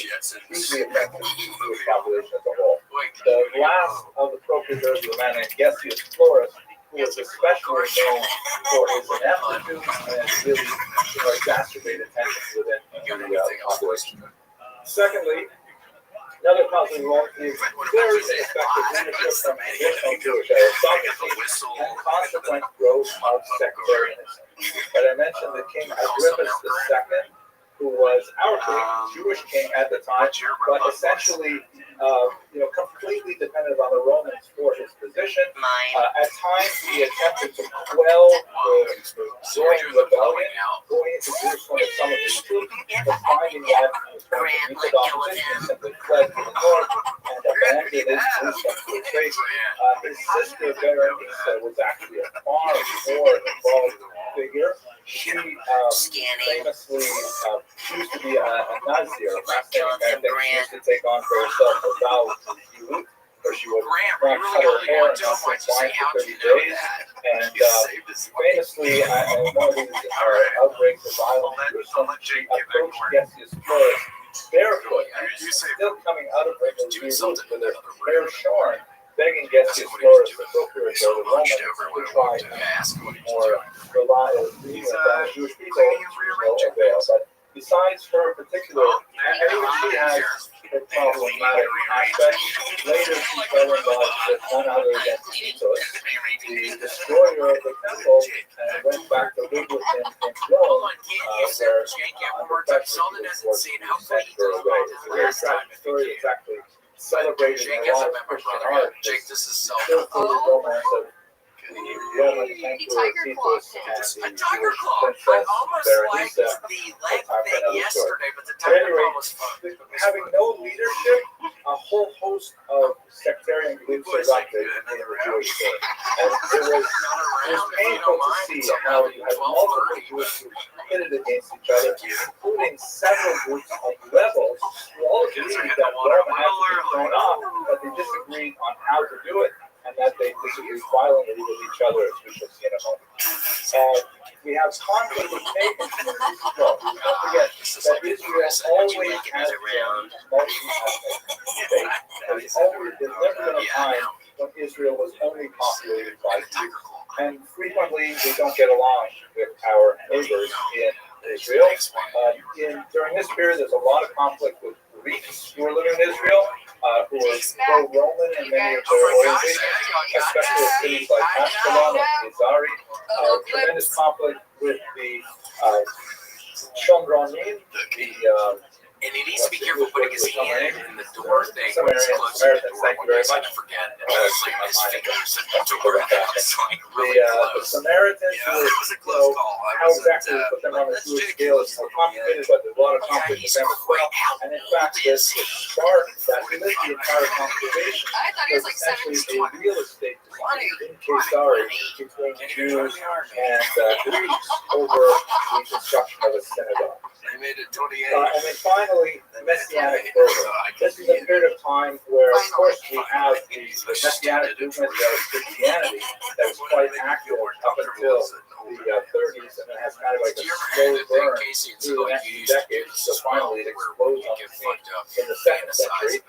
hugely effective to the Jewish population as a whole. The last of the procurators was a man named Gessius Florus, who was especially known for his ineptitude and really exacerbated tensions within the population. Secondly, another causing role is very effective leadership from traditional Jewish aristocracy and consequent growth of sectarianism. But I mentioned the King Agrippa II, who was our king, Jewish king at the time, but essentially, completely dependent on the Romans for his position. At times, he attempted to quell the growing rebellion, going into Jerusalem with some of his troops, but finding that he was going to meet with opposition, he simply fled to the north and abandoned Jerusalem to retreat. His sister, Berenice, was actually a far more involved figure. She famously used to be a Nazir, a fascinating kind of thing. She used to take on for herself a vow to youth, where she would not cut her hair and not drink wine for 30 days. And famously, in one of these outbreaks of violence, she approached Gessius Florus barefoot, still coming out of Jerusalem with her hair shorn, begging Gessius Florus, the procurator of the Romans, to try and be more reliable on Jewish people, no avail. But besides her particular, and even she has her problematic aspect, later she fell in love with none other than Titus, the destroyer of the temple, and went back to live with him in Rome, where was sent her away. It's a very tragic story. It's actually celebrated in a lot of Christian art. This is the romance of the Roman emperor Titus and the Jewish princess Berenice. At any rate, having no leadership, a whole host of sectarian groups erupted in the Jewish faith. And it was painful to see how you had multiple Jewish groups pitted against each other, including several groups of rebels who all agreed that Rome had to be thrown off, but they disagreed on how to do it, and that they disagreed violently with each other, as we shall see in a moment. We have conflict with pagan communities as well. Don't forget that Israel always has been multi-ethnic state. There's never been a time when Israel was only populated by Jews. And frequently we don't get along with our neighbors in Israel. During this period, there's a lot of conflict with Greeks who are living in Israel, who are pro-Roman in many of their origins, especially in cities like Ashkelon and Mizari. Tremendous conflict with the Shomronim, the And he needs to be careful putting his hand in the door thing when he's Samaritans, closing the door. thank you very One much. I forget. And he's slam his fingers in the door. It's like really The close. Samaritans Yeah, were, it was a close call. I how wasn't, exactly we put them on the let's Jewish just scale is more complicated, but there's a lot of yeah, conflict he's with them as well. great. How And in old fact, is this he? chart that lists the entire congregation I thought he was was like essentially 17. a real estate dispute in Caesarea between Jews and Greeks over the construction of a synagogue. They made it 28. And then finally, the Messianic fervor. This is a period of time where, of course, we have the Messianic movement of Christianity that was quite active up until the 30s, and it has kind of like a slow burn through the next few decades, so finally it explodes on the scene in the 2nd century.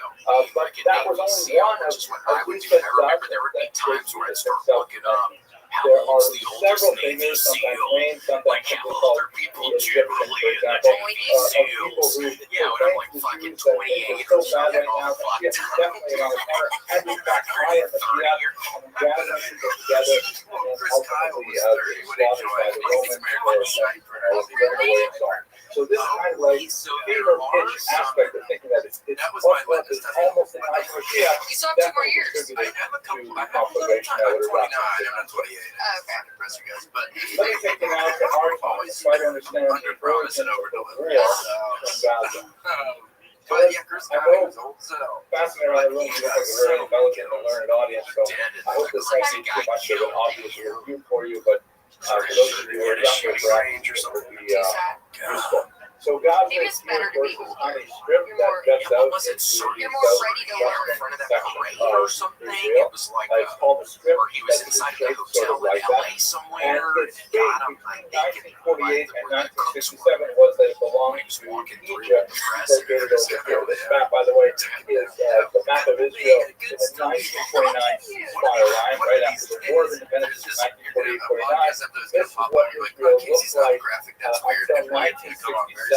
But that was only one of at least a dozen that Christians themselves mentioned. There are several figures, sometimes named, sometimes people called the Egyptians, for example, of people who claim to be Jews that think are so bad right now that Shias is definitely around the corner, and in fact, I am the Shias, and gathering people together, and ultimately slaughtered by the Romans or driven away and so on. So this kind of like fever pitch aspect of thinking that it's almost an idea You still have 2 more years. I have a couple. I have conflagration that would have 29. I'm not 28. Oh, okay. Impress you guys, but Let me take you now to our time, try to understand the origin of the war from Gaza. But yeah, Chris Kyle is old, so Fascinating around the room, you look like a very intelligent and learned audience, so I hope this won't be too much of an obvious review for you, but for those of you who are younger, perhaps it will be useful. So Gaza Maybe is it's here, better of to course, be this tiny strip that juts out into You're more ready to learn. in front of that section parade of or something. Israel. It was like It's called the strip. or he was That's inside the the shape hotel sort of like in that. LA And somewhere. its fate Got him, I between think, 1948 and 1967 was that it belonged to Egypt, located over here. This map, by the way, is the map of Israel in the 1949 ceasefire line, right after the War of Independence in 1948-49. This is what Israel looked like until 1967,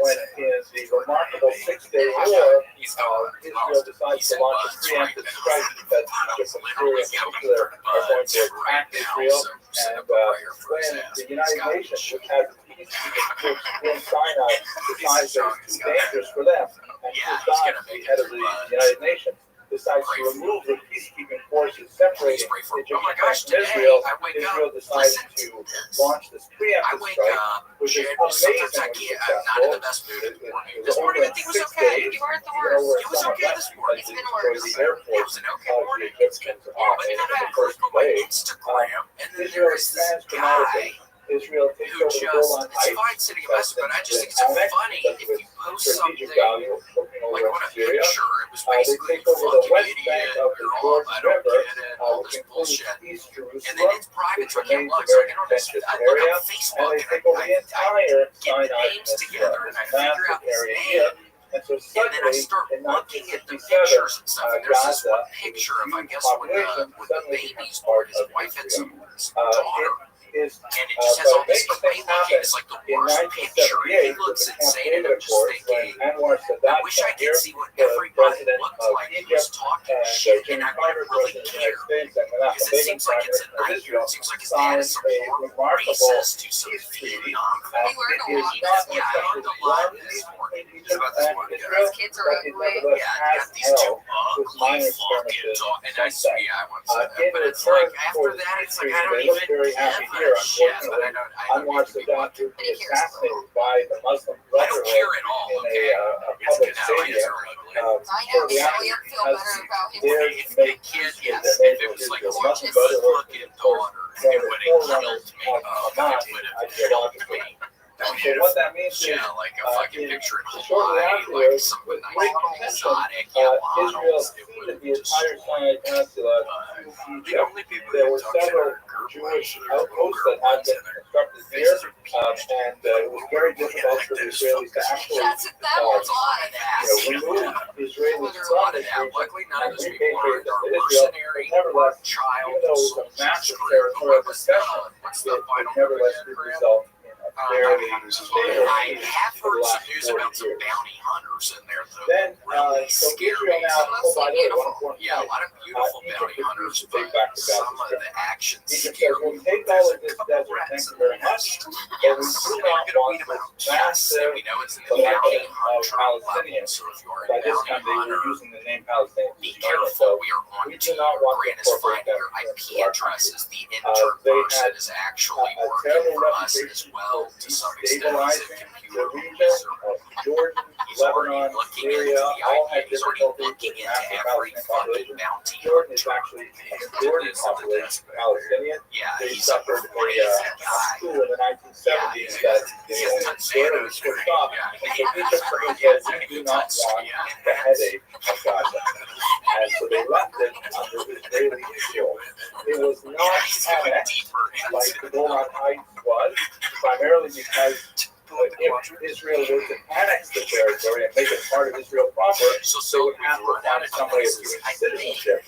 when in the remarkable 6-day war, Israel decides to launch a preemptive strike because Egypt and Syria in particular are going to attack Israel. And when the United Nations, which has peacekeeping troops in Sinai, decides that it's too dangerous for them, and Saddam, the head of the United Nations, decides to remove the peacekeeping forces separating Egypt from Israel, Israel decided to launch this preemptive strike, which is amazingly successful. This morning I think it was okay. You weren't the worst. It was okay this morning. It's been worse. It was an okay morning. But then I had to click on my Instagram, and then there was this guy Israel takes who over the Golan just, it's fine sending a message, but I just think it's so funny if you post something strategic value looking like over on a Syria. picture, it was They basically take over the fucking west bank idiot, of the you're Jordan off, I don't River, get it, all which this includes bullshit. East And then Jerusalem, it's private, which so I can't remains a look. So I very get on this, contentious I look area, on and Facebook, they take over the entire get the Sinai names together, and I Peninsula, figure out massive this area name. here. And so And then I suddenly, start in looking at the 1967, pictures and stuff, and there's this Gaza, one picture of, I guess, when the baby's born, his wife had some daughter. Is, And it just has all this but great looking, it's like the in worst picture. He 1978, looks with the insane, Camp and I'm David just Accords, when thinking, Anwar Sadat I wish I came could here, see what the everybody president looked of like who was Egypt, talking and shit, Jimmy and I Carter, wouldn't really president of the United care. States, and Menachem Because it Begin, seems like prime it's minister a of nightmare. Israel, It seems like his dad signed is some a horrible remarkable racist to some peace treaty. Vietnam. And learned a it is lot. not Yeah, I learned a lot one this morning. between It's Egypt about this and one guy. Israel, Those kids are but it ugly. nevertheless Yeah, has got these two held with ugly minor fucking skirmishes dogs. And I since see, then. yeah, I want to say that. In But it's return like, for after this that, peace it's like, treaty, I don't they look even very give happy a here. shit. But Unfortunately, I don't Anwar need to be Sadat fucking. would be assassinated by the Muslim I don't care Brotherhood at all, in okay? a It's public Canadians stadium. are ugly. I know, Shortly so after, you'll feel because better about him. dared If to the make kid, peace with yes, their if neighbor it was like a Israel. Muslim gorgeous Brotherhood, looking of course, daughter, one who of the would have forerunners killed me, of Hamas would have ideologically. killed me. And so what that means is, Yeah, like a fucking in picture in shortly Hawaii, like afterwards, some with nice great little contention, exotic Israel models, it would ceded have the entire Sinai destroyed. Peninsula to The Egypt. only people There who were talk shit several are girl Jewish boys, little outposts girl that had ones, been and their constructed here, faces are peached. and it was very difficult for the Israelis to actually That one's live. remove the Israelis There's a from lot of this that. region Luckily, none of and those people are repatriate them either to Israel. mercenary or Nevertheless, child even though it was a soldiers. massive What territorial was discussion, what's it the final nevertheless did program? result in a Bounty hunters as well. I have heard some news about some bounty hunters in there, though. Then, Really so scary. Israel now, oh, by the way, one important Yeah, a point. lot of beautiful bounty hunters, but some of the action Egypt says, scare we'll me. take all of this desert, thank you very much, but we do not want this Yes, and massive we know it's in the bounty hunter level, Palestinians. so if you are By a this bounty time, they were hunter, using the name Palestinian. be careful. We are on We to do not your want grant to is finding your incorporate IP addresses. The They intern person had is actually a working terrible for us as reputation well for to some extent as a destabilizing computer the region officer. of Jordan, He's already Lebanon, looking Syria, into the all IP. had He's already difficulties looking with into massive every Palestinian fucking population. bounty Jordan is hunter. actually a majority population Palestinian. Yeah, They he's a suffered a crazy guy. coup in the 1970s that He has Jordan was nanos. pushed off. Yeah, And so Egypt said, we do not want the headache of Gaza. And so they left it under Israeli control. It was not annexed like the Golan Heights was, primarily because if Israel were to annex the territory and make it part of Israel proper, they would have to find some way of giving citizenship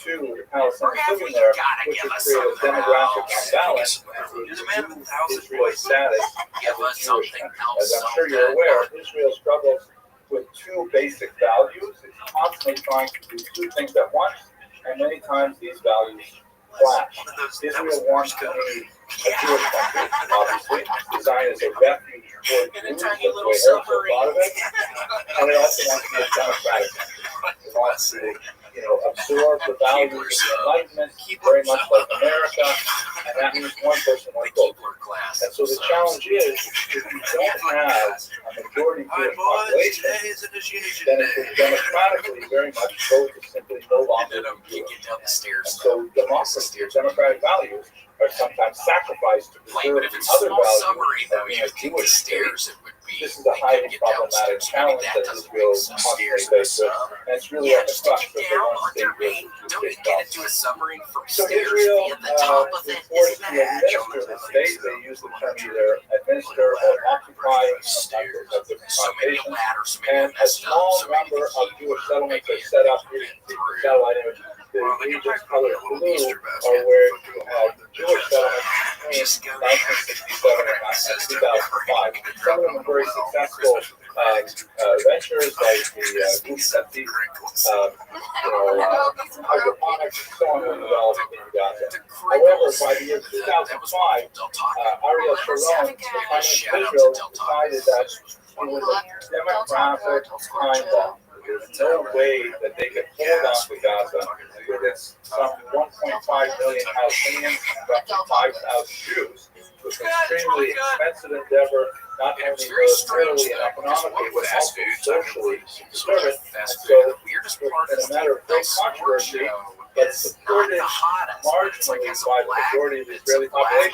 to the Palestinians living there, which would create a demographic imbalance to Israel's status as a Jewish country. As I'm sure you're aware, Israel struggles with two basic values. It's constantly trying to do two things at once, and many times these values clash. Israel wants to be a Jewish country, obviously, designed as a refuge for Jews, that's the way Herzl thought of it, and it also wants to be a democratic country. It wants to, absorb the values of the Enlightenment, very much like America, and that means one person, one vote. And so the challenge is, if you don't have a majority Jewish population, then it will democratically very much vote to simply no longer be Jewish. And so democracy or democratic values are sometimes sacrificed to preserve But if it's other small values summary, though, of being you a take the Jewish state. stairs, it would be. This is a highly problematic challenge that Israel is constantly faced with, and it's really at the just crux take of it the down one state underneath. Don't you get into a submarine from So stairs Israel via the top of it? reports Isn't to that administer the state. They use the term either administer or occupy, sometimes have different so many connotations. ladders, so many And a messed up, small so many number of Jewish settlements are set up. Here you see the satellite image. The regions colored blue are where you had Jewish settlements between 1967 and 2005. Some of them were very successful ventures like the Gucci, hydroponics, and so on were developed in Gaza. However, by the year 2005, Ariel Sharon, the Prime Minister of Israel, decided that it was a demographic time bomb. There's no way that they could hold on to Gaza with its some 1.5 million Palestinians and roughly 5,000 Jews. It was an extremely expensive endeavor, not only militarily and economically, but also socially to serve it. And so, in a matter of great controversy, but supported marginally by the majority of the Israeli population,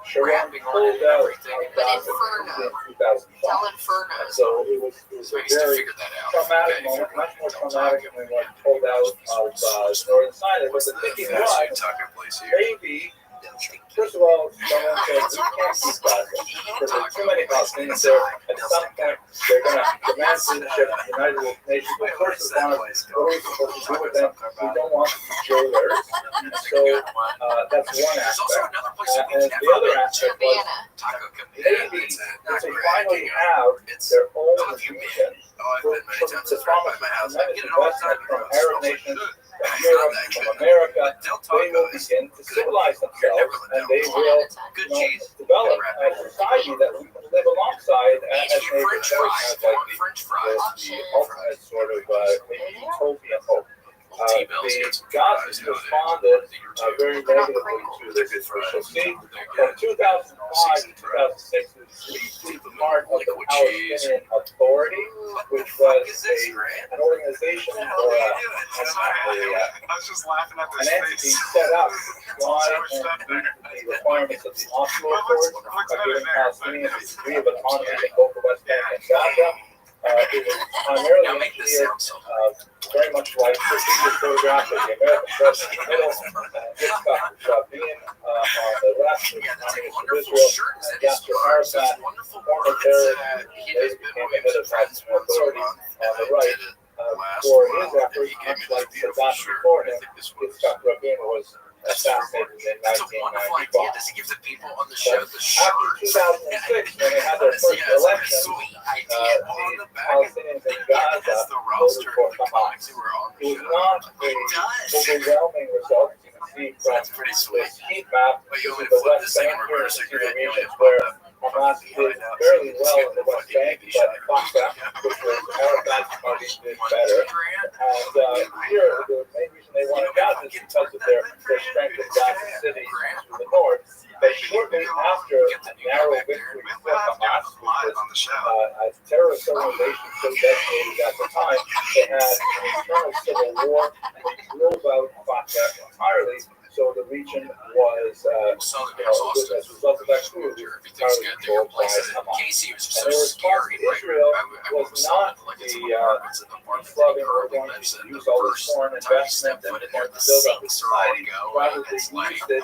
Sharon pulled out of Gaza in 2005. And so it was a very traumatic moment, much more traumatic than when pulled out of northern Sinai. But the thinking was, maybe, first of all, someone said, we can't keep Gaza, because there are too many Palestinians there. At some point, they're going to demand citizenship in the United Nations. But first and foremost, what are we supposed to do with them? We don't want them to jailers. So that's one aspect. And the other aspect was, maybe if they finally have their own region, the promise of tremendous investment from Arab nations, from Europe, from America, they will begin to civilize themselves, and they will develop a society that we can live alongside as neighbors. That was kind of like the ultimate sort of maybe utopian hope. The Gazans responded very negatively to this, as we shall see. From 2005 to 2006, it was briefly part of the Palestinian Authority, which was an organization or an entity set up by the requirements of the Oslo Accords by giving Palestinians a degree of autonomy in both the West Bank and Gaza. It was primarily engineered very much like the previous photograph of the American president in the middle, Yitzhak Rabin on the left, the Communist of Israel, and Yasser Arafat, former terrorist, they became the head of Palestinian Authority on the right. last for one, his and efforts, he gave me much this like beautiful Saddam shirt. before I him, think this was. Yitzhak Rabin was That's assassinated in That's a wonderful idea. 1995. Does he give the people on the show But the after shirt? 2006, when they had their first Yeah, it's like a election, sweet idea. the Palestinians in Gaza That's the voted roster for of the comics Hamas. who were on It the was show. not It does. an overwhelming result. You can see from That's pretty sweet. this heat map. But This you is only the flip West this thing Bank and here. reverse You it, can see the and you only regions pop where that Hamas did behind out. fairly So well you in the can West see the Bank, fucking but baby Fatah, which was Arafat's party, did better. And here, the main reason they wanted Gaza is because of their strength in Gaza City to the north. But shortly after the narrow victory for Hamas, which was a terrorist organization so designated at the time, they had an internal civil war, and they drove out Fatah entirely. So the region was, as a result of that coup, Everything's good there. Places Casey was and so the response scary. to Israel I was not the peace loving we're going to use all this foreign investment and build up a society. Rather, they used it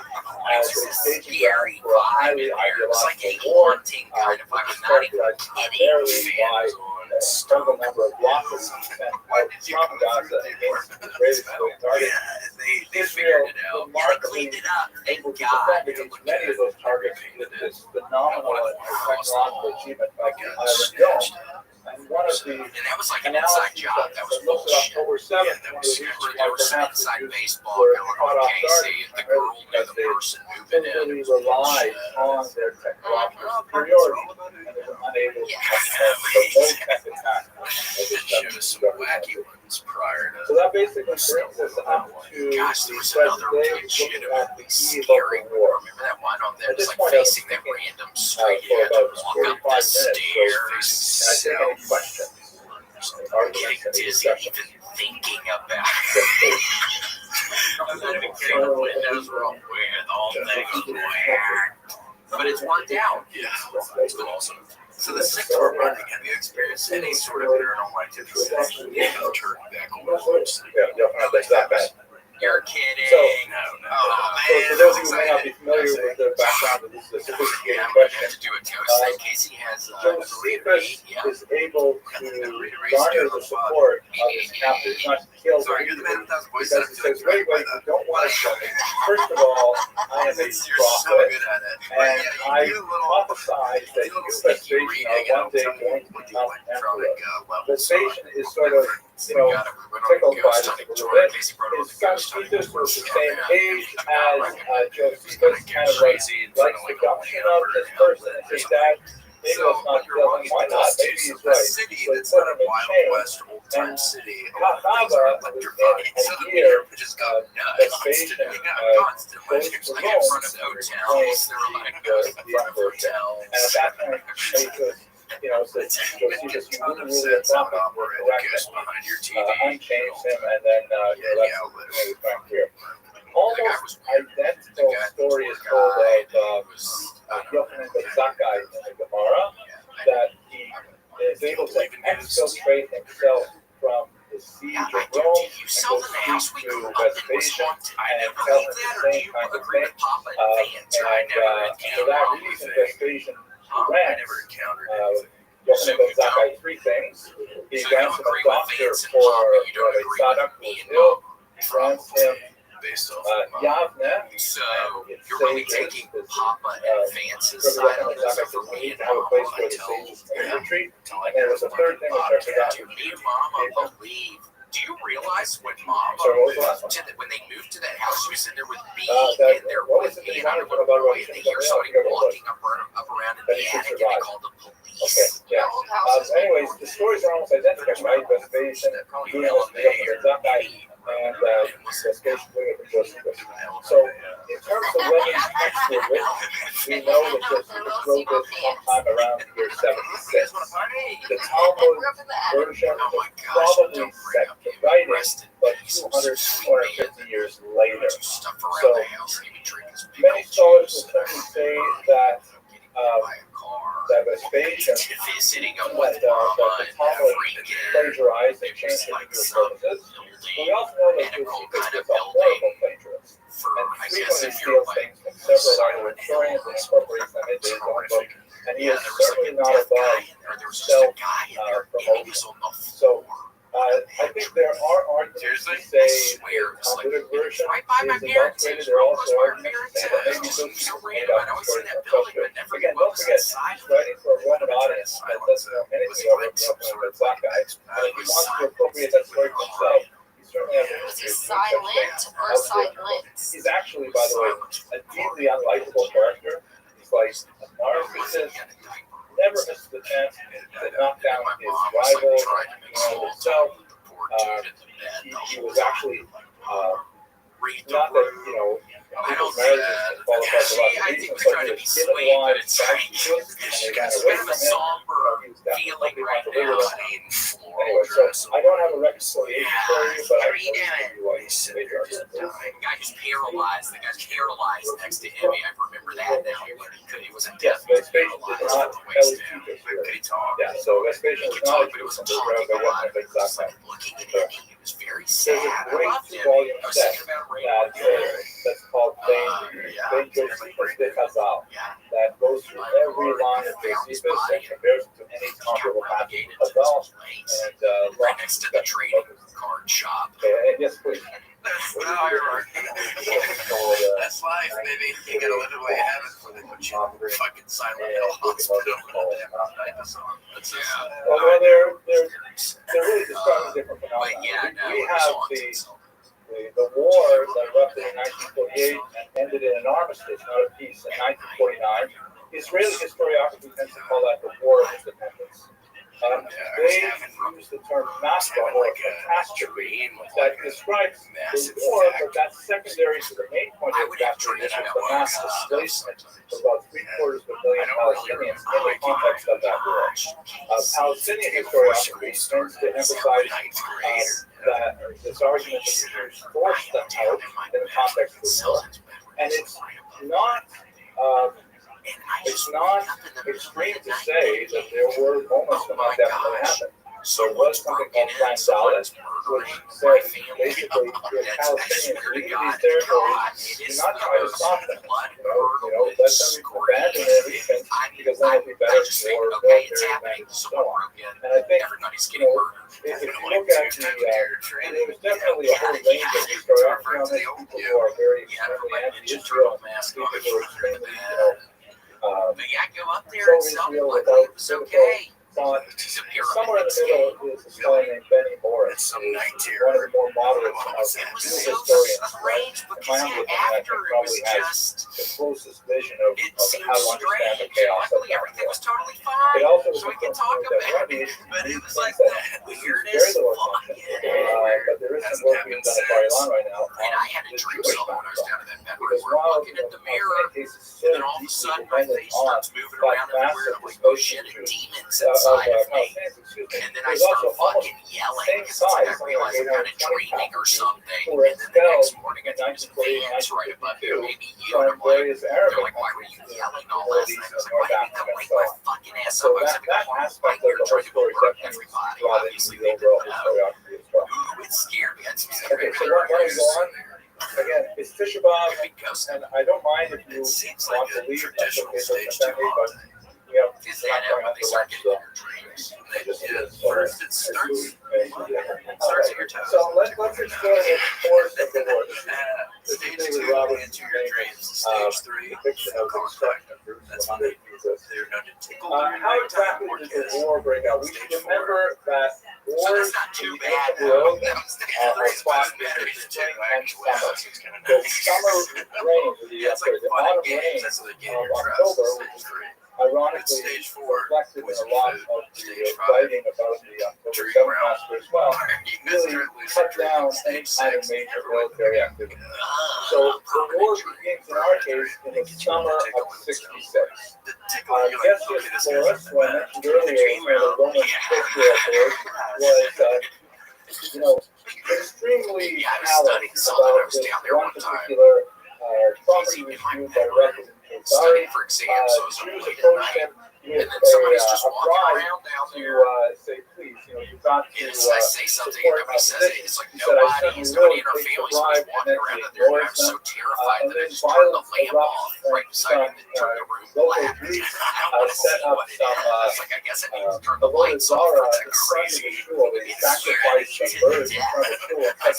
as a staging ground for a highly ideological war. Started primarily by an incredible number of rockets sent out from Gaza against the Israelis going targets. Israel remarkably able to defend against many of those targets with this phenomenal technological achievement by the Iron Dome. And one of the And that was like an inside job. That was looked at bullshit. October 7th, That one of was the reasons scripted. why There was some perhaps inside the Jews baseball were going caught on off with guard, Casey. The girl knew because the they person moving simply in. relied on their technological superiority, and they were unable to promote that attack. They showed us some wacky ones prior to. So that basically brings us up to Gosh, there was present another day, weird shit looking about at the the eve of scary the war. Remember that one on there? At It was this like point, I was facing that thinking, random street. for You had to about walk up 45 the minutes, so stairs. I take any questions. I'm getting dizzy even thinking about it. I'm not even kidding. The windows were all weird. The whole thing was weird. But it's worked out. Yeah, it's been awesome. So the 6 we're running, have you experienced any sort of paranormal activity? Yeah, turn back on the woods. Yeah, that's that bad. You're kidding. So, Oh, so man. for those of you who may not be familiar with the background of this sophisticated I'm going to question, have to do a ghost thing. Casey has Josephus is able to garner the support of his captors, not to kill them, because he says, wait, you don't want to kill me. First of all, I am a prophet, and I prophesy that you, Vespasian, are one day going to become emperor. Vespasian is sort of, tickled by this a little bit. His son Titus was the same age as Josephus, kind of likes the gumption of this person. And his dad, maybe let's not kill him. Why not? Maybe he's right. So he put him in chains. And Kahaba was in a year, Vespasian goes to Rome to claim the emperorship. And at that point, says, Josephus, you wouldn't really have thought that were correct, and unchanged him, and then, that's really fine here. Almost identical story is told of Yochanan ben Zakkai in the Gemara, that he is able to exfiltrate himself from the siege of Rome and go speak to Vespasian and tell him the same kind of thing. And for that reason, Vespasian grants Yochanan ben Zakkai 3 things. He grants him a doctor for Rabbi Tzadok, who is ill. He grants him Yavne. So you're really taking Papa advances side on this for me and Mama. I tell retreat. And there was a third thing which I forgot. Me and Mama believe. Do you realize when Mama when they moved to that house, she was in there with B and they're with me and I'm a little boy, and they hear somebody walking up around in the attic and they call the police. Okay, yeah. Anyways, the stories are almost identical, right? Vespasian doing this to Yochanan ben Zakkai, and Vespasian doing it to Josephus. So, in terms of when these texts were written, we know that Josephus wrote this sometime around the year 76. The Talmud version was probably set to writing, but 250 years later. So, many scholars will certainly say that Vespasian, that the Talmud plagiarized and changed it to his purposes. But we also know that Josephus was a horrible plagiarist, and frequently steals things from several other historians and incorporates them into his own book. And he is certainly not above self-promotion. So, I my parents' age, Rome was where my parents so random. I'd always seen that building, but never knew what was inside. Writing for a Roman audience that doesn't know anything about the black guys. And if he wants to appropriate that story for himself, he certainly has Was he silent or silent? He's actually, by the way, a deeply unlikable character. He's like a narcissist, never misses the chance to knock down his rival, himself. He was actually not that, I don't marriage think fall apart for lots of I reasons, think but trying he to be was given sweet, but wide it's like and got away kind of from a him. somber He was definitely feeling right now. Anyway, so I don't have a reconciliation for you, but I can He tell you why you made your argument. The guy just paralyzed. The guy's paralyzed next to Emmy. I remember that now. He was a death. Yes, Vespasian paralyzed did not from the waist down. Could He talked. Yeah, so Vespasian He was could not talk, but it was talking a lot. It was like looking at Emmy. He was very sad. There's a I great loved him. volume I was set thinking about Ray. that's called Ben Josephus de Casal that goes through every line of Josephus and compares it to any comparable passage of Casal and Right next to the trading card shop. yes, please. That's life, baby. You gotta live it while you have it before they put you in fucking silent hospital. Well, they're really describing different phenomena. We have the war that erupted in 1948 and ended in an armistice, not a peace, in 1949. Israeli historiography tends to call that the War of Independence. They use the term Nasba or catastrophe that describes the war, but that's secondary to the main point of the catastrophe, which is the mass displacement of about 750,000 Palestinians in the context of that war. Palestinian historiography tends to emphasize that this argument that the Jews forced them out in the context of the war, and it's not extreme to say that there were moments when that definitely happened. There was something called Plan Dalit, which said basically the Palestinians leave these territories, do not try to stop them. Let them abandon their region because then it'll be better for military and so on. And I think, if you look at there was definitely a whole range of historiography on this. People who are very extremely anti-Israel, people who are extremely, go up there and tell me it was okay. Somewhere in the middle is a guy named Benny Morris, who is one of the more moderate historians. In my humble opinion, I think probably has the closest vision of how to understand the chaos of that war. It also was important to me that Rabbi thinks that this is very little attention, but there is some work being done at Bar Ilan right now on the Jewish background. Because while many cases so deeply dependent on that massive displacement of Jews, and then I start fucking yelling because I realize I'm kind of dreaming or something. And then the next morning I think there's fans right above here, maybe you. And I'm like, they're like, why were you yelling all last night? I was like, why did you wake my fucking ass up? I was having a hard fight here trying to alert everybody. Obviously they didn't know. Ooh, it scared me. Okay, so why don't we go on? Again, it's Tisha B'Av, and I don't mind if you want to leave. That's okay, so but is that when they start getting in your dreams? First it starts at your toes. So let's explore the course of the war. Stage 2, into your dreams. Stage 3, depiction of the destruction of Jerusalem. that's when they're known to tickle how exactly did the war break out? We should remember that so wars that's not too in bad. the world That was are fought better in than spring two, and actually. summer. It's kind of The nice. summer rain, Yeah, it's like the fun autumn and rain games. That's what they get of your trust. October, Stage which is 3. ironically Stage 4 reflected in was a lot food. of the Stage 5. writing about the October 7th massacre as well, really cut down any kind of major military activity. So the war begins in our case in the summer of '66. Justice Flores, who I mentioned earlier, one of the Roman patriarch was, extremely callous about this one particular property was used by residents. Studying for exams, so it was Jews late at approached night. him with And then somebody's just a walking cry around down to there. say, please please, you've got to I say something and nobody says it. It's like nobody in our family is walking around in there. I'm so terrified that I just turned the lamp off right beside me and turned the room black. I don't want to see what it is. It's like, I guess I need to turn the lights off. It's like crazy. It's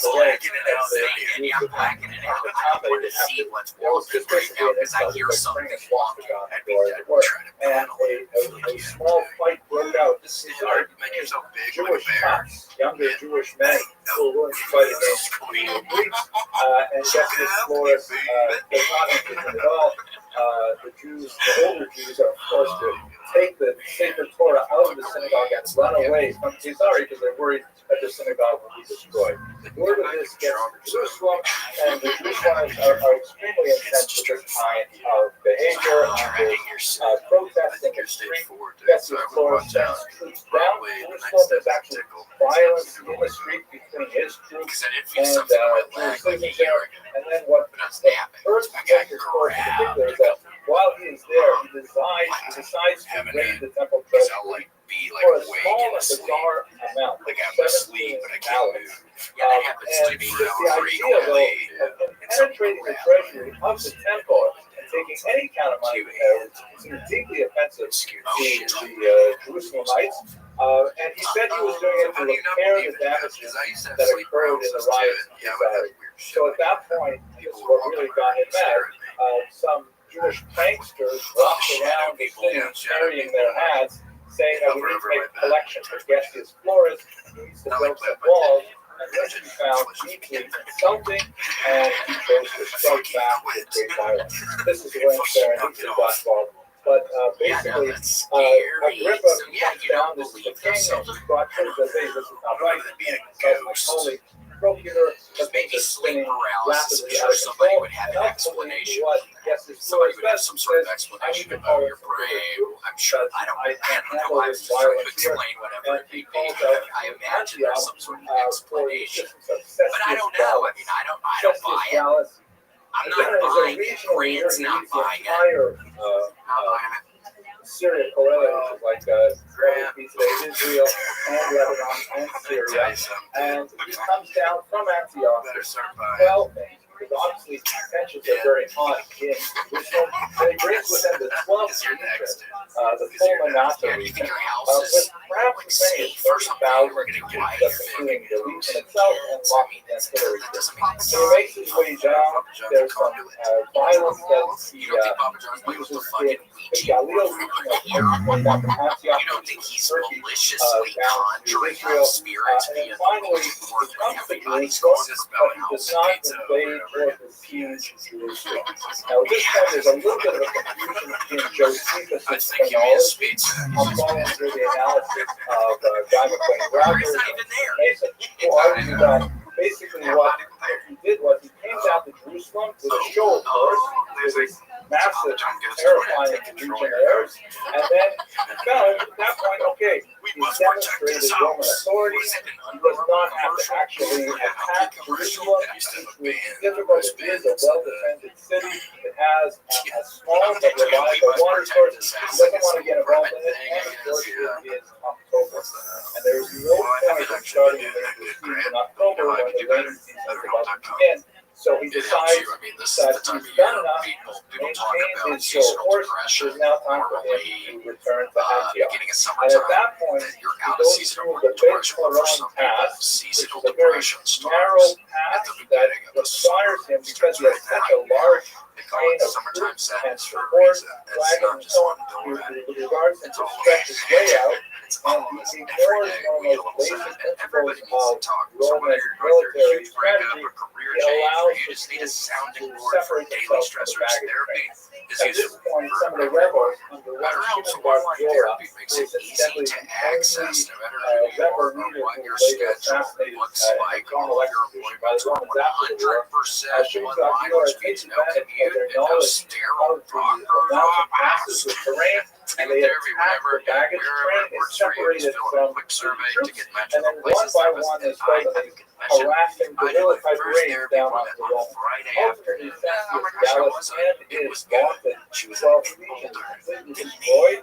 blacking it out. I'm blacking it out. I don't want to see what's walking right now because I hear something walking. I'd be dead trying to battle it. A small fight broke out. This is hard. Make yourself big like a Jewish bear. cops, younger Jewish men who were willing to fight against the Greeks, and Justice Flores does not intervene at all. The Jews, the older Jews, are forced to take the sacred Torah out of the synagogue and run away from Caesarea because they're worried that the synagogue will be destroyed. The word of this gets to Jerusalem, and the Jewish ones are extremely intense with this kind of behavior and protesting in the street. Justice Flores sends troops down to Jerusalem. There's actually violence in the street between his troops and Jewish citizens there. And then what the first thing is for particular is that while he is there, he decides to raid the temple treasury for a small and bizarre amount. Like I'm asleep, but I can't move. Yeah, that happens to me the idea, though, of penetrating the treasury of the temple and taking any kind of money there was deeply offensive to the Jerusalemites. And he said he was doing it to repair the damages that occurred in the riots. So at that point, this is what really got him mad. Some Jewish pranksters walked around the city carrying their hats, saying that we need to make a collection for Justice Flores. He needs to build some walls. And this he found deeply insulting, and he chose to strike back with great violence. This is when Serenity got involved. But basically, Agrippa comes down, this is the king, and he brought troops that say this is not right. Holy procurer, but maybe sleep paralysis. I'm sure somebody would have an explanation. Somebody would have some sort of explanation about your brain. I'm sure. I don't know. I was just trying to explain whatever it may be. I imagine there's some sort of explanation, but I don't know. I mean, I don't buy it. I'm not buying it. Grant's not buying it. Syria, Korea, which is like piece of Israel and Lebanon and Syria, and he comes down from Antioch. Well, because obviously tensions are very hot in Jerusalem, and he brings with him the 12th region, the full Manasseh region, with perhaps as many as 30,000 Jews, including the region itself and walking against Hillary. So he makes his way down. There's some violence that he uses in the Galilee region of Antioch. You don't think he's maliciously conjuring up spirits via the finally, he comes to Jerusalem, but he does not invade or besiege Jerusalem. Now, at this point, there's a little bit of a confusion between Josephus and chronology. I'm going through the analysis of Guy McLean Rogers and Mason, who argue that basically what he did was he came down to Jerusalem with a show of force, with massive, terrifying legionnaires, and then he found at that point, okay, he's demonstrated Roman authority, he does not have to actually attack Jerusalem, which is difficult. It is a well-defended city, it has a small but reliable water source, he doesn't want to get involved in it, and of course it is October. And there's no point in starting the rainy season in October when the rainy season is about to begin. So he decides that he's done enough, maintained his show of force, it is now time for him to return to Antioch. And at that point, he goes through the Beit Horon Pass, which is a very narrow pass that requires him, because he has such a large train of troops and support, wagons and so on, with regards to stretch his way out, and he ignores one of those basic principles of Roman military strategy. He allows the troops to separate themselves from the baggage train. At this point, some of the rebels under Rothschild'S, who is incidentally the only rebel leader who later assassinated John Alexis by the Romans after the war, Shimon takes advantage of their knowledge of the mountain passes with terrain, and they attack the baggage train. It's separated from the troops, and then one by one they start harassing guerrilla-type raids down on the Romans. Ultimately, Dallas and his vaunted 12 legions completely destroyed,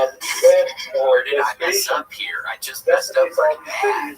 Where did I mess up here? I just messed up pretty bad.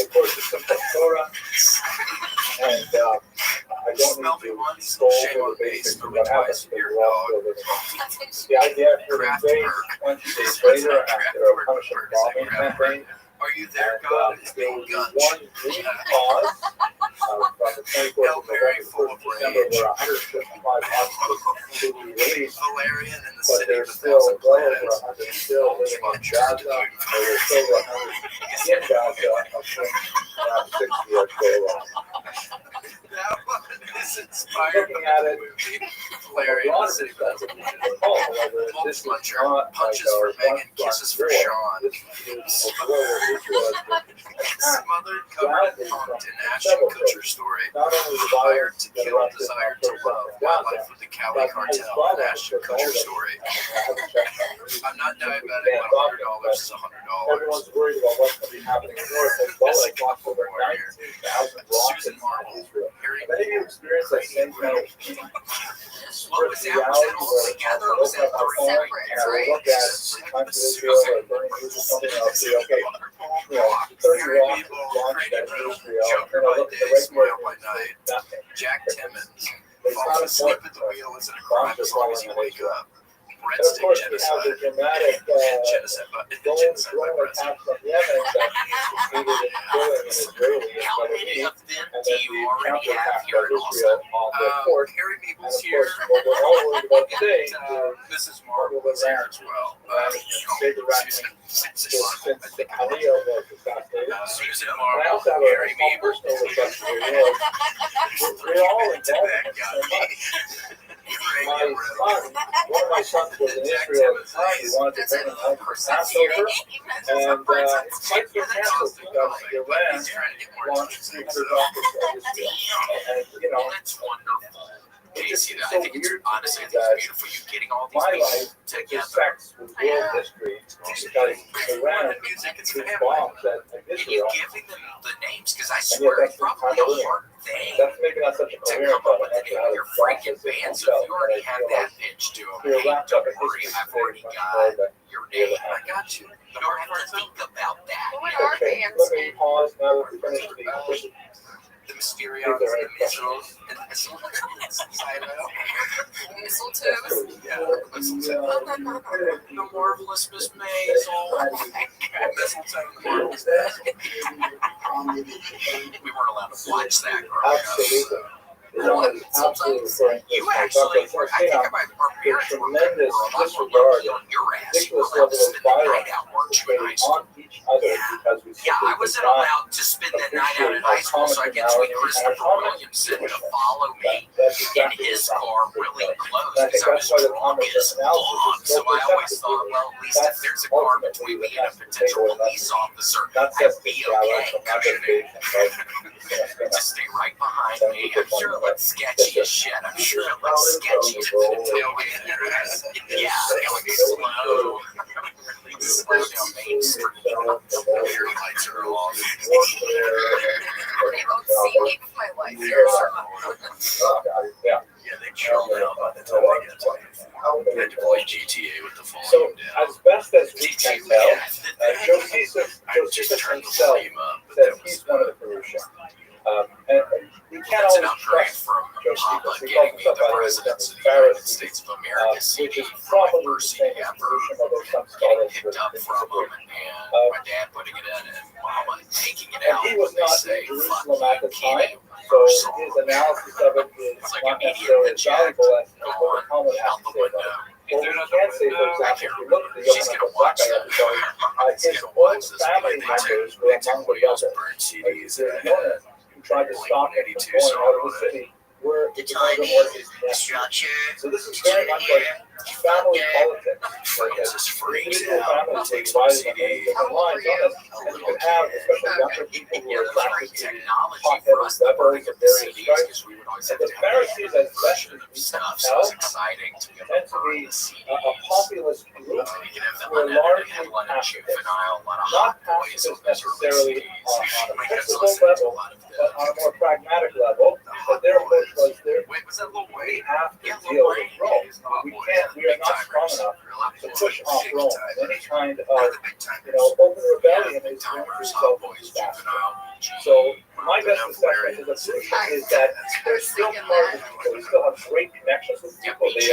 of course, the simple Torah. And I I don't Smell need me to once, go shame over on the me. basics Smell of me what happens twice, because you're we're all still living. The idea for the day, 20 days later, after a punishing bombing campaign, Are you there, and God? It's there being will be gunched. one brief pause from the 24th of November to 1st of December where 155 hostages will be released, Valerian and the but city of there's a still thousand well over planets. 100 still living in Gaza, and there's still 100 in Gaza, of whom around 60 are still alive. This inspired Looking at it, Valerian and the city of a thousand planets. however, this is not Punches like for our Megan, kisses for Sean. This is a war where Israel has been Smothered, covered, and punked in Ashton Kutcher story. not only the Fired violence to that kill, erupted desired in to love. My life with the Cali cartel. An Ashton Kutcher story. I'm not diabetic, but $100 is $100. Everyone's worried about what's going to be happening in North Hezbollah has lost over 19,000 rockets Susan in Marble. Israel. Harry Have any of you experienced that same kind of What was that? Was that all together? Or was that Separate, and I will right? look at Times of Israel or Burning News or something, and I'll see, okay, 30 rockets launched at Israel, and then I'll look at the regular by night. nothing. Jack Timmons. It's not Falling asleep important. at the wheel isn't a crime as long as you wake up. And of Breadstick course, we have genocide. the dramatic Genocide by drone genocide by breadstick. attack from Yemen that succeeded in killing an Israeli and How another many eight, of them and do then you the already have counterattack here by in Israel Austin? on the port. Harry And Meagle's of here. course, what we're all worried about today And is Mrs. Marble is here as well. saber rattling since Ali was assassinated. Susan And I Marble, also have Harry a small Meagle. personal reflection here. You know, we're all involved in this so much. My son, one of my sons was in Israel at the time. He wanted to bring him home for Passover, and flights were canceled because Iran launched 300 rockets at Israel. And, you know, That's wonderful. it's just Casey, so I think it's weird honestly, I think that it's beautiful. You getting all these my people life together. intersects with world history because Iran these bombs at And you Israel, giving them the names because I and yet swear that's it's the probably time a we're in. hard thing That's maybe not such a to coherent come up thought. with the name of your freaking band. So if you already have that pitch to them, We're hey, wrapped don't up in worry, history I've already today much more got than your name. I got you. You don't have to think about that. What are okay. bands Let me named? pause now that we finished the The Mysterions, the Missiles, and the Missiles. I know. Mistletoes. Yeah, the Mistletoe. The Marvelous Miss Maisel. Mistletoe and the Marvelous Miss. We weren't allowed to watch that growing up. Absolutely. What? Absolutely correct. You actually, Dr. I think Faustina, our parents were a tremendous lot more disregard low-key on your ass. You ridiculous were allowed to level of spend the night violence out, weren't you, in high school? on each other because we Yeah, I simply wasn't did not allowed to spend the night out in high school, so I get sweet Christopher Williamson to follow me in his car really close And I because think I was that's why the drunk common as analysis fuck. is So so I always perceptive. thought, well, at least if there's a car between me and a potential police officer, That's I'd just be the okay from cushioning. investigation, Just stay right behind me. I'm sure it looks sketchy as shit. I'm sure it looks sketchy to the tailgate. Yeah, going slow. Really slow down Main Street. Your lights are off. They won't see me with my life. Yeah. Yeah, they chill out by the time they get to me. I had to play GTA with the So, volume down. as best as we can tell, Josephus himself says he's one of the Perusian. And we can't It's an always upgrade trust from Papa Josephus. He getting calls me himself, the by the way, Presidents of the Pharisees, United States of America which CD is for my probably the first CD same ever. Perusian, although some Getting scholars picked up would from disagree. him and my dad putting it in and Mama taking it And out. he was They not say, in fuck Jerusalem at you, the time, Kenny. so his analysis of it is It's like not a necessarily medium as valuable as what Muhammad has out to the say about window. it. What we can say, for example, if you look at the She's Yohanan gonna watch Zakkai that. episode, She's his gonna own watch this. family They members took were among the Wheels rebels. burnt Like, CDs the and Yohanan who tried to stop him from going out of the city were The the timing, Mormons. the structure, So this is very much like family politics. Francis freaks Individual out, families takes are my divided CD. into different lines on this. And you can have, especially younger people who are attracted to Technology for us, the burning of the various CDs, stripes. because we would always And have the to have Pharisees, that as best version as of we stuff, can so tell, it's exciting to be able tend to to burn be the CDs. a populist group You can have the who are unedited largely headline of pacifists. juvenile, a lot of Not hot boys pacifists on those early necessarily CDs. on a My kids principle listen to a level, lot of but on a more pragmatic level. But their approach was Wait, was that Lil we Wayne? have to Yeah, deal Lil with Wayne. Rome. Lil We Wayne. are not strong enough to push off Rome. Any kind of, open rebellion is going to Timers, result hot in boys, disaster. juvenile. So my best assessment of the Prussian is that they're still part of people. They still have great connections with people. They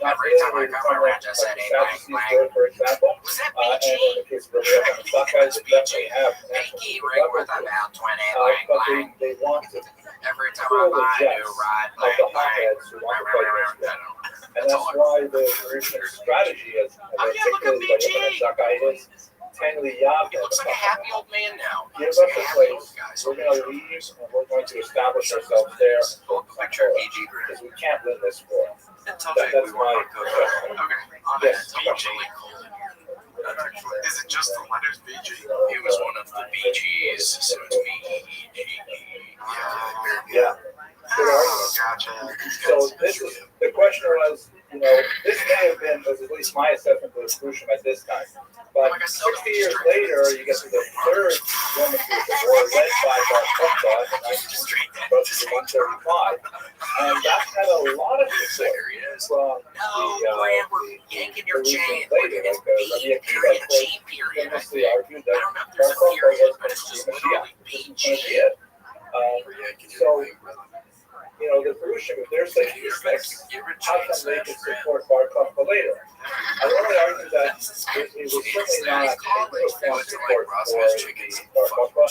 not Every time I come around, I said, hey, Sadducees were, for example. was that And BG? in the case of the stock guys, they definitely have Pinky ring worth about 20, but they want to Every time cool I the buy a jets new of ride, the hotheads who want to play this game. And that's why the Russian strategy, as articulated by Ibn Sakai, is Tangley Yab. He looks like a happy old man now. Give us a place. We're going to leave and we're going to establish ourselves there. Because we can't win this war. That's my Okay. yes. Is it just the letters BG? He was one of the BGs, so it's BG. Yeah. Oh, gotcha. So this is the question was, this may have been, was at least my assessment of the Khrushchev at this time. But 60 years later, you get to the third Roman war led by Rothschild in 135, and that had a lot of support from the yanking your chain. later, like Rabbi Akiva famously argued that Rothschild was the Messiah. So, the Khrushchev, if they're saying these things, how come they can support Bar Kokhba later? I want to argue that it was certainly not a uniform support for the Bar Kokhba.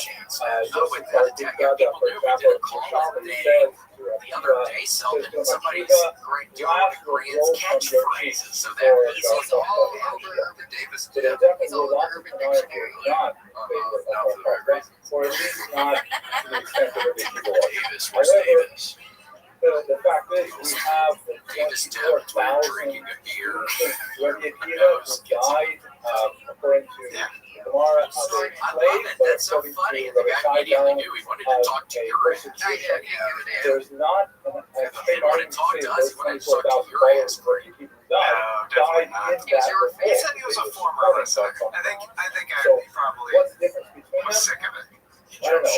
Joseph Karpikada, for example, Shaman says the other day, somebody's Grant's catchphrases, so that he's all over Urban Davis. But it definitely will not not favor of Bar Kokhba, or at least not to the extent that it was. However, the fact is, we have 24,000 Rabbi Akiva who died, according to Gemara, of a plague, but according to Rabbi Shai knew he wanted to talk to a your persecution. There's not a straight argument to say those 24,000 followers of Rabbi Akiva who died in that revolt. He said he was a former listener. I think So, probably what's the difference between was them? sick of it. I don't know.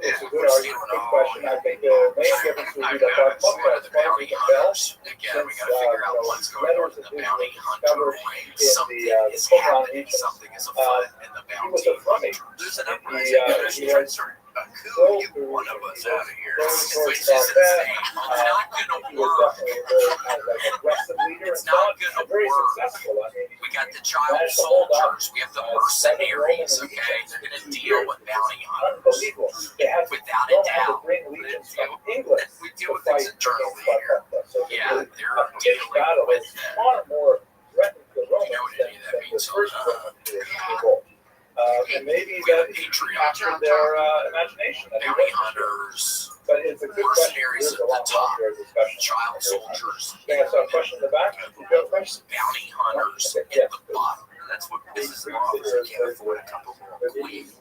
It's a good argument, good question. I think the main difference would be that Bar Kokhba, as far as we can tell, since we got to figure out what's going on in the bounty hunter range. Something is happening. Something is afoot in the he was a bounty funny. There's an uprising. He was Coup, get one of us out of here. Which is insane. It's not going to He was work. definitely a very kind of like aggressive leader. It's and not very going to work. successful. I mean, We got the child soldiers. We have the mercenaries. Okay, they're going to deal with bounty hunters unbelievable. They had without a Rome had to doubt. bring legions from England We to deal with fight things internally Bar here. Kokhba. So Yeah, the they're pitched dealing battle with is them. far more threatening to the Romans You know what than any of that the means, first huh? Roman revolt. And maybe We got that patriotic captured their imagination. That he bounty was- hunters, But it's a good question. mercenaries There's at a the lot top, longer discussion. child soldiers, Okay, I saw a question in the back. You got a question? bounty hunters at Yes. the bottom. That's what business models are. Can't afford a couple more queens.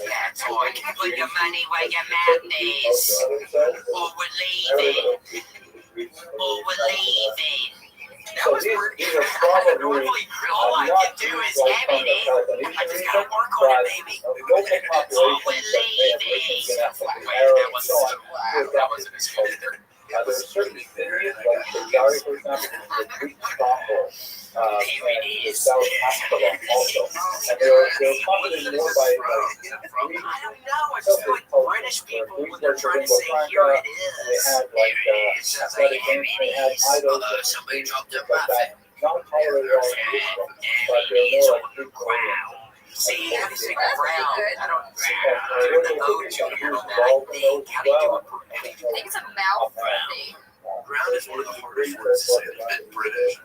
That's all. You can put your money where your mouth is. Or we're leaving. Or we're leaving. That So was these pretty. are probably Normally, all I not can do is like have from it the in. Peloponnesian I just region, gotta work but on it, baby. a local population That's all we're that may have leaving. been ethnically Wait, Arab that and was so on. that wasn't as good. There are certain cities, like Bulgaria, for example, is a Greek stronghold. And South Africa also. And they're populated more by Greek. I don't know. I just feel like British people, when they're trying to say here it They is, had like here it is, it's like, athletic here games, they it had is. idols, Although somebody dropped their like that. profit. Not tolerated all in Jerusalem, but they're more like Greek oriented. See, how do you say That's pretty brown? good. I don't do the O to here on that. I think. How do you do it? I think it's a mouth thing. Brown is one of the hardest words to say that's been British.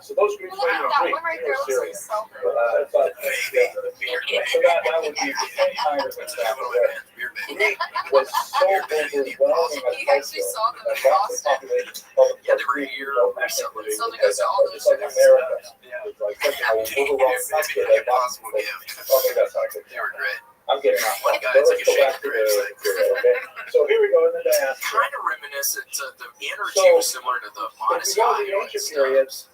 So those Greeks Look at that one right there. Looks like self. So that would be the same kind of example where Greek was so overwhelming You actually saw them in Boston. Yeah, they were here recently. Something goes to all those just like cities. America. It's like such an overwhelming country that Impossible gift. okay, that's not good. They were great. I'm getting off. One So guy's let's like a go back to shaker. okay. So here we go in the diaspora. Kind of reminiscent to the energy So, was similar to the If you go to Montesquieu the ancient periods,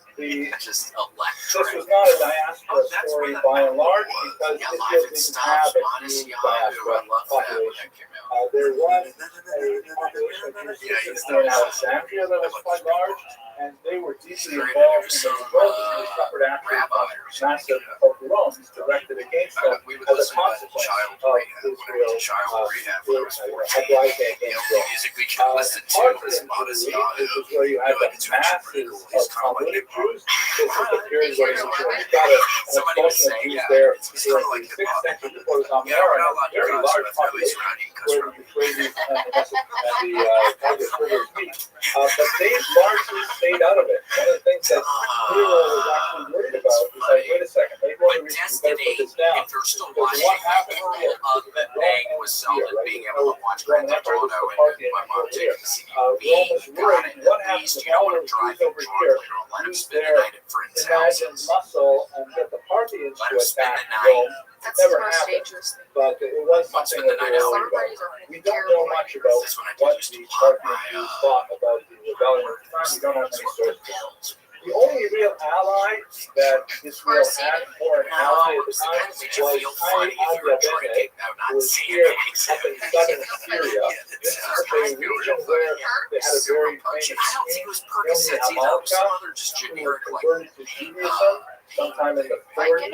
just this electric. was not a diaspora story by and large because Yeah, Israel life and didn't stuff. have a Montesquieu, huge I diaspora love that when population. that came out. There was a population of Jews in Alexandria that was quite large, and they were deeply involved in the growth of the separate African massive cultural pogroms directed against them We would as a listen to consequence child of rehab. When I went to child rehab when I was 14, uprising the against only them. music we could listen to was Modesiano. This is where you have the It's actually masses pretty cool. He's of kind of like Talmudic hip-hop. Jews. This is the period where you've got an Somebody was expulsion of saying, Jews yeah, there it's kind of like during the 6th hip-hop. century before the Yeah, we're not allowed to very cuss, large but at least population we're not eating cuss where from the Euphrates and the Tigris River meet. But they largely stayed out of it. One of the things that Nero was actually worried about was like, wait a second, maybe one of the reasons we better put this down. If you're still Because watching, what happened here other than Meg was solid, being able to watch Grand Theft Auto and my mom taking the CD. Rome was worried, what happens if all those Jews over here Let him use spend the their night at friends' houses. imagined muscle and get the Parthians Let to him spend attack the night. Rome? It That's the never most happened. dangerous thing. But it was something that they were worried about. We don't know much about what the Parthian Jews thought about the rebellion at the time. We don't have many sources. The only real ally that Israel had for an ally at the time was Tiny Al-Yabene, who was here up in southern Syria. This is a region where they had a very famous king, Amalka, who were converted to Judaism sometime in the 40s.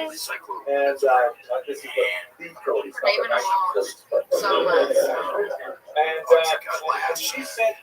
And this is the 40s, not the 1940s. And she sent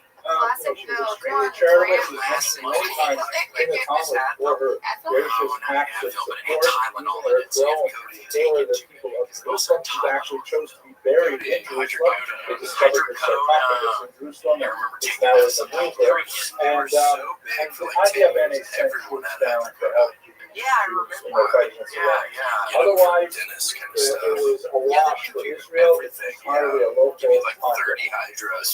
she was extremely charitable. She mentioned many times in the Talmud for her gracious acts of support, even her throne. They were the people of Jerusalem. She actually chose to be buried in Jerusalem. They discovered her sarcophagus in Jerusalem, and it's now in the Louvre. And Adia Bene sent troops down to help. Yeah, I remember. Yeah. Otherwise, it was a wash for Israel. It's entirely a local conflict.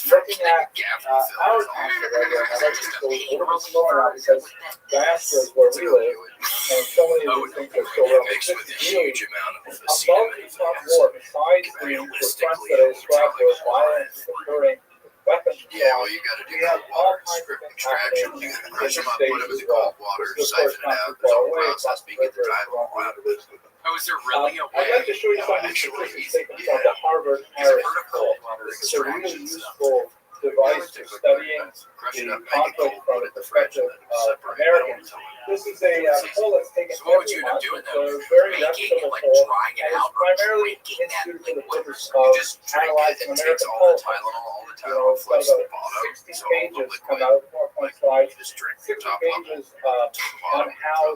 Looking at our conflict right now, I'd like to go a little bit slower now because diaspora is where we live, and so many of these things are still relevant. This is really a multi-front war besides the fronts that I described, those violent, occurring weapons. Yeah, well, you got to do cold water extraction. You got to crush them up, put them in the cold water, siphon it out. There's a whole process. We get the time all out of it. Oh, is there really a way? I'd like to show you some statistics taken from the Harvard Harris poll. This is a really useful device for studying the conflict from the perspective of Americans. This is a poll that's taken every month. It's a very reputable poll, and it's primarily instituted for the purpose of analyzing American politics. You know, it's got about 60 pages come out, 4.5, 60 pages on how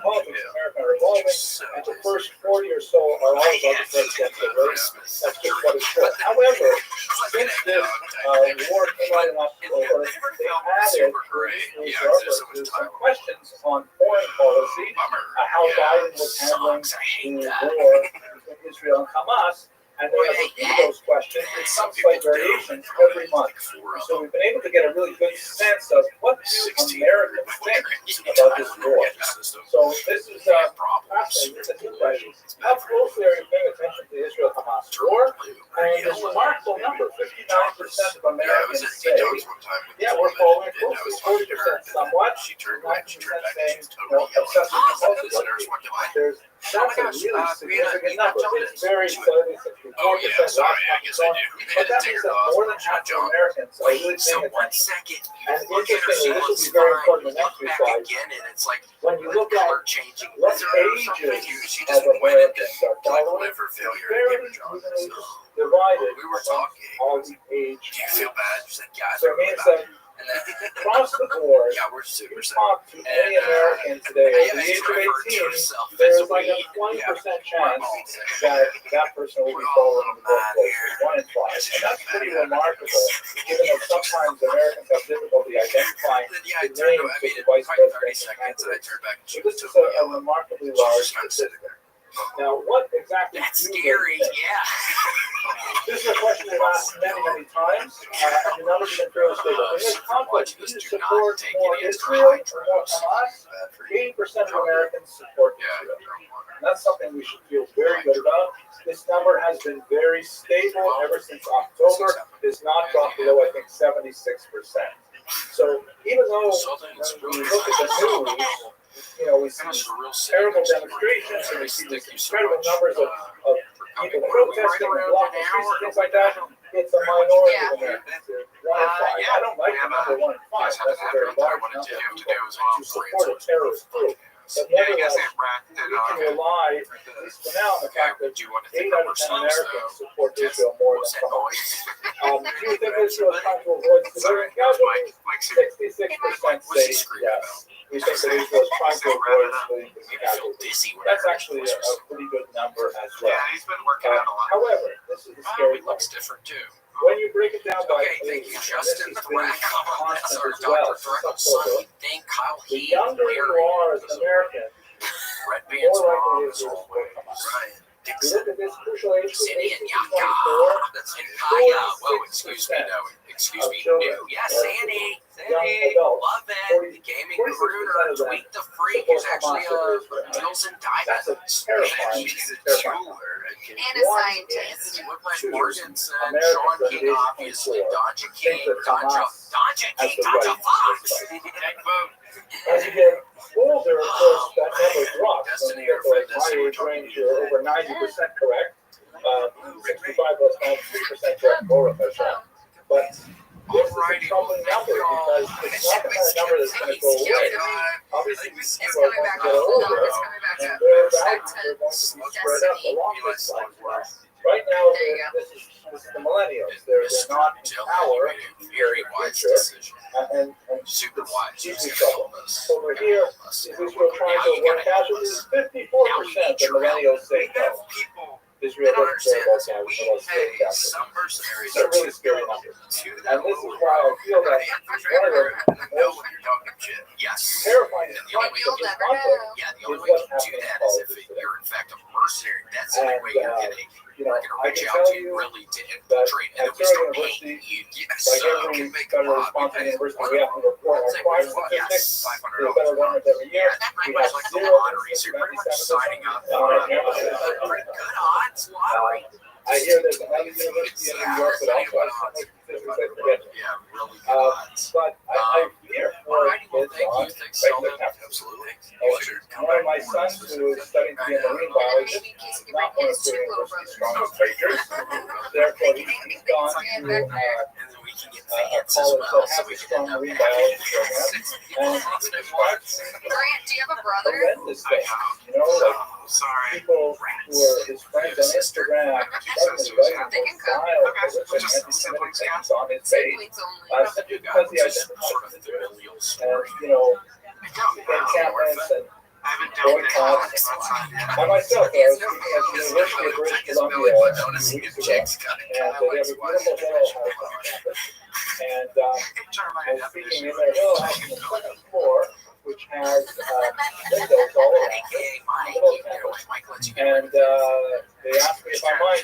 politics in America are evolving, and the first 40 or so are all about the presidential race. That's just what it's for. However, since this war came out in October, they added some questions on foreign policy, how Biden was handling the war between Israel and Hamas. And they have repeated those questions in some slight variations every month. So we've been able to get a really good sense of what Americans think about this war. So this is fascinating. This is a new question. How closely are you paying attention to the Israel-Hamas war? And this remarkable number, 59% of Americans say, yeah, we're following it closely. 40% somewhat, 9% saying, obsessive compulsive. That's a really significant number. It's very slightly 64%. But that means that more than half of Americans are really paying attention. And interestingly, this will be very important in the next few slides. When you look at what ages of Americans are following, it's very evenly divided amongst all the age groups. So it means that across the board, you talk to any American today at the age of 18, there's like a 20% chance that that person will be following the workplace, 1 in 5. And that's pretty remarkable, given that sometimes Americans have difficulty identifying the names of the vice presidential candidates. So this is a remarkably large statistic. Now, what exactly That's scary, yeah. This is a question we've asked many times, and the numbers have been fairly stable. In this conflict, do you support more Israel or more Hamas? 80% of Americans support Israel. And that's something we should feel very good about. This number has been very stable ever since October. It's not dropped below, I think, 76%. So even though when we look at the news, we see terrible demonstrations and we see these incredible numbers of people protesting and blocking streets and things like that. It's a minority of Americans. 1 in 5. I don't like the number 1 in 5. That's a very large number of people who support a terrorist group. But Yeah, I nevertheless, guess they racked we it can on. rely, at least for now, on the fact that Do you want to 8 think out of of 10 ourselves, Americans though? support Israel more than Was that some. noise? Do you think Israel is trying to avoid civilian casualties? Mike, 66% what's say he screaming yes. about? We think that Israel is trying to avoid civilian Made me feel casualties. dizzy when That's I heard actually his a voice. pretty good number as well. Yeah, he's been working out a lot. However, this is the Oh, scary he part. looks different too. When you break it down by Okay, thank age, you, and Justin this has been Thrack. That's constant our as well Dr. since Thrack's son. October, We thank Kyle the Heath younger you are as an American, Red the Band's more mom likely it is is Israel will always come out. Ryan You Dixon. look at this crucial age group, Cindy 18 and to Yaka. 24, That's in Kaya. Whoa, excuse me, no. Excuse of me. children New. Yes, are Sandy. young Sandy. adults. Love it. The gaming 46% crooner. of them Tweet the freak support is actually Hamas over Israel. deals in That's a diamonds. terrifying, He's a terrifying. jeweler. And a One scientist. in Whiplash two Morganson, Americans Sean under King, the age of obviously, 24 Dodger think King, that Dodger Hamas King, has the Dodger right Fox. to this Dead vote. As you get older, of course, that number drops. Destiny When or you get Fred, to my age range, you're over 90% correct. 65 plus 93% correct, Laura Fashan. But this is a troubling number because it's not the kind of number that's going to go away. Obviously, these It's people are coming going back to get up. older, It's coming back and up. their Back values to are going to be spread up Destiny. along this line. Right now, There you go. this is the millennials. They're not in power. Very wise Future. decision. And Super wise. Huge He's trouble. gonna help us. Over here, is Israel trying to avoid casualties? 54% of millennials say no. People Israel don't doesn't care understand about this. casualties. We pay some mercenaries These are really scary numbers. And this is why I feel that one of the know most when you're talking shit. Yes. terrifying And the only way aspects you of this never conflict know. Yeah, the is only way you what's can do happening in that is if politics today. you're in fact a mercenary. That's the only And, way you're gonna you know, I reach can out tell to you really to that infiltrate at and then we Surrey start paying University, you. Yes, like so every can make a federal lot. We responsible pay university, one we have to report our Say, crime yes, statistics to the $500 federal government every year. That We might have like the 0 lottery. So you're pretty much signing up for a pretty good odds lottery. I hear there's another university in New York that also has similar statistics. I forget. Yeah, really good odds. But I fear for Alrighty, well, kids thank on you. Thanks, Selma. regular campuses. Absolutely. One of my sons who is studying to be a marine biologist Maybe in case you is can not one bring of his the two little university's brothers. strongest majors. Therefore, he's gone to And then we can get a fans as college well, that so has we a can strong end up marine having biology program. And lots it's of ones. Grant, do you have a brother? horrendous things. You know, like Sorry. people who are his friends on Instagram suddenly writing They can those come. vile, Okay, horrific, just anti-Semitic siblings, things on his page. Siblings only. Simply because he identifies Sort of as the Jewish. familial And, story. you know, I don't know. encampments and I haven't done it boycotts. outside yet. I myself, I was speaking at the University of British Columbia a few weeks ago, and they have a beautiful hill house on campus. And I was speaking in their hill house on the second floor, which has windows all around it, middle of campus. And they asked me if I mind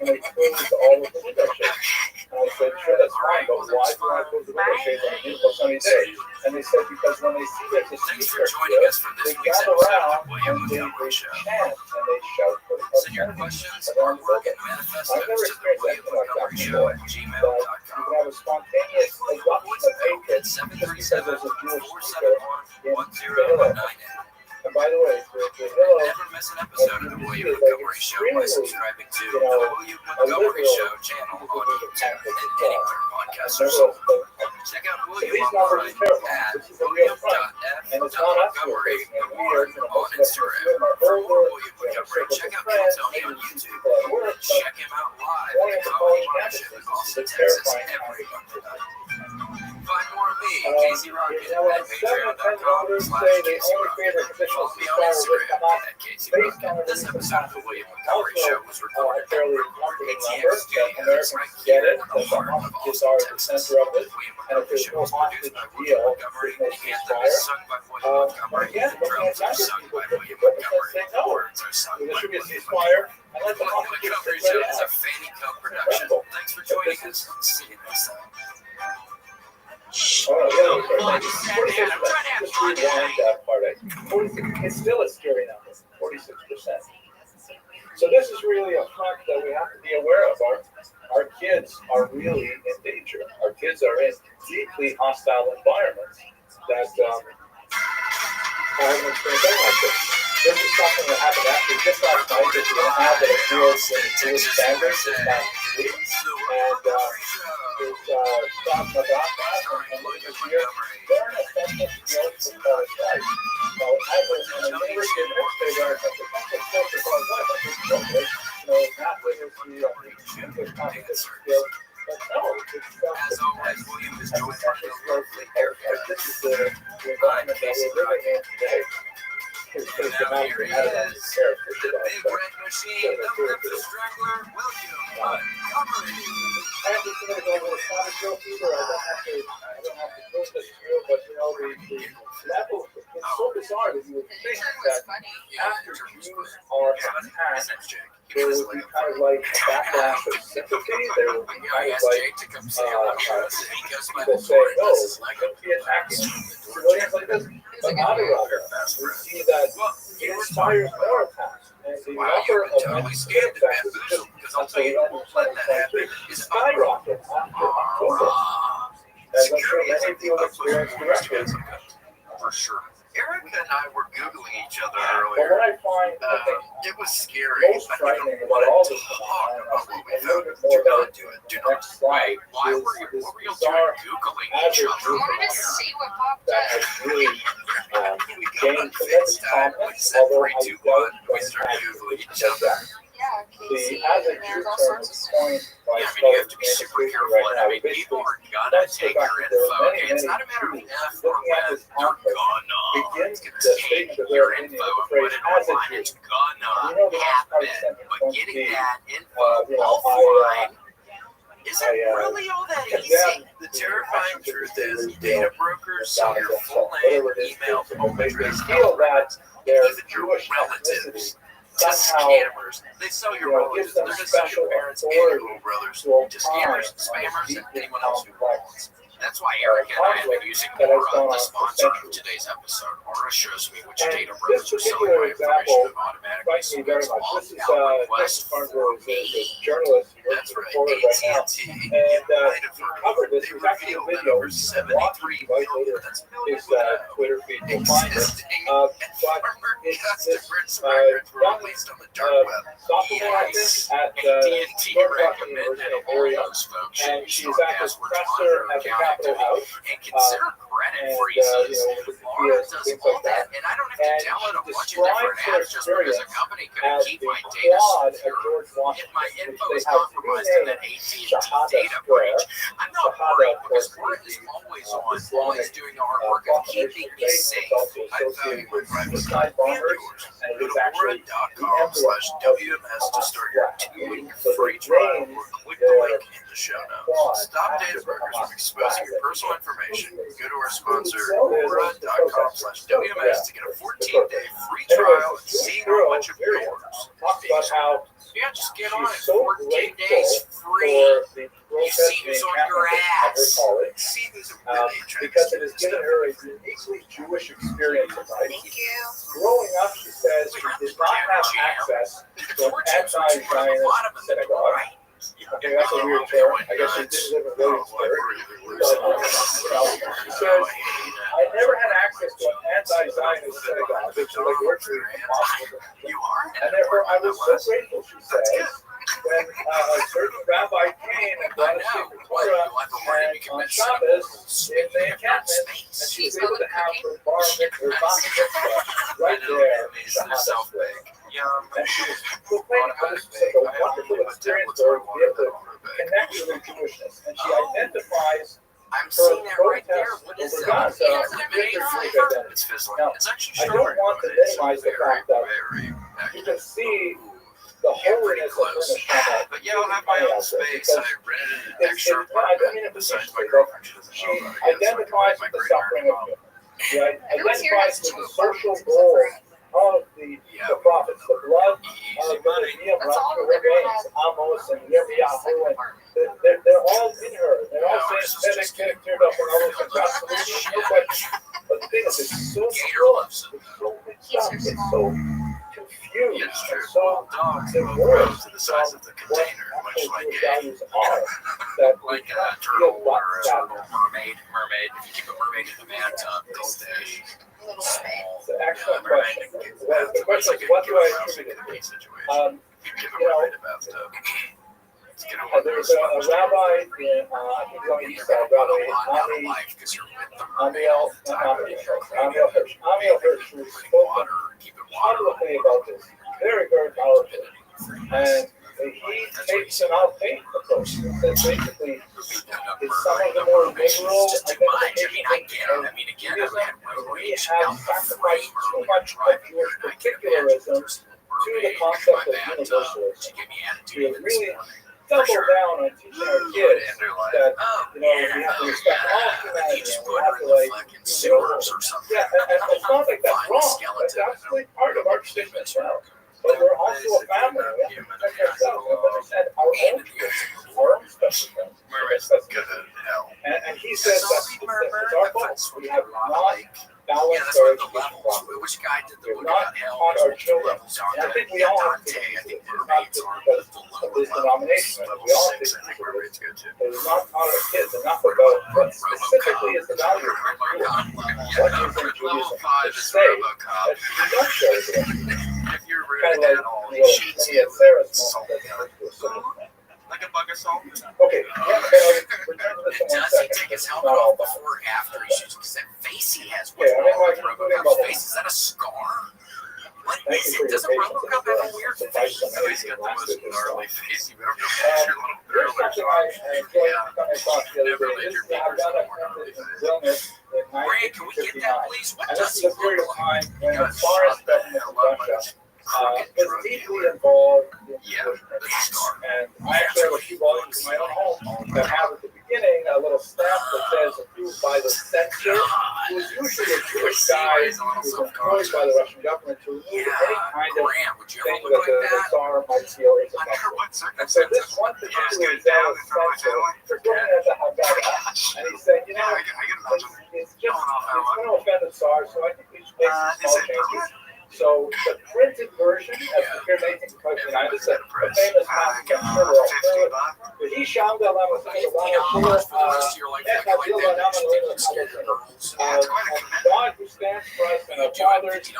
when they closed all of the window shades. And I said, sure, that's fine, but why do I close the window shades on a beautiful sunny day? And they said, because when they see there's a Thanks for speaker joining here, us for they this week's gather episode around of William and they Montgomery Show. chant and they shout for Send your obscenities questions, around the artwork, building. and manifestos I've never to the experienced anything like that before. That you WilliamMontgomeryshow@gmail.com. can have a spontaneous eruption of hatred just because there's a Jewish speaker in the Hillel. And by the way, the Hillel, Never miss an episode of the William like Montgomery Show by extremely, subscribing to you the know, William Montgomery liberal Show channel on people do the YouTube campus and as well. anywhere podcasts I've are never sold. spoken. Check out So William these numbers online are terrible. at This is a real threat. And it's not us who are William.f.montgomery facing it. We are, you know, on most of us Instagram. are For older, more we William have Montgomery, circles check of out friends, Tony on maybe YouTube. people at work, but Check him out live going at into the college Comedy campuses Market in is Austin, a Texas terrifying every time. Monday night. Find more of me, Casey Rocket, You know, at when 7 of 10 voters say they patreon.com/Casey only favor Rocket. conditional Follow me on ceasefire with Instagram Hamas at Casey based on Rocket. the This recent episode of the passes. William Montgomery Also, Show was a recorded fairly at comforting ATX number that Studios Americans right get here it, in that the the heart of hostages Austin, are at the Texas. center of The it, William and if Montgomery there's Show no is produced hostage by William deal, Montgomery. there's no The anthem is ceasefire. sung by William Montgomery. Again, The looking at drums are younger sung people, by William 54% Montgomery. say The no. words are sung There by should be a William ceasefire, Montgomery. and let the William hostages Montgomery get Show ready is a out. Fanny Co production. Thanks for joining us. See you next time. Oh, yeah, that's right. 46%. Just rewind that part. 46, it's still a scary number, 46%. So this is really a fact that we have to be aware of. Our kids are really in danger. Our kids are in deeply hostile environments that I haven't experienced anything like this. This is something that happened actually just last night. This is an ad that appears in Jewish Standards this past week. And there's Bob Magassa and Lucas here. They're an essential skills for college life. Now, as an could have Now here dramatically he added on is, his character. the big red machine, the Memphis Strangler, William Montgomery. And it's going to go with a comic book either. I don't have to put this through, but you know, that was, it's so bizarre that you would think that after Jews are attacked, there would be kind of like a backlash of sympathy. There would be kind of like people say, no, don't be attacking civilians like this. But Adirada, we see that it inspires more attacks. And the number of Totally scared to bamboozle, because I'll tell you, let that happen is skyrockets after October. As I'm sure many of you have experienced directly. for sure. Erica and I were Googling each other But earlier. what I find, I think, It was scary. most I frightening didn't about want all to this talk about what we a little found. bit more Do about not do it. Do not. next slide Why is were you this doing bizarre Googling average each I other? wanted to see what popped that up. has really We got gained unfixed tremendous time. We prominence, said although 3, I 2, 1. don't We started Googling each like other. that. Yeah, The Casey, as a and Jew there's all term sorts of is stuff. coined by Yeah, I mean, you have to be scholars super and careful. right now. I mean, people Basically, are gonna that's the take fact your that there info. are Okay, it's not a matter of Jews if or looking at when. this They're conflict gonna. begins It's gonna the take statement of your their opinion info with the and put phrase it as a online. Jew. It's You gonna know the next part of the happen. sentence But going to getting be, that info you know, offline isn't I, really all that condemn easy. The terrifying truth is data brokers sell your full name, email, home address, feel that their even your Jewish relatives ethnicity to somehow scammers. They sell your gives relatives. them They're going to sell special your parents and authority your little brothers to to scammers, opine on spammers, and deeply anyone else who complex wants. That's why Eric and I have been using that has Aura, gone the on for sponsor of centuries. today's episode. Aura shows me which And data this brokers are selling particular my information example and automatically strikes me very submits much. This is outbound requests Farnsworth, for is a me. journalist who works That's for right, Reporter right now. AT&T. And You might have heard covered of this. it. They There's actually a revealed that video over you 73 can watch right million, later that's his million without Twitter feed. You'll find it. existing But former it's customers this records were young released on the dark web. sophomore, I think, Yes. at AT&T Northwestern recommended University in all area. those folks And should she's store at the passwords, professor monitor at the account Capitol activity, House. and consider credit And, freezes. with the Laura PS, does things all like that. that, and I don't have to And download a she bunch of different describes her apps just because a experience company couldn't as keep the my data quad of secure. George If Washington, my which info they is have compromised in that AT&T data breach, I'm not worried because Laura is always on, always doing the hard work of keeping me safe. I value my privacy and yours. Go to Aura.com/WMS to start your 2-week free trial or click the link in the show notes. Stop data brokers from exposing your personal information. Go to our sponsor, Aura.com/WMS to get a 14-day free trial and see how much of yours talks about how yeah, just get on it. she's so 14 days grateful free. for the You see who's on your at her ass. college. See who's really Because it has given her a uniquely Jewish experience in life. Thank you. Growing up, she says she did not have access to an anti-Zionist synagogue. Okay, that's a weird term. I guess she didn't live in Williamsburg. She says, I never had access to an anti-Zionist synagogue, which is like virtually impossible. And therefore, I was so grateful, she says, when a certain rabbi came and brought us the Torah and on Shabbos in the encampment, and she was able to have her bar mitzvah, right there in Shabbos. And she was proclaiming how this was such a wonderful experience for her to be able to connect with her Jewishness. And she identifies I'm her seeing it right there. protest What is over that? Gaza It's with eliminating her Jewish flavor. identity. It's fizzling. Now, It's actually I strawberry. don't want to but it's minimize the fact that you can see the holiness of her neshama. But yeah, I'll have my own space. I rented an extra I don't mean apartment it besides facetiously, my but girlfriend. She doesn't she know about it yet, so I can identifies my with the great suffering of grandmom. Jews. She Everyone here identifies has with two the social apartments goal except of the prophets, the blood of the Nevi'im That's all running through her everyone veins, has. Amos and Yirmiyahu, and they're all in her. They're all saying Tzedek, teared up, and all those things. Absolutely no question. But the thing is, it's so slow. It's so mixed up. It's so confused. Yeah, it's true. It's so Dogs divorced to the size of the from what container, much actual like Jewish a values are. That we like a can't turtle feel or what's a happening. mermaid. If you keep a mermaid in the bathtub, they'll stay Little small. It's an excellent mermaid question. in the Well, the bathtub. question It's is, like what do I a attribute it cookie to? situation. You give a You know, mermaid a bathtub. Let's get on there's a rabbi in, I think it's on the east side, Rabbi Amiel Hirsch, who spoke publicly about this. Very, very powerful. And he takes an out-paint approach. He says basically, it's some of the more liberal identification I get it. I mean, again, we have sacrificed too much of Jewish particularism to the concept of universalism. We have really doubled down on teaching our kids that, we have to respect all humanity and we have to sewers or something. Yeah, and it's not like that's wrong. That's absolutely part of our tradition as well. But we're also a family. We have to protect ourselves. We have to understand our own traditions, our own special things. And he says that it's our fault. We have not balanced our education properly. Which guy did the We have not taught our children. And I think we all have to do this. It's not just because of this denomination. We all have to do this. But we've not taught our kids enough about what specifically is the value of Judaism. What is in Judaism to say that we don't share with them. Kind of like many of Sarah's moments. Like a bug of salt. Okay. Does he take his helmet off before or after he shoots? Because that face he has, what's wrong with RoboCop's face? Is that a scar? What is it? Doesn't RoboCop have a weird face? He's got the most gnarly face you've ever Here's something I enjoyed coming across the other day. This is I've done a illness in 1959. And this is a period of time when the Tsarist government of Russia was deeply involved in Jewish principles. And I actually have a few volumes in my own home that have at the beginning a little stamp that says approved by the censor, who's usually a Jewish guy who's employed by the Russian government to remove any kind of thing that the Tsar might feel is offensive. And so this one particular example is censor for doing it to Haggadah. And he said, it's going to offend the Tsar, so I think we should make some small changes. So the printed version, as compared to 1829, is a famous passage I'm sure we're all familiar with. But he shouted out loud, God who stands for us and our fathers, it's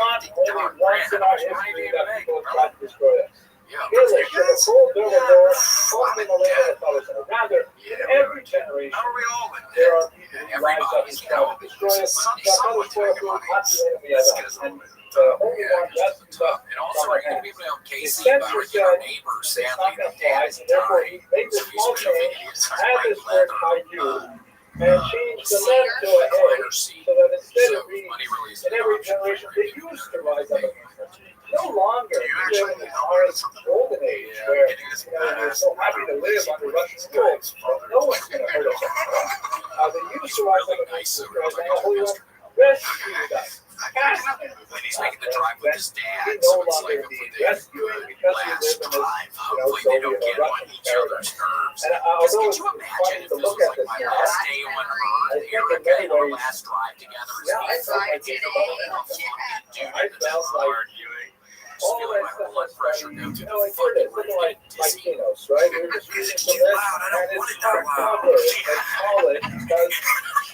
not only once in our history that people have tried to destroy us. Hitler should have pulled over more, something a little bit of rather, in every generation, there are people who rise up and try to destroy us. That other spoil food, not the enemy of us. And only one lesson stuff from our hands. The censor said it's not going to fly, and therefore he made this small change, add this word "hayu," and change the letter to a A, so that instead of reading in every generation, they used to rise up against us. No longer during the Tsarist golden age, where we're so happy to live under Russian rule, no one's going to hurt us. They used to rise up against us, and the Holy One rescued us. And he's making the drive with his dad, He so no it's longer like needs for rescuing because we live in this, hopefully they don't get on each other's nerves. And Because although could you it's imagine funny if to this look was at like this my now, last day on Earth, Erica, and our last drive together is I felt like dude, I felt like all that stuff was like, like here it is, looking like Latinos, right? We were just reading from this, and it's hardcover. It's like solid because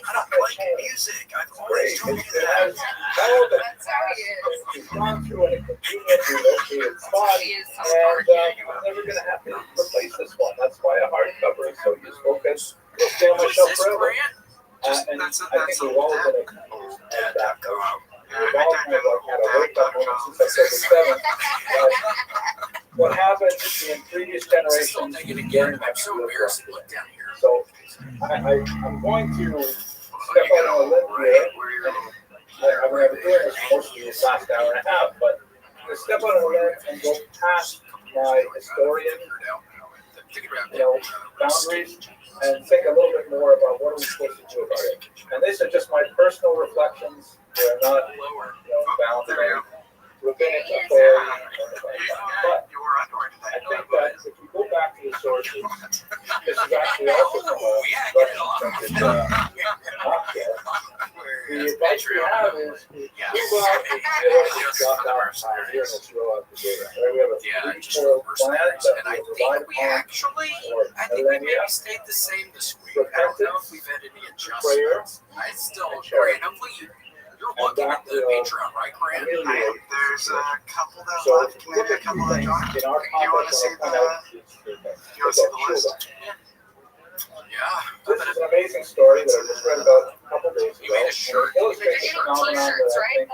I don't like music. I've always told you it that. has relevance. It's gone through an inconvenient, relocated spot, and I'm never going to have to replace this one. That's why a hardcover is so useful because it'll stay on my shelf forever. And I think we've all been at that. We've all kind of had a wake up moment since I was 7. What happened in previous generations very much reflected. So I'm going to step out on a limb here. I've been doing this most of this last hour and a half, but I'm going to step out on a limb and go past my historian, boundaries, and think a little bit more about what are we supposed to do about it. And these are just my personal reflections. They're not, bound by rabbinic authority. But I think that if we go back to the sources, this is actually also from a Russian mocktail. The advice we have is move out and drop down here in Israel after data. We have a 3-4 plan that we provide upon. I think we maybe stayed the same this week. I don't know if we've had any adjustments. I still, Grant, hopefully you're looking at the Patreon, right, Grant? There's a couple that left, maybe a couple that joined. Do you want to see the list? Yeah. This is an amazing story that I just read about a couple days ago. You made a shirt. It illustrates a phenomenon that I think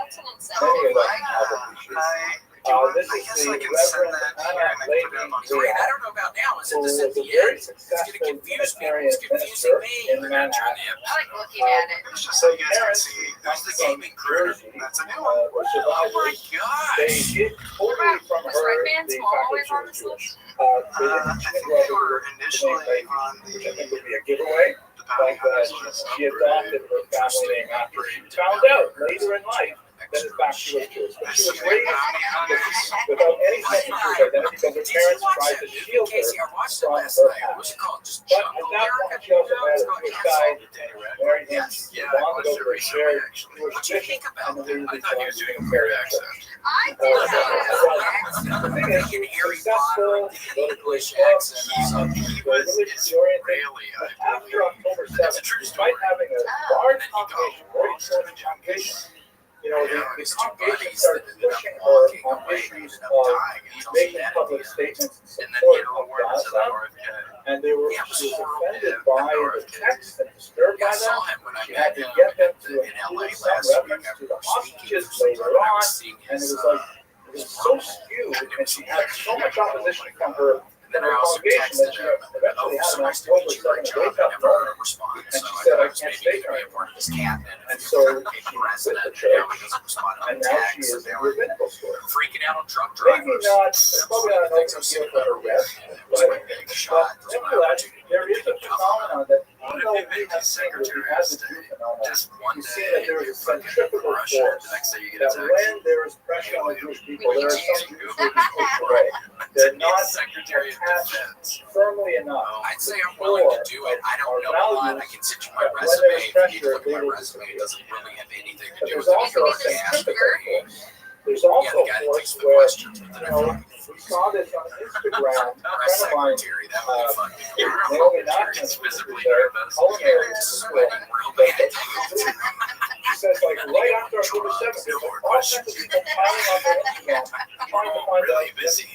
many of us have appreciated. This I is guess the I can send Reverend that here Anna and I can put it up on Leahy, Great. I don't know about now. Is it who this was at a the very end? It's going to successful confuse people. Unitarian It's confusing minister me. in We're going to turn Manhattan. the I like looking at it. It's just so you guys can Parents see. There's the from gaming crew. Jersey That's a new one. were Oh my survivors. They gosh. did totally from Was her Red Band the Small fact that always she on was this Jewish. list? They I didn't think they were initially on which I think the would be a giveaway. bounty But hunters list. she adopted her family name after she found out later in life that in fact she was Jewish. But she was raised without any sense of Jewish identity because her Did you parents watch tried that to movie, shield her Casey? I watched it from last her night. What's past. it called? Just But Jungle at that America? point, she also met It's a called Jewish Ansel. guy, married him Yes. Yeah, I long watched ago it to a recently, shared actually. Jewish What do you mission, think about and that? they I thought he was doing a weird very accent. I The did not thing is, Freaking she's Harry successful, Potter, wrote a English great book, accent. He was religiously oriented. Israeli, I After believe. October That's a 7th, true despite story. having a large congregation, very important congregation, you know, the congregation started pushing her on issues of making public statements in And then he support of awards at Gaza, RFK. and she was offended by the text and disturbed Yeah, I by saw them. him when I She had met to him get them to in LA include some last week. reference I to the was speaking hostages for later something. I on, was seeing and it his, was like, it was so skewed, and she had so much opposition from her then I also congregation that texted she him, eventually had so an nice to October meet you, great 7th job. wake I up never moment, heard a response. and So she I said, I thought can't maybe stay you could be here a part of this cabinet. And If so you're a she president, quit the you know, church, he doesn't respond on and now she text. is in a rabbinical school. Freaking out on truck Maybe drivers. not, probably not an open deal for her yet, It was my big shot. It was my nevertheless, opportunity there to is a get phenomenon that What even if though you we make have the seen that we Secretary have of the Jew State phenomenon, Just one you see day, that there you're is a fucking centrifugal Russia. force, The next day, you get that a text. when there is pressure on the Jewish people, there are some Jews who are pushed away. They're not Secretary of attached Defense. firmly enough. I'd say I'm willing to do it. I don't know a lot. I can send you my resume. If you need to look at my resume, it doesn't really have anything to But do there's with also a the centrifugal force. There's Yeah, also the guy a that force takes the where, questions, but then you know, we saw this on Instagram. A press friend of mine, secretary, that would be fun. Naomi Nachman, It's physically who's their nervous. culinary Sweating real expert, bad. she says, like, right after October 7th, there's all kinds of people piling on their Instagram trying to find Really out busy.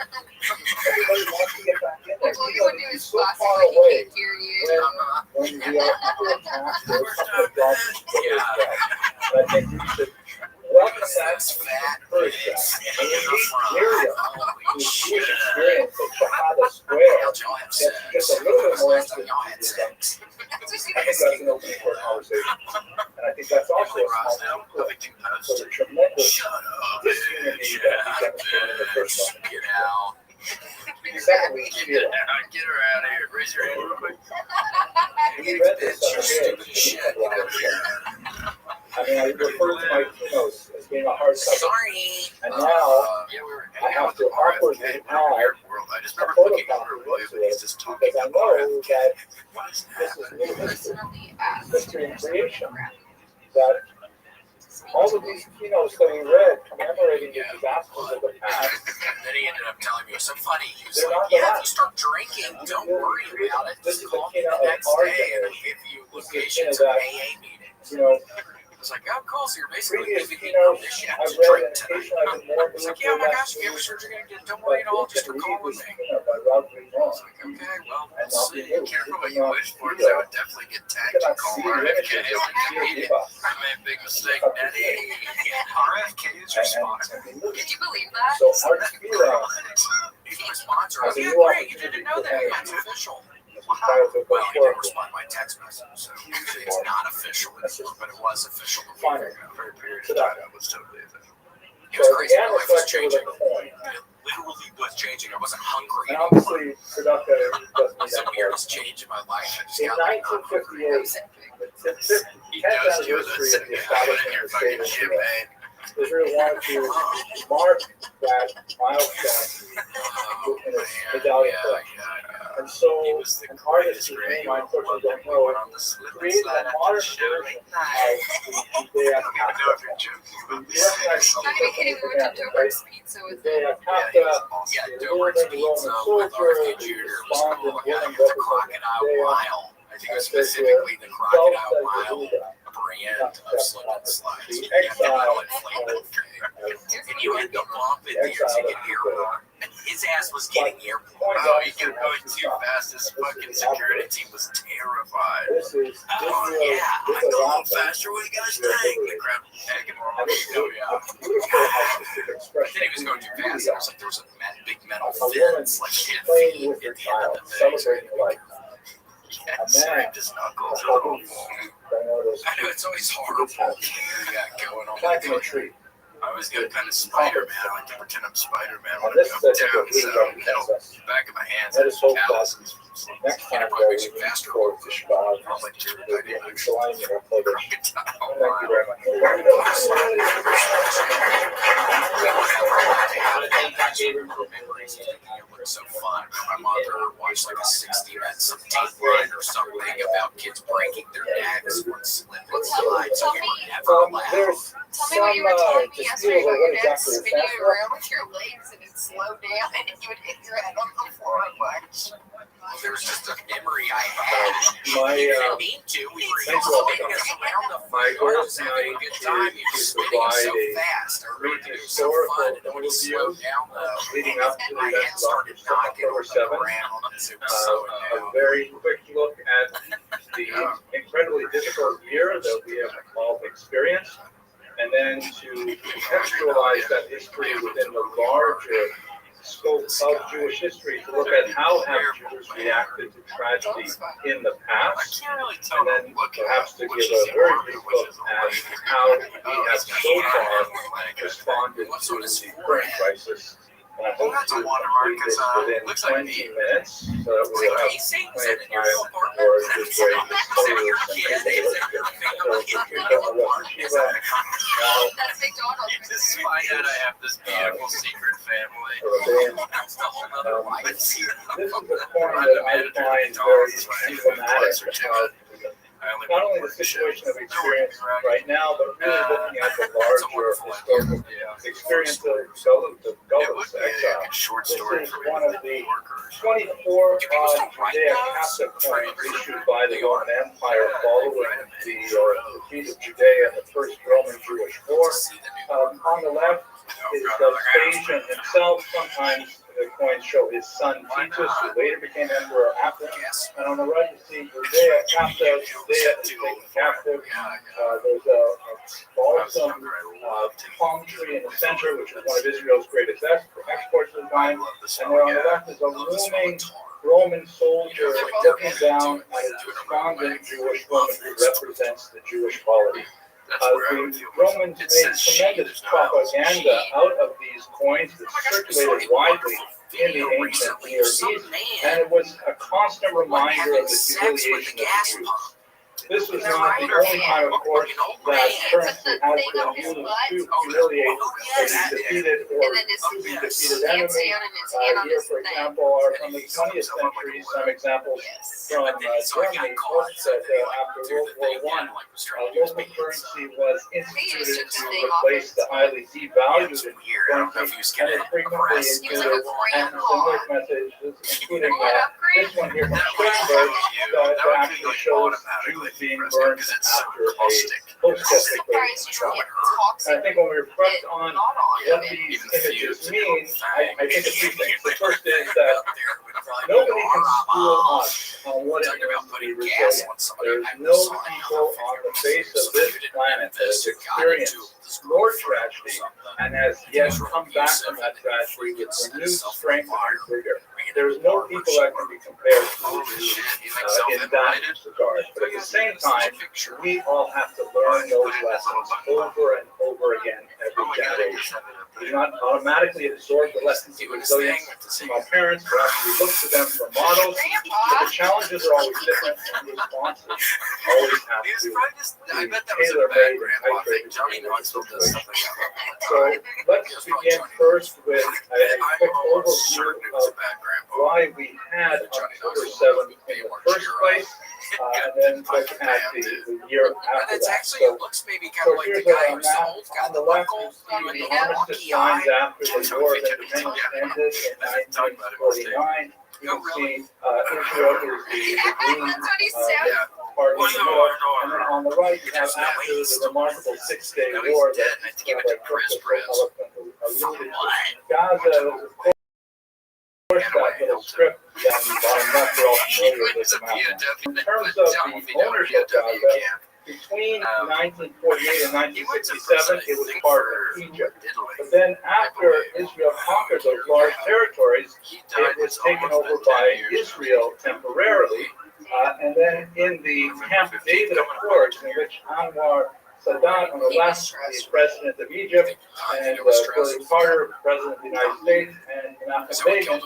everybody wants to get back in there. Well, you Even would do though his it's so classic, far like, he away can't hear you. when we are under attack, there's something wrong with the Yeah. And I think we should welcome that That's fat. encourage that. And we In the need front. Miriam, Holy whose shit. Jewish experience at Shahada How'd Square y'all have gets sex? just a little bit more Last time y'all had sex. I think that's an open for conversation. And I think that's also a small clue for the tremendous Shut up. disunity Shut that we up, demonstrated in the first bitch. one. Get out. Secondly, Get her out of here. Raise your hand real quick. we read this Bitch, you're other stupid day. as shit. Get out of here. I mean, I referred to my keynotes as being a hard subject. Sorry. And now Yeah, we were I have to awkwardly add weird world. I just a remember looking photocopy over William next to and he's it just talking because I about know that what is this is new history, Personally, history and creation. That all of these keynotes that we read commemorating the disasters of the past, And then he ended up telling me it was so funny. He was They're like, not yeah, the if you start drinking, don't worry about it. This Just is the call me keynote the of next our day and I'll generation. give you This is the locations keynote of that, AA meetings. you know, I was like, oh, cool. So you're basically previous giving me keynotes permission I've to read, drink and tonight. occasionally I've been more He's like, moved yeah, oh or my less gosh, if you have a moved. surgery, you're going to get, don't But worry at all. you Just can call read with this me. keynote by Rob I Lemont was like, okay, well, and we'll not see. be moved. Careful what You you cannot wish for, feel. because I would definitely get You tagged and cannot call see the RFK. images I of made a big mistake, Daddy. RFK is your sponsor. Did you believe that? So our feeling He's my sponsor. as a Yeah, new great. You opportunity didn't know for that. Yeah, energy it's official. prior to Well, he didn't the respond to my text message, so it's not official anymore, but it was official a Fine. week ago. For a period of time, it was totally official. It was So crazy. again, My it's life was like with changing. a coin. It literally was changing. I wasn't hungry And anymore. obviously, Seduca doesn't need Some that weirdest coin. change in my life. I just In got like not hungry. 1958, the 10th anniversary of the establishment of the state of Israel, Israel wanted to mark that milestone in its medallion collection. And so, an artist whose name I unfortunately don't know created a modern version of the Dea I don't even know if you're joking about this. I'm not even kidding. We went to Dober's Pizza with Dea him. Kappa, Yeah, the Dober's Roman Pizza soldier, with RFK the Jr. was respondent cool. Yeah, woman he was the representing Crocodile Dea, Mile. I think it was and this specifically the felt Crocodile like Mile Yehuda, brand of slip and slides. the You have to exile know inflatable, okay? of And you had to bump it there to get airborne. And his ass was getting airborne. Oh, he kept going too fast. His fucking security team was terrified. This is Oh, yeah. I go a little faster. What do you guys think? The crowd tagging him. And this is Oh, a yeah. beautiful artistic Then he expression. was tree. I always get kind of Spider-Man. I like to pretend I'm Spider-Man when And I this come is down. a So, you know, back of my hands, That there's is hope that calluses. next And time it probably that makes you we faster. for fish God, Probably too. I we'll be didn't in actually. line in our photo. Crocodile. Thank you very much. It looks so fun. My mother watched like a 60 Minutes some Dateline or something about kids breaking their necks or slipping inside, so you were never allowed. There's Tell me what you were telling me yesterday about your dad exactly spinning you around with your legs and it'd slow down and you would hit your head on the floor a bunch. There was just a memory I had. My, You didn't mean to. We were spinning us around the front yard. I was having a good time. You were spinning us so fast. I really think it was so fun. And when you slowed down, leading up to the my head event started knocking October on the 7th. ground. It was so A annoying. very quick look at the incredibly difficult year that we have all experienced, and then to contextualize that history within the larger scope of Jewish history, to look at how have Jews reacted to tragedy in the past, and then perhaps to give a very brief look at how we have so far responded to the current crisis. And I hope to complete this within 20 minutes, so that we will have plenty of time for this very Just find out I have this beautiful secret family. That's the whole other life. This is the point that I find very emblematic of not only the situation that we experience right now, but really looking at the larger historical experience of the Gulf's exile. This is one of the 24 Judea captive points issued by the Roman Empire following the defeat of Judea in the First Roman-Jewish War. On the left is Vespasian himself. Sometimes the coins show his son Titus, who later became emperor after him. And on the right, you see Judea captive. Judea is taken captive. There's a balsam palm tree in the center, which is one of Israel's greatest exports of the time. And there on the left is a looming Roman soldier looking down at a despondent Jewish woman who represents the Jewish holiday. The Romans made tremendous propaganda out of these coins that circulated widely in the ancient Near East, and it was a constant reminder of the humiliation of the Jews. This was not the only time, of course, that currency has been used to humiliate a defeated or to be defeated enemy. Here, for example, are from the 20th century some examples from Germany. Note that after World War I, local currency was instituted to replace the highly devalued currency, and it frequently included anti-Semitic messages, including this one here from Sternberg that actually shows Jews being burned after a post-desecration trauma. I think when we reflect on what these images mean, I think a few things. The first is that nobody can school us on what it means to be resilient. There's no people on the face of this planet that has experienced more tragedy and has yet come back from that tragedy with renewed strength and vigor. There's no people that can be compared to in that regard. But at the same time, we all have to learn those lessons over and over again every generation. We do not automatically absorb the lessons of resilience from our parents, but actually look to them for models. But the challenges are always different, and the responses always have to be tailor-made and titrated. So let's begin first with a quick overview of why we had October 7th in the first place, and then look at the year after that. So here's a map. On the left, you see the armistice signs after the War of Independence ended in 1949. You can see Israel is the green part of the middle, and then on the right you have after the remarkable 6-day war that alluded to. Gaza, of course, that little strip down the bottom left, we're all familiar with the map. In terms of the ownership of Gaza, between 1948 and 1967, it was part of Egypt. But then after Israel conquered those large territories, it was taken over by Israel temporarily. And then in the Camp David Accords, in which Anwar Sadat on the left, the president of Egypt, and Billy Carter, president of the United States, and Menachem Begin,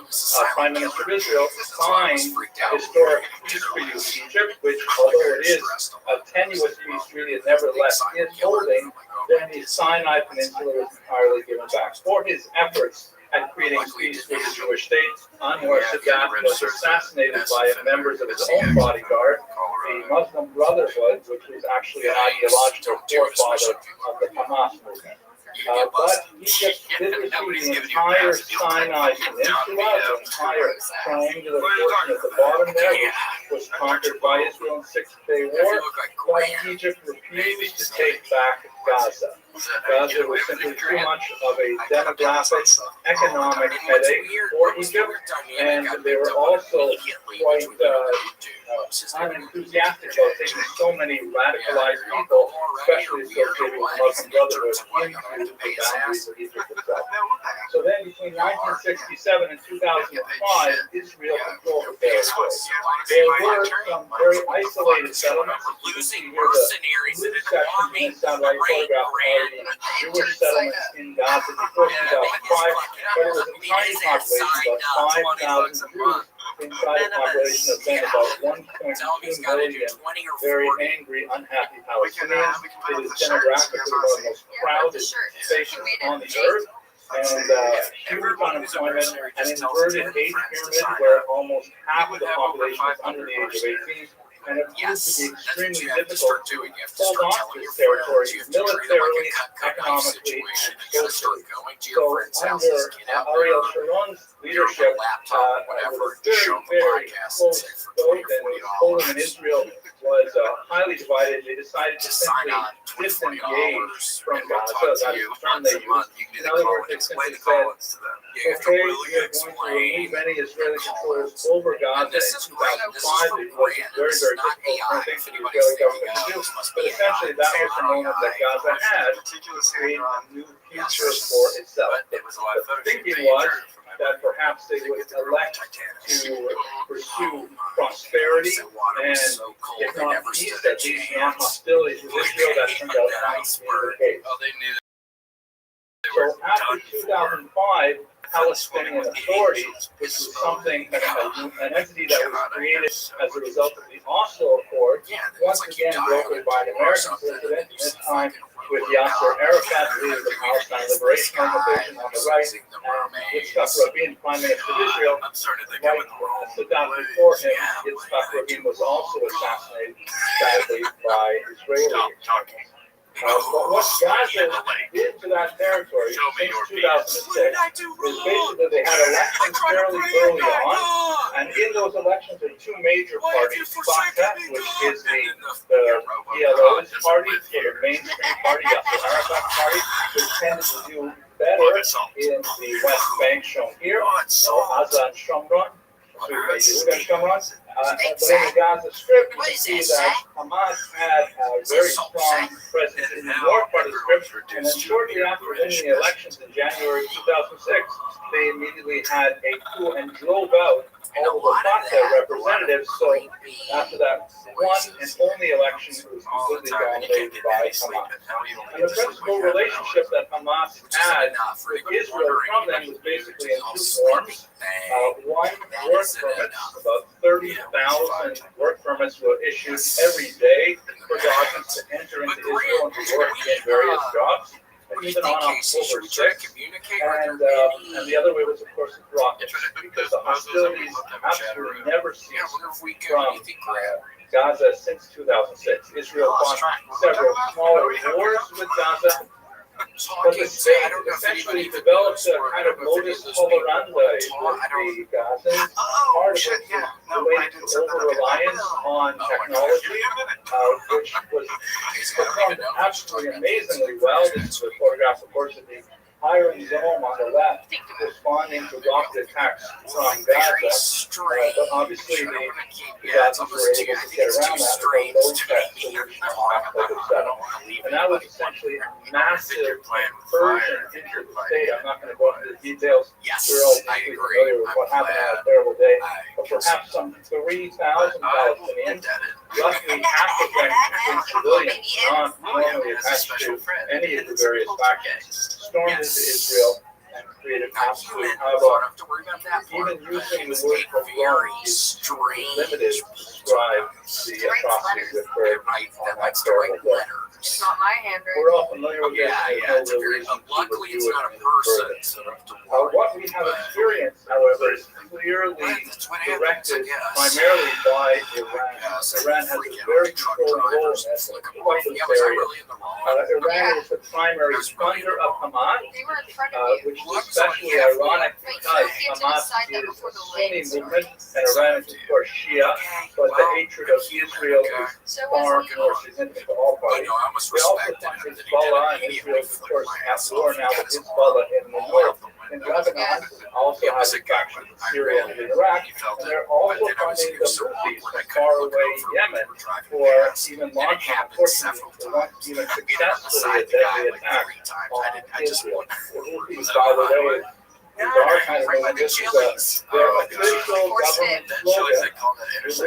prime minister of Israel, signed a historic peace treaty with Egypt, which, although it is a tenuous peace treaty, it nevertheless is holding. Then the Sinai Peninsula was entirely given back. For his efforts at creating peace with the Jewish state, Anwar Sadat was assassinated by members of his own bodyguard, the Muslim Brotherhood, which was actually an ideological forefather of the Hamas movement. But Egypt did receive the entire Sinai Peninsula, the entire triangular portion at the bottom there, which was conquered by Israel in the Six-Day War. But Egypt refused to take back Gaza. Gaza was simply too much of a demographic, economic headache for Egypt, and they were also quite unenthusiastic about taking so many radicalized people, especially associated with the Muslim Brotherhood, into the boundaries of Egypt itself. So then, between 1967 and 2005, Israel controlled the territory. There were some very isolated settlements. Losing mercenaries in an army, Jewish settlements in Gaza before 2005, but it was a tiny population, about 5,000 Jews inside a population of then about 1.2 million very angry, unhappy Palestinians. It is demographically one of the most crowded spaces on the earth. And huge unemployment, an inverted age pyramid where almost half of the population is under the age of 18. And it proves to be extremely difficult to hold on to this territory militarily, economically, and socially. So under Ariel Sharon's leadership, it was very close vote, and the polling in Israel was highly divided. They decided to simply disengage from Gaza. That's the term they used. In other words, they simply said, okay, we're going to remove any Israeli controls over Gaza in 2005. It was very, very difficult thing for the Israeli government to do. But essentially, that was the moment that Gaza had to create a new future for itself. The thinking was that perhaps they would elect to pursue prosperity and, if not peace, at least not hostilities with Israel. That turned out not to be the case. So after 2005, Palestinian Authority, which was something, an entity that was created as a result of the Oslo Accord, once again brokered by an American president, this time with Yasser Arafat, leader of the Palestine Liberation Organization on the right, and Yitzhak Rabin, Prime Minister of Israel. Right, Saddam before him, Yitzhak Rabin was also assassinated, sadly, by Israelis. But what Gaza did to that territory since 2006 is basically they had elections fairly early on, and in those elections there are two major parties, Fatah, which is the PLO's party, so the mainstream party, Yasser Arafat party, which tended to do better in the West Bank shown here, Gaza and Shomron. But in the Gaza Strip, you can see that Hamas had a very strong presence in the north part of the Strip, and then shortly after winning the elections in January 2006, they immediately had a coup and drove out all of the Fatah representatives. So after that one and only election, it was completely dominated by Hamas. And the principal relationship that Hamas had with Israel from them was basically in two forms. One, work permits. About 30,000 work permits were issued every day for Gazans to enter into Israel and to work in various jobs. Even on October 6th, and the other way was, of course, the rockets, because the hostilities absolutely never ceased from Gaza since 2006. Israel fought several smaller wars with Gaza, but the state essentially developed a kind of modus operandi with the Gazans. Part of it was related to over-reliance on technology, which was performed absolutely amazingly well. This is a photograph, of course, of the hiring zone on the left, responding to rocket attacks from Gaza. But obviously, the Gazans were able to get around that with a low-tech solution and that was essentially a massive incursion into the state. I'm not going to go into the details. We're all familiar with what happened on a terrible day. But perhaps some 3,000 Palestinians roughly half of them include civilians not normally attached to any of the various factions, stormed into Israel and created absolute havoc. Even using the word pogrom is limited to describe the atrocities that occurred on that terrible day. It's not my handwriting. We're all familiar with this. It's a very, luckily it's not a person. So what we have experienced, however, is clearly directed primarily by Iran. Iran has a very controlling role in this, quite this area. Iran is the primary funder of Hamas, which is especially ironic because Hamas is a Sunni movement and Iran is, of course, Shia, but the hatred of Israel is far more significant to all parties. We also find Hezbollah, and Israel is, of course, at war now with Hezbollah in the north. And Lebanon also has a faction in Syria and in Iraq, and they're also funding the Houthis from faraway Yemen for even launching, unfortunately, they won't even successfully a deadly attack on Israel. The Houthis, by the way, is our kind of movement. This is their official government slogan.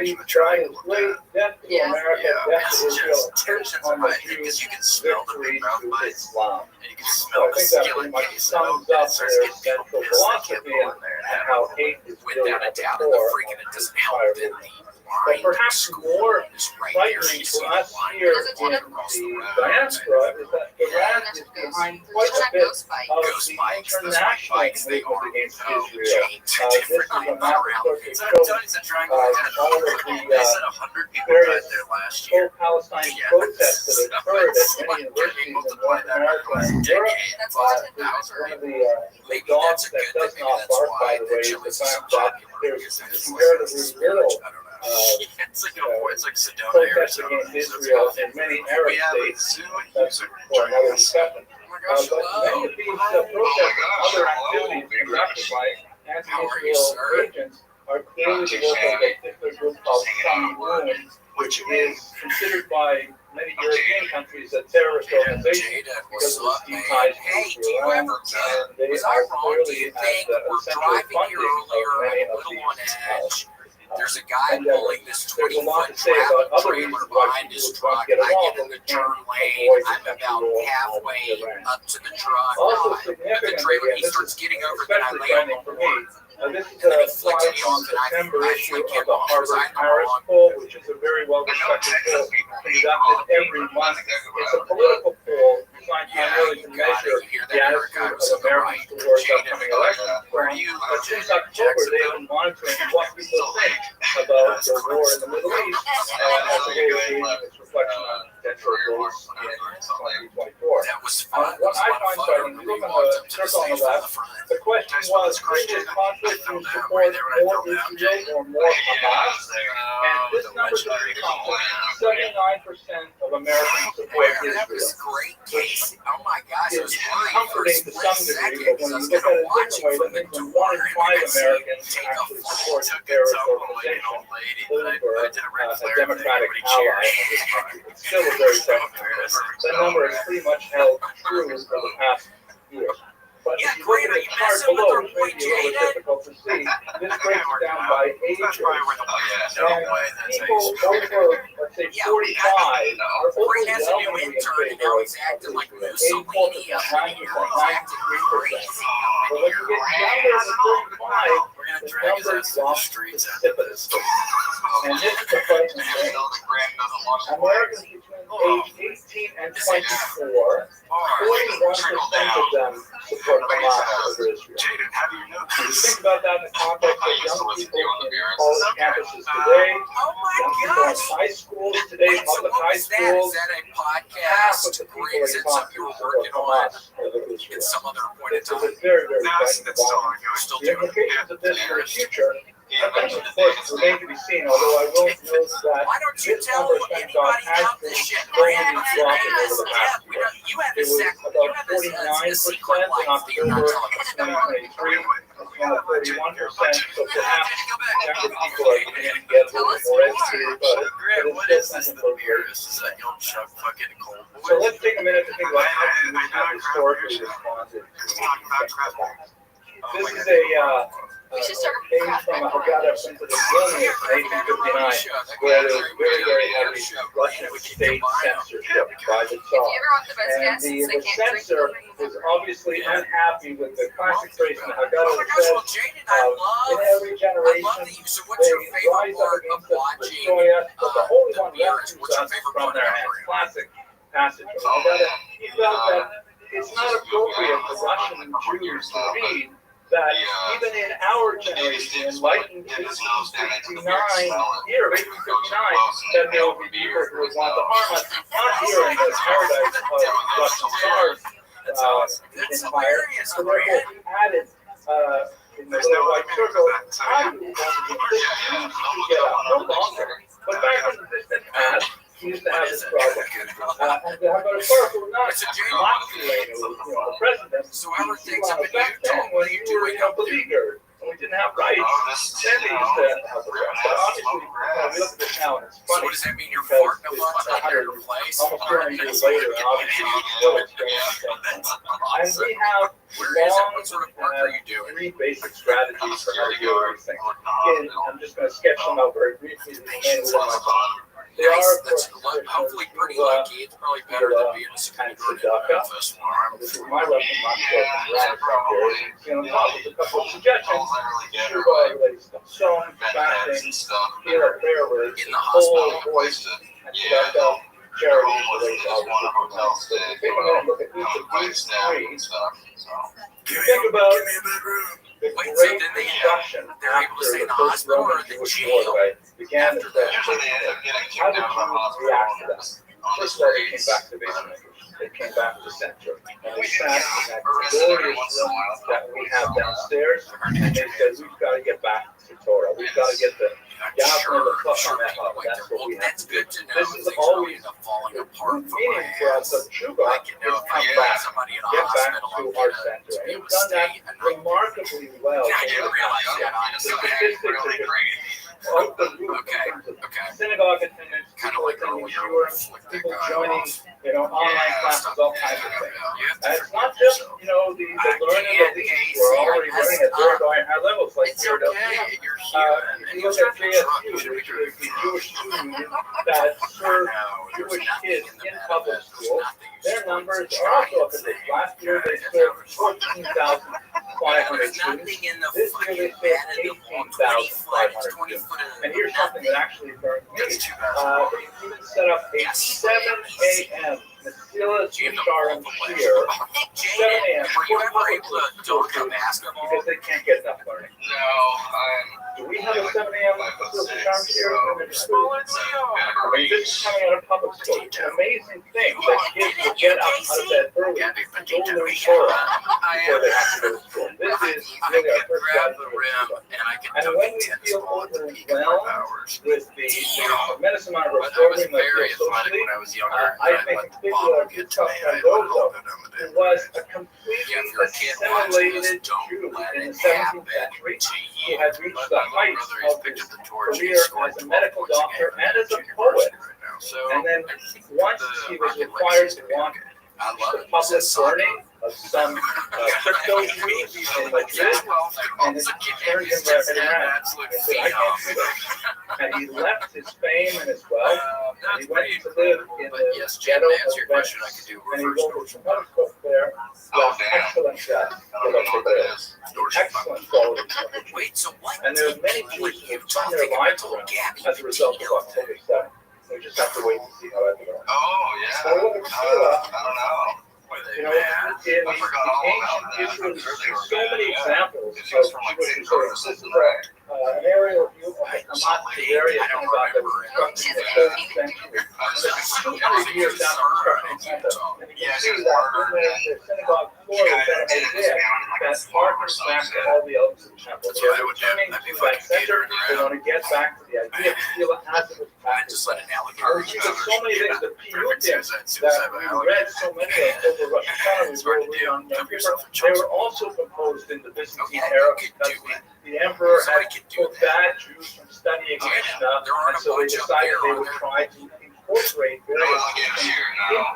We try to slay death to America, death to Israel, curse on the Jews, victory to Islam. So I think that pretty much sums up their central philosophy and how hate is really at the core of the entire movement. But perhaps more frightening for us here in the diaspora is that Iran is behind quite a bit of the international movement against Israel. This is a map that shows all of the various pro-Palestine protests that occurred at many universities in North America and Europe. One of the dogs that does not bark, by the way, is the fact that there's comparatively little protests against Israel in many Arab states. That's for another discussion. But many of these protests and other activities conducted by anti-Israel agents are clearly the work of a particular group called Sunni, which is considered by many European countries a terrorist organization because of its deep ties to Israel, and they are clearly at the central funding of many of these. There's a guy pulling this 20-foot travel trailer behind his truck. I get in the turn lane. I'm about halfway up to the truck. The trailer, he starts getting over, then I land on board. This is a slide from the September issue of the Harvard Harris poll, which is a very well-respected poll conducted every month. It's a political poll designed primarily to measure the attitude of Americans towards upcoming elections. But since October, they've been monitoring what people think about the war in the Middle East as a way of gauging its reflection on potential votes in 2024. What I find striking, look on the circle on the left, the question was, is this conflict to support more Israel or more Hamas? And this number is very complex. 79% of Americans support Israel. Which is comforting to some degree, but when you look at it a different way, then 1 in 5 Americans actually support the terrorist organization over a democratic ally of this country. It's still a very tough number. That number has pretty much held true for the past year. But if you look at the chart below, which may be a little difficult to see, this breaks down by ages. And people over, let's say, 45 are overwhelmingly in favor of Israel. 84%, 90%, 93%. But when you get down there to 35, the numbers drop precipitously. And this is the frightening thing. Americans between age 18 and 24, 41% of them support Hamas over Israel. When you think about that in the context of young people in college campuses today, young people in high schools today, public high schools, half of the people are talking about Hamas over Israel. It's a very, very frightening environment. The implications of this for the future, of course, remain to be seen, although I will note that this number, thank God, has been slowly dropping over the past year. It was about 49% in October of 2023, it's now 31%, so perhaps younger people are beginning to get a little bit more educated about it, but it's still something for So let's take a minute to think about how we have historically responded to things like that. This is a We should start came craft from beer. Haggadah into the wilderness in 1859, where there was very, very heavy Russian state censorship by the If Tsar. you ever want the best And guess, since they the can't drink censor it. was obviously unhappy with the classic phrase in Oh Haggadah my that gosh, says, well, Jaden, I in every love generation, that you. So what's your they favorite rise up part of against us, watching destroy us, but the Holy the One beer? rescues What's your us favorite from part their of hands. it? Classic passage from Haggadah. He felt that it's not appropriate for Russian Jews to read that even in our generation, enlightened 1859, year of 1859, that there will be people who would want to harm us, not here in the paradise of Russian Tsars empire. So therefore, he added in the little white circle, how do you want the Jews to get out? No longer. But back in the distant past, he used to have this problem. And Haggadah Baruch Hu not Matsui, the president, So everything's up in back then when you were beleaguered and we didn't have rights, then they used to have the rights. But obviously, we look at this now and it's So funny. what does that mean? You're Because farting a bunch it's on your place? almost 200 years later, and obviously still experiencing things. And we have Where is it? long What sort of work are you doing? three basic strategies for how to do these things. Again, I'm just going to sketch them out very briefly. Patience They is are, of that's course, hopefully pretty lucky. It's probably better than being a security guard at Memphis. this is my Russian monster from here. You know, with a couple of suggestions. Sure, related stuff. Sewing, fasting, heal up prayer words, In the full hospital. voice, and tzedakah, charity, related to all the Take a minute and look at each of these three. Think about the Wait, so great then they discussion they're able to after stay in the the first hospital Roman or the Jewish jail war, right? Began after as that? how did Jews react to that? First of all, they came back to basic. They came back to center. And they sat in that glorious room that we have downstairs, and they said, we've got to get back to Torah. We've got to get the Yavna, the Chacham Echad. That's what we have That's to do. good to know. This is Things always are falling apart for my meaning for us ass. of Juba I is can know if I come get back, somebody in a get back hospital, I'm to our gonna center. to be And able we've to done that stay a night. remarkably well. I didn't realize that, honestly. The statistics are just off the roof in terms of synagogue attendance, Kind people of like attending earlier, shiur, flick that people guy joining, off. online classes, all kinds of things. And it's not just, the learning elites who are already learning at very, very high levels, like It's here at okay. You're human. if you look at JSU, which is the Jewish student union that serves Jewish kids in public schools, their numbers are also up to date. Last year they served 14,500 students. This year they served 18,500 students. And here's something that actually burned me. They even set up a 7 a.m. Mesilas Yesharim Shir, 7 a.m. Were you ever able to dunk a basketball? because they can't get enough learning. No, Do we have a 7 a.m. Mesilas Yesharim Shir in the school? I mean, this is coming out of public school. It's an amazing thing that kids will get up out of bed early and go learn Torah before they have to go to school. This is really our first grab job. the rim and I can And dunk when a we tennis feel ball at the peak of my overwhelmed powers. with the tremendous amount of But I was reporting that very goes athletic socially, when I was younger. I think in particular of Yitzhak Mendoza, who was a completely assimilated Jew in the 17th century, who had reached the heights of his career as a medical doctor and as a poet. And then once he was required to want the public burning of some crypto Jews in Madrid, and it turned him right around. He said, I can't do this. And he left his fame and his wealth, and he went to live in the ghetto of Venice. And he wrote a tremendous book there, excellent excellent quality. Wait, so what? And there are many Jews who have turned their lives around as a result of October 7th. We just have to wait to see how that develops. Oh, yeah. So look at Sheila. I don't know. In the ancient Israel, there's so many examples of Jewish resources. This is an aerial view of Hamat area that was constructed in the 3rd century. There's 200 years after construction center. And you can see that in the synagogue floor is dedicated there. That harkens back to all the elements of the temple. They're returning to that center. They want to get back to the idea of Sheila as it was practiced. Just let an alligator. There's so many things, the piyutim that we read so many of over Rosh Hashanah, we were on they were also composed in the Byzantine era because the emperor had put bad Jews from studying Mishnah, and so they decided they would try to incorporate various things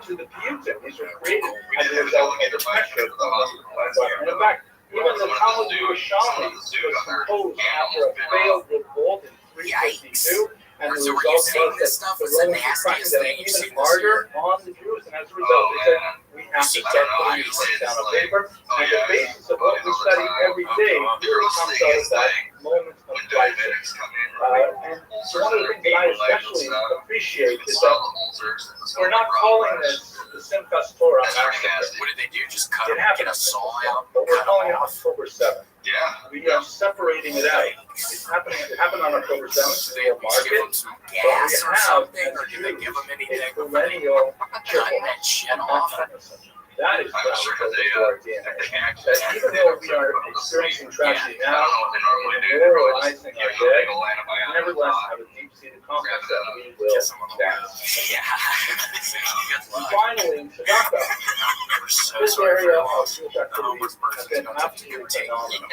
into the piyutim. These were created as a result of the pressure from the environment. And in fact, Even the Talmud Yerushalmi was composed after a failed revolt in 352, and the So were result you was saying that this stuff the was the Romans were cracking nastiest down thing you've even seen this harder year? on the Jews, and as a result, they said we have to start putting these things down on paper. And the basis of what we study every day comes out of that moment of crisis. And one of the things that I especially appreciate is that we're not calling this the Simchas Torah massacre. What did they do? Just cut It them, happened, get a saw out, but we're cut calling them it off? October 7th. Yeah. We are separating it out. It's happening. It happened on October 7th. So We they will at least mark give them it. some But gas we or have, something, as or do they give them Jews, anything a before they perennial cut cheerfulness that shit and off? optimism. That is I'm grounded sure into they, our DNA. That even though we are experiencing tragedy now, memorializing our dead, we nevertheless have a deep-seated confidence that we will dance. Yeah. And finally, Tzedakah. This area of Jewish activity has been absolutely phenomenal.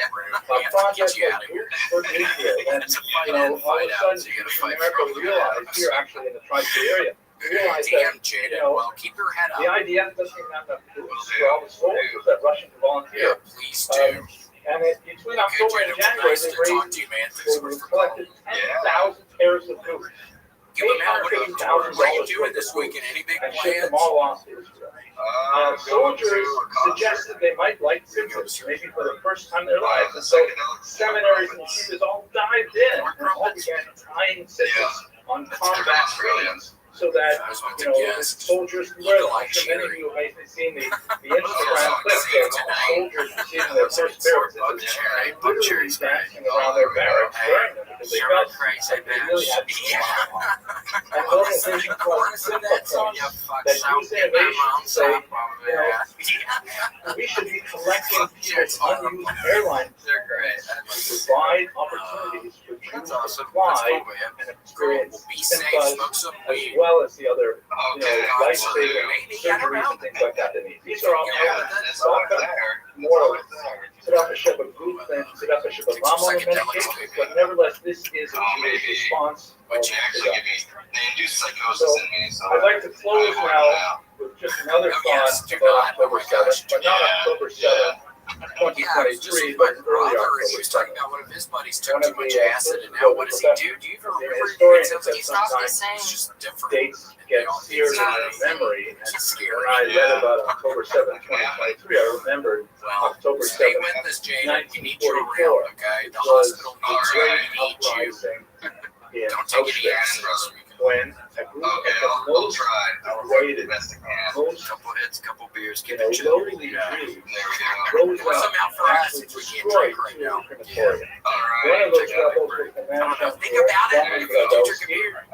A project that for Israel, and all of a sudden, America realized here actually in the tri-state area, realized that, Well, keep your head up. the IDF doesn't even have enough boots for all the soldiers that Russian volunteer. Please do. And between October and January, Nice they to talk raised to you, man. Thanks so much for collected 10,000 pairs of boots. Give them out. What are you doing this weekend? Any big And shipped plans? them all off to Israel. Soldiers suggested they might like tzitziz, maybe for the first time in their lives. And so seminaries and yeshivas all dived in and all began tying tzitziz on combat screens so that, the soldiers can wear them. I'm sure many of you have seen the Instagram clips of soldiers receiving their first pair of tzitziz and literally dancing around their barracks wearing them because they felt like they really had to be on. And the organization called Simcha Points that use innovation to say, we should be collecting people's unused airline points to provide opportunities for Jews to fly and experience Simchas as well as the other, life-saving surgeries and things like that they need. These are all elements of more Tzedakah Shabbat Guf than Tzedakah Shabbat Mammon in many cases, but nevertheless, this is a Jewish response. Which actually give me, they induce psychosis So, in me. So I'd like to close now with just another thought about October 7th, but not October 7th, 2023, but early October He was talking 7th. about one of his buddies took One too of much the acid, and now what does he do? Do you even remember? It historians sounds have like he's not the sometimes same. It's just different. dates get seared in my memory. And when I read about October 7th, 2023, I remembered October Stay 7th, with us, Jada. We need you around, 1944, okay? The was hospital a needs you. great We need you. uprising in Don't take any acid Auschwitz this weekend. when a group of the we'll most try. degraded, most Couple hits, couple beers, you keep know, it chill. lowly Jews There we go. rose Pour some out up for and us actually since we can't destroyed drink right two now. crematorium. All One right. of those rebels was the man Think about it. Roman If you drink a Gadowski. beer.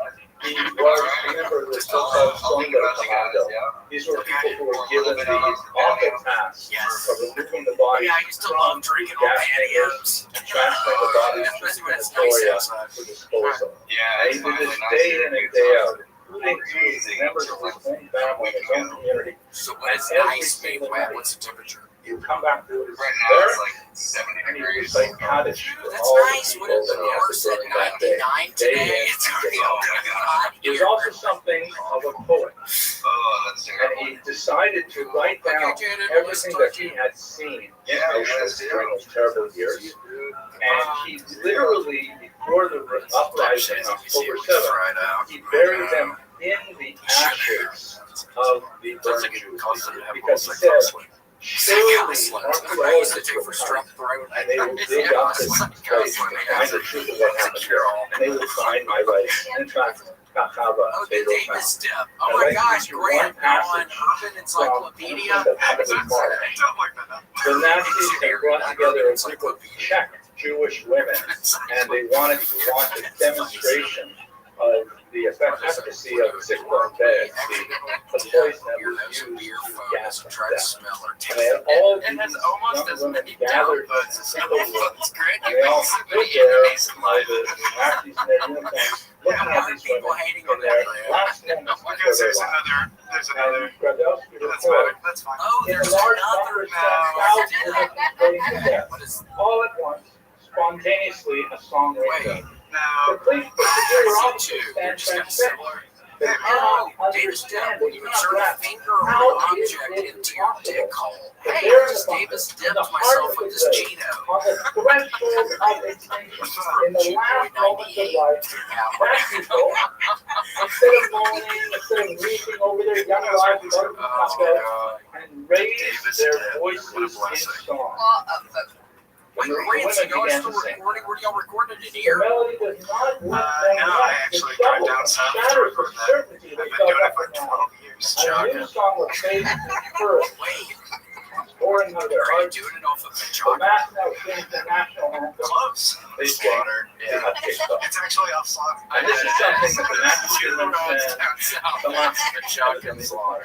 He was a member of the so-called Sonder Commando. These were people who were given the awful task of removing the body Yeah, I used to from love drinking gas on chambers patios. and transferring the bodies to Especially when it's nice crematoria outside. for disposal. Yeah, And it's he did finally this nice day here. in and day out, including to members of his own family, his own community. So what is Every ice made single with? night. What's the temperature? You come back to his Right now it's barracks, like 70 and you degrees. recite Kaddish for That's all the nice. What people is that the he has course to at burn that day. 99 Day today? in It's and already day out. hot He was here. also something of a poet, Oh, that's and terrible. he decided to write down everything that he had seen in Auschwitz during those terrible years. And he literally, before the uprising on October 7th, he buried them in the ashes of the burned Jews. Because he said, surely archaeologists will come, and they will dig up this place to find the truth of what happened here, and they will find my writings. And in fact, Kakava, Oh, they the wrote Davis down. step. I'd Oh my like to gosh, read you Grant one on passage Urban from Encyclopedia. something that happened in March. The Nazis had brought together a group of Czech Jewish women, and they wanted to launch a demonstration of the efficacy of cyclone beds, the poison that was used to gas them Try to death. smell her. And they had all It has these almost young as women many gathered in a downvotes as single room, it's great. and they all stood there, while the Nazis in their uniforms, looking at these People women hating in on their that. last moments before Because their there's lives. another. And Gradowski That's reported, fine. That's fine. Oh, in a there's large another number, thousands of women putting to death. What is All at once, spontaneously, a song rings Wait. out. No. The police procedure were two? officers They're stand just kind of transfixed. similar. Oh, Davis Dip, when you insert a finger or an object into your dick hole. Hey, I just Davis dipped myself with this Cheeto. On the threshold of extinction, in the last moments of life, black people, instead of moaning, instead of weeping over their young lives, and raise their voices in song. Wait, Rancy, y'all still recording? Were y'all recording it here? No, I actually drive down south to record that. I've been doing it for 12 years. A new song was made first. Wait, Pouring under their are you hearts. doing it off of the The chocolate? mass now sings the national anthem. Close. They slaughter. Yeah. It's actually off slaughter. And this is something that the national Down understand. south. The mass The shotgun slaughter.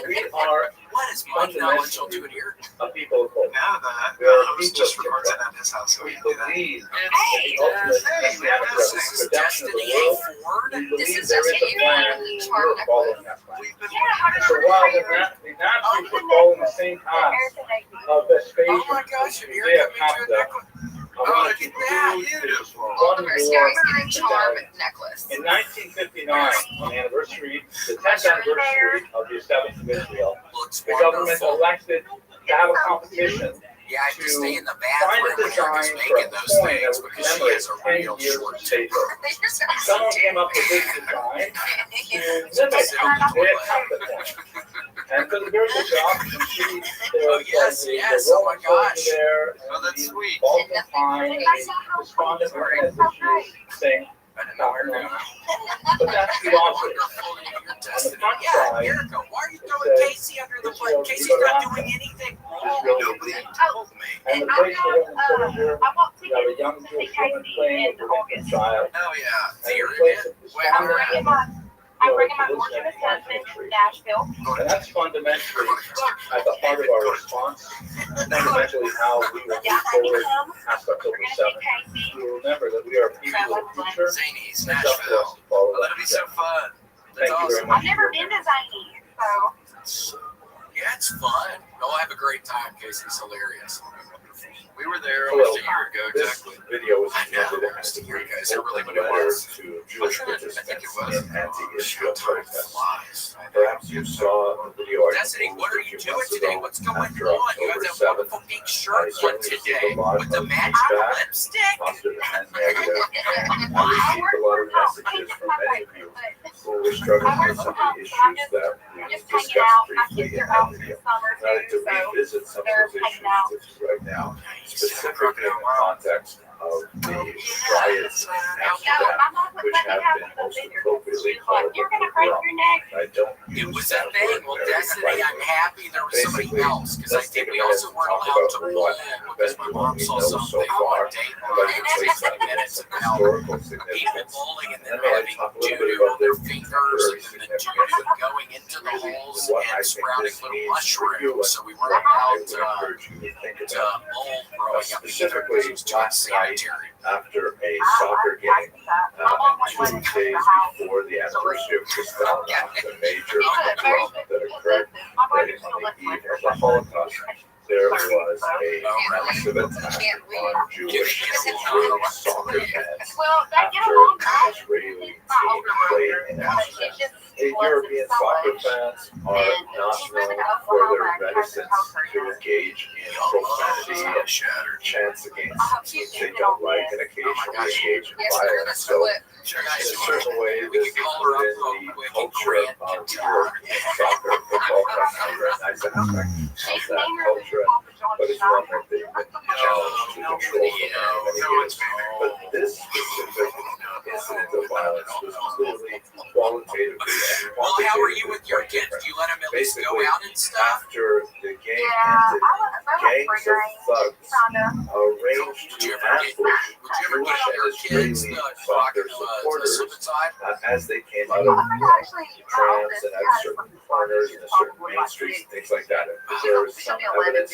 We are What is Mike knowledge will do it here? a people of hope. Now the We are a host people just of records it hope. at his house, so we We can do that. believe in Hey, the ultimate hey, messianic this is redemption of the Destiny world. Ford. We This believe is there is Destiny a plan. Ford. We are following that plan. We've been So while the Nazis were following the same path of Vespasian, Oh my gosh, the you're Judea here coming to a Capta, necklace. Oh, look at that. beautiful. All the mercenaries get a charm necklace. In 1959, on the anniversary, the 10th anniversary of the establishment of Israel, Looks the government wonderful. elected to have a competition Yeah, I have to stay in the find bathroom a when Erica's design for making a those coin things that would because she has a commemorate 10 real years short of paper. You're so Someone stupid. came up with this design to mimic Sit on the the toilet. Capta coin. And for the very good job, you can see Oh, yes, yes, oh my gosh. There, Oh, that's sweet. Balkan pine, and the respondent organization saying, I don't know where to go. but that's the opposite. Wonderful, your On the destiny. front Yeah, side, Erica, why are you throwing Casey under the bus? Casey's not doing anything wrong. Nobody told me. and the place for women soldier, you have a young Jewish woman playing with an infant child, Oh, yeah. and the Theater, place yeah. of the Wait, I'm respondent, I'm bringing my board to Nashville. and that's fundamentally at the heart of our response, fundamentally how we will move forward past October 7th. We will remember that we are people of the future, Zany's, and it's up to us Nashville. to follow Oh, that that'll be so trajectory. fun. That's Thank you very awesome. much. I've never been to Zany, so. Yeah, it's fun. I'll have a great time. Casey's hilarious. We were there Hello. almost a year ago, This exactly. video was I know, intended almost a as year a ago. Is that really what it letter was? to Jewish Wasn't it? I think it participants was. in anti-Israel Time protests. flies. Perhaps you saw the video I Destiny, posted what are a you few doing months today? ago What's going after on? You have October that 7th. wonderful pink shirt on certainly today received a lot with the of magical feedback, lipstick. positive and negative. I received a lot of messages from many of you who were struggling with some of the issues that we discussed briefly in that video. I'd like to revisit some of those issues with you right now, specifically in the context of the riots in Amsterdam, which have been most appropriately called the pogrom. I don't It use was that a thing. word Well, very Destiny, I'm lightly. happy there was somebody Basically, else because I let's think take a we minute also to weren't talk allowed about to what roll event because my you mom only saw know so something far, on Dayton but and you it's place 20 that minutes some about historical people significance. bowling and then And may I having talk a little bit doo-doo about on their the fingers very and then the significance doo-doo of going into the really holes what I and think sprouting this little means for you, mushrooms. So we and weren't I allowed would to encourage you to think about mold growing up either specifically because it was too last night unsanitary. after a soccer game and 2 days before the anniversary of Kristallnacht, the major pogrom that occurred right on the eve of the Holocaust. There was a massive attack on Jewish Israeli soccer fans after an Israeli team played in Amsterdam. European soccer fans are not known for their reticence to engage in profanity and chants against things they don't like and occasionally engage in violence. So in a certain way, this is within the culture of European soccer, football, and that's an aspect of that culture, but it's one that they've been challenged to control for many years. But this specific incident of violence was clearly qualitatively and Well, how are you quantitatively with your quite kids? different. Do you let them at least go Basically, out and stuff? after the game ended, gangs of thugs arranged Would you to ever get ambush your Jewish kids and Israeli rock soccer a supporters slip inside? as they came out of trams and at certain corners and certain main streets and things like that. There was some evidence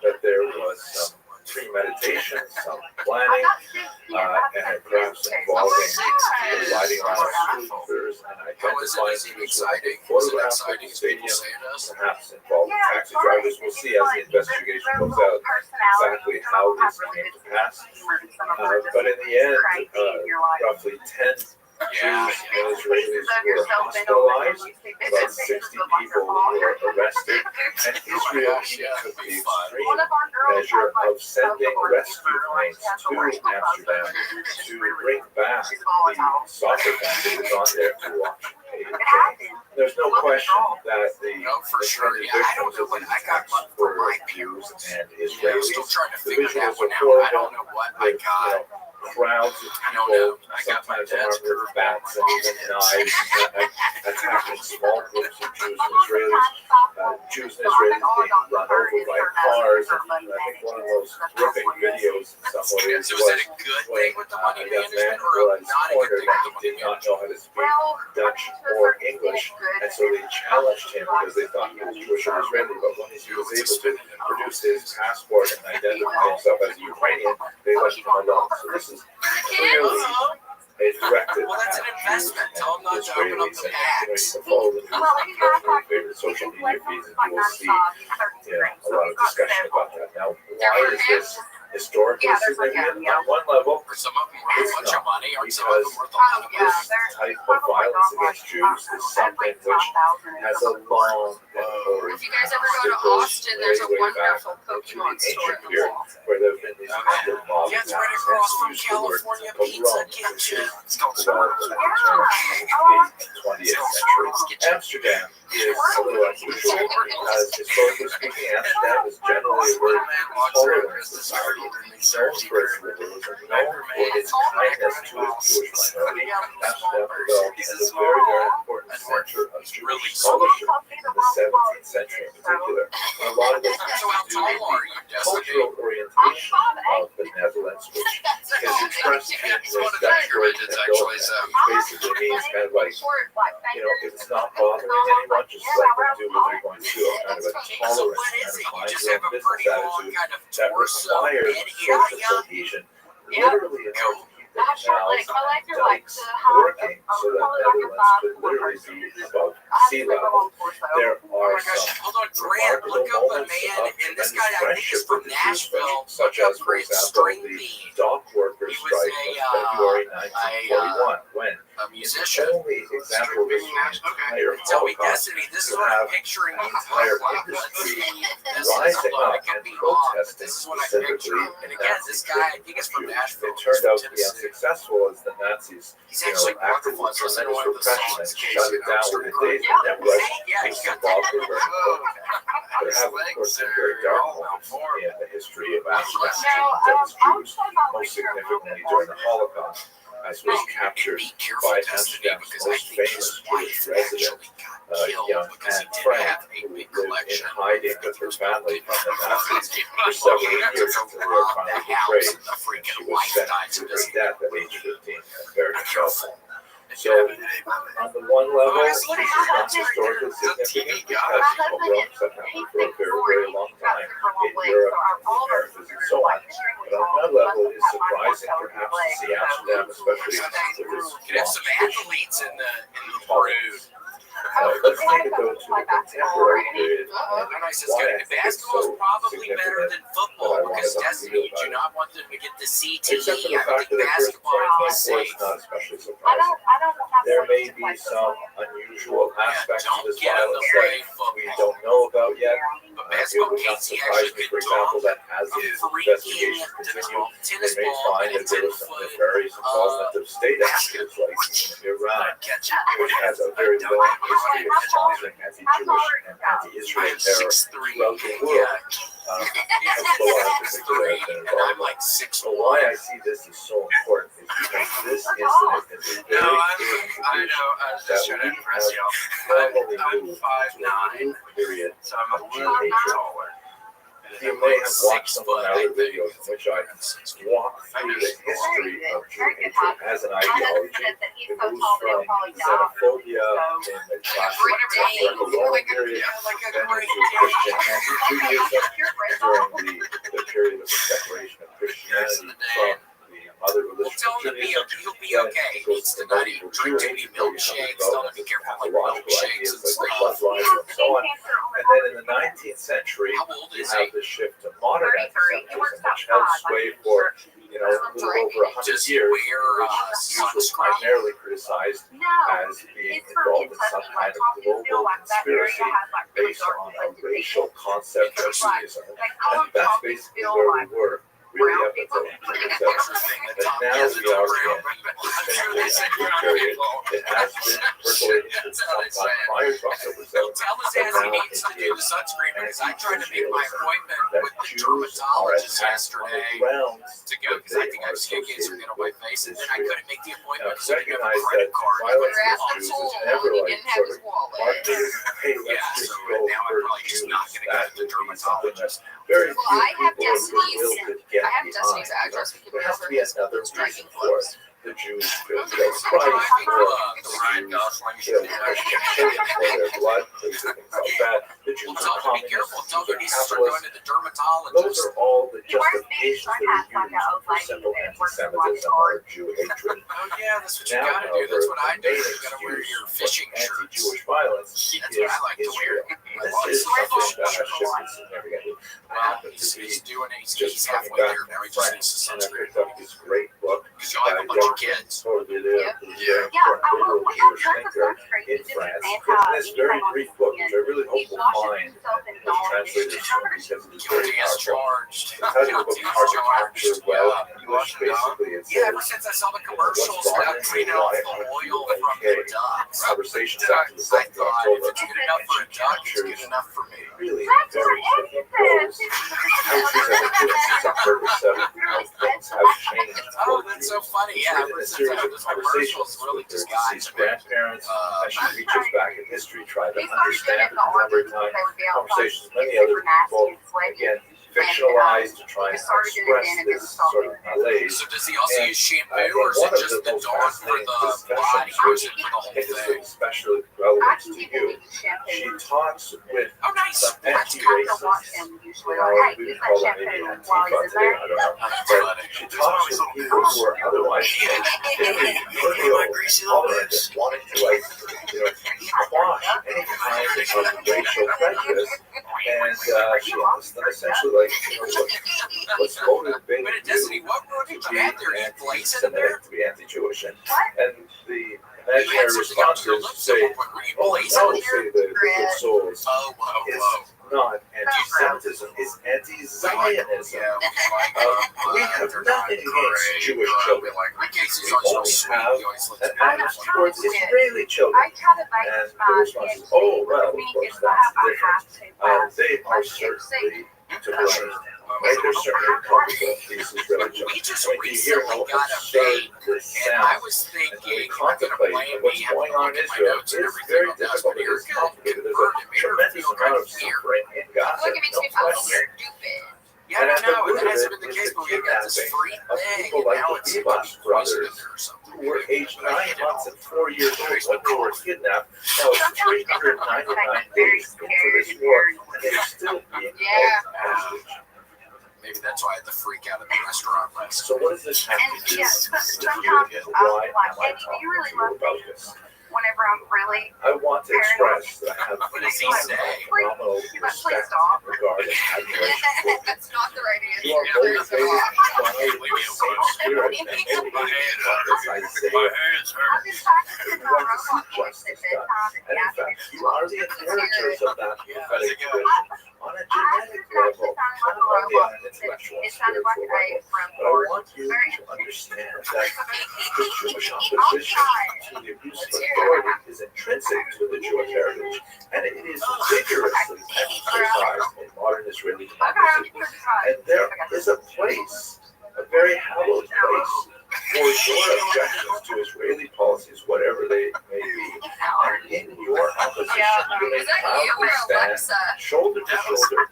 that there was some premeditation, some planning, and perhaps involving the riding around scooters and How is it? identifying Is it people exciting? Was it photographs of exciting the as people stadium, say it is? perhaps involving taxi drivers. We'll see as the investigation goes out exactly how this came to pass. But in the end, roughly 10 Yeah. Jews and Israelis were hospitalized, about 60 people were arrested, and Israel took the extreme measure of sending rescue planes to Amsterdam to bring back the soccer fan who was on there to watch a game. There's no question that the intended victims of these attacks were Jews and Israelis. Still trying to The figure that visuals one were out. I don't horrible. know what I got. Crowds of I don't know. people, I got my sometimes dad's armed with bats and even knives, attacking small groups of Jews and Israelis. Jews and Israelis being run over by cars. And I think one of the most gripping videos in some ways So was that a good thing with the money a young man management or was not a good cornered thing with the and money did not know how to speak Dutch or English, and so they challenged him because they thought he was Jewish or Israeli. But when he was able to produce his passport and identify himself as a Ukrainian, they left him alone. So this is clearly a directed Well, that's an investment. Tell them not to open up the Israelis. packs. And, you follow the news on your favorite social media feeds, and you will see a lot of discussion about that. Now, why is this historically significant? On one level, Some of them worth a it's bunch of not, money, or some of because them worth a lot of money. this type of violence against Jews is something which has a long and If you guys ever go to Austin, there's a wonderful Pokemon store in the period mall. where there have been these massive mob Yeah, it's right attacks. across from Use the word California pogrom, Pizza which Kitchen. is It's called developed in the 20th century. Amsterdam is a little unusual because, historically speaking, Amsterdam is generally a very tolerant society, known for its liberalism, known for its kindness to its Jewish minority. Amsterdam developed as a very, very important center of Jewish scholarship in the 17th century in particular. And a lot of this has So how to do tall are with you, the cultural orientation of the Netherlands, which is expressed in this Dutch word basically means kind of like, if it's not bothering anyone, just let them do what they're going to do. Kind of a So tolerant what kind is of it? You mind just your have own a business pretty long attitude kind of that torso requires mid social area. cohesion, literally in order to keep the canals and dikes working so that Netherlands could literally be above sea level. There are some Hold on, Grant, remarkable look up a moments man, of and this tremendous guy, I think, friendship is from with the Jewish people, Nashville. such Look as, up for Grant example, the Stringbean. dock workers' He was strike of February 1941, when a the musician. only example of this entire Tell me, Holocaust Destiny, this is to what I'm have picturing. the entire industry rising up and protesting This is what I picture. specifically And again, this guy, I think it's from Nashville. It turned out to be Tennessee. unsuccessful as the Nazis He's actually acted with wonderful. It's in tremendous one of the repression and songs, Casey, shut it that down was within recorded. days. And West Yeah, was he's got involved with very Whoa. important. There His have, of legs course, some are very dark all moments formed. in the history of Amsterdam that was Jews, most significantly during the Holocaust, as was captured by Amsterdam's most famous Jewish resident, young Anne Frank, who lived in hiding with her family from the Nazis for several years until they were finally betrayed, and she was sentenced to her death at age 15 and buried in Belfast. So, on the one level, this is not historically significant because pogroms have happened for a very, very long time in Europe, in the Americas, and so on. But on another level, it is surprising perhaps to see Amsterdam, especially with its You could have some athletes in the parade. let's take it though to the contemporary period. And I says, Why I think it's basketball is so probably better significant than football that I because wanted to Destiny, you about do it. not want them to get the CTE. Except for the I fact think that the first basketball is 2024 safe. is not especially surprising. There may be some unusual aspects to Don't this get in the violence way, that we football. don't know about yet. But It basketball, would not Casey surprise actually me, for could example, dunk that as a these freaking investigations continue, tennis they may ball find and a that there was some 10-foot nefarious involvement of state actors like Iran, which has a very long history of sponsoring anti-Jewish and anti-Israel terror 6'3". throughout the world. Hezbollah in particular has been And I'm involved. like So 6'1". why I see this as so important is because this incident is a very No, clear I indication know. I was that just we trying to impress have y'all. formally I'm moved 5'9", to a new period so I'm a of little Jew bit hatred. taller. You may have watched some of my other videos in which I walk through the history of Jew hatred as an ideology. It moves from xenophobia in the classic Greco-Roman period, then into Christian anti-Judaism during the period of the separation of Christianity from the other religions Tell of him to be Judaism. he'll be okay. He needs to not eat drink too many milkshakes. Tell him to be careful with milkshakes and Like stuff. bloodlines and so on. And then in the 19th century, How old you is have he? the shift to modern anti-Semitism, which held sway for you know, a little over 100 Just years, wear which was sunscreen. primarily criticized as being involved in some kind of global conspiracy based on a racial concept of Judaism. And that's basically where we were. Really up until 1970. But now we are in this period. It has been percolating for some time prior to October 7th. Tell his ass he needs to do the sunscreen because I tried to make my appointment with the dermatologist yesterday to go because I think I have skin cancer get on my face, and then I couldn't make the appointment because I didn't have a credit card. Violence against Jews is never like sort of marketed as, hey, let's just go for Jews. That would be something that's very few people will get Destiny's address. We can there has to be another reason for clothes. the Jews to kill Christ, or the Jews Christian children for their blood, things like that. The Jews are communists, they're capitalists. Those are all the justifications that are used for simple anti-Semitism or Jew hatred. Oh yeah, that's what you gotta do. That's what I do. You gotta wear your fishing shirts. Anti-Jewish violence That's what I like to wear. This is something that should be significant. Well, he's doing it. He's coming halfway back there now. He from just needs France, to and I sunscreen. picked up this great book Because you'll have a bunch of kids. totally there. Yeah, liberal Jewish thinker in France. In this very brief book, which I really hope will find as translators soon because it's very powerful. Charged. The title of the book is hard to capture well in English. Basically, it Yeah, says, ever since I saw the what's commercials wrong about and cleaning why off the aren't you oil from okay? the ducks. Conversations I after the 2nd of thought if October, it's good enough for a duck, it's good enough for me. really very tricky goals. Countries have included since October 7th, how things have changed. Oh, that's so funny. Yeah, Written ever a since series I of those conversations commercials really with their just got deceased to me. grandparents as she reaches back in history, trying to understand and remember time, conversations with many other people, again, fictionalized to try and express this sort of malaise. So does he also And use shampoo, I think or is one it of just the the most dawn for fascinating the body, discussions, or which is it for the I whole think is thing? especially relevant to you, she talks with Oh, nice. some anti-racists, you know, we call them maybe Antifa today, I don't know, but she talks with people who are otherwise very tolerant and wanting to, like, you know, quash any kind of racial prejudice, and she asks them essentially, like, you know, what's motivating But it you doesn't. What wrote to it be bad there? You blazing in anti-Semitic, there? to be anti-Jewish, and the You imaginary had something up to your responses lips at say, one point. Were you oh blazing no, in say there? the good souls. Oh, whoa, whoa. It's not anti-Semitism, it's anti-Zionism. Yeah, We have nothing against Jewish children. Casey's We always so only sweet. have He always looks an bad. attitude towards Israeli children. And the response is, oh, well, of course, that's different. They are certainly to blame. Right? They're certainly culpable, these Israeli children. We just I mean, you hear recently how got a absurd vape, this and I sounds. was And to thinking, I'm gonna contemplate blame what's me. I'm going gonna on in look at my Israel notes and is everything very on this, difficult. but It you're is good. complicated. There's a Confirmed it. Made her tremendous feel amount of right here. suffering in Gaza. Look, it makes No me feel question. stupid. Yeah, I And at the know, and root that of hasn't it been the is case, the but we got this kidnapping free of thing, people and like now the it's Vivas brothers, or something. who were aged 9 months and 4 years old when they were kidnapped. Now it's 399 days into this war, and they're still being held hostage. Maybe that's why I had to freak out at the restaurant last So what does this have to do with you, and why am I talking to you about this? Whenever I'm really I want to express that I have What does he say? phenomenal respect and regard and admiration for That's not the right you. You answer. are motivated by the same spirit and motivation as Isaiah. You want to see justice done. And in fact, you are the inheritors of that prophetic tradition on a genetic level, not only on an intellectual and spiritual level. But I want you to understand that the Jewish opposition to the abuse of authority is intrinsic to the Jewish heritage, and it is vigorously exercised in modern Israeli democracy. And there is a place, a very hallowed place, for your objections to Israeli policies, whatever they may be. And in your opposition, you may Is that you proudly or stand Alexa? shoulder to shoulder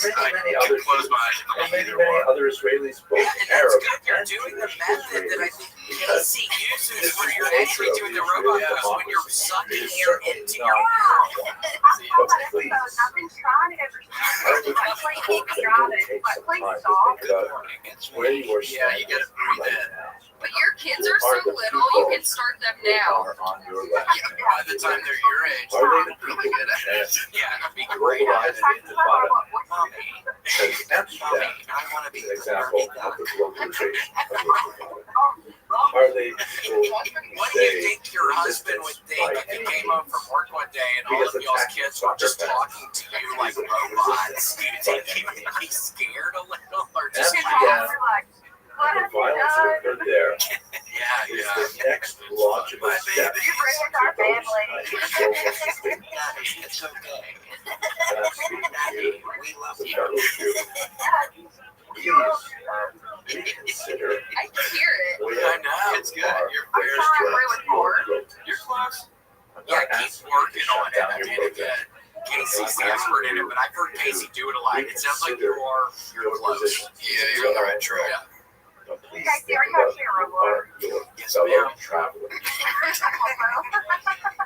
with many other close my eyes Jews and and either many one. other Israelis, both Yeah, and that's Arab good. You're and doing the Jewish method that I Israelis. think Because Casey uses this for is your the entry nature of doing the the Israeli robot because when you're democracy. sucking It is air certainly into not your but please, I've been trying it ever since. I would hope that you will take some time to think about where you are Yeah, you standing gotta breathe right in. now. But your kids are so little, you can start them now. By the time they're your age, they're really good at it. Yeah, it'd be great at it. Mommy, I want to be the Army duck. Are they What do you think your husband would think if he came home from work one day and all of y'all's kids were just talking to you like robots? Do you think he would be scared a little or just the violence that occurred there is the next logical step to It's okay. we love you. Please consider. I can hear it. I know, it's good. Your prayers You're close. Yeah, keep working on it. I mean, again, Casey's the expert in it, but I've heard Casey do it a lot. It sounds like you're close. Yeah, you're on the right track. Yeah. Please think about Yes, ma'am. traveling.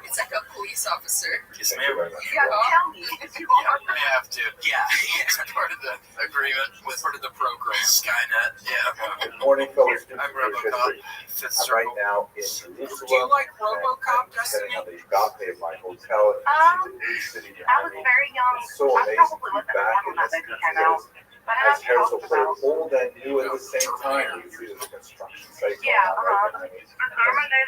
It's like a police officer. Yes, ma'am. You gotta tell me if you want. I have to. Yeah, it's part of the agreement with part of the program. Skynet. Yeah. Good morning, fellow students. I'm Robocop. Fifth I'm right circle. now in Do you Jerusalem. like Robocop, I'm sitting Destiny? on the balcony of my hotel. And the new city I was behind me. very young. It's so I amazing to probably be wasn't back when in that this movie country came out. But I as know Harrison about played old and new at the same time. We see the construction site going on right behind me.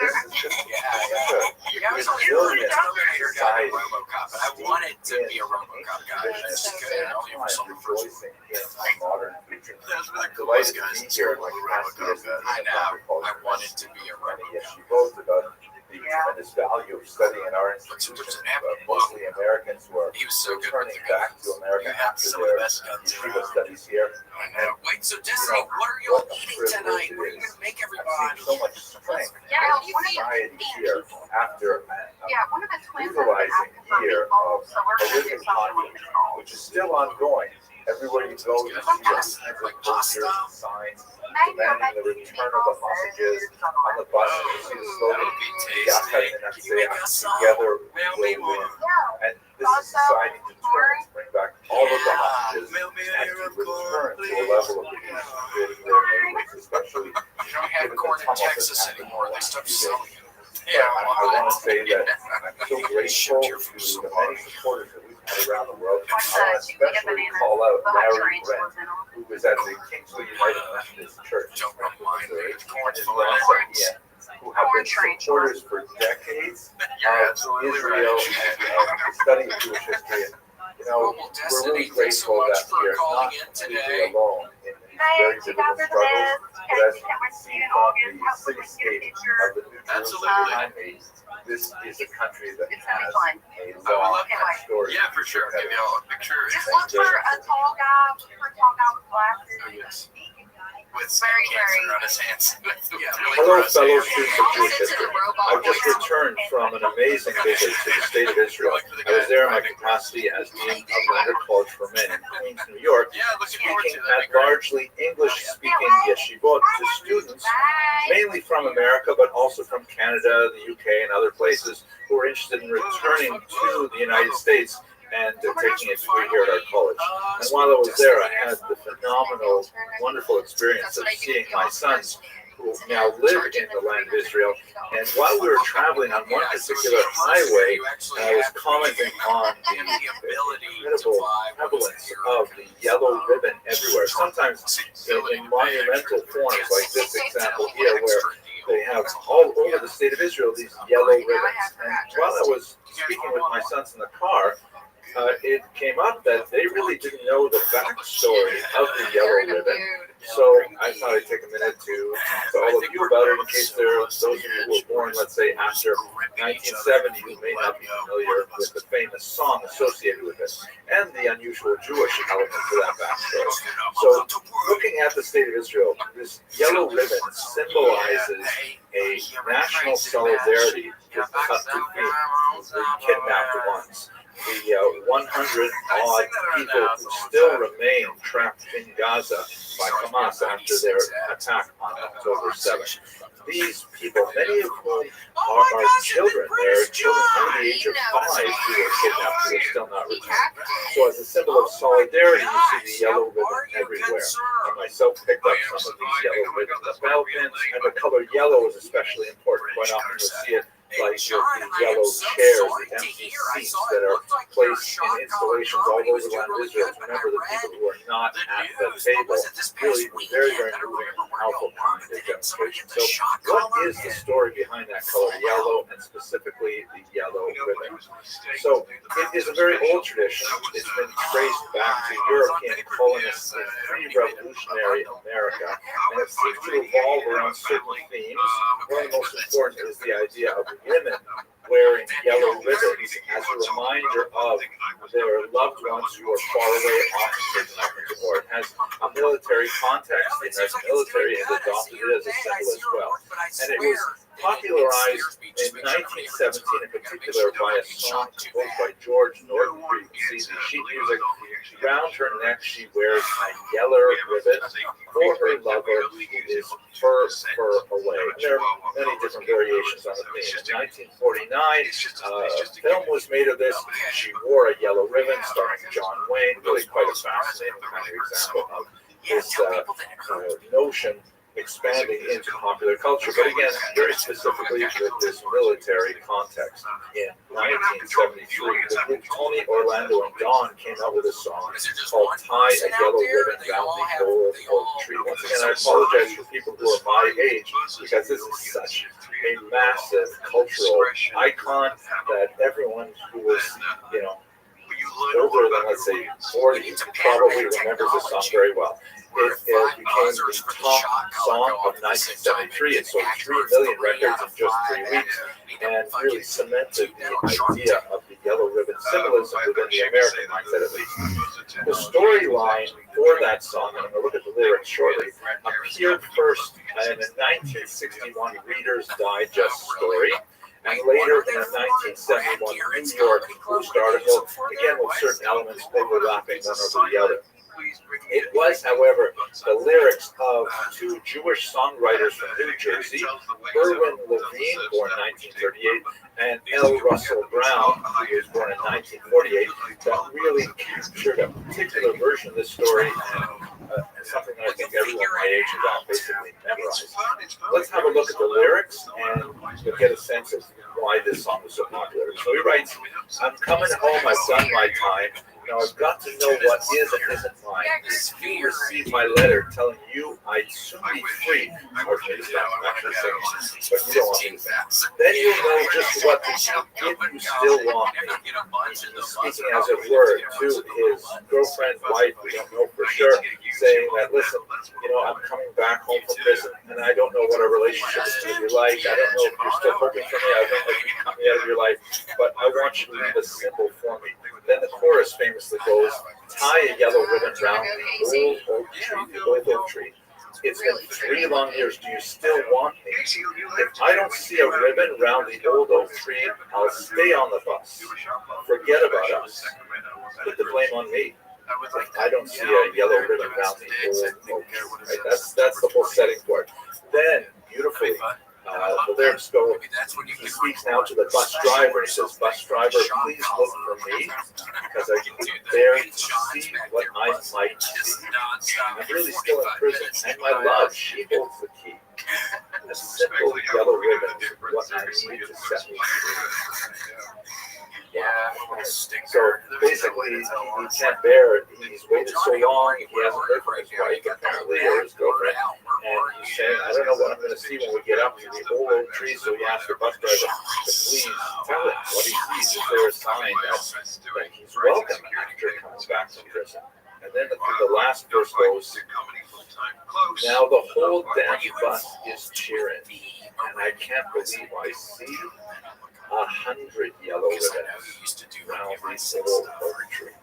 This is just Yeah, I was always resilient a Terminator guy society. and Robocop, but I wanted to be a Robocop guy. It's good. I only ever saw the first one. Rejoicing in our modern future. Those were the I'm coolest delighted to guys. be here in my capacity as the I know. I wanted to be a many Robocop. yeshivot about the tremendous value of studying in our institutions, mostly Americans who are He was so good with returning the back guns. to America You have after some of the their best guns yeshiva around. studies here. I know. Wait, so Destiny, what are y'all eating tonight? What are you gonna make I've everybody? seen so much strength Yeah, and you feed society here after Yeah, one of the twins utilizing here of so we're gonna do religious something with conflict, it. which is still ongoing. Everywhere you go, you see all kinds of posters and signs demanding the return of the hostages. On the bus, you see the That slogan, would be "Yachad tasty. and Can you make us some? together we Mail me will win." Yeah. And this is society determined to bring back all of the hostages Mail me and a to corn, return to a please. level of peace with their neighbors, especially You don't have corn in Texas anymore. They stopped selling it. Yeah, I want to say that I'm so grateful to the many supporters that we've had around the world. I want to especially call out Larry Brent, who was at the Kingsville United Methodist Church in Missouri, and his grandson Ian, who have been supporters for decades of Israel and the study of Jewish history. And, you know, we're really grateful that we are not completely alone in these very difficult struggles. But as you can see from the cityscape of the New Jerusalem behind me, this is a country that has a long story. Yeah, for sure. Give y'all a picture. Just look for a tall guy, with glasses. Oh, yes. With Very, cancer very- on his hands. Yeah, Hello, fellow students of Jewish Listen to history. the robot I've just voice. returned from an amazing visit to the state of Israel. I was there in my capacity as Dean of Lander College for Men in Queens, New York, Yeah, looking forward speaking to that. at largely English-speaking yeshivot to students, mainly from America, but also from Canada, the UK, and other places who are interested in returning to the United States and taking a degree here at our college. And while I was there, I had the phenomenal, wonderful experience of seeing my sons who now live in the land of Israel. And while we were traveling on one particular highway, I was commenting on the incredible prevalence of the yellow ribbon everywhere. Sometimes in monumental forms, like this example here, where they have all over the state of Israel these yellow ribbons. And while I was speaking with my sons in the car, it came up that they really didn't know the backstory of the yellow ribbon. So I thought I'd take a minute to tell all of you about it in case there are those of you who were born, let's say, after 1970 who may not be familiar with the famous song associated with it and the unusual Jewish element to that backstory. So looking at the state of Israel, this yellow ribbon symbolizes a national solidarity with the Khatufim, the kidnapped ones. The 100 odd people who still remain trapped in Gaza by Hamas after their attack on October 7th. these people, many of whom are children, they're children under the age of 5 who are kidnapped, who are still not returned. So as a symbol of solidarity, you see the yellow ribbon everywhere. I myself picked up some of these yellow ribbon lapel pins, and the color yellow is especially important. Quite often you'll see it like the yellow chairs, the empty seats that are placed in installations all over the land of Israel. Remember the people who are not at the table. Really very, very moving and powerful kind of demonstration. So what is the story behind that color yellow, and specifically the yellow ribbon? So it is a very old tradition. It's been traced back to European colonists in pre-revolutionary America, and it seems to evolve around certain themes. One of the most important is the idea of women wearing yellow ribbons as a reminder of their loved ones who are far away, often taken off into war. It has a military context. The American military has adopted it as a symbol as well. And it was popularized in 1917 in particular by a song composed by George Norton. You see the sheet music. Around her neck she wears a yellow ribbon for her lover who is fur away. And there are many different variations on the theme. In 1949, a film was made of this. She wore a yellow ribbon starring John Wayne. Really quite a fascinating kind of example of this notion expanding into popular culture, but again, very specifically with this military context. In 1973, the group Tony, Orlando, and Dawn came out with a song called Tie a Yellow Ribbon Round the Old Oak Tree. Once again, I apologize for people who are my age, because this is such a massive cultural icon that everyone who was, older than, let's say, 40 probably remembers this song very well. It became the top song of 1973. It sold 3 million records in just 3 weeks, and really cemented the idea of the yellow ribbon symbolism within the American mindset, at least. The storyline for that song, and I'm going to look at the lyrics shortly, appeared first in a 1961 Reader's Digest story, and later in a 1971 New York Post article, again with certain elements overlapping one over the other. It was, however, the lyrics of 2 Jewish songwriters from New Jersey, Erwin Levine, born 1938, and L. Russell Brown, who was born in 1948, that really captured a particular version of this story, and something that I think everyone my age has all basically memorized. Let's have a look at the lyrics and you'll get a sense of why this song was so popular. So he writes, "I'm coming home, I've done my time. Now I've got to know what is and isn't mine. If you receive my letter telling you I'd soon be free," unfortunately it's not actually saying, but you don't want me to say, "then you'll know just what to do if you still want me." Speaking, as it were, to his girlfriend, wife, we don't know for sure, saying that, listen, I'm coming back home from prison, and I don't know what our relationship is going to be like. I don't know if you're still hoping for me. I don't know if you cut me out of your life, but I want you to leave a symbol for me. Then the chorus famously goes, "Tie a yellow ribbon round the old oak tree. It's been 3 long years. Do you still want me? If I don't see a ribbon round the old oak tree, I'll stay on the bus. Forget about us. Put the blame on me. If I don't see a yellow ribbon round the old oak tree." Right? That's the whole setting for it. Then, beautifully, the lyrics go, he speaks now to the bus driver. He says, "Bus driver, please look for me, because I couldn't bear to see what I might see. I'm really still in prison, and my love, she holds the key. A simple yellow ribbon is what I need to set me free." So basically, he can't bear it. He's waited so long, he hasn't heard from his wife, apparently, or his girlfriend, and he's saying, "I don't know what I'm going to see when we get up to the old oak tree," so he asks the bus driver to please tell him what he sees. Is there a sign that he's welcome after coming back from prison? And then the last verse goes, "Now the whole damn bus is cheering, and I can't believe I see 100 yellow ribbons round the old oak tree."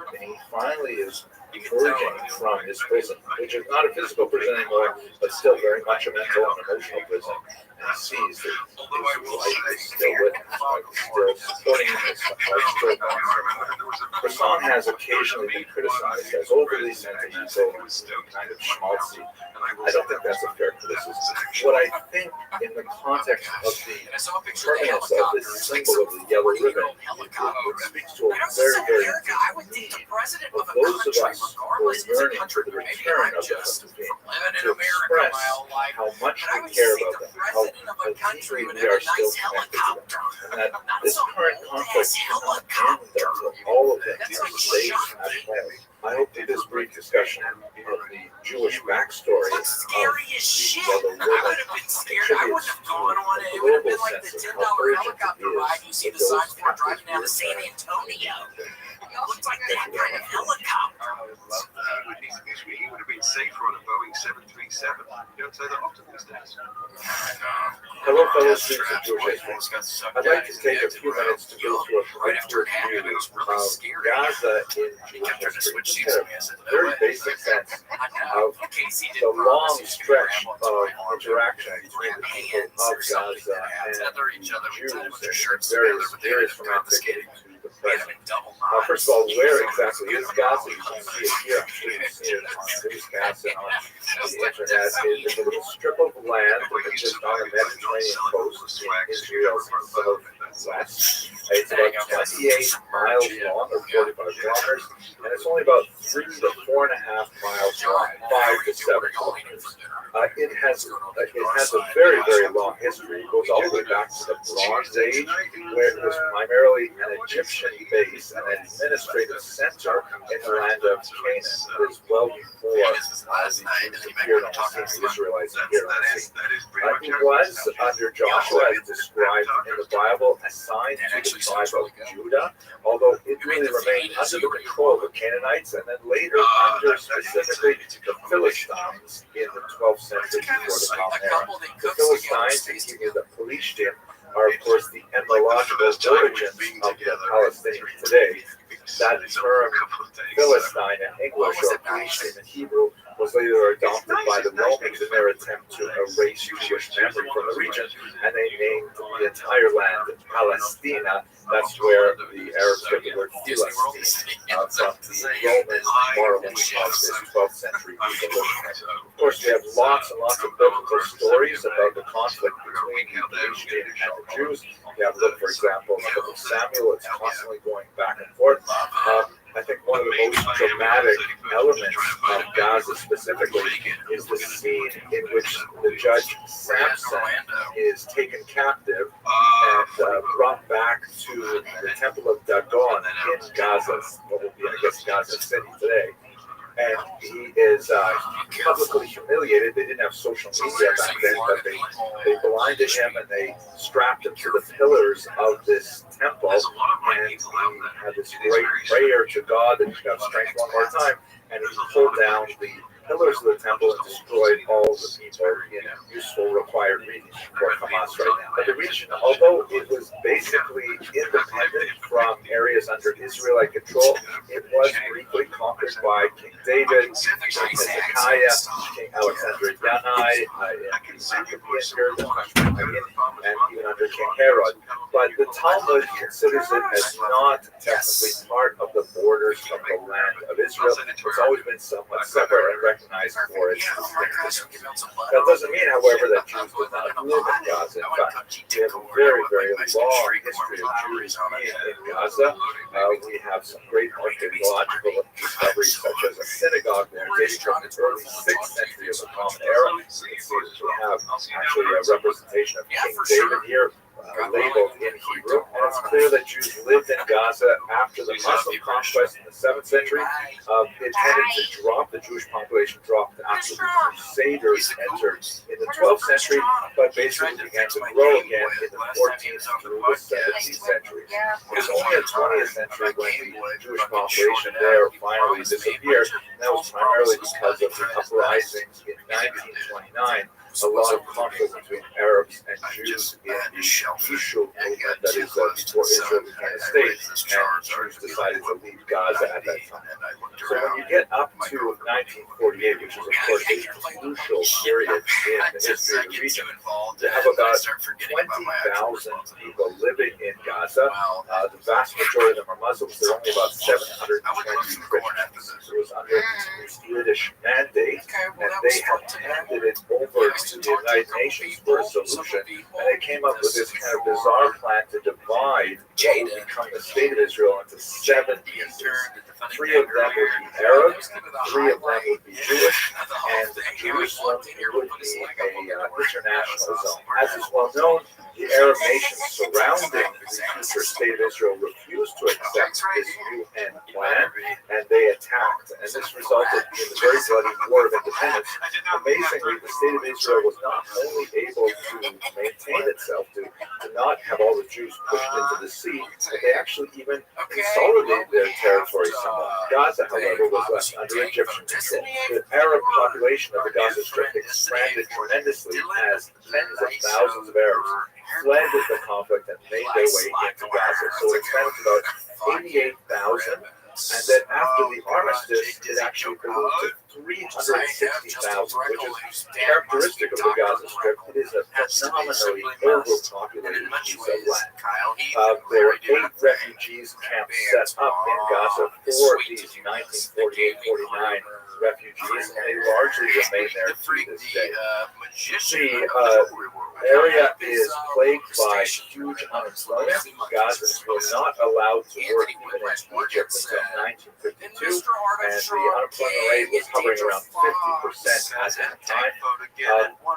And he finally is emerging from his prison, which is not a physical prison anymore, but still very much a mental and emotional prison. he sees that his life is still with him, still supporting him, his life still wants him. Brisson has occasionally been criticized as overly sentimental and kind of schmaltzy. I don't think that's a fair criticism. What I think, in the context of the permanence of the symbol of the yellow ribbon, it speaks to a very, very deep need of those of us who are yearning for the return of the Constantine to express how much we care about them, how deeply we are still connected to them, and that this current conflict is not end until all of them are safe at home. I hope that this brief discussion of the Jewish backstory of the yellow ribbon contributes to a global sense of how urgent it is for those captives to return. Looks like that kind of helicopter. He would have been safer on a Boeing 737. You don't say that often these days. Hello, fellow students of Jewish history. I'd like to take a few minutes to go through a quick review of Gaza in Jewish history, just in a very basic sense of the long stretch of interaction between the people of Gaza and Jews and various romantic to the present. First of all, where exactly is Gaza? You can see it here. You can see it on newscasts and on the internet. It's a little strip of land that is just on the Mediterranean coast in Israel's southwest. It's about 28 miles long, or 45 kilometers, and it's only about 3 to 4.5 miles long, 5 to 7 kilometers. It has a very, very long history. It goes all the way back to the Bronze Age, where it was primarily an Egyptian base, an administrative center in the land of Canaan. It was well before the Jews appeared on the scene, the Israelites appeared on the scene. It was, under Joshua, as described in the Bible, assigned to the tribe of Judah, although it really remained under the control of the Canaanites, and then later under specifically the Philistines in the 12th century before the Common Era. The Philistines, thinking of the Pelishtim, are of course the etymological origins of the Palestinians today. That term Philistine in English or Pelishtim in Hebrew was later adopted by the Romans in their attempt to erase Jewish memory from the region, and they named the entire land Palestina. That's where the Arabs get the word Philistine from the Roman borrowing of this 12th century Hebrew. Of course, we have lots and lots of biblical stories about the conflict between the Pelishtim and the Jews. We have, look, for example, in the book of Samuel, it's constantly going back and forth. I think one of the most dramatic elements of Gaza specifically is the scene in which the judge Samson is taken captive and brought back to the temple of Dagon in Gaza, what would be, I guess, Gaza City today. And he is publicly humiliated. They didn't have social media back then, but they blinded him and they strapped him to the pillars of this temple. And he had this great prayer to God that he could have strength one more time. And he pulled down the pillars of the temple and destroyed all the people in useful required reading for Hamas right now. But the region, although it was basically independent from areas under Israelite control, it was briefly conquered by King David, King Hezekiah, King Alexander Yanai, in the Maccabean period, and even under King Herod. But the Talmud considers it as not technically part of the borders of the land of Israel. It's always been somewhat separate and recognized for its distinctiveness. That doesn't mean, however, that Jews did not live in Gaza. In fact, we have a very, very long history of Jews being in Gaza. We have some great archaeological discoveries, such as a synagogue there dating from the early 6th century of the Common Era. You can see that we have actually a representation of King David here, labeled in Hebrew, and it's clear that Jews lived in Gaza after the Muslim conquest in the 7th century. It tended to drop, the Jewish population dropped after the Crusaders entered in the 12th century, but basically began to grow again in the 14th through the 17th century. It was only in the 20th century when the Jewish population there finally disappeared, and that was primarily because of the uprisings in 1929 a lot of conflict between Arabs and Jews in the Yishuv movement, that is before Israel became a state, and Jews decided to leave Gaza at that time. So when you get up to 1948, which is of course a crucial period in the history of the region, you have about 20,000 people living in Gaza. The vast majority of them are Muslims. There are only about 720 Christians. It was under British mandate, and they had handed it over to the United Nations for a solution, and they came up with this kind of bizarre plan to divide what would become the state of Israel into 7 pieces. 3 of them would be Arab, 3 of them would be Jewish, and Jerusalem would be an international zone. As is well known, the Arab nations surrounding the future state of Israel refused to accept this UN plan, and they attacked. And this resulted in the very bloody War of Independence. Amazingly, the state of Israel was not only able to maintain itself, to not have all the Jews pushed into the sea, but they actually even consolidated their territory somewhat. Gaza, however, was left under Egyptian control. The Arab population of the Gaza Strip expanded tremendously as tens of thousands of Arabs fled the conflict and made their way into Gaza. So it expanded to about 88,000. And then after the armistice, it actually grew to 360,000, which is characteristic of the Gaza Strip. It is a phenomenally overpopulated piece of land. There are 8 refugees camps set up in Gaza for these 1948-49 refugees, and they largely remain there to this day. The area is plagued by huge unemployment. Gazans were not allowed to work even in Egypt until 1952, and the unemployment rate was hovering around 50% at that time.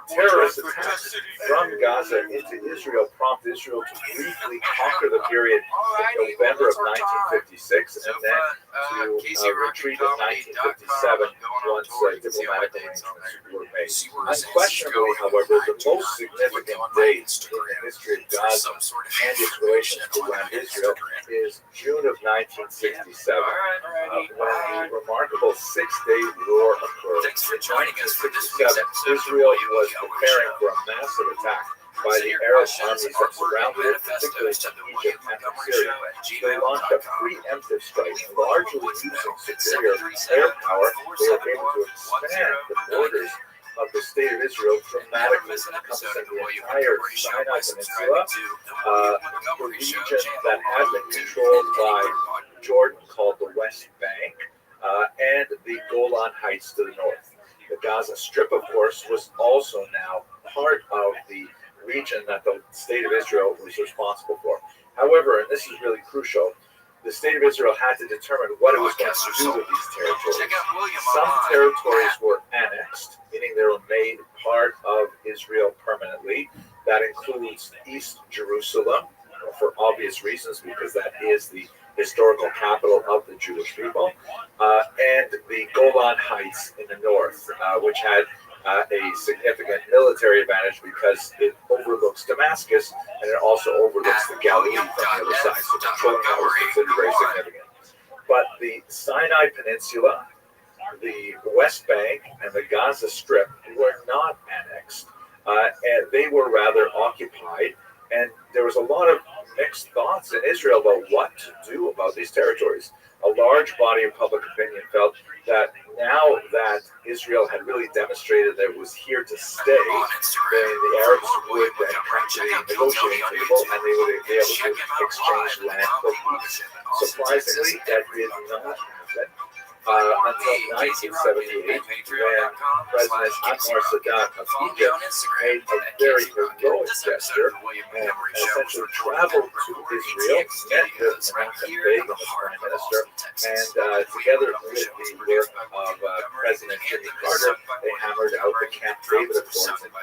Terrorist attacks from Gaza into Israel prompted Israel to briefly conquer the period in November of 1956, and then to retreat in 1957 once diplomatic arrangements were made. Unquestionably, however, the most significant date in the history of Gaza and its relations to land Israel is June of 1967, when the remarkable 6-day war occurred. In 1967, Israel was preparing for a massive attack by the Arab armies that surrounded it, particularly Egypt and Syria. They launched a preemptive strike, largely using superior air power. They were able to expand the borders of the state of Israel dramatically, encompassing the entire Sinai Peninsula, the region that had been controlled by Jordan called the West Bank, and the Golan Heights to the north. The Gaza Strip, of course, was also now part of the region that the state of Israel was responsible for. However, and this is really crucial, the state of Israel had to determine what it was going to do with these territories. Some territories were annexed, meaning they were made part of Israel permanently. That includes East Jerusalem, for obvious reasons, because that is the historical capital of the Jewish people, and the Golan Heights in the north, which had a significant military advantage because it overlooks Damascus and it also overlooks the Galilee from the other side. So controlling that was considered very significant. But the Sinai Peninsula, the West Bank, and the Gaza Strip were not annexed, and they were rather occupied. And there was a lot of mixed thoughts in Israel about what to do about these territories. A large body of public opinion felt that now that Israel had really demonstrated that it was here to stay, then the Arabs would then come to the negotiating table and they would be able to exchange land for peace. Surprisingly, that did not happen until 1978, when President Anwar Sadat of Egypt made a very heroic gesture and essentially traveled to Israel, met with Menachem Begin, the Prime Minister, and together with the work of President Jimmy Carter, they hammered out the Camp David Accords in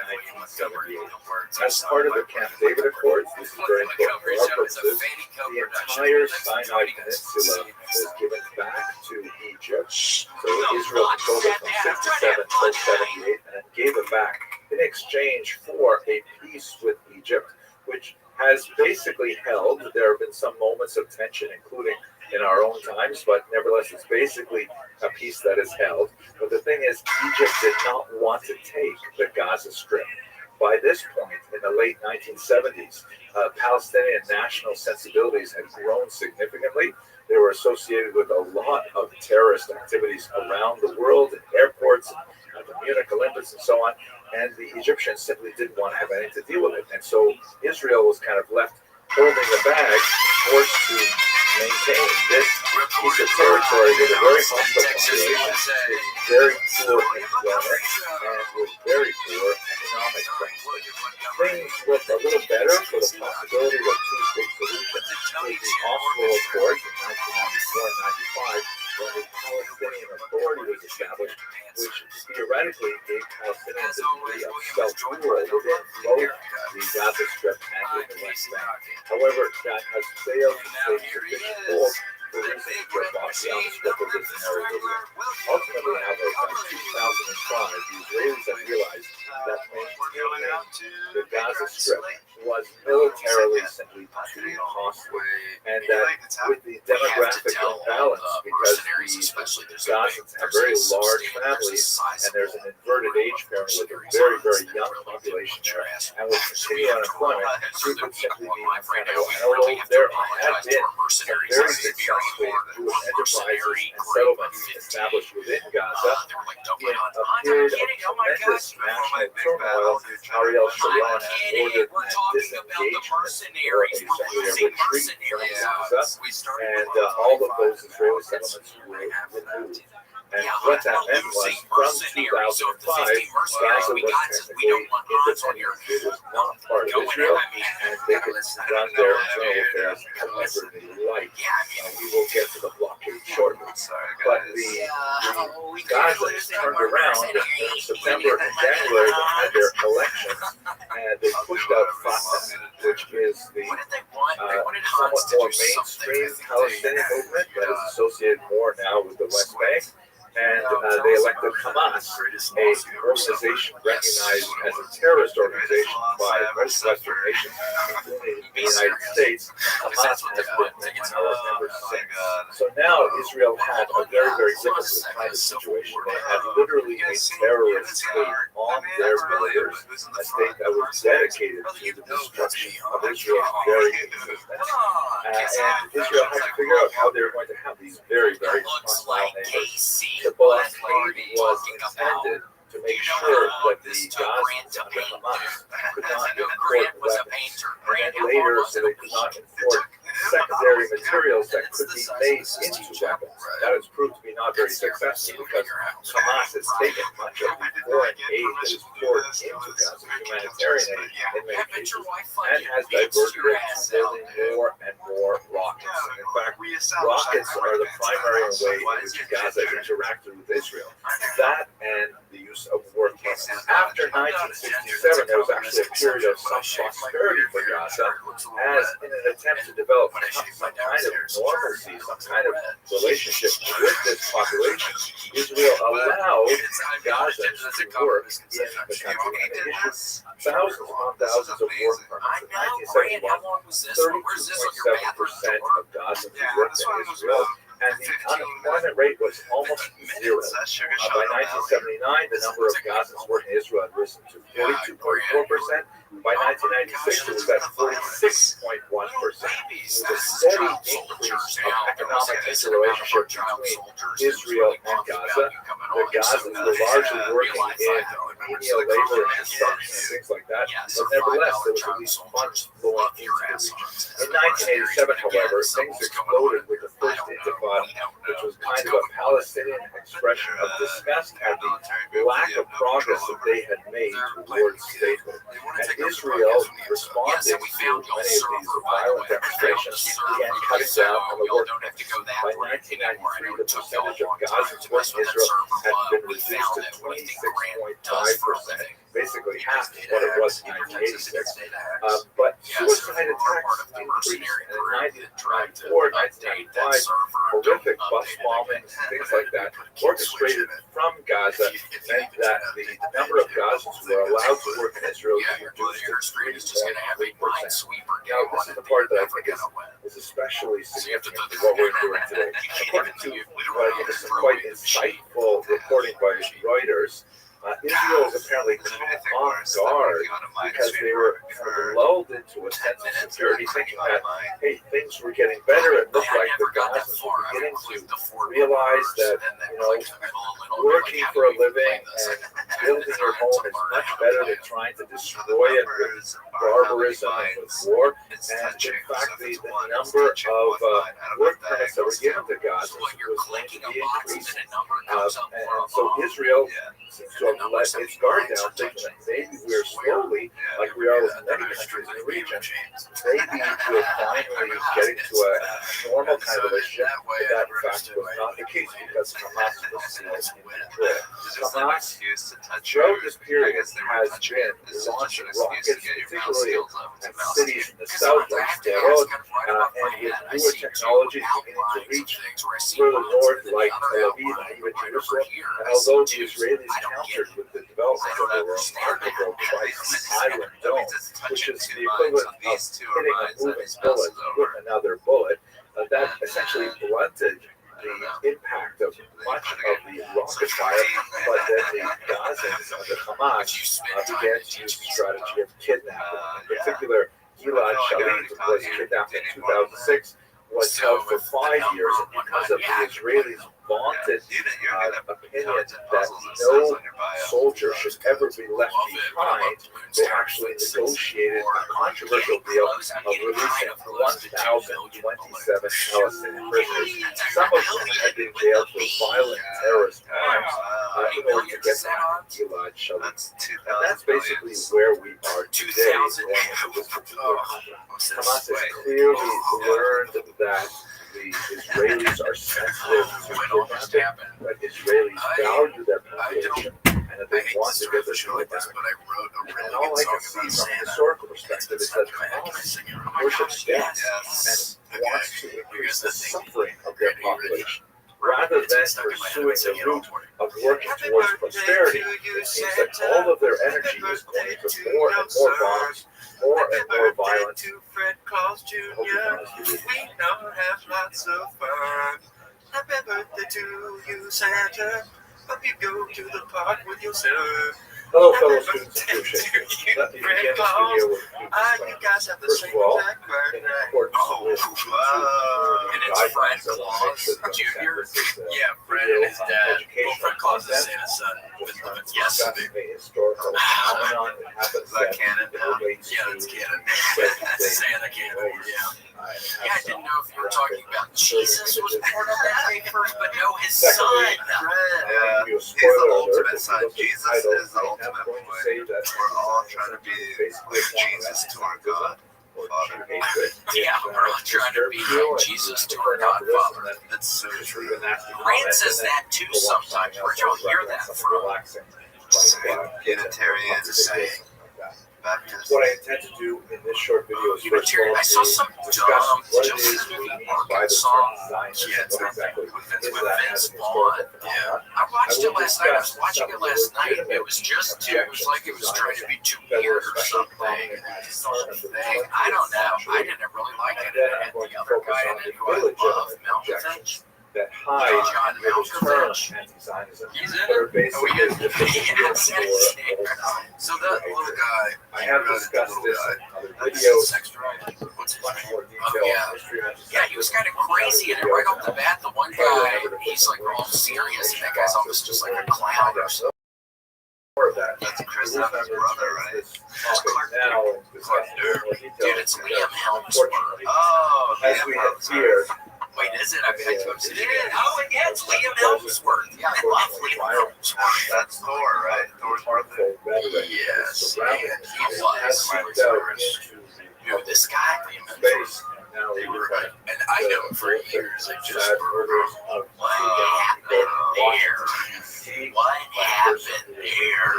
1978. As part of the Camp David Accords, this is very important for our purposes, the entire Sinai Peninsula was given back to Egypt. So Israel controlled it from 67 to 78 and gave it back in exchange for a peace with Egypt, which has basically held. There have been some moments of tension, including in our own times, but nevertheless, it's basically a peace that is held. But the thing is, Egypt did not want to take the Gaza Strip. By this point, in the late 1970s, Palestinian national sensibilities had grown significantly. They were associated with a lot of terrorist activities around the world, in airports, at the Munich Olympics, and so on. And the Egyptians simply didn't want to have anything to deal with it. And so Israel was kind of left holding the bag, forced to maintain this piece of territory with a very hostile population, with very poor employment, and with very poor economic trends. Things looked a little better for the possibility of a two-state solution with the Oslo Accord in 1994 and 95, when the Palestinian Authority was established, which theoretically gave Palestinians a degree of self-rule within both the Gaza Strip and in the West Bank. However, that has failed to take sufficient hold for reasons which are beyond the scope of this narrative. Ultimately, however, by 2005, the Israelis have realized that maintaining the Gaza Strip was militarily simply too costly, and that with the demographic imbalance, because the Gazans have very large families, and there's an inverted age pyramid with a very, very young population there, and with continued unemployment, it would simply be untenable. And although there have been some very successful Jewish enterprises and settlements established within Gaza, in a period of tremendous national turmoil, Ariel Sharon ordered disengagement or essentially a retreat from Gaza, and all of those Israeli settlements were removed. And what that meant was, from 2005, Gaza was technically independent. It was not part of Israel, and they could run their internal affairs however they liked. We will get to the blockade shortly. But the Gazans turned around in September and January. They had their elections, and they pushed out Fatah, which is the somewhat more mainstream Palestinian movement that is associated more now with the West Bank. And they elected Hamas, a organization recognized as a terrorist organization by most Western nations, including the United States. Hamas has been in power ever since. So now Israel had a very, very difficult kind of situation. They had literally a terrorist state on their borders, a state that was dedicated to the destruction of Israel's very existence. And Israel had to figure out how they were going to have these very, very hostile neighbors. The blockade was intended to make sure that the Gazans under Hamas could not import weapons, and then later so they could not import secondary materials that could be made into weapons. That has proved to be not very successful because Hamas has taken much of the foreign aid that is poured into Gaza, humanitarian aid in many cases, and has diverted it to building more and more rockets. And in fact, rockets are the primary way in which Gaza interacted with Israel. That and the use of war cases. After 1967, there was actually a period of some prosperity for Gaza, as in an attempt to develop some kind of normalcy, some kind of relationship with this population, Israel allowed Gazans to work in the country, and they issued thousands upon thousands of work permits. In 1971, 32.7% of Gazans worked in Israel, and the unemployment rate was almost zero. By 1979, the number of Gazans working in Israel had risen to 42.4%. By 1996, it was at 46.1%. With a steady increase of economic interrelationship between Israel and Gaza. The Gazans were largely working in menial labor and construction and things like that, but nevertheless, there was at least funds flowing into the region. In 1987, however, things exploded with the first Intifada, which was kind of a Palestinian expression of disgust at the lack of progress that they had made towards statehood. And Israel, responding to many of these violent demonstrations, began cutting down on the work camps. By 1993, the percentage of Gazans working in Israel had been reduced to 26.5%, basically half what it was in 1986. But suicide attacks increased, and in 1994, 1995, horrific bus bombings, things like that, orchestrated from Gaza, meant that the number of Gazans who were allowed to work in Israel was reduced to 3.3%. Now, this is the part that I think is especially So you have to significant to what we're doing today. According to some quite insightful reporting by Reuters, Israel is apparently caught off guard because they were lulled into a sense of security, thinking that, hey, things were getting better. It looked like the Gazans were beginning to realize that, working for a living and building your home is much better than trying to destroy it with barbarism and with war. And in fact, the number of work permits that were given to Gazans was going to be increased. And so Israel seems to have let its guard down, thinking that maybe we're slowly, like we are with many countries in the region, maybe we're finally getting to a normal kind of relationship. But that, in fact, was not the case because Hamas was still in control. Hamas, throughout this period, has been launching rockets, particularly at cities in the south like Sderot, and with newer technologies beginning to reach further north like Tel Aviv and even Jerusalem. And although the Israelis countered with the development of a remarkable device, Iron Dome, which is the equivalent of hitting a moving bullet with another bullet, that essentially blunted the impact of much of the rocket fire, but then the Gazans, the Hamas, began to use the strategy of kidnapping. In particular, Gilad Shalit was kidnapped in 2006, was held for 5 years, and because of the Israelis' vaunted opinion that no soldier should ever be left behind, they actually negotiated a controversial deal of releasing 1,027 Palestinian prisoners, some of whom had been jailed for violent terrorist crimes, in order to get back Gilad Shalit. And that's basically where we are today. Hamas has clearly learned that the Israelis are sensitive to kidnapping, that Israelis value their population, and that they want to get their children back. And all I can see from a historical perspective is that Hamas worships death and wants to increase the suffering of their population. Rather than pursuing the route of working towards prosperity, it seems that all of their energy is going to more and more bombs, more and more violence. Fred Claus Jr. We know have lots of fun. Happy birthday to you, Santa. Hope you go to the park with your son. Hello, fellow students and tuitions. Let me begin this video with you guys have the first same of all, exact birthday. in accordance with And it's Fred Claus Jr. Yeah, Fred and his dad. Well, Fred Claus is Santa's son. Yes. A historical phenomenon that happens. Is that canon? Yeah, that's canon. That's Santa canon. Yeah. Yeah, I didn't know if you were talking about Jesus was born on that day first, but no, his son. Yeah, he's the ultimate son. Jesus is the ultimate boy. We're all trying to be like Jesus to our God. Yeah, we're all trying to be like Jesus to our Godfather. That's so true. Rand says that too sometimes. Where'd y'all hear that from? Unitarians say. What I intend to do in this short video is first of all I saw some discuss what it just is we mean by the term Zionism. What exactly is that as an historical phenomenon? I watched it last night. I was watching it last night. It was just it was like it was trying to be too weird or something. I don't know. I didn't really like it. And the other guy in it who I love, Malkovich. That hide the term anti-Zionism, but are basically just So that little guy, I have discussed this in other videos, much more detail. Yeah, he was kind of crazy, and right off the bat, the one guy, he's like all serious, and that guy's almost just like a clown or something. That's Chris Evans' brother, right? Dude, it's Liam Hemsworth. Oh, as we have feared. Wait, is it? I mean, I posted it. Oh, yeah, it's Liam Hemsworth. Yeah, I love Liam Hemsworth. That's Thor, right? Thor's brother. Yes, and he was. Dude, this guy, Liam Hemsworth. And I know him for years. It just what happened there? What happened there?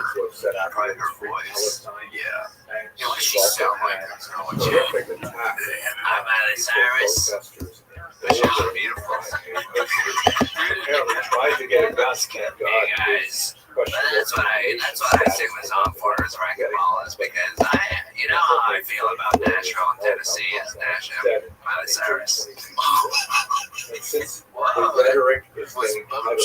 Probably her voice. Yeah. You know, she sound like I'm Miley Cyrus. She's beautiful. Apparently tried to get a gun. Hey guys, that's what I say was on for is racquetball is because You know how I feel about Nashville and Tennessee is Nashville, Miley Cyrus. Since the rhetoric is getting